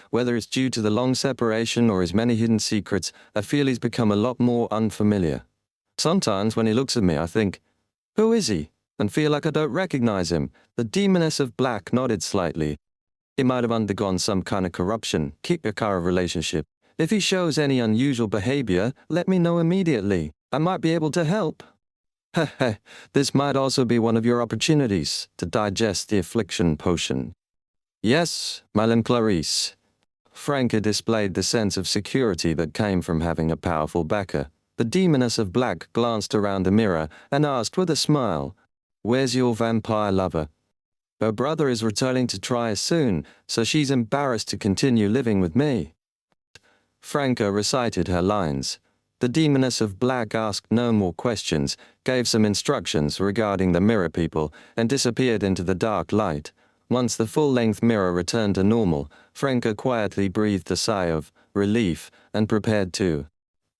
[SPEAKER 1] Whether it's due to the long separation or his many hidden secrets, I feel he's become a lot more unfamiliar. Sometimes when he looks at me, I think, who is he? And feel like I don't recognize him. The Demoness of Black nodded slightly. He might have undergone some kind of corruption, Kikakara relationship. If he shows any unusual behavior, let me know immediately. I might be able to help. Heh, this might also be one of your opportunities to digest the affliction potion. Yes, Madame Clarice. Franca displayed the sense of security that came from having a powerful backer. The Demoness of Black glanced around the mirror and asked with a smile, Where's your vampire lover? Her brother is returning to try soon, so she's embarrassed to continue living with me. Franca recited her lines. The Demoness of Black asked no more questions, gave some instructions regarding the mirror people, and disappeared into the dark light. Once the full-length mirror returned to normal, Franca quietly breathed a sigh of relief and prepared to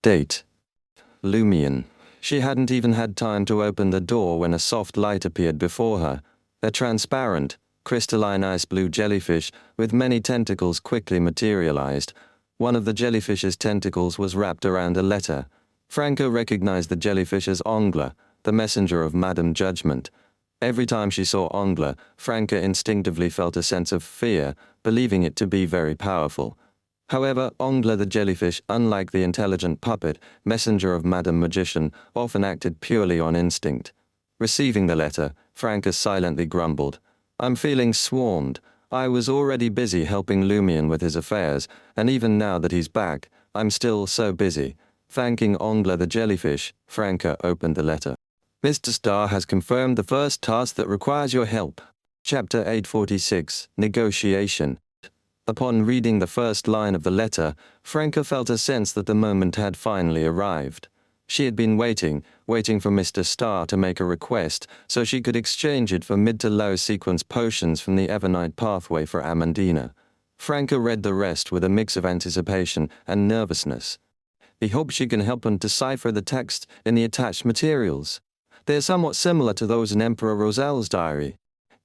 [SPEAKER 1] date Lumion. She hadn't even had time to open the door when a soft light appeared before her. A transparent, crystalline ice blue jellyfish with many tentacles quickly materialized. One of the jellyfish's tentacles was wrapped around a letter. Franca recognized the jellyfish as Ongla, the messenger of Madame Judgment. Every time she saw Ongla, Franca instinctively felt a sense of fear, believing it to be very powerful. However, Ongla the jellyfish, unlike the intelligent puppet, messenger of Madame Magician, often acted purely on instinct. Receiving the letter, Franca silently grumbled, I'm feeling swarmed. I was already busy helping Lumion with his affairs, and even now that he's back, I'm still so busy. Thanking Ongla the jellyfish, Franca opened the letter. Mr. Starr has confirmed the first task that requires your help. Chapter 846, Negotiation. Upon reading the first line of the letter, Franca felt a sense that the moment had finally arrived. She had been waiting for Mr. Starr to make a request so she could exchange it for mid to low sequence potions from the Evernight pathway for Amandina. Franca read the rest with a mix of anticipation and nervousness. He hopes she can help him decipher the text in the attached materials. They are somewhat similar to those in Emperor Roselle's diary.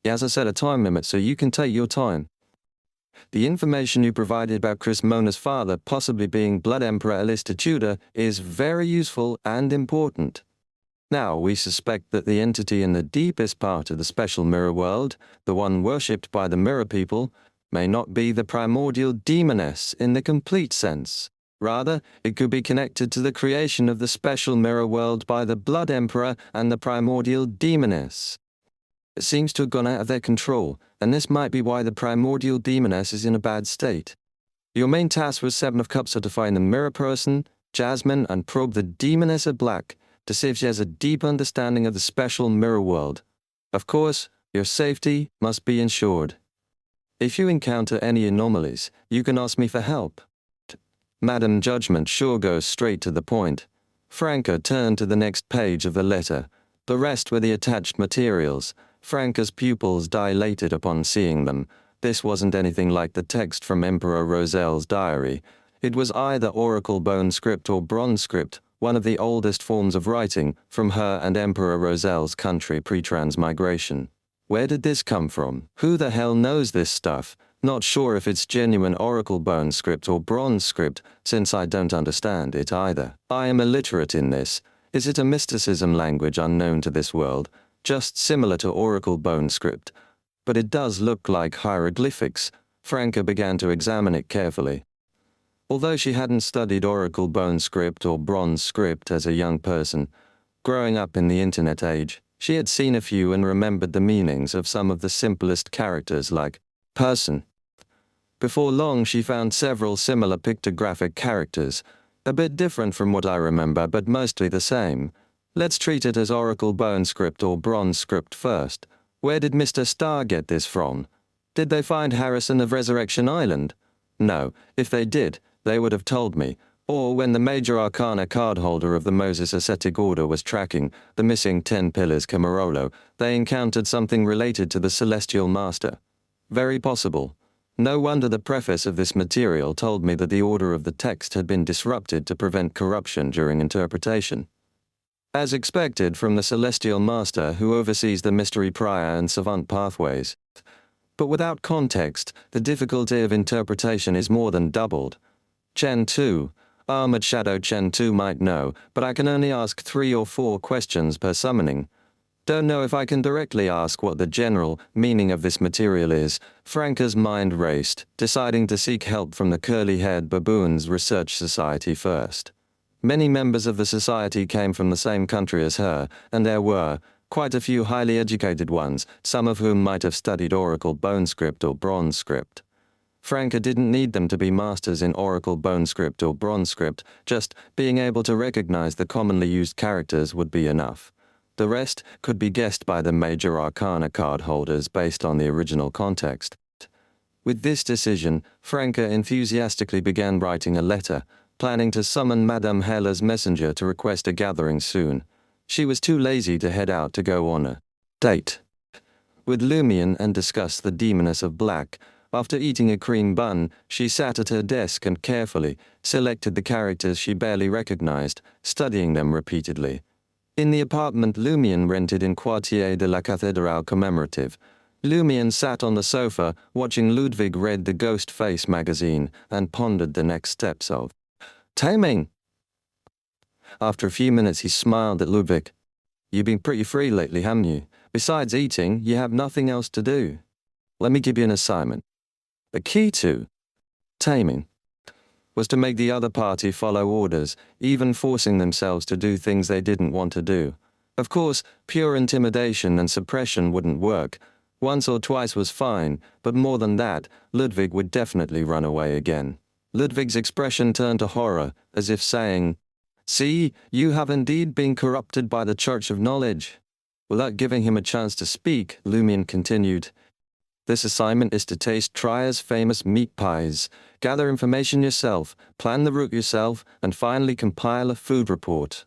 [SPEAKER 1] He has a set a time limit so you can take your time. The information you provided about Chris Mona's father possibly being Blood Emperor Alistair Tudor is very useful and important. Now, we suspect that the entity in the deepest part of the special mirror world, the one worshipped by the mirror people, may not be the primordial demoness in the complete sense. Rather, it could be connected to the creation of the special mirror world by the Blood Emperor and the primordial demoness. It seems to have gone out of their control, and this might be why the primordial demoness is in a bad state. Your main task was 7 of Cups to find the mirror person, Jasmine, and probe the Demoness of Black to see if she has a deep understanding of the special mirror world. Of course, your safety must be ensured. If you encounter any anomalies, you can ask me for help. Madame Judgment sure goes straight to the point. Franca turned to the next page of the letter. The rest were the attached materials. Franca's pupils dilated upon seeing them. This wasn't anything like the text from Emperor Roselle's diary. It was either Oracle Bone script or Bronze script, one of the oldest forms of writing from her and Emperor Roselle's country pre-transmigration. Where did this come from? Who the hell knows this stuff? Not sure if it's genuine Oracle Bone script or Bronze script, since I don't understand it either. I am illiterate in this. Is it a mysticism language unknown to this world? Just similar to Oracle Bone script. But it does look like hieroglyphics. Franca began to examine it carefully. Although she hadn't studied Oracle Bone script or Bronze script as a young person, growing up in the internet age, she had seen a few and remembered the meanings of some of the simplest characters like person. Before long she found several similar pictographic characters, a bit different from what I remember but mostly the same. Let's treat it as Oracle Bone script or Bronze script first. Where did Mr. Starr get this from? Did they find Harrison of Resurrection Island? No, if they did, they would have told me. Or when the Major Arcana cardholder of the Moses Ascetic Order was tracking the missing 10 pillars Camarolo, they encountered something related to the Celestial Master. Very possible. No wonder the preface of this material told me that the order of the text had been disrupted to prevent corruption during interpretation. As expected from the Celestial Master who oversees the Mystery Prior and Savant pathways. But without context, the difficulty of interpretation is more than doubled. Chen 2. Armored Shadow Chen 2 might know, but I can only ask 3 or 4 questions per summoning. Don't know if I can directly ask what the general meaning of this material is. Franca's mind raced, deciding to seek help from the curly-haired baboons research society first. Many members of the society came from the same country as her, and there were quite a few highly educated ones, some of whom might have studied Oracle Bone Script or Bronze Script. Franca didn't need them to be masters in Oracle Bone Script or Bronze Script, just being able to recognize the commonly used characters would be enough. The rest could be guessed by the major arcana card holders based on the original context. With this decision, Franca enthusiastically began writing a letter, planning to summon Madame Heller's messenger to request a gathering soon. She was too lazy to head out to go on a date with Lumion and discuss the demoness of black. After eating a cream bun, she sat at her desk and carefully selected the characters she barely recognized, studying them repeatedly. In the apartment Lumion rented in Quartier de la Cathédrale Commemorative, Lumion sat on the sofa watching Ludwig read the Ghost Face magazine and pondered the next steps of taming. After a few minutes he smiled at Ludwig. "You've been pretty free lately, haven't you? Besides eating, you have nothing else to do. Let me give you an assignment. The key to taming was to make the other party follow orders, even forcing themselves to do things they didn't want to do. Of course, pure intimidation and suppression wouldn't work. Once or twice was fine, but more than that, Ludwig would definitely run away again." Ludwig's expression turned to horror, as if saying, "See, you have indeed been corrupted by the Church of Knowledge." Without giving him a chance to speak, Lumion continued, "This assignment is to taste Trier's famous meat pies, gather information yourself, plan the route yourself, and finally compile a food report."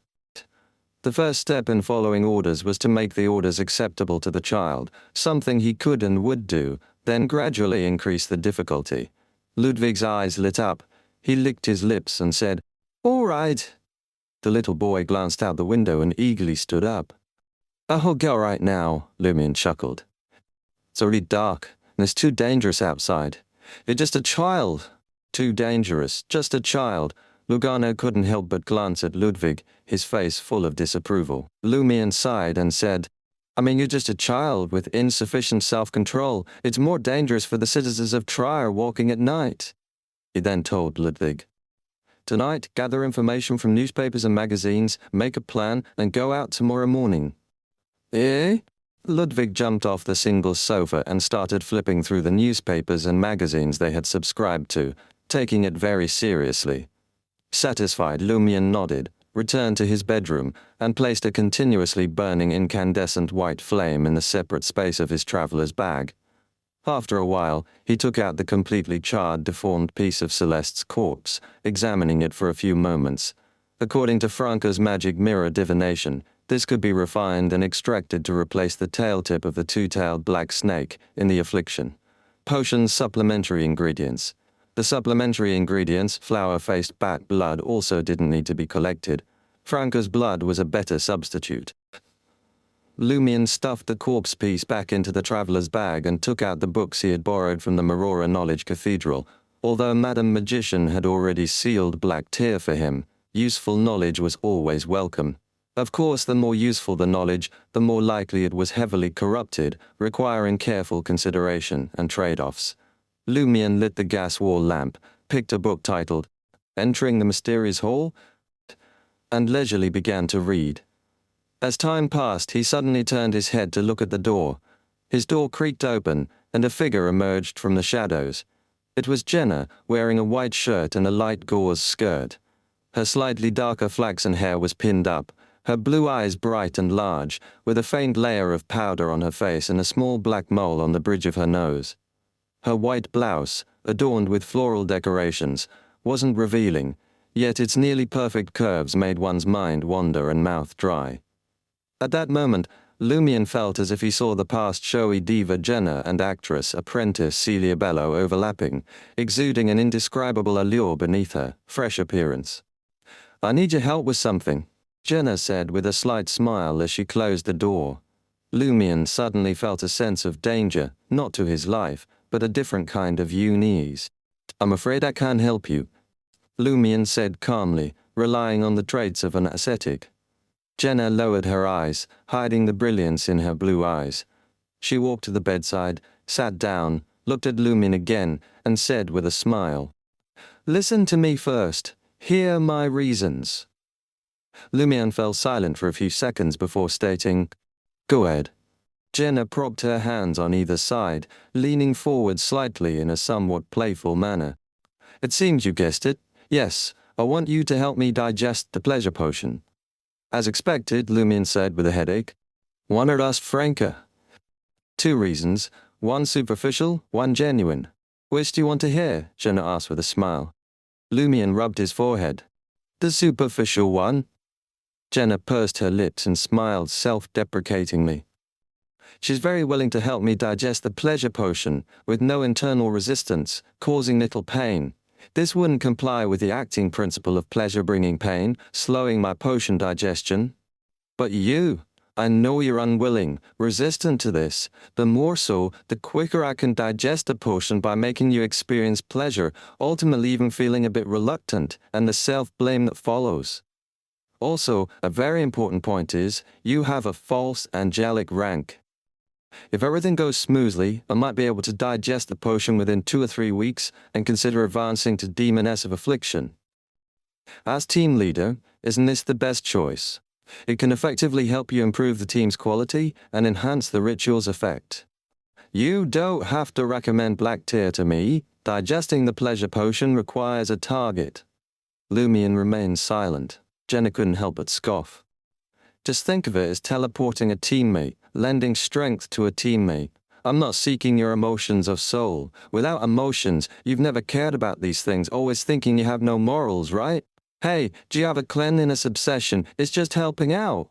[SPEAKER 1] The first step in following orders was to make the orders acceptable to the child, something he could and would do, then gradually increase the difficulty. Ludwig's eyes lit up. He licked his lips and said, "All right." The little boy glanced out the window and eagerly stood up. "I'll go right now," Lumion chuckled. "It's already dark, and it's too dangerous outside. You're just a child." Too dangerous, just a child. Lugano couldn't help but glance at Ludwig, his face full of disapproval. Lumion sighed and said, "I mean, you're just a child with insufficient self-control. It's more dangerous for the citizens of Trier walking at night." He then told Ludwig, "Tonight, gather information from newspapers and magazines, make a plan, and go out tomorrow morning." "Eh?" Ludwig jumped off the single sofa and started flipping through the newspapers and magazines they had subscribed to, taking it very seriously. Satisfied, Lumion nodded, returned to his bedroom, and placed a continuously burning incandescent white flame in the separate space of his traveler's bag. After a while, he took out the completely charred, deformed piece of Celeste's corpse, examining it for a few moments. According to Franca's magic mirror divination, this could be refined and extracted to replace the tail tip of the two-tailed black snake in the affliction. Potion's supplementary ingredients. The supplementary ingredients, flower-faced bat blood, also didn't need to be collected. Franca's blood was a better substitute. Lumion stuffed the corpse piece back into the traveler's bag and took out the books he had borrowed from the Marora Knowledge Cathedral. Although Madame Magician had already sealed Black Tear for him, useful knowledge was always welcome. Of course, the more useful the knowledge, the more likely it was heavily corrupted, requiring careful consideration and trade-offs. Lumion lit the gas wall lamp, picked a book titled Entering the Mysterious Hall, and leisurely began to read. As time passed, he suddenly turned his head to look at the door. His door creaked open, and a figure emerged from the shadows. It was Jenna, wearing a white shirt and a light gauze skirt. Her slightly darker flaxen hair was pinned up, her blue eyes bright and large, with a faint layer of powder on her face and a small black mole on the bridge of her nose. Her white blouse, adorned with floral decorations, wasn't revealing, yet its nearly perfect curves made one's mind wander and mouth dry. At that moment, Lumion felt as if he saw the past showy diva Jenna and actress apprentice Celia Bello overlapping, exuding an indescribable allure beneath her fresh appearance. "I need your help with something." Jenna said with a slight smile as she closed the door. Lumion suddenly felt a sense of danger, not to his life, but a different kind of unease. I'm afraid I can't help you, Lumion said calmly, relying on the traits of an ascetic. Jenna lowered her eyes, hiding the brilliance in her blue eyes. She walked to the bedside, sat down, looked at Lumion again, and said with a smile, "Listen to me first. Hear my reasons." Lumion fell silent for a few seconds before stating, "Go ahead." Jenna propped her hands on either side, leaning forward slightly in a somewhat playful manner. "It seems you guessed it. Yes, I want you to help me digest the pleasure potion." As expected, Lumion said with a headache. "Wanted to ask Franca." "Two reasons, one superficial, one genuine." "Which do you want to hear?" Jenna asked with a smile. Lumion rubbed his forehead. "The superficial one." Jenna pursed her lips and smiled self-deprecatingly. "She's very willing to help me digest the pleasure potion, with no internal resistance, causing little pain. This wouldn't comply with the acting principle of pleasure bringing pain, slowing my potion digestion. But you, I know you're unwilling, resistant to this. The more so, the quicker I can digest the potion by making you experience pleasure, ultimately even feeling a bit reluctant, and the self-blame that follows. Also, a very important point is, you have a false angelic rank. If everything goes smoothly, I might be able to digest the potion within 2 or 3 weeks and consider advancing to Demoness of Affliction. As team leader, isn't this the best choice? It can effectively help you improve the team's quality and enhance the ritual's effect. You don't have to recommend Black Tear to me. Digesting the pleasure potion requires a target. Lumion remained silent. Jenna couldn't help but scoff. Just think of it as teleporting a teammate, lending strength to a teammate. I'm not seeking your emotions of soul. Without emotions, you've never cared about these things, always thinking you have no morals, right? Hey, do you have a cleanliness obsession? It's just helping out.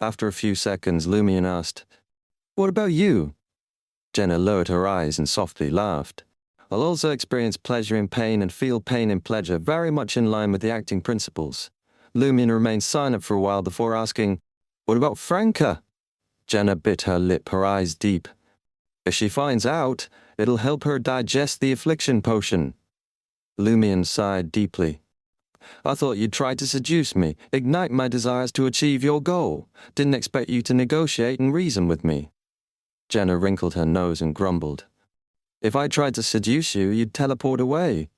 [SPEAKER 1] After a few seconds, Lumion asked, "What about you?" Jenna lowered her eyes and softly laughed. "I'll also experience pleasure in pain and feel pain in pleasure, very much in line with the acting principles." Lumion remained silent for a while before asking, "What about Franca?" Jenna bit her lip, her eyes deep. "If she finds out, it'll help her digest the affliction potion." Lumion sighed deeply. "I thought you'd try to seduce me, ignite my desires to achieve your goal. Didn't expect you to negotiate and reason with me." Jenna wrinkled her nose and grumbled. "If I tried to seduce you, you'd teleport away.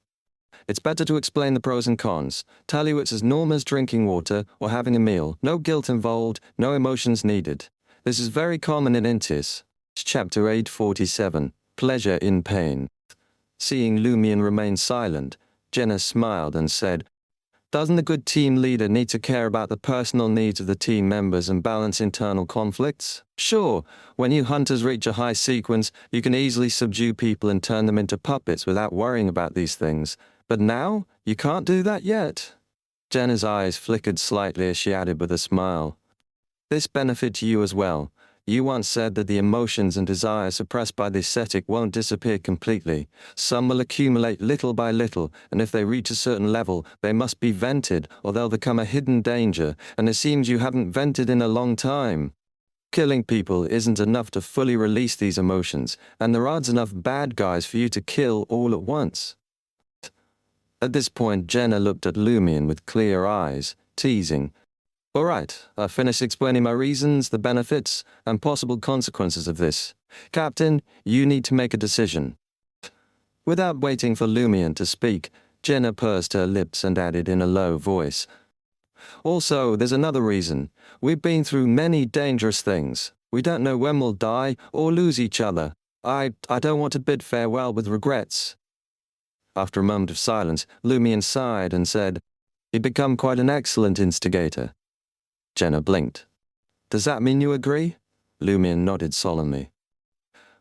[SPEAKER 1] It's better to explain the pros and cons. Tell you it's as normal as drinking water or having a meal. No guilt involved, no emotions needed. This is very common in Intis." Chapter 847, Pleasure in Pain. Seeing Lumion remain silent, Jenna smiled and said, "Doesn't a good team leader need to care about the personal needs of the team members and balance internal conflicts? Sure, when you hunters reach a high sequence, you can easily subdue people and turn them into puppets without worrying about these things. But now, you can't do that yet." Jenna's eyes flickered slightly as she added with a smile, "This benefits you as well. You once said that the emotions and desires suppressed by the ascetic won't disappear completely. Some will accumulate little by little, and if they reach a certain level, they must be vented, or they'll become a hidden danger, and it seems you haven't vented in a long time. Killing people isn't enough to fully release these emotions, and there aren't enough bad guys for you to kill all at once." At this point, Jenna looked at Lumion with clear eyes, teasing, "All right, I've finished explaining my reasons, the benefits, and possible consequences of this. Captain, you need to make a decision." Without waiting for Lumion to speak, Jenna pursed her lips and added in a low voice, "Also, there's another reason. We've been through many dangerous things. We don't know when we'll die or lose each other. I don't want to bid farewell with regrets." After a moment of silence, Lumion sighed and said, "You've become quite an excellent instigator." Jenna blinked. "Does that mean you agree?" Lumion nodded solemnly.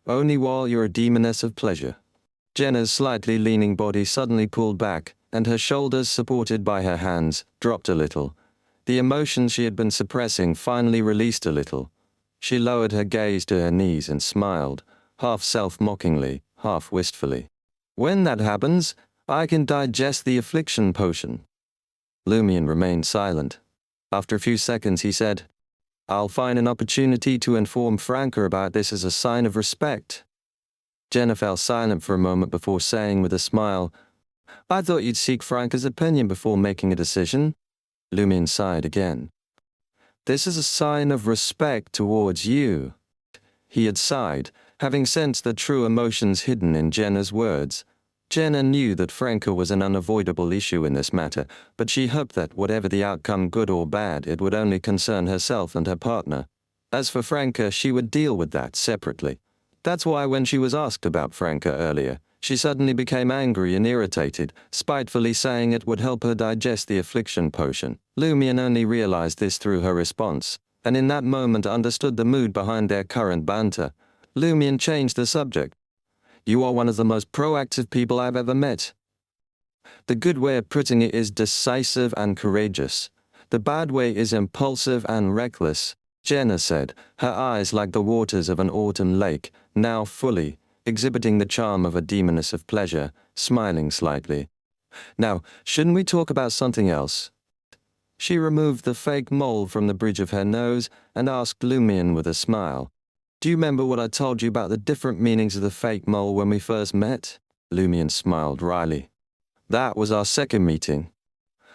[SPEAKER 1] "Only while you're a demoness of pleasure." Jenna's slightly leaning body suddenly pulled back, and her shoulders, supported by her hands, dropped a little. The emotions she had been suppressing finally released a little. She lowered her gaze to her knees and smiled, half self-mockingly, half wistfully. "When that happens, I can digest the affliction potion." Lumion remained silent. After a few seconds he said, "I'll find an opportunity to inform Franca about this as a sign of respect." Jenna fell silent for a moment before saying with a smile, "I thought you'd seek Franca's opinion before making a decision." Lumion sighed again. "This is a sign of respect towards you." He had sighed, having sensed the true emotions hidden in Jenna's words. Jenna knew that Franca was an unavoidable issue in this matter, but she hoped that whatever the outcome, good or bad, it would only concern herself and her partner. As for Franca, she would deal with that separately. That's why when she was asked about Franca earlier, she suddenly became angry and irritated, spitefully saying it would help her digest the affliction potion. Lumion only realized this through her response, and in that moment understood the mood behind their current banter. Lumion changed the subject. "You are one of the most proactive people I've ever met." The good way of putting it is decisive and courageous. The bad way is impulsive and reckless, Jenna said, her eyes like the waters of an autumn lake, now fully, exhibiting the charm of a demoness of pleasure, smiling slightly. "Now, shouldn't we talk about something else?" She removed the fake mole from the bridge of her nose and asked Lumion with a smile, "Do you remember what I told you about the different meanings of the fake mole when we first met?" Lumion smiled wryly. "That was our second meeting.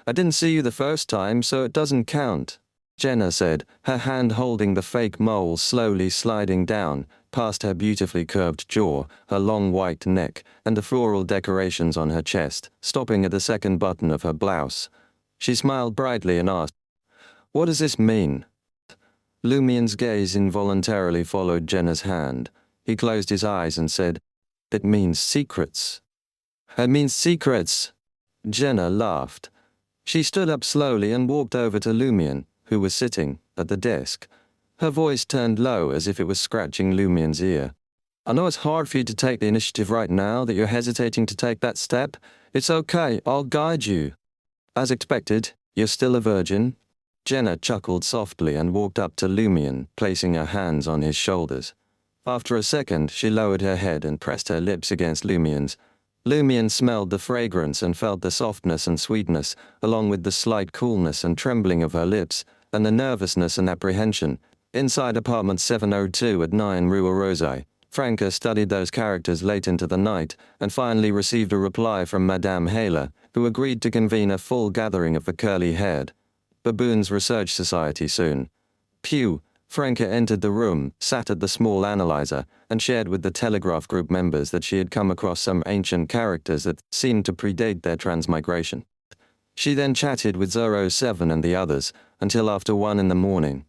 [SPEAKER 1] I didn't see you the first time, so it doesn't count," Jenna said, her hand holding the fake mole slowly sliding down, past her beautifully curved jaw, her long white neck, and the floral decorations on her chest, stopping at the second button of her blouse. She smiled brightly and asked, "What does this mean?" Lumion's gaze involuntarily followed Jenna's hand. He closed his eyes and said, "It means secrets." "It means secrets." Jenna laughed. She stood up slowly and walked over to Lumion, who was sitting at the desk. Her voice turned low as if it was scratching Lumion's ear. "I know it's hard for you to take the initiative right now, that you're hesitating to take that step. It's okay, I'll guide you." "As expected, you're still a virgin." Jenna chuckled softly and walked up to Lumion, placing her hands on his shoulders. After a second, she lowered her head and pressed her lips against Lumion's. Lumion smelled the fragrance and felt the softness and sweetness, along with the slight coolness and trembling of her lips, and the nervousness and apprehension. Inside apartment 702 at 9 Rue Rosé, Franca studied those characters late into the night, and finally received a reply from Madame Haler, who agreed to convene a full gathering of the curly-haired Baboons Research Society soon. Pew, Franca entered the room, sat at the small analyzer, and shared with the Telegraph Group members that she had come across some ancient characters that seemed to predate their transmigration. She then chatted with 07 and the others, until after 1 in the morning.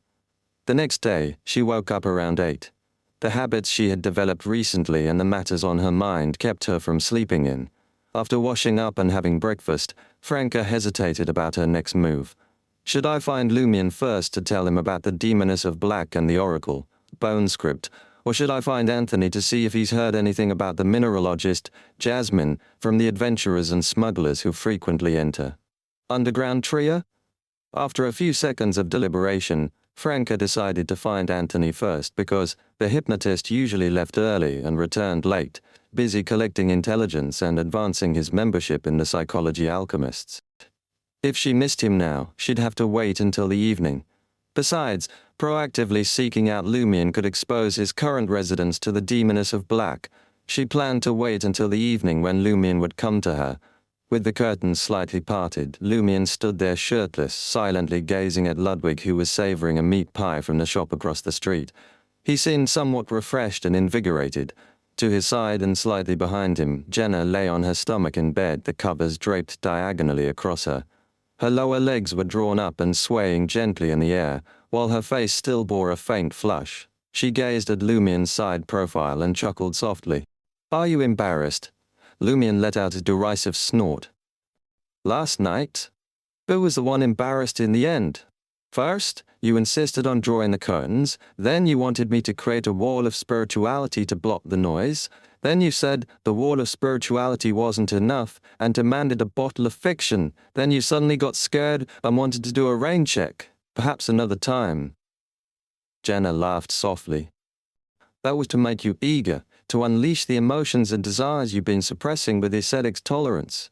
[SPEAKER 1] The next day, she woke up around 8. The habits she had developed recently and the matters on her mind kept her from sleeping in. After washing up and having breakfast, Franca hesitated about her next move. Should I find Lumion first to tell him about the Demoness of Black and the Oracle, Bone Script, or should I find Anthony to see if he's heard anything about the mineralogist, Jasmine, from the adventurers and smugglers who frequently enter Underground Tria? After a few seconds of deliberation, Franca decided to find Anthony first because the hypnotist usually left early and returned late, busy collecting intelligence and advancing his membership in the Psychology Alchemists. If she missed him now, she'd have to wait until the evening. Besides, proactively seeking out Lumion could expose his current residence to the Demoness of Black. She planned to wait until the evening when Lumion would come to her. With the curtains slightly parted, Lumion stood there shirtless, silently gazing at Ludwig, who was savoring a meat pie from the shop across the street. He seemed somewhat refreshed and invigorated. To his side and slightly behind him, Jenna lay on her stomach in bed, the covers draped diagonally across her. Her lower legs were drawn up and swaying gently in the air, while her face still bore a faint flush. She gazed at Lumion's side profile and chuckled softly. "Are you embarrassed?" Lumion let out a derisive snort. "Last night? Who was the one embarrassed in the end? First, you insisted on drawing the curtains, then you wanted me to create a wall of spirituality to block the noise, then you said the wall of spirituality wasn't enough and demanded a bottle of fiction, then you suddenly got scared and wanted to do a rain check, perhaps another time." Jenna laughed softly. "That was to make you eager, to unleash the emotions and desires you've been suppressing with ascetics tolerance.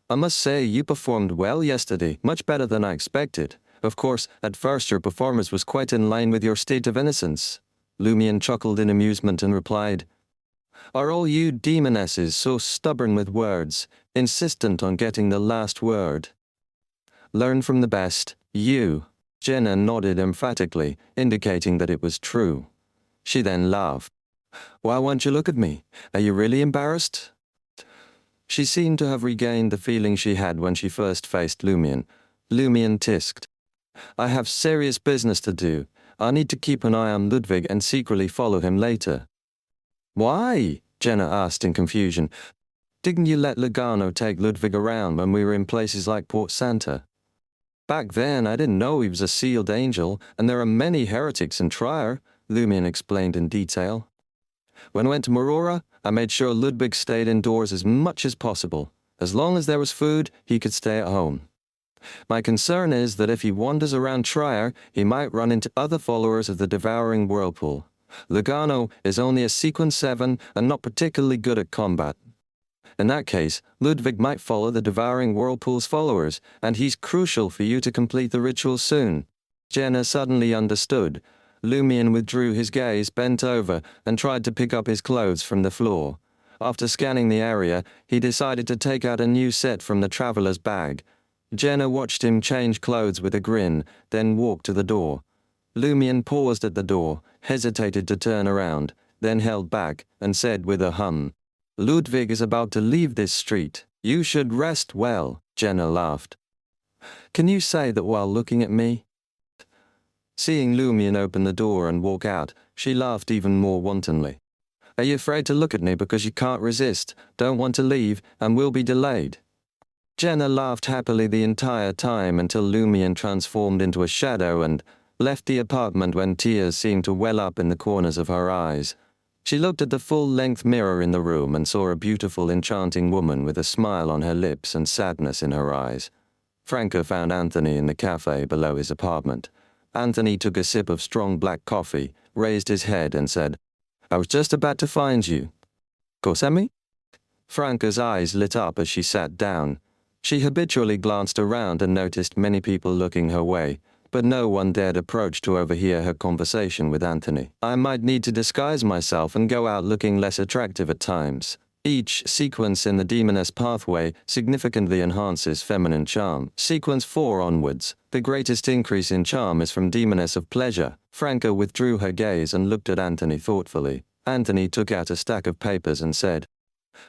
[SPEAKER 1] I must say you performed well yesterday, much better than I expected. Of course, at first your performance was quite in line with your state of innocence. Lumion chuckled in amusement and replied, "Are all you demonesses so stubborn with words, insistent on getting the last word? Learn from the best, you." Jenna nodded emphatically, indicating that it was true. She then laughed. "Why won't you look at me? Are you really embarrassed?" She seemed to have regained the feeling she had when she first faced Lumion. Lumion tisked, "I have serious business to do. I need to keep an eye on Ludwig and secretly follow him later." "Why?" Jenna asked in confusion. "Didn't you let Lugano take Ludwig around when we were in places like Port Santa?" "Back then, I didn't know he was a sealed angel, and there are many heretics in Trier," Lumion explained in detail. "When I went to Marora, I made sure Ludwig stayed indoors as much as possible. As long as there was food, he could stay at home. My concern is that if he wanders around Trier, he might run into other followers of the Devouring Whirlpool. Lugano is only a Sequence 7 and not particularly good at combat. In that case, Ludwig might follow the Devouring Whirlpool's followers, and he's crucial for you to complete the ritual soon." Jenna suddenly understood. Lumion withdrew his gaze, bent over, and tried to pick up his clothes from the floor. After scanning the area, he decided to take out a new set from the traveler's bag. Jenna watched him change clothes with a grin, then walk to the door. Lumion paused at the door, hesitated to turn around, then held back, and said with a hum, "Ludwig is about to leave this street. You should rest well." Jenna laughed. "Can you say that while looking at me?" Seeing Lumion open the door and walk out, she laughed even more wantonly. "Are you afraid to look at me because you can't resist, don't want to leave, and will be delayed?" Jenna laughed happily the entire time until Lumion transformed into a shadow and left the apartment when tears seemed to well up in the corners of her eyes. She looked at the full-length mirror in the room and saw a beautiful, enchanting woman with a smile on her lips and sadness in her eyes. Franca found Anthony in the cafe below his apartment. Anthony took a sip of strong black coffee, raised his head and said, "I was just about to find you." "Cos'emi?" Franca's eyes lit up as she sat down. She habitually glanced around and noticed many people looking her way, but no one dared approach to overhear her conversation with Anthony. "I might need to disguise myself and go out looking less attractive at times. Each sequence in the Demoness pathway significantly enhances feminine charm. Sequence 4 onwards, the greatest increase in charm is from Demoness of Pleasure." Franca withdrew her gaze and looked at Anthony thoughtfully. Anthony took out a stack of papers and said,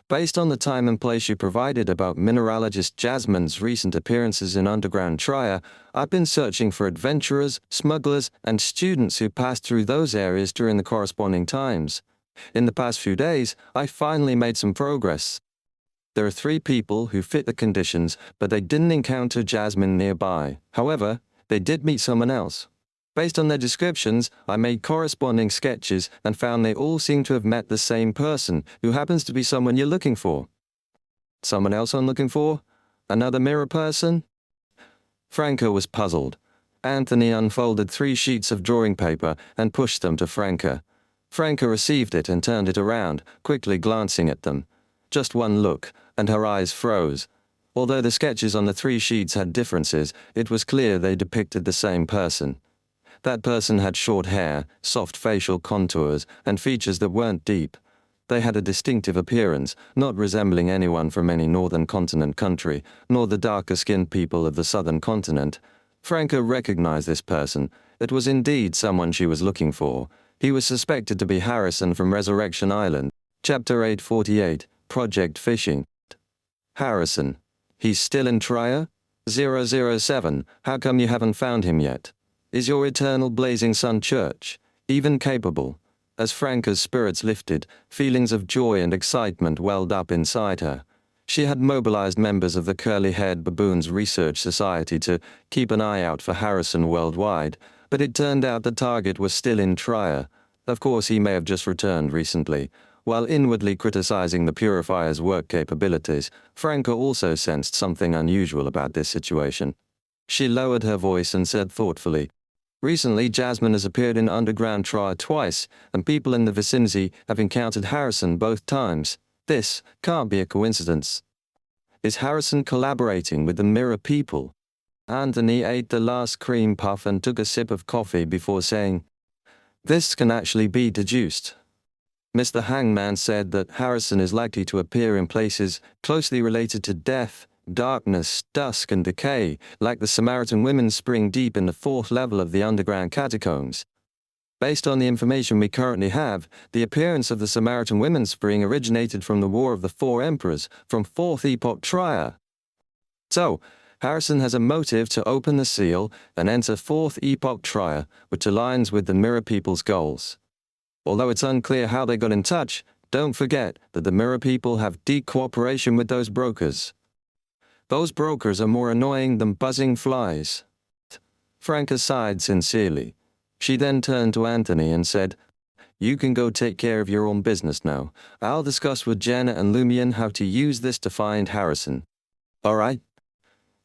[SPEAKER 1] "Based on the time and place you provided about mineralogist Jasmine's recent appearances in underground Trier, I've been searching for adventurers, smugglers, and students who passed through those areas during the corresponding times. In the past few days, I finally made some progress. There are 3 people who fit the conditions, but they didn't encounter Jasmine nearby. However, they did meet someone else. Based on their descriptions, I made corresponding sketches and found they all seem to have met the same person, who happens to be someone you're looking for." "Someone else I'm looking for? Another mirror person?" Franca was puzzled. Anthony unfolded 3 sheets of drawing paper and pushed them to Franca. Franca received it and turned it around, quickly glancing at them. Just one look, and her eyes froze. Although the sketches on the 3 sheets had differences, it was clear they depicted the same person. That person had short hair, soft facial contours, and features that weren't deep. They had a distinctive appearance, not resembling anyone from any northern continent country, nor the darker-skinned people of the southern continent. Franca recognized this person. It was indeed someone she was looking for. He was suspected to be Harrison from Resurrection Island. Chapter 848, Project Fishing. Harrison. He's still in Trier? 007, how come you haven't found him yet? Is your eternal blazing sun church even capable? As Franca's spirits lifted, feelings of joy and excitement welled up inside her. She had mobilized members of the Curly-Haired Baboons Research Society to keep an eye out for Harrison worldwide, but it turned out the target was still in Trier. Of course, he may have just returned recently. While inwardly criticizing the Purifier's work capabilities, Franca also sensed something unusual about this situation. She lowered her voice and said thoughtfully, "Recently, Jasmine has appeared in underground Trier twice, and people in the vicinity have encountered Harrison both times. This can't be a coincidence. Is Harrison collaborating with the Mirror people?" Anthony ate the last cream puff and took a sip of coffee before saying, "This can actually be deduced. Mr. Hangman said that Harrison is likely to appear in places closely related to death, darkness, dusk and decay, like the Samaritan women spring deep in the 4th level of the underground catacombs. Based on the information we currently have, the appearance of the Samaritan women spring originated from the War of the Four Emperors, from 4th Epoch Trier. So, Harrison has a motive to open the seal and enter 4th Epoch Trier, which aligns with the Mirror People's goals. Although it's unclear how they got in touch, don't forget that the Mirror People have deep cooperation with those brokers. Those brokers are more annoying than buzzing flies." Franca sighed sincerely. She then turned to Anthony and said, "You can go take care of your own business now. I'll discuss with Jenna and Lumion how to use this to find Harrison." "All right."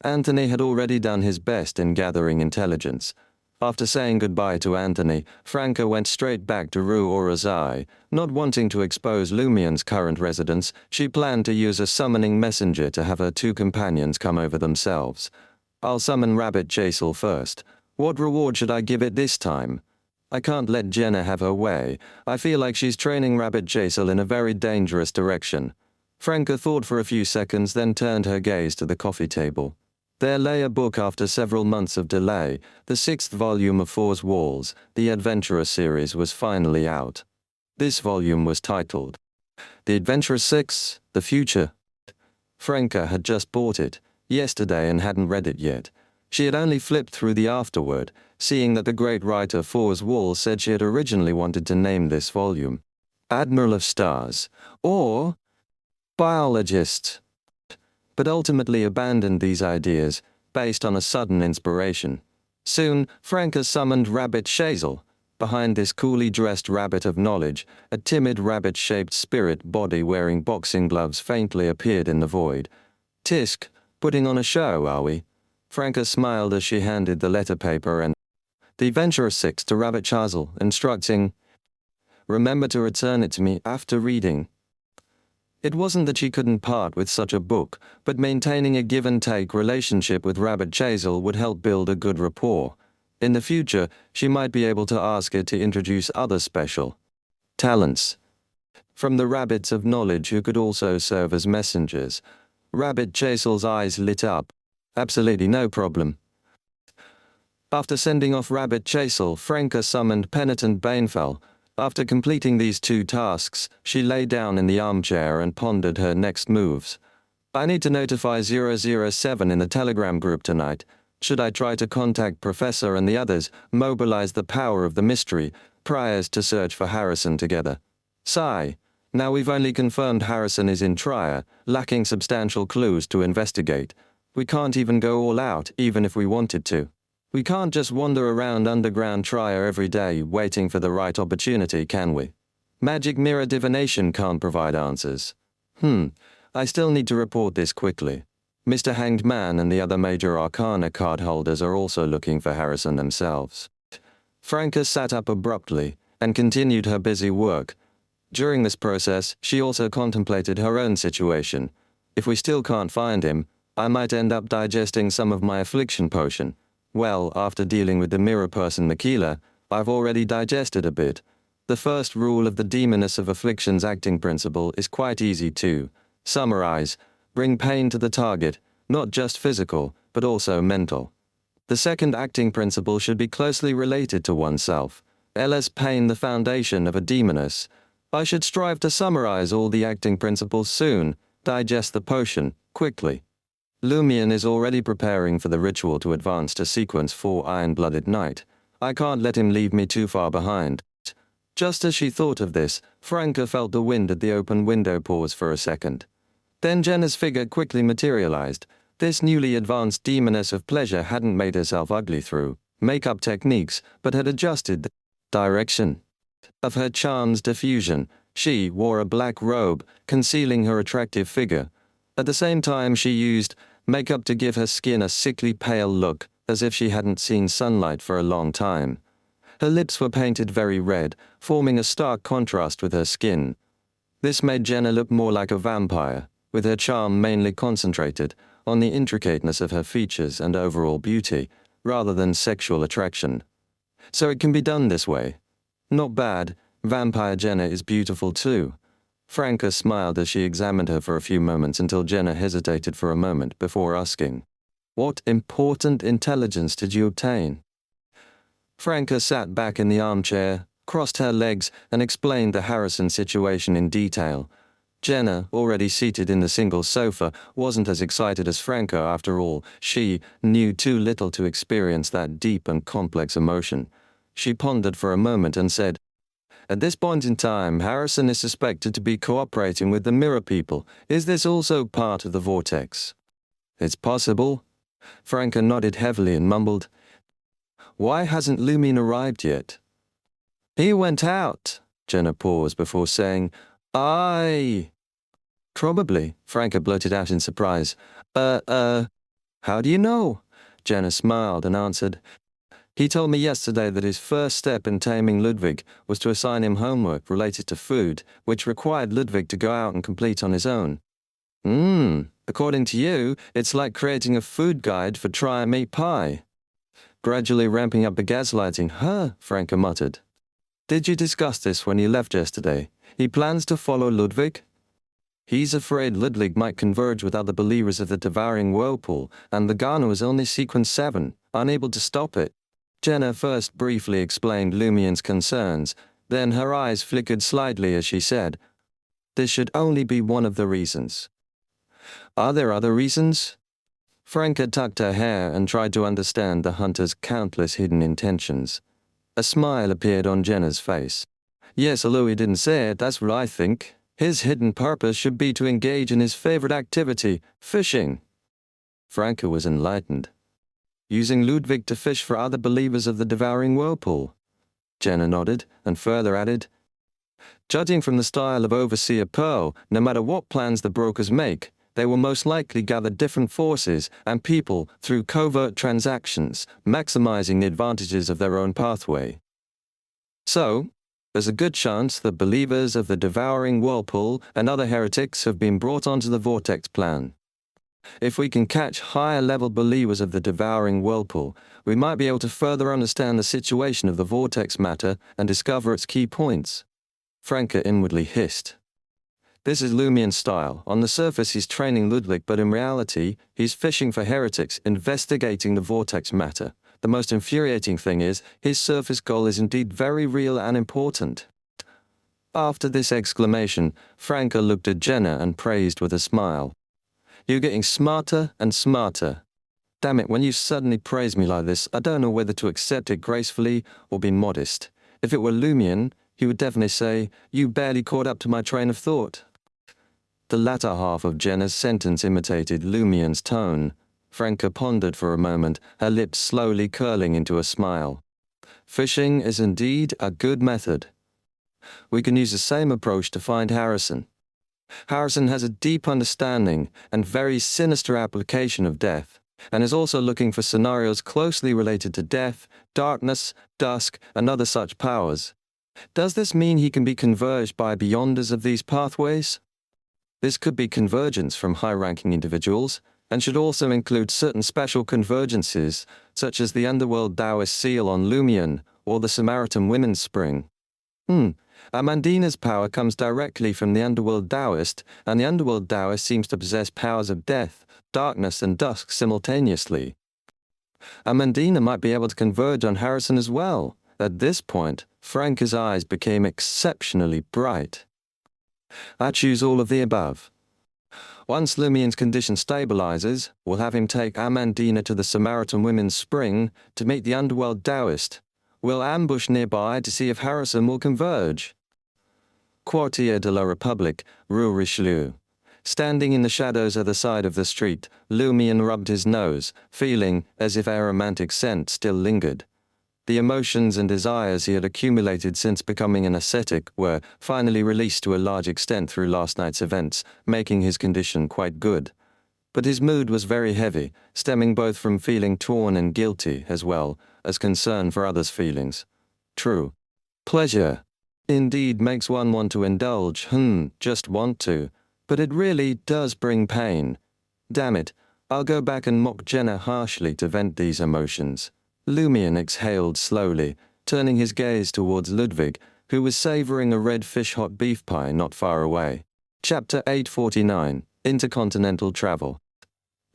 [SPEAKER 1] Anthony had already done his best in gathering intelligence. After saying goodbye to Anthony, Franca went straight back to Rue Orazai. Not wanting to expose Lumion's current residence, she planned to use a summoning messenger to have her 2 companions come over themselves. "I'll summon Rabbit Chasel first. What reward should I give it this time? I can't let Jenna have her way. I feel like she's training Rabbit Chasel in a very dangerous direction." Franca thought for a few seconds, then turned her gaze to the coffee table. There lay a book after several months of delay. The 6th volume of Four's Walls, the Adventurer series, was finally out. This volume was titled, The Adventurer 6, The Future. Franca had just bought it yesterday and hadn't read it yet. She had only flipped through the afterword, seeing that the great writer Four's Walls said she had originally wanted to name this volume Admiral of Stars, or Biologist, but ultimately abandoned these ideas based on a sudden inspiration. Soon, Franca summoned Rabbit Chasel. Behind this coolly dressed rabbit of knowledge, a timid rabbit-shaped spirit body wearing boxing gloves faintly appeared in the void. "Tisk, putting on a show, are we?" Franca smiled as she handed the letter paper and the Adventurer 6 to Rabbit Chasel, instructing, "Remember to return it to me after reading." It wasn't that she couldn't part with such a book, but maintaining a give-and-take relationship with Rabbit Chasel would help build a good rapport. In the future, she might be able to ask it to introduce other special talents from the rabbits of knowledge who could also serve as messengers. Rabbit Chasel's eyes lit up. "Absolutely no problem." After sending off Rabbit Chasel, Franca summoned Penitent Banefell. After completing these 2 tasks, she lay down in the armchair and pondered her next moves. "I need to notify 007 in the Telegram group tonight. Should I try to contact Professor and the others, mobilize the power of the mystery, priors to search for Harrison together? Sigh. Now we've only confirmed Harrison is in Trier, lacking substantial clues to investigate. We can't even go all out, even if we wanted to. We can't just wander around underground Trier every day waiting for the right opportunity, can we? Magic mirror divination can't provide answers. I still need to report this quickly. Mr. Hanged Man and the other major arcana card holders are also looking for Harrison themselves." Franca sat up abruptly and continued her busy work. During this process, she also contemplated her own situation. If we still can't find him, I might end up digesting some of my affliction potion. Well, after dealing with the mirror person Makila, I've already digested a bit. The first rule of the Demoness of Affliction's acting principle is quite easy to summarize. Bring pain to the target, not just physical, but also mental. The second acting principle should be closely related to oneself. Ls pain the foundation of a demoness. I should strive to summarize all the acting principles soon, digest the potion, quickly. Lumion is already preparing for the ritual to advance to sequence 4 Iron-Blooded Night. I can't let him leave me too far behind. Just as she thought of this, Franca felt the wind at the open window pause for a second. Then Jenna's figure quickly materialized. This newly advanced demoness of pleasure hadn't made herself ugly through makeup techniques, but had adjusted the direction of her charm's diffusion. She wore a black robe, concealing her attractive figure. At the same time, she used makeup to give her skin a sickly pale look, as if she hadn't seen sunlight for a long time. Her lips were painted very red, forming a stark contrast with her skin. This made Jenna look more like a vampire, with her charm mainly concentrated on the intricateness of her features and overall beauty, rather than sexual attraction. So it can be done this way. Not bad. Vampire Jenna is beautiful too. Franca smiled as she examined her for a few moments until Jenna hesitated for a moment before asking, "What important intelligence did you obtain?" Franca sat back in the armchair, crossed her legs, and explained the Harrison situation in detail. Jenna, already seated in the single sofa, wasn't as excited as Franca after all. She knew too little to experience that deep and complex emotion. She pondered for a moment and said, "At this point in time, Harrison is suspected to be cooperating with the Mirror People. Is this also part of the Vortex?" "It's possible." Franca nodded heavily and mumbled, "Why hasn't Lumion arrived yet?" "He went out." Jenna paused before saying, "Aye." "Probably," Franca blurted out in surprise. How do you know?" Jenna smiled and answered, "He told me yesterday that his first step in taming Ludwig was to assign him homework related to food, which required Ludwig to go out and complete on his own." According to you, it's like creating a food guide for try and meat pie." Gradually ramping up the gaslighting, Franca muttered. "Did you discuss this when you left yesterday? He plans to follow Ludwig?" "He's afraid Ludwig might converge with other believers of the devouring whirlpool, and the Ghana was only sequence 7, unable to stop it." Jenna first briefly explained Lumion's concerns, then her eyes flickered slightly as she said, "This should only be one of the reasons." "Are there other reasons?" Franca tucked her hair and tried to understand the hunter's countless hidden intentions. A smile appeared on Jenna's face. "Yes, although he didn't say it, that's what I think. His hidden purpose should be to engage in his favorite activity, fishing." Franca was enlightened. "Using Ludwig to fish for other believers of the devouring whirlpool?" Jenna nodded, and further added, "Judging from the style of Overseer Pearl, no matter what plans the brokers make, they will most likely gather different forces and people through covert transactions, maximizing the advantages of their own pathway. So, there's a good chance that believers of the devouring whirlpool and other heretics have been brought onto the Vortex plan. If we can catch higher-level believers of the devouring whirlpool, we might be able to further understand the situation of the Vortex matter and discover its key points." Franca inwardly hissed. "This is Lumion's style. On the surface he's training Ludwig, but in reality, he's fishing for heretics, investigating the Vortex matter. The most infuriating thing is, his surface goal is indeed very real and important." After this exclamation, Franca looked at Jenna and praised with a smile. "You're getting smarter and smarter. Damn it, when you suddenly praise me like this, I don't know whether to accept it gracefully or be modest. If it were Lumion, he would definitely say, 'You barely caught up to my train of thought.'" The latter half of Jenna's sentence imitated Lumion's tone. Franca pondered for a moment, her lips slowly curling into a smile. "Fishing is indeed a good method. We can use the same approach to find Harrison. Harrison has a deep understanding and very sinister application of death, and is also looking for scenarios closely related to death, darkness, dusk, and other such powers. Does this mean he can be converged by beyonders of these pathways? This could be convergence from high-ranking individuals, and should also include certain special convergences, such as the Underworld Taoist seal on Lumion, or the Samaritan Women's Spring. Amandina's power comes directly from the Underworld Taoist, and the Underworld Taoist seems to possess powers of death, darkness, and dusk simultaneously. Amandina might be able to converge on Harrison as well." At this point, Franca's eyes became exceptionally bright. "I choose all of the above. Once Lumion's condition stabilizes, we'll have him take Amandina to the Samaritan Women's Spring to meet the Underworld Taoist. We'll ambush nearby to see if Harrison will converge." Quartier de la Republique, Rue Richelieu. Standing in the shadows at the side of the street, Lumion rubbed his nose, feeling as if a romantic scent still lingered. The emotions and desires he had accumulated since becoming an ascetic were finally released to a large extent through last night's events, making his condition quite good. But his mood was very heavy, stemming both from feeling torn and guilty as well as concern for others' feelings. True. Pleasure indeed makes one want to indulge, just want to, but it really does bring pain. Damn it, I'll go back and mock Jenna harshly to vent these emotions. Lumion exhaled slowly, turning his gaze towards Ludwig, who was savoring a red fish hot beef pie not far away. Chapter 849, Intercontinental Travel.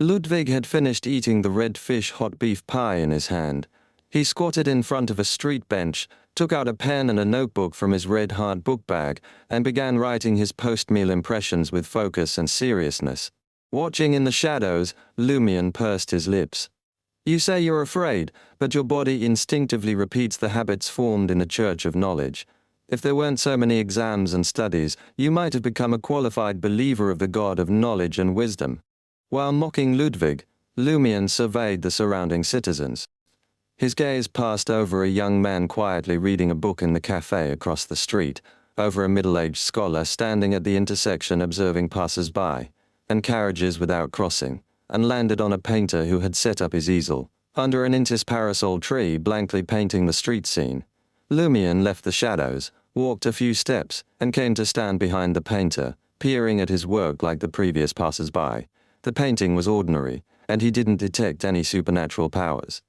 [SPEAKER 1] Ludwig had finished eating the red fish hot beef pie in his hand. He squatted in front of a street bench, took out a pen and a notebook from his red hard book bag, and began writing his post-meal impressions with focus and seriousness. Watching in the shadows, Lumion pursed his lips. You say you're afraid, but your body instinctively repeats the habits formed in the Church of Knowledge. If there weren't so many exams and studies, you might have become a qualified believer of the God of knowledge and wisdom. While mocking Ludwig, Lumion surveyed the surrounding citizens. His gaze passed over a young man quietly reading a book in the cafe across the street, over a middle-aged scholar standing at the intersection observing passers-by, and carriages without crossing, and landed on a painter who had set up his easel, under an intis parasol tree blankly painting the street scene. Lumion left the shadows, walked a few steps, and came to stand behind the painter, peering at his work like the previous passers-by. The painting was ordinary, and he didn't detect any supernatural powers.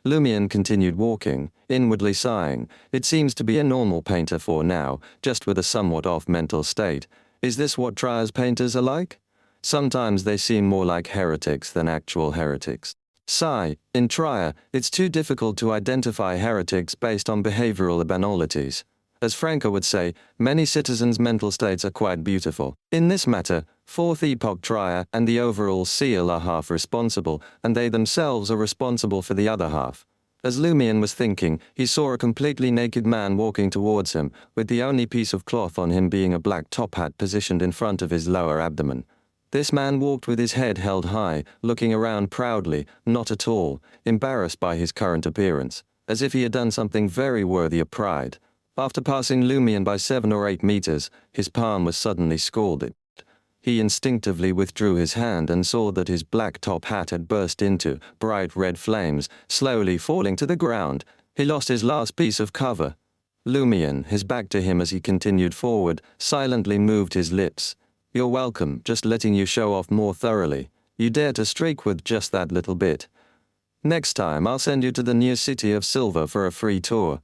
[SPEAKER 1] Lumion continued walking, inwardly sighing. It seems to be a normal painter for now, just with a somewhat off mental state. Is this what Triers painters are like? Sometimes they seem more like heretics than actual heretics. Sigh, in Trier, it's too difficult to identify heretics based on behavioral abnormalities. As Franca would say, many citizens' mental states are quite beautiful. In this matter, Fourth Epoch Trier and the overall seal are half responsible, and they themselves are responsible for the other half. As Lumion was thinking, he saw a completely naked man walking towards him, with the only piece of cloth on him being a black top hat positioned in front of his lower abdomen. This man walked with his head held high, looking around proudly, not at all, embarrassed by his current appearance, as if he had done something very worthy of pride. After passing Lumion by 7 or 8 meters, his palm was suddenly scalded. He instinctively withdrew his hand and saw that his black top hat had burst into bright red flames, slowly falling to the ground. He lost his last piece of cover. Lumion, his back to him as he continued forward, silently moved his lips. You're welcome, just letting you show off more thoroughly. You dare to streak with just that little bit. Next time, I'll send you to the near city of Silver for a free tour.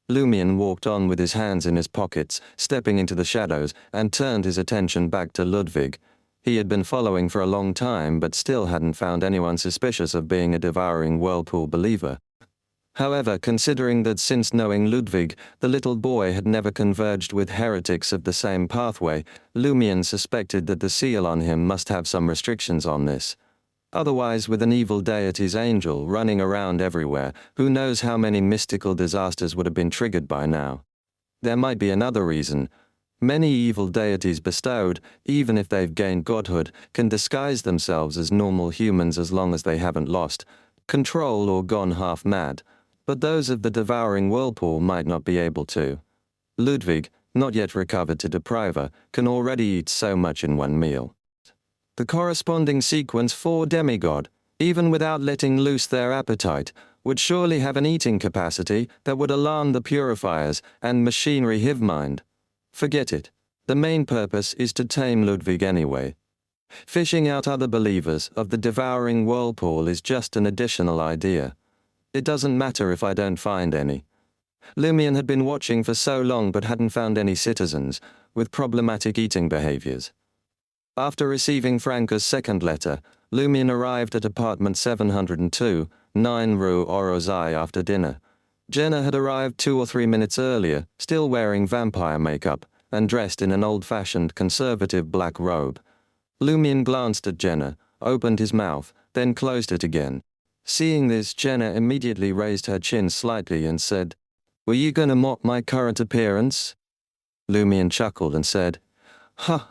[SPEAKER 1] Lumion walked on with his hands in his pockets, stepping into the shadows, and turned his attention back to Ludwig. He had been following for a long time, but still hadn't found anyone suspicious of being a devouring whirlpool believer. However, considering that since knowing Ludwig, the little boy had never converged with heretics of the same pathway, Lumion suspected that the seal on him must have some restrictions on this. Otherwise, with an evil deity's angel running around everywhere, who knows how many mystical disasters would have been triggered by now. There might be another reason. Many evil deities bestowed, even if they've gained godhood, can disguise themselves as normal humans as long as they haven't lost control or gone half mad. But those of the devouring whirlpool might not be able to. Ludwig, not yet recovered to depriver, can already eat so much in one meal. The corresponding sequence for demigod, even without letting loose their appetite, would surely have an eating capacity that would alarm the purifiers and machinery hive mind. Forget it. The main purpose is to tame Ludwig anyway. Fishing out other believers of the devouring whirlpool is just an additional idea. It doesn't matter if I don't find any. Lumion had been watching for so long but hadn't found any citizens with problematic eating behaviors. After receiving Franca's second letter, Lumion arrived at apartment 702, 9 Rue Orozai after dinner. Jenna had arrived 2 or 3 minutes earlier, still wearing vampire makeup, and dressed in an old-fashioned conservative black robe. Lumion glanced at Jenna, opened his mouth, then closed it again. Seeing this, Jenna immediately raised her chin slightly and said, "Were you going to mock my current appearance?" Lumion chuckled and said, "Huh.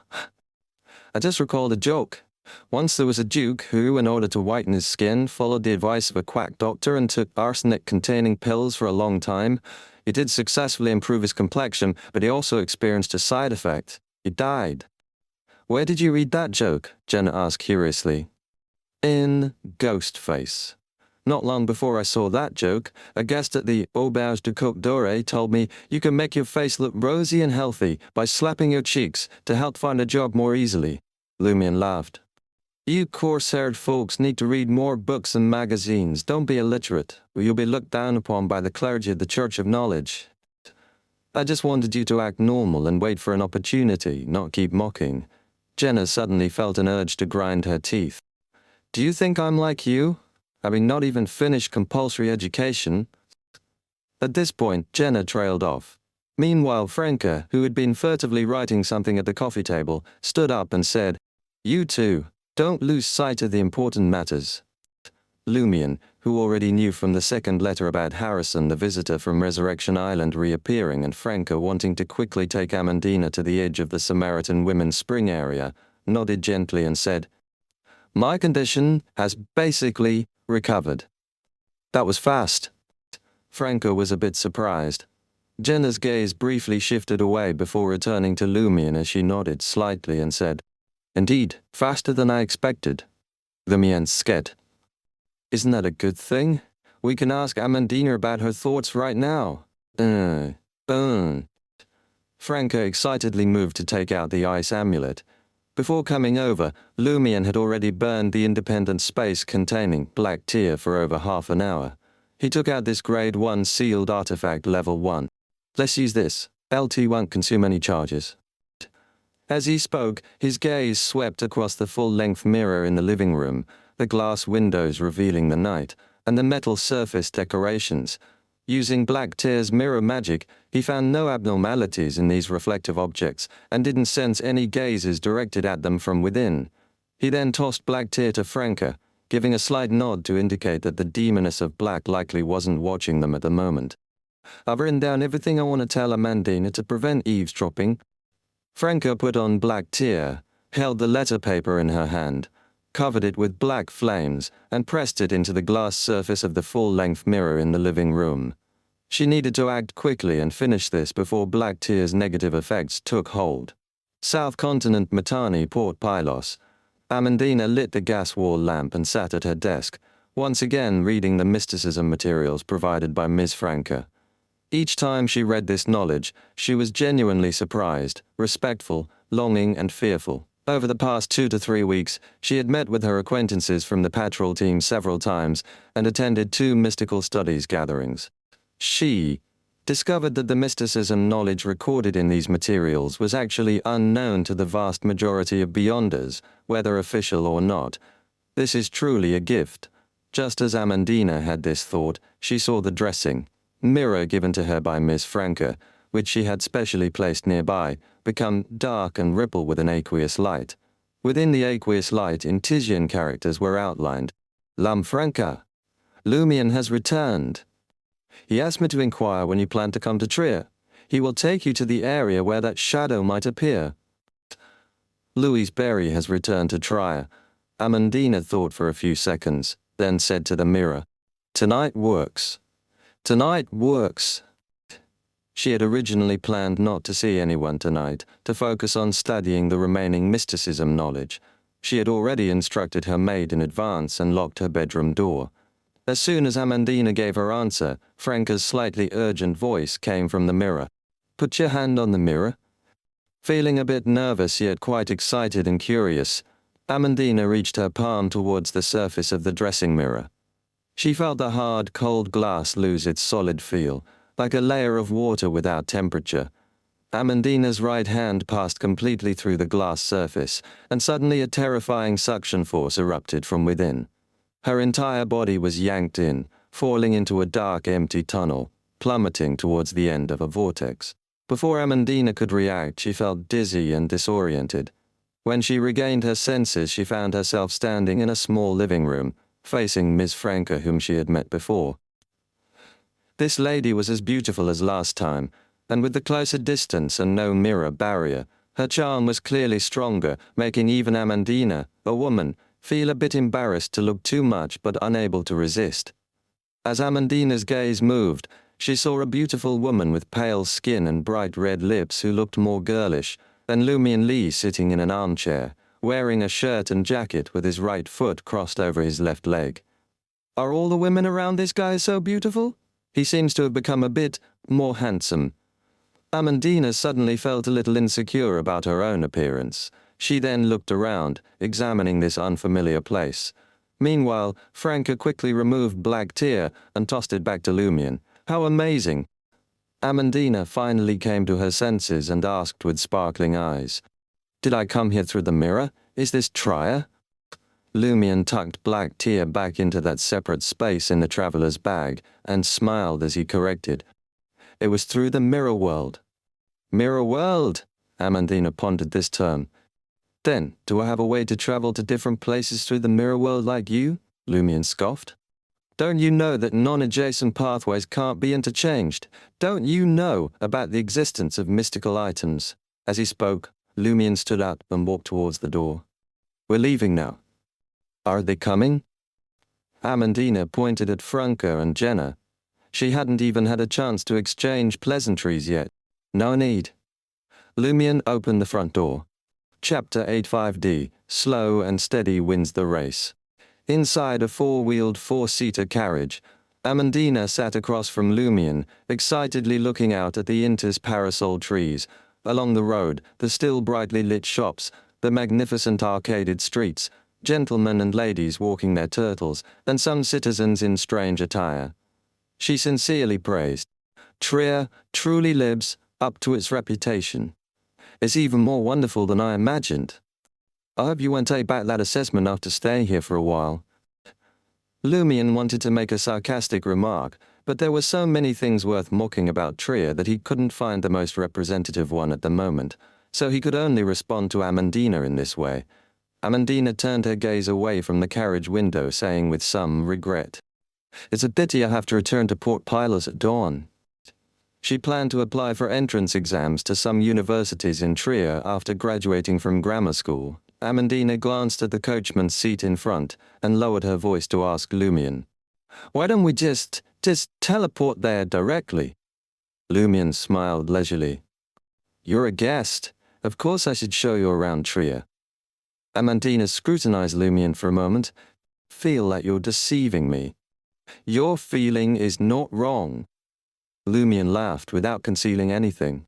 [SPEAKER 1] I just recalled a joke. Once there was a duke who, in order to whiten his skin, followed the advice of a quack doctor and took arsenic-containing pills for a long time. He did successfully improve his complexion, but he also experienced a side effect. He died." "Where did you read that joke?" Jenna asked curiously. "In Ghostface. Not long before I saw that joke, a guest at the Auberge de Coq d'Or told me you can make your face look rosy and healthy by slapping your cheeks to help find a job more easily." Lumion laughed. You coarse-haired folks need to read more books and magazines. Don't be illiterate, or you'll be looked down upon by the clergy of the Church of Knowledge. I just wanted you to act normal and wait for an opportunity, not keep mocking. Jenna suddenly felt an urge to grind her teeth. Do you think I'm like you? Having not even finished compulsory education? At this point, Jenna trailed off. Meanwhile, Franca, who had been furtively writing something at the coffee table, stood up and said, "You two, don't lose sight of the important matters." Lumion, who already knew from the second letter about Harrison the visitor from Resurrection Island reappearing and Franca wanting to quickly take Amandina to the edge of the Samaritan Women's Spring area, nodded gently and said, "My condition has basically recovered." That was fast. Franca was a bit surprised. Jenna's gaze briefly shifted away before returning to Lumion as she nodded slightly and said, "Indeed, faster than I expected." Lumion sked. "Isn't that a good thing? We can ask Amandina about her thoughts right now." Franca excitedly moved to take out the ice amulet. Before coming over, Lumion had already burned the independent space containing black tear for over half an hour. He took out this grade 1 sealed artifact level 1. "Let's use this. LT won't consume any charges." As he spoke, his gaze swept across the full-length mirror in the living room, the glass windows revealing the night, and the metal surface decorations. Using Black Tear's mirror magic, he found no abnormalities in these reflective objects and didn't sense any gazes directed at them from within. He then tossed Black Tear to Franca, giving a slight nod to indicate that the demoness of black likely wasn't watching them at the moment. "I've written down everything I want to tell Amandina to prevent eavesdropping." Franca put on Black Tear, held the letter paper in her hand, covered it with black flames, and pressed it into the glass surface of the full-length mirror in the living room. She needed to act quickly and finish this before Black Tear's negative effects took hold. South Continent Matani, Port Pylos. Amandina lit the gas wall lamp and sat at her desk, once again reading the mysticism materials provided by Ms. Franca. Each time she read this knowledge, she was genuinely surprised, respectful, longing, and fearful. Over the past 2 to 3 weeks, she had met with her acquaintances from the patrol team several times and attended 2 mystical studies gatherings. She discovered that the mysticism knowledge recorded in these materials was actually unknown to the vast majority of Beyonders, whether official or not. This is truly a gift. Just as Amandina had this thought, she saw the dressing mirror given to her by Miss Franca, which she had specially placed nearby, become dark and ripple with an aqueous light. Within the aqueous light, Intisian characters were outlined. "Lam Franca. Lumion has returned. He asked me to inquire when you plan to come to Trier. He will take you to the area where that shadow might appear." "Louise Berry has returned to Trier." Amandina thought for a few seconds, then said to the mirror, "Tonight works. Tonight works." She had originally planned not to see anyone tonight, to focus on studying the remaining mysticism knowledge. She had already instructed her maid in advance and locked her bedroom door. As soon as Amandina gave her answer, Franca's slightly urgent voice came from the mirror. "Put your hand on the mirror." Feeling a bit nervous yet quite excited and curious, Amandina reached her palm towards the surface of the dressing mirror. She felt the hard, cold glass lose its solid feel, like a layer of water without temperature. Amandina's right hand passed completely through the glass surface, and suddenly a terrifying suction force erupted from within. Her entire body was yanked in, falling into a dark, empty tunnel, plummeting towards the end of a vortex. Before Amandina could react, she felt dizzy and disoriented. When she regained her senses, she found herself standing in a small living room, facing Miss Franca, whom she had met before. This lady was as beautiful as last time, and with the closer distance and no mirror barrier, her charm was clearly stronger, making even Amandina, a woman, feel a bit embarrassed to look too much but unable to resist. As Amandina's gaze moved, she saw a beautiful woman with pale skin and bright red lips who looked more girlish than Lumion Lee sitting in an armchair, wearing a shirt and jacket with his right foot crossed over his left leg. "Are all the women around this guy so beautiful? He seems to have become a bit more handsome." Amandina suddenly felt a little insecure about her own appearance. She then looked around, examining this unfamiliar place. Meanwhile, Franca quickly removed black tear and tossed it back to Lumion. How amazing! Amandina finally came to her senses and asked with sparkling eyes, "Did I come here through the mirror? Is this Trier?" Lumion tucked black tear back into that separate space in the traveler's bag and smiled as he corrected. "It was through the mirror world." "Mirror world?" Amandina pondered this term. "Then, do I have a way to travel to different places through the mirror world like you?" Lumion scoffed. "Don't you know that non-adjacent pathways can't be interchanged? Don't you know about the existence of mystical items?" As he spoke, Lumion stood up and walked towards the door. "We're leaving now." "Are they coming?" Amandina pointed at Franca and Jenna. She hadn't even had a chance to exchange pleasantries yet. "No need." Lumion opened the front door. Chapter 85D, Slow and Steady Wins the Race. Inside a four-wheeled four-seater carriage, Amandina sat across from Lumion, excitedly looking out at the Inter's parasol trees. Along the road, the still brightly lit shops, the magnificent arcaded streets, gentlemen and ladies walking their turtles, and some citizens in strange attire. She sincerely praised. Trier truly lives up to its reputation. It's even more wonderful than I imagined. I hope you won't take back that assessment after staying here for a while. Lumion wanted to make a sarcastic remark, but there were so many things worth mocking about Trier that he couldn't find the most representative one at the moment, so he could only respond to Amandina in this way. Amandina turned her gaze away from the carriage window, saying with some regret, "It's a pity I have to return to Port Pilos at dawn." She planned to apply for entrance exams to some universities in Trier after graduating from grammar school. Amandina glanced at the coachman's seat in front and lowered her voice to ask Lumion, "Why don't we just teleport there directly?" Lumion smiled leisurely. "You're a guest. Of course I should show you around Trier." Amandina scrutinized Lumion for a moment. "Feel like you're deceiving me." "Your feeling is not wrong." Lumion laughed without concealing anything.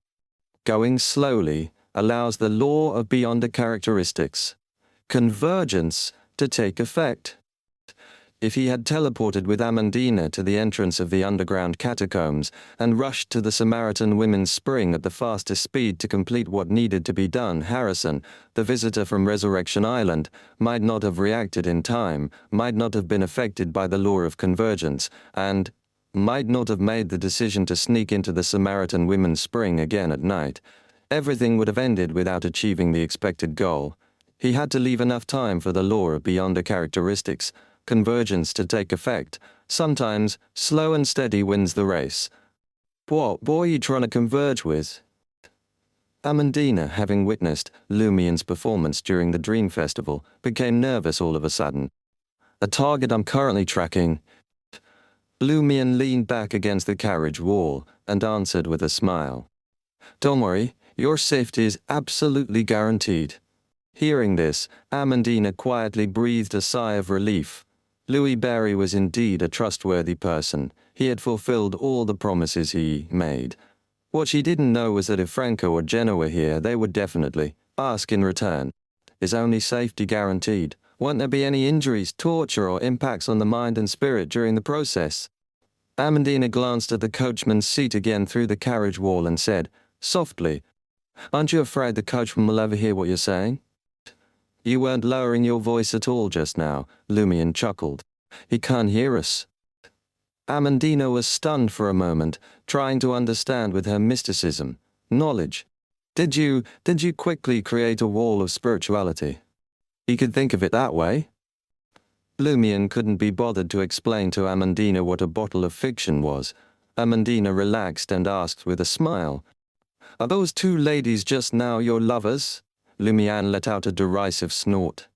[SPEAKER 1] "Going slowly allows the law of beyonder characteristics, convergence, to take effect." If he had teleported with Amandina to the entrance of the underground catacombs and rushed to the Samaritan Women's Spring at the fastest speed to complete what needed to be done, Harrison, the visitor from Resurrection Island, might not have reacted in time, might not have been affected by the law of convergence, and might not have made the decision to sneak into the Samaritan Women's Spring again at night. Everything would have ended without achieving the expected goal. He had to leave enough time for the law of beyonder characteristics, convergence, to take effect. Sometimes, slow and steady wins the race. "What boy are you trying to converge with?" Amandina, having witnessed Lumion's performance during the Dream Festival, became nervous all of a sudden. "A target I'm currently tracking." Lumion leaned back against the carriage wall and answered with a smile. "Don't worry, your safety is absolutely guaranteed." Hearing this, Amandina quietly breathed a sigh of relief. Louis Barry was indeed a trustworthy person. He had fulfilled all the promises he made. What she didn't know was that if Franca or Jenna were here, they would definitely ask in return. Is only safety guaranteed? Won't there be any injuries, torture, or impacts on the mind and spirit during the process? Amandina glanced at the coachman's seat again through the carriage wall and said, softly, "Aren't you afraid the coachman will overhear what you're saying?" "You weren't lowering your voice at all just now," Lumion chuckled. "He can't hear us." Amandina was stunned for a moment, trying to understand with her mysticism, knowledge. Did you quickly create a wall of spirituality? You could think of it that way. Lumion couldn't be bothered to explain to Amandina what a bottle of fiction was. Amandina relaxed and asked with a smile, "Are those two ladies just now your lovers?" Lumion let out a derisive snort.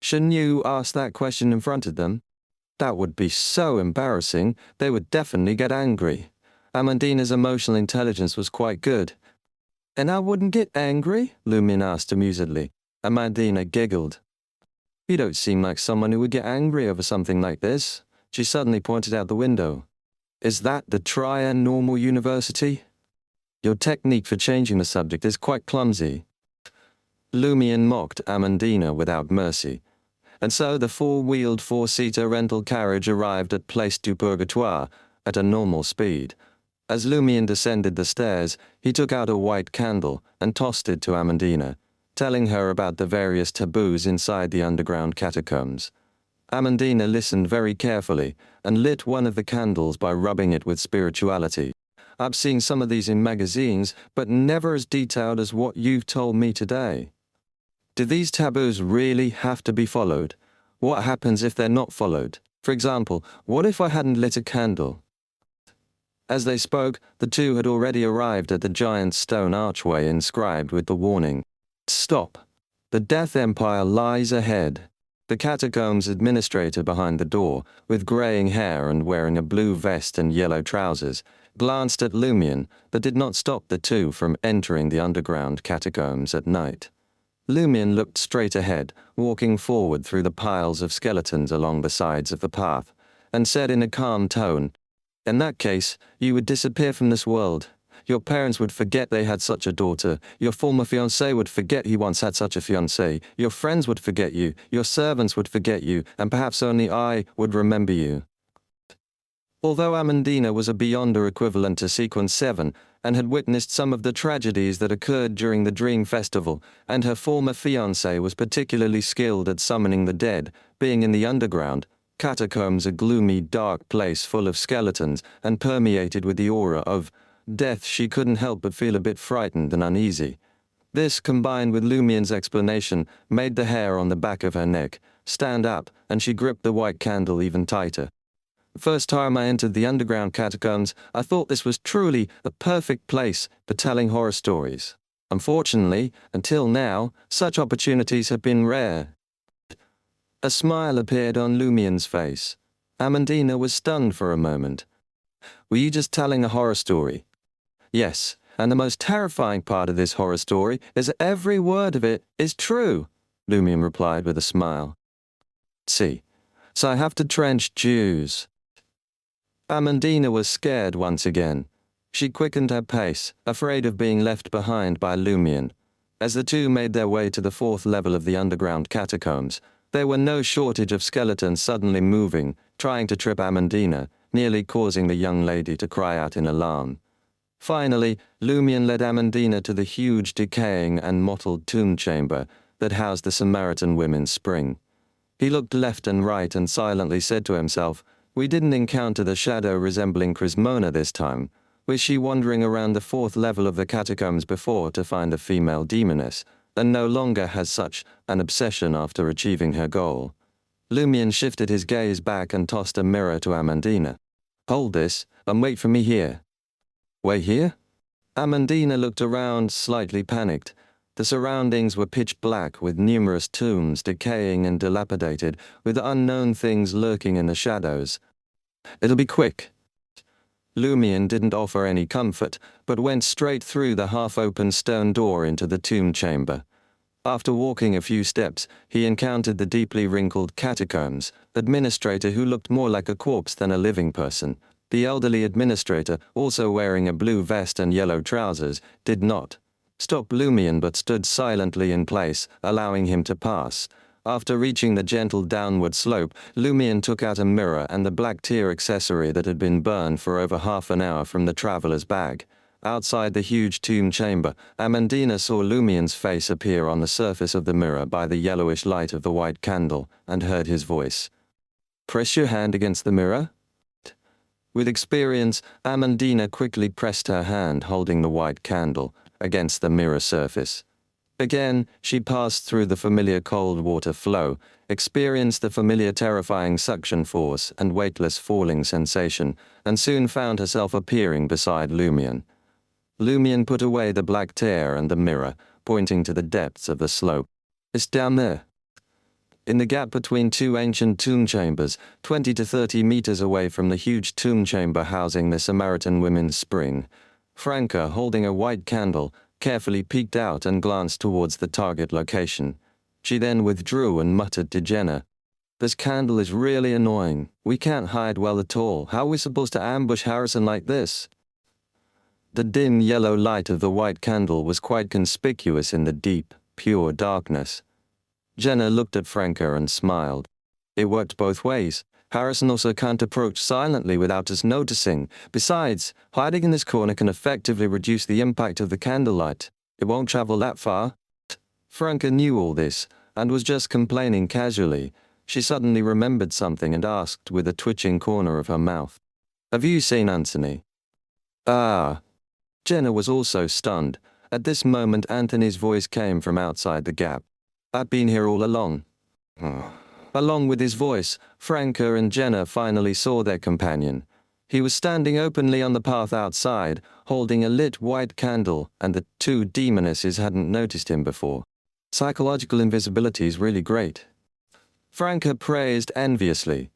[SPEAKER 1] "Shouldn't you ask that question in front of them? That would be so embarrassing, they would definitely get angry." Amandina's emotional intelligence was quite good. "And I wouldn't get angry?" Lumion asked amusedly. Amandina giggled. "You don't seem like someone who would get angry over something like this." She suddenly pointed out the window. "Is that the Trier Normal University? Your technique for changing the subject is quite clumsy." Lumion mocked Amandina without mercy. And so the four-wheeled four-seater rental carriage arrived at Place du Purgatoire at a normal speed. As Lumion descended the stairs, he took out a white candle and tossed it to Amandina, telling her about the various taboos inside the underground catacombs. Amandina listened very carefully and lit one of the candles by rubbing it with spirituality. I've seen some of these in magazines, but never as detailed as what you've told me today. Do these taboos really have to be followed? What happens if they're not followed? For example, what if I hadn't lit a candle? As they spoke, the two had already arrived at the giant stone archway inscribed with the warning, "Stop. The Death Empire lies ahead." The catacombs administrator behind the door, with graying hair and wearing a blue vest and yellow trousers, glanced at Lumion, but did not stop the two from entering the underground catacombs at night. Lumion looked straight ahead, walking forward through the piles of skeletons along the sides of the path, and said in a calm tone, "In that case, you would disappear from this world. Your parents would forget they had such a daughter, your former fiancé would forget he once had such a fiancée, your friends would forget you, your servants would forget you, and perhaps only I would remember you." Although Amandina was a Beyonder equivalent to Sequence 7 and had witnessed some of the tragedies that occurred during the Dream Festival, and her former fiancé was particularly skilled at summoning the dead, being in the underground, catacombs a gloomy, dark place full of skeletons and permeated with the aura of death, she couldn't help but feel a bit frightened and uneasy. This, combined with Lumion's explanation, made the hair on the back of her neck stand up, and she gripped the white candle even tighter. First time I entered the underground catacombs, I thought this was truly the perfect place for telling horror stories. Unfortunately, until now, such opportunities have been rare. A smile appeared on Lumion's face. Amandina was stunned for a moment. "Were you just telling a horror story?" "Yes, and the most terrifying part of this horror story is that every word of it is true," Lumion replied with a smile. "See, so I have to trench Jews." Amandina was scared once again. She quickened her pace, afraid of being left behind by Lumion. As the two made their way to the fourth level of the underground catacombs, there were no shortage of skeletons suddenly moving, trying to trip Amandina, nearly causing the young lady to cry out in alarm. Finally, Lumion led Amandina to the huge, decaying and mottled tomb chamber that housed the Samaritan women's spring. He looked left and right and silently said to himself, "We didn't encounter the shadow resembling Crismona this time. Was she wandering around the fourth level of the catacombs before to find a female demoness, and no longer has such an obsession after achieving her goal?" Lumion shifted his gaze back and tossed a mirror to Amandina. "Hold this, and wait for me here." "Wait here?" Amandina looked around, slightly panicked. The surroundings were pitch black, with numerous tombs decaying and dilapidated, with unknown things lurking in the shadows. "It'll be quick." Lumion didn't offer any comfort, but went straight through the half-open stone door into the tomb chamber. After walking a few steps, he encountered the deeply wrinkled catacombs administrator, who looked more like a corpse than a living person. The elderly administrator, also wearing a blue vest and yellow trousers, did not stop Lumion but stood silently in place, allowing him to pass. After reaching the gentle downward slope, Lumion took out a mirror and the black tear accessory that had been burned for over half an hour from the traveler's bag. Outside the huge tomb chamber, Amandina saw Lumion's face appear on the surface of the mirror by the yellowish light of the white candle, and heard his voice. "Press your hand against the mirror." With experience, Amandina quickly pressed her hand holding the white candle against the mirror surface. Again, she passed through the familiar cold water flow, experienced the familiar terrifying suction force and weightless falling sensation, and soon found herself appearing beside Lumion. Lumion put away the black tear and the mirror, pointing to the depths of the slope. "It's down there." In the gap between two ancient tomb chambers, 20 to 30 meters away from the huge tomb chamber housing the Samaritan women's spring, Franca, holding a white candle, carefully peeked out and glanced towards the target location. She then withdrew and muttered to Jenna, "This candle is really annoying. We can't hide well at all. How are we supposed to ambush Harrison like this?" The dim yellow light of the white candle was quite conspicuous in the deep, pure darkness. Jenna looked at Franca and smiled. It worked both ways. Harrison also can't approach silently without us noticing. Besides, hiding in this corner can effectively reduce the impact of the candlelight. It won't travel that far. Franca knew all this, and was just complaining casually. She suddenly remembered something and asked with a twitching corner of her mouth. "Have you seen Anthony?" "Ah." Jenna was also stunned. At this moment Anthony's voice came from outside the gap. "I've been here all along." Along with his voice, Franca and Jenna finally saw their companion. He was standing openly on the path outside, holding a lit white candle, and the two demonesses hadn't noticed him before. "Psychological invisibility is really great," Franca praised enviously.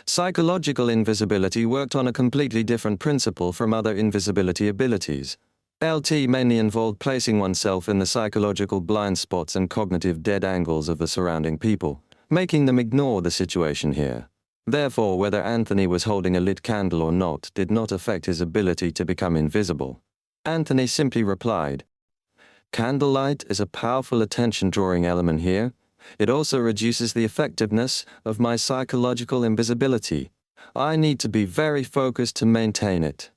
[SPEAKER 1] Psychological invisibility worked on a completely different principle from other invisibility abilities. LT mainly involved placing oneself in the psychological blind spots and cognitive dead angles of the surrounding people, making them ignore the situation here. Therefore, whether Anthony was holding a lit candle or not did not affect his ability to become invisible. Anthony simply replied, "Candlelight is a powerful attention-drawing element here. It also reduces the effectiveness of my psychological invisibility. I need to be very focused to maintain it."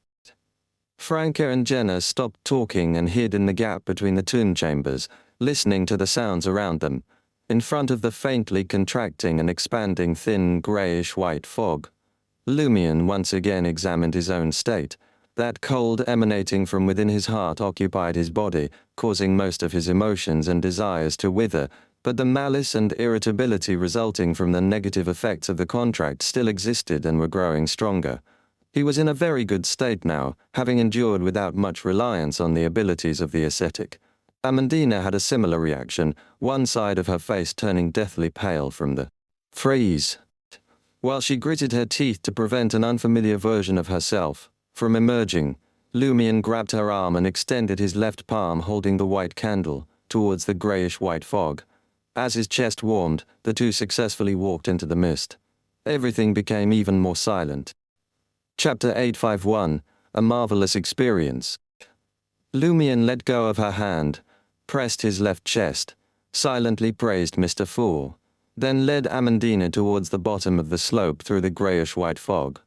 [SPEAKER 1] Franca and Jenna stopped talking and hid in the gap between the tomb chambers, listening to the sounds around them. In front of the faintly contracting and expanding thin grayish-white fog, Lumion once again examined his own state. That cold emanating from within his heart occupied his body, causing most of his emotions and desires to wither, but the malice and irritability resulting from the negative effects of the contract still existed and were growing stronger. He was in a very good state now, having endured without much reliance on the abilities of the ascetic. Amandina had a similar reaction, one side of her face turning deathly pale from the freeze, while she gritted her teeth to prevent an unfamiliar version of herself from emerging. Lumion grabbed her arm and extended his left palm holding the white candle towards the grayish-white fog. As his chest warmed, the two successfully walked into the mist. Everything became even more silent. Chapter 851, A Marvellous Experience. Lumion let go of her hand, pressed his left chest, silently praised Mr. Fool, then led Amandina towards the bottom of the slope through the grayish-white fog.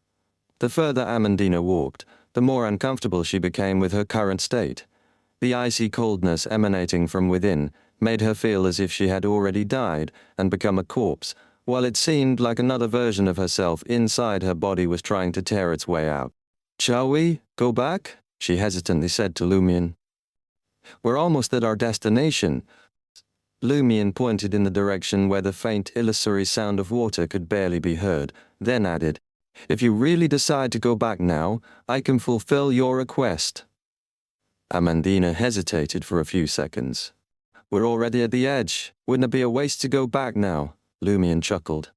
[SPEAKER 1] The further Amandina walked, the more uncomfortable she became with her current state. The icy coldness emanating from within made her feel as if she had already died and become a corpse, while it seemed like another version of herself inside her body was trying to tear its way out. "Shall we go back?" she hesitantly said to Lumion. "We're almost at our destination." Lumion pointed in the direction where the faint illusory sound of water could barely be heard, then added, "If you really decide to go back now, I can fulfill your request." Amandina hesitated for a few seconds. "We're already at the edge. Wouldn't it be a waste to go back now?" Lumion chuckled.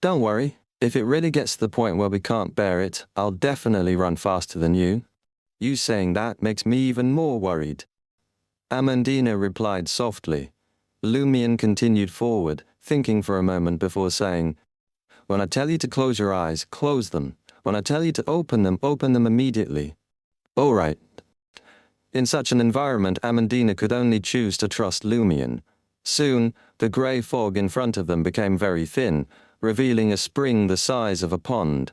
[SPEAKER 1] "Don't worry. If it really gets to the point where we can't bear it, I'll definitely run faster than you." "You saying that makes me even more worried." Amandina replied softly. Lumion continued forward, thinking for a moment before saying, "When I tell you to close your eyes, close them. When I tell you to open them immediately." "All right." In such an environment, Amandina could only choose to trust Lumion. Soon, the grey fog in front of them became very thin, revealing a spring the size of a pond.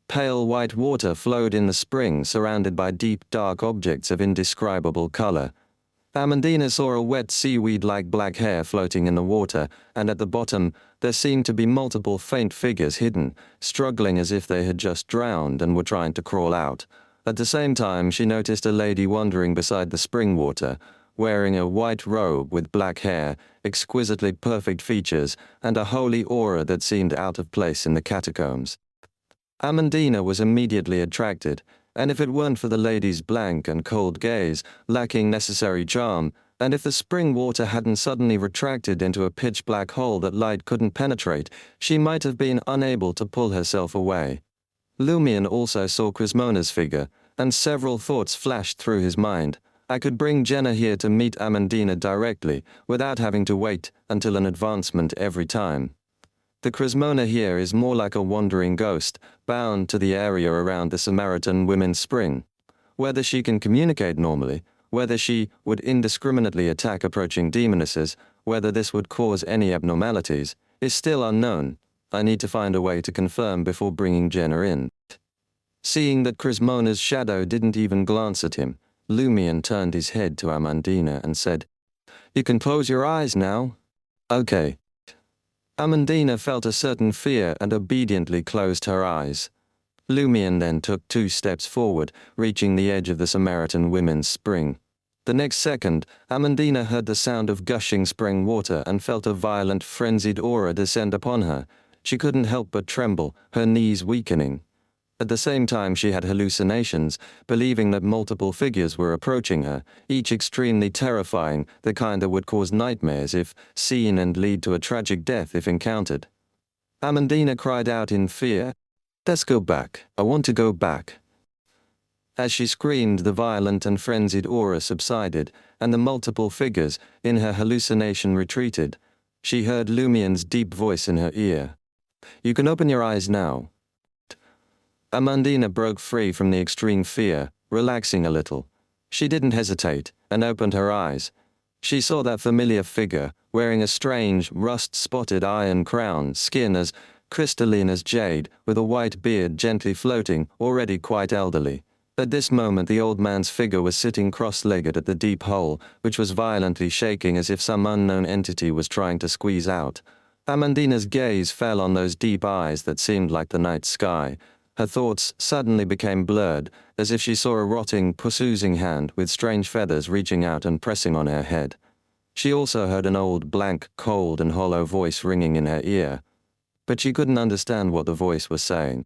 [SPEAKER 1] Pale white water flowed in the spring, surrounded by deep dark objects of indescribable color. Amandina saw a wet seaweed-like black hair floating in the water, and at the bottom, there seemed to be multiple faint figures hidden, struggling as if they had just drowned and were trying to crawl out. At the same time, she noticed a lady wandering beside the spring water, wearing a white robe with black hair, exquisitely perfect features, and a holy aura that seemed out of place in the catacombs. Amandina was immediately attracted, and if it weren't for the lady's blank and cold gaze, lacking necessary charm, and if the spring water hadn't suddenly retracted into a pitch-black hole that light couldn't penetrate, she might have been unable to pull herself away. Lumion also saw Crismona's figure, and several thoughts flashed through his mind. I could bring Jenna here to meet Amandina directly, without having to wait until an advancement every time. The Crismona here is more like a wandering ghost, bound to the area around the Samaritan Women's Spring. Whether she can communicate normally, Whether she would indiscriminately attack approaching demonesses, whether this would cause any abnormalities, is still unknown. I need to find a way to confirm before bringing Jenna in. Seeing that Crismona's shadow didn't even glance at him, Lumion turned his head to Amandina and said, "You can close your eyes now." "Okay." Amandina felt a certain fear and obediently closed her eyes. Lumion then took 2 steps forward, reaching the edge of the Samaritan women's spring. The next second, Amandina heard the sound of gushing spring water and felt a violent, frenzied aura descend upon her. She couldn't help but tremble, her knees weakening. At the same time, she had hallucinations, believing that multiple figures were approaching her, each extremely terrifying, the kind that would cause nightmares if seen and lead to a tragic death if encountered. Amandina cried out in fear, "Let's go back. I want to go back." As she screamed, the violent and frenzied aura subsided, and the multiple figures in her hallucination retreated. She heard Lumion's deep voice in her ear. "You can open your eyes now." Amandina broke free from the extreme fear, relaxing a little. She didn't hesitate, and opened her eyes. She saw that familiar figure, wearing a strange, rust-spotted iron crown, skin as crystalline as jade, with a white beard gently floating, already quite elderly. At this moment the old man's figure was sitting cross-legged at the deep hole, which was violently shaking as if some unknown entity was trying to squeeze out. Amandina's gaze fell on those deep eyes that seemed like the night sky. Her thoughts suddenly became blurred, as if she saw a rotting, pus-oozing hand with strange feathers reaching out and pressing on her head. She also heard an old, blank, cold and hollow voice ringing in her ear. But she couldn't understand what the voice was saying.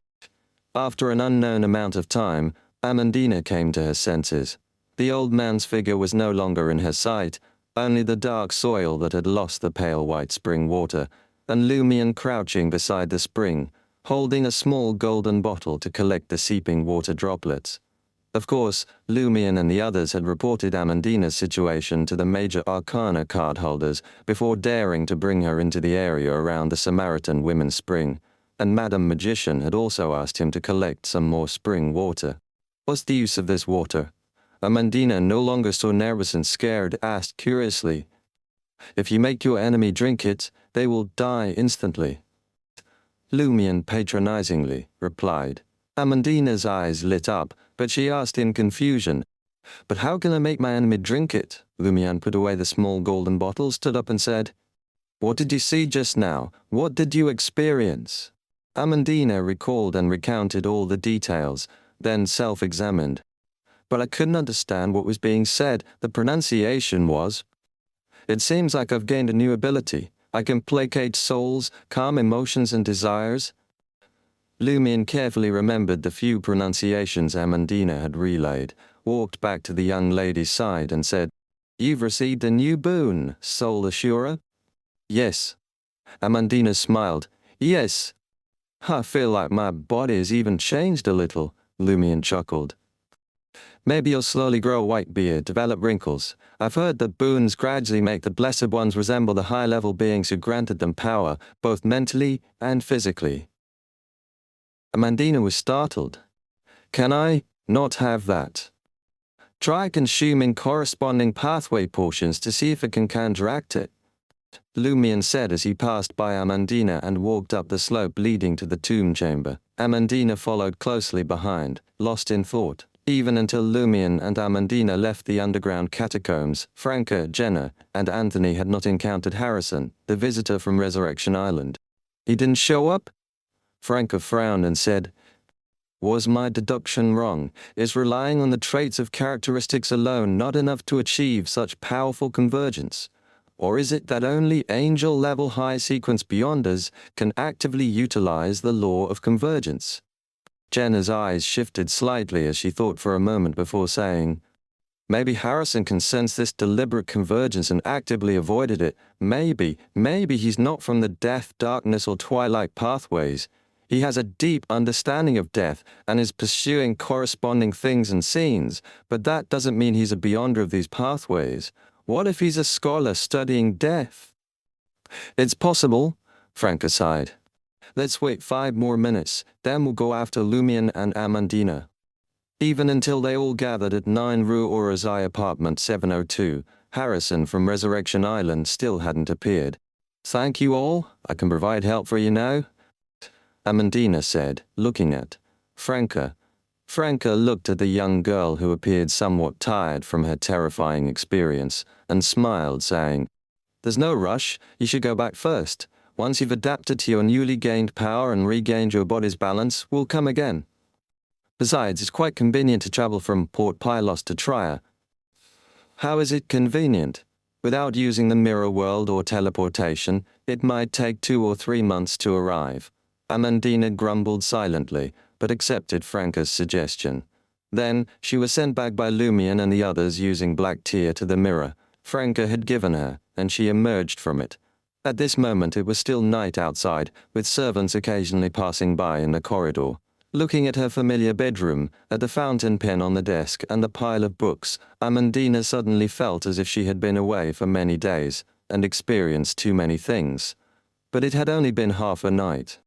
[SPEAKER 1] After an unknown amount of time, Amandina came to her senses. The old man's figure was no longer in her sight, only the dark soil that had lost the pale white spring water, and Lumion crouching beside the spring, holding a small golden bottle to collect the seeping water droplets. Of course, Lumion and the others had reported Amandina's situation to the major arcana card holders before daring to bring her into the area around the Samaritan women's spring, and Madam Magician had also asked him to collect some more spring water. "What's the use of this water?" Amandina, no longer so nervous and scared, asked curiously. "If you make your enemy drink it, they will die instantly." Lumion patronizingly replied. Amandina's eyes lit up, but she asked in confusion, "But how can I make my enemy drink it?" Lumion put away the small golden bottle, stood up and said, "What did you see just now? What did you experience?" Amandina recalled and recounted all the details, then self-examined. "But I couldn't understand what was being said. The pronunciation was... It seems like I've gained a new ability. I can placate souls, calm emotions and desires." Lumion carefully remembered the few pronunciations Amandina had relayed, walked back to the young lady's side and said, "You've received a new boon, Soul Assurer?" "Yes." Amandina smiled. "Yes. I feel like my body has even changed a little," Lumion chuckled. "Maybe you'll slowly grow a white beard, develop wrinkles. I've heard that boons gradually make the Blessed Ones resemble the high-level beings who granted them power, both mentally and physically." Amandina was startled. "Can I not have that?" "Try consuming corresponding pathway portions to see if it can counteract it," Lumion said as he passed by Amandina and walked up the slope leading to the tomb chamber. Amandina followed closely behind, lost in thought. Even until Lumion and Amandina left the underground catacombs, Franca, Jenna, and Anthony had not encountered Harrison, the visitor from Resurrection Island. "He didn't show up?" Franca frowned and said, "Was my deduction wrong? Is relying on the traits of characteristics alone not enough to achieve such powerful convergence? Or is it that only angel-level high-sequence beyonders can actively utilize the law of convergence?" Jenna's eyes shifted slightly as she thought for a moment before saying, "Maybe Harrison can sense this deliberate convergence and actively avoided it. Maybe he's not from the death, darkness, or twilight pathways. He has a deep understanding of death and is pursuing corresponding things and scenes, but that doesn't mean he's a beyonder of these pathways. What if he's a scholar studying death?" "It's possible," Franca sighed. "Let's wait 5 more minutes, then we'll go after Lumion and Amandina." Even until they all gathered at 9 Rue Orazai apartment 702, Harrison from Resurrection Island still hadn't appeared. "Thank you all, I can provide help for you now," Amandina said, looking at Franca. Franca looked at the young girl who appeared somewhat tired from her terrifying experience, and smiled, saying, "There's no rush, you should go back first. Once you've adapted to your newly gained power and regained your body's balance, we'll come again. Besides, it's quite convenient to travel from Port Pylos to Trier." "How is it convenient? Without using the mirror world or teleportation, it might take 2 or 3 months to arrive." Amandina grumbled silently, but accepted Franca's suggestion. Then, she was sent back by Lumion and the others using black tear to the mirror Franca had given her, and she emerged from it. At this moment it was still night outside, with servants occasionally passing by in the corridor. Looking at her familiar bedroom, at the fountain pen on the desk and the pile of books, Amandina suddenly felt as if she had been away for many days, and experienced too many things. But it had only been half a night.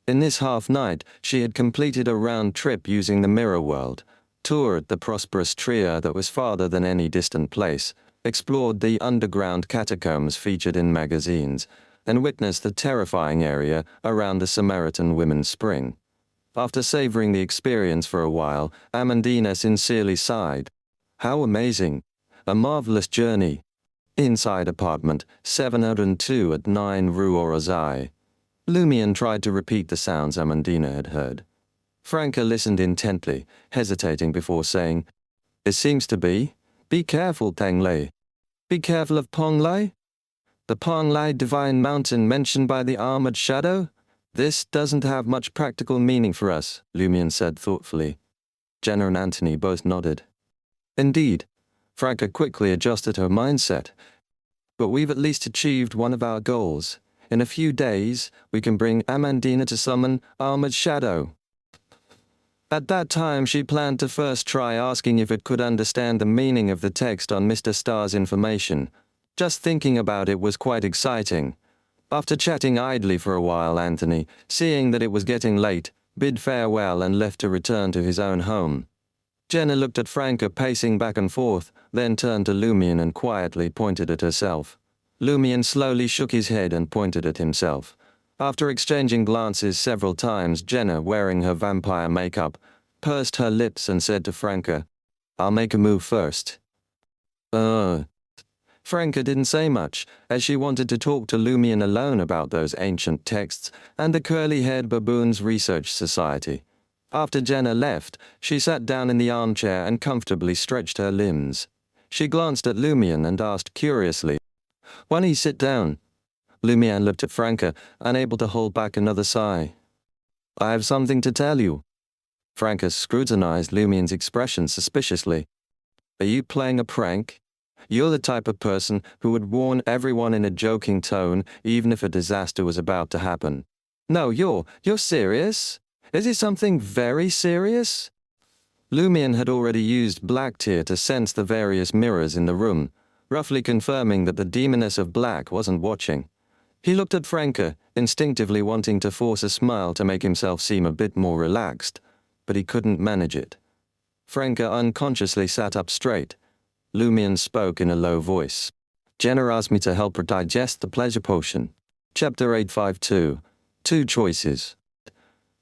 [SPEAKER 1] In this half-night, she had completed a round trip using the mirror world, toured the prosperous trio that was farther than any distant place, explored the underground catacombs featured in magazines, and witnessed the terrifying area around the Samaritan Women's Spring. After savoring the experience for a while, Amandina sincerely sighed. How amazing! A marvelous journey. Inside apartment 702 at 9 Rue Orazai. Lumion tried to repeat the sounds Amandina had heard. Franca listened intently, hesitating before saying, "It seems to be. Be careful, Tanglei." "Be careful of Ponglai? The Ponglai divine mountain mentioned by the armored shadow? This doesn't have much practical meaning for us," Lumion said thoughtfully. Jenna and Anthony both nodded. "Indeed." Franca quickly adjusted her mindset. "But we've at least achieved one of our goals. In a few days, we can bring Amandina to summon Armored Shadow." At that time, she planned to first try asking if it could understand the meaning of the text on Mr. Starr's information. Just thinking about it was quite exciting. After chatting idly for a while, Anthony, seeing that it was getting late, bid farewell and left to return to his own home. Jenna looked at Franca pacing back and forth, then turned to Lumion and quietly pointed at herself. Lumion slowly shook his head and pointed at himself. After exchanging glances several times, Jenna, wearing her vampire makeup, pursed her lips and said to Franca, "I'll make a move first." Franca didn't say much, as she wanted to talk to Lumion alone about those ancient texts and the curly-haired baboons' research society. After Jenna left, she sat down in the armchair and comfortably stretched her limbs. She glanced at Lumion and asked curiously, "Why don't you sit down?" Lumion looked at Franca, unable to hold back another sigh. "I have something to tell you." Franca scrutinized Lumion's expression suspiciously. "Are you playing a prank? You're the type of person who would warn everyone in a joking tone, even if a disaster was about to happen. No, you're serious? Is it something very serious?" Lumion had already used black tear to sense the various mirrors in the room, roughly confirming that the demoness of black wasn't watching. He looked at Franca, instinctively wanting to force a smile to make himself seem a bit more relaxed, but he couldn't manage it. Franca unconsciously sat up straight. Lumion spoke in a low voice. "Jenna asked me to help her digest the pleasure potion." Chapter 852. 2 choices.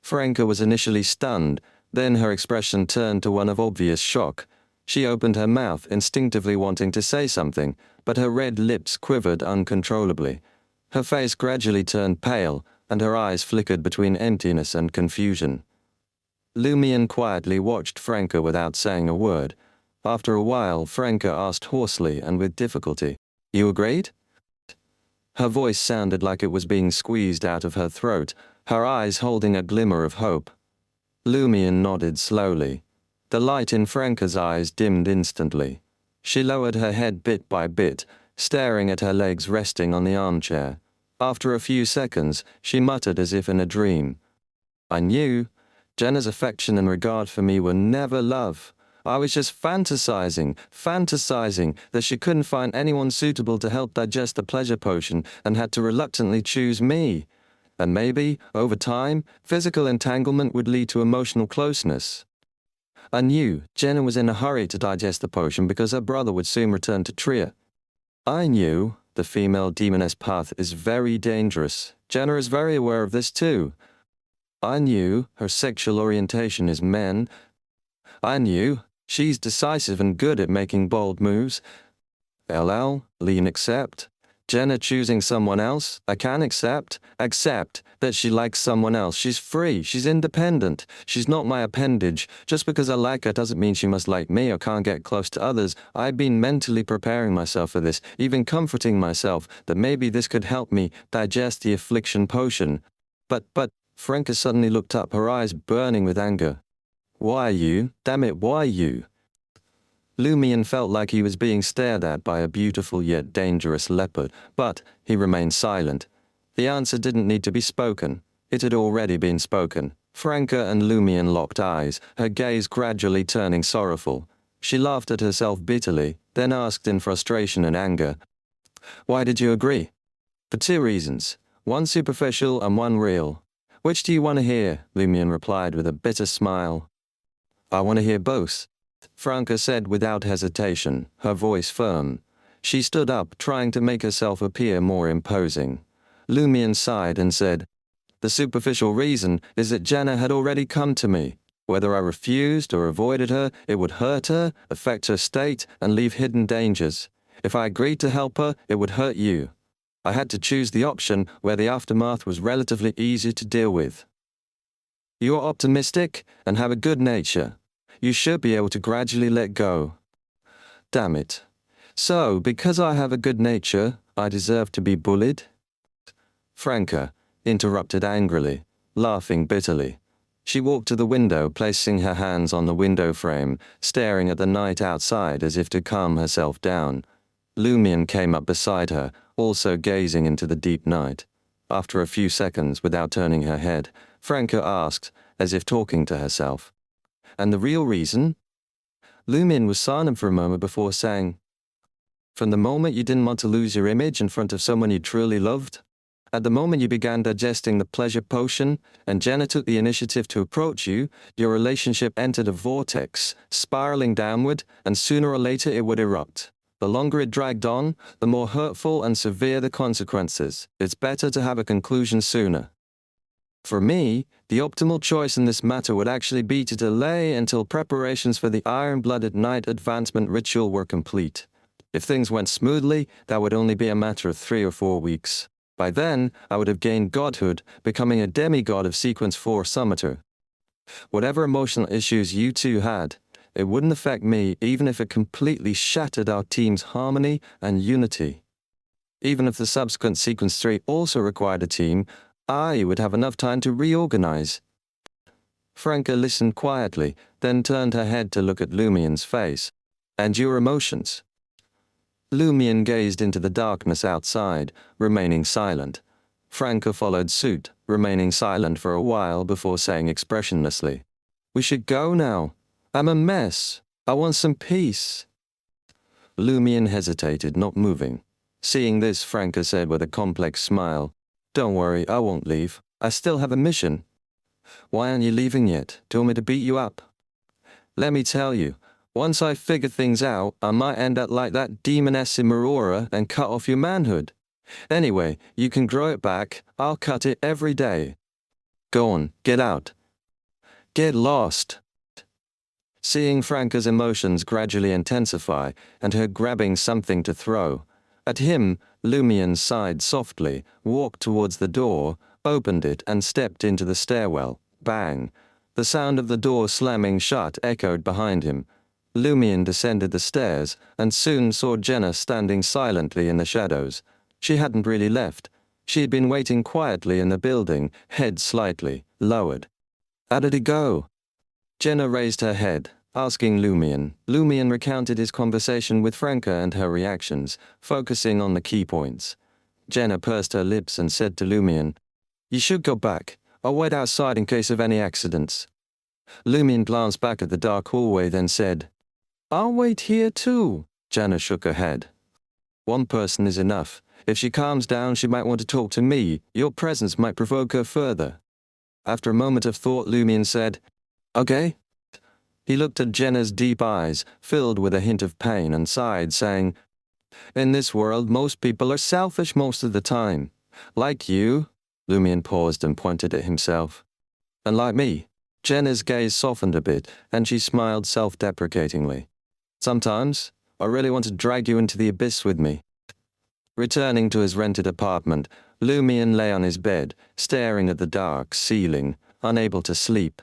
[SPEAKER 1] Franca was initially stunned, then her expression turned to one of obvious shock. She opened her mouth, instinctively wanting to say something, but her red lips quivered uncontrollably. Her face gradually turned pale, and her eyes flickered between emptiness and confusion. Lumion quietly watched Franca without saying a word. After a while, Franca asked hoarsely and with difficulty, "You agreed?" Her voice sounded like it was being squeezed out of her throat, her eyes holding a glimmer of hope. Lumion nodded slowly. The light in Franca's eyes dimmed instantly. She lowered her head bit by bit, staring at her legs resting on the armchair. After a few seconds, she muttered as if in a dream, "I knew. Jenna's affection and regard for me were never love. I was just fantasizing that she couldn't find anyone suitable to help digest the pleasure potion and had to reluctantly choose me. And maybe, over time, physical entanglement would lead to emotional closeness. I knew Jenna was in a hurry to digest the potion because her brother would soon return to Trier. I knew the female demoness path is very dangerous. Jenna is very aware of this too. I knew her sexual orientation is men. I knew she's decisive and good at making bold moves. Lean accept. Jenna choosing someone else, I can accept that she likes someone else. She's free, she's independent, she's not my appendage. Just because I like her doesn't mean she must like me or can't get close to others. I've been mentally preparing myself for this, even comforting myself that maybe this could help me digest the affliction potion. But, Franca suddenly looked up, her eyes burning with anger. Why you? Damn it, why you? Lumion felt like he was being stared at by a beautiful yet dangerous leopard, but he remained silent. The answer didn't need to be spoken. It had already been spoken. Franca and Lumion locked eyes, her gaze gradually turning sorrowful. She laughed at herself bitterly, then asked in frustration and anger, "Why did you agree?" "For 2 reasons. One superficial and one real." "Which do you want to hear?" Lumion replied with a bitter smile. "I want to hear both," Franca said without hesitation, her voice firm. She stood up, trying to make herself appear more imposing. Lumion sighed and said, "The superficial reason is that Jenna had already come to me. Whether I refused or avoided her, it would hurt her, affect her state, and leave hidden dangers. If I agreed to help her, it would hurt you. I had to choose the option where the aftermath was relatively easy to deal with. You are optimistic and have a good nature. You should be able to gradually let go." "Damn it. So, because I have a good nature, I deserve to be bullied?" Franca interrupted angrily, laughing bitterly. She walked to the window, placing her hands on the window frame, staring at the night outside as if to calm herself down. Lumion came up beside her, also gazing into the deep night. After a few seconds, without turning her head, Franca asked, as if talking to herself, "And the real reason?" Lumion was silent for a moment before saying, "From the moment you didn't want to lose your image in front of someone you truly loved? At the moment you began digesting the pleasure potion, and Jenna took the initiative to approach you, your relationship entered a vortex, spiraling downward, and sooner or later it would erupt. The longer it dragged on, the more hurtful and severe the consequences. It's better to have a conclusion sooner. For me, the optimal choice in this matter would actually be to delay until preparations for the Iron-Blooded Knight advancement ritual were complete. If things went smoothly, that would only be a matter of 3 or 4 weeks. By then, I would have gained godhood, becoming a demigod of Sequence 4 Summoner. Whatever emotional issues you two had, it wouldn't affect me even if it completely shattered our team's harmony and unity. Even if the subsequent Sequence 3 also required a team, I would have enough time to reorganize." Franca listened quietly, then turned her head to look at Lumion's face. "And your emotions?" Lumion gazed into the darkness outside, remaining silent. Franca followed suit, remaining silent for a while before saying expressionlessly, "We should go now. I'm a mess. I want some peace." Lumion hesitated, not moving. Seeing this, Franca said with a complex smile, "Don't worry, I won't leave. I still have a mission." "Why aren't you leaving yet? Do you want me to beat you up?" "Let me tell you, once I figure things out, I might end up like that demoness in Marora and cut off your manhood. Anyway, you can grow it back. I'll cut it every day. Go on, get out. Get lost." Seeing Franca's emotions gradually intensify and her grabbing something to throw at him, Lumion sighed softly, walked towards the door, opened it and stepped into the stairwell. Bang! The sound of the door slamming shut echoed behind him. Lumion descended the stairs and soon saw Jenna standing silently in the shadows. She hadn't really left. She had been waiting quietly in the building, head slightly lowered. "How did it go?" Jenna raised her head, asking Lumion. Lumion recounted his conversation with Franca and her reactions, focusing on the key points. Jenna pursed her lips and said to Lumion, "You should go back. I'll wait outside in case of any accidents." Lumion glanced back at the dark hallway, then said, "I'll wait here too." Jenna shook her head. "One person is enough. If she calms down, she might want to talk to me. Your presence might provoke her further." After a moment of thought, Lumion said, "Okay." He looked at Jenna's deep eyes, filled with a hint of pain, and sighed, saying, "In this world, most people are selfish most of the time. Like you," Lumion paused and pointed at himself. "And like me." Jenna's gaze softened a bit, and she smiled self-deprecatingly. "Sometimes, I really want to drag you into the abyss with me." Returning to his rented apartment, Lumion lay on his bed, staring at the dark ceiling, unable to sleep.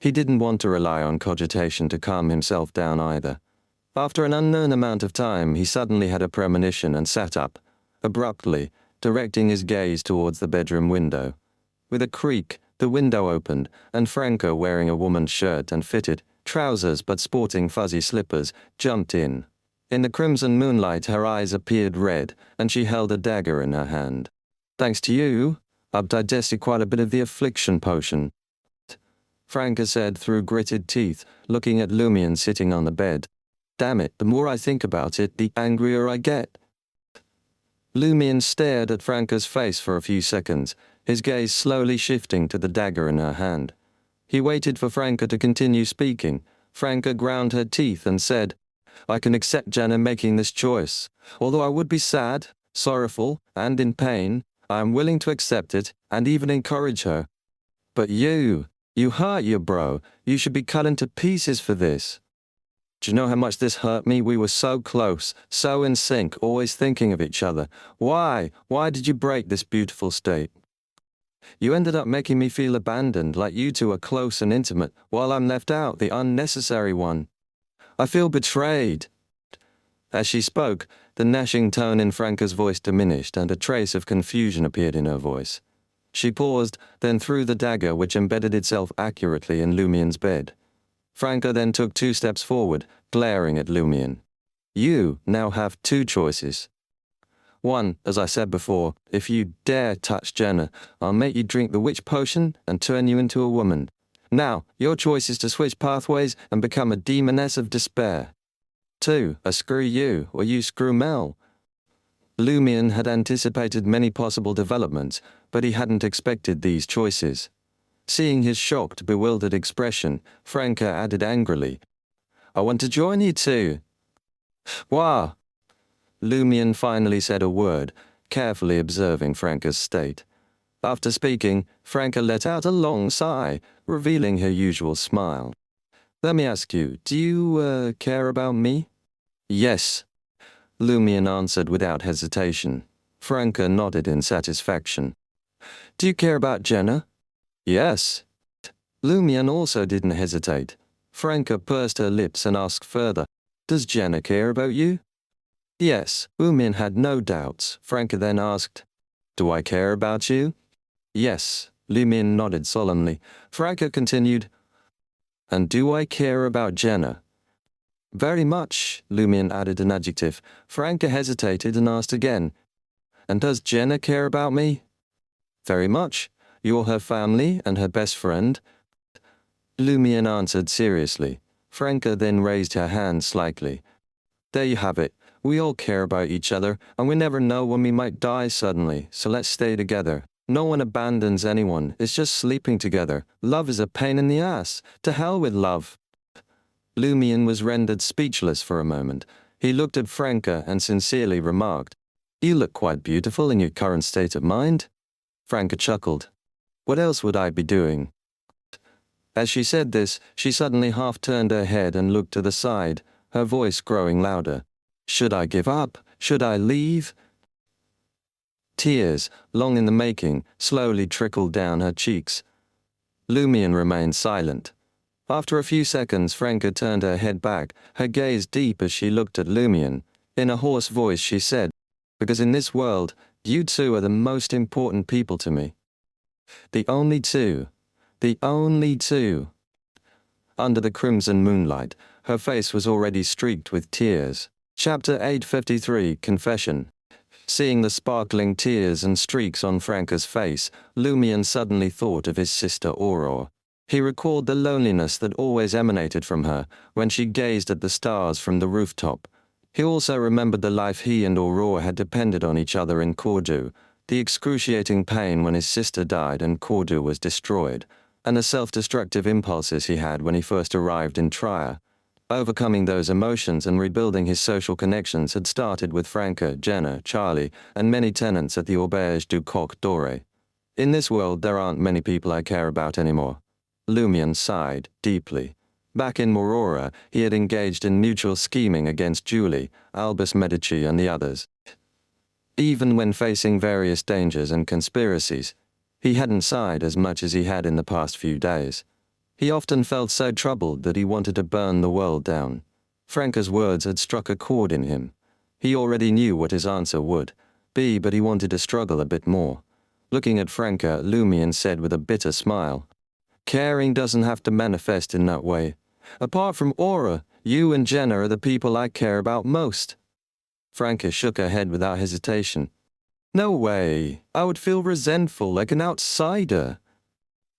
[SPEAKER 1] He didn't want to rely on cogitation to calm himself down either. After an unknown amount of time, he suddenly had a premonition and sat up, abruptly, directing his gaze towards the bedroom window. With a creak, the window opened, and Franca, wearing a woman's shirt and fitted trousers but sporting fuzzy slippers, jumped in. In the crimson moonlight, her eyes appeared red, and she held a dagger in her hand. "Thanks to you, I've digested quite a bit of the affliction potion," Franca said through gritted teeth, looking at Lumion sitting on the bed. "Damn it, the more I think about it, the angrier I get." Lumion stared at Franca's face for a few seconds, his gaze slowly shifting to the dagger in her hand. He waited for Franca to continue speaking. Franca ground her teeth and said, "I can accept Jenna making this choice. Although I would be sad, sorrowful, and in pain, I am willing to accept it and even encourage her. But you hurt your bro. You should be cut into pieces for this. Do you know how much this hurt me? We were so close, so in sync, always thinking of each other. Why did you break this beautiful state? You ended up making me feel abandoned, like you two are close and intimate, while I'm left out, the unnecessary one. I feel betrayed." As she spoke, the gnashing tone in Franca's voice diminished, and a trace of confusion appeared in her voice. She paused, then threw the dagger, which embedded itself accurately in Lumion's bed. Franca then took 2 steps forward, glaring at Lumion. "You now have 2 choices. 1, as I said before, if you dare touch Jenna, I'll make you drink the witch potion and turn you into a woman. Now, your choice is to switch pathways and become a demoness of despair. 2, a screw you, or you screw Mel." Lumion had anticipated many possible developments, but he hadn't expected these choices. Seeing his shocked, bewildered expression, Franca added angrily, "I want to join you too." "Wah!" Lumion finally said a word, carefully observing Franca's state. After speaking, Franca let out a long sigh, revealing her usual smile. "Let me ask you, do you, care about me?" "Yes," Lumion answered without hesitation. Franca nodded in satisfaction. "Do you care about Jenna?" "Yes." Lumion also didn't hesitate. Franca pursed her lips and asked further, "Does Jenna care about you?" "Yes." Lumion had no doubts. Franca then asked, "Do I care about you?" "Yes." Lumion nodded solemnly. Franca continued, "And do I care about Jenna?" "Very much." Lumion added an adjective. Franca hesitated and asked again, "And does Jenna care about me?" "Very much. You're her family and her best friend." Lumion answered seriously. Franca then raised her hand slightly. "There you have it. We all care about each other, and we never know when we might die suddenly, so let's stay together. No one abandons anyone, it's just sleeping together. Love is a pain in the ass. To hell with love." Lumion was rendered speechless for a moment. He looked at Franca and sincerely remarked, "You look quite beautiful in your current state of mind." Franca chuckled. "What else would I be doing?" As she said this, she suddenly half turned her head and looked to the side, her voice growing louder. "Should I give up? Should I leave?" Tears, long in the making, slowly trickled down her cheeks. Lumion remained silent. After a few seconds, Franca turned her head back, her gaze deep as she looked at Lumion. In a hoarse voice she said, "Because in this world, you two are the most important people to me. The only two. The only two." Under the crimson moonlight, her face was already streaked with tears. Chapter 853, Confession. Seeing the sparkling tears and streaks on Franca's face, Lumion suddenly thought of his sister Aurora. He recalled the loneliness that always emanated from her when she gazed at the stars from the rooftop. He also remembered the life he and Aurora had depended on each other in Cordu, the excruciating pain when his sister died and Cordu was destroyed. and the self-destructive impulses he had when he first arrived in Trier. Overcoming those emotions and rebuilding his social connections had started with Franca, Jenna, Charlie, and many tenants at the Auberge du Coq Doré. In this world there aren't many people I care about anymore. Lumion sighed, deeply. Back in Morora, he had engaged in mutual scheming against Julie, Albus Medici and the others. Even when facing various dangers and conspiracies, he hadn't sighed as much as he had in the past few days. He often felt so troubled that he wanted to burn the world down. Franca's words had struck a chord in him. He already knew what his answer would be, but he wanted to struggle a bit more. Looking at Franca, Lumion said with a bitter smile, "Caring doesn't have to manifest in that way. Apart from Aura, you and Jenna are the people I care about most." Franca shook her head without hesitation. "No way. I would feel resentful, like an outsider."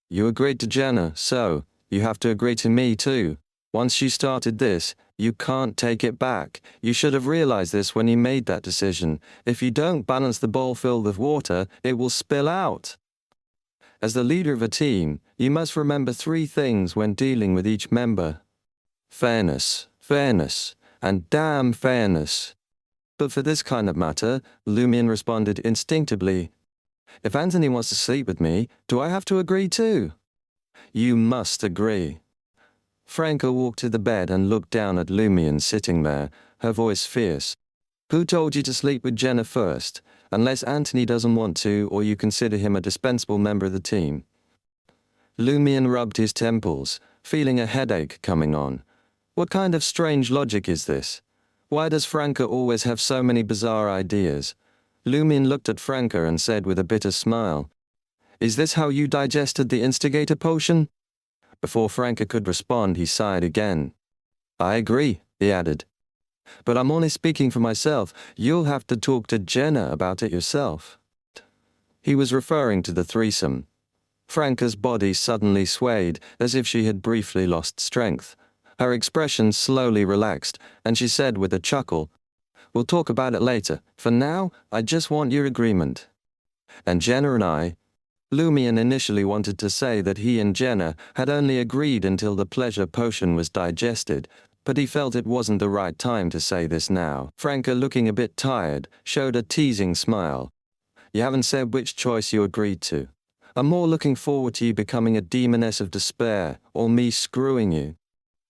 [SPEAKER 1] "You agreed to Jenna, so you have to agree to me too. Once you started this, you can't take it back. You should have realized this when you made that decision. If you don't balance the bowl filled with water, it will spill out. As the leader of a team, you must remember 3 things when dealing with each member. Fairness, fairness, and damn fairness." "But for this kind of matter," Lumion responded instinctively, "if Anthony wants to sleep with me, do I have to agree too?" "You must agree." Franca walked to the bed and looked down at Lumion sitting there, her voice fierce. "Who told you to sleep with Jenna first? Unless Anthony doesn't want to, or you consider him a dispensable member of the team." Lumion rubbed his temples, feeling a headache coming on. What kind of strange logic is this? Why does Franca always have so many bizarre ideas? Lumion looked at Franca and said with a bitter smile, "Is this how you digested the Instigator potion?" Before Franca could respond, he sighed again. "I agree," he added. "But I'm only speaking for myself. You'll have to talk to Jenna about it yourself." He was referring to the threesome. Franca's body suddenly swayed, as if she had briefly lost strength. Her expression slowly relaxed, and she said with a chuckle, "We'll talk about it later. For now, I just want your agreement." "And Jenna and I..." Lumion initially wanted to say that he and Jenna had only agreed until the pleasure potion was digested, but he felt it wasn't the right time to say this now. Franca, looking a bit tired, showed a teasing smile. "You haven't said which choice you agreed to. I'm more looking forward to you becoming a demoness of despair, or me screwing you."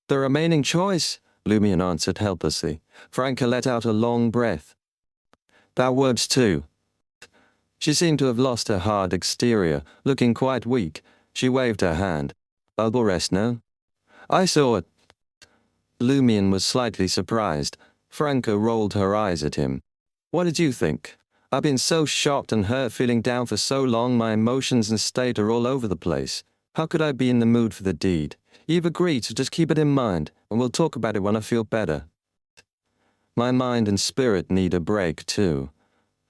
[SPEAKER 1] "The remaining choice," Lumion answered helplessly. Franca let out a long breath. "That works too." She seemed to have lost her hard exterior, looking quite weak. She waved her hand. "I'll go rest now." "I saw it." Lumion was slightly surprised. Franca rolled her eyes at him. "What did you think? I've been so shocked and hurt, feeling down for so long, my emotions and state are all over the place. How could I be in the mood for the deed? You've agreed, so just keep it in mind, and we'll talk about it when I feel better." "My mind and spirit need a break too."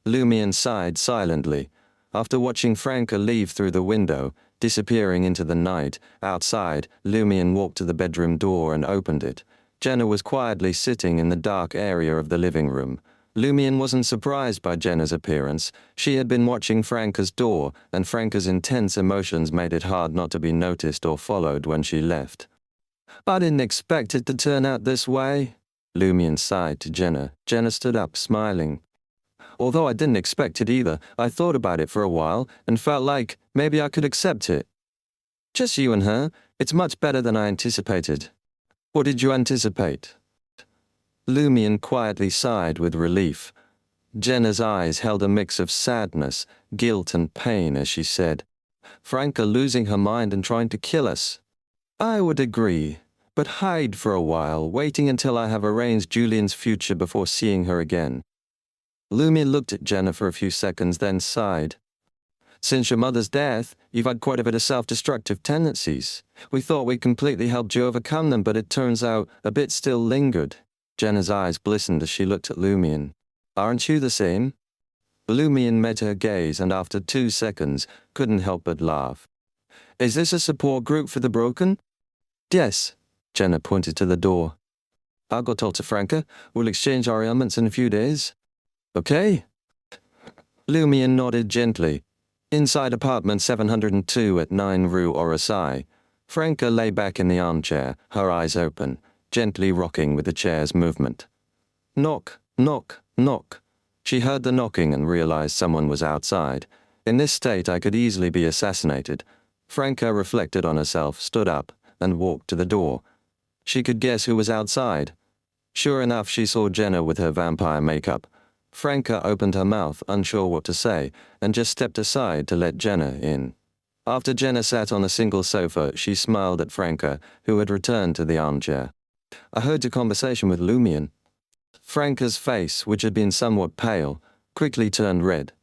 [SPEAKER 1] Lumion sighed silently. After watching Franca leave through the window, disappearing into the night, outside, Lumion walked to the bedroom door and opened it. Jenna was quietly sitting in the dark area of the living room. Lumion wasn't surprised by Jenna's appearance. She had been watching Franca's door, and Franca's intense emotions made it hard not to be noticed or followed when she left. "I didn't expect it to turn out this way," Lumion sighed to Jenna. Jenna stood up, smiling. "Although I didn't expect it either, I thought about it for a while and felt like maybe I could accept it." "Just you and her. It's much better than I anticipated." "What did you anticipate?" Lumion quietly sighed with relief. Jenna's eyes held a mix of sadness, guilt and pain as she said, "Franca losing her mind and trying to kill us." "I would agree, but hide for a while, waiting until I have arranged Julian's future before seeing her again." Lumion looked at Jenna for a few seconds, then sighed. "Since your mother's death, you've had quite a bit of self-destructive tendencies. We thought we'd completely helped you overcome them, but it turns out a bit still lingered." Jenna's eyes glistened as she looked at Lumion. "Aren't you the same?" Lumion met her gaze and after 2 seconds couldn't help but laugh. "Is this a support group for the broken?" "Yes." Jenna pointed to the door. "I'll go talk to Franca. We'll exchange our ailments in a few days." "Okay." Lumion nodded gently. Inside apartment 702 at 9 Rue Orosai, Franca lay back in the armchair, her eyes open, gently rocking with the chair's movement. Knock, knock, knock. She heard the knocking and realized someone was outside. In this state I could easily be assassinated. Franca reflected on herself, stood up, and walked to the door. She could guess who was outside. Sure enough, she saw Jenna with her vampire makeup. Franca opened her mouth, unsure what to say, and just stepped aside to let Jenna in. After Jenna sat on a single sofa, she smiled at Franca, who had returned to the armchair. I heard your conversation with Lumion. Franca's face, which had been somewhat pale, quickly turned red.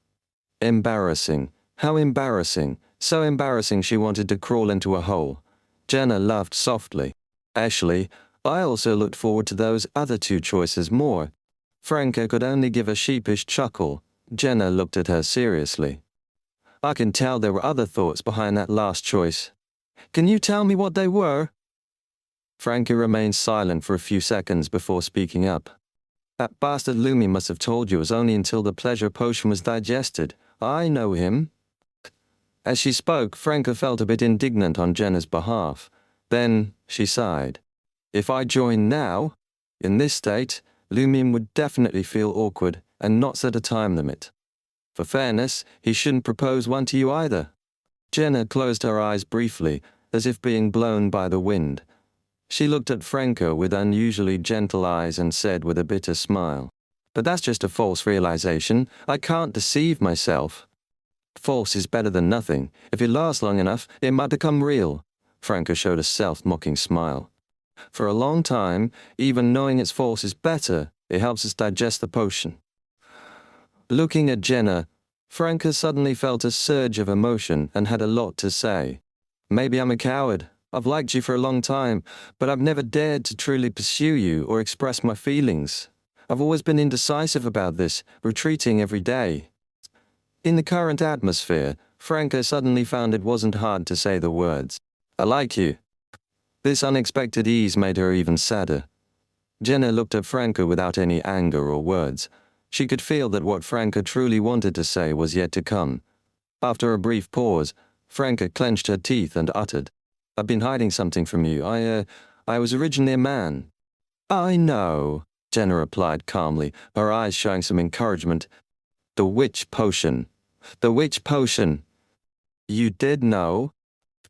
[SPEAKER 1] Embarrassing. How embarrassing. So embarrassing she wanted to crawl into a hole. Jenna laughed softly. Actually, I also looked forward to those other two choices more. Franca could only give a sheepish chuckle. Jenna looked at her seriously. I can tell there were other thoughts behind that last choice. Can you tell me what they were? Franca remained silent for a few seconds before speaking up. That bastard Lumi must have told you it was only until the pleasure potion was digested. I know him. As she spoke, Franca felt a bit indignant on Jenna's behalf. Then she sighed. If I join now, in this state, Lumion would definitely feel awkward and not set a time limit. For fairness, he shouldn't propose one to you either. Jenna closed her eyes briefly, as if being blown by the wind. She looked at Franca with unusually gentle eyes and said with a bitter smile, "But that's just a false realization. I can't deceive myself." False is better than nothing. If it lasts long enough, it might become real. Franca showed a self-mocking smile. For a long time, even knowing it's false is better. It helps us digest the potion. Looking at Jenna, Franca suddenly felt a surge of emotion and had a lot to say. Maybe I'm a coward. I've liked you for a long time, but I've never dared to truly pursue you or express my feelings. I've always been indecisive about this, retreating every day. In the current atmosphere, Franca suddenly found it wasn't hard to say the words, "I like you." This unexpected ease made her even sadder. Jenna looked at Franca without any anger or words. She could feel that what Franca truly wanted to say was yet to come. After a brief pause, Franca clenched her teeth and uttered, "I've been hiding something from you. I was originally a man." "I know," Jenna replied calmly, her eyes showing some encouragement. "The witch potion. The witch potion." "You did know?"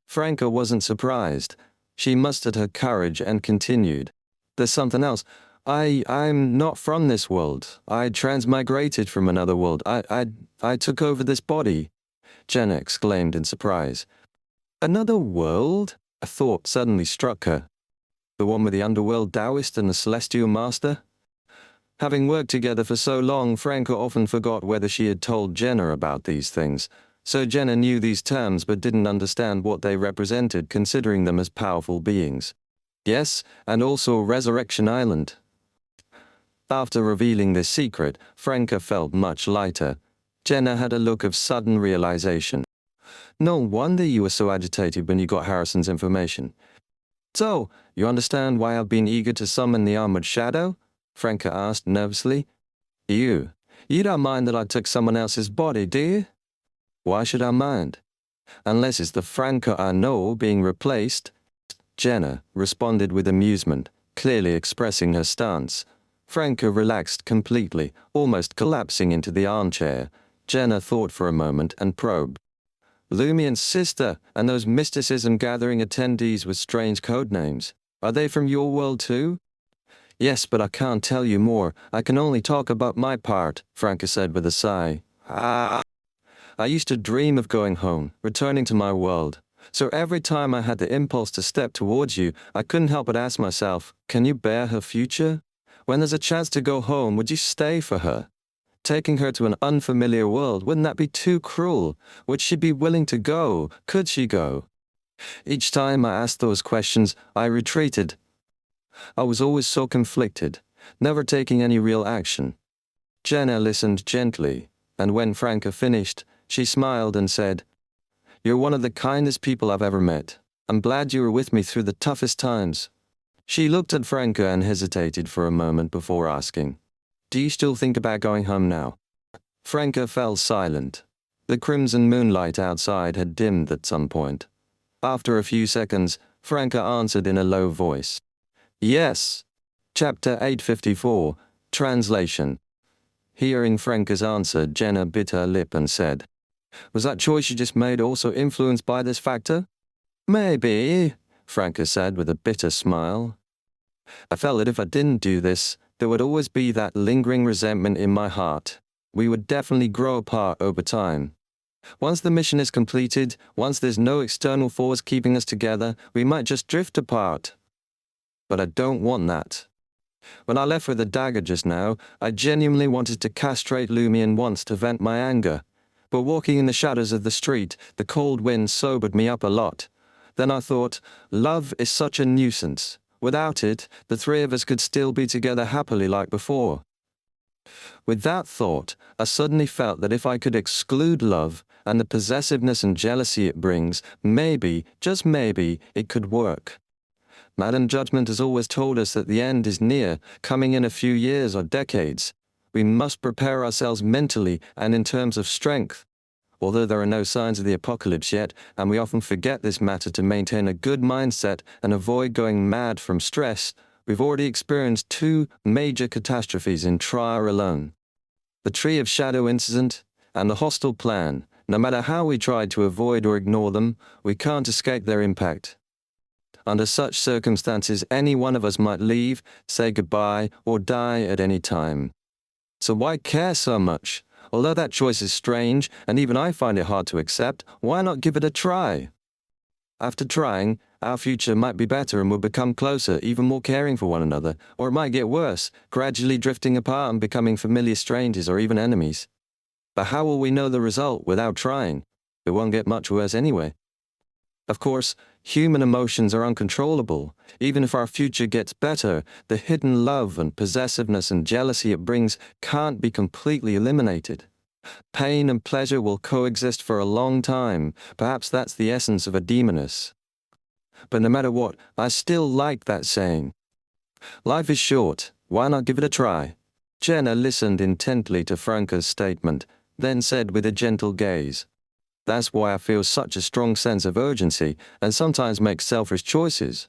[SPEAKER 1] Franca wasn't surprised. She mustered her courage and continued, "There's something else. I'm not from this world. I transmigrated from another world. I took over this body." Jenna exclaimed in surprise. "Another world?" A thought suddenly struck her. The one with the underworld Taoist and the celestial master? Having worked together for so long, Franca often forgot whether she had told Jenna about these things. So Jenna knew these terms but didn't understand what they represented, considering them as powerful beings. Yes, and also Resurrection Island. After revealing this secret, Franca felt much lighter. Jenna had a look of sudden realization. "No wonder you were so agitated when you got Harrison's information. So, you understand why I've been eager to summon the Armored Shadow?" Franca asked nervously. You don't mind that I took someone else's body, do you?" "Why should I mind? Unless it's the Franca I know being replaced." Jenna responded with amusement, clearly expressing her stance. Franca relaxed completely, almost collapsing into the armchair. Jenna thought for a moment and probed. "Lumion's sister and those mysticism gathering attendees with strange code names. Are they from your world too?" "Yes, but I can't tell you more. I can only talk about my part," Franca said with a sigh. I used to dream of going home, returning to my world. So every time I had the impulse to step towards you, I couldn't help but ask myself, can you bear her future? When there's a chance to go home, would you stay for her? Taking her to an unfamiliar world, wouldn't that be too cruel? Would she be willing to go? Could she go? Each time I asked those questions, I retreated. I was always so conflicted, never taking any real action. Jenna listened gently, and when Franca finished, she smiled and said, "You're one of the kindest people I've ever met. I'm glad you were with me through the toughest times." She looked at Franca and hesitated for a moment before asking, "Do you still think about going home now?" Franca fell silent. The crimson moonlight outside had dimmed at some point. After a few seconds, Franca answered in a low voice. Yes. Chapter 854, Translation. Hearing Franca's answer, Jenna bit her lip and said, Was that choice you just made also influenced by this factor? Maybe, Franca said with a bitter smile. I felt that if I didn't do this, there would always be that lingering resentment in my heart. We would definitely grow apart over time. Once the mission is completed, once there's no external force keeping us together, we might just drift apart. But I don't want that. When I left with the dagger just now, I genuinely wanted to castrate Lumion once to vent my anger. But walking in the shadows of the street, the cold wind sobered me up a lot. Then I thought, love is such a nuisance. Without it, the three of us could still be together happily like before. With that thought, I suddenly felt that if I could exclude love and the possessiveness and jealousy it brings, maybe, just maybe, it could work. Madam Judgment has always told us that the end is near, coming in a few years or decades. We must prepare ourselves mentally and in terms of strength. Although there are no signs of the apocalypse yet, and we often forget this matter to maintain a good mindset and avoid going mad from stress, we've already experienced 2 major catastrophes in Trier alone. The Tree of Shadow incident and the hostile plan. No matter how we try to avoid or ignore them, we can't escape their impact. Under such circumstances, any one of us might leave, say goodbye, or die at any time. So why care so much? Although that choice is strange, and even I find it hard to accept, why not give it a try? After trying, our future might be better and we'll become closer, even more caring for one another, or it might get worse, gradually drifting apart and becoming familiar strangers or even enemies. But how will we know the result without trying? It won't get much worse anyway. Of course, human emotions are uncontrollable. Even if our future gets better, the hidden love and possessiveness and jealousy it brings can't be completely eliminated. Pain and pleasure will coexist for a long time. Perhaps that's the essence of a demoness. But no matter what, I still like that saying. Life is short. Why not give it a try? Jenna listened intently to Franca's statement, then said with a gentle gaze, That's why I feel such a strong sense of urgency and sometimes make selfish choices.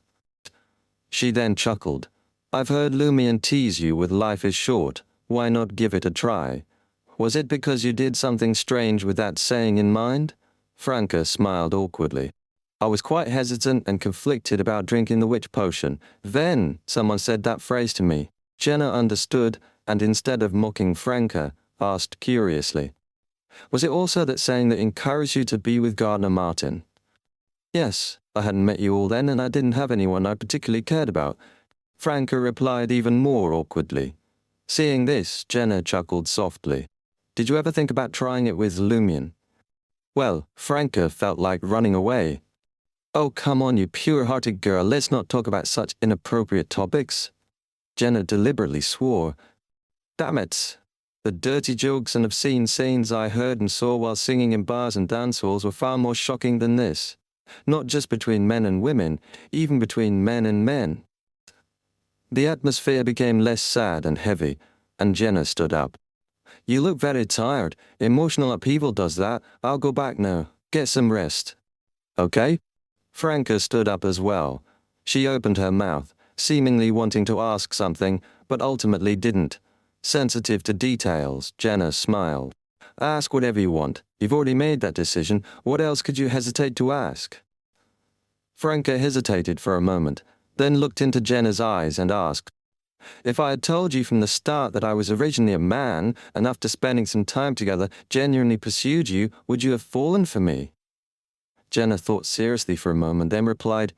[SPEAKER 1] She then chuckled. I've heard Lumion tease you with life is short. Why not give it a try? Was it because you did something strange with that saying in mind? Franca smiled awkwardly. I was quite hesitant and conflicted about drinking the witch potion. Then someone said that phrase to me. Jenna understood and instead of mocking Franca, asked curiously. Was it also that saying that encouraged you to be with Gardner Martin? Yes, I hadn't met you all then and I didn't have anyone I particularly cared about. Franca replied even more awkwardly. Seeing this, Jenna chuckled softly. Did you ever think about trying it with Lumion? Well, Franca felt like running away. Oh, come on, you pure-hearted girl, let's not talk about such inappropriate topics. Jenna deliberately swore. Damn it. The dirty jokes and obscene scenes I heard and saw while singing in bars and dance halls were far more shocking than this. Not just between men and women, even between men and men. The atmosphere became less sad and heavy, and Jenna stood up. You look very tired. Emotional upheaval does that. I'll go back now. Get some rest. Okay? Franca stood up as well. She opened her mouth, seemingly wanting to ask something, but ultimately didn't. Sensitive to details, Jenna smiled. Ask whatever you want. You've already made that decision. What else could you hesitate to ask? Franca hesitated for a moment, then looked into Jenna's eyes and asked, If I had told you from the start that I was originally a man, and after spending some time together, genuinely pursued you, would you have fallen for me? Jenna thought seriously for a moment, then replied,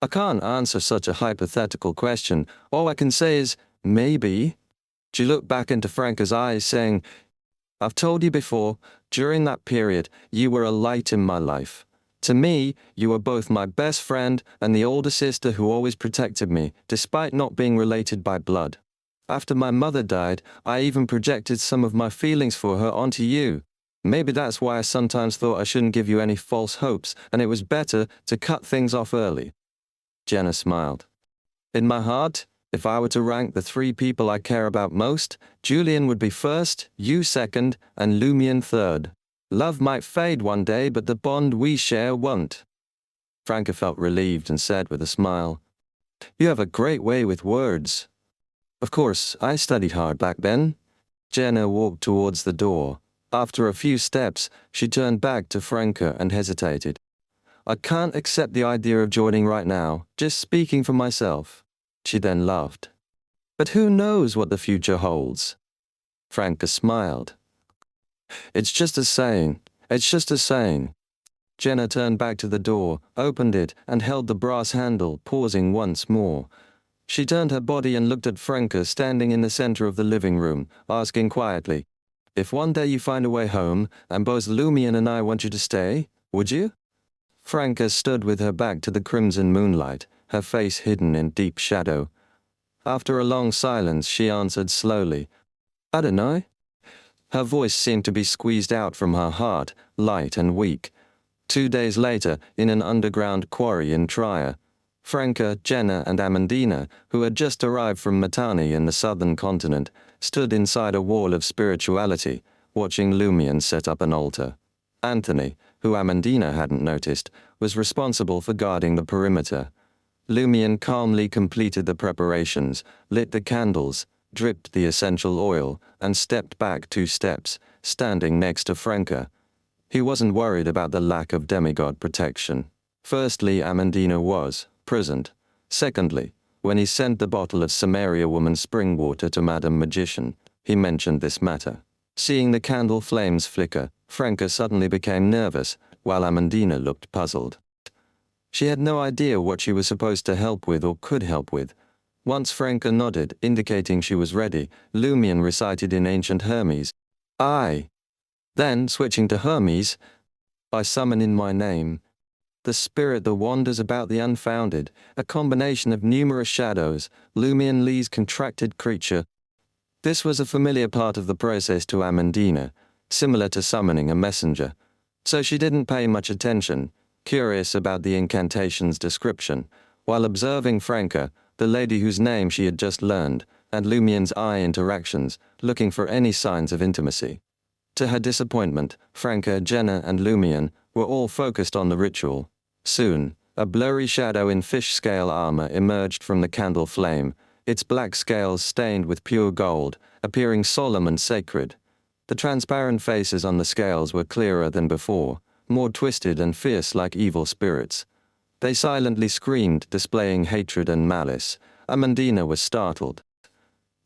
[SPEAKER 1] I can't answer such a hypothetical question. All I can say is, maybe. She looked back into Franca's eyes, saying, I've told you before, during that period, you were a light in my life. To me, you were both my best friend and the older sister who always protected me, despite not being related by blood. After my mother died, I even projected some of my feelings for her onto you. Maybe that's why I sometimes thought I shouldn't give you any false hopes, and it was better to cut things off early. Jenna smiled. In my heart, if I were to rank the 3 people I care about most, Julian would be first, you second, and Lumion third. Love might fade one day, but the bond we share won't. Franca felt relieved and said with a smile, You have a great way with words. Of course, I studied hard back then. Jenna walked towards the door. After a few steps, she turned back to Franca and hesitated. I can't accept the idea of joining right now, just speaking for myself. She then laughed. But who knows what the future holds? Franca smiled. It's just a saying. It's just a saying. Jenna turned back to the door, opened it, and held the brass handle, pausing once more. She turned her body and looked at Franca standing in the center of the living room, asking quietly, If one day you find a way home, and both Lumion and I want you to stay, would you? Franca stood with her back to the crimson moonlight, her face hidden in deep shadow. After a long silence, she answered slowly, I don't know. Her voice seemed to be squeezed out from her heart, light and weak. 2 days later, in an underground quarry in Trier, Franca, Jenna, and Amandina, who had just arrived from Mitanni in the southern continent, stood inside a wall of spirituality, watching Lumion set up an altar. Anthony, who Amandina hadn't noticed, was responsible for guarding the perimeter. Lumion calmly completed the preparations, lit the candles, dripped the essential oil, and stepped back 2 steps, standing next to Franca. He wasn't worried about the lack of demigod protection. Firstly, Amandina was present. Secondly, when he sent the bottle of Samaria woman's spring water to Madam Magician, he mentioned this matter. Seeing the candle flames flicker, Franca suddenly became nervous, while Amandina looked puzzled. She had no idea what she was supposed to help with or could help with. Once Franca nodded, indicating she was ready, Lumion recited in ancient Hermes, I. Then, switching to Hermes, I summon in my name. The spirit that wanders about the unfounded, a combination of numerous shadows, Lumion Lee's contracted creature. This was a familiar part of the process to Amandina, similar to summoning a messenger. So she didn't pay much attention, curious about the incantation's description, while observing Franca, the lady whose name she had just learned, and Lumion's eye interactions, looking for any signs of intimacy. To her disappointment, Franca, Jenna, and Lumion were all focused on the ritual. Soon, a blurry shadow in fish-scale armor emerged from the candle flame, its black scales stained with pure gold, appearing solemn and sacred. The transparent faces on the scales were clearer than before, more twisted and fierce like evil spirits. They silently screamed, displaying hatred and malice. Amandina was startled.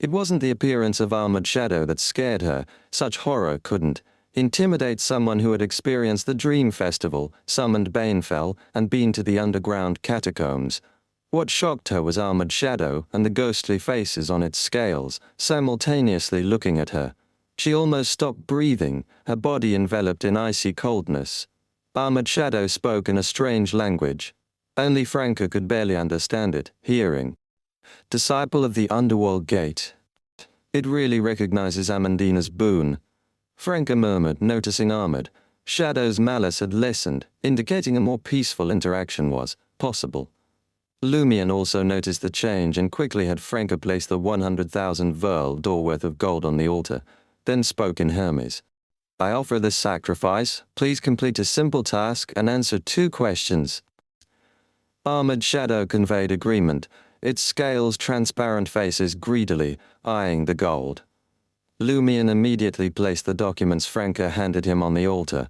[SPEAKER 1] It wasn't the appearance of armored shadow that scared her. Such horror couldn't intimidate someone who had experienced the Dream Festival, summoned Banefell, and been to the underground catacombs. What shocked her was armored shadow and the ghostly faces on its scales, simultaneously looking at her. She almost stopped breathing, her body enveloped in icy coldness. Armored shadow spoke in a strange language. Only Franca could barely understand it, hearing. Disciple of the Underworld Gate. It really recognizes Amandina's boon. Franca murmured, noticing armored. Shadow's malice had lessened, indicating a more peaceful interaction was possible. Lumion also noticed the change and quickly had Franca place the 100,000 Verl d'or worth of gold on the altar, then spoke in Hermes. I offer this sacrifice. Please complete a simple task and answer 2 questions. Armored shadow conveyed agreement, its scales transparent faces greedily, eyeing the gold. Lumion immediately placed the documents Franca handed him on the altar.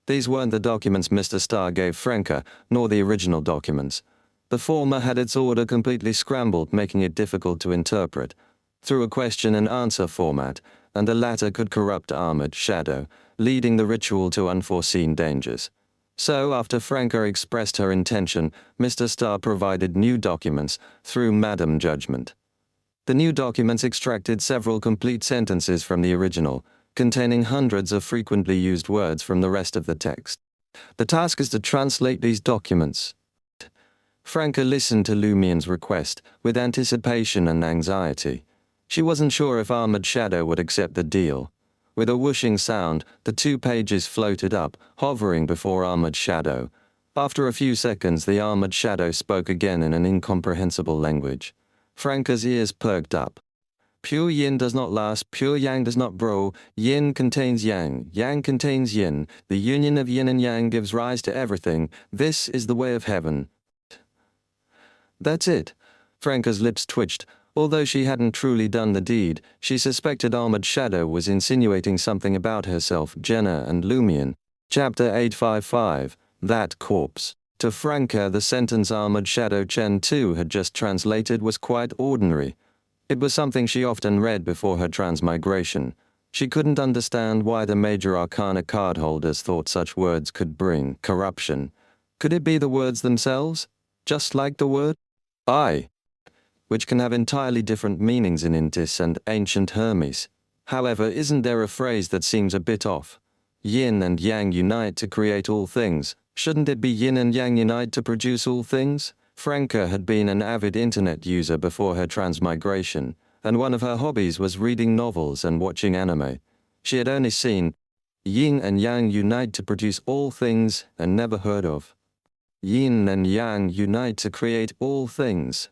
[SPEAKER 1] These weren't the documents Mr. Starr gave Franca, nor the original documents. The former had its order completely scrambled, making it difficult to interpret, through a question and answer format, and the latter could corrupt armored shadow, leading the ritual to unforeseen dangers. So, after Franca expressed her intention, Mr. Starr provided new documents through Madam Judgment. The new documents extracted several complete sentences from the original, containing hundreds of frequently used words from the rest of the text. The task is to translate these documents. Franca listened to Lumion's request with anticipation and anxiety. She wasn't sure if Armored Shadow would accept the deal. With a whooshing sound, the 2 pages floated up, hovering before Armored Shadow. After a few seconds, the Armored Shadow spoke again in an incomprehensible language. Franca's ears perked up. Pure yin does not last, pure yang does not grow, yin contains yang, yang contains yin, the union of yin and yang gives rise to everything, this is the way of heaven. That's it. Franca's lips twitched. Although she hadn't truly done the deed, she suspected Armored Shadow was insinuating something about herself, Jenna, and Lumion. Chapter 855, That Corpse. To Franca, the sentence Armored Shadow Chen 2 had just translated was quite ordinary. It was something she often read before her transmigration. She couldn't understand why the major arcana cardholders thought such words could bring corruption. Could it be the words themselves? Just like the word I, which can have entirely different meanings in Intis and ancient Hermes. However, isn't there a phrase that seems a bit off? Yin and yang unite to create all things. Shouldn't it be yin and yang unite to produce all things? Franca had been an avid internet user before her transmigration, and one of her hobbies was reading novels and watching anime. She had only seen yin and yang unite to produce all things and never heard of yin and yang unite to create all things.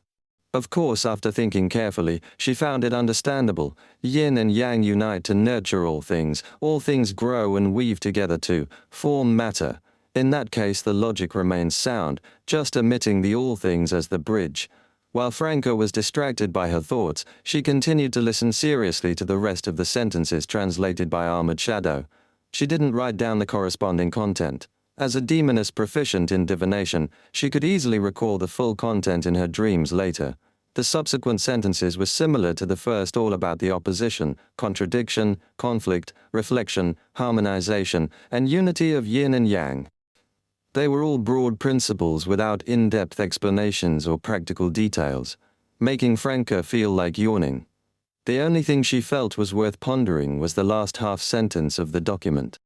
[SPEAKER 1] Of course, after thinking carefully, she found it understandable. Yin and yang unite to nurture all things grow and weave together to form matter. In that case, the logic remains sound, just omitting the all things as the bridge. While Franca was distracted by her thoughts, she continued to listen seriously to the rest of the sentences translated by Armored Shadow. She didn't write down the corresponding content. As a demoness proficient in divination, she could easily recall the full content in her dreams later. The subsequent sentences were similar to the first, all about the opposition, contradiction, conflict, reflection, harmonization, and unity of yin and yang. They were all broad principles without in-depth explanations or practical details, making Franca feel like yawning. The only thing she felt was worth pondering was the last half sentence of the document.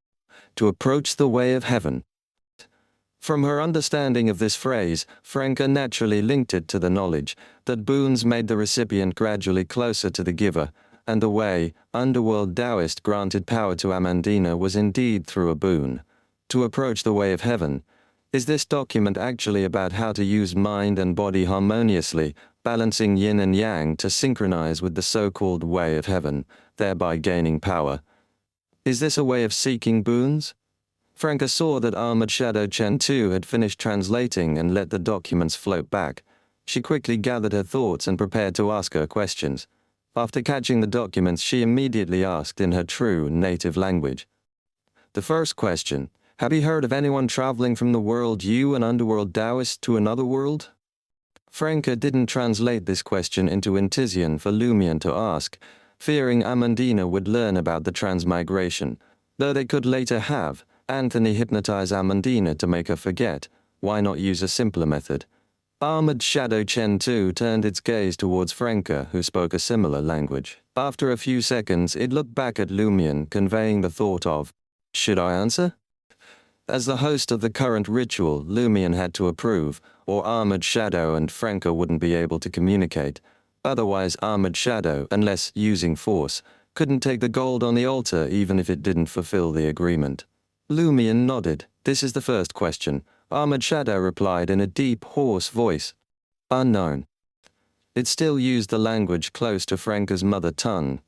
[SPEAKER 1] To approach the way of heaven. From her understanding of this phrase, Franca naturally linked it to the knowledge that boons made the recipient gradually closer to the giver, and the way, underworld Taoist granted power to Amandina was indeed through a boon. To approach the way of heaven. Is this document actually about how to use mind and body harmoniously, balancing yin and yang to synchronize with the so-called way of heaven, thereby gaining power? Is this a way of seeking boons? Franca saw that Armored Shadow Chen 2 had finished translating and let the documents float back. She quickly gathered her thoughts and prepared to ask her questions. After catching the documents, she immediately asked in her true native language. The first question, have you heard of anyone traveling from the world you and underworld Taoist to another world? Franca didn't translate this question into Intisian for Lumion to ask, fearing Amandina would learn about the transmigration, though they could later have Anthony hypnotize Amandina to make her forget. Why not use a simpler method? Armored Shadow Chen 2 turned its gaze towards Franca, who spoke a similar language. After a few seconds, it looked back at Lumion, conveying the thought of, should I answer? As the host of the current ritual, Lumion had to approve, or Armored Shadow and Franca wouldn't be able to communicate. Otherwise, Armored Shadow, unless using force, couldn't take the gold on the altar even if it didn't fulfill the agreement. Lumion nodded. This is the first question. Armored Shadow replied in a deep, hoarse voice. Unknown. It still used the language close to Franca's mother tongue.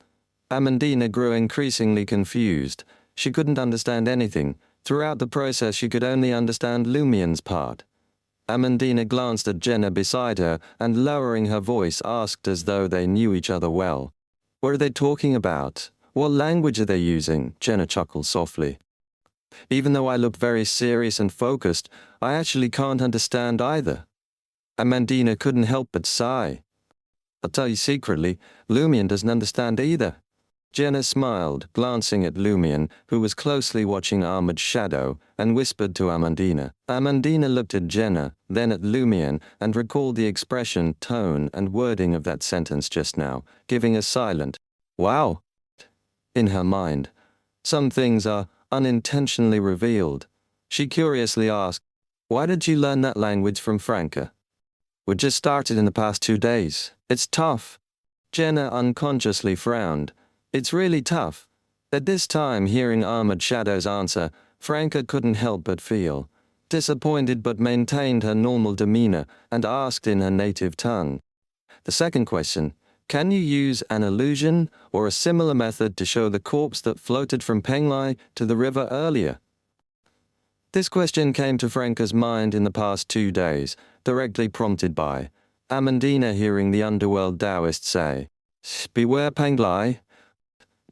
[SPEAKER 1] Amandina grew increasingly confused. She couldn't understand anything. Throughout the process, she could only understand Lumion's part. Amandina glanced at Jenna beside her and, lowering her voice, asked as though they knew each other well. What are they talking about? What language are they using? Jenna chuckled softly. Even though I look very serious and focused, I actually can't understand either. Amandina couldn't help but sigh. I'll tell you secretly, Lumion doesn't understand either. Jenna smiled, glancing at Lumion, who was closely watching Armored Shadow, and whispered to Amandina. Amandina looked at Jenna, then at Lumion, and recalled the expression, tone, and wording of that sentence just now, giving a silent, wow, in her mind. Some things are unintentionally revealed. She curiously asked, why did you learn that language from Franca? We just started in the past 2 days. It's tough. Jenna unconsciously frowned. It's really tough. At this time, hearing Armored Shadow's answer, Franca couldn't help but feel disappointed, but maintained her normal demeanor and asked in her native tongue. The second question, Can you use an illusion or a similar method to show the corpse that floated from Penglai to the river earlier? This question came to Franca's mind in the past 2 days, directly prompted by Amandina hearing the underworld Taoist say, "Beware Penglai,"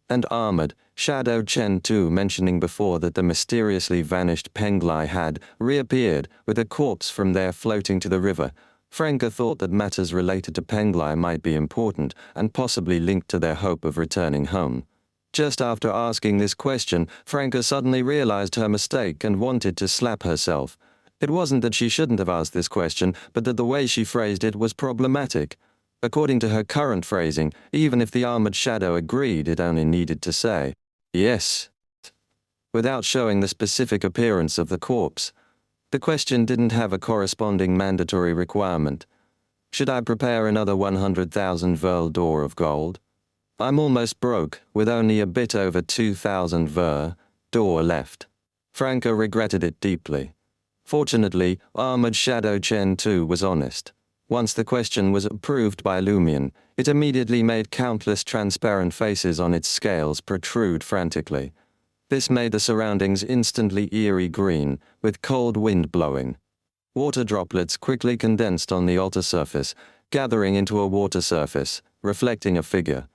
[SPEAKER 1] and Armored Shadow Chen Tu mentioning before that the mysteriously vanished Penglai had reappeared with a corpse from there floating to the river. Franca thought that matters related to Penglai might be important and possibly linked to their hope of returning home. Just after asking this question, Franca suddenly realized her mistake and wanted to slap herself. It wasn't that she shouldn't have asked this question, but that the way she phrased it was problematic. According to her current phrasing, even if the armored shadow agreed, it only needed to say, "Yes," without showing the specific appearance of the corpse. The question didn't have a corresponding mandatory requirement. Should I prepare another 100,000 ver d'or of gold? I'm almost broke, with only a bit over 2,000 ver d'or left. Franca regretted it deeply. Fortunately, Armored Shadow Chen Tu was honest. Once the question was approved by Lumion, it immediately made countless transparent faces on its scales protrude frantically. This made the surroundings instantly eerie green, with cold wind blowing. Water droplets quickly condensed on the altar surface, gathering into a water surface, reflecting a figure.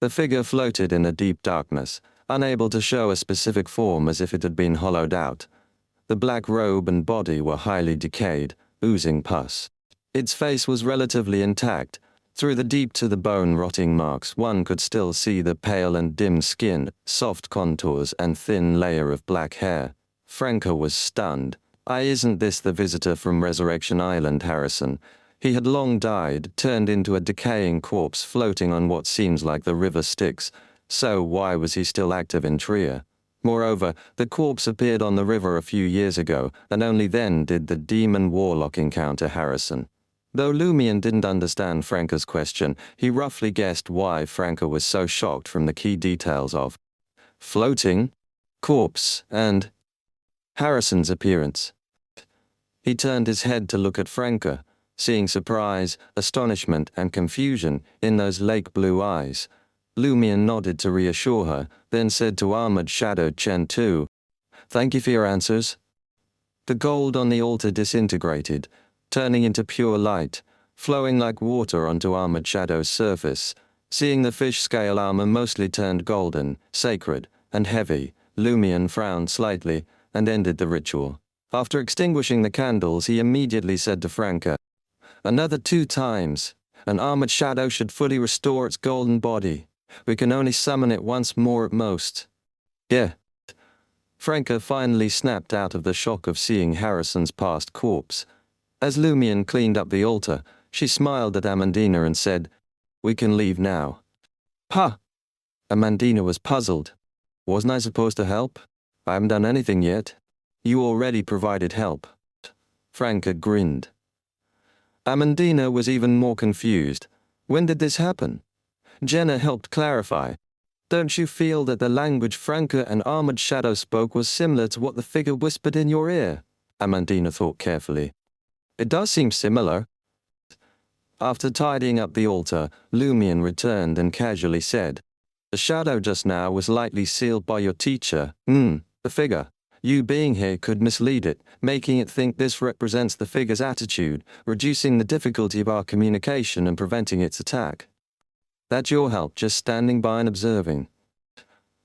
[SPEAKER 1] The figure floated in the deep darkness, unable to show a specific form as if it had been hollowed out. The black robe and body were highly decayed, oozing pus. Its face was relatively intact. Through the deep-to-the-bone rotting marks, one could still see the pale and dim skin, soft contours, and thin layer of black hair. Franca was stunned. Isn't this the visitor from Resurrection Island, Harrison? He had long died, turned into a decaying corpse floating on what seems like the river Styx. So why was he still active in Trier? Moreover, the corpse appeared on the river a few years ago, and only then did the demon Warlock encounter Harrison. Though Lumion didn't understand Franca's question, he roughly guessed why Franca was so shocked from the key details of floating, corpse, and Harrison's appearance. He turned his head to look at Franca, seeing surprise, astonishment, and confusion in those lake blue eyes. Lumion nodded to reassure her, then said to Armored Shadow Chen Tu, "Thank you for your answers." The gold on the altar disintegrated, turning into pure light, flowing like water onto Armored Shadow's surface. Seeing the fish scale armor mostly turned golden, sacred, and heavy, Lumion frowned slightly and ended the ritual. After extinguishing the candles, he immediately said to Franca, "Another 2 times. An Armored Shadow should fully restore its golden body. We can only summon it once more at most." "Yeah." Franca finally snapped out of the shock of seeing Harrison's past corpse. As Lumion cleaned up the altar, she smiled at Amandina and said, "We can leave now." "Huh!" Amandina was puzzled. "Wasn't I supposed to help? I haven't done anything yet." "You already provided help." Franca grinned. Amandina was even more confused. When did this happen? Jenna helped clarify. "Don't you feel that the language Franca and Armored Shadow spoke was similar to what the figure whispered in your ear?" Amandina thought carefully. "It does seem similar." After tidying up the altar, Lumion returned and casually said, "The shadow just now was lightly sealed by your teacher. The figure. You being here could mislead it, making it think this represents the figure's attitude, reducing the difficulty of our communication and preventing its attack. That's your help, just standing by and observing."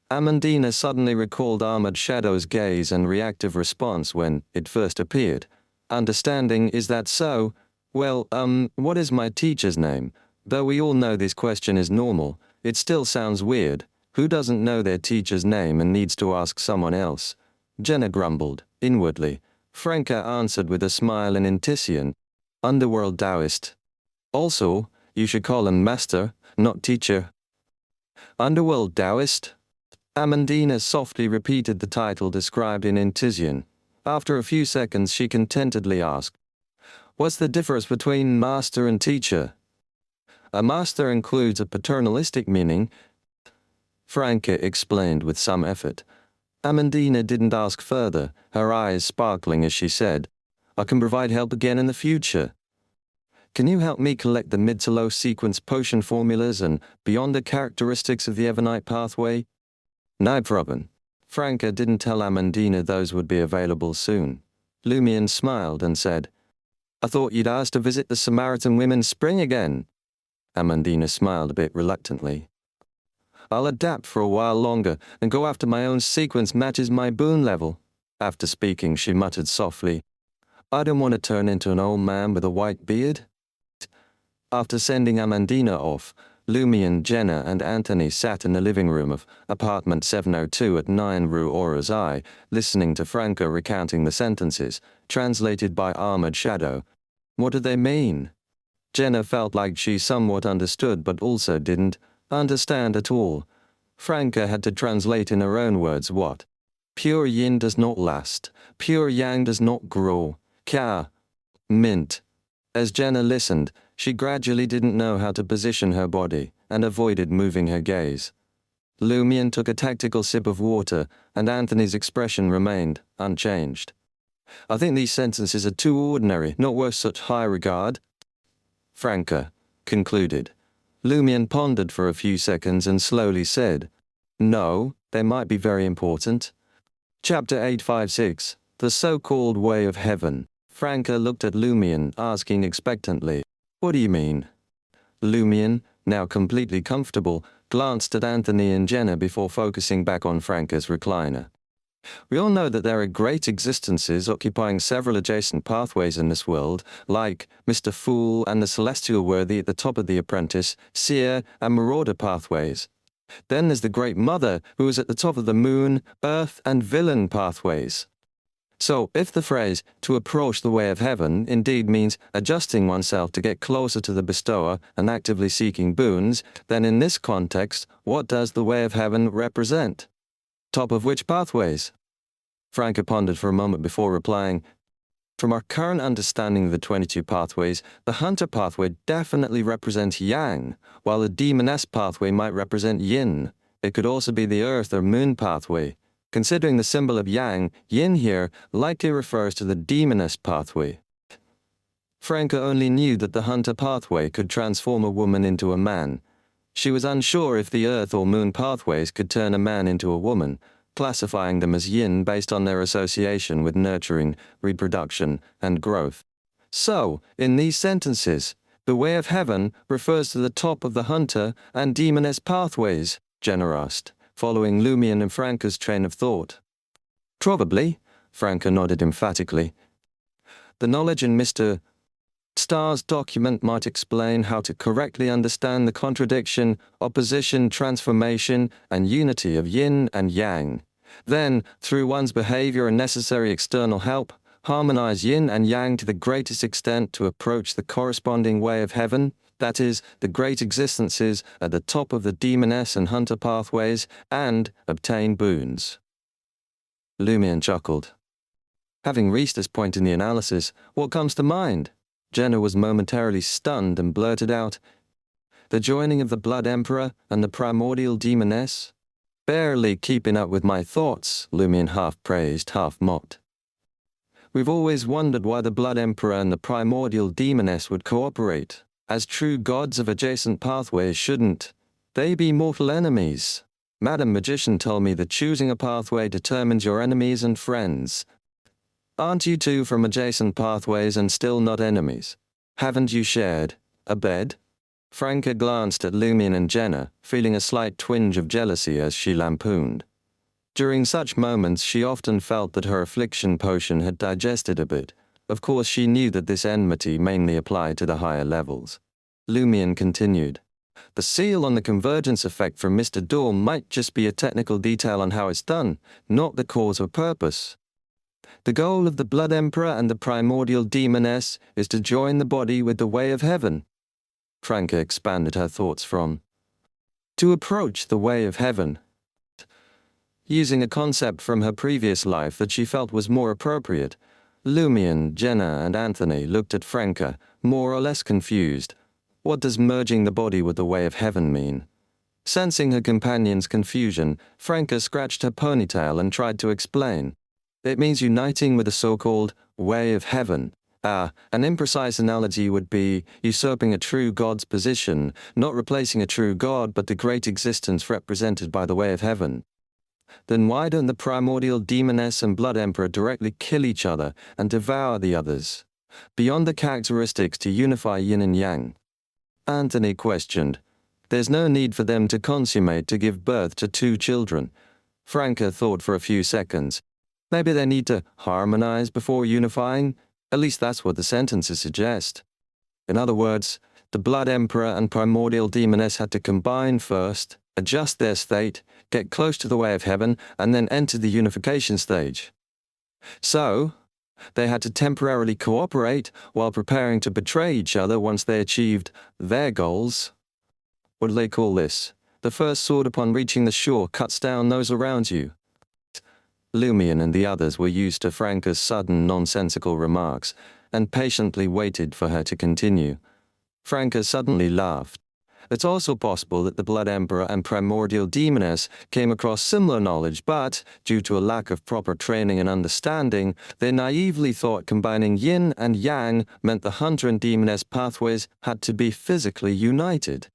[SPEAKER 1] Amandina suddenly recalled Armored Shadow's gaze and reactive response when it first appeared. "Understanding, is that so? Well, what is my teacher's name? Though we all know this question is normal, it still sounds weird. Who doesn't know their teacher's name and needs to ask someone else?" Jenna grumbled, inwardly. Franca answered with a smile in Intisian, "Underworld Taoist. Also, you should call him master, not teacher." "Underworld Taoist?" Amandina softly repeated the title described in Intisian. After a few seconds, she contentedly asked, "What's the difference between master and teacher?" "A master includes a paternalistic meaning," Franca explained with some effort. Amandina didn't ask further, her eyes sparkling as she said, "I can provide help again in the future." can you help me collect the mid to low sequence potion formulas and beyond the characteristics of the Evernite pathway? No problem. Franca didn't tell Amandina those would be available soon. Lumion smiled and said, I thought you'd asked to visit the Samaritan Women's Spring again. Amandina smiled a bit reluctantly. I'll adapt for a while longer and go after my own sequence matches my boon level. After speaking, she muttered softly, I don't want to turn into an old man with a white beard. After sending Amandina off, Lumion, Jenna, and Anthony sat in the living room of apartment 702 at 9 Rue Aura's Eye, listening to Franca recounting the sentences, translated by Armored Shadow. What did they mean? Jenna felt like she somewhat understood but also didn't understand at all. Franca had to translate in her own words what? Pure yin does not last, pure yang does not grow. Kya. Mint. As Jenna listened, she gradually didn't know how to position her body and avoided moving her gaze. Lumion took a tactical sip of water, and Anthony's expression remained unchanged. I think these sentences are too ordinary, not worth such high regard. Franca concluded. Lumion pondered for a few seconds and slowly said, No, they might be very important. Chapter 856, The So-Called Way of Heaven. Franca looked at Lumion, asking expectantly, What do you mean? Lumion, now completely comfortable, glanced at Anthony and Jenna before focusing back on Franca's recliner. We all know that there are great existences occupying several adjacent pathways in this world, like Mr. Fool and the Celestial Worthy at the top of the Apprentice, Seer, and Marauder pathways. Then there's the Great Mother, who is at the top of the Moon, Earth, and Villain pathways. So, if the phrase, to approach the way of heaven, indeed means adjusting oneself to get closer to the bestower and actively seeking boons, then in this context, what does the way of heaven represent? Top of which pathways? Franca pondered for a moment before replying, From our current understanding of the 22 pathways, the Hunter pathway definitely represents Yang, while the Demoness pathway might represent Yin. It could also be the Earth or Moon pathway. Considering the symbol of Yang, Yin here likely refers to the Demoness pathway. Franca only knew that the Hunter pathway could transform a woman into a man. She was unsure if the Earth or Moon pathways could turn a man into a woman, classifying them as yin based on their association with nurturing, reproduction, and growth. So, in these sentences, the way of heaven refers to the top of the Hunter and Demoness pathways, Jenna asked, following Lumion and Franca's train of thought. Probably, Franca nodded emphatically. The knowledge in Mr. Starr's document might explain how to correctly understand the contradiction, opposition, transformation, and unity of yin and yang. Then, through one's behavior and necessary external help, harmonize yin and yang to the greatest extent to approach the corresponding way of heaven, that is, the great existences at the top of the Demoness and Hunter pathways, and obtain boons. Lumion chuckled. Having reached this point in the analysis, what comes to mind? Jenna was momentarily stunned and blurted out, The joining of the Blood Emperor and the Primordial Demoness? Barely keeping up with my thoughts, Lumion half praised, half mocked. We've always wondered why the Blood Emperor and the Primordial Demoness would cooperate. As true gods of adjacent pathways shouldn't they be mortal enemies? Madam Magician told me that choosing a pathway determines your enemies and friends. Aren't you two from adjacent pathways and still not enemies? Haven't you shared a bed? Franca glanced at Lumion and Jenna, feeling a slight twinge of jealousy as she lampooned. During such moments she often felt that her affliction potion had digested a bit. Of course she knew that this enmity mainly applied to the higher levels. Lumion continued. The seal on the convergence effect from Mr. Dawn might just be a technical detail on how it's done, not the cause or purpose. The goal of the Blood Emperor and the Primordial Demoness is to join the body with the way of heaven. Franca expanded her thoughts from to approach the way of heaven, using a concept from her previous life that she felt was more appropriate. Lumion, Jenna, and Anthony looked at Franca, more or less confused. What does merging the body with the way of heaven mean? Sensing her companion's confusion, Franca scratched her ponytail and tried to explain. It means uniting with the so-called way of heaven, An imprecise analogy would be usurping a true god's position, not replacing a true god but the great existence represented by the way of heaven. Then why don't the primordial demoness and blood emperor directly kill each other and devour the others, beyond the characteristics to unify yin and yang? Anthony questioned. There's no need for them to consummate to give birth to 2 children. Franca thought for a few seconds. Maybe they need to harmonize before unifying? At least that's what the sentences suggest. In other words, the Blood Emperor and Primordial Demoness had to combine first, adjust their state, get close to the way of heaven, and then enter the unification stage. So, they had to temporarily cooperate while preparing to betray each other once they achieved their goals. What do they call this? The first sword upon reaching the shore cuts down those around you. Lumion and the others were used to Franca's sudden nonsensical remarks, and patiently waited for her to continue. Franca suddenly laughed. It's also possible that the Blood Emperor and Primordial Demoness came across similar knowledge, but, due to a lack of proper training and understanding, they naively thought combining yin and yang meant the Hunter and Demoness pathways had to be physically united.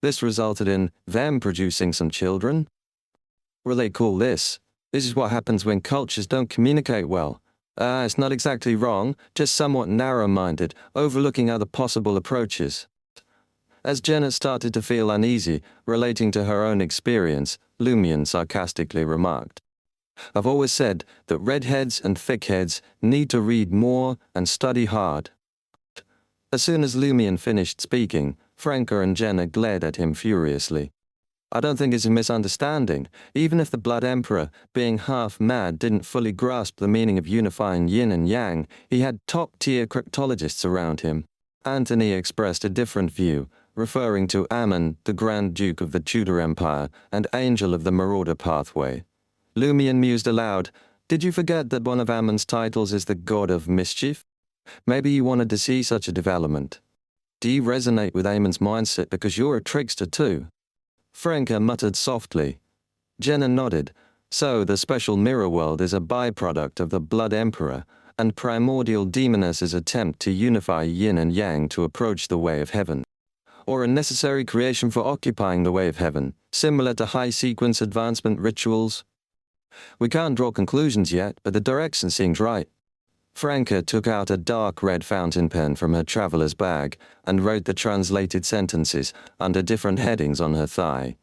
[SPEAKER 1] This resulted in them producing some children. What do they call this? This is what happens when cultures don't communicate well. It's not exactly wrong, just somewhat narrow-minded, overlooking other possible approaches. As Jenna started to feel uneasy, relating to her own experience, Lumion sarcastically remarked, I've always said that redheads and thickheads need to read more and study hard. As soon as Lumion finished speaking, Franca and Jenna glared at him furiously. I don't think it's a misunderstanding. Even if the Blood Emperor, being half mad, didn't fully grasp the meaning of unifying yin and yang, he had top-tier cryptologists around him. Anthony expressed a different view, referring to Ammon, the Grand Duke of the Tudor Empire, and Angel of the Marauder Pathway. Lumion mused aloud, Did you forget that one of Ammon's titles is the God of Mischief? Maybe you wanted to see such a development. Do you resonate with Ammon's mindset because you're a trickster too? Franca muttered softly. Jenna nodded. So the special mirror world is a byproduct of the Blood Emperor and Primordial Demoness's attempt to unify yin and yang to approach the way of heaven. Or a necessary creation for occupying the way of heaven, similar to high-sequence advancement rituals. We can't draw conclusions yet, but the direction seems right. Franca took out a dark red fountain pen from her traveler's bag and wrote the translated sentences under different headings on her thigh.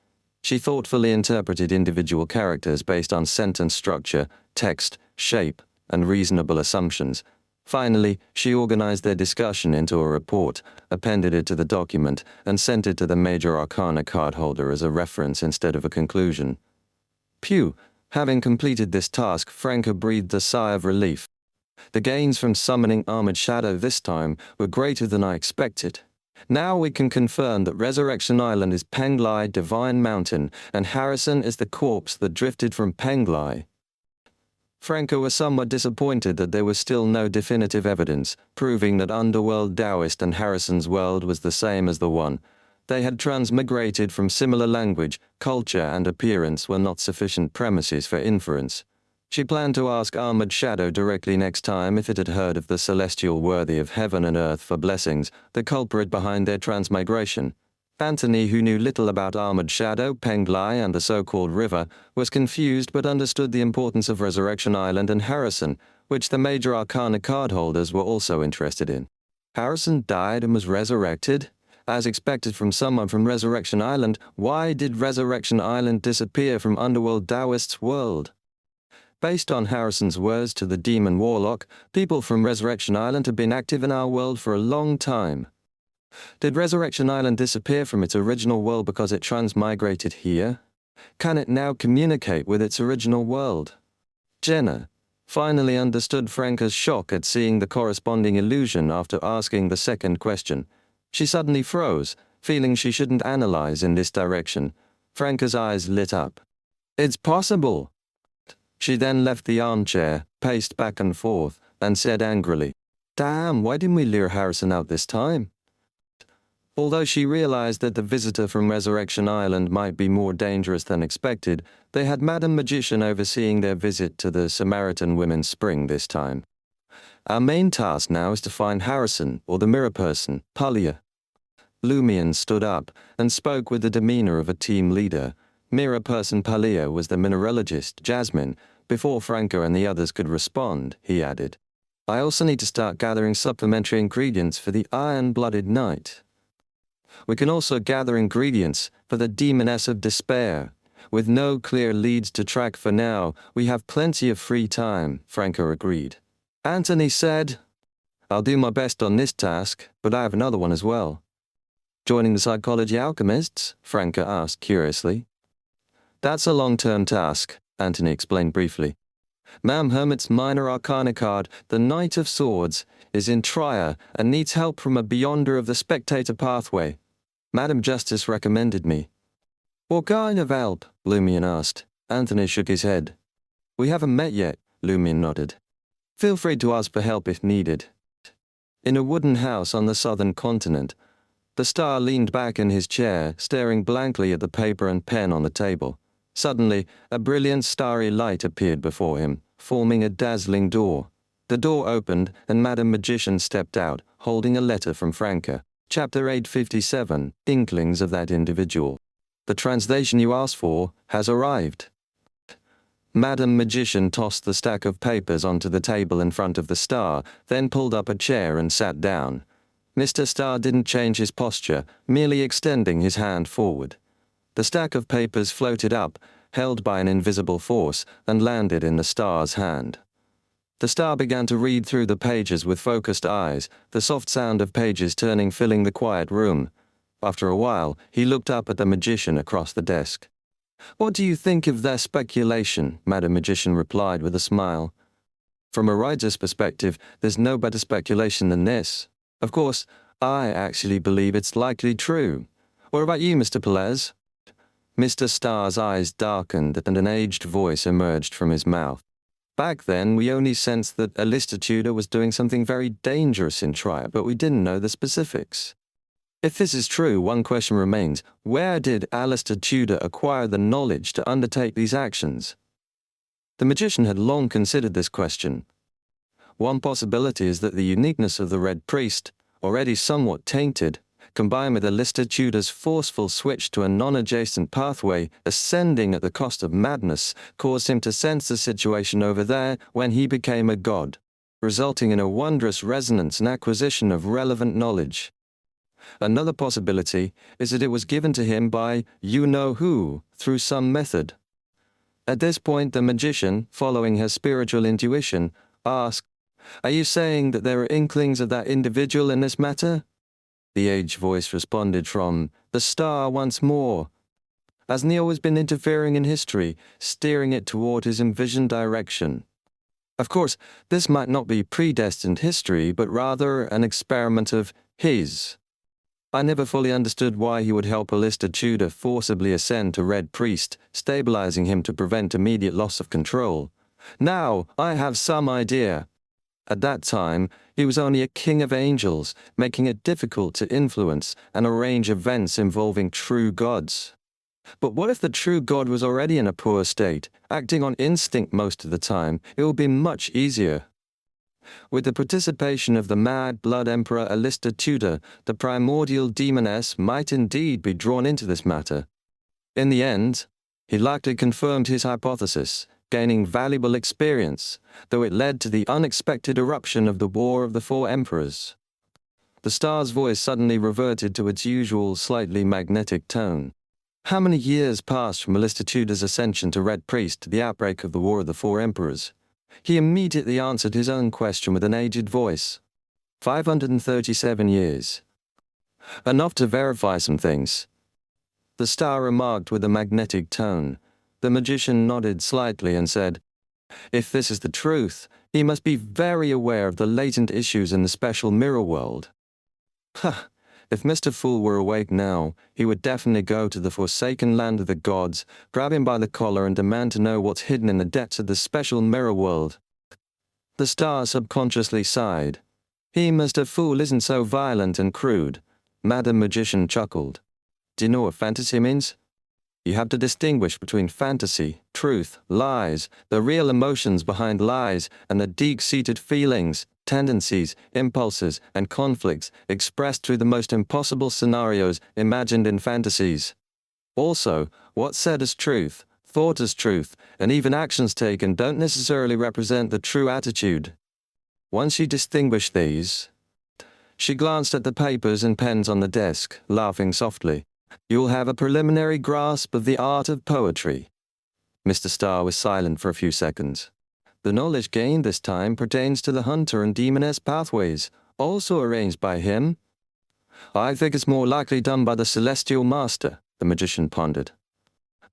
[SPEAKER 1] She thoughtfully interpreted individual characters based on sentence structure, text, shape, and reasonable assumptions. Finally, she organized their discussion into a report, appended it to the document, and sent it to the Major Arcana cardholder as a reference instead of a conclusion. Phew! Having completed this task, Franca breathed a sigh of relief. The gains from summoning Armored Shadow this time were greater than I expected. Now we can confirm that Resurrection Island is Penglai Divine Mountain, and Harrison is the corpse that drifted from Penglai. Franca was somewhat disappointed that there was still no definitive evidence, proving that Underworld Taoist and Harrison's world was the same as the one. They had transmigrated from similar language, culture, and appearance were not sufficient premises for inference. She planned to ask Armored Shadow directly next time if it had heard of the celestial worthy of heaven and earth for blessings, the culprit behind their transmigration. Anthony, who knew little about Armored Shadow, Penglai, and the so-called river, was confused but understood the importance of Resurrection Island and Harrison, which the Major Arcana cardholders were also interested in. Harrison died and was resurrected? As expected from someone from Resurrection Island, why did Resurrection Island disappear from Underworld Taoist's world? Based on Harrison's words to the demon Warlock, people from Resurrection Island have been active in our world for a long time. Did Resurrection Island disappear from its original world because it transmigrated here? Can it now communicate with its original world? Jenna finally understood Franca's shock at seeing the corresponding illusion after asking the second question. She suddenly froze, feeling she shouldn't analyze in this direction. Franca's eyes lit up. It's possible! She then left the armchair, paced back and forth, and said angrily, Damn, why didn't we lure Harrison out this time? Although she realized that the visitor from Resurrection Island might be more dangerous than expected, they had Madam Magician overseeing their visit to the Samaritan Women's Spring this time. Our main task now is to find Harrison, or the mirror person, Palia. Lumion stood up and spoke with the demeanor of a team leader. Mirror person Palia was the mineralogist, Jasmine. Before Franca and the others could respond, he added, I also need to start gathering supplementary ingredients for the Iron-Blooded Knight. We can also gather ingredients for the Demoness of Despair. With no clear leads to track for now, we have plenty of free time, Franca agreed. Anthony said, I'll do my best on this task, but I have another one as well. Joining the Psychology Alchemists? Franca asked curiously. That's a long-term task, Anthony explained briefly. Ma'am Hermit's Minor Arcana card, the Knight of Swords, is in Trier and needs help from a Beyonder of the Spectator pathway. Madam Justice recommended me. What kind of help? Lumion asked. Anthony shook his head. We haven't met yet, Lumion nodded. Feel free to ask for help if needed. In a wooden house on the southern continent, the star leaned back in his chair, staring blankly at the paper and pen on the table. Suddenly, a brilliant starry light appeared before him, forming a dazzling door. The door opened, and Madam Magician stepped out, holding a letter from Franca. Chapter 857, Inklings of that Individual. The translation you asked for has arrived. Madam Magician tossed the stack of papers onto the table in front of the star, then pulled up a chair and sat down. Mr. Star didn't change his posture, merely extending his hand forward. The stack of papers floated up, held by an invisible force, and landed in the star's hand. The star began to read through the pages with focused eyes, the soft sound of pages turning filling the quiet room. After a while, he looked up at the magician across the desk. What do you think of their speculation? Madam Magician replied with a smile. From a writer's perspective, there's no better speculation than this. Of course, I actually believe it's likely true. What about you, Mr. Pelez? Mr. Star's eyes darkened and an aged voice emerged from his mouth. Back then, we only sensed that Alistair Tudor was doing something very dangerous in Trier, but we didn't know the specifics. If this is true, one question remains. Where did Alistair Tudor acquire the knowledge to undertake these actions? The magician had long considered this question. One possibility is that the uniqueness of the Red Priest, already somewhat tainted, combined with Alistair Tudor's forceful switch to a non-adjacent pathway, ascending at the cost of madness, caused him to sense the situation over there when he became a god, resulting in a wondrous resonance and acquisition of relevant knowledge. Another possibility is that it was given to him by you-know-who through some method. At this point, the magician, following her spiritual intuition, asked, Are you saying that there are inklings of that individual in this matter? The aged voice responded from the star once more. Hasn't he always been interfering in history, steering it toward his envisioned direction? Of course, this might not be predestined history, but rather an experiment of his. I never fully understood why he would help Alistair Tudor forcibly ascend to Red Priest, stabilizing him to prevent immediate loss of control. Now, I have some idea. At that time, he was only a king of angels, making it difficult to influence and arrange events involving true gods. But what if the true god was already in a poor state, acting on instinct most of the time? It would be much easier. With the participation of the Mad Blood Emperor Alistair Tudor, the primordial demoness might indeed be drawn into this matter. In the end, he likely confirmed his hypothesis, gaining valuable experience, though it led to the unexpected eruption of the War of the Four Emperors. The star's voice suddenly reverted to its usual slightly magnetic tone. How many years passed from Alistair Tudor's ascension to Red Priest to the outbreak of the War of the Four Emperors? He immediately answered his own question with an aged voice. 537 years. Enough to verify some things. The star remarked with a magnetic tone. The magician nodded slightly and said, If this is the truth, he must be very aware of the latent issues in the special mirror world. Ha! If Mr. Fool were awake now, he would definitely go to the forsaken land of the gods, grab him by the collar and demand to know what's hidden in the depths of the special mirror world. The star subconsciously sighed. He, Mr. Fool, isn't so violent and crude. Madam Magician chuckled. Do you know what fantasy means? You have to distinguish between fantasy, truth, lies, the real emotions behind lies, and the deep-seated feelings, tendencies, impulses, and conflicts expressed through the most impossible scenarios imagined in fantasies. Also, what's said as truth, thought as truth, and even actions taken don't necessarily represent the true attitude. Once you distinguish these, she glanced at the papers and pens on the desk, laughing softly. You'll have a preliminary grasp of the art of poetry. Mr. Starr was silent for a few seconds. The knowledge gained this time pertains to the hunter and demoness pathways, also arranged by him. I think it's more likely done by the celestial master, the magician pondered.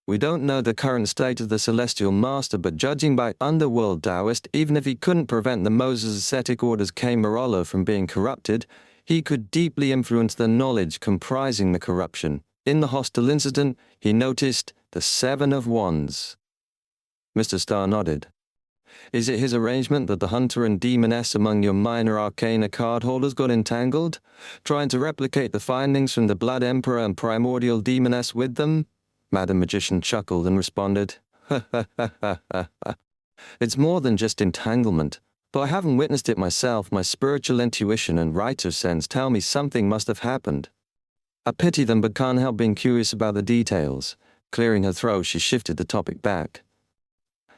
[SPEAKER 1] We don't know the current state of the celestial master, but judging by underworld Taoist, even if he couldn't prevent the Moses ascetic order's K-Marolo from being corrupted, he could deeply influence the knowledge comprising the corruption. In the hostile incident, he noticed the 7 of Wands. Mr. Starr nodded. Is it his arrangement that the hunter and demoness among your minor arcana card holders got entangled, trying to replicate the findings from the Blood Emperor and primordial demoness with them? Madam Magician chuckled and responded, It's more than just entanglement. Though I haven't witnessed it myself, my spiritual intuition and writer sense tell me something must have happened. I pity them but can't help being curious about the details. Clearing her throat, she shifted the topic back.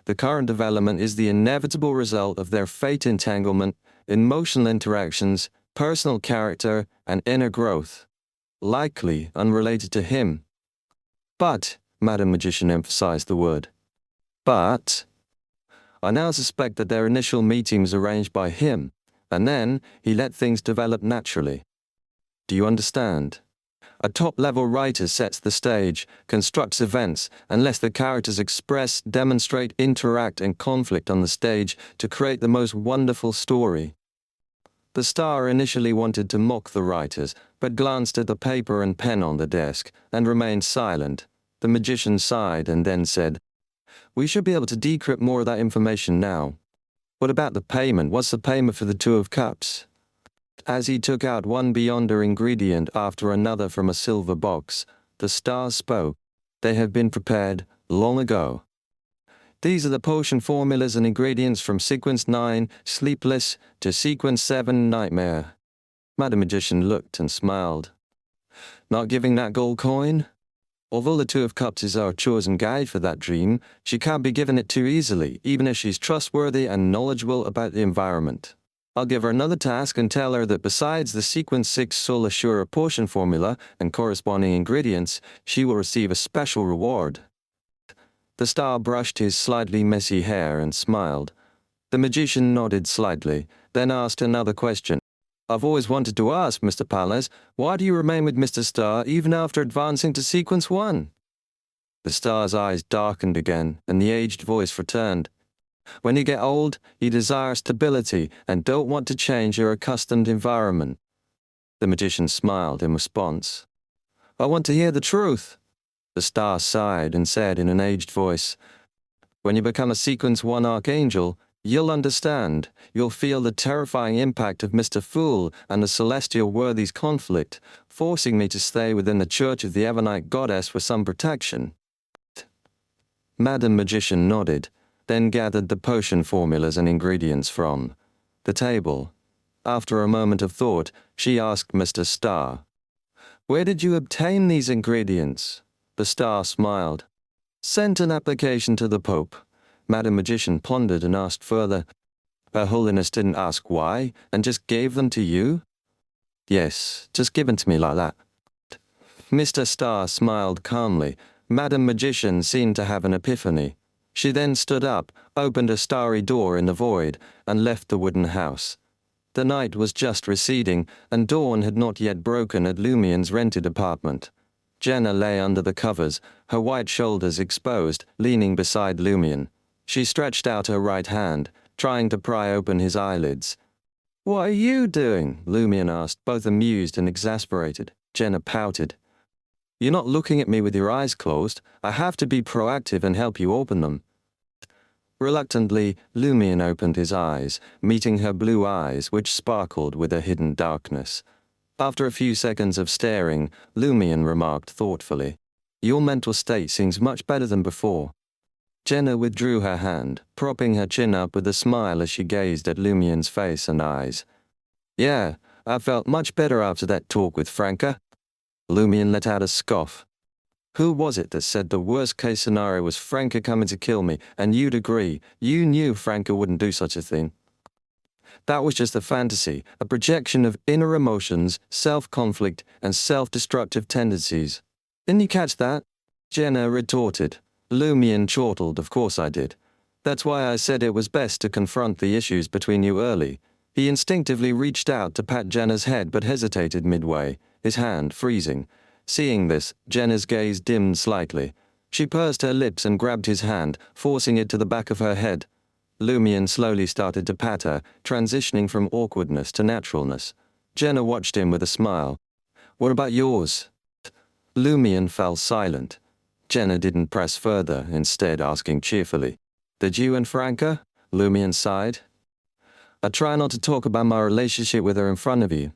[SPEAKER 1] The current development is the inevitable result of their fate entanglement, emotional interactions, personal character, and inner growth. Likely unrelated to him. But, Madam Magician emphasized the word, but, I now suspect that their initial meeting was arranged by him, and then he let things develop naturally. Do you understand? A top-level writer sets the stage, constructs events, and lets the characters express, demonstrate, interact, and conflict on the stage to create the most wonderful story. The star initially wanted to mock the writers, but glanced at the paper and pen on the desk, and remained silent. The magician sighed and then said, We should be able to decrypt more of that information now. What about the payment? What's the payment for the 2 of Cups? As he took out one Beyonder ingredient after another from a silver box, the star spoke. They have been prepared long ago. These are the potion formulas and ingredients from Sequence 9, Sleepless, to Sequence 7, Nightmare. Madam Magician looked and smiled. Not giving that gold coin? Although the 2 of Cups is our chosen guide for that dream, she can't be given it too easily, even if she's trustworthy and knowledgeable about the environment. I'll give her another task and tell her that besides the Sequence 6 Soul Assurer potion formula and corresponding ingredients, she will receive a special reward. The star brushed his slightly messy hair and smiled. The magician nodded slightly, then asked another question. I've always wanted to ask, Mr. Pallas, why do you remain with Mr. Starr even after advancing to Sequence 1? The star's eyes darkened again, and the aged voice returned. When you get old, you desire stability and don't want to change your accustomed environment. The magician smiled in response. I want to hear the truth. The star sighed and said in an aged voice, When you become a Sequence 1 Archangel, you'll understand. You'll feel the terrifying impact of Mr. Fool and the celestial worthies' conflict, forcing me to stay within the Church of the Ebonite Goddess for some protection. Madam Magician nodded, then gathered the potion formulas and ingredients from the table. After a moment of thought, she asked Mr. Starr, Where did you obtain these ingredients? The star smiled. Sent an application to the Pope. Madam Magician pondered and asked further, Her Holiness didn't ask why, and just gave them to you? Yes, just given to me like that. Mr. Starr smiled calmly. Madam Magician seemed to have an epiphany. She then stood up, opened a starry door in the void, and left the wooden house. The night was just receding, and dawn had not yet broken at Lumien's rented apartment. Jenna lay under the covers, her white shoulders exposed, leaning beside Lumien. She stretched out her right hand, trying to pry open his eyelids. What are you doing? Lumien asked, both amused and exasperated. Jenna pouted. You're not looking at me with your eyes closed. I have to be proactive and help you open them. Reluctantly, Lumien opened his eyes, meeting her blue eyes, which sparkled with a hidden darkness. After a few seconds of staring, Lumien remarked thoughtfully, Your mental state seems much better than before. Jenna withdrew her hand, propping her chin up with a smile as she gazed at Lumien's face and eyes. Yeah, I felt much better after that talk with Franca. Lumien let out a scoff. Who was it that said the worst-case scenario was Franca coming to kill me, and you'd agree, you knew Franca wouldn't do such a thing? That was just a fantasy, a projection of inner emotions, self-conflict, and self-destructive tendencies. Didn't you catch that? Jenna retorted. Lumien chortled. Of course I did. That's why I said it was best to confront the issues between you early. He instinctively reached out to pat Jenna's head but hesitated midway, his hand freezing. Seeing this, Jenna's gaze dimmed slightly. She pursed her lips and grabbed his hand, forcing it to the back of her head. Lumien slowly started to pat her, transitioning from awkwardness to naturalness. Jenna watched him with a smile. What about yours? Lumien fell silent. Jenna didn't press further, instead asking cheerfully, Did you and Franca? Lumien sighed. I try not to talk about my relationship with her in front of you.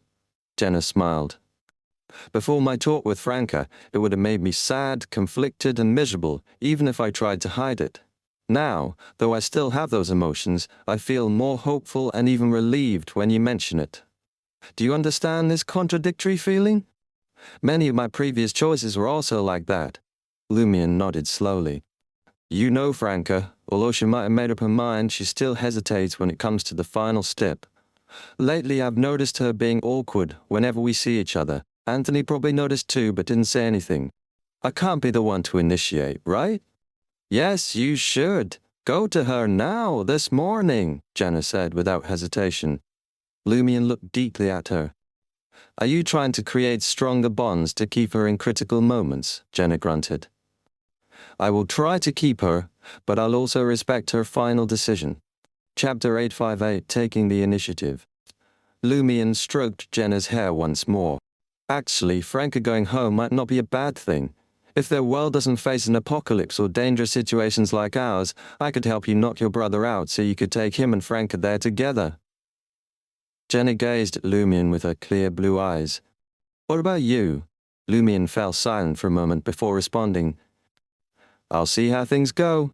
[SPEAKER 1] Jenna smiled. Before my talk with Franca, it would have made me sad, conflicted, and miserable, even if I tried to hide it. Now, though I still have those emotions, I feel more hopeful and even relieved when you mention it. Do you understand this contradictory feeling? Many of my previous choices were also like that. Lumien nodded slowly. You know Franca, although she might have made up her mind, she still hesitates when it comes to the final step. Lately I've noticed her being awkward whenever we see each other. Anthony probably noticed too, but didn't say anything. I can't be the one to initiate, right? Yes, you should. Go to her now, this morning, Jenna said without hesitation. Lumien looked deeply at her. Are you trying to create stronger bonds to keep her in critical moments? Jenna grunted. I will try to keep her, but I'll also respect her final decision. Chapter 858, Taking the Initiative. Lumien stroked Jenna's hair once more. Actually, Franca going home might not be a bad thing. If their world doesn't face an apocalypse or dangerous situations like ours, I could help you knock your brother out so you could take him and Franca there together. Jenna gazed at Lumien with her clear blue eyes. What about you? Lumien fell silent for a moment before responding. I'll see how things go.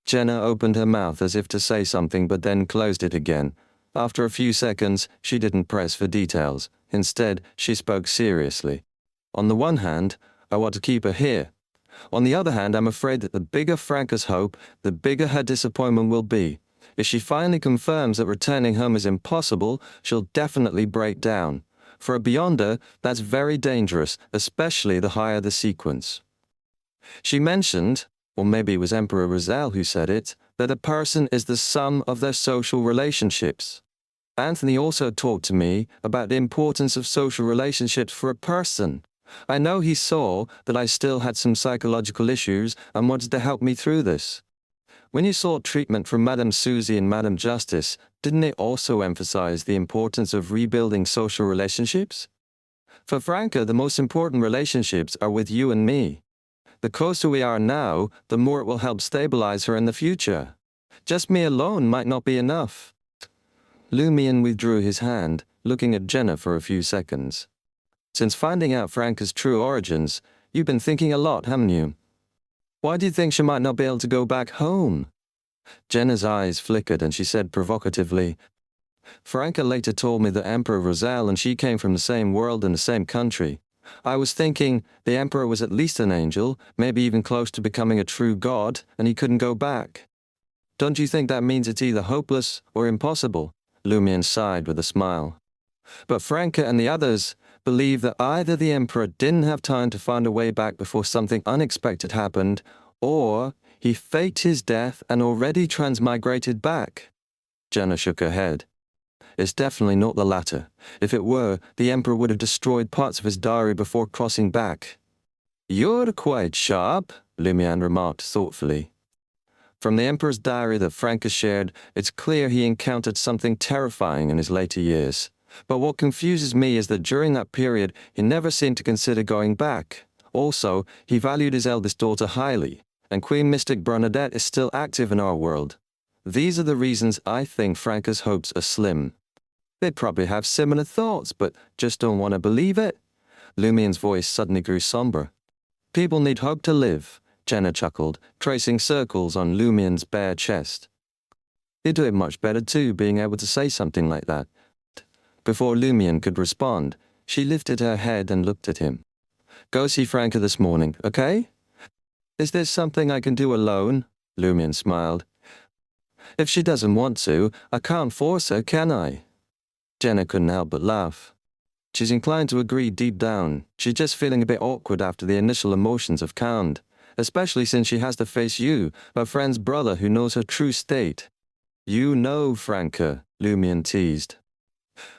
[SPEAKER 1] Jenna opened her mouth as if to say something but then closed it again. After a few seconds, she didn't press for details. Instead, she spoke seriously. On the one hand, I want to keep her here. On the other hand, I'm afraid that the bigger Franca's hope, the bigger her disappointment will be. If she finally confirms that returning home is impossible, she'll definitely break down. For a Beyonder, that's very dangerous, especially the higher the sequence. She mentioned, or maybe it was Emperor Rizal who said it, that a person is the sum of their social relationships. Anthony also talked to me about the importance of social relationships for a person. I know he saw that I still had some psychological issues and wanted to help me through this. When you sought treatment from Madame Susie and Madame Justice, didn't it also emphasize the importance of rebuilding social relationships? For Franca, the most important relationships are with you and me. The closer we are now, the more it will help stabilize her in the future. Just me alone might not be enough. Lumien withdrew his hand, looking at Jenna for a few seconds. Since finding out Franca's true origins, you've been thinking a lot, haven't you? Why do you think she might not be able to go back home? Jenna's eyes flickered and she said provocatively, Franca later told me that Emperor Rizal and she came from the same world and the same country. I was thinking the Emperor was at least an angel, maybe even close to becoming a true god, and he couldn't go back. Don't you think that means it's either hopeless or impossible? Lumien sighed with a smile. But Franca and the others believe that either the Emperor didn't have time to find a way back before something unexpected happened, or he faked his death and already transmigrated back. Jenna shook her head. It's definitely not the latter. If it were, the Emperor would have destroyed parts of his diary before crossing back. You're quite sharp, Lumien remarked thoughtfully. From the Emperor's diary that Franca shared, it's clear he encountered something terrifying in his later years. But what confuses me is that during that period, he never seemed to consider going back. Also, he valued his eldest daughter highly, and Queen Mystic Bernadette is still active in our world. These are the reasons I think Franca's hopes are slim. They probably have similar thoughts, but just don't want to believe it. Lumien's voice suddenly grew somber. People need hope to live, Jenna chuckled, tracing circles on Lumien's bare chest. You do it much better too, being able to say something like that. Before Lumien could respond, she lifted her head and looked at him. Go see Franca this morning, okay? Is there something I can do alone? Lumien smiled. If she doesn't want to, I can't force her, can I? Jenna couldn't help but laugh. She's inclined to agree deep down. She's just feeling a bit awkward after the initial emotions have calmed, especially since she has to face you, her friend's brother who knows her true state. You know, Franca, Lumien teased.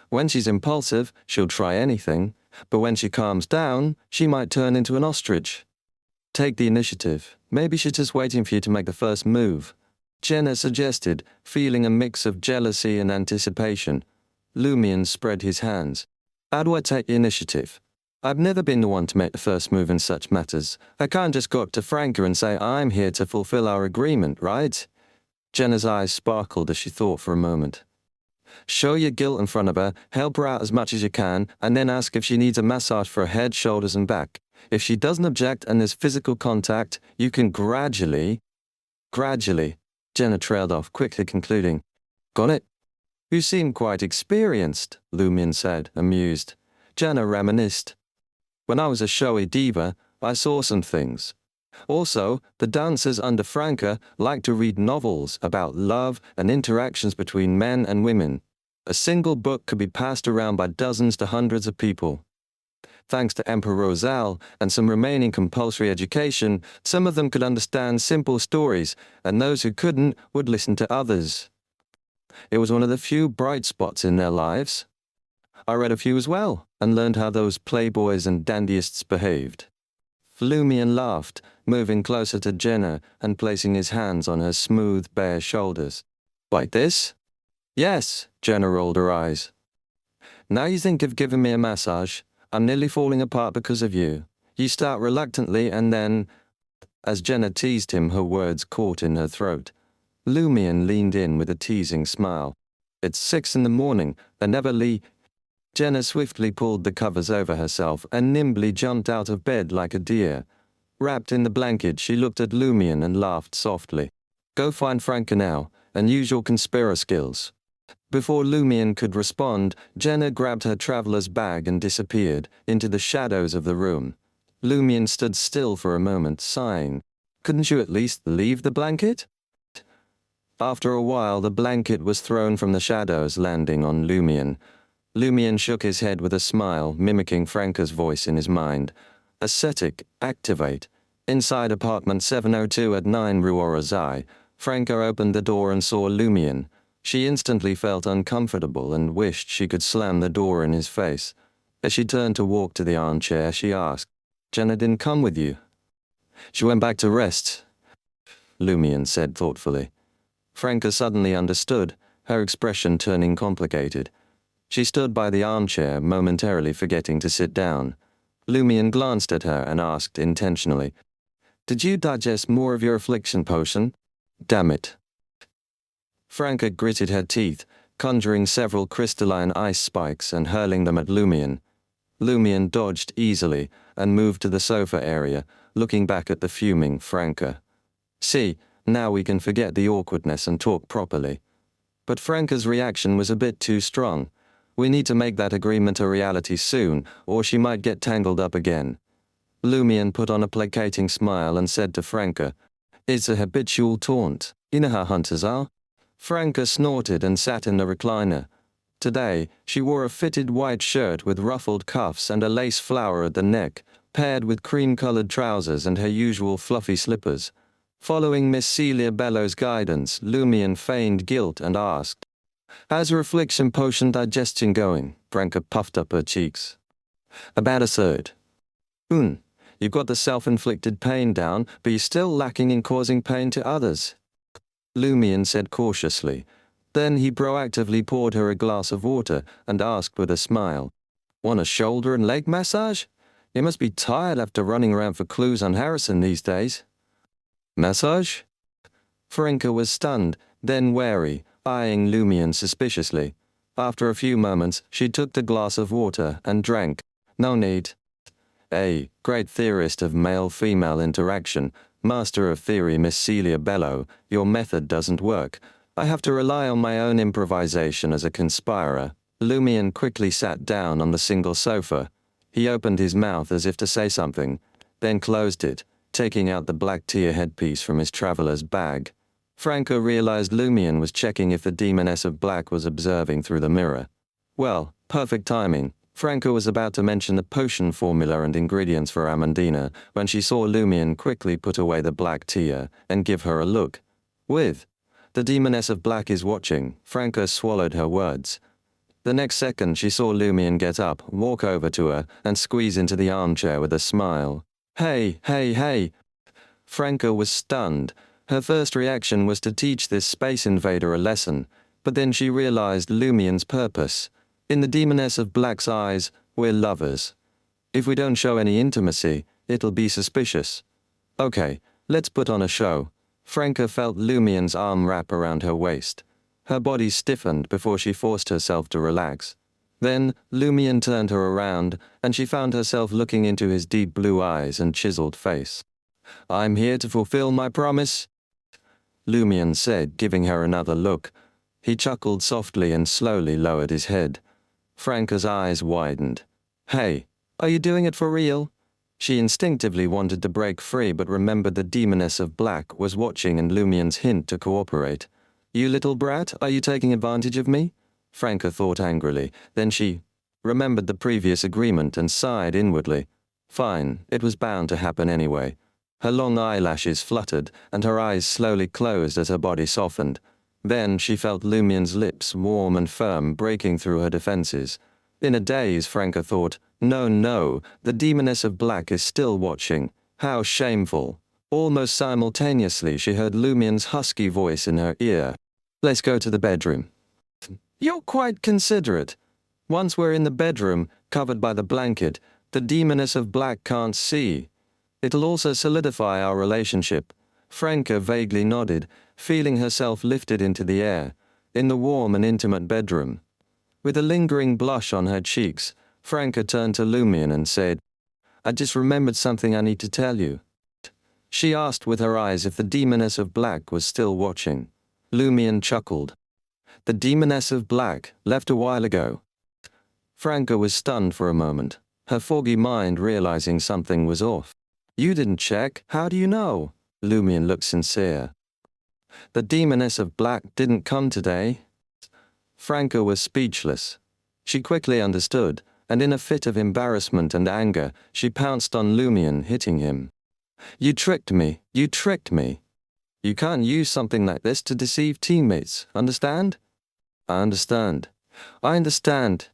[SPEAKER 1] When she's impulsive, she'll try anything, but when she calms down, she might turn into an ostrich. Take the initiative. Maybe she's just waiting for you to make the first move. Jenna suggested, feeling a mix of jealousy and anticipation. Lumien spread his hands. How do I take the initiative? I've never been the one to make the first move in such matters. I can't just go up to Franca and say, I'm here to fulfill our agreement, right? Jenna's eyes sparkled as she thought for a moment. Show your guilt in front of her, help her out as much as you can, and then ask if she needs a massage for her head, shoulders, and back. If she doesn't object and there's physical contact, you can gradually, Jenna trailed off, quickly concluding. Got it? You seem quite experienced, Lumien said, amused. Jenna reminisced. When I was a showy diva, I saw some things. Also, the dancers under Franca like to read novels about love and interactions between men and women. A single book could be passed around by dozens to hundreds of people. Thanks to Emperor Rosal and some remaining compulsory education, some of them could understand simple stories, and those who couldn't would listen to others. It was one of the few bright spots in their lives. I read a few as well, and learned how those playboys and dandyists behaved. Lumien laughed, moving closer to Jenna and placing his hands on her smooth, bare shoulders. Like this? Yes, Jenna rolled her eyes. Now you think of giving me a massage. I'm nearly falling apart because of you. You start reluctantly and then... As Jenna teased him, her words caught in her throat. Lumien leaned in with a teasing smile. It's 6 a.m, they never leave. Jenna swiftly pulled the covers over herself and nimbly jumped out of bed like a deer. Wrapped in the blanket, she looked at Lumien and laughed softly. Go find Franca now, and use your conspira skills. Before Lumien could respond, Jenna grabbed her traveler's bag and disappeared into the shadows of the room. Lumien stood still for a moment, sighing. Couldn't you at least leave the blanket? After a while, the blanket was thrown from the shadows, landing on Lumien. Lumien shook his head with a smile, mimicking Franca's voice in his mind. Ascetic, activate. Inside apartment 702 at 9 Rue Orazai, Franca opened the door and saw Lumien. She instantly felt uncomfortable and wished she could slam the door in his face. As she turned to walk to the armchair, she asked, Jenna didn't come with you? She went back to rest, Lumien said thoughtfully. Franca suddenly understood, her expression turning complicated. She stood by the armchair, momentarily forgetting to sit down. Lumien glanced at her and asked intentionally, Did you digest more of your affliction potion? Damn it. Franca gritted her teeth, conjuring several crystalline ice spikes and hurling them at Lumien. Lumien dodged easily and moved to the sofa area, looking back at the fuming Franca. See, now we can forget the awkwardness and talk properly. But Franca's reaction was a bit too strong. We need to make that agreement a reality soon, or she might get tangled up again. Lumien put on a placating smile and said to Franca, It's a habitual taunt. You know how hunters are. Franca snorted and sat in the recliner. Today, she wore a fitted white shirt with ruffled cuffs and a lace flower at the neck, paired with cream-colored trousers and her usual fluffy slippers. Following Miss Celia Bellow's guidance, Lumien feigned guilt and asked, How's your affliction potion digestion going? Franca puffed up her cheeks. About a third. You've got the self-inflicted pain down, but you're still lacking in causing pain to others. Lumien said cautiously. Then he proactively poured her a glass of water and asked with a smile, Want a shoulder and leg massage? You must be tired after running around for clues on Harrison these days. Massage? Franca was stunned, then wary, eyeing Lumien suspiciously. After a few moments, she took the glass of water and drank. No need. A great theorist of male-female interaction, master of theory Miss Celia Bellow, your method doesn't work. I have to rely on my own improvisation as a conspirer. Lumion quickly sat down on the single sofa. He opened his mouth as if to say something, then closed it, taking out the black tear headpiece from his traveler's bag. Franca realized Lumion was checking if the Demoness of Black was observing through the mirror. Well, perfect timing. Franca was about to mention the potion formula and ingredients for Amandina when she saw Lumion quickly put away the black tear and give her a look. With "The Demoness of Black is watching," Franca swallowed her words. The next second she saw Lumion get up, walk over to her, and squeeze into the armchair with a smile. "Hey, hey, hey!" Franca was stunned. Her first reaction was to teach this space invader a lesson, but then she realized Lumion's purpose. In the Demoness of Black's eyes, we're lovers. If we don't show any intimacy, it'll be suspicious. Okay, let's put on a show. Franca felt Lumion's arm wrap around her waist. Her body stiffened before she forced herself to relax. Then, Lumion turned her around, and she found herself looking into his deep blue eyes and chiseled face. "I'm here to fulfill my promise," Lumion said, giving her another look. He chuckled softly and slowly lowered his head. Franca's eyes widened. "Hey, are you doing it for real?" She instinctively wanted to break free but remembered the Demoness of Black was watching and Lumion's hint to cooperate. "You little brat, are you taking advantage of me?" Franca thought angrily. Then she remembered the previous agreement and sighed inwardly. Fine, it was bound to happen anyway. Her long eyelashes fluttered, and her eyes slowly closed as her body softened. Then she felt Lumion's lips, warm and firm, breaking through her defenses. In a daze, Franca thought, No, the Demoness of Black is still watching. How shameful. Almost simultaneously, she heard Lumion's husky voice in her ear. "Let's go to the bedroom." "You're quite considerate. Once we're in the bedroom, covered by the blanket, the Demoness of Black can't see. It'll also solidify our relationship." Franca vaguely nodded, feeling herself lifted into the air, in the warm and intimate bedroom. With a lingering blush on her cheeks, Franca turned to Lumion and said, "I just remembered something I need to tell you." She asked with her eyes if the Demoness of Black was still watching. Lumion chuckled. "The Demoness of Black left a while ago." Franca was stunned for a moment, her foggy mind realizing something was off. "You didn't check, how do you know?" Lumion looked sincere. "The Demoness of Black didn't come today." Franca was speechless. She quickly understood, and in a fit of embarrassment and anger, she pounced on Lumion, hitting him. "You tricked me, you tricked me. You can't use something like this to deceive teammates, understand?" "I understand. I understand.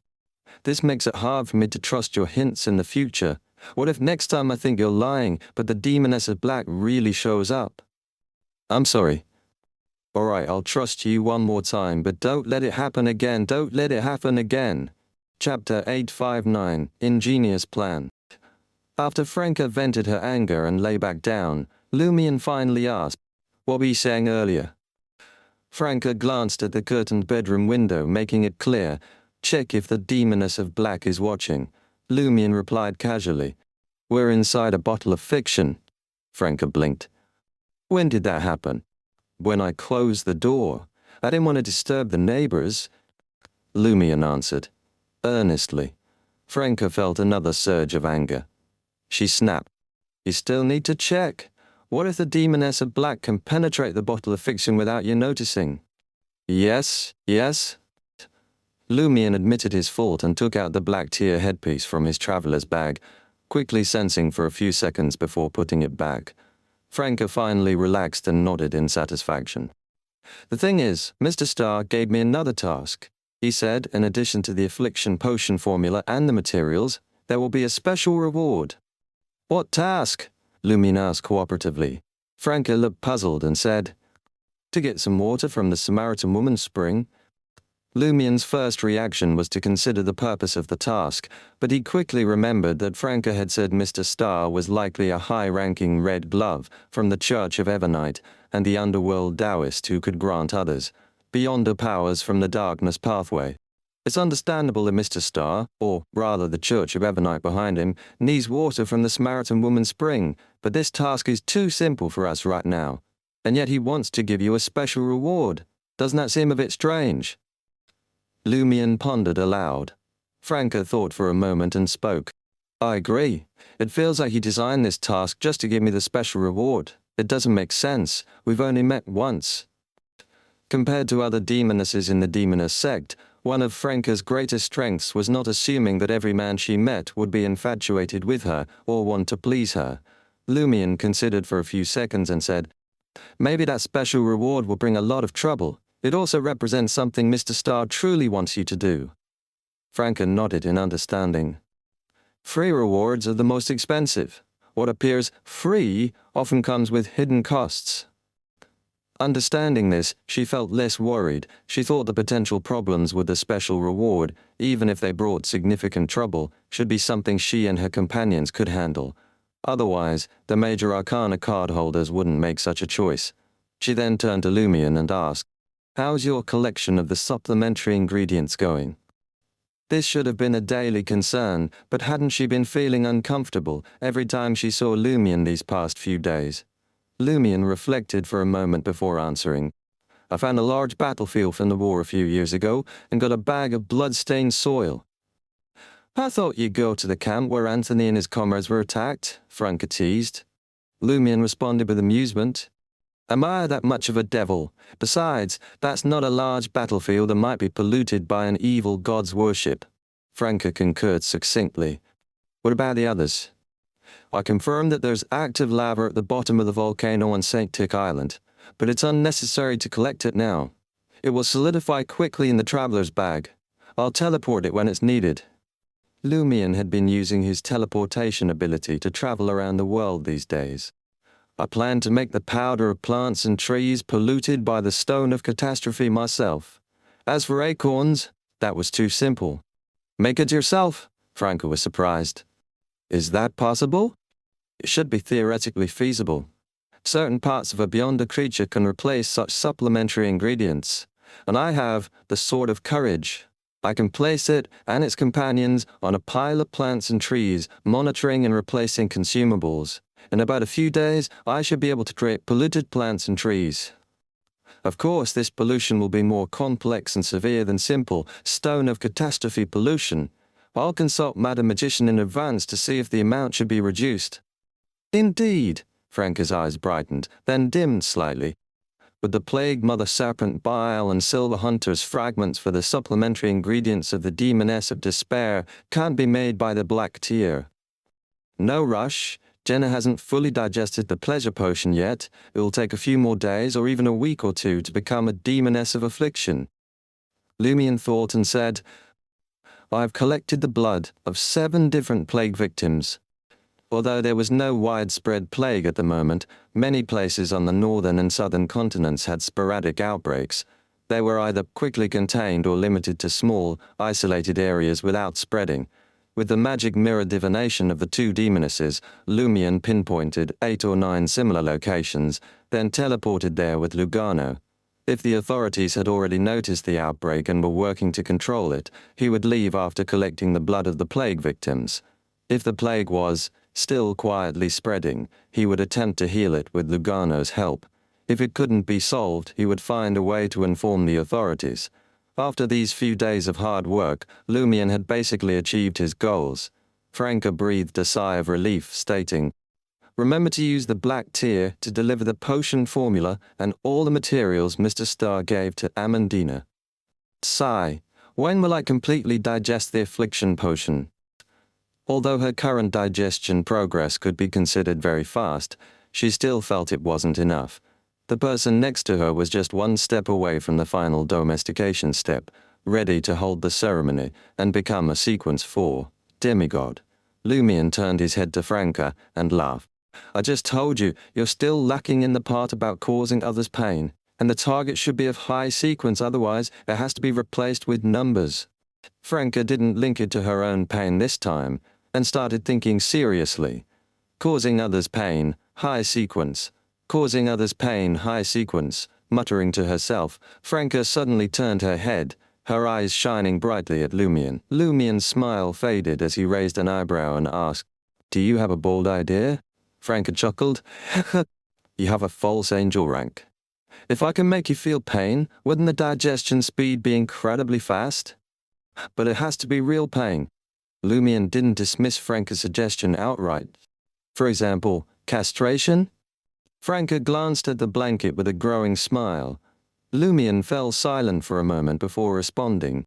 [SPEAKER 1] This makes it hard for me to trust your hints in the future. What if next time I think you're lying, but the Demoness of Black really shows up?" "I'm sorry. Alright, I'll trust you one more time, but don't let it happen again, don't let it happen again." Chapter 859, Ingenious Plan. After Franca vented her anger and lay back down, Lumion finally asked, "What were you saying earlier?" Franca glanced at the curtained bedroom window, making it clear, "Check if the Demoness of Black is watching." Lumion replied casually, "We're inside a bottle of fiction." Franca blinked. "When did that happen?" "When I closed the door. I didn't want to disturb the neighbors." Lumion answered, earnestly. Franca felt another surge of anger. She snapped, "You still need to check. What if the Demoness of Black can penetrate the bottle of fiction without you noticing?" Yes. Lumion admitted his fault and took out the black tear headpiece from his traveler's bag, quickly sensing for a few seconds before putting it back. Franca finally relaxed and nodded in satisfaction. "The thing is, Mr. Starr gave me another task," he said. "In addition to the affliction potion formula and the materials, there will be a special reward." "What task?" Lumion asked cooperatively. Franca looked puzzled and said, "To get some water from the Samaritan woman's spring." Lumion's first reaction was to consider the purpose of the task, but he quickly remembered that Franca had said Mr. Starr was likely a high-ranking red glove from the Church of Evernight and the underworld Taoist who could grant others beyonder powers from the darkness pathway. It's understandable that Mr. Starr, or rather the Church of Ebonite behind him, needs water from the Samaritan woman's spring, but this task is too simple for us right now. And yet he wants to give you a special reward. Doesn't that seem a bit strange? Lumion pondered aloud. Franca thought for a moment and spoke. I agree. It feels like he designed this task just to give me the special reward. It doesn't make sense. We've only met once. Compared to other demonesses in the demoness sect, one of Franca's greatest strengths was not assuming that every man she met would be infatuated with her or want to please her. Lumion considered for a few seconds and said, Maybe that special reward will bring a lot of trouble. It also represents something Mr. Starr truly wants you to do. Franca nodded in understanding. Free rewards are the most expensive. What appears free often comes with hidden costs. Understanding this, she felt less worried. She thought the potential problems with the special reward, even if they brought significant trouble, should be something she and her companions could handle. Otherwise, the major arcana card holders wouldn't make such a choice. She then turned to Lumion and asked, How's your collection of the supplementary ingredients going? This should have been a daily concern, but hadn't she been feeling uncomfortable every time she saw Lumion these past few days? Lumion reflected for a moment before answering. I found a large battlefield from the war a few years ago and got a bag of blood-stained soil. I thought you'd go to the camp where Anthony and his comrades were attacked, Franca teased. Lumion responded with amusement. Am I that much of a devil? Besides, that's not a large battlefield that might be polluted by an evil god's worship. Franca concurred succinctly. What about the others? I confirm that there's active lava at the bottom of the volcano on St. Tick Island, but it's unnecessary to collect it now. It will solidify quickly in the traveler's bag. I'll teleport it when it's needed. Lumion had been using his teleportation ability to travel around the world these days. I planned to make the powder of plants and trees polluted by the stone of catastrophe myself. As for acorns, that was too simple. Make it yourself, Franca was surprised. Is that possible? It should be theoretically feasible. Certain parts of a beyond a creature can replace such supplementary ingredients, and I have the Sword of Courage. I can place it and its companions on a pile of plants and trees, monitoring and replacing consumables. In about a few days, I should be able to create polluted plants and trees. Of course, this pollution will be more complex and severe than simple stone of catastrophe pollution. I'll consult Madam Magician in advance to see if the amount should be reduced. Indeed, Franca's eyes brightened, then dimmed slightly. With the plague mother serpent bile and silver hunter's fragments for the supplementary ingredients of the demoness of despair can't be made by the black tear. No rush. Jenna hasn't fully digested the pleasure potion yet. It will take a few more days or even a week or two to become a demoness of affliction. Lumion thought and said, I've collected the blood of 7 different plague victims. Although there was no widespread plague at the moment, many places on the northern and southern continents had sporadic outbreaks. They were either quickly contained or limited to small, isolated areas without spreading. With the magic mirror divination of the 2 demonesses, Lumion pinpointed 8 or 9 similar locations, then teleported there with Lugano. If the authorities had already noticed the outbreak and were working to control it, he would leave after collecting the blood of the plague victims. If the plague was still quietly spreading, he would attempt to heal it with Lugano's help. If it couldn't be solved, he would find a way to inform the authorities. After these few days of hard work, Lumion had basically achieved his goals. Franca breathed a sigh of relief, stating, Remember to use the black tear to deliver the potion formula and all the materials Mr. Starr gave to Amandina. Sigh. When will I completely digest the affliction potion? Although her current digestion progress could be considered very fast, she still felt it wasn't enough. The person next to her was just one step away from the final domestication step, ready to hold the ceremony and become a Sequence 4 demigod. Lumion turned his head to Franca and laughed. I just told you, you're still lacking in the part about causing others pain, and the target should be of high sequence, otherwise it has to be replaced with numbers. Franca didn't link it to her own pain this time, and started thinking seriously. Causing others pain, high sequence. Causing others pain, high sequence. Muttering to herself, Franca suddenly turned her head. her eyes shining brightly at Lumion. Lumion's smile faded as he raised an eyebrow and asked, "Do you have a bold idea?" Franca chuckled. "You have a false angel rank. If I can make you feel pain, wouldn't the digestion speed be incredibly fast? But it has to be real pain." Lumion didn't dismiss Franca's suggestion outright. "For example, castration?" Franca glanced at the blanket with a growing smile. Lumion fell silent for a moment before responding.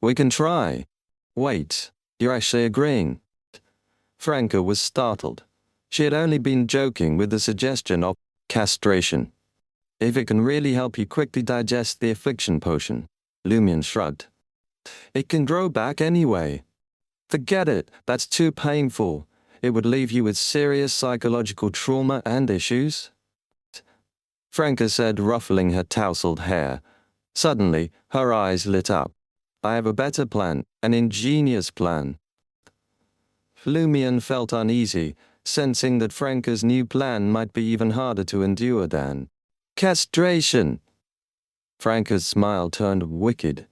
[SPEAKER 1] "We can try." "Wait, you're actually agreeing?" Franca was startled. She had only been joking with the suggestion of castration. "If it can really help you quickly digest the affliction potion." Lumion shrugged. "It can grow back anyway." "Forget it, that's too painful. It would leave you with serious psychological trauma and issues." Franca said, ruffling her tousled hair. Suddenly, her eyes lit up. "I have a better plan, an ingenious plan." Lumion felt uneasy, sensing that Franca's new plan might be even harder to endure than castration. Franca's smile turned wicked.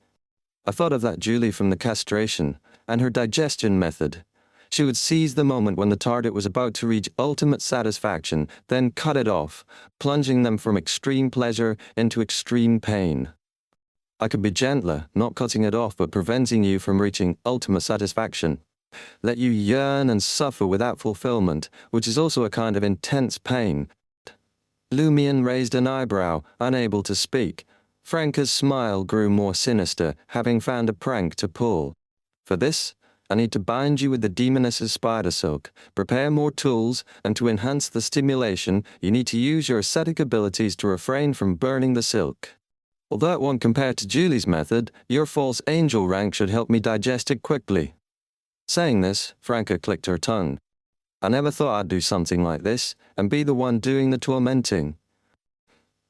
[SPEAKER 1] "I thought of that Julie from the castration, and her digestion method. She would seize the moment when the target was about to reach ultimate satisfaction, then cut it off, plunging them from extreme pleasure into extreme pain. I could be gentler, not cutting it off but preventing you from reaching ultimate satisfaction. Let you yearn and suffer without fulfillment, which is also a kind of intense pain." Lumion raised an eyebrow, unable to speak. Franca's smile grew more sinister, having found a prank to pull. "For this, I need to bind you with the demoness's spider silk, prepare more tools, and to enhance the stimulation, you need to use your ascetic abilities to refrain from burning the silk. Although it won't compare to Julie's method, your false angel rank should help me digest it quickly." Saying this, Franca clicked her tongue. "I never thought I'd do something like this, and be the one doing the tormenting."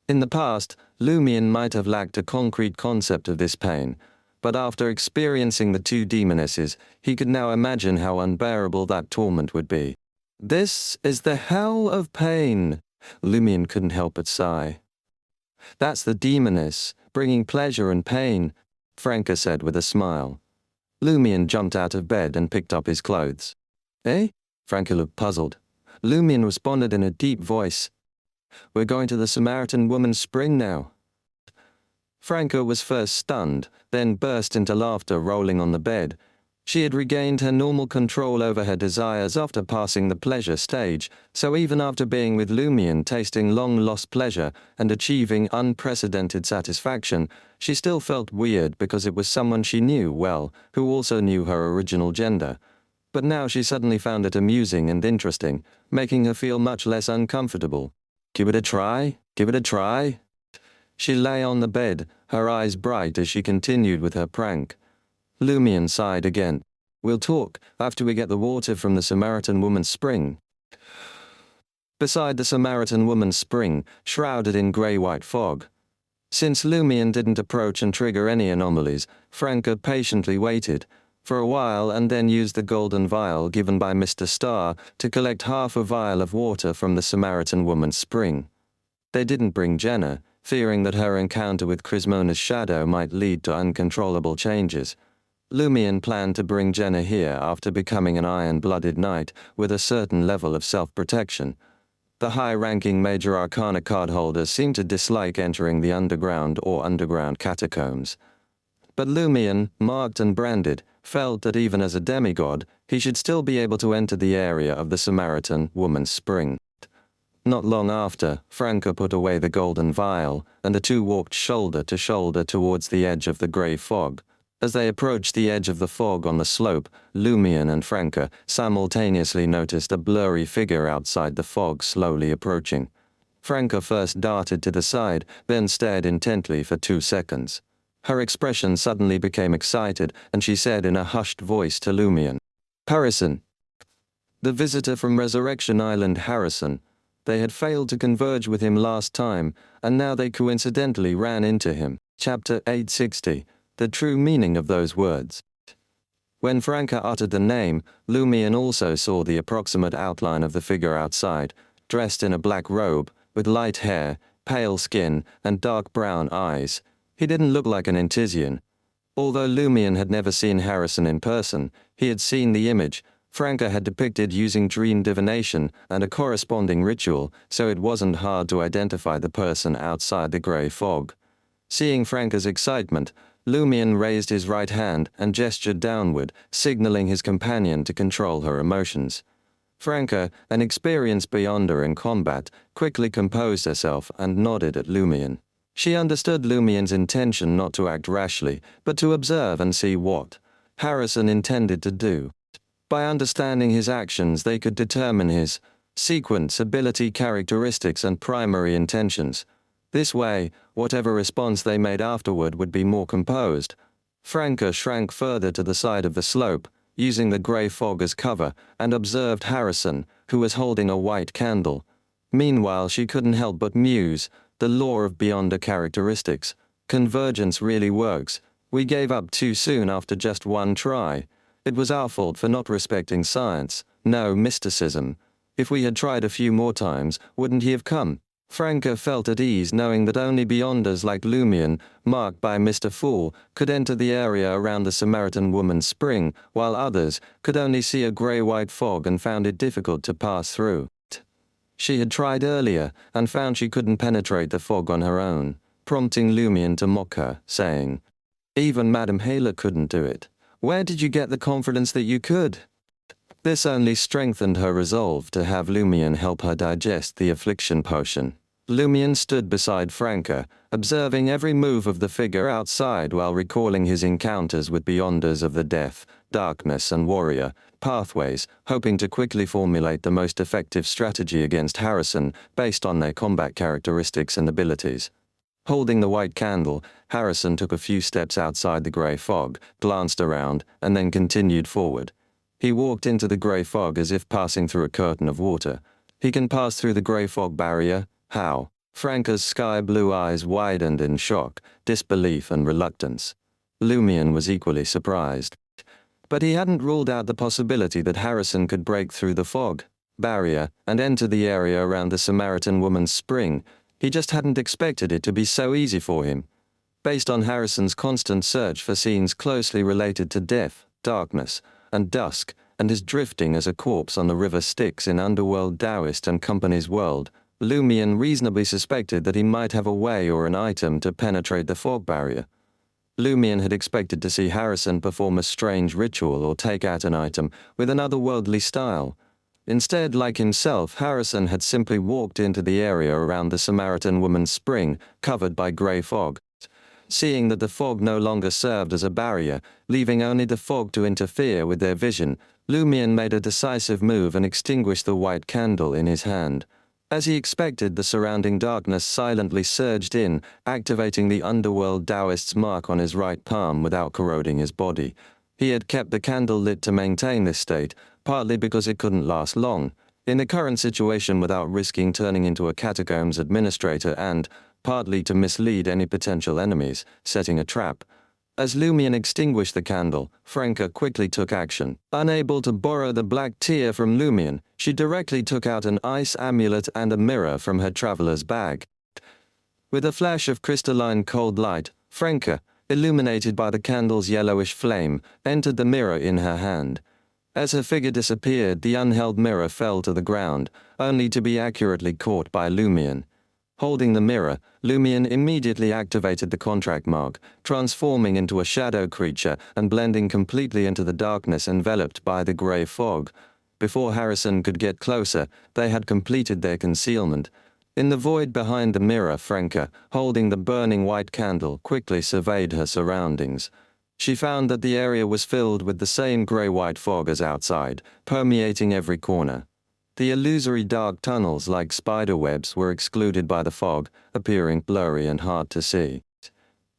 [SPEAKER 1] In the past, Lumion might have lacked a concrete concept of this pain, but after experiencing the two demonesses, he could now imagine how unbearable that torment would be. "This is the hell of pain," Lumion couldn't help but sigh. "That's the demoness, bringing pleasure and pain," Franca said with a smile. Lumion jumped out of bed and picked up his clothes. "Eh?" Franca looked puzzled. Lumion responded in a deep voice. "We're going to the Samaritan Woman's Spring now." Franca was first stunned, then burst into laughter, rolling on the bed. She had regained her normal control over her desires after passing the pleasure stage, so even after being with Lumion, tasting long-lost pleasure and achieving unprecedented satisfaction, she still felt weird because it was someone she knew well, who also knew her original gender. But now she suddenly found it amusing and interesting, making her feel much less uncomfortable. "Give it a try, give it a try." She lay on the bed, her eyes bright as she continued with her prank. Lumion sighed again. "We'll talk after we get the water from the Samaritan Woman's Spring." Beside the Samaritan Woman's Spring, shrouded in grey-white fog. Since Lumion didn't approach and trigger any anomalies, Franca patiently waited for a while and then used the golden vial given by Mr. Starr to collect half a vial of water from the Samaritan Woman's Spring. They didn't bring Jenna, fearing that her encounter with Crismona's shadow might lead to uncontrollable changes. Lumion planned to bring Jenna here after becoming an iron-blooded knight with a certain level of self-protection. The high-ranking Major Arcana card holders seemed to dislike entering the underground or underground catacombs. But Lumion, marked and branded, felt that even as a demigod, he should still be able to enter the area of the Samaritan Woman's Spring. Not long after, Franca put away the golden vial, and the two walked shoulder to shoulder towards the edge of the grey fog. As they approached the edge of the fog on the slope, Lumion and Franca simultaneously noticed a blurry figure outside the fog slowly approaching. Franca first darted to the side, then stared intently for 2 seconds. Her expression suddenly became excited, and she said in a hushed voice to Lumion, "Harrison." The visitor from Resurrection Island, Harrison. They had failed to converge with him last time, and now they coincidentally ran into him. Chapter 860. The true meaning of those words. When Franca uttered the name, Lumion also saw the approximate outline of the figure outside, dressed in a black robe, with light hair, pale skin, and dark brown eyes. He didn't look like an Intisian. Although Lumion had never seen Harrison in person, he had seen the image Franca had depicted using dream divination and a corresponding ritual, so it wasn't hard to identify the person outside the grey fog. Seeing Franca's excitement, Lumion raised his right hand and gestured downward, signaling his companion to control her emotions. Franca, an experienced beyonder in combat, quickly composed herself and nodded at Lumion. She understood Lumion's intention not to act rashly, but to observe and see what Harrison intended to do. By understanding his actions, they could determine his sequence, ability, characteristics, and primary intentions. This way, whatever response they made afterward would be more composed. Franca shrank further to the side of the slope, using the grey fog as cover, and observed Harrison, who was holding a white candle. Meanwhile, she couldn't help but muse, the law of beyonder characteristics. Convergence really works. We gave up too soon after just one try. It was our fault for not respecting science. No mysticism. If we had tried a few more times, wouldn't he have come? Franca felt at ease knowing that only beyonders like Lumion, marked by Mr. Fool, could enter the area around the Samaritan woman's spring, while others could only see a grey-white fog and found it difficult to pass through. She had tried earlier and found she couldn't penetrate the fog on her own, prompting Lumion to mock her, saying, "Even Madame Haler couldn't do it. Where did you get the confidence that you could?" This only strengthened her resolve to have Lumion help her digest the affliction potion. Lumion stood beside Franca, observing every move of the figure outside while recalling his encounters with beyonders of the death, darkness, and warrior pathways, hoping to quickly formulate the most effective strategy against Harrison based on their combat characteristics and abilities. Holding the white candle, Harrison took a few steps outside the grey fog, glanced around, and then continued forward. He walked into the grey fog as if passing through a curtain of water. He can pass through the grey fog barrier? How? Franca's sky-blue eyes widened in shock, disbelief, and reluctance. Lumion was equally surprised. But he hadn't ruled out the possibility that Harrison could break through the fog barrier and enter the area around the Samaritan woman's spring. He just hadn't expected it to be so easy for him. Based on Harrison's constant search for scenes closely related to death, darkness, and dusk, and his drifting as a corpse on the river Styx in Underworld Taoist and Company's world, Lumion reasonably suspected that he might have a way or an item to penetrate the fog barrier. Lumion had expected to see Harrison perform a strange ritual or take out an item with an otherworldly style. Instead, like himself, Harrison had simply walked into the area around the Samaritan woman's spring, covered by grey fog. Seeing that the fog no longer served as a barrier, leaving only the fog to interfere with their vision, Lumion made a decisive move and extinguished the white candle in his hand. As he expected, the surrounding darkness silently surged in, activating the underworld Taoist's mark on his right palm without corroding his body. He had kept the candle lit to maintain this state, partly because it couldn't last long, in the current situation without risking turning into a catacombs administrator, and partly to mislead any potential enemies, setting a trap. As Lumion extinguished the candle, Franca quickly took action. Unable to borrow the black tear from Lumion, she directly took out an ice amulet and a mirror from her traveler's bag. With a flash of crystalline cold light, Franca, illuminated by the candle's yellowish flame, entered the mirror in her hand. As her figure disappeared, the unheld mirror fell to the ground, only to be accurately caught by Lumion. Holding the mirror, Lumion immediately activated the contract mark, transforming into a shadow creature and blending completely into the darkness enveloped by the grey fog. Before Harrison could get closer, they had completed their concealment. In the void behind the mirror, Franca, holding the burning white candle, quickly surveyed her surroundings. She found that the area was filled with the same grey-white fog as outside, permeating every corner. The illusory dark tunnels like spiderwebs were excluded by the fog, appearing blurry and hard to see.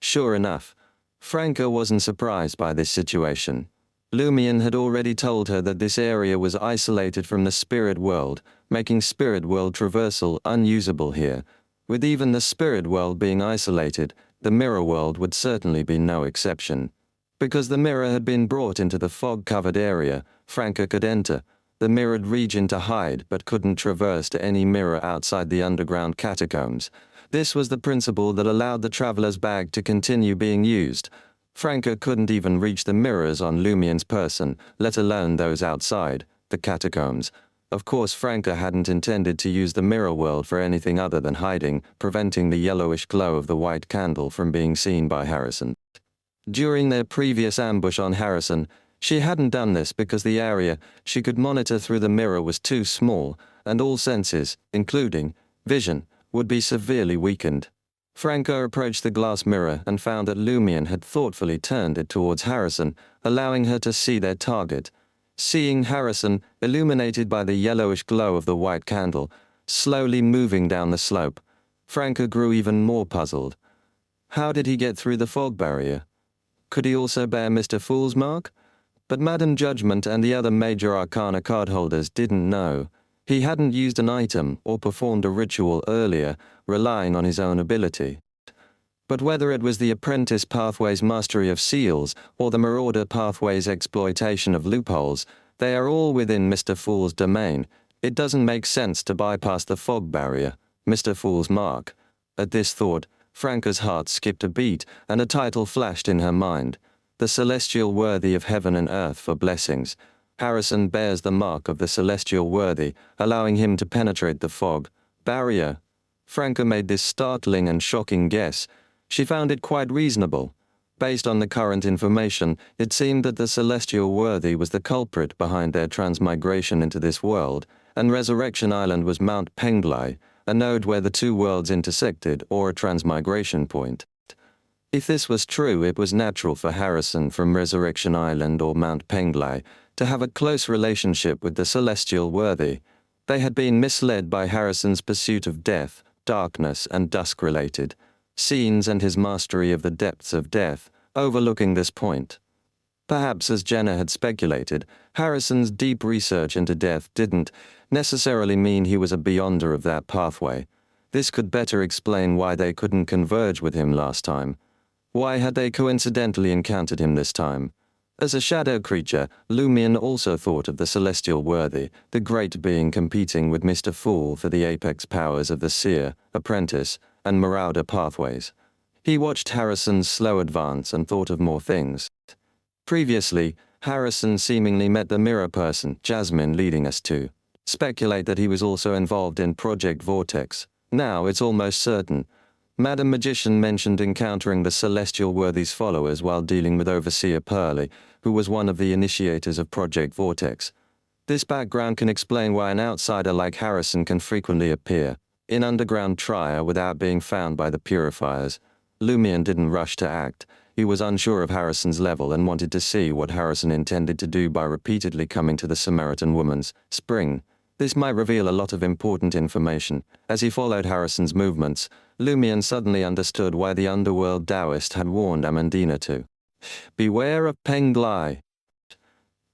[SPEAKER 1] Sure enough, Franca wasn't surprised by this situation. Lumion had already told her that this area was isolated from the spirit world, making spirit world traversal unusable here. With even the spirit world being isolated, the mirror world would certainly be no exception. Because the mirror had been brought into the fog-covered area, Franca could enter the mirrored region to hide, but couldn't traverse to any mirror outside the underground catacombs. This was the principle that allowed the traveler's bag to continue being used. Franca couldn't even reach the mirrors on Lumien's person, let alone those outside, the catacombs. Of course, Franca hadn't intended to use the mirror world for anything other than hiding, preventing the yellowish glow of the white candle from being seen by Harrison. During their previous ambush on Harrison, she hadn't done this because the area she could monitor through the mirror was too small, and all senses, including vision, would be severely weakened. Franca approached the glass mirror and found that Lumien had thoughtfully turned it towards Harrison, allowing her to see their target. Seeing Harrison, illuminated by the yellowish glow of the white candle, slowly moving down the slope, Franca grew even more puzzled. How did he get through the fog barrier? Could he also bear Mr. Fool's mark? But Madame Judgment and the other major arcana cardholders didn't know. He hadn't used an item or performed a ritual earlier, relying on his own ability. But whether it was the Apprentice Pathway's mastery of seals or the Marauder Pathway's exploitation of loopholes, they are all within Mr. Fool's domain. It doesn't make sense to bypass the fog barrier, Mr. Fool's mark. At this thought, Franca's heart skipped a beat and a title flashed in her mind. The Celestial Worthy of Heaven and Earth for Blessings. Harrison bears the mark of the Celestial Worthy, allowing him to penetrate the fog barrier. Franca made this startling and shocking guess. She found it quite reasonable. Based on the current information, it seemed that the Celestial Worthy was the culprit behind their transmigration into this world, and Resurrection Island was Mount Penglai, a node where the two worlds intersected, or a transmigration point. If this was true, it was natural for Harrison from Resurrection Island or Mount Penglai to have a close relationship with the Celestial Worthy. They had been misled by Harrison's pursuit of death, darkness, and dusk-related scenes and his mastery of the depths of death, overlooking this point. Perhaps, as Jenna had speculated, Harrison's deep research into death didn't necessarily mean he was a beyonder of that pathway. This could better explain why they couldn't converge with him last time. Why had they coincidentally encountered him this time? As a shadow creature, Lumien also thought of the Celestial Worthy, the great being competing with Mr. Fool for the apex powers of the Seer, Apprentice, and Marauder pathways. He watched Harrison's slow advance and thought of more things. Previously, Harrison seemingly met the mirror person, Jasmine, leading us to speculate that he was also involved in Project Vortex. Now it's almost certain. Madam Magician mentioned encountering the Celestial Worthy's followers while dealing with Overseer Pearly, who was one of the initiators of Project Vortex. This background can explain why an outsider like Harrison can frequently appear in underground Trier without being found by the purifiers. Lumien didn't rush to act. He was unsure of Harrison's level and wanted to see what Harrison intended to do by repeatedly coming to the Samaritan woman's spring. This might reveal a lot of important information. As he followed Harrison's movements, Lumien suddenly understood why the underworld Taoist had warned Amandina to beware of Penglai.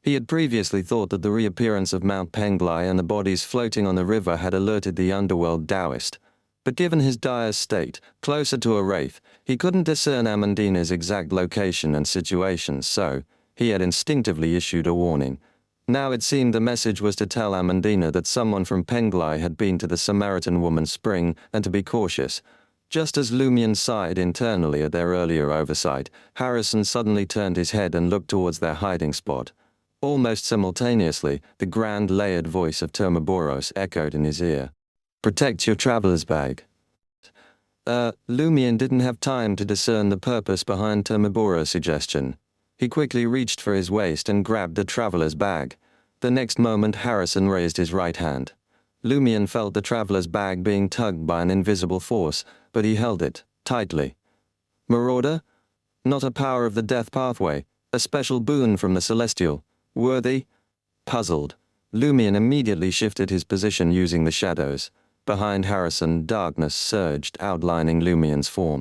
[SPEAKER 1] He had previously thought that the reappearance of Mount Penglai and the bodies floating on the river had alerted the underworld Taoist. But given his dire state, closer to a wraith, he couldn't discern Amandina's exact location and situation, so he had instinctively issued a warning. Now it seemed the message was to tell Amandina that someone from Penglai had been to the Samaritan woman's spring and to be cautious. Just as Lumien sighed internally at their earlier oversight, Harrison suddenly turned his head and looked towards their hiding spot. Almost simultaneously, the grand layered voice of Termaboros echoed in his ear. Protect your traveler's bag. Lumien didn't have time to discern the purpose behind Termaboros' suggestion. He quickly reached for his waist and grabbed the traveler's bag. The next moment, Harrison raised his right hand. Lumien felt the traveler's bag being tugged by an invisible force, but he held it tightly. Marauder? Not a power of the death pathway, a special boon from the Celestial Worthy? Puzzled, Lumien immediately shifted his position using the shadows. Behind Harrison, darkness surged, outlining Lumien's form.